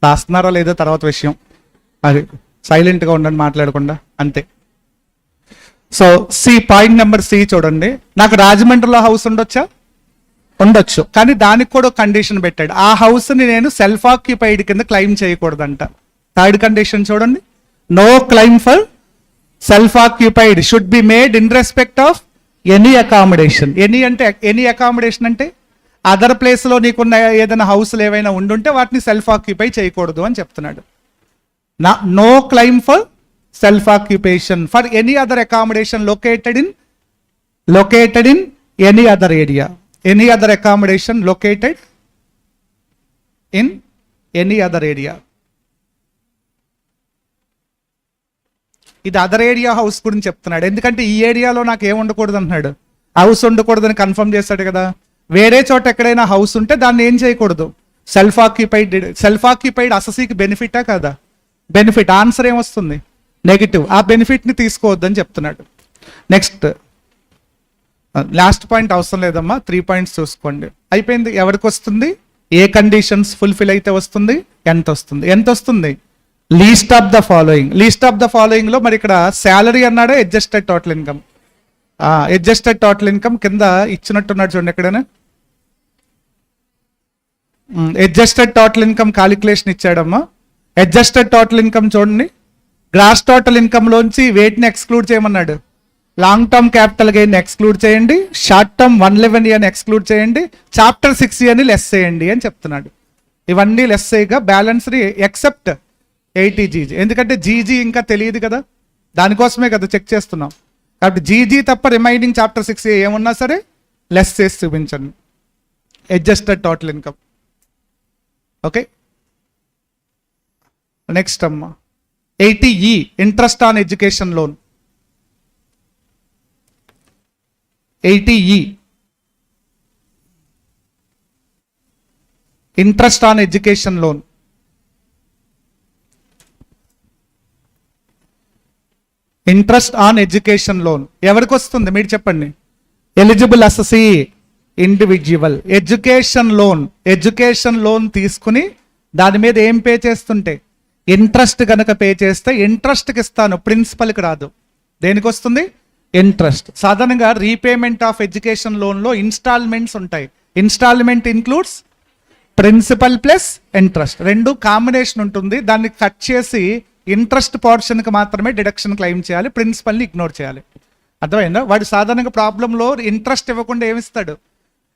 రాస్తున్నారా లేదో తర్వాత విషయం, అది సైలెంట్గా ఉండండి మాట్లాడకుండా, అంతే. సో పాయింట్ నెంబర్ సి చూడండి. నాకు రాజమండ్రిలో హౌస్ ఉండొచ్చా? ఉండొచ్చు, కానీ దానికి కూడా కండిషన్ పెట్టాడు. ఆ హౌస్ని నేను సెల్ఫ్ ఆక్యుపైడ్ కింద క్లెయిమ్ చేయకూడదంట. థర్డ్ కండిషన్ చూడండి, no claim for self occupied should be made in respect of any accommodation. Any accommodation అంటే అదర్ ప్లేస్లో నీకున్న ఏదైనా హౌస్లు ఏవైనా ఉండుంటే వాటిని సెల్ఫ్ ఆక్యుపై చేయకూడదు అని చెప్తున్నాడు. No claim for self occupation for any other accommodation located in any other area. Any other accommodation located in any other area. ఇది అదర్ ఏరియా హౌస్ గురించి చెప్తున్నాడు. ఎందుకంటే ఈ ఏరియాలో నాకు ఏం ఉండకూడదు అంటున్నాడు, హౌస్ ఉండకూడదని కన్ఫర్మ్ చేస్తాడు కదా. వేరే చోట ఎక్కడైనా హౌస్ ఉంటే దాన్ని ఏం చేయకూడదు, సెల్ఫ్ ఆక్యుపైడ్ అసెసీకి బెనిఫిటా కదా? బెనిఫిట్. ఆన్సర్ ఏమొస్తుంది? నెగిటివ్. ఆ బెనిఫిట్ని తీసుకోవద్దని చెప్తున్నాడు. నెక్స్ట్ లాస్ట్ పాయింట్ అవసరం లేదమ్మా, 3 పాయింట్స్ చూసుకోండి. అయిపోయింది. ఎవరికి వస్తుంది? ఏ కండిషన్స్ ఫుల్ఫిల్ అయితే వస్తుంది, ఎంత వస్తుంది? లీస్ట్ ఆఫ్ ద ఫాలోయింగ్ లో మరి ఇక్కడ శాలరీ అన్నాడా, adjusted total income? Adjusted total income కింద ఇచ్చినట్టున్నాడు చూడండి ఎక్కడైనా. అడ్జస్టెడ్ టోటల్ ఇన్కమ్ కాలిక్యులేషన్ ఇచ్చాడమ్మా. అడ్జస్టెడ్ టోటల్ ఇన్కమ్ చూడండి, గ్రాస్ టోటల్ ఇన్కమ్ లోంచి వేటిని ఎక్స్క్లూడ్ చేయమన్నాడు? Long term capital gain exclude చేయండి, షార్ట్ టర్మ్ 111 అని ఎక్స్క్లూడ్ చేయండి, చాప్టర్ 6 అని లెస్ చేయండి అని చెప్తున్నాడు. ఇవన్నీ లెస్ చేయగా బ్యాలెన్స్ ఎక్సెప్ట్ 80 GG. ఎందుకంటే జీజీ ఇంకా తెలియదు కదా, దానికోసమే కదా చెక్ చేస్తున్నాం. కాబట్టి జీజీ తప్ప రిమైనింగ్ చాప్టర్ 6 ఏమున్నా సరే లెస్ చేసి చూపించండి. Adjusted total income. Okay, next అమ్మా 80E interest on education loan. 80E interest on education loan. Interest on education loan ఎవరికి వస్తుంది మీరు చెప్పండి. Eligible assessee individual. Education loan తీసుకుని దాని మీద ఏం పే చేస్తుంటే ఇంట్రెస్ట్ కనుక పే చేస్తే ఇంట్రెస్ట్కి ఇస్తాను, ప్రిన్సిపల్కి రాదు. దేనికి వస్తుంది? ఇంట్రెస్ట్. సాధారణంగా రీపేమెంట్ ఆఫ్ ఎడ్యుకేషన్ లోన్లో ఇన్స్టాల్మెంట్స్ ఉంటాయి. Installment includes principal plus interest, రెండు కాంబినేషన్ ఉంటుంది. దాన్ని కట్ చేసి ఇంట్రెస్ట్ పోర్షన్కి మాత్రమే డిడక్షన్ క్లెయిమ్ చేయాలి, ప్రిన్సిపల్ని ఇగ్నోర్ చేయాలి. అర్థమైందా? వాడు సాధారణంగా ప్రాబ్లంలో ఇంట్రెస్ట్ ఇవ్వకుండా ఏమిస్తాడు?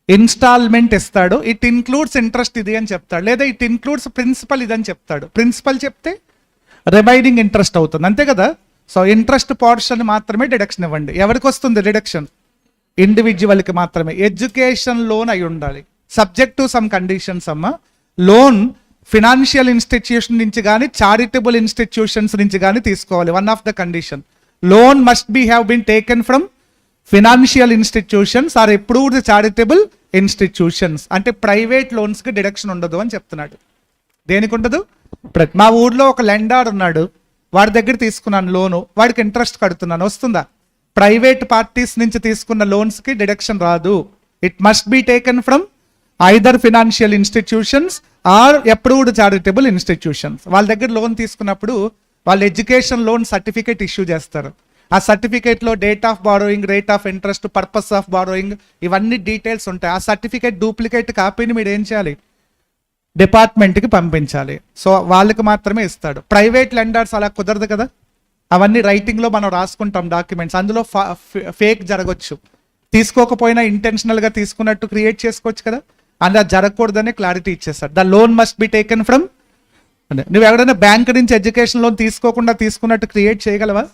ఇన్స్టాల్మెంట్ ఇస్తాడు. ఇట్ ఇన్క్లూడ్స్ ఇంట్రెస్ట్ ఇది అని చెప్తాడు, లేదా ఇట్ ఇన్క్లూడ్స్ ప్రిన్సిపల్ ఇది అని చెప్తాడు. ప్రిన్సిపల్ చెప్తే రిమైనింగ్ ఇంట్రెస్ట్ అవుతుంది, అంతే కదా. సో ఇంట్రెస్ట్ పోర్షన్ మాత్రమే డిడక్షన్ ఇవ్వండి. ఎవరికి వస్తుంది డిడక్షన్? ఇండివిజువల్కి మాత్రమే. ఎడ్యుకేషన్ లోన్ అయి ఉండాలి, సబ్జెక్ట్ టు సమ్ కండిషన్స్ అమ్మ. లోన్ ఫినాన్షియల్ ఇన్స్టిట్యూషన్ నుంచి కానీ చారిటబుల్ ఇన్స్టిట్యూషన్స్ నుంచి కానీ తీసుకోవాలి. One of the condition, loan must be have been taken from financial institutions or approved charitable institutions. అంటే ప్రైవేట్ లోన్స్కి డిడక్షన్ ఉండదు అని చెప్తున్నాడు. దేనికి ఉండదు? మా ఊర్లో ఒక లెండర్ ఉన్నాడు, వాడి దగ్గర తీసుకున్నాను లోను, వాడికి ఇంట్రెస్ట్ కడుతున్నాను, వస్తుందా? ప్రైవేట్ పార్టీస్ నుంచి తీసుకున్న లోన్స్కి డిడక్షన్ రాదు. It must be taken from either financial institutions or approved charitable institutions. వాళ్ళ దగ్గర లోన్ తీసుకున్నప్పుడు వాళ్ళు ఎడ్యుకేషన్ లోన్ సర్టిఫికేట్ ఇష్యూ చేస్తారు. ఆ సర్టిఫికేట్లో date of borrowing, rate of interest, purpose of borrowing, ఇవన్నీ డీటెయిల్స్ ఉంటాయి. ఆ సర్టిఫికేట్ డూప్లికేట్ కాపీని మీరు ఏం చేయాలి? డిపార్ట్మెంట్కి పంపించాలి. సో వాళ్ళకి మాత్రమే ఇస్తాడు. ప్రైవేట్ లెండర్స్ అలా కుదరదు కదా, అవన్నీ రైటింగ్లో మనం రాసుకుంటాం డాక్యుమెంట్స్, అందులో ఫేక్ జరగవచ్చు. తీసుకోకపోయినా ఇంటెన్షనల్గా తీసుకున్నట్టు క్రియేట్ చేసుకోవచ్చు కదా, అందులో జరగకూడదని క్లారిటీ ఇచ్చేస్తాడు. The loan must be taken from. నువ్వు ఎవరైనా బ్యాంక్ నుంచి ఎడ్యుకేషన్ లోన్ తీసుకోకుండా తీసుకున్నట్టు క్రియేట్ చేయగలవా?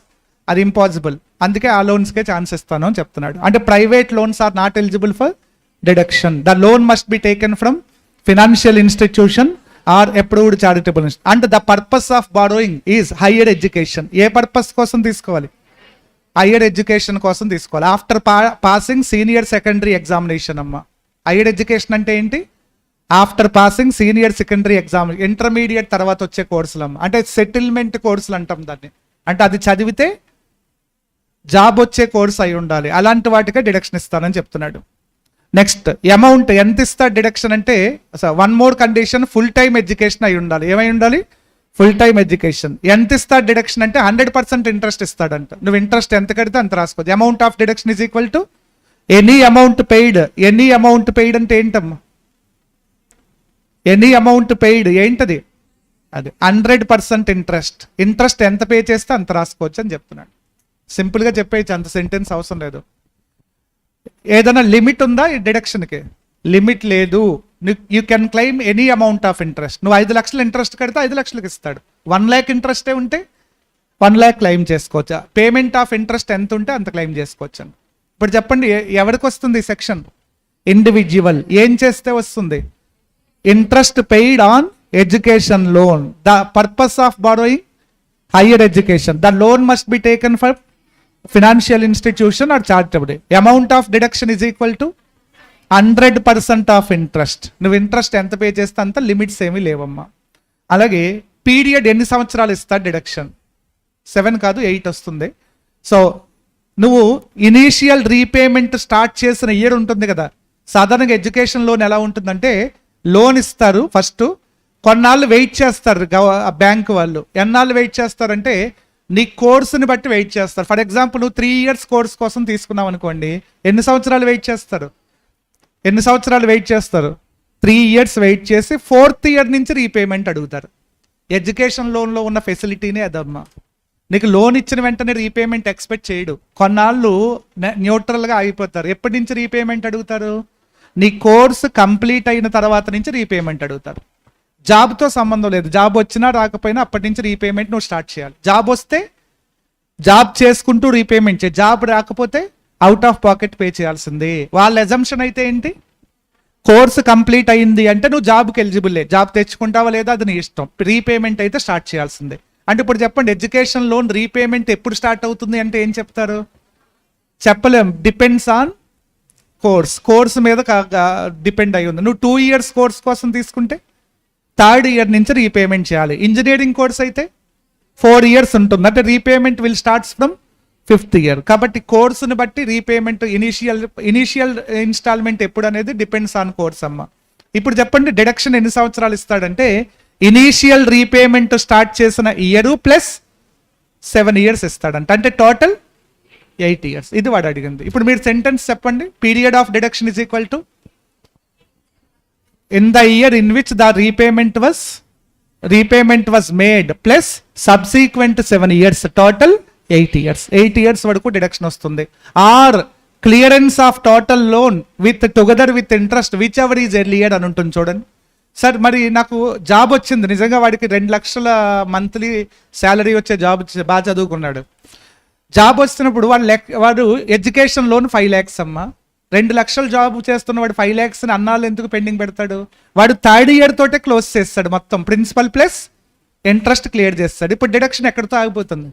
అది ఇంపాసిబుల్. అందుకే ఆ లోన్స్కే ఛాన్స్ ఇస్తాను అని చెప్తున్నాడు. అంటే private loans are not eligible for deduction. The loan must be taken from financial institution or approved charitable institution. And the purpose of borrowing is higher education. ఏ పర్పస్ కోసం తీసుకోవాలి? హైయర్ ఎడ్యుకేషన్ కోసం తీసుకోవాలి. After passing senior secondary examination అమ్మ. Higher education అంటే ఏంటి? After passing senior secondary exam, intermediate తర్వాత వచ్చే కోర్సులు అమ్మ. అంటే సెటిల్మెంట్ కోర్సులు అంటాం దాన్ని. అంటే అది చదివితే జాబ్ వచ్చే కోర్స్ అయి ఉండాలి. అలాంటి వాటికే డిడక్షన్ ఇస్తానని చెప్తున్నాడు. నెక్స్ట్ అమౌంట్ ఎంత ఇస్తాడు డిడక్షన్ అంటే, one more condition, full time education అయి ఉండాలి. ఏమై ఉండాలి? Full time education. ఎంత ఇస్తాడు డిడక్షన్ అంటే 100% ఇంట్రెస్ట్ ఇస్తాడంట. నువ్వు ఇంట్రెస్ట్ ఎంత కడితే అంత రాసుకోవచ్చు. Amount of deduction is equal to any amount paid. Any amount paid అంటే ఏంటమ్మా? ఎనీ అమౌంట్ పెయిడ్ ఏంటది? అది 100% ఇంట్రెస్ట్. ఇంట్రెస్ట్ ఎంత పే చేస్తే అంత రాసుకోవచ్చు అని చెప్తున్నాడు. సింపుల్గా చెప్పేయచ్చు, అంత సెంటెన్స్ అవసరం లేదు. ఏదైనా లిమిట్ ఉందా ఈ డిడక్షన్కి? లిమిట్ లేదు. You can claim any amount of interest. నువ్వు 5 లక్షలు ఇంట్రెస్ట్ కడితే 5 లక్షలకు ఇస్తాడు. 1 lakh ఇంట్రెస్టే ఉంటే 1 lakh క్లెయిమ్ చేసుకోవచ్చు. పేమెంట్ ఆఫ్ ఇంట్రెస్ట్ ఎంత ఉంటే అంత క్లెయిమ్ చేసుకోవచ్చు అండి. ఇప్పుడు చెప్పండి, ఎవరికి వస్తుంది ఈ సెక్షన్? ఇండివిజువల్. ఏం చేస్తే వస్తుంది? Interest paid on education loan. The purpose of borrowing higher education. The loan must be taken for financial institution are charitable. Amount of deduction is equal to 100% of interest. నువ్వు interest ఎంత pay చేస్తే అంత, limits ఏమీ లేవమ్మా. అలాగే period ఎన్ని సంవత్సరాలు ఇస్తా డిడక్షన్? 7 కాదు 8 వస్తుంది. సో నువ్వు ఇనీషియల్ రీపేమెంట్ స్టార్ట్ చేసిన ఇయర్ ఉంటుంది కదా. సాధారణంగా ఎడ్యుకేషన్ లోన్ ఎలా ఉంటుందంటే, లోన్ ఇస్తారు ఫస్ట్, కొన్నాళ్ళు వెయిట్ చేస్తారు బ్యాంక్ వాళ్ళు. ఎన్నాళ్ళు వెయిట్ చేస్తారంటే నీ కోర్సుని బట్టి వెయిట్ చేస్తారు. ఫర్ ఎగ్జాంపుల్ నువ్వు 3 years కోర్స్ కోసం తీసుకున్నావు అనుకోండి, ఎన్ని సంవత్సరాలు వెయిట్ చేస్తారు? 3 years వెయిట్ చేసి 4th year నుంచి రీపేమెంట్ అడుగుతారు. ఎడ్యుకేషన్ లోన్లో ఉన్న ఫెసిలిటీనే అదమ్మా. నీకు లోన్ ఇచ్చిన వెంటనే రీపేమెంట్ ఎక్స్పెక్ట్ చేయడు. కొన్నాళ్ళు న్యూట్రల్గా అయిపోతారు. ఎప్పటి నుంచి రీపేమెంట్ అడుగుతారు? నీ కోర్సు కంప్లీట్ అయిన తర్వాత నుంచి రీపేమెంట్ అడుగుతారు. జాబ్తో సంబంధం లేదు, జాబ్ వచ్చినా రాకపోయినా అప్పటి నుంచి రీపేమెంట్ నువ్వు స్టార్ట్ చేయాలి. జాబ్ వస్తే జాబ్ చేసుకుంటూ రీపేమెంట్ చేయి, జాబ్ రాకపోతే అవుట్ ఆఫ్ పాకెట్ పే చేయాల్సిందే. వాళ్ళ ఎజంప్షన్ అయితే ఏంటి, కోర్సు కంప్లీట్ అయింది అంటే నువ్వు జాబ్కి ఎలిజిబుల్లే, జాబ్ తెచ్చుకుంటావా లేదా అది నీ ఇష్టం, రీపేమెంట్ అయితే స్టార్ట్ చేయాల్సిందే. అంటే ఇప్పుడు చెప్పండి, ఎడ్యుకేషన్ లోన్ రీపేమెంట్ ఎప్పుడు స్టార్ట్ అవుతుంది అంటే ఏం చెప్తారు, చెప్పలేం, డిపెండ్స్ ఆన్ కోర్స్ మీద డిపెండ్ అయి ఉంది. నువ్వు 2 years కోర్స్ కోసం తీసుకుంటే 3rd year నుంచి రీపేమెంట్ చేయాలి. ఇంజనీరింగ్ కోర్స్ అయితే 4 years ఉంటుంది, అంటే repayment will starts from 5th year. కాబట్టి కోర్సుని బట్టి రీపేమెంట్ ఇనీషియల్ ఇన్స్టాల్మెంట్ ఎప్పుడు అనేది డిపెండ్స్ ఆన్ కోర్స్ అమ్మ. ఇప్పుడు చెప్పండి, డిడక్షన్ ఎన్ని సంవత్సరాలు ఇస్తాడంటే ఇనీషియల్ రీపేమెంట్ స్టార్ట్ చేసిన ఇయర్ ప్లస్ 7 years ఇస్తాడంట, అంటే టోటల్ 8 years. ఇది వాడు అడిగింది. ఇప్పుడు మీరు సెంటెన్స్ చెప్పండి, period of deduction is equal to in the year in which the repayment was made plus subsequent 7 years, total 8 years. 8 years వరకు డిడక్షన్ వస్తుంది. Or clearance of total loan together with interest whichever is earlier అని ఉంటుంది. చూడండి sir, మరి నాకు job వచ్చింది, నిజంగా వాడికి 2 lakhs మంత్లీ శాలరీ వచ్చే జాబ్ బాగా చదువుకున్నాడు. జాబ్ వచ్చినప్పుడు వాడు ఎడ్యుకేషన్ లోన్ 5 lakhs అమ్మ, 2 lakhs జాబ్ చేస్తున్న వాడు 5 lakhs అన్నాళ్ళు ఎందుకు పెండింగ్ పెడతాడు, వాడు 3rd year తోటే క్లోజ్ చేస్తాడు, మొత్తం ప్రిన్సిపల్ ప్లస్ ఇంట్రెస్ట్ క్లియర్ చేస్తాడు. ఇప్పుడు డిడక్షన్ ఎక్కడితో ఆగిపోతుంది,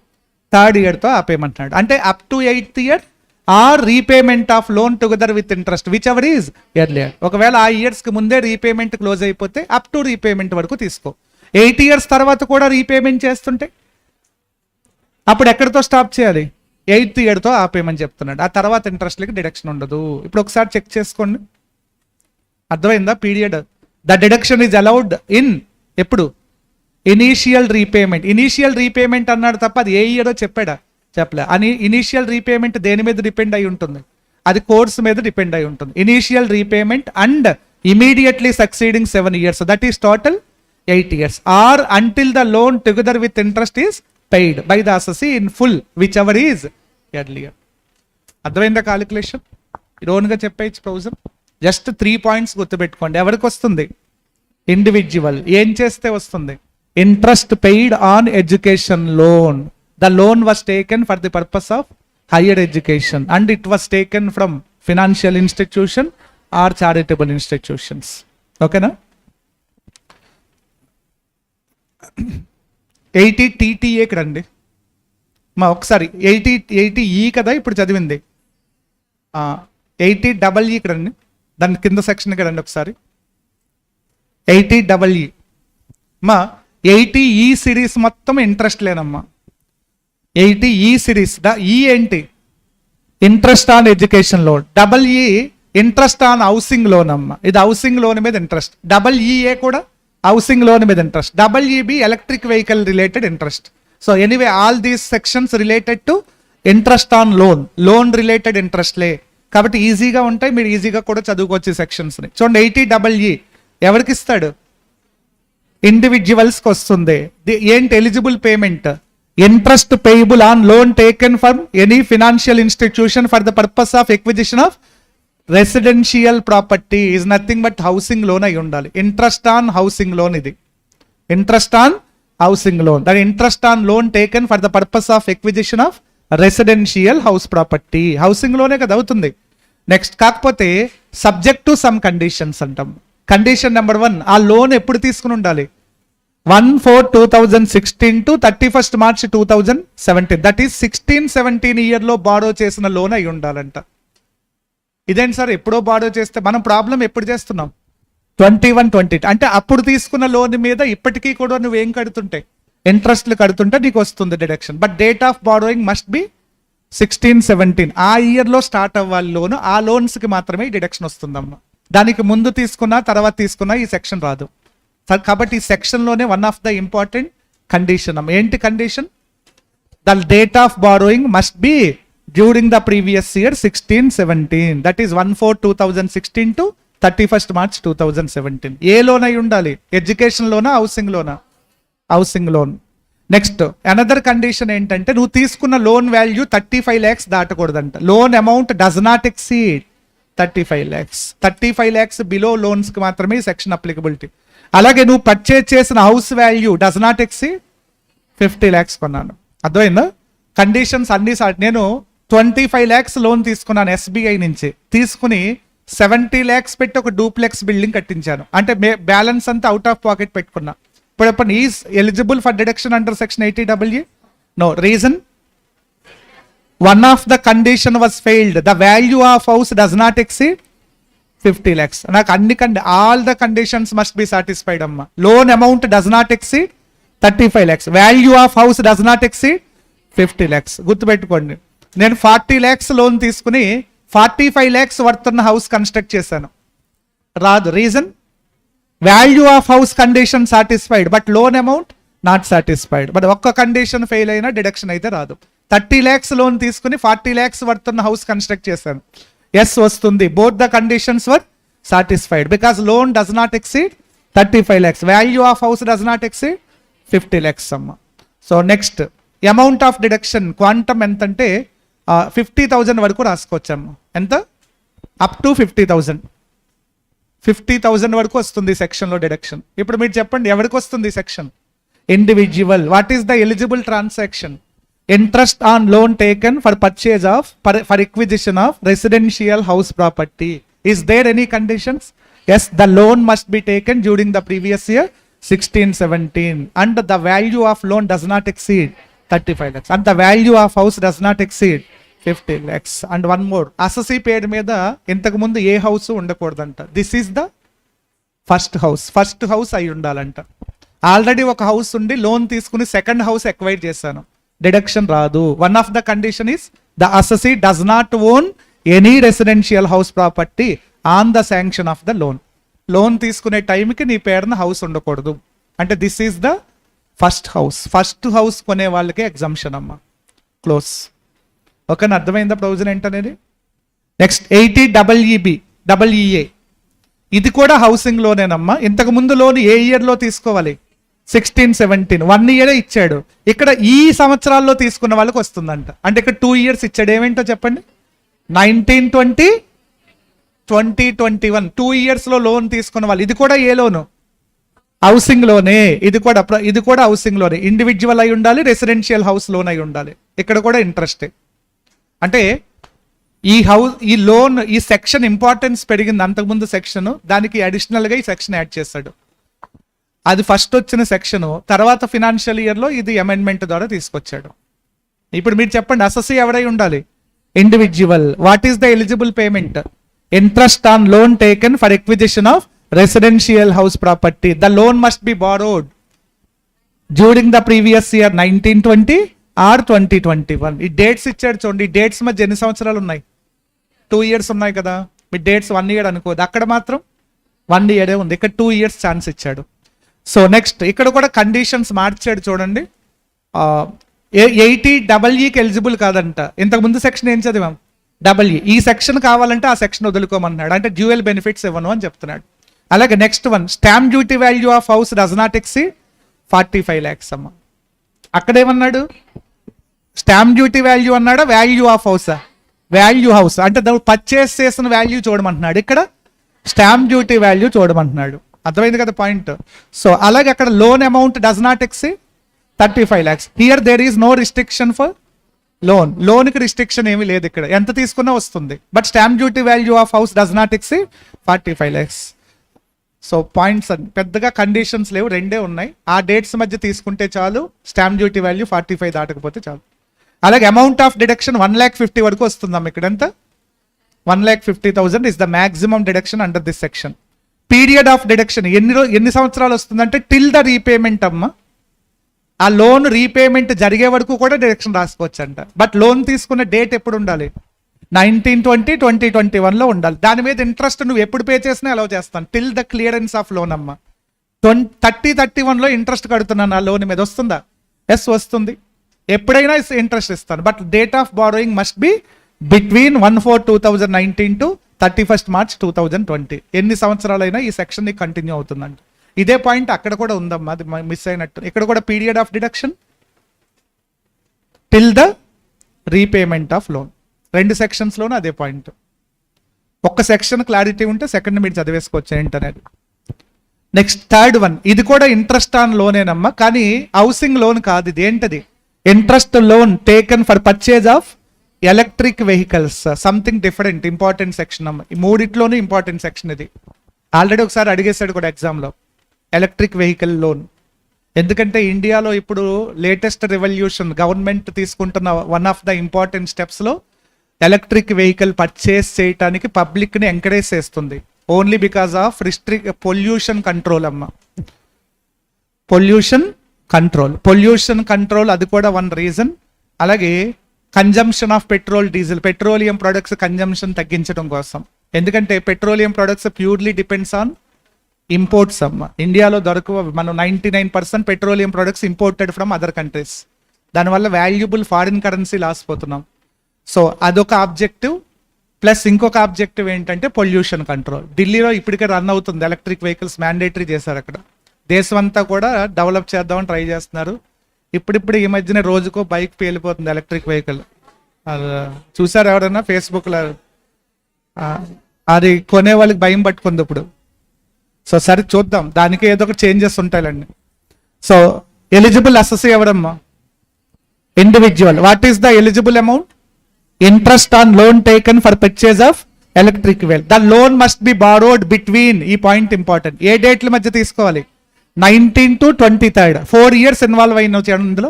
3rd year తో ఆపేయమంటున్నాడు. అంటే up to 8th year or repayment of loan together with interest whichever is earlier. ఒకవేళ ఆ ఇయర్స్కి ముందే రీపేమెంట్ క్లోజ్ అయిపోతే అప్ టు రీపేమెంట్ వరకు తీసుకో. 8 years తర్వాత కూడా రీపేమెంట్ చేస్తుంటే అప్పుడు ఎక్కడితో స్టాప్ చేయాలి, 8th year తో ఆపేయమని చెప్తున్నాడు. ఆ తర్వాత ఇంట్రెస్ట్లకి డిడక్షన్ ఉండదు. ఇప్పుడు ఒకసారి చెక్ చేసుకోండి, అర్థమైందా period. The deduction is allowed in ఎప్పుడు, ఇనీషియల్ రీపేమెంట్ అన్నాడు తప్ప అది ఏ ఇయరో చెప్పాడా, చెప్పలే. అని ఇనీషియల్ రీపేమెంట్ దేని మీద డిపెండ్ అయి ఉంటుంది, అది కోర్స్ మీద డిపెండ్ అయి ఉంటుంది. Initial repayment and immediately succeeding 7 years, that is total 8 years. Or until the loan together with interest is paid by the assessee in full whichever is earlier. అర్థమైందా calculation, ఓన్గా చెప్పేయచ్చు provision. Just 3 points గుర్తుపెట్టుకోండి. ఎవరికి వస్తుంది, individual. ఏం చేస్తే వస్తుంది, interest paid on education loan. The loan was taken for the purpose of higher education and it was taken from financial institution or charitable institutions. Okay na? 80 TTA రండి మా ఒకసారి. 80E కదా ఇప్పుడు చదివింది, 80EE రండి, దాని కింద సెక్షన్కి రండి ఒకసారి. 80EE మా 80E సిరీస్ మొత్తం ఇంట్రెస్ట్ లేనమ్మా. 80E సిరీస్, ఈ ఏంటి, interest on education loan. EE interest on housing loan అమ్మ, ఇది హౌసింగ్ లోన్ మీద ఇంట్రెస్ట్. EE కూడా హౌసింగ్ లోన్ మీద interest. EB electric vehicle related interest. So anyway all these sections related to interest on loan related ఇంట్రెస్ట్లే, కాబట్టి ఈజీగా ఉంటాయి, మీరు ఈజీగా కూడా చదువుకోవచ్చు ఈ సెక్షన్స్ని. చూడండి 80EE ఎవరికి ఇస్తాడు, ఇండివిజువల్స్కి వస్తుంది. ఏంటి eligible payment, interest payable on loan taken from any financial institution for the purpose of acquisition of residential property is nothing but housing loan అయి ఉండాలి. ఇంట్రెస్ట్ ఆన్ హౌసింగ్ లోన్, ఇది ఇంట్రెస్ట్ ఆన్ హౌసింగ్ లోన్. దాని interest on loan taken for the purpose of acquisition of residential house property, housing లోనే కదా అవుతుంది. Next కాకపోతే subject to some conditions అంటాం. Condition number 1, ఆ లోన్ ఎప్పుడు తీసుకుని ఉండాలి, 1/4/2016 to 31st March 2017, that is 16-17 ఇయర్లో బారో చేసిన లోన్ అయి ఉండాలంట. ఇదేంటి సార్ ఎప్పుడో బారో చేస్తే, మనం ప్రాబ్లం ఎప్పుడు చేస్తున్నాం, 21-22, అంటే అప్పుడు తీసుకున్న లోన్ మీద ఇప్పటికీ కూడా నువ్వేం కడుతుంటే ఇంట్రెస్ట్లు కడుతుంటే నీకు వస్తుంది deduction. But date of borrowing must B 16-17, ఆ ఇయర్లో స్టార్ట్ అవ్వాలి లోన్, ఆ లోన్స్కి మాత్రమే డిడక్షన్ వస్తుందమ్మా. దానికి ముందు తీసుకున్నా తర్వాత తీసుకున్నా ఈ సెక్షన్ రాదు. కాబట్టి ఈ సెక్షన్లోనే one of the important condition అమ్మ. ఏంటి condition, the date of borrowing must be during the previous year 16-17, that is 1/4/2016 to 31st March 2017. ఏ లోన్ అయి ఉండాలి, ఎడ్యుకేషన్ లోనా హౌసింగ్ లోనా, housing loan. Next another condition ఏంటంటే నువ్వు తీసుకున్న లోన్ వాల్యూ 35 lakhs దాటకూడదంట. Loan amount does not exceed 35 lakhs. 35 lakhs below loans కి మాత్రమే సెక్షన్ అప్లికబిలిటీ. అలాగే నువ్వు పర్చేజ్ చేసిన house value does not exceed 50 lakhs కొన్నాను. అర్థమైందా? కండిషన్స్ అన్ని నేను 25 lakhs లోన్ తీసుకున్నాను SBI నుంచి. తీసుకుని 70 lakhs పెట్టి ఒక డూప్లెక్స్ బిల్డింగ్ కట్టించాను. అంటే బ్యాలెన్స్ అంతా అవుట్ ఆఫ్ పాకెట్ పెట్టుకున్నా. ఇప్పుడు చెప్పండి, is eligible for deduction under section 80EE? No. Reason, one of the condition was failed. The value of house does not exceed 50 lakhs. నాకు అన్ని all the conditions must be satisfied అమ్మా. Loan amount does not exceed 35 lakhs. Value of house does not exceed 50 lakhs. గుర్తుపెట్టుకోండి, నేను 40 lakhs loan తీసుకుని 45 lakhs worth ఉన్న house construct చేశాను. రాదు. Reason, value of house condition satisfied but loan amount not satisfied. But ఒక్క condition fail అయినా deduction అయితే రాదు. 30 lakhs లోన్ తీసుకుని 40 lakhs వర్త్ ఉన్న హౌస్ కన్స్ట్రక్ట్ చేశాను. ఎస్ వస్తుంది. Both the conditions were satisfied because loan does not exceed 35 lakhs. Value of house does not exceed 50 lakhs అమ్మ. So next, amount of deduction quantum ఎంత అంటే 50,000 వరకు రాసుకోవచ్చమ్మ. ఎంత? Up to 50,000. 50,000 వరకు వస్తుంది సెక్షన్లో డిడక్షన్. ఇప్పుడు మీరు చెప్పండి, ఎవరికి వస్తుంది section? Individual. What is the eligible transaction? Interest on loan taken for purchase of for acquisition of residential house property. Is there any conditions? Yes, the loan must be taken during the previous year 16-17 and the value of loan does not exceed 35 lakhs and the value of house does not exceed 50 lakhs. And one more, assessee paid మీద ఇంతకు ముందు ఏ house ఉండకూడదంట. This is the first house అయి ఉండాలంట. Already ఒక house ఉండి loan తీసుకుని సెకండ్ హౌస్ ఎక్వైర్ చేశాను, డిడక్షన్ రాదు. One of the condition is the assessee does not own any residential house property on the sanction of the loan. Loan తీసుకునే టైంకి నీ పేరున హౌస్ ఉండకూడదు. అంటే this is the first house కొనే వాళ్ళకి ఎగ్జంప్షన్ అమ్మ. క్లోజ్. ఓకేనా? అర్థమైందా ప్రొవిజన్ ఏంటనేది? Next 80EEB. ఇది కూడా హౌసింగ్ లోనేనమ్మా. ఇంతకు ముందు లోన్ ఏ ఇయర్లో తీసుకోవాలి? 16-17, 1 year ఇచ్చాడు. ఇక్కడ ఈ సంవత్సరాల్లో తీసుకున్న వాళ్ళకి వస్తుందంట. అంటే ఇక్కడ 2 years ఇచ్చాడు. ఏమేంటో చెప్పండి. 19-20, 2021 2 years లో లోన్ తీసుకున్న వాళ్ళు. ఇది కూడా ఏ లోను? హౌసింగ్ లోనే. ఇది కూడా హౌసింగ్ లోనే. ఇండివిజువల్ అయి ఉండాలి, రెసిడెన్షియల్ హౌస్ లోన్ అయి ఉండాలి. ఇక్కడ కూడా ఇంట్రెస్టే. అంటే ఈ లోన్ ఈ సెక్షన్ ఇంపార్టెన్స్ పెరిగింది. అంతకుముందు సెక్షన్, దానికి అడిషనల్ గా ఈ సెక్షన్ యాడ్ చేశాడు. అది ఫస్ట్ వచ్చిన సెక్షన్. తర్వాత ఫినాన్షియల్ ఇయర్ లో ఇది అమెండ్మెంట్ ద్వారా తీసుకొచ్చాడు. ఇప్పుడు మీరు చెప్పండి, అసెసీ ఎవడై ఉండాలి? Individual. What is the eligible payment? Interest on loan taken for acquisition of residential house property. The loan must be borrowed during the previous year 19-20 or 2021. ఈ డేట్స్ ఇచ్చాడు చూడండి. ఈ డేట్స్ మధ్య ఎన్ని సంవత్సరాలు ఉన్నాయి? 2 years ఉన్నాయి కదా. మీ డేట్స్ 1 year అనుకోదు. అక్కడ మాత్రం 1 year ఉంది. ఇక్కడ 2 years ఛాన్స్ ఇచ్చాడు. సో నెక్స్ట్, ఇక్కడ కూడా కండిషన్స్ మార్చాడు చూడండి. 80EEకి ఎలిజిబుల్ కాదంట. ఇంతకుముందు సెక్షన్ ఏం చదివాం? EE. ఈ సెక్షన్ కావాలంటే ఆ సెక్షన్ వదులుకోమన్నాడు. అంటే డ్యూయల్ బెనిఫిట్స్ ఇవ్వను అని చెప్తున్నాడు. అలాగే next one, stamp duty value of house does not exceed 45 lakhs అమ్మ. అక్కడేమన్నాడు? స్టాంప్ డ్యూటీ వాల్యూ అన్నాడా, వాల్యూ ఆఫ్ హౌసా? Value house. అంటే పర్చేస్ చేసిన వాల్యూ చూడమంటున్నాడు. ఇక్కడ స్టాంప్ డ్యూటీ వాల్యూ చూడమంటున్నాడు. అర్థమైంది కదా పాయింట్? సో అలాగే అక్కడ loan amount does not exceed 35 lakhs. Here there is no restriction for లోన్కి రిస్ట్రిక్షన్ ఏమీ లేదు. ఇక్కడ ఎంత తీసుకున్నా వస్తుంది. But stamp duty value of house does not exceed 45 lakhs. So points పెద్దగా కండిషన్స్ లేవు, 2 ఉన్నాయి. ఆ డేట్స్ మధ్య తీసుకుంటే చాలు. స్టాంప్ డ్యూటీ వాల్యూ 45 దాటకపోతే చాలు. అలాగే అమౌంట్ ఆఫ్ డిడక్షన్ 1,50,000 వరకు వస్తుందమ్మా. ఇక్కడ ఎంత? 1,50,000 is the maximum deduction under this section. Period of deduction ఎన్ని సంవత్సరాలు వస్తుందంటే టిల్ ద రీపేమెంట్ అమ్మా. ఆ లోన్ రీపేమెంట్ జరిగే వరకు కూడా డిడక్షన్ రాసుకోవచ్చు అంట. బట్ లోన్ తీసుకున్న డేట్ ఎప్పుడు ఉండాలి? 19-20, 2021లో ఉండాలి. దాని మీద ఇంట్రెస్ట్ నువ్వు ఎప్పుడు పే చేసినా అలౌ చేస్తాను. Till the clearance of loan అమ్మా. 30-31లో ఇంట్రెస్ట్ కడుతున్నాను. ఆ లోన్ మీద వస్తుందా? ఎస్ వస్తుంది. ఎప్పుడైనా ఇంట్రెస్ట్ ఇస్తాను. But date of borrowing must be between 1/4/2019 to 31st March 2020. ఎన్ని సంవత్సరాలైనా ఈ సెక్షన్ కంటిన్యూ అవుతుందంట. ఇదే పాయింట్ అక్కడ కూడా ఉందమ్మా, అది మిస్ అయినట్టు. ఇక్కడ కూడా period of deduction till the repayment of loan. 2 సెక్షన్స్లోనూ అదే పాయింట్. ఒక్క సెక్షన్ క్లారిటీ ఉంటే సెకండ్ మీరు చదివేసుకోవచ్చు ఏంటనేది. నెక్స్ట్ థర్డ్ వన్, ఇది కూడా ఇంట్రెస్ట్ ఆన్ లోనేనమ్మా, కానీ హౌసింగ్ లోన్ కాదు, ఇది ఏంటది? Interest loan taken for purchase of electric vehicles, something different, important section అమ్మ. ఈ మూడిట్లోనూ ఇంపార్టెంట్ సెక్షన్ ఇది. ఆల్రెడీ ఒకసారి అడిగేశాడు కూడా ఎగ్జామ్లో, ఎలక్ట్రిక్ వెహికల్ లోన్. ఎందుకంటే ఇండియాలో ఇప్పుడు లేటెస్ట్ రెవల్యూషన్ గవర్నమెంట్ తీసుకుంటున్న వన్ ఆఫ్ ద ఇంపార్టెంట్ స్టెప్స్లో ఎలక్ట్రిక్ వెహికల్ పర్చేస్ చేయడానికి పబ్లిక్ని ఎంకరేజ్ చేస్తుంది. Only because of pollution control అమ్మ. పొల్యూషన్ కంట్రోల్ అది కూడా వన్ రీజన్. అలాగే consumption of petrol, diesel, petroleum products consumption తగ్గించడం కోసం. ఎందుకంటే petroleum products purely depends on imports అమ్మ. ఇండియాలో దొరకవు, మనం 99% petroleum products imported from other countries. దానివల్ల వాల్యుబుల్ ఫారిన్ కరెన్సీ లాస్ పోతున్నాం. సో అదొక ఆబ్జెక్టివ్. ప్లస్ ఇంకొక ఆబ్జెక్టివ్ ఏంటంటే పొల్యూషన్ కంట్రోల్. ఢిల్లీలో ఇప్పటికే రన్ అవుతుంది, ఎలక్ట్రిక్ వెహికల్స్ మ్యాండేటరీ చేశారు అక్కడ. దేశం అంతా కూడా డెవలప్ చేద్దామని ట్రై చేస్తున్నారు. ఇప్పుడు ఈ మధ్యన రోజుకో బైక్ పేలిపోతుంది ఎలక్ట్రిక్ వెహికల్. చూసారు ఎవరైనా ఫేస్బుక్లో? అది కొనే వాళ్ళకి భయం పట్టుకుంది ఇప్పుడు. సో సరే చూద్దాం, దానికి ఏదో ఒక చేంజెస్ ఉంటాయండి. సో ఎలిజిబుల్ అసెస్ ఎవరమ్మా? Individual. What is the eligible amount? Interest on loan taken for purchase of electric vehicle. The loan must be borrowed between, ఈ పాయింట్ ఇంపార్టెంట్, ఏ డేట్ల మధ్య తీసుకోవాలి? 19 to 23rd, 4 years ఇన్వాల్వ్ అయిన అందులో.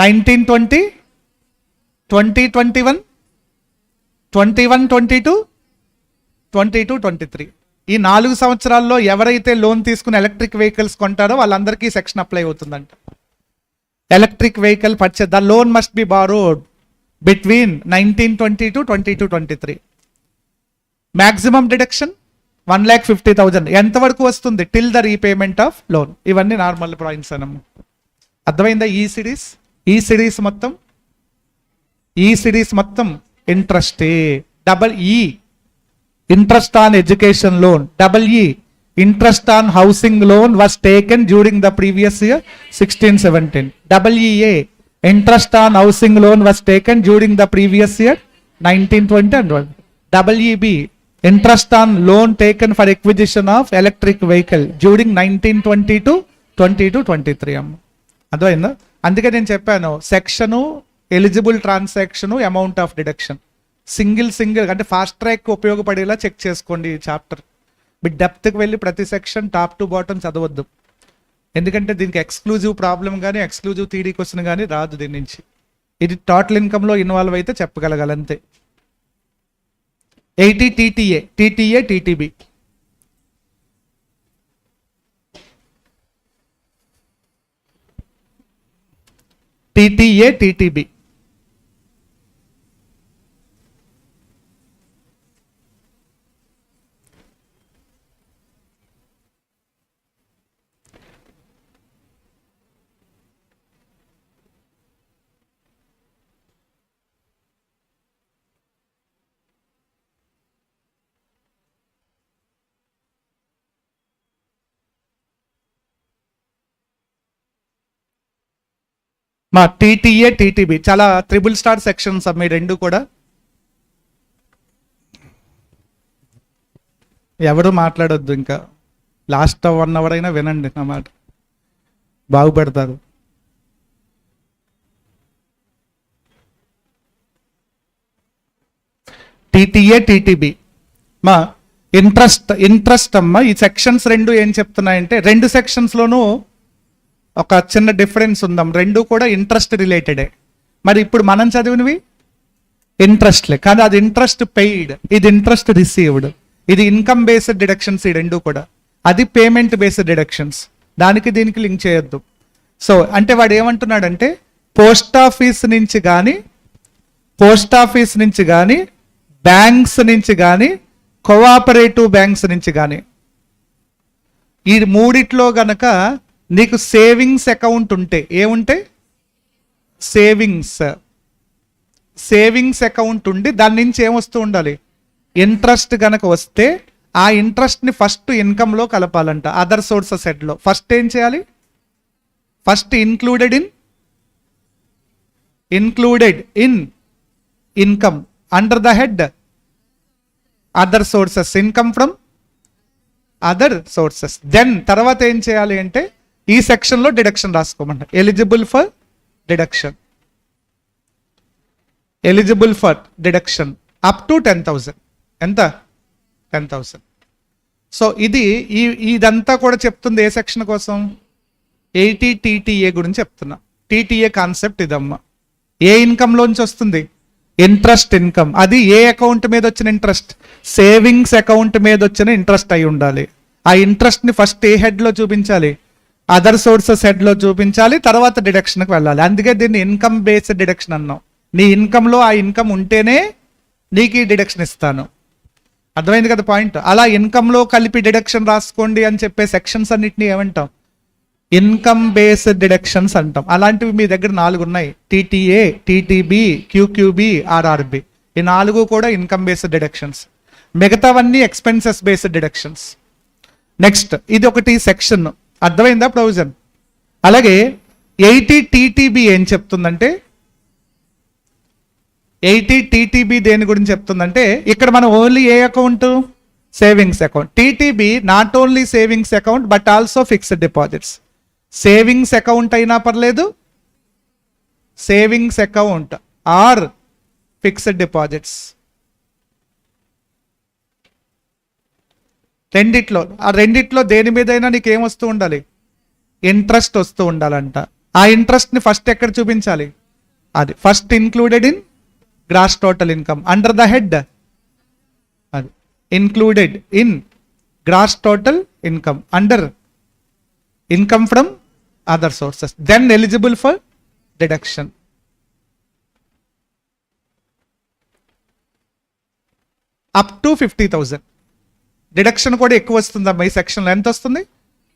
1920, 2021, 21, 22, 22, 23. ఈ 4 సంవత్సరాల్లో ఎవరైతే లోన్ తీసుకుని ఎలక్ట్రిక్ వెహికల్స్ కొంటారో వాళ్ళందరికీ సెక్షన్ అప్లై అవుతుందంట. Electric vehicle purchase, the loan must be borrowed between 1920 to 22, 23. Maximum deduction 1,50,000. ఎంతవరకు వస్తుంది? Till the repayment of loan. ఇవన్నీ నార్మల్ పాయింట్స్ అనము. అర్థమైందా? ఈ సిరీస్ మొత్తం ఇంట్రెస్టే. Double E interest on education loan. Double E interest on housing loan was taken during the previous year 16-17. Double EA interest on housing loan was taken during the previous year 19-20 and 1. Double EB interest on loan taken for acquisition of electric vehicle during 1920 to 22-23 అమ్మ. అర్థమైందా? అందుకే నేను చెప్పాను section, eligible transaction, amount of deduction. Single అంటే fast track ఉపయోగపడేలా check చేసుకోండి ఈ chapter. మీరు డెప్త్కి వెళ్ళి ప్రతి సెక్షన్ టాప్ టు బాటమ్ చదవద్దు. ఎందుకంటే దీనికి ఎక్స్క్లూజివ్ ప్రాబ్లం కానీ ఎక్స్క్లూజివ్ థియరీ క్వశ్చన్ కానీ రాదు దీని నుంచి. ఇది టోటల్ ఇన్కమ్లో ఇన్వాల్వ్ అయితే చెప్పగలగాలి అంతే. 80 TTA, TTB. TTA, TTB. మా TTA, TTB చాలా ట్రిపుల్ స్టార్ సెక్షన్స్ మీ రెండు కూడా. ఎవరు మాట్లాడొద్దు ఇంకా. లాస్ట్ 1 hour అయినా వినండి నా మాట, బాగుపడతారు. TTA, TTB మా ఇంట్రెస్ట్ అమ్మా. ఈ సెక్షన్స్ రెండు ఏం చెప్తున్నాయంటే, రెండు సెక్షన్స్లోనూ ఒక చిన్న డిఫరెన్స్ ఉందాం. రెండు కూడా ఇంట్రెస్ట్ రిలేటెడే. మరి ఇప్పుడు మనం చదివినవి ఇంట్రెస్ట్లే, కానీ అది ఇంట్రెస్ట్ పెయిడ్, ఇది ఇంట్రెస్ట్ రిసీవ్డ్. ఇది ఇన్కమ్ బేస్డ్ డిడక్షన్స్ ఈ రెండు కూడా. అది పేమెంట్ బేస్డ్ డిడక్షన్స్. దానికి దీనికి లింక్ చేయొద్దు. సో అంటే వాడు ఏమంటున్నాడంటే, పోస్ట్ ఆఫీస్ నుంచి కానీ బ్యాంక్స్ నుంచి కానీ కోఆపరేటివ్ బ్యాంక్స్ నుంచి కానీ ఈ మూడిట్లో గనక నీకు సేవింగ్స్ అకౌంట్ ఉంటే, ఏముంటే సేవింగ్స్ అకౌంట్ ఉండి దాని నుంచి ఏమొస్తూ ఉండాలి? ఇంట్రెస్ట్ గనక వస్తే ఆ ఇంట్రెస్ట్ని ఫస్ట్ ఇన్కంలో కలపాలంట. అదర్ సోర్సెస్ హెడ్లో ఫస్ట్ ఏం చేయాలి? First included in income under the head other sources, income from other sources. Then తర్వాత ఏం చేయాలి అంటే ఈ సెక్షన్లో డిడక్షన్ రాసుకోమంట. Eligible for deduction, eligible for deduction up to 10,000. ఎంత? 10,000. సో ఇదంతా కూడా చెప్తుంది ఏ సెక్షన్ కోసం? 80 TTA గురించి చెప్తున్నా. TTA కాన్సెప్ట్ ఇదమ్మా. ఏ ఇన్కమ్ లోంచి వస్తుంది? Interest income. అది ఏ అకౌంట్ మీద వచ్చిన ఇంట్రెస్ట్? సేవింగ్స్ అకౌంట్ మీద వచ్చిన ఇంట్రెస్ట్ అయి ఉండాలి. ఆ ఇంట్రెస్ట్ ని ఫస్ట్ ఏ హెడ్ లో చూపించాలి? అదర్ సోర్సెస్ హెడ్ లో చూపించాలి, తర్వాత డిడక్షన్కి వెళ్ళాలి. అందుకే దీన్ని ఇన్కమ్ బేస్డ్ డిడక్షన్ అన్నాం. నీ ఇన్కమ్ లో ఆ ఇన్కమ్ ఉంటేనే నీకు ఈ డిడక్షన్ ఇస్తాను. అర్థమైంది కదా పాయింట్? అలా ఇన్కమ్ లో కలిపి డిడక్షన్ రాసుకోండి అని చెప్పే సెక్షన్స్ అన్నిటిని ఏమంటాం? ఇన్కమ్ బేస్డ్ డిడక్షన్స్ అంటాం. అలాంటివి మీ దగ్గర 4 ఉన్నాయి. TTA, TTB, QQB, RRB. ఈ 4 కూడా ఇన్కమ్ బేస్డ్ డిడక్షన్స్. మిగతావన్నీ ఎక్స్పెన్సెస్ బేస్డ్ డిడక్షన్స్. నెక్స్ట్ ఇది ఒకటి సెక్షన్. అర్థమైందా ప్రొవిజన్? అలాగే 80 TTB ఏం చెప్తుందంటే, 80 TTB దేని గురించి చెప్తుందంటే, ఇక్కడ మనం ఓన్లీ ఏ account? Savings account. TTB not only savings account but also fixed deposits. Savings account అయినా పర్లేదు, savings account or fixed deposits, రెండిట్లో దేని మీదైనా నీకు ఏం వస్తూ ఉండాలి? ఇంట్రెస్ట్ వస్తూ ఉండాలంట. ఆ ఇంట్రెస్ట్ ని ఫస్ట్ ఎక్కడ చూపించాలి? అది first included in gross total income under the head. అది included in gross total income under income from other sources. Then eligible for deduction. Up to 50,000. Deduction కూడా ఎక్కువ వస్తుందమ్మా ఈ సెక్షన్లో. ఎంత వస్తుంది?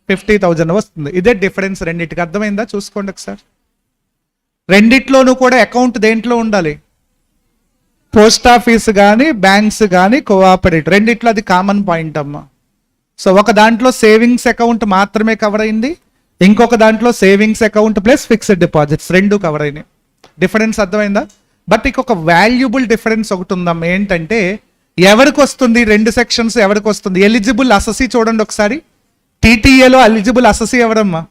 50,000 వస్తుంది. ఇదే డిఫరెన్స్ రెండింటికి. అర్థమైందా? చూసుకోండి ఒకసారి. రెండిట్లోనూ కూడా అకౌంట్ దేంట్లో ఉండాలి? పోస్ట్ ఆఫీస్ కానీ బ్యాంక్స్ కానీ కోఆపరేటివ్ రెండిట్లో అది కామన్ పాయింట్ అమ్మా. సో ఒక దాంట్లో సేవింగ్స్ అకౌంట్ మాత్రమే కవర్ అయింది, ఇంకొక దాంట్లో savings account plus fixed deposits రెండు కవర్ అయినాయి. డిఫరెన్స్ అర్థమైందా? బట్ ఇంకొక వాల్యుబుల్ డిఫరెన్స్ ఒకటి ఉందమ్మా. ఏంటంటే ఎవరికి వస్తుంది? 2 సెక్షన్స్ ఎవరికి వస్తుంది? ఎలిజిబుల్ అసెసీ చూడండి ఒకసారి. TTAలో ఎలిజిబుల్ అసెసీ ఎవరమ్మా?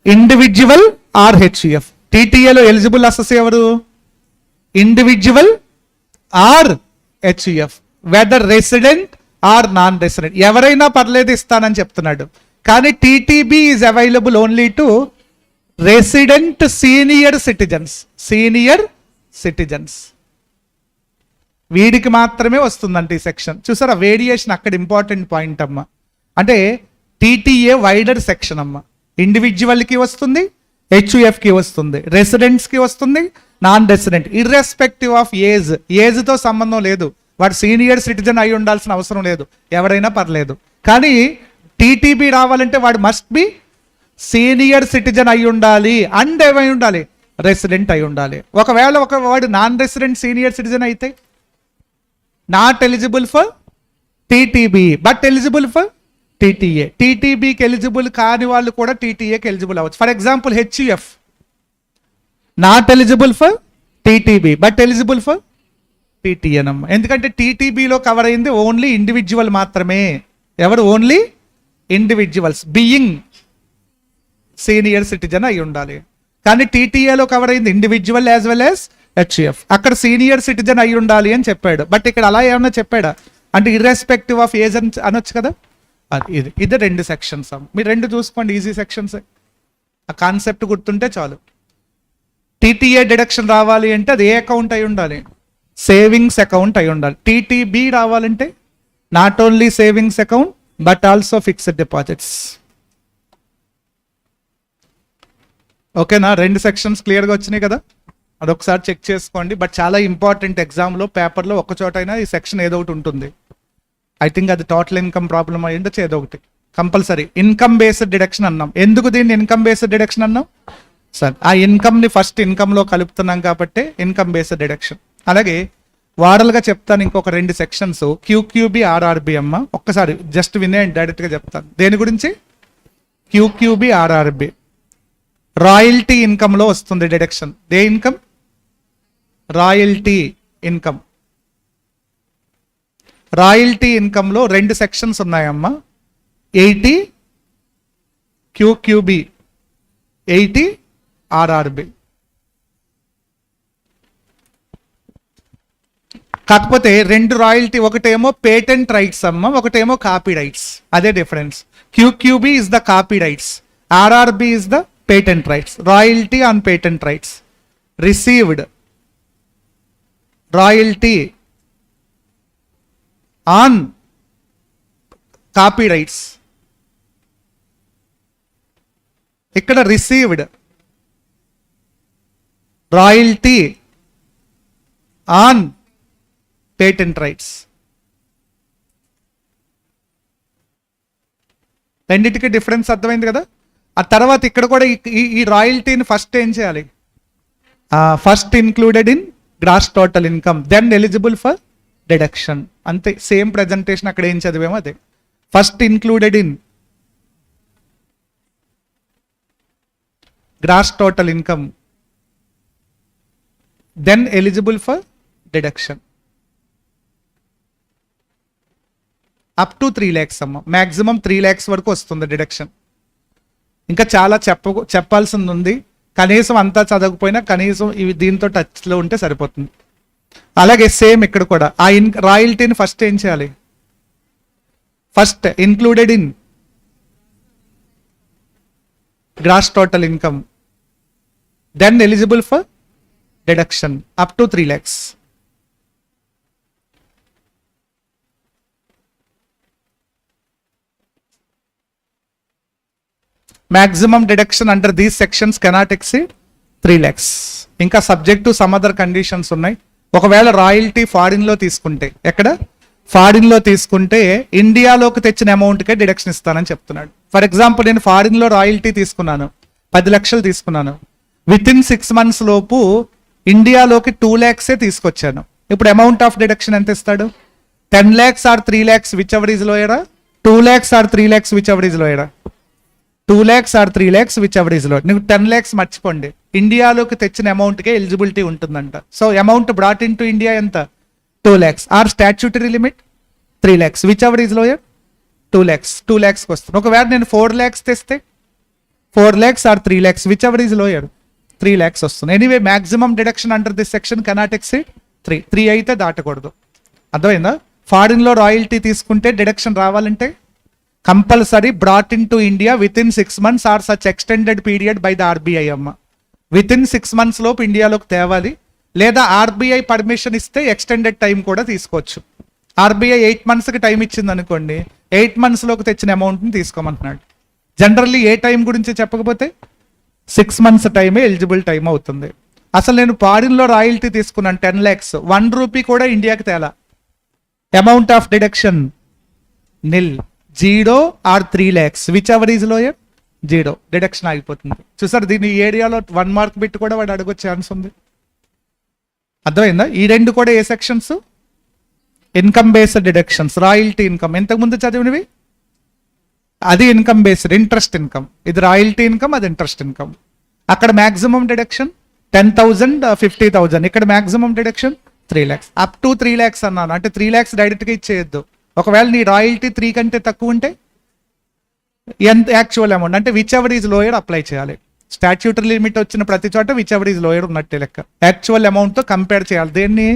Individual or HUF. TTAలో ఎలిజిబుల్ అసెసీ ఎవరు? Individual or HUF, whether resident or non resident. ఎవరైనా పర్లేదు ఇస్తానని చెప్తున్నాడు. కానీ TTB is available only to resident senior citizens. Senior citizens వీడికి మాత్రమే వస్తుందంట ఈ సెక్షన్. చూసారా వేరియేషన్? అక్కడ ఇంపార్టెంట్ పాయింట్ అమ్మా. అంటే TTA వైడర్ సెక్షన్ అమ్మా. ఇండివిజువల్కి వస్తుంది, HUFకి వస్తుంది, రెసిడెంట్స్కి వస్తుంది, non resident. Irrespective of age. ఏజ్తో సంబంధం లేదు. వాడు సీనియర్ సిటిజన్ అయి ఉండాల్సిన అవసరం లేదు, ఎవరైనా పర్లేదు. కానీ TTB రావాలంటే వాడు మస్ట్ బి సీనియర్ సిటిజన్ అయి ఉండాలి అండ్ ఏమై ఉండాలి? రెసిడెంట్ అయి ఉండాలి. ఒకవేళ వాడు నాన్ రెసిడెంట్ సీనియర్ సిటిజన్ అయితే not eligible for TTB but eligible for TTA. TTBకి ఎలిజిబుల్ కాని వాళ్ళు కూడా TTAకి ఎలిజిబుల్ అవ్వచ్చు. For example HUF not eligible for TTB but eligible for TTA నమ్మ. ఎందుకంటే TTBలో కవర్ అయింది ఓన్లీ ఇండివిజువల్ మాత్రమే. ఎవరు? Only individuals being senior citizen అయి ఉండాలి. కానీ TTAలో కవర్ అయింది individual as well as HUF. అక్కడ సీనియర్ సిటిజన్ అయి ఉండాలి అని చెప్పాడు. బట్ ఇక్కడ అలా ఏమన్నా చెప్పాడా? అంటే ఇర్రెస్పెక్టివ్ ఆఫ్ ఏజ్ అని అనొచ్చు కదా. ఇది 2 సెక్షన్స్. మీరు 2 చూసుకోండి, ఈజీ సెక్షన్స్. ఆ కాన్సెప్ట్ గుర్తుంటే చాలు. TTA డిడక్షన్ రావాలి అంటే అది ఏ అకౌంట్ అయి ఉండాలి? సేవింగ్స్ అకౌంట్ అయి ఉండాలి. TTB రావాలంటే not only savings account but also fixed deposits. ఓకేనా? 2 సెక్షన్స్ క్లియర్గా వచ్చినాయి కదా. అదొకసారి చెక్ చేసుకోండి. బట్ చాలా ఇంపార్టెంట్. ఎగ్జామ్లో పేపర్లో ఒక్క చోటైనా ఈ సెక్షన్ ఏదో ఒకటి ఉంటుంది. ఐ థింక్ అది టోటల్ ఇన్కమ్ ప్రాబ్లం అయి ఉండొచ్చు, ఏదో ఒకటి కంపల్సరీ. ఇన్కమ్ బేస్డ్ డిడక్షన్ అన్నాం. ఎందుకు దీన్ని ఇన్కమ్ బేస్డ్ డిడక్షన్ అన్నాం? సార్ ఆ ఇన్కమ్ని ఫస్ట్ ఇన్కమ్లో కలుపుతున్నాం కాబట్టి ఇన్కమ్ బేస్డ్ డిడక్షన్. అలాగే వారల్గా చెప్తాను ఇంకొక 2 సెక్షన్స్. QQB, RRB అమ్మ. ఒక్కసారి జస్ట్ వినేయండి, డైరెక్ట్గా చెప్తాను. దేని గురించి? QQB, RRB రాయల్టీ ఇన్కమ్లో వస్తుంది డిడక్షన్. దే ఇన్కమ్? Royalty income. రాయల్టీ ఇన్కమ్లో 2 సెక్షన్స్ ఉన్నాయమ్మా. 80 QQB, 80 RRB. కాకపోతే రెండు రాయల్టీ, ఒకటేమో పేటెంట్ రైట్స్ అమ్మ, ఒకటేమో కాపీ రైట్స్. అదే difference. QQB is the copy rights, RRB is the patent rights. Royalty on patent rights, received royalty on copy rights. ఇక్కడ received royalty on patent rights. రెండింటికి difference అర్థమైంది కదా. ఆ తర్వాత ఇక్కడ కూడా ఈ రాయల్టీని ఫస్ట్ ఏం చేయాలి, first included in gross total income, then eligible for deduction. అంతే, సేమ్ ప్రెజెంటేషన్ అక్కడ ఏం చదివేమో అదే. First included in gross total income, then eligible for deduction. Up to 3 lakhs అమ్మ, మ్యాక్సిమం 3 lakhs వరకు వస్తుంది డిడక్షన్. ఇంకా చాలా చెప్పాల్సింది ఉంది, కనీసం అంతా చదవకపోయినా కనీసం ఇవి దీంతో టచ్లో ఉంటే సరిపోతుంది. అలాగే సేమ్ ఇక్కడ కూడా ఆ రాయల్టీని ఫస్ట్ ఏం చేయాలి, first included in gross total income, then eligible for deduction up to 3 lakhs. Maximum deduction under these sections cannot exceed 3 lakhs. ఇంకా subject to some other conditions ఉన్నాయి. ఒకవేళ రాయల్టీ ఫారిన్ లో తీసుకుంటే, ఎక్కడ ఫారిన్ లో తీసుకుంటే ఇండియాలోకి తెచ్చిన అమౌంట్కే డిడక్షన్ ఇస్తానని చెప్తున్నాడు. ఫర్ ఎగ్జాంపుల్ నేను ఫారిన్ లో రాయల్టీ తీసుకున్నాను, 10 లక్షలు తీసుకున్నాను. విత్ ఇన్ 6 months లోపు ఇండియాలోకి 2 lakhs తీసుకొచ్చాను. ఇప్పుడు అమౌంట్ ఆఫ్ డిడక్షన్ ఎంత ఇస్తాడు, 10 lakhs or 3 lakhs whichever is లోయరా, 2 lakhs or 3 lakhs whichever is లోయరా, 2 lakhs or 3 lakhs whichever is low. నువ్వు 10 lakhs మర్చిపోండి, ఇండియాలోకి తెచ్చిన అమౌంట్కే ఎలిజిబిలిటీ ఉంటుందంట. So amount brought into India ఎంత, 2 lakhs. Or statutory limit 3 lakhs whichever is lower, 2 lakhs. 2 lakhs వస్తుంది. ఒకవేళ నేను 4 lakhs తెస్తే 4 lakhs or 3 lakhs whichever is lower, 3 lakhs వస్తుంది. Anyway maximum deduction under this section cannot exceed 3 అయితే దాటకూడదు. అర్థమైందా. Foreign లో royalty తీసుకుంటే డిడక్షన్ రావాలంటే compulsory brought into India within 6 months or such extended period by the RBI అమ్మ. Within 6 months లోపు ఇండియాలోకి తేవాలి, లేదా ఆర్బీఐ పర్మిషన్ ఇస్తే ఎక్స్టెండెడ్ టైం కూడా తీసుకోవచ్చు. ఆర్బీఐ 8 months కి టైం ఇచ్చింది అనుకోండి, 8 months లోకి తెచ్చిన అమౌంట్ని తీసుకోమంటున్నాడు. జనరల్లీ ఏ టైం గురించి చెప్పకపోతే 6 months టైమే ఎలిజిబుల్ టైం అవుతుంది. అసలు నేను ఫారిన్ లో రాయల్టీ తీసుకున్నాను 10 lakhs, 1 rupee కూడా ఇండియాకి తేలా, amount of deduction nil, 0 or 3 lakhs whichever is lower, 0, deduction ఆగిపోతుంది. చూసారు, దీన్ని ఈ ఏరియాలో 1 mark బిట్ కూడా వాడు అడగొచ్చే ఛాన్స్ ఉంది. అర్థమైందా. ఈ రెండు కూడా ఏ sections, income based deductions. Royalty income ఇంతకుముందు చదివినవి అది ఇన్కమ్ బేస్డ్, ఇంట్రెస్ట్ ఇన్కమ్. ఇది రాయల్టీ ఇన్కమ్, అది ఇంట్రెస్ట్ ఇన్కమ్. అక్కడ మ్యాక్సిమం డిడక్షన్ 10,000 50,000, ఇక్కడ maximum deduction 3 lakhs. Up to 3 lakhs అన్నాను అంటే 3 lakhs డైరెక్ట్గా ఇచ్చేయద్దు. ఒకవేళ నీ రాయల్టీ 3 కంటే తక్కువ ఉంటే ఎంత యాక్చువల్ అమౌంట్ అంటే which ever is lower apply చేయాలి. స్టాట్యూటరీ లిమిట్ వచ్చిన ప్రతి చోట విచ్ ఎవర్ ఈజ్ లోయర్ ఉన్నట్టే లెక్క. యాక్చువల్ అమౌంట్తో కంపేర్ చేయాలి. దేన్ని,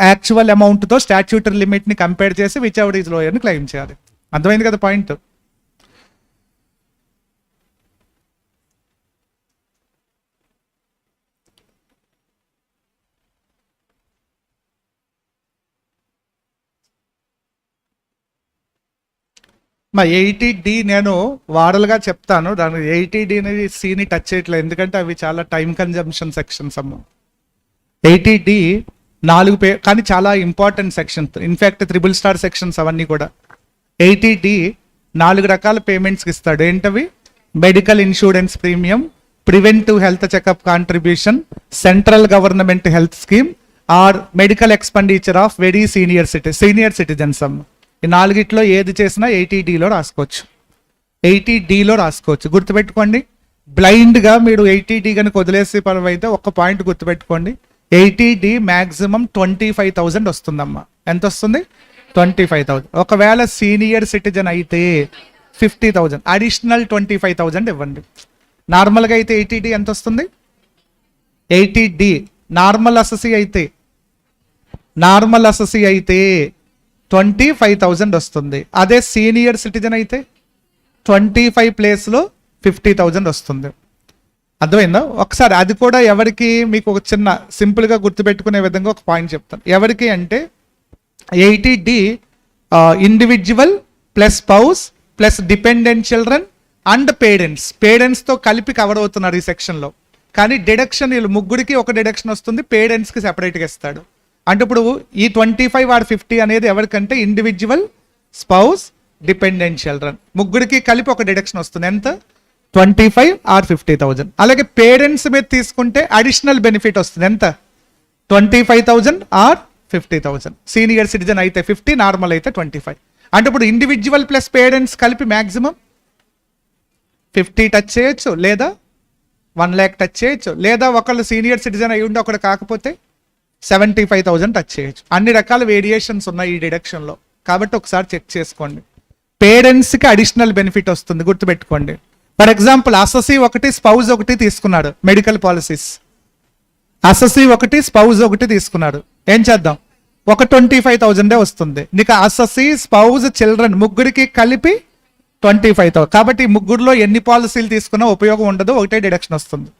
యాక్చువల్ అమౌంట్తో స్టాట్యూటరీ లిమిట్ని కంపేర్ చేసి విచ్ ఎవర్ ఈజ్ లోయర్ని క్లెయిమ్ చేయాలి. అర్థమైంది కదా పాయింట్. మా 80D నేను వారలుగా చెప్తాను, దాని 80D అనేది సిని టచ్ చేయట్లేదు ఎందుకంటే అవి చాలా టైం కన్జంప్షన్ సెక్షన్స్ అమ్మ. 80D 4 కానీ చాలా important sections, in fact 3 star sections అవన్నీ కూడా. 80D 4 రకాల పేమెంట్స్కి ఇస్తాడు. ఏంటవి, medical insurance premium, preventive health checkup contribution, central government health scheme or medical expenditure of very senior citizens అమ్మ. ఈ 4గిట్లో ఏది చేసినా 80Dలో రాసుకోవచ్చు, 80Dలో రాసుకోవచ్చు. గుర్తుపెట్టుకోండి, బ్లైండ్గా మీరు 80D కనుక వదిలేసే పని అయితే ఒక్క పాయింట్ గుర్తుపెట్టుకోండి, 80D మ్యాక్సిమం 25,000 వస్తుందమ్మా. ఎంత వస్తుంది, 25,000. ఒకవేళ సీనియర్ సిటిజన్ అయితే 50,000 అడిషనల్ 25,000 ఇవ్వండి. నార్మల్గా అయితే 80D ఎంత వస్తుంది? 80D. నార్మల్ అసెసీ అయితే 25,000 వస్తుంది. అదే సీనియర్ సిటిజన్ అయితే 25 ప్లేస్లో 50,000 వస్తుంది. అర్థమైందా? ఒకసారి అది కూడా ఎవరికి, మీకు ఒక చిన్న సింపుల్గా గుర్తుపెట్టుకునే విధంగా ఒక పాయింట్ చెప్తాను. ఎవరికి అంటే 80D individual plus spouse plus dependent children and పేరెంట్స్తో కలిపి కవర్ అవుతున్నారు ఈ సెక్షన్లో. కానీ డిడక్షన్ వీళ్ళు ముగ్గురికి ఒక డిడక్షన్ వస్తుంది, పేరెంట్స్కి సెపరేట్గా ఇస్తాడు. అంటే ఇప్పుడు ఈ 25 or 50 అనేది ఎవరికంటే ఇండివిజువల్, స్పౌస్, డిపెండెంట్ చిల్డ్రన్ ముగ్గురికి కలిపి ఒక డిడక్షన్ వస్తుంది. ఎంత? 25 or 50,000. అలాగే పేరెంట్స్ మీద తీసుకుంటే అడిషనల్ బెనిఫిట్ వస్తుంది. ఎంత? 25,000 or 50,000. సీనియర్ సిటిజన్ అయితే 50, నార్మల్ అయితే 25. అంటే ఇప్పుడు ఇండివిజువల్ ప్లస్ పేరెంట్స్ కలిపి మ్యాక్సిమం 50 టచ్ చేయొచ్చు, లేదా 1 lakh టచ్ చేయొచ్చు, లేదా ఒకళ్ళు సీనియర్ సిటిజన్ అయి ఉండి ఒకళ్ళు కాకపోతే 75,000 టచ్ చేయొచ్చు. అన్ని రకాల వేరియేషన్స్ ఉన్నాయి ఈ డిడక్షన్లో. కాబట్టి ఒకసారి చెక్ చేసుకోండి. పేరెంట్స్కి అడిషనల్ బెనిఫిట్ వస్తుంది, గుర్తుపెట్టుకోండి. ఫర్ ఎగ్జాంపుల్ అసెసీ 1, స్పౌజ్ 1 తీసుకున్నాడు. మెడికల్ పాలసీస్ అసెసీ 1, స్పౌజ్ 1 తీసుకున్నాడు. ఏం చేద్దాం? ఒక 25,000 వస్తుంది. నీకు అసెసీ, స్పౌజ్, చిల్డ్రన్ ముగ్గురికి కలిపి 25,000. కాబట్టి ఈ ముగ్గురులో ఎన్ని పాలసీలు తీసుకున్నా ఉపయోగం ఉండదు, ఒకటే డిడక్షన్ వస్తుంది.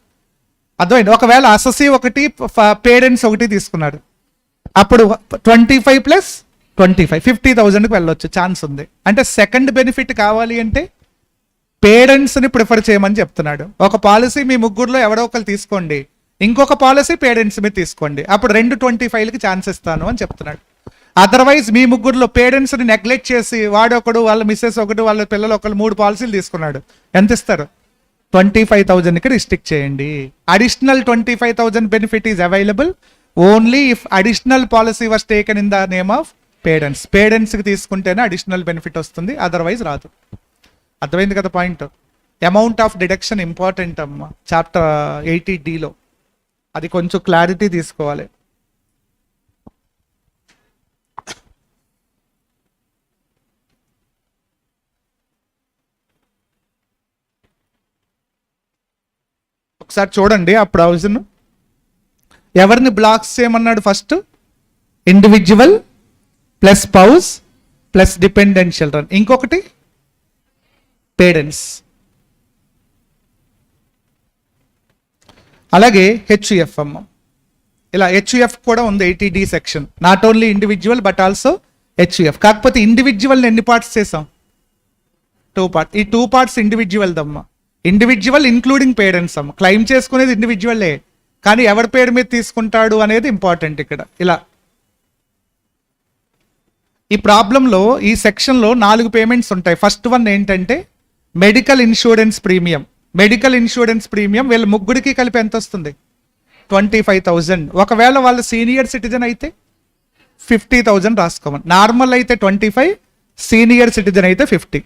అర్థమైంది? ఒకవేళ అసెసీ 1, పేరెంట్స్ 1 తీసుకున్నాడు, అప్పుడు 25 ప్లస్ 25 50,000కి వెళ్ళొచ్చు, ఛాన్స్ ఉంది. అంటే సెకండ్ బెనిఫిట్ కావాలి అంటే పేరెంట్స్ని ప్రిఫర్ చేయమని చెప్తున్నాడు. ఒక పాలసీ మీ ముగ్గురులో ఎవరో ఒకరు తీసుకోండి, ఇంకొక పాలసీ పేరెంట్స్ మీద తీసుకోండి, అప్పుడు 25కి ఛాన్స్ ఇస్తాను అని చెప్తున్నాడు. అదర్వైజ్ మీ ముగ్గురులో పేరెంట్స్ని నెగ్లెక్ట్ చేసి వాడొకడు, వాళ్ళ మిస్సెస్ 1, వాళ్ళ పిల్లలు 3 పాలసీలు తీసుకున్నాడు, ఎంత ఇస్తారు? 25,000కి రిస్ట్రిక్ట్ చేయండి. Additional 25,000 benefit is available only if additional policy was taken in the name of పేరెంట్స్కి తీసుకుంటేనే అడిషనల్ బెనిఫిట్ వస్తుంది, అదర్వైజ్ రాదు. అర్థమైంది కదా point? Amount of deduction important అమ్మ చాప్టర్ 80Dలో, అది కొంచెం క్లారిటీ తీసుకోవాలి. ఒకసారి చూడండి ఆ ప్రొవిజన్. ఎవరిని బ్లాక్స్ చేయమన్నాడు? First individual plus spouse plus dependent children, ఇంకొకటి పేరెంట్స్. అలాగే హెచ్యుఎఫ్ అమ్మ, ఇలా హెచ్యుఎఫ్ కూడా ఉంది 80D section. Not only individual but also HUF. కాకపోతే ఇండివిజువల్ ఎన్ని పార్ట్స్ చేసాం? 2 parts. ఈ 2 parts ఇండివిజువల్ దమ్మ. ఇండివిజువల్ ఇంక్లూడింగ్ పేరెంట్స్ అమ్మ. క్లెయిమ్ చేసుకునేది ఇండివిజువల్లే, కానీ ఎవరి పేరు మీద తీసుకుంటాడు అనేది ఇంపార్టెంట్ ఇక్కడ. ఇలా ఈ ప్రాబ్లంలో ఈ సెక్షన్లో 4 పేమెంట్స్ ఉంటాయి. ఫస్ట్ వన్ ఏంటంటే medical insurance premium. Medical insurance premium వీళ్ళ ముగ్గురికి కలిపి ఎంత వస్తుంది? 25,000. ఒకవేళ వాళ్ళ సీనియర్ సిటిజన్ అయితే 50,000 రాసుకోమని. నార్మల్ అయితే 25, సీనియర్ సిటిజన్ అయితే 50.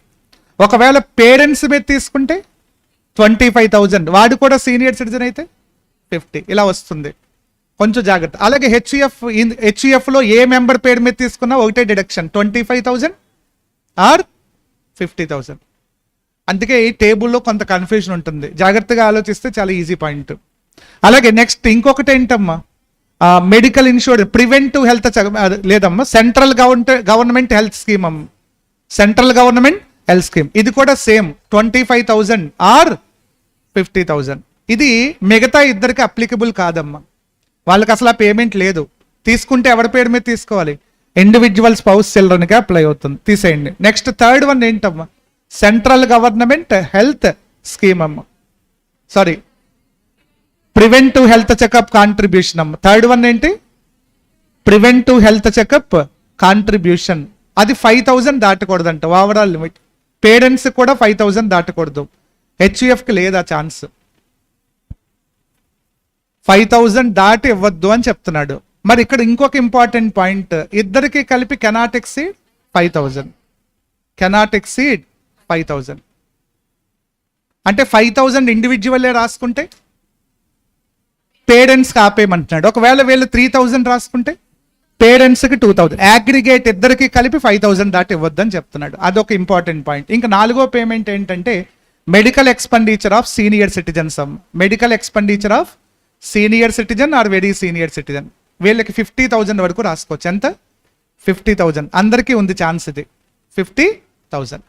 ఒకవేళ పేరెంట్స్ మీద తీసుకుంటే 25,000, వాడు కూడా సీనియర్ సిటిజన్ అయితే 50. ఇలా వస్తుంది, కొంచెం జాగ్రత్త. అలాగే హెచ్యుఎఫ్లో ఏ మెంబర్ పేరు మీద తీసుకున్నా ఒకటే డిడక్షన్, 25,000 ఆర్ 50,000. అందుకే ఈ టేబుల్లో కొంత కన్ఫ్యూజన్ ఉంటుంది, జాగ్రత్తగా ఆలోచిస్తే చాలా ఈజీ పాయింట్. అలాగే నెక్స్ట్ ఇంకొకటి ఏంటమ్మా, మెడికల్ ఇన్సూరెన్స్ ప్రివెంటివ్ హెల్త్ లేదమ్మా, సెంట్రల్ గవర్నమెంట్ హెల్త్ స్కీమ్ అమ్మ. సెంట్రల్ గవర్నమెంట్ హెల్త్ స్కీమ్ ఇది కూడా సేమ్ 25,000 ఆర్ 50,000. ఇది మిగతా ఇద్దరికి అప్లికబుల్ కాదమ్మా, వాళ్ళకి అసలు ఆ పేమెంట్ లేదు. తీసుకుంటే ఎవరి పేరు మీద తీసుకోవాలి? ఇండివిజువల్ స్పౌస్ చిల్డ్రన్కి అప్లై అవుతుంది, తీసేయండి. నెక్స్ట్ థర్డ్ వన్ ఏంటమ్మా, సెంట్రల్ గవర్నమెంట్ హెల్త్ స్కీమ్ అమ్మ, sorry preventive health checkup contribution అమ్మ. థర్డ్ వన్ ఏంటి? Preventive health checkup contribution. అది 5,000 దాటకూడదంట ఓవరాల్ లిమిట్. పేరెంట్స్ కూడా 5,000 దాటకూడదు. హెచ్యుఎఫ్కి లేదా ఛాన్స్, 5,000 దాటి ఇవ్వద్దు అని చెప్తున్నాడు. మరి ఇక్కడ ఇంకొక ఇంపార్టెంట్ పాయింట్, ఇద్దరికి కలిపి కెనాట్ ఎక్సీడ్ 5,000. కెనాట్ ఎక్సీడ్ 5,000 అంటే 5,000 ఇండివిజువల్లే రాసుకుంటే పేరెంట్స్కి ఆపేయమంటున్నాడు. ఒకవేళ వీళ్ళు 3,000 రాసుకుంటే పేరెంట్స్ కి 2000, అగ్రిగేట్ ఇద్దరికి కలిపి 5000 దాటి ఇవ్వద్దని చెప్తున్నాడు. అదొక ఇంపార్టెంట్ పాయింట్. ఇంకా 4వ పేమెంట్ ఏంటంటే medical expenditure of senior citizens. Medical expenditure of senior citizen or very senior citizen, వీళ్ళకి 50,000 వరకు రాసుకోవచ్చు. ఎంత? 50,000. అందరికీ ఉంది ఛాన్స్ ఇది 50,000.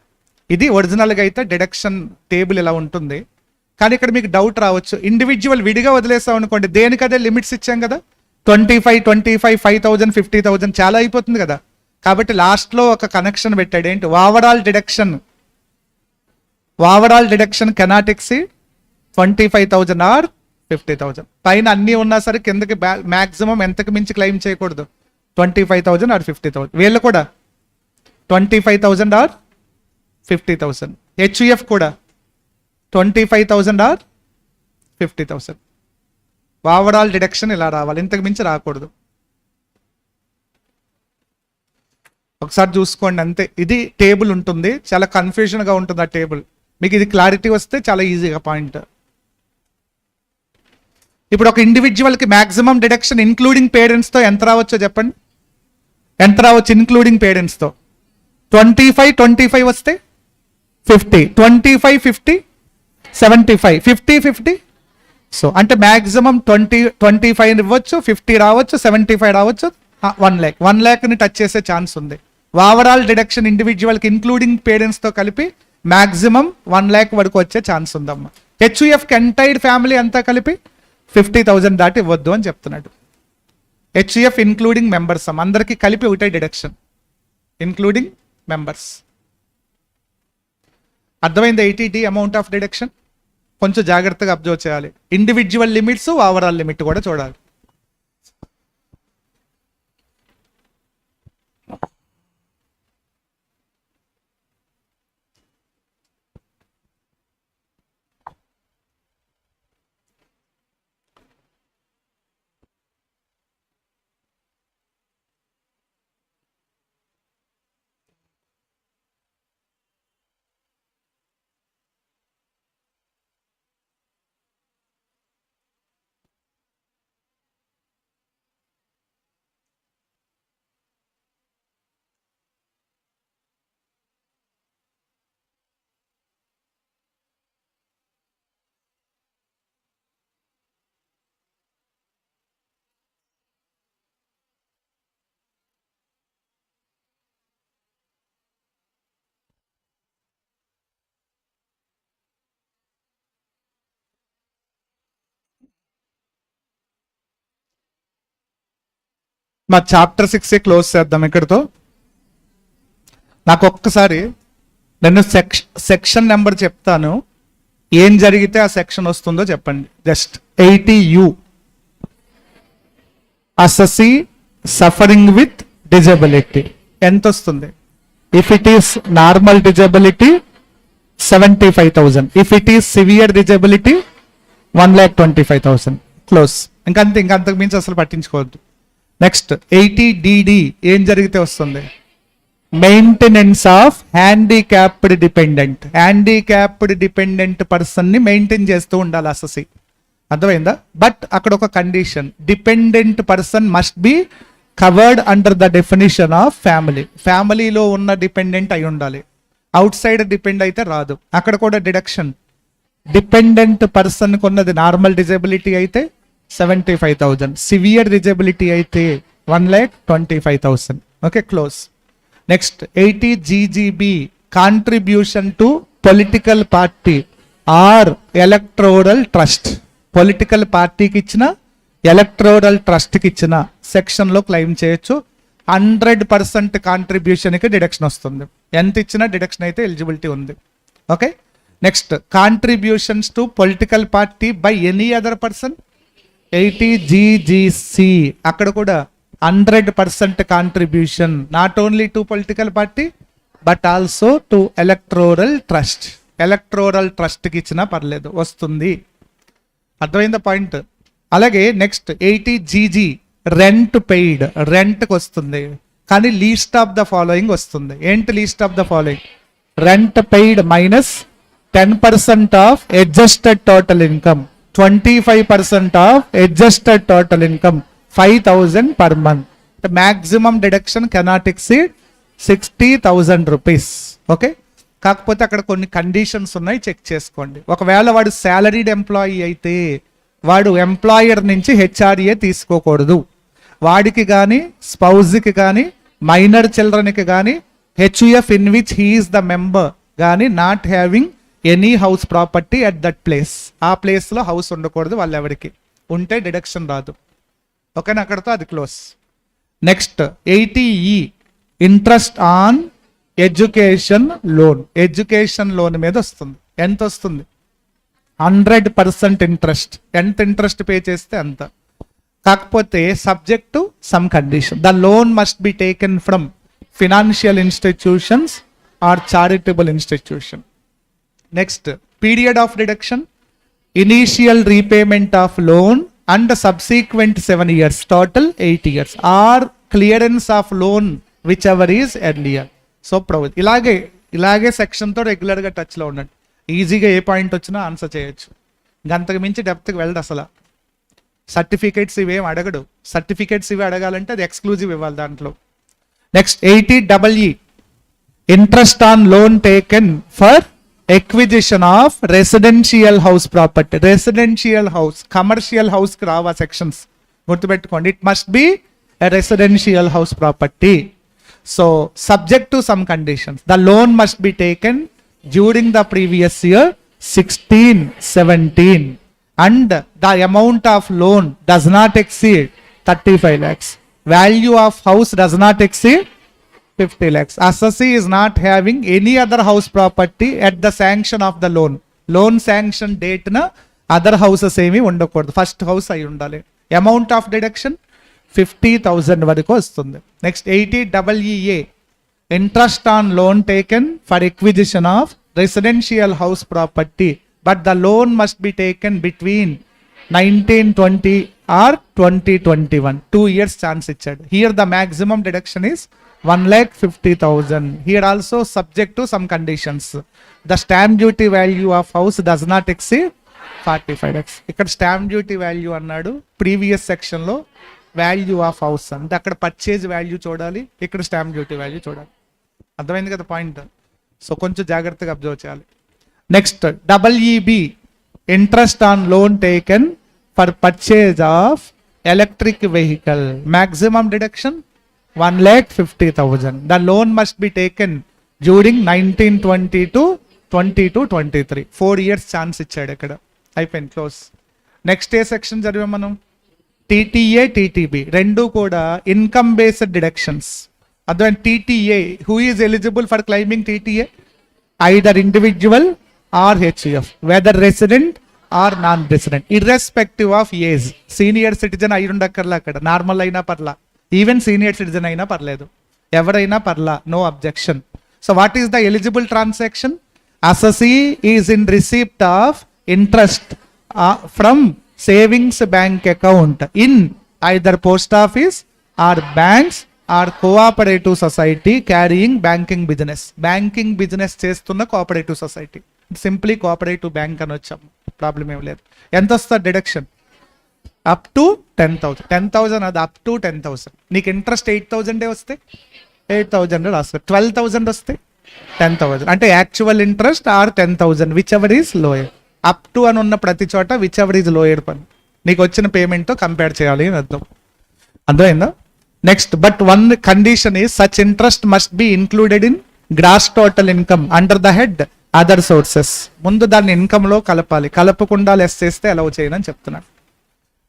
ఇది ఒరిజినల్గా అయితే డిడక్షన్ టేబుల్ ఇలా ఉంటుంది. కానీ ఇక్కడ మీకు డౌట్ రావచ్చు, ఇండివిజువల్ విడిగా వదిలేస్తాం అనుకోండి, దేనికదే లిమిట్స్ ఇచ్చాం కదా, 25, 5,000, 50,000 చాలా అయిపోతుంది కదా. కాబట్టి లాస్ట్లో ఒక కనెక్షన్ పెట్టాడు. ఏంటి? Overall deduction cannot exceed 25,000 or 50,000. పైన అన్నీ ఉన్నా సరే కిందకి మ్యాక్సిమం ఎంతకు మించి క్లెయిమ్ చేయకూడదు, 25,000 ఆర్ 50,000. వీళ్ళు కూడా 25,000 ఆర్ 50,000. హెచ్యుఎఫ్ కూడా 25,000 ఆర్ 50,000. ఓవరాల్ డిడక్షన్ ఇలా రావాలి, ఇంతకు మించి రాకూడదు. ఒకసారి చూసుకోండి అంతే. ఇది టేబుల్ ఉంటుంది, చాలా కన్ఫ్యూజన్గా ఉంటుంది ఆ టేబుల్. మీకు ఇది క్లారిటీ వస్తే చాలా ఈజీగా పాయింట్. ఇప్పుడు ఒక ఇండివిజువల్కి మ్యాక్సిమం డిడక్షన్ ఇంక్లూడింగ్ పేరెంట్స్తో ఎంత రావచ్చో చెప్పండి. ఎంత రావచ్చు ఇంక్లూడింగ్ పేరెంట్స్తో? 25 వస్తే 50, 25, 50, 75, 50, 50. సో అంటే మ్యాక్సిమం 25 ఇవ్వచ్చు, 50 రావచ్చు, 75 రావచ్చు, 1 lakh టచ్ చేసే ఛాన్స్ ఉంది. ఓవరాల్ డిడక్షన్ ఇండివిజువల్కి ఇంక్లూడింగ్ పేరెంట్స్తో కలిపి మ్యాక్సిమం 1 lakh వరకు వచ్చే ఛాన్స్ ఉందమ్మా. హెచ్యుఎఫ్కి ఎంటైర్ ఫ్యామిలీ అంతా కలిపి 50,000 దాటి ఇవ్వద్దు అని చెప్తున్నాడు. హెచ్యుఎఫ్ ఇన్క్లూడింగ్ మెంబర్స్ అమ్మ, అందరికీ కలిపి ఒకటే డిడక్షన్, ఇన్క్లూడింగ్ మెంబర్స్. అర్థమైంది? 80D amount of deduction. కొంచెం జాగ్రత్తగా అబ్జర్వ్ చేయాలి. ఇండివిజువల్ లిమిట్స్, ఓవరాల్ లిమిట్ కూడా చూడాలి. మా చాప్టర్ 6 క్లోజ్ చేద్దాం ఇక్కడితో. నాకు ఒక్కసారి నేను సెక్షన్ నెంబర్ చెప్తాను, ఏం జరిగితే ఆ సెక్షన్ వస్తుందో చెప్పండి. Just 80U assessee suffering with disability ఎంత వస్తుంది? If it is normal disability 75,000, if it is severe disability 1,25,000. Close. ఇంకంతకు మించి అసలు పట్టించుకోవద్దు. నెక్స్ట్ 80DD ఏం జరిగితే వస్తుంది? Maintenance of handicapped dependent. Handicapped dependent person ని మెయింటైన్ చేస్తూ ఉండాలి అసెసీ. అర్థమైందా? బట్ అక్కడ ఒక condition, dependent person must be covered under the definition of family. ఫ్యామిలీలో ఉన్న డిపెండెంట్ అయి ఉండాలి, అవుట్ సైడ్ డిపెండ్ అయితే రాదు. అక్కడ కూడా డిడక్షన్, డిపెండెంట్ పర్సన్ కొన్నది నార్మల్ డిజబిలిటీ అయితే 75,000, సివియర్ డిజబిలిటీ అయితే 1,25,000. Okay, close. Next 80GGB contribution to political party are electoral trust. Political పార్టీకి ఇచ్చిన, ఎలక్టోరల్ ట్రస్ట్కి ఇచ్చిన సెక్షన్లో క్లెయిమ్ చేయొచ్చు. 100% కాంట్రిబ్యూషన్కి డిడక్షన్ వస్తుంది. ఎంత ఇచ్చినా డిడక్షన్ అయితే ఎలిజిబిలిటీ ఉంది. Okay, next contributions to political party by any other person 80GGC. అక్కడ కూడా 100% contribution, not only to political party but also to electoral trust. Electoral ట్రస్ట్కి ఇచ్చినా పర్లేదు, వస్తుంది. అర్థమైందా పాయింట్? అలాగే నెక్స్ట్ 80GG రెంట్ పెయిడ్, రెంట్కి వస్తుంది కానీ లీస్ట్ ఆఫ్ ద ఫాలోయింగ్ వస్తుంది. ఏంటి least of the following? Rent paid minus 10% of adjusted total income, 25% of adjusted total income 5,000 per month. Maximum deduction cannot exceed 60,000 rupees. Okay, కాకపోతే అక్కడ కొన్ని conditions ఉన్నాయి, check చేసుకోండి. ఒకవేళ వాడు శాలరీడ్ ఎంప్లాయీ అయితే వాడు ఎంప్లాయర్ నుంచి హెచ్ఆర్ఏ తీసుకోకూడదు. వాడికి కానీ స్పౌజ్కి కానీ మైనర్ చిల్డ్రన్కి కానీ HUF in which he is the member కానీ not having any house property at that place. ఆ ప్లేస్లో హౌస్ ఉండకూడదు వాళ్ళు ఎవరికి, ఉంటే డిడక్షన్ రాదు. ఓకేనా, అక్కడతో అది close. Next 80E interest on education loan. Education loan మీద వస్తుంది. ఎంత వస్తుంది? 100% ఇంట్రెస్ట్. ఎంత ఇంట్రెస్ట్ పే చేస్తే అంత. కాకపోతే subject to some condition. The loan must be taken from financial institutions or charitable institution. Next period of deduction, initial repayment of loan and subsequent 7 years, total 8 years, or clearance of loan whichever is earlier. So ఇలాగే సెక్షన్తో రెగ్యులర్గా టచ్లో ఉండండి. ఈజీగా ఏ point వచ్చినా answer చేయొచ్చు. గంతకు మించి డెప్త్కి వెళ్ళదు అసలు. సర్టిఫికేట్స్ ఇవేం అడగడు. సర్టిఫికేట్స్ ఇవి అడగాలంటే అది ఎక్స్క్లూజివ్ ఇవ్వాలి దాంట్లో. Next 80EE interest on loan taken for acquisition of residential house property. Residential house, commercial house కి రావా సెక్షన్స్, గుర్తుపెట్టుకోండి. It must be a residential house property. So subject to some conditions, the loan must be taken during the previous year 16-17 and the amount of loan does not exceed 35 lakhs. Value of house does not exceed 50 lakhs. Assessee is not having any other house property at the sanction of the loan. Loan sanction date na other houses ఏమి ఉండకూడదు, first house అయి ఉండాలి. Amount of deduction 50,000 వరకు వస్తుంది. Next 80EE interest on loan taken for acquisition of residential house property but the loan must be taken between 1920 or 2021. 2 years chance ఇచ్చాడు. Here the maximum deduction is 1,50,000. Here also subject to some conditions. The stamp duty value of house does not exceed 45 lakhs. ఇక్కడ stamp duty value అన్నాడు, previous section లో value of house అంటే అక్కడ purchase value చూడాలి, ఇక్కడ stamp duty value చూడాలి. అర్థమైంది కదా పాయింట్? సో కొంచెం జాగ్రత్తగా అబ్జర్వ్ చేయాలి. Next EEB interest on loan taken for purchase of electric vehicle. Maximum deduction 1,50,000. The loan must be taken during 1920 to 22-23. 4 years chance ఇచ్చాడు ఇక్కడ. అయిపోయింది, క్లోజ్. నెక్స్ట్ ఏ సెక్షన్ చదివాం మనం? TTA, TTB రెండు కూడా ఇన్కమ్ బేస్డ్ డిడక్షన్స్. అదే TTA, who is eligible for claiming TTA? Either individual or HUF, whether resident or non resident, irrespective of age. Senior citizen అయి ఉండక్కర్లా, అక్కడ నార్మల్ అయినా పర్లా, ఈవెన్ సీనియర్ సిటిజన్ అయినా పర్లేదు, ఎవరైనా పర్లా, no objection. So what is the eligible transaction? Assessee is in receipt of interest from savings bank account in either post office or banks or cooperative society carrying banking business. Banking business చేస్తున్న cooperative society, simply cooperative bank అని వచ్చాం, problem ఏం లేదు. ఎంత వస్తుంది deduction? Up to 10,000. 10,000 అది up to 10,000. నీకు interest 8,000 వస్తే 8,000 రాస్తారు. 12,000 వస్తే 10,000. అంటే actual interest or 10,000 whichever is lower. Up to అని ఉన్న ప్రతి చోట విచ్ ఎవర్ ఈజ్ లోయర్ పని నీకు వచ్చిన పేమెంట్తో కంపేర్ చేయాలి అని అర్థం. అర్థమైందా? Next but one condition is such interest must be included in gross total income under the head other sources. ముందు దాన్ని ఇన్కమ్ లో కలపాలి, కలపకుండా లెస్ చేస్తే అలౌ చేయనని చెప్తున్నాను.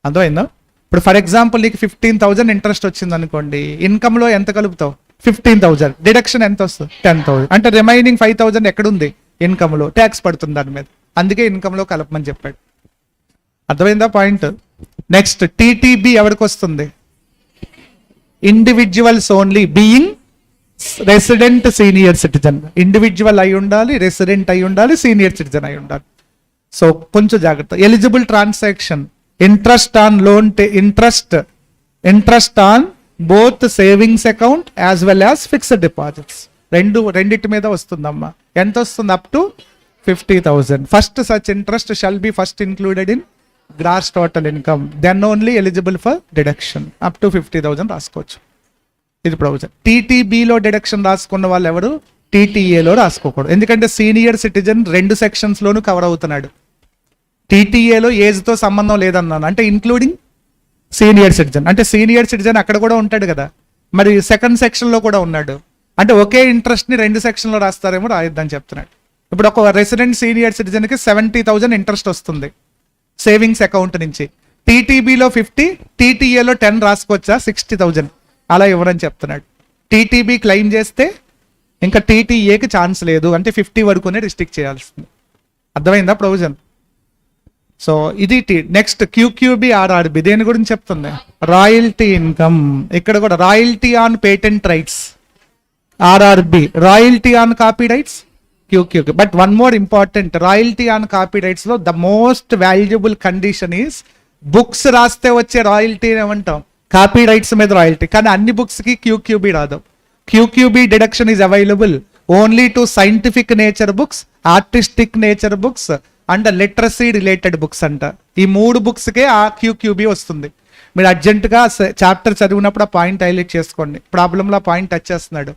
అర్థమైందా? ఇప్పుడు ఫర్ ఎగ్జాంపుల్ నీకు 15,000 ఇంట్రెస్ట్ వచ్చింది అనుకోండి, ఇన్కమ్ లో ఎంత కలుపుతావు? 15,000. డిడక్షన్ ఎంత వస్తుంది? 10,000. అంటే రిమైనింగ్ 5,000 ఎక్కడుంది? ఇన్కమ్ లో. ట్యాక్స్ పడుతుంది దాని మీద, అందుకే ఇన్కమ్ లో కలపమని చెప్పాడు. అర్థమైందా పాయింట్? నెక్స్ట్ TTB ఎవరికి వస్తుంది? Individuals only being resident senior citizen. Individual అయి ఉండాలి, రెసిడెంట్ అయి ఉండాలి, సీనియర్ సిటిజన్ అయి ఉండాలి. సో కొంచెం జాగ్రత్త. Eligible transaction interest on loan, interest on both savings account as well as fixed deposits. రెండిటి మీద వస్తుందమ్మా. ఎంత వస్తుంది? Up to 50,000. First such interest shall be first included in gross total income, then only eligible for deduction. Up to 50,000 రాసుకోవచ్చు. ఇది provision. టీటీబీలో deduction రాసుకున్న వాళ్ళు ఎవరు టీటీఏలో రాసుకోకూడదు, ఎందుకంటే సీనియర్ సిటిజన్ 2 సెక్షన్స్లోనూ కవర్ అవుతున్నాడు. టీటీఏలో ఏజ్తో సంబంధం లేదన్నాను, అంటే ఇంక్లూడింగ్ సీనియర్ సిటిజన్, అంటే సీనియర్ సిటిజన్ అక్కడ కూడా ఉంటాడు కదా, మరి సెకండ్ సెక్షన్లో కూడా ఉన్నాడు, అంటే ఒకే ఇంట్రెస్ట్ని 2 సెక్షన్లో రాస్తారేమో రాయొద్దని చెప్తున్నాడు. ఇప్పుడు ఒక రెసిడెంట్ సీనియర్ సిటిజన్కి 70,000 ఇంట్రెస్ట్ వస్తుంది సేవింగ్స్ అకౌంట్ నుంచి. టీటీబీలో 50, టీటీఏలో 10 రాసుకోవచ్చా 60,000, అలా ఇవ్వరని చెప్తున్నాడు. టీటీబీ క్లెయిమ్ చేస్తే ఇంకా టీటీఏకి ఛాన్స్ లేదు, అంటే 50 వరకునే రిస్ట్రిక్ట్ చేయాల్సింది. అర్థమైందా ప్రొవిజన్? సో ఇది నెక్స్ట్ క్యూక్యూబీ ఆర్ఆర్బి దేని గురించి చెప్తుంది? Royalty income. ఇక్కడ కూడా royalty on patent rights RRB, royalty on copy rights QQB. But one more important, royalty on copy rights లో the most valuable condition is books రాస్తే వచ్చే royalty ఏమంటాం కాపీ రైట్స్ మీద రాయల్టీ, కానీ అన్ని బుక్స్ కి క్యూక్యూబీ రాదు. QQB deduction is available only to scientific nature books, artistic nature books and literacy related books అంట. ఈ 3 బుక్స్కే ఆ క్యూక్యూబీ వస్తుంది. మీరు అర్జెంటుగా చాప్టర్ చదివినప్పుడు ఆ పాయింట్ హైలైట్ చేసుకోండి. ప్రాబ్లంలో ఆ పాయింట్ టచ్ చేస్తున్నాడు.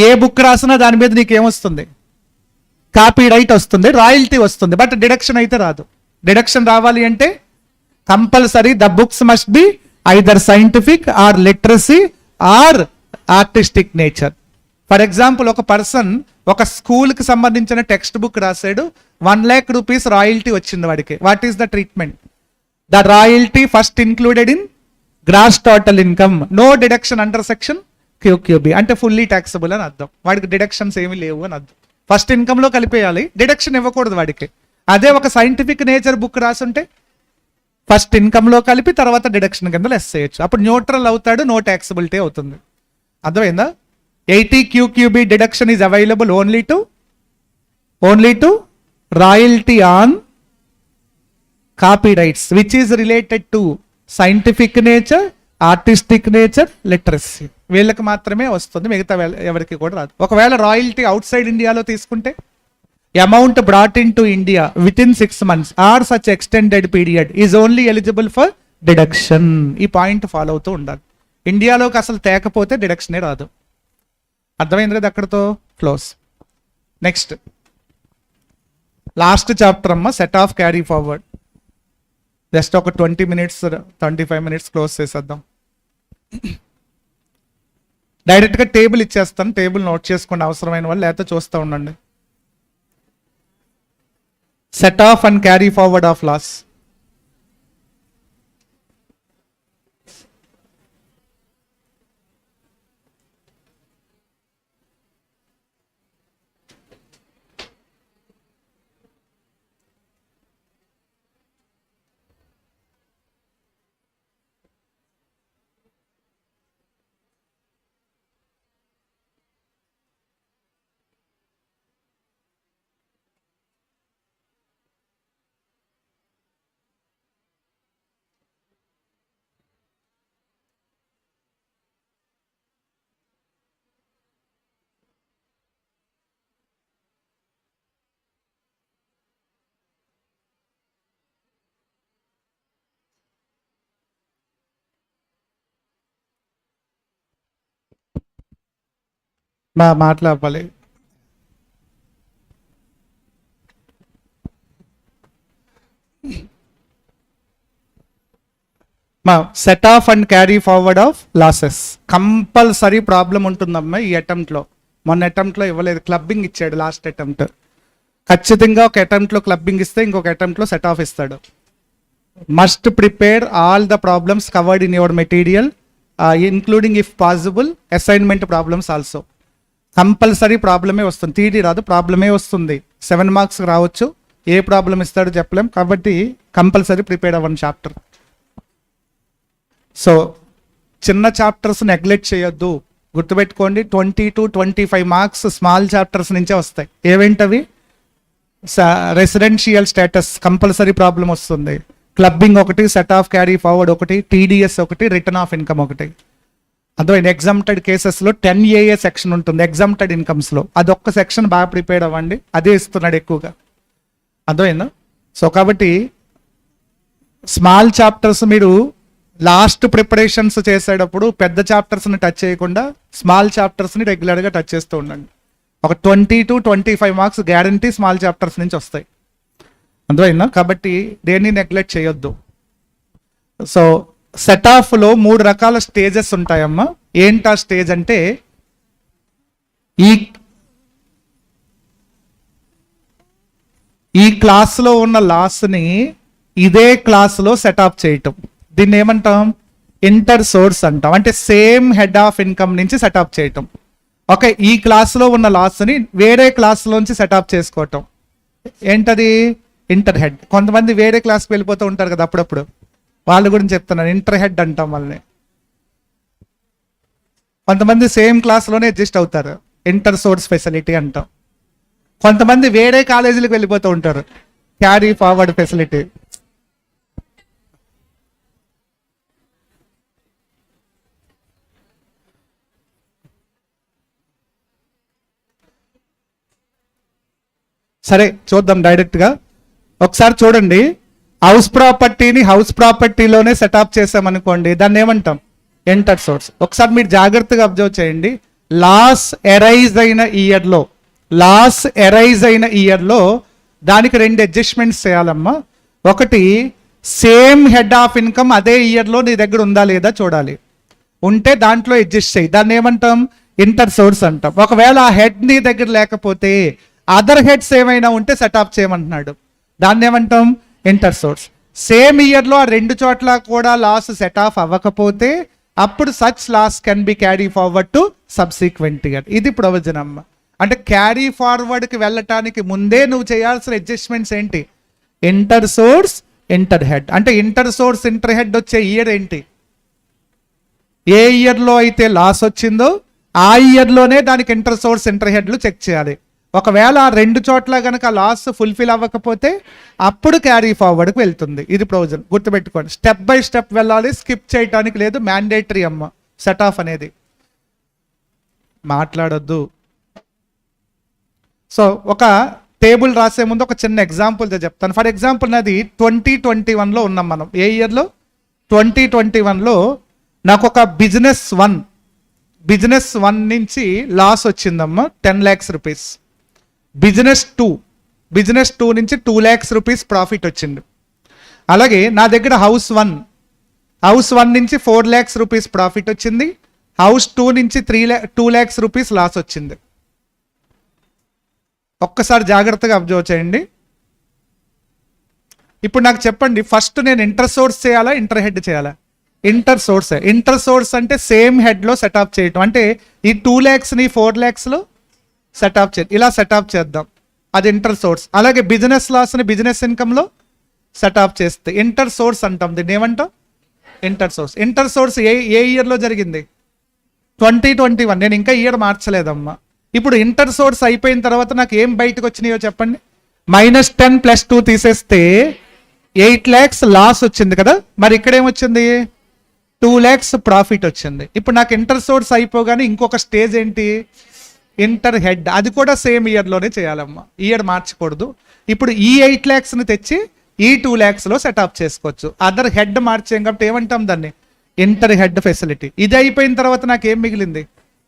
ఏ బుక్ రాసినా దాని మీద నీకేమొస్తుంది? కాపీ రైట్ వస్తుంది, రాయల్టీ వస్తుంది, బట్ డిడక్షన్ అయితే రాదు. డిడక్షన్ రావాలి అంటే compulsory the books must be either scientific or literacy or artistic nature. For example, ఒక పర్సన్ ఒక స్కూల్కి సంబంధించిన టెక్స్ట్ బుక్ రాశాడు, 1 lakh rupees రాయల్టీ వచ్చింది వాడికి. What is the treatment? The royalty first included in gross total income, no deduction under section QQB, అంటే fully taxable అని అర్థం. వాడికి డిడక్షన్స్ ఏమీ లేవు అని అర్థం. ఫస్ట్ ఇన్కమ్ లో కలిపేయాలి, డిడక్షన్ ఇవ్వకూడదు వాడికి. అదే ఒక సైంటిఫిక్ నేచర్ బుక్ రాసుంటే ఫస్ట్ ఇన్కమ్ లో కలిపి తర్వాత డిడక్షన్ కింద లెస్ చేయొచ్చు, అప్పుడు న్యూట్రల్ అవుతాడు, నో ట్యాక్సబిలిటీ అవుతుంది. అర్థమైందా? 80 QQB deduction is available only to royalty on copy rights which is related to scientific nature, artistic nature, literacy. వీళ్ళకి మాత్రమే వస్తుంది, మిగతా ఎవరికి కూడా రాదు. ఒకవేళ రాయల్టీ అవుట్ సైడ్ ఇండియాలో తీసుకుంటే amount brought into India within 6 months or such extended period is only eligible for deduction. ఈ పాయింట్ ఫాలో అవుతూ ఉండాలి. ఇండియాలోకి అసలు తేకపోతే డిడక్షనే రాదు. అర్థమైంది కదా? అక్కడతో క్లోజ్. నెక్స్ట్ లాస్ట్ చాప్టర్ అమ్మ, set off carry forward. Just ఒక 20 minutes 25 minutes క్లోజ్ చేసేద్దాం. డైరెక్ట్గా టేబుల్ ఇచ్చేస్తాను, టేబుల్ నోట్ చేసుకోండి అవసరమైన వాళ్ళు, లేకపోతే చూస్తూ ఉండండి. Set off and carry forward of loss. మాట్లాడాలి. Set off and carry forward of losses compulsory problem ఉంటుందమ్మా ఈ అటెంప్ట్లో. మొన్న అటెంప్ట్లో ఇవ్వలేదు, క్లబ్బింగ్ ఇచ్చాడు లాస్ట్ అటెంప్ట్. ఖచ్చితంగా ఒక అటెంప్ట్లో క్లబ్బింగ్ ఇస్తే ఇంకొక అటెంప్ట్లో సెట్ ఆఫ్ ఇస్తాడు. Must prepare all the problems covered in your material including if possible assignment problems also. Compulsory ప్రాబ్లమే వస్తుంది, థియరీ రాదు, ప్రాబ్లమే వస్తుంది. 7 marks రావచ్చు, ఏ ప్రాబ్లం ఇస్తాడో చెప్పలేం, కాబట్టి కంపల్సరీ ప్రిపేర్ అవ్వండి చాప్టర్. సో చిన్న చాప్టర్స్ నెగ్లెక్ట్ చేయొద్దు, గుర్తుపెట్టుకోండి. 20 to 25 marks స్మాల్ చాప్టర్స్ నుంచే వస్తాయి. ఏవేంటవి? రెసిడెన్షియల్ స్టేటస్ కంపల్సరీ ప్రాబ్లం వస్తుంది, క్లబ్బింగ్ ఒకటి, సెట్ ఆఫ్ క్యారీ ఫార్వర్డ్ ఒకటి, TDS ఒకటి, రిటర్న్ ఆఫ్ ఇన్కమ్ ఒకటి. అర్థమైంది? ఎగ్జామ్టెడ్ కేసెస్లో 10AA సెక్షన్ ఉంటుంది ఎగ్జామ్టెడ్ ఇన్కమ్స్లో, అదొక్క సెక్షన్ బాగా ప్రిపేర్ అవ్వండి, అదే ఇస్తున్నాడు ఎక్కువగా. అర్థమైందా? సో కాబట్టి స్మాల్ చాప్టర్స్ మీరు లాస్ట్ ప్రిపరేషన్స్ చేసేటప్పుడు పెద్ద చాప్టర్స్ని టచ్ చేయకుండా స్మాల్ చాప్టర్స్ని రెగ్యులర్గా టచ్ చేస్తూ ఉండండి. ఒక 20 to 25 marks guarantee small chapters నుంచి వస్తాయి. అర్థమైందా? కాబట్టి దేన్ని నెగ్లెక్ట్ చేయొద్దు. సో సెట్ ఆఫ్లో 3 రకాల స్టేజెస్ ఉంటాయమ్మా. ఏంటా స్టేజ్ అంటే ఈ క్లాస్లో ఉన్న లాస్ని ఇదే క్లాస్లో సెటప్ చేయటం, దీన్ని ఏమంటాం? ఇంటర్ సోర్స్ అంటాం. అంటే సేమ్ హెడ్ ఆఫ్ ఇన్కమ్ నుంచి సెటప్ చేయటం. ఓకే, ఈ క్లాస్లో ఉన్న లాస్ని వేరే క్లాస్లోంచి సెటప్ చేసుకోవటం ఏంటది? Inter head. కొంతమంది వేరే క్లాస్కి వెళ్ళిపోతూ ఉంటారు కదా అప్పుడప్పుడు, వాళ్ళ గురించి చెప్తున్నాను. ఇంటర్ హెడ్ అంటాం వాళ్ళని. కొంతమంది సేమ్ క్లాస్లోనే అడ్జస్ట్ అవుతారు, ఇంటర్ సోర్స్ ఫెసిలిటీ అంటాం. కొంతమంది వేరే కాలేజీలకు వెళ్ళిపోతూ ఉంటారు, క్యారీ ఫార్వర్డ్ ఫెసిలిటీ. సరే చూద్దాం డైరెక్ట్గా. ఒకసారి చూడండి, హౌస్ ప్రాపర్టీని హౌస్ ప్రాపర్టీలోనే సెటప్ చేసామనుకోండి, దాన్ని ఏమంటాం? Enter source. ఒకసారి మీరు జాగ్రత్తగా అబ్జర్వ్ చేయండి. లాస్ ఎరైజ్ అయిన ఇయర్లో దానికి 2 అడ్జస్ట్మెంట్స్ చేయాలమ్మా. ఒకటి, సేమ్ హెడ్ ఆఫ్ ఇన్కమ్ అదే ఇయర్లో నీ దగ్గర ఉందా లేదా చూడాలి. ఉంటే దాంట్లో అడ్జస్ట్ చేయి, దాన్ని ఏమంటాం? ఇంటర్ సోర్స్ అంటాం. ఒకవేళ ఆ హెడ్ నీ దగ్గర లేకపోతే అదర్ హెడ్స్ ఏమైనా ఉంటే సెటప్ చేయమంటున్నాడు, దాన్ని ఏమంటాం? Inter source. సేమ్ ఇయర్లో ఆ 2 చోట్ల కూడా లాస్ సెట్ ఆఫ్ అవ్వకపోతే అప్పుడు such loss can be carry forward to subsequent year. ఇది ప్రొవిజన్ అమ్మ. అంటే క్యారీ ఫార్వర్డ్కి వెళ్ళటానికి ముందే నువ్వు చేయాల్సిన అడ్జస్ట్మెంట్స్ ఏంటి? Inter source, inter head. అంటే ఇంటర్ సోర్స్, ఇంటర్ హెడ్ వచ్చే ఇయర్ ఏంటి? ఏ ఇయర్లో అయితే లాస్ వచ్చిందో ఆ ఇయర్లోనే దానికి ఇంటర్ సోర్స్, ఇంటర్ హెడ్లు చెక్ చేయాలి. ఒకవేళ 2 చోట్ల కనుక లాస్ ఫుల్ఫిల్ అవ్వకపోతే అప్పుడు క్యారీ ఫార్వర్డ్కి వెళ్తుంది. ఇది ప్రొవిజన్, గుర్తుపెట్టుకోండి. స్టెప్ బై స్టెప్ వెళ్ళాలి, స్కిప్ చేయడానికి లేదు. మ్యాండేటరీ అమ్మ సెట్ ఆఫ్ అనేది. మాట్లాడొద్దు. సో ఒక టేబుల్ రాసే ముందు ఒక చిన్న ఎగ్జాంపుల్ చెప్తాను. ఫర్ ఎగ్జాంపుల్ నాది 2021లో ఉన్నాం మనం. ఏ ఇయర్లో? 2021లో నాకు ఒక బిజినెస్ వన్ నుంచి లాస్ వచ్చిందమ్మా, 10 lakhs రూపీస్. బిజినెస్ టూ నుంచి 2 lakhs రూపీస్ ప్రాఫిట్ వచ్చింది. అలాగే నా దగ్గర హౌస్ వన్ నుంచి 4 lakhs రూపీస్ ప్రాఫిట్ వచ్చింది. హౌస్ 2 నుంచి 2 lakhs రూపీస్ లాస్ వచ్చింది. ఒక్కసారి జాగ్రత్తగా అబ్జర్వ్ చేయండి. ఇప్పుడు నాకు చెప్పండి, ఫస్ట్ నేను ఇంటర్ సోర్స్ చేయాలా, ఇంటర్ హెడ్ చేయాలా? Inter source. ఇంటర్ సోర్స్ అంటే సేమ్ హెడ్లో సెటప్ చేయటం. అంటే ఈ 2 lakhsని 4 lakhsలో సెటప్ చేయాలి. ఇలా సెటప్ చేద్దాం, అది ఇంటర్ సోర్స్. అలాగే బిజినెస్ లాస్ని బిజినెస్ ఇన్కమ్లో సెటప్ చేస్తే ఇంటర్ సోర్స్ అంటాం. దీన్ని ఏమంటాం? Inter source. ఇంటర్ సోర్స్ ఏ ఇయర్లో జరిగింది? 2021. నేను ఇంకా ఇయర్ మార్చలేదమ్మా. ఇప్పుడు ఇంటర్ సోర్స్ అయిపోయిన తర్వాత నాకు ఏం బయటకు వచ్చినాయో చెప్పండి. -10 + 2 తీసేస్తే 8 lakhs లాస్ వచ్చింది కదా. మరి ఇక్కడ ఏమొచ్చింది? 2 lakhs ప్రాఫిట్ వచ్చింది. ఇప్పుడు నాకు ఇంటర్ సోర్స్ అయిపోగానే ఇంకొక స్టేజ్ ఏంటి? Inter head. అది కూడా సేమ్ ఇయర్లోనే చేయాలమ్మా, ఇయర్ మార్చకూడదు. ఇప్పుడు ఈ 8 lakhsని తెచ్చి ఈ 2 lakhsలో సెటప్ చేసుకోవచ్చు. అదర్ హెడ్ మార్చాం కాబట్టి ఏమంటాం దాన్ని? Inter head facility. ఇది అయిపోయిన తర్వాత నాకు ఏం మిగిలింది?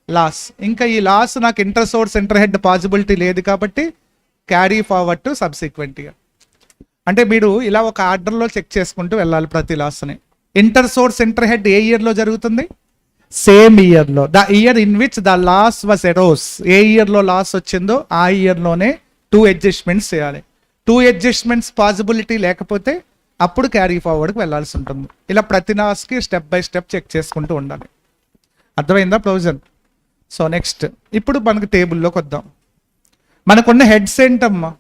లాస్. ఇంకా ఈ లాస్ నాకు inter source, inter head possibility లేదు కాబట్టి carry forward to subsequent year. అంటే మీరు ఇలా ఒక ఆర్డర్లో చెక్ చేసుకుంటూ వెళ్ళాలి ప్రతి లాస్ని. ఇంటర్ సోర్స్, ఇంటర్ హెడ్ ఏ ఇయర్లో జరుగుతుంది? సేమ్ ఇయర్లో. The year in which the loss was arose. ఏ ఇయర్లో లాస్ వచ్చిందో ఆ ఇయర్లోనే 2 అడ్జస్ట్మెంట్స్ చేయాలి. 2 అడ్జస్ట్మెంట్స్ పాసిబిలిటీ లేకపోతే అప్పుడు క్యారీ ఫార్వర్డ్కి వెళ్ళాల్సి ఉంటుంది. ఇలా ప్రతి లాస్కి స్టెప్ బై స్టెప్ చెక్ చేసుకుంటూ ఉండాలి. అర్థమైందా ప్రొవిజన్? సో నెక్స్ట్, ఇప్పుడు మనకు టేబుల్లోకి వద్దాం. మనకున్న హెడ్స్ ఏంటమ్మా?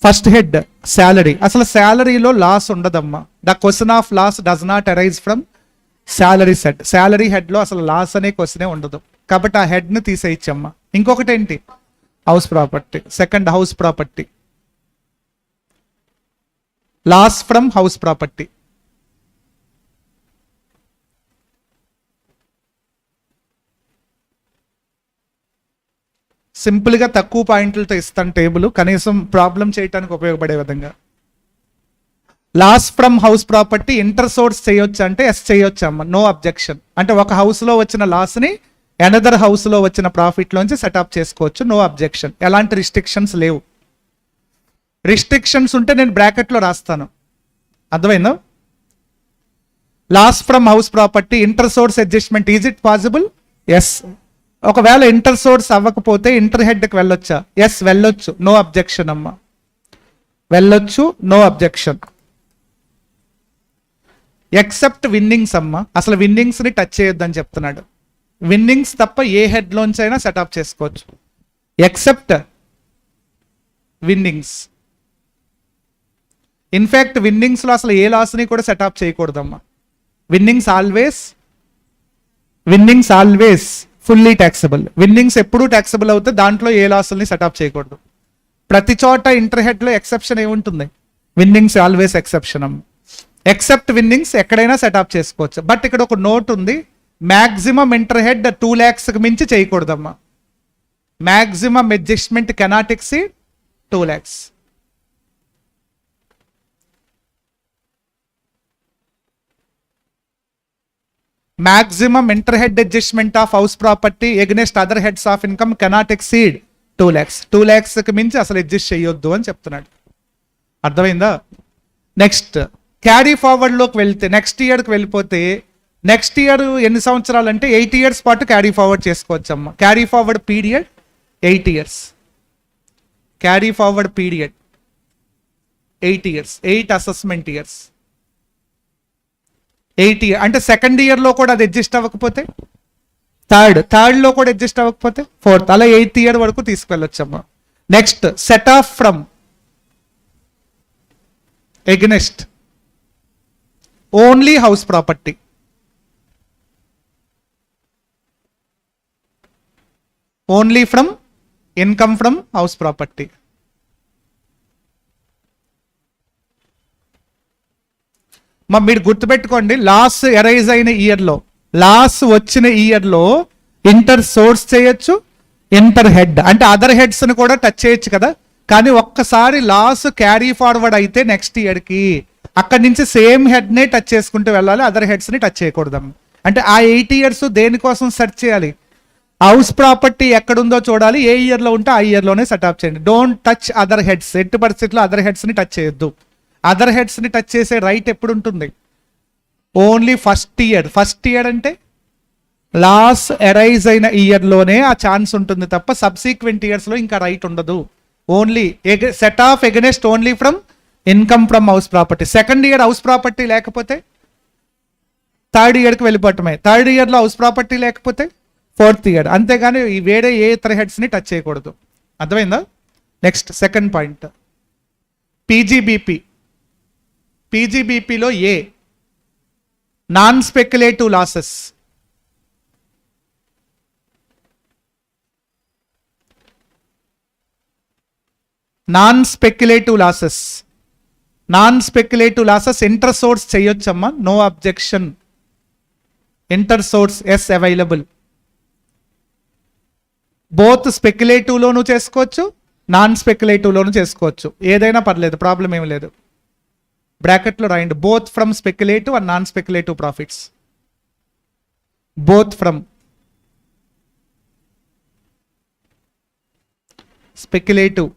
First head salary. అసలు శాలరీలో లాస్ ఉండదమ్మా. The question of loss does not arise from salary set. Salary హెడ్లో అసలు లాస్ అనే క్వశ్చనే ఉండదు కాబట్టి ఆ హెడ్ని తీసేయచ్చమ్మా. ఇంకొకటి ఏంటి? House property. Second, house property. Loss from house property. సింపుల్గా తక్కువ పాయింట్లతో ఇస్తాను టేబుల్, కనీసం ప్రాబ్లం చేయడానికి ఉపయోగపడే విధంగా. Loss from house property inter source చేయొచ్చు అంటే ఎస్ చేయొచ్చు అమ్మ, నో అబ్జెక్షన్. అంటే ఒక హౌస్లో వచ్చిన లాస్ని అనదర్ హౌస్లో వచ్చిన ప్రాఫిట్లోంచి సెటప్ చేసుకోవచ్చు, నో అబ్జెక్షన్. ఎలాంటి రిస్ట్రిక్షన్స్ లేవు. రిస్ట్రిక్షన్స్ ఉంటే నేను బ్రాకెట్లో రాస్తాను, అర్థమైందా? Loss from house property inter source adjustment, is it possible? Yes. ఒకవేళ ఇంటర్ సోర్స్ అవ్వకపోతే ఇంటర్ హెడ్కి వెళ్ళొచ్చా? ఎస్ వెళ్ళొచ్చు, నో అబ్జెక్షన్ అమ్మ, వెళ్ళొచ్చు, నో అబ్జెక్షన్. ఎక్సెప్ట్ విన్నింగ్స్ అమ్మ, అసలు విన్నింగ్స్ని టచ్ చేయొద్దని చెప్తున్నాడు. విన్నింగ్స్ తప్ప ఏ హెడ్లోంచి అయినా సెటప్ చేసుకోవచ్చు, ఎక్సెప్ట్ విన్నింగ్స్. ఇన్ఫ్యాక్ట్ విన్నింగ్స్లో అసలు ఏ లాస్ని కూడా సెటప్ చేయకూడదమ్మా. Winnings always fully taxable. Winnings ఎప్పుడూ ట్యాక్సబుల్ అవుతే దాంట్లో ఏ లాసుల్ని సెటప్ చేయకూడదు. ప్రతి చోట ఇంటర్ హెడ్లో ఎక్సెప్షన్ ఏముంటుంది? విన్నింగ్స్ ఆల్వేస్ ఎక్సెప్షన్ అమ్మ. ఎక్సెప్ట్ విన్నింగ్స్ ఎక్కడైనా సెటప్ చేసుకోవచ్చు. బట్ ఇక్కడ ఒక నోట్ ఉంది, మ్యాక్సిమం ఇంటర్ హెడ్ 2 lakhsకి మించి చేయకూడదమ్మా. Maximum adjustment cannot exceed 2 lakhs. Maximum interhead adjustment of house property against other heads of income cannot exceed 2 lakhs. 2 lakhsకి మించి అసలు అడ్జస్ట్ చేయొద్దు అని చెప్తున్నాడు, అర్థమైందా? నెక్స్ట్ క్యారీ ఫార్వర్డ్లోకి వెళ్తే నెక్స్ట్ ఇయర్కి వెళ్ళిపోతే, నెక్స్ట్ ఇయర్ ఎన్ని సంవత్సరాలు అంటే 8 years పాటు క్యారీ ఫార్వర్డ్ చేసుకోవచ్చు అమ్మ. Carry forward period 8 years. Carry forward period 8 years, 8 assessment years. 8 years అంటే సెకండ్ ఇయర్లో కూడా అది అడ్జస్ట్ అవ్వకపోతే థర్డ్లో కూడా అడ్జస్ట్ అవ్వకపోతే ఫోర్త్, అలా 8th year వరకు తీసుకువెళ్ళొచ్చమ్మా. Next set off from against only house property. Only from income from house property. మీరు గుర్తుపెట్టుకోండి, లాస్ ఎరైజ్ అయిన ఇయర్లో, లాస్ వచ్చిన ఇయర్లో ఇంటర్ సోర్స్ చేయొచ్చు, ఇంటర్ హెడ్ అంటే అదర్ హెడ్స్ని కూడా టచ్ చేయొచ్చు కదా. కానీ ఒక్కసారి లాస్ క్యారీ ఫార్వర్డ్ అయితే నెక్స్ట్ ఇయర్కి అక్కడి నుంచి సేమ్ హెడ్నే టచ్ చేసుకుంటూ వెళ్ళాలి, అదర్ హెడ్స్ని టచ్ చేయకూడదు. అంటే ఆ 8 years దేనికోసం సెర్చ్ చేయాలి? హౌస్ ప్రాపర్టీ ఎక్కడుందో చూడాలి, ఏ ఇయర్లో ఉంటే ఆ ఇయర్లోనే సెటప్ చేయండి. డోంట్ టచ్ అదర్ హెడ్స్, ఎట్టి పరిస్థితుల్లో అదర్ హెడ్స్ని టచ్ చేయొద్దు. అదర్ హెడ్స్ని టచ్ చేసే రైట్ ఎప్పుడు ఉంటుంది? Only first year. First year అంటే లాస్ ఎరైజ్ అయిన ఇయర్లోనే ఆ ఛాన్స్ ఉంటుంది తప్ప సబ్సీక్వెంట్ ఇయర్స్లో ఇంకా రైట్ ఉండదు. Only set of against only from income from house property. Second year house property లేకపోతే థర్డ్ ఇయర్కి వెళ్ళిపోవటమే. థర్డ్ ఇయర్లో హౌస్ ప్రాపర్టీ లేకపోతే 4th year. అంతేగాని వేరే ఏ ఇతర హెడ్స్ని టచ్ చేయకూడదు, అర్థమైందా? Next second point, PGBP. పీజీబీపీలో A non speculative losses. Non speculative losses, non speculative losses inter source చేయొచ్చమ్మా, no objection. Inter source yes available. Both స్పెక్యులేటివ్లోనూ చేసుకోవచ్చు, నాన్ స్పెక్యులేటివ్లోనూ చేసుకోవచ్చు, ఏదైనా పర్లేదు, ప్రాబ్లం ఏమి లేదు. బ్రాకెట్లో రాయండి, both from speculative and non speculative profits. Both from speculative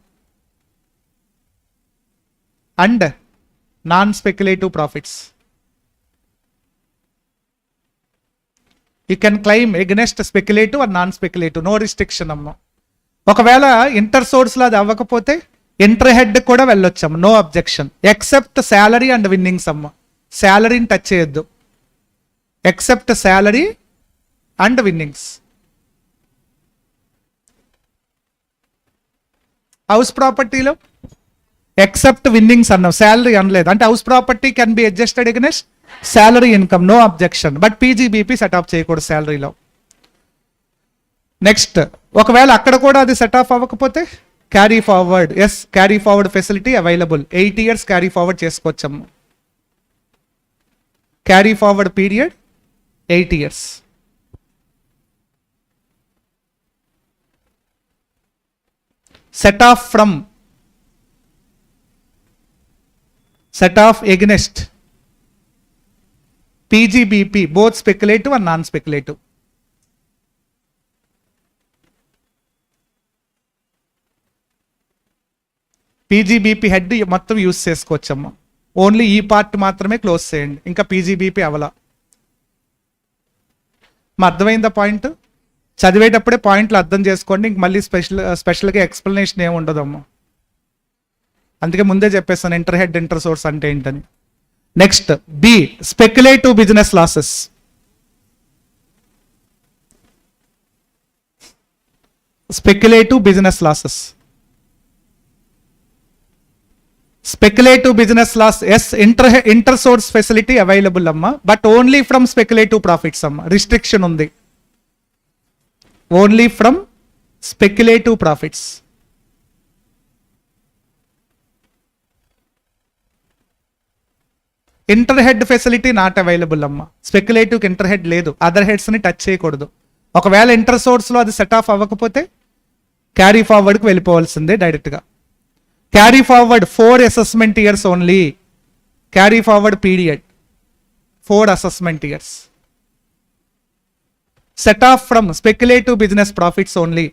and non speculative profits. You can claim against speculative and non speculative, no restriction అమ్మ. ఒకవేళ ఇంటర్ సోర్స్లో అది అవ్వకపోతే ఇంటర్ హెడ్ కూడా వెళ్ళొచ్చమ్మ, no objection. Except salary and winnings అమ్మ, శాలరీని touch చేయొద్దు. Except salary and winnings. House ప్రాపర్టీలో ఎక్సెప్ట్ విన్నింగ్స్ అన్నాం, శాలరీ అనలేదు. అంటే house property can be adjusted against salary income, no objection. But PGBP set up చేయకూడదు శాలరీలో. నెక్స్ట్ ఒకవేళ అక్కడ కూడా అది సెట్ ఆఫ్ అవ్వకపోతే carry forward, yes carry forward facility available. 8 years carry forward చేసుకోవచ్చమ్మ. Carry forward period 8 years. Set off from set off against PGBP, both speculative and non-speculative. PGBP head మొత్తం use చేసుకోవచ్చమ్మా, only ఈ part మాత్రమే close చేయండి, ఇంకా PGBP అవలా. మా అర్థమైందా point? చదివేటప్పుడే పాయింట్లు అర్థం చేసుకోండి, ఇంక మళ్ళీ స్పెషల్గా ఎక్స్ప్లెనేషన్ ఏమి ఉండదమ్మా. అందుకే ముందే చెప్పేస్తాను ఇంటర్ హెడ్ ఇంటర్ సోర్స్ అంటే ఏంటని. Next B, speculative business losses. Speculative business losses. Speculative business loss, yes, inter source facility available అమ్మా, but only from speculative profits అమ్మా, రిస్ట్రిక్షన్ ఉంది. Only from speculative profits. Inter head facility not available అమ్మా, స్పెక్యులేటివ్కి inter head లేదు, other హెడ్స్ని touch చేయకూడదు. ఒకవేళ inter సోర్స్లో అది సెట్ ఆఫ్ అవ్వకపోతే క్యారీ ఫార్వర్డ్కి వెళ్ళిపోవాల్సిందే డైరెక్ట్గా. Carry forward 4 assessment years only. Carry forward period 4 assessment years. Set off from speculative business profits only.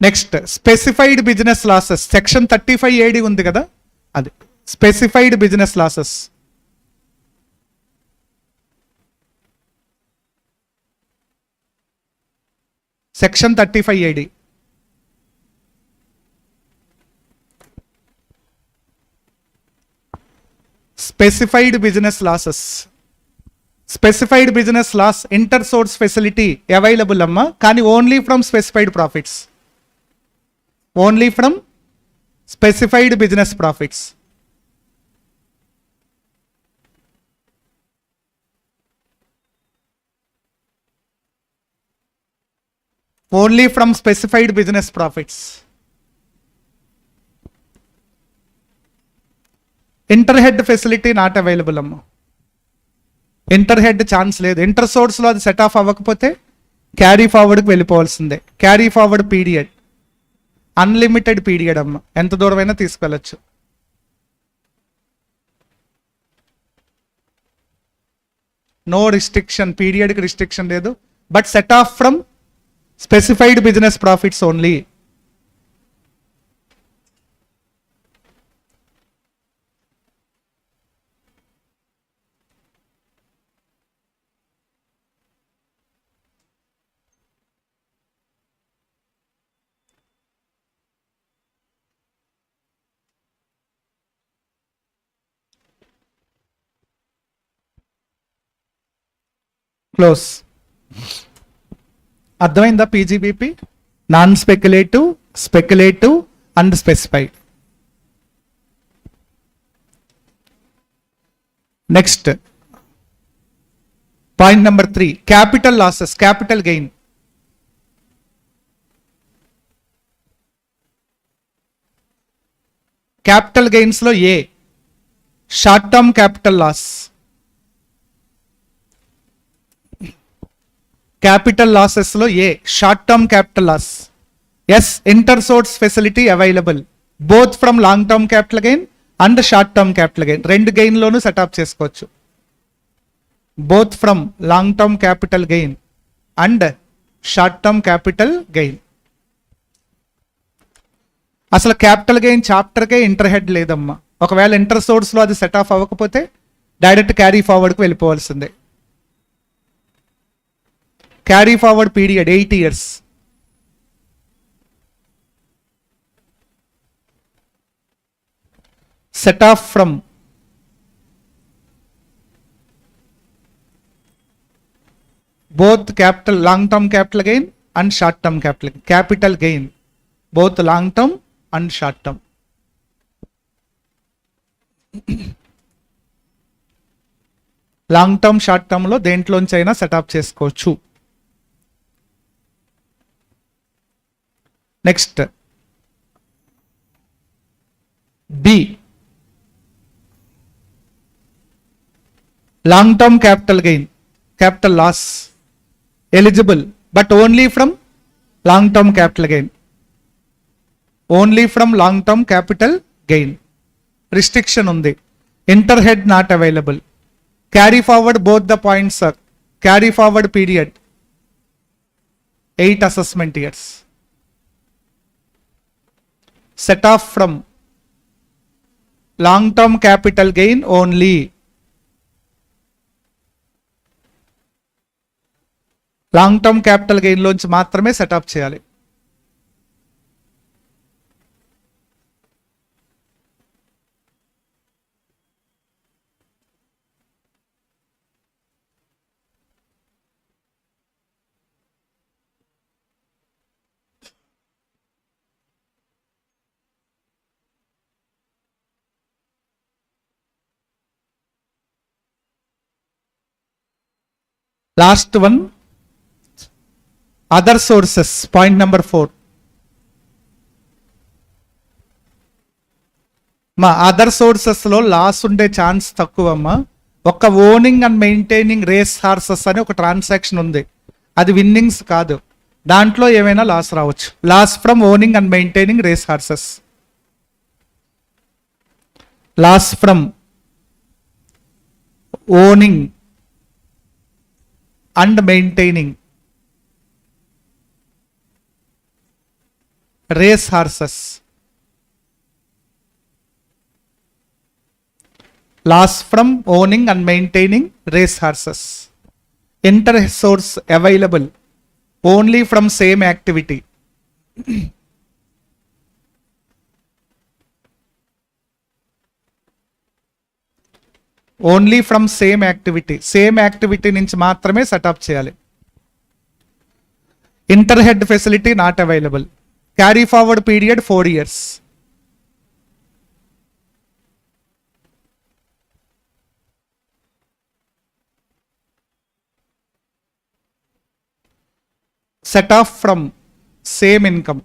Next specified business losses, section 35 AD ఉంది కదా, అది specified business losses. Section 35 AD. Specified business losses. Specified business loss inter source facility available అమ్మా, కానీ only from specified profits. Only from specified business profits. Only from specified business profits. Inter head facility not available అమ్మా, inter head chance లేదు. Inter సోర్స్లో అది set off అవ్వకపోతే carry ఫార్వర్డ్కి వెళ్ళిపోవాల్సిందే. Carry forward period unlimited period అమ్మ, ఎంత దూరమైనా తీసుకెళ్ళచ్చు. నో రిస్ట్రిక్షన్, పీరియడ్కి రిస్ట్రిక్షన్ లేదు, but set off from specified business profits only. Close. అర్థమైందా? PGBP non speculative, speculative and specified. Next point number 3, capital losses, capital gain. Capital gains లో A, short term capital loss. Capital losses లో A, short term capital loss. Yes, inter source facility available both from long term capital gain and short term capital gain. రెండు gain లోనూ setup చేసుకోవచ్చు. Both from long term capital gain and short term capital gain. అసలు capital gain చాప్టర్కే inter head లేదమ్మా. ఒకవేళ inter source లో అది set off అవ్వకపోతే డైరెక్ట్ క్యారీ ఫార్వర్డ్కి వెళ్ళిపోవాల్సిందే. Carry forward period 8 years. Set off from both capital long term capital gain and short term capital gain, both long term and short term. Long term short term లో దేంట్లోంచి అయినా setup చేసుకోవచ్చు. Next B, long term capital gain, capital loss eligible, but only from long term capital gain, only from long term capital gain. Restriction undi, interhead not available. Carry forward both the points, sir. Carry forward period 8 assessment years. Set off from long term capital gain only. Long term capital gain లోంచి మాత్రమే set off చేయాలి. Last one, other sources, point number 4. మా other sources లో loss ఉండే chance తక్కువ అమ్మా. ఒక owning and maintaining race horses అని ఒక ట్రాన్సాక్షన్ ఉంది, అది విన్నింగ్స్ కాదు, దాంట్లో ఏమైనా లాస్ రావచ్చు. Loss from owning and maintaining race horses, loss from owning and maintaining race horses, loss from owning and maintaining race horses. Inter source available only from same activity. Only from same activity, same activity నుంచి మాత్రమే set off చేయాలి. Interhead facility not available. Carry forward period 4 years. Set off from same income.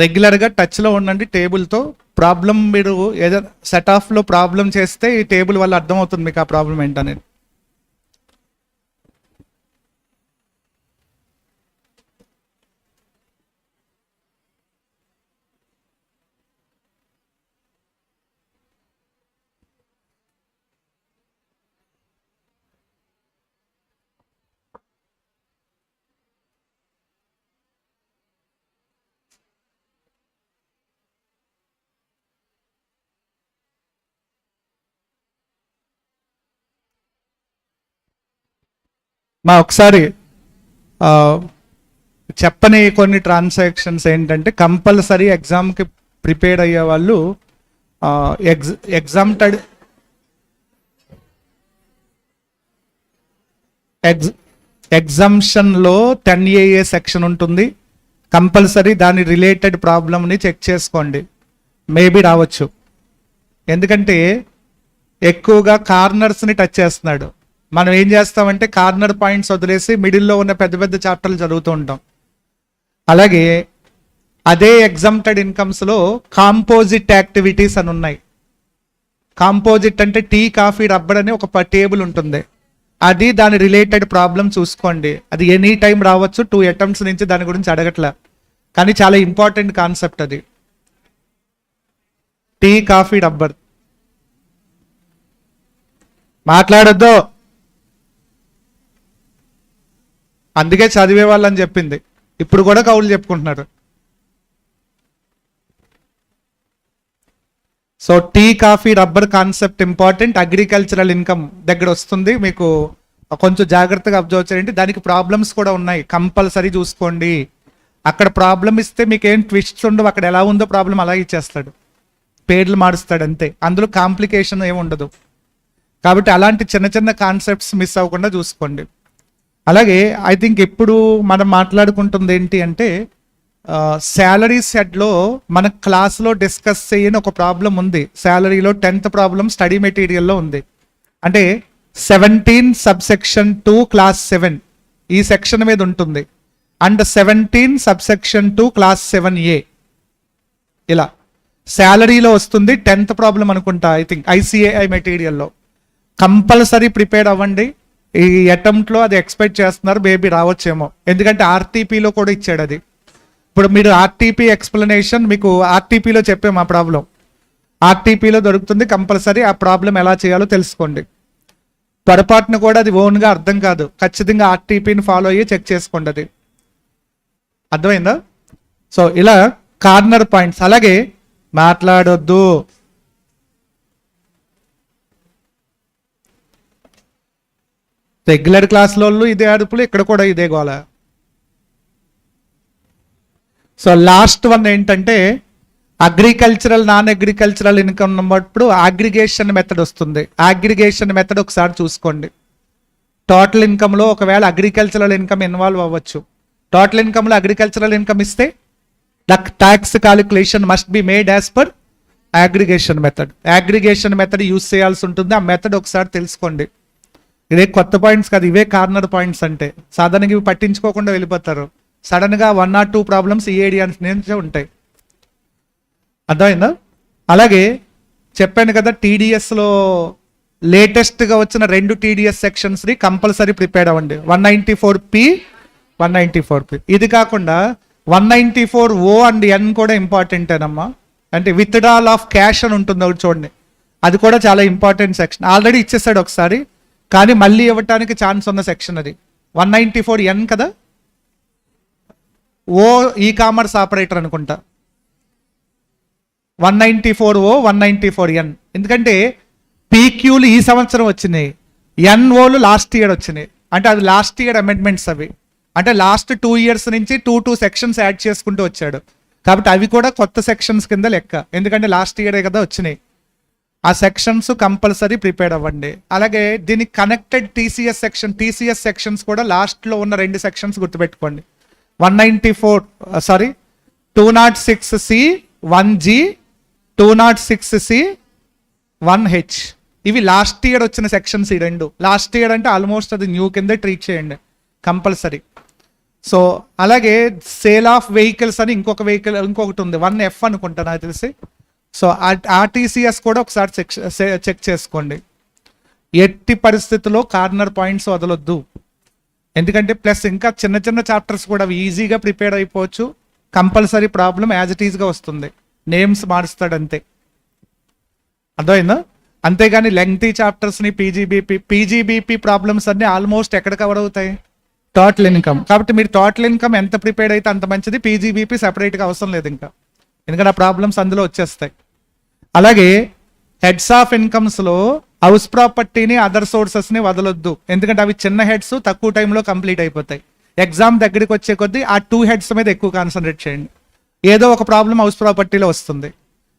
రెగ్యులర్గా టచ్లో ఉండండి టేబుల్తో. Problem మీరు ఏదో set ఆఫ్లో problem చేస్తే ఈ టేబుల్ వల్ల అర్థమవుతుంది మీకు ఆ ప్రాబ్లం ఏంటనేది. మా ఒకసారి చెప్పని కొన్ని ట్రాన్సాక్షన్స్ ఏంటంటే, కంపల్సరీ ఎగ్జామ్కి ప్రిపేర్ అయ్యే వాళ్ళు ఎగ్జామ్షన్లో 10AA సెక్షన్ ఉంటుంది, కంపల్సరీ దాని రిలేటెడ్ ప్రాబ్లమ్ని చెక్ చేసుకోండి. మేబీ రావచ్చు, ఎందుకంటే ఎక్కువగా కార్నర్స్ని టచ్ చేస్తున్నాడు. మనం ఏం చేస్తామంటే కార్నర్ పాయింట్స్ వదిలేసి మిడిల్లో ఉన్న పెద్ద పెద్ద చాప్టర్లు చదువుతూ ఉంటాం. అలాగే అదే ఎగ్జామ్టెడ్ ఇన్కమ్స్లో కాంపోజిట్ యాక్టివిటీస్ అని ఉన్నాయి. కాంపోజిట్ అంటే టీ, కాఫీ, రబ్బర్ అని ఒక టేబుల్ ఉంటుంది, అది దాని రిలేటెడ్ ప్రాబ్లం చూసుకోండి. అది ఎనీ టైం రావచ్చు, 2 అటెంప్ట్స్ నుంచి దాని గురించి అడగట్లే, కానీ చాలా ఇంపార్టెంట్ కాన్సెప్ట్ అది. Tea, coffee, rubber. మాట్లాడొద్దు, అందుకే చదివే వాళ్ళని చెప్పింది, ఇప్పుడు కూడా కౌలు చెప్పుకుంటున్నారు. So tea, coffee, rubber concept important. Agricultural income దగ్గర వస్తుంది, మీకు కొంచెం జాగ్రత్తగా అబ్జర్వ్ చేయండి. దానికి ప్రాబ్లమ్స్ కూడా ఉన్నాయి, కంపల్సరీ చూసుకోండి. అక్కడ ప్రాబ్లం ఇస్తే మీకు ఏం ట్విస్ట్స్ ఉండవు, అక్కడ ఎలా ఉందో ప్రాబ్లం అలా ఇచ్చేస్తాడు, పేర్లు మారుస్తాడు అంతే, అందులో కాంప్లికేషన్ ఏమి ఉండదు. కాబట్టి అలాంటి చిన్న చిన్న కాన్సెప్ట్స్ మిస్ అవ్వకుండా చూసుకోండి. అలాగే ఐ థింక్ ఇప్పుడు మనం మాట్లాడుకుంటుంది ఏంటి అంటే, శాలరీస్ హెడ్లో మన క్లాస్లో డిస్కస్ చేయని ఒక ప్రాబ్లం ఉంది. శాలరీలో 10th ప్రాబ్లం స్టడీ మెటీరియల్లో ఉంది. అంటే 17 సబ్సెక్షన్ 2 క్లాస్ 7 ఈ సెక్షన్ మీద ఉంటుంది. అండ్ 17 సబ్సెక్షన్ 2 క్లాస్ 7A ఇలా శాలరీలో వస్తుంది. 10th ప్రాబ్లం అనుకుంటా, ఐ థింక్ ICAI మెటీరియల్లో. కంపల్సరీ ప్రిపేర్ అవ్వండి. ఈ అటెంప్ట్లో అది ఎక్స్పెక్ట్ చేస్తున్నారు, మేబీ రావచ్చేమో, ఎందుకంటే ఆర్టీపీలో కూడా ఇచ్చాడు అది. ఇప్పుడు మీరు ఆర్టీపీ ఎక్స్ప్లెనేషన్ మీకు ఆర్టీపీలో చెప్పాము ఆ ప్రాబ్లం, ఆర్టీపీలో దొరుకుతుంది. కంపల్సరీ ఆ ప్రాబ్లం ఎలా చేయాలో తెలుసుకోండి. పొరపాటును కూడా అది ఓన్గా అర్థం కాదు, ఖచ్చితంగా ఆర్టీపీని ఫాలో అయ్యి చెక్ చేసుకోండి. అది అర్థమైందా? సో ఇలా కార్నర్ పాయింట్స్. అలాగే మాట్లాడొద్దు, రెగ్యులర్ క్లాస్లో ఇదే అదుపులు, ఇక్కడ కూడా ఇదే గోల. సో లాస్ట్ వన్ ఏంటంటే అగ్రికల్చరల్ నాన్ అగ్రికల్చరల్ ఇన్కమ్ ఉన్నప్పుడు అగ్రిగేషన్ మెథడ్ వస్తుంది. అగ్రిగేషన్ మెథడ్ ఒకసారి చూసుకోండి. టోటల్ ఇన్కమ్లో ఒకవేళ అగ్రికల్చరల్ ఇన్కమ్ ఇన్వాల్వ్ అవ్వచ్చు. టోటల్ ఇన్కమ్లో అగ్రికల్చరల్ ఇన్కమ్ ఇస్తే the tax calculation must be made as per aggregation method. Aggregation method use చేయాల్సి ఉంటుంది. ఆ మెథడ్ ఒకసారి తెలుసుకోండి. ఇదే కొత్త పాయింట్స్ కాదు, ఇవే కార్నర్ పాయింట్స్. అంటే సాధారణంగా ఇవి పట్టించుకోకుండా వెళ్ళిపోతారు. సడన్గా 1 or 2 ప్రాబ్లమ్స్ ఈఏడి నుంచే ఉంటాయి. అర్థమైందా? అలాగే చెప్పాను కదా, టీడీఎస్లో లేటెస్ట్గా వచ్చిన 2 టీడీఎస్ సెక్షన్స్ని కంపల్సరీ ప్రిపేర్ అవ్వండి. 194P 194P. ఇది కాకుండా 194O అండ్ N కూడా ఇంపార్టెంటేనమ్మా. అంటే విత్డ్రాల్ ఆఫ్ క్యాష్ అని ఉంటుంది ఒకటి చూడండి, అది కూడా చాలా ఇంపార్టెంట్ సెక్షన్. ఆల్రెడీ ఇచ్చేసాడు ఒకసారి, కానీ మళ్ళీ ఇవ్వటానికి ఛాన్స్ ఉన్న సెక్షన్ అది. 194N కదా, ఓ ఈ కామర్స్ ఆపరేటర్ అనుకుంటా. 194O 194N. ఎందుకంటే పీక్యూలు ఈ సంవత్సరం వచ్చినాయి, ఎన్ఓలు లాస్ట్ ఇయర్ వచ్చినాయి. అంటే అది లాస్ట్ ఇయర్ అమెండ్మెంట్స్ అవి. అంటే లాస్ట్ 2 years నుంచి 2 సెక్షన్స్ యాడ్ చేసుకుంటూ వచ్చాడు. కాబట్టి అవి కూడా కొత్త సెక్షన్స్ కింద లెక్క, ఎందుకంటే లాస్ట్ ఇయరే కదా వచ్చినాయి. ఆ సెక్షన్స్ కంపల్సరీ ప్రిపేర్ అవ్వండి. అలాగే దీనికి కనెక్టెడ్ టీసీఎస్ సెక్షన్స్ కూడా లాస్ట్లో ఉన్న 2 సెక్షన్స్ గుర్తుపెట్టుకోండి. 206C 1G 206C 1H ఇవి లాస్ట్ ఇయర్ వచ్చిన సెక్షన్స్. ఈ 2 లాస్ట్ ఇయర్ అంటే ఆల్మోస్ట్ అది న్యూ కింద ట్రీట్ చేయండి కంపల్సరీ. సో అలాగే సేల్ ఆఫ్ వెహికల్స్ అని ఇంకొకటి ఉంది, 1F అనుకుంటా నాకు తెలిసి. సో ఆర్టీసీఎస్ కూడా ఒకసారి చెక్ చేసుకోండి. ఎట్టి పరిస్థితుల్లో కార్నర్ పాయింట్స్ వదలొద్దు, ఎందుకంటే ప్లస్ ఇంకా చిన్న చిన్న చాప్టర్స్ కూడా అవి ఈజీగా ప్రిపేర్ అయిపోవచ్చు. కంపల్సరీ ప్రాబ్లం యాజ్ ఇట్ ఈజ్గా వస్తుంది, నేమ్స్ మారుస్తాడు అంతే. అర్థమైందా? అంతేగాని లెంగ్తీ చాప్టర్స్ని పీజీబీపీ ప్రాబ్లమ్స్ అన్ని ఆల్మోస్ట్ ఎక్కడ కవర్ అవుతాయి? Total income. కాబట్టి మీరు టోటల్ ఇన్కమ్ ఎంత ప్రిపేర్ అయితే అంత మంచిది. పీజీబీపీ సెపరేట్గా అవసరం లేదు ఇంకా, ఎందుకంటే ఆ ప్రాబ్లమ్స్ అందులో వచ్చేస్తాయి. అలాగే హెడ్స్ ఆఫ్ ఇన్కమ్స్లో హౌస్ ప్రాపర్టీని అదర్ సోర్సెస్ని వదలొద్దు, ఎందుకంటే అవి చిన్న హెడ్స్ తక్కువ టైంలో కంప్లీట్ అయిపోతాయి. ఎగ్జామ్ దగ్గరికి వచ్చే కొద్దీ ఆ 2 heads మీద ఎక్కువ కాన్సన్ట్రేట్ చేయండి. ఏదో ఒక ప్రాబ్లం హౌస్ ప్రాపర్టీలో వస్తుంది,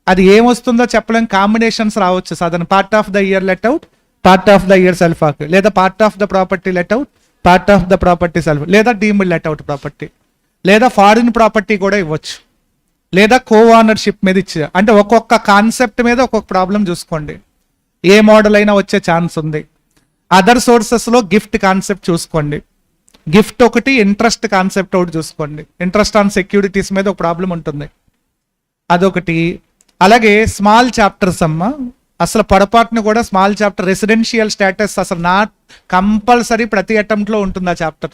అది ఏమొస్తుందో చెప్పలేం. కాంబినేషన్స్ రావచ్చు. సాధారణ part of the year let out, part of the year self ఆక్, లేదా part of the property let out, part of the property self, లేదా డీమ్డ్ లెట్ అవుట్ ప్రాపర్టీ, లేదా ఫారిన్ ప్రాపర్టీ కూడా ఇవ్వచ్చు, లేదా కో ఓనర్షిప్ మీద ఇచ్చే. అంటే ఒక్కొక్క కాన్సెప్ట్ మీద ఒక్కొక్క ప్రాబ్లం చూసుకోండి. ఏ మోడల్ అయినా వచ్చే ఛాన్స్ ఉంది. అదర్ సోర్సెస్లో గిఫ్ట్ కాన్సెప్ట్ చూసుకోండి. గిఫ్ట్ ఒకటి, ఇంట్రెస్ట్ కాన్సెప్ట్ ఒకటి చూసుకోండి. ఇంట్రెస్ట్ ఆన్ సెక్యూరిటీస్ మీద ఒక ప్రాబ్లం ఉంటుంది, అదొకటి. అలాగే స్మాల్ చాప్టర్స్ అమ్మ, అసలు పొరపాటును కూడా స్మాల్ చాప్టర్ రెసిడెన్షియల్ స్టేటస్ అసలు నాట్ కంపల్సరీ ప్రతి అటెంప్ట్లో ఉంటుంది ఆ చాప్టర్.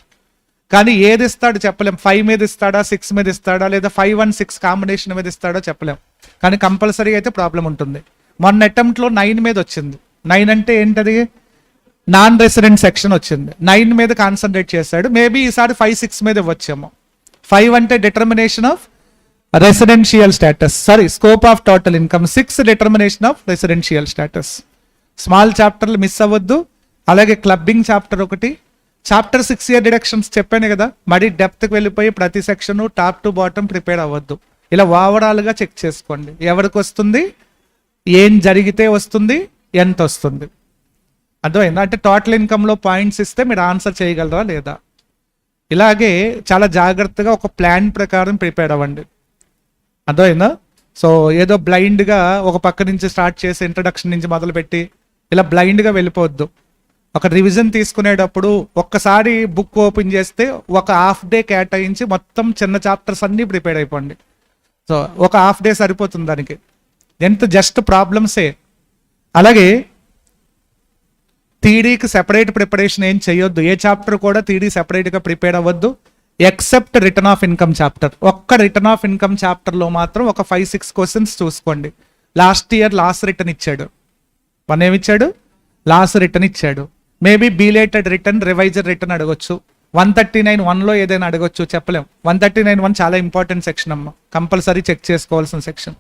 కానీ ఏది ఇస్తాడు చెప్పలేం. 5 మీద ఇస్తాడా, 6 మీద ఇస్తాడా, లేదా 5 and 6 కాంబినేషన్ మీద ఇస్తాడో చెప్పలేం. కానీ కంపల్సరీ అయితే ప్రాబ్లం ఉంటుంది. మొన్న అటెంప్ట్లో 9 మీద వచ్చింది. 9 అంటే ఏంటది? నాన్ రెసిడెంట్ సెక్షన్ వచ్చింది. 9 మీద కాన్సన్ట్రేట్ చేశాడు. మేబీ ఈసారి 5, 6 మీద ఇవ్వచ్చేమో. 5 అంటే determination of residential status, scope of total income. 6 determination of residential status. Small చాప్టర్లు మిస్ అవ్వద్దు. అలాగే క్లబ్బింగ్ చాప్టర్ ఒకటి. చాప్టర్ 6 year డిడక్షన్స్ చెప్పాను కదా, మరి డెప్త్కి వెళ్ళిపోయి ప్రతి section top to bottom prepare అవ్వద్దు. ఇలా ఓవరాల్గా చెక్ చేసుకోండి, ఎవరికి వస్తుంది, ఏం జరిగితే వస్తుంది, ఎంత వస్తుంది. అర్థమైందా? అంటే టోటల్ ఇన్కమ్లో పాయింట్స్ ఇస్తే మీరు ఆన్సర్ చేయగలరా లేదా. ఇలాగే చాలా జాగ్రత్తగా ఒక ప్లాన్ ప్రకారం ప్రిపేర్ అవ్వండి. అర్థమైందా? సో ఏదో బ్లైండ్గా ఒక పక్క నుంచి స్టార్ట్ చేసి ఇంట్రడక్షన్ నుంచి మొదలుపెట్టి ఇలా బ్లైండ్గా వెళ్ళిపోవద్దు. ఒక రివిజన్ తీసుకునేటప్పుడు ఒక్కసారి బుక్ ఓపెన్ చేస్తే ఒక హాఫ్ డే కేటాయించి మొత్తం చిన్న చాప్టర్స్ అన్నీ ప్రిపేర్ అయిపోండి. సో ఒక హాఫ్ డే సరిపోతుంది దానికి. ఎంత జస్ట్ ప్రాబ్లమ్సే. అలాగే థియరీకి సెపరేట్ ప్రిపరేషన్ ఏం చేయొద్దు. ఏ చాప్టర్ కూడా థియరీ సెపరేట్గా ప్రిపేర్ అవ్వద్దు except return of income chapter. ఒక్క రిటర్న్ ఆఫ్ ఇన్కమ్ చాప్టర్లో మాత్రం ఒక 5-6 క్వశ్చన్స్ చూసుకోండి. లాస్ట్ ఇయర్ లాస్ట్ రిటర్న్ ఇచ్చాడు. వన్ ఏమిచ్చాడు? లాస్ట్ రిటర్న్ ఇచ్చాడు. Maybe belated return, revised return అడగొచ్చు. 139(1)లో ఏదైనా అడగొచ్చు, చెప్పలేం. 139(1) చాలా ఇంపార్టెంట్ సెక్షన్ అమ్మ, కంపల్సరీ చెక్ చేసుకోవాల్సిన సెక్షన్.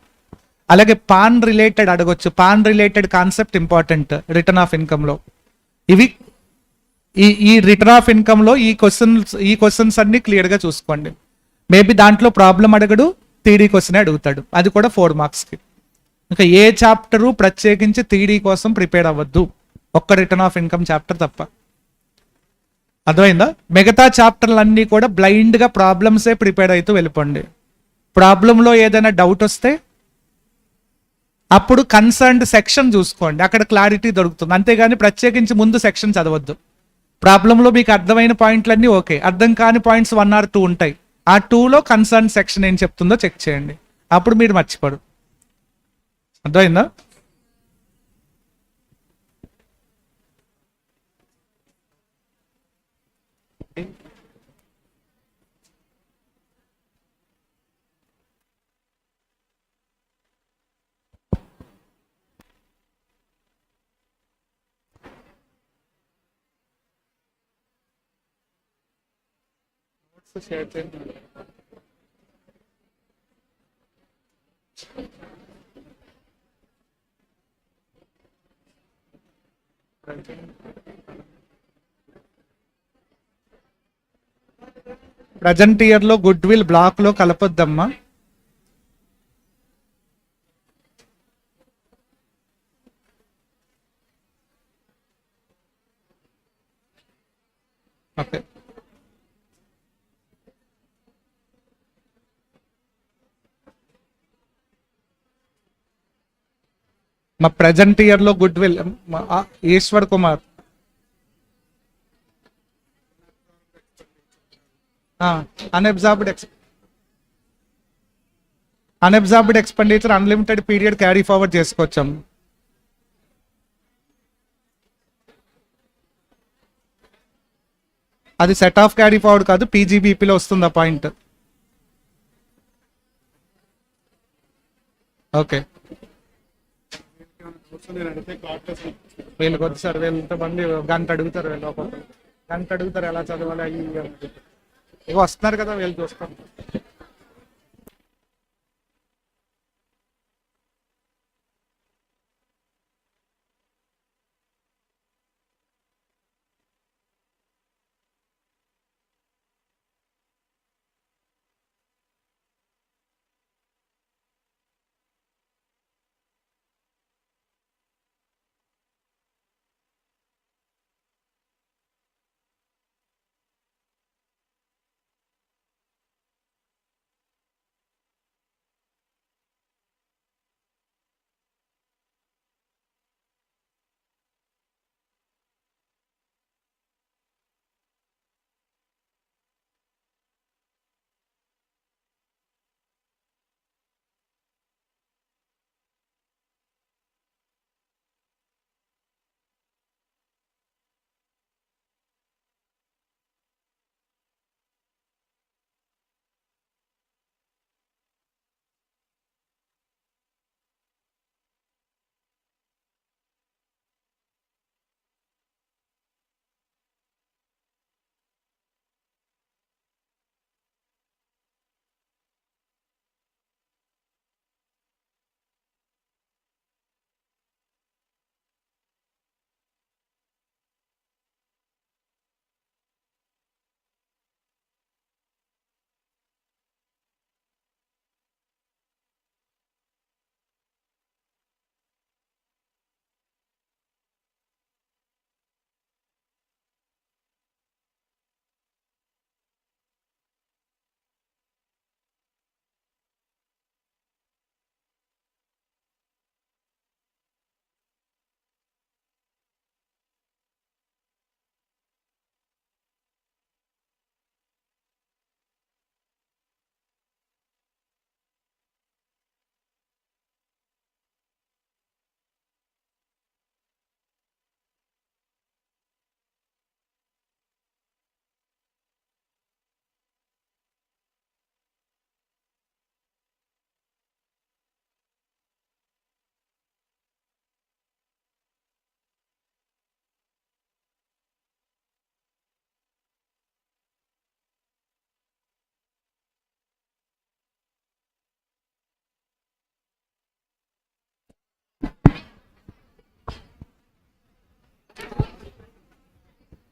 అలాగే పాన్ రిలేటెడ్ అడగొచ్చు. PAN related concept important return of ఇన్కమ్లో. ఇవి ఈ రిటర్న్ ఆఫ్ ఇన్కమ్లో ఈ క్వశ్చన్స్ అన్ని క్లియర్గా చూసుకోండి. మేబీ దాంట్లో ప్రాబ్లం అడగడు, థియరీ క్వశ్చన్ అడుగుతాడు, అది కూడా 4 మార్క్స్కి. ఇంకా ఏ చాప్టరు ప్రత్యేకించి థియరీ కోసం ప్రిపేర్ అవ్వద్దు, ఒక్క రిటర్న్ ఆఫ్ ఇన్కమ్ చాప్టర్ తప్ప. అర్థమైందా? మిగతా చాప్టర్లన్నీ కూడా బ్లైండ్గా ప్రాబ్లమ్సే ప్రిపేర్ అవుతూ వెళ్ళిపోండి. ప్రాబ్లంలో ఏదైనా డౌట్ వస్తే అప్పుడు కన్సర్న్డ్ సెక్షన్ చూసుకోండి, అక్కడ క్లారిటీ దొరుకుతుంది. అంతేగాని ప్రత్యేకించి ముందు సెక్షన్ చదవద్దు. ప్రాబ్లంలో మీకు అర్థమైన పాయింట్లన్నీ ఓకే, అర్థం కాని పాయింట్స్ 1 or 2 ఉంటాయి. ఆ 2లో కన్సర్న్ సెక్షన్ ఏం చెప్తుందో చెక్ చేయండి, అప్పుడు మీరు మర్చిపోరు. అర్థమైందా? షేర్ చేయండి. ప్రజెంట్ ఇయర్లో గుడ్ విల్ బ్లాక్లో కలపొద్దమ్మా. ఓకే, మా ప్రజెంట్ ఇయర్లో goodwill Ishwar Kumar unabsorbed expenditure unlimited period carry forward చేసుకోవచ్చాం. అది సెట్ ఆఫ్ క్యారీ ఫార్వర్డ్ కాదు, పీజీబీపీలో వస్తుంది ఆ పాయింట్. ఓకే, వీళ్ళకి వచ్చి సార్ వీళ్ళంతమంది గంట అడుగుతారు, వీళ్ళు ఒక్కొక్కరు గంట అడుగుతారు ఎలా చదవాలి అయ్యి ఇవి వస్తున్నారు కదా, వీళ్ళు చూస్తాం.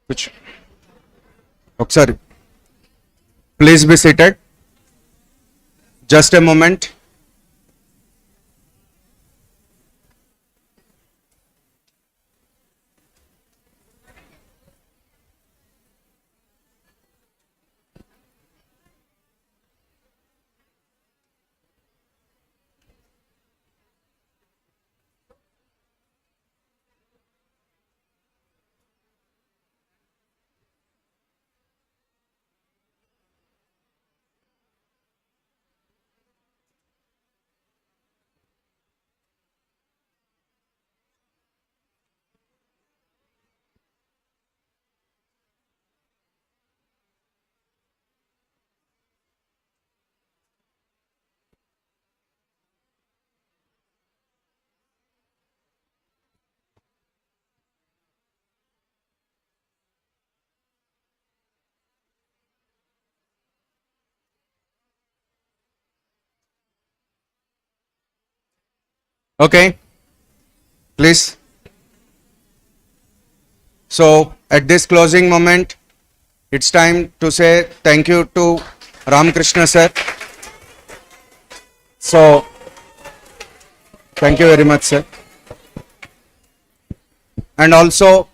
Which? Okay, sorry. Please be seated. Just a moment. Okay. Please. So at this closing moment, it's time to say thank you to Ramakrishna sir. So thank you very much, sir. And also,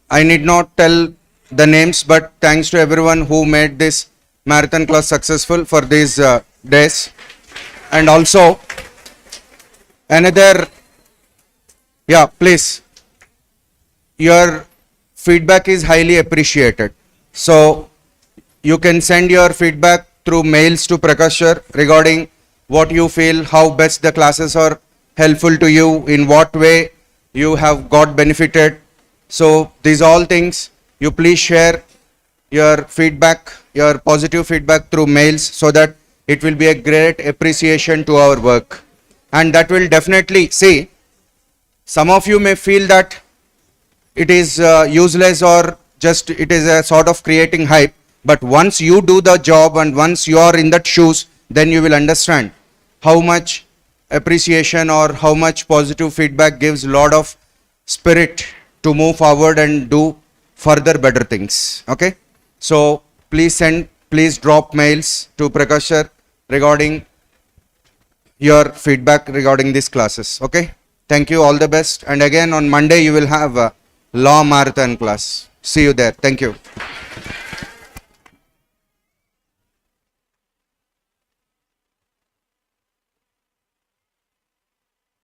I need not tell the names, but thanks to everyone who made this marathon class successful for these days. And also, another, yeah, please, your feedback is highly appreciated. So you can send your feedback through mails to Prakash sir regarding what you feel, how best the classes are helpful to you, in what way you have got benefited. So these all things, you please share your feedback, your positive feedback through mails, so that it will be a great appreciation to our work. And that will definitely, see, some of you may feel that it is useless or just it is a sort of creating hype, but once you do the job and once you are in that shoes, then you will understand how much appreciation or how much positive feedback gives a lot of spirit to move forward and do further better things. Okay, so please drop mails to Prakash sir regarding your feedback regarding these classes. Okay, thank you, all the best. And again on Monday you will have a law marathon class. See you there. Thank you.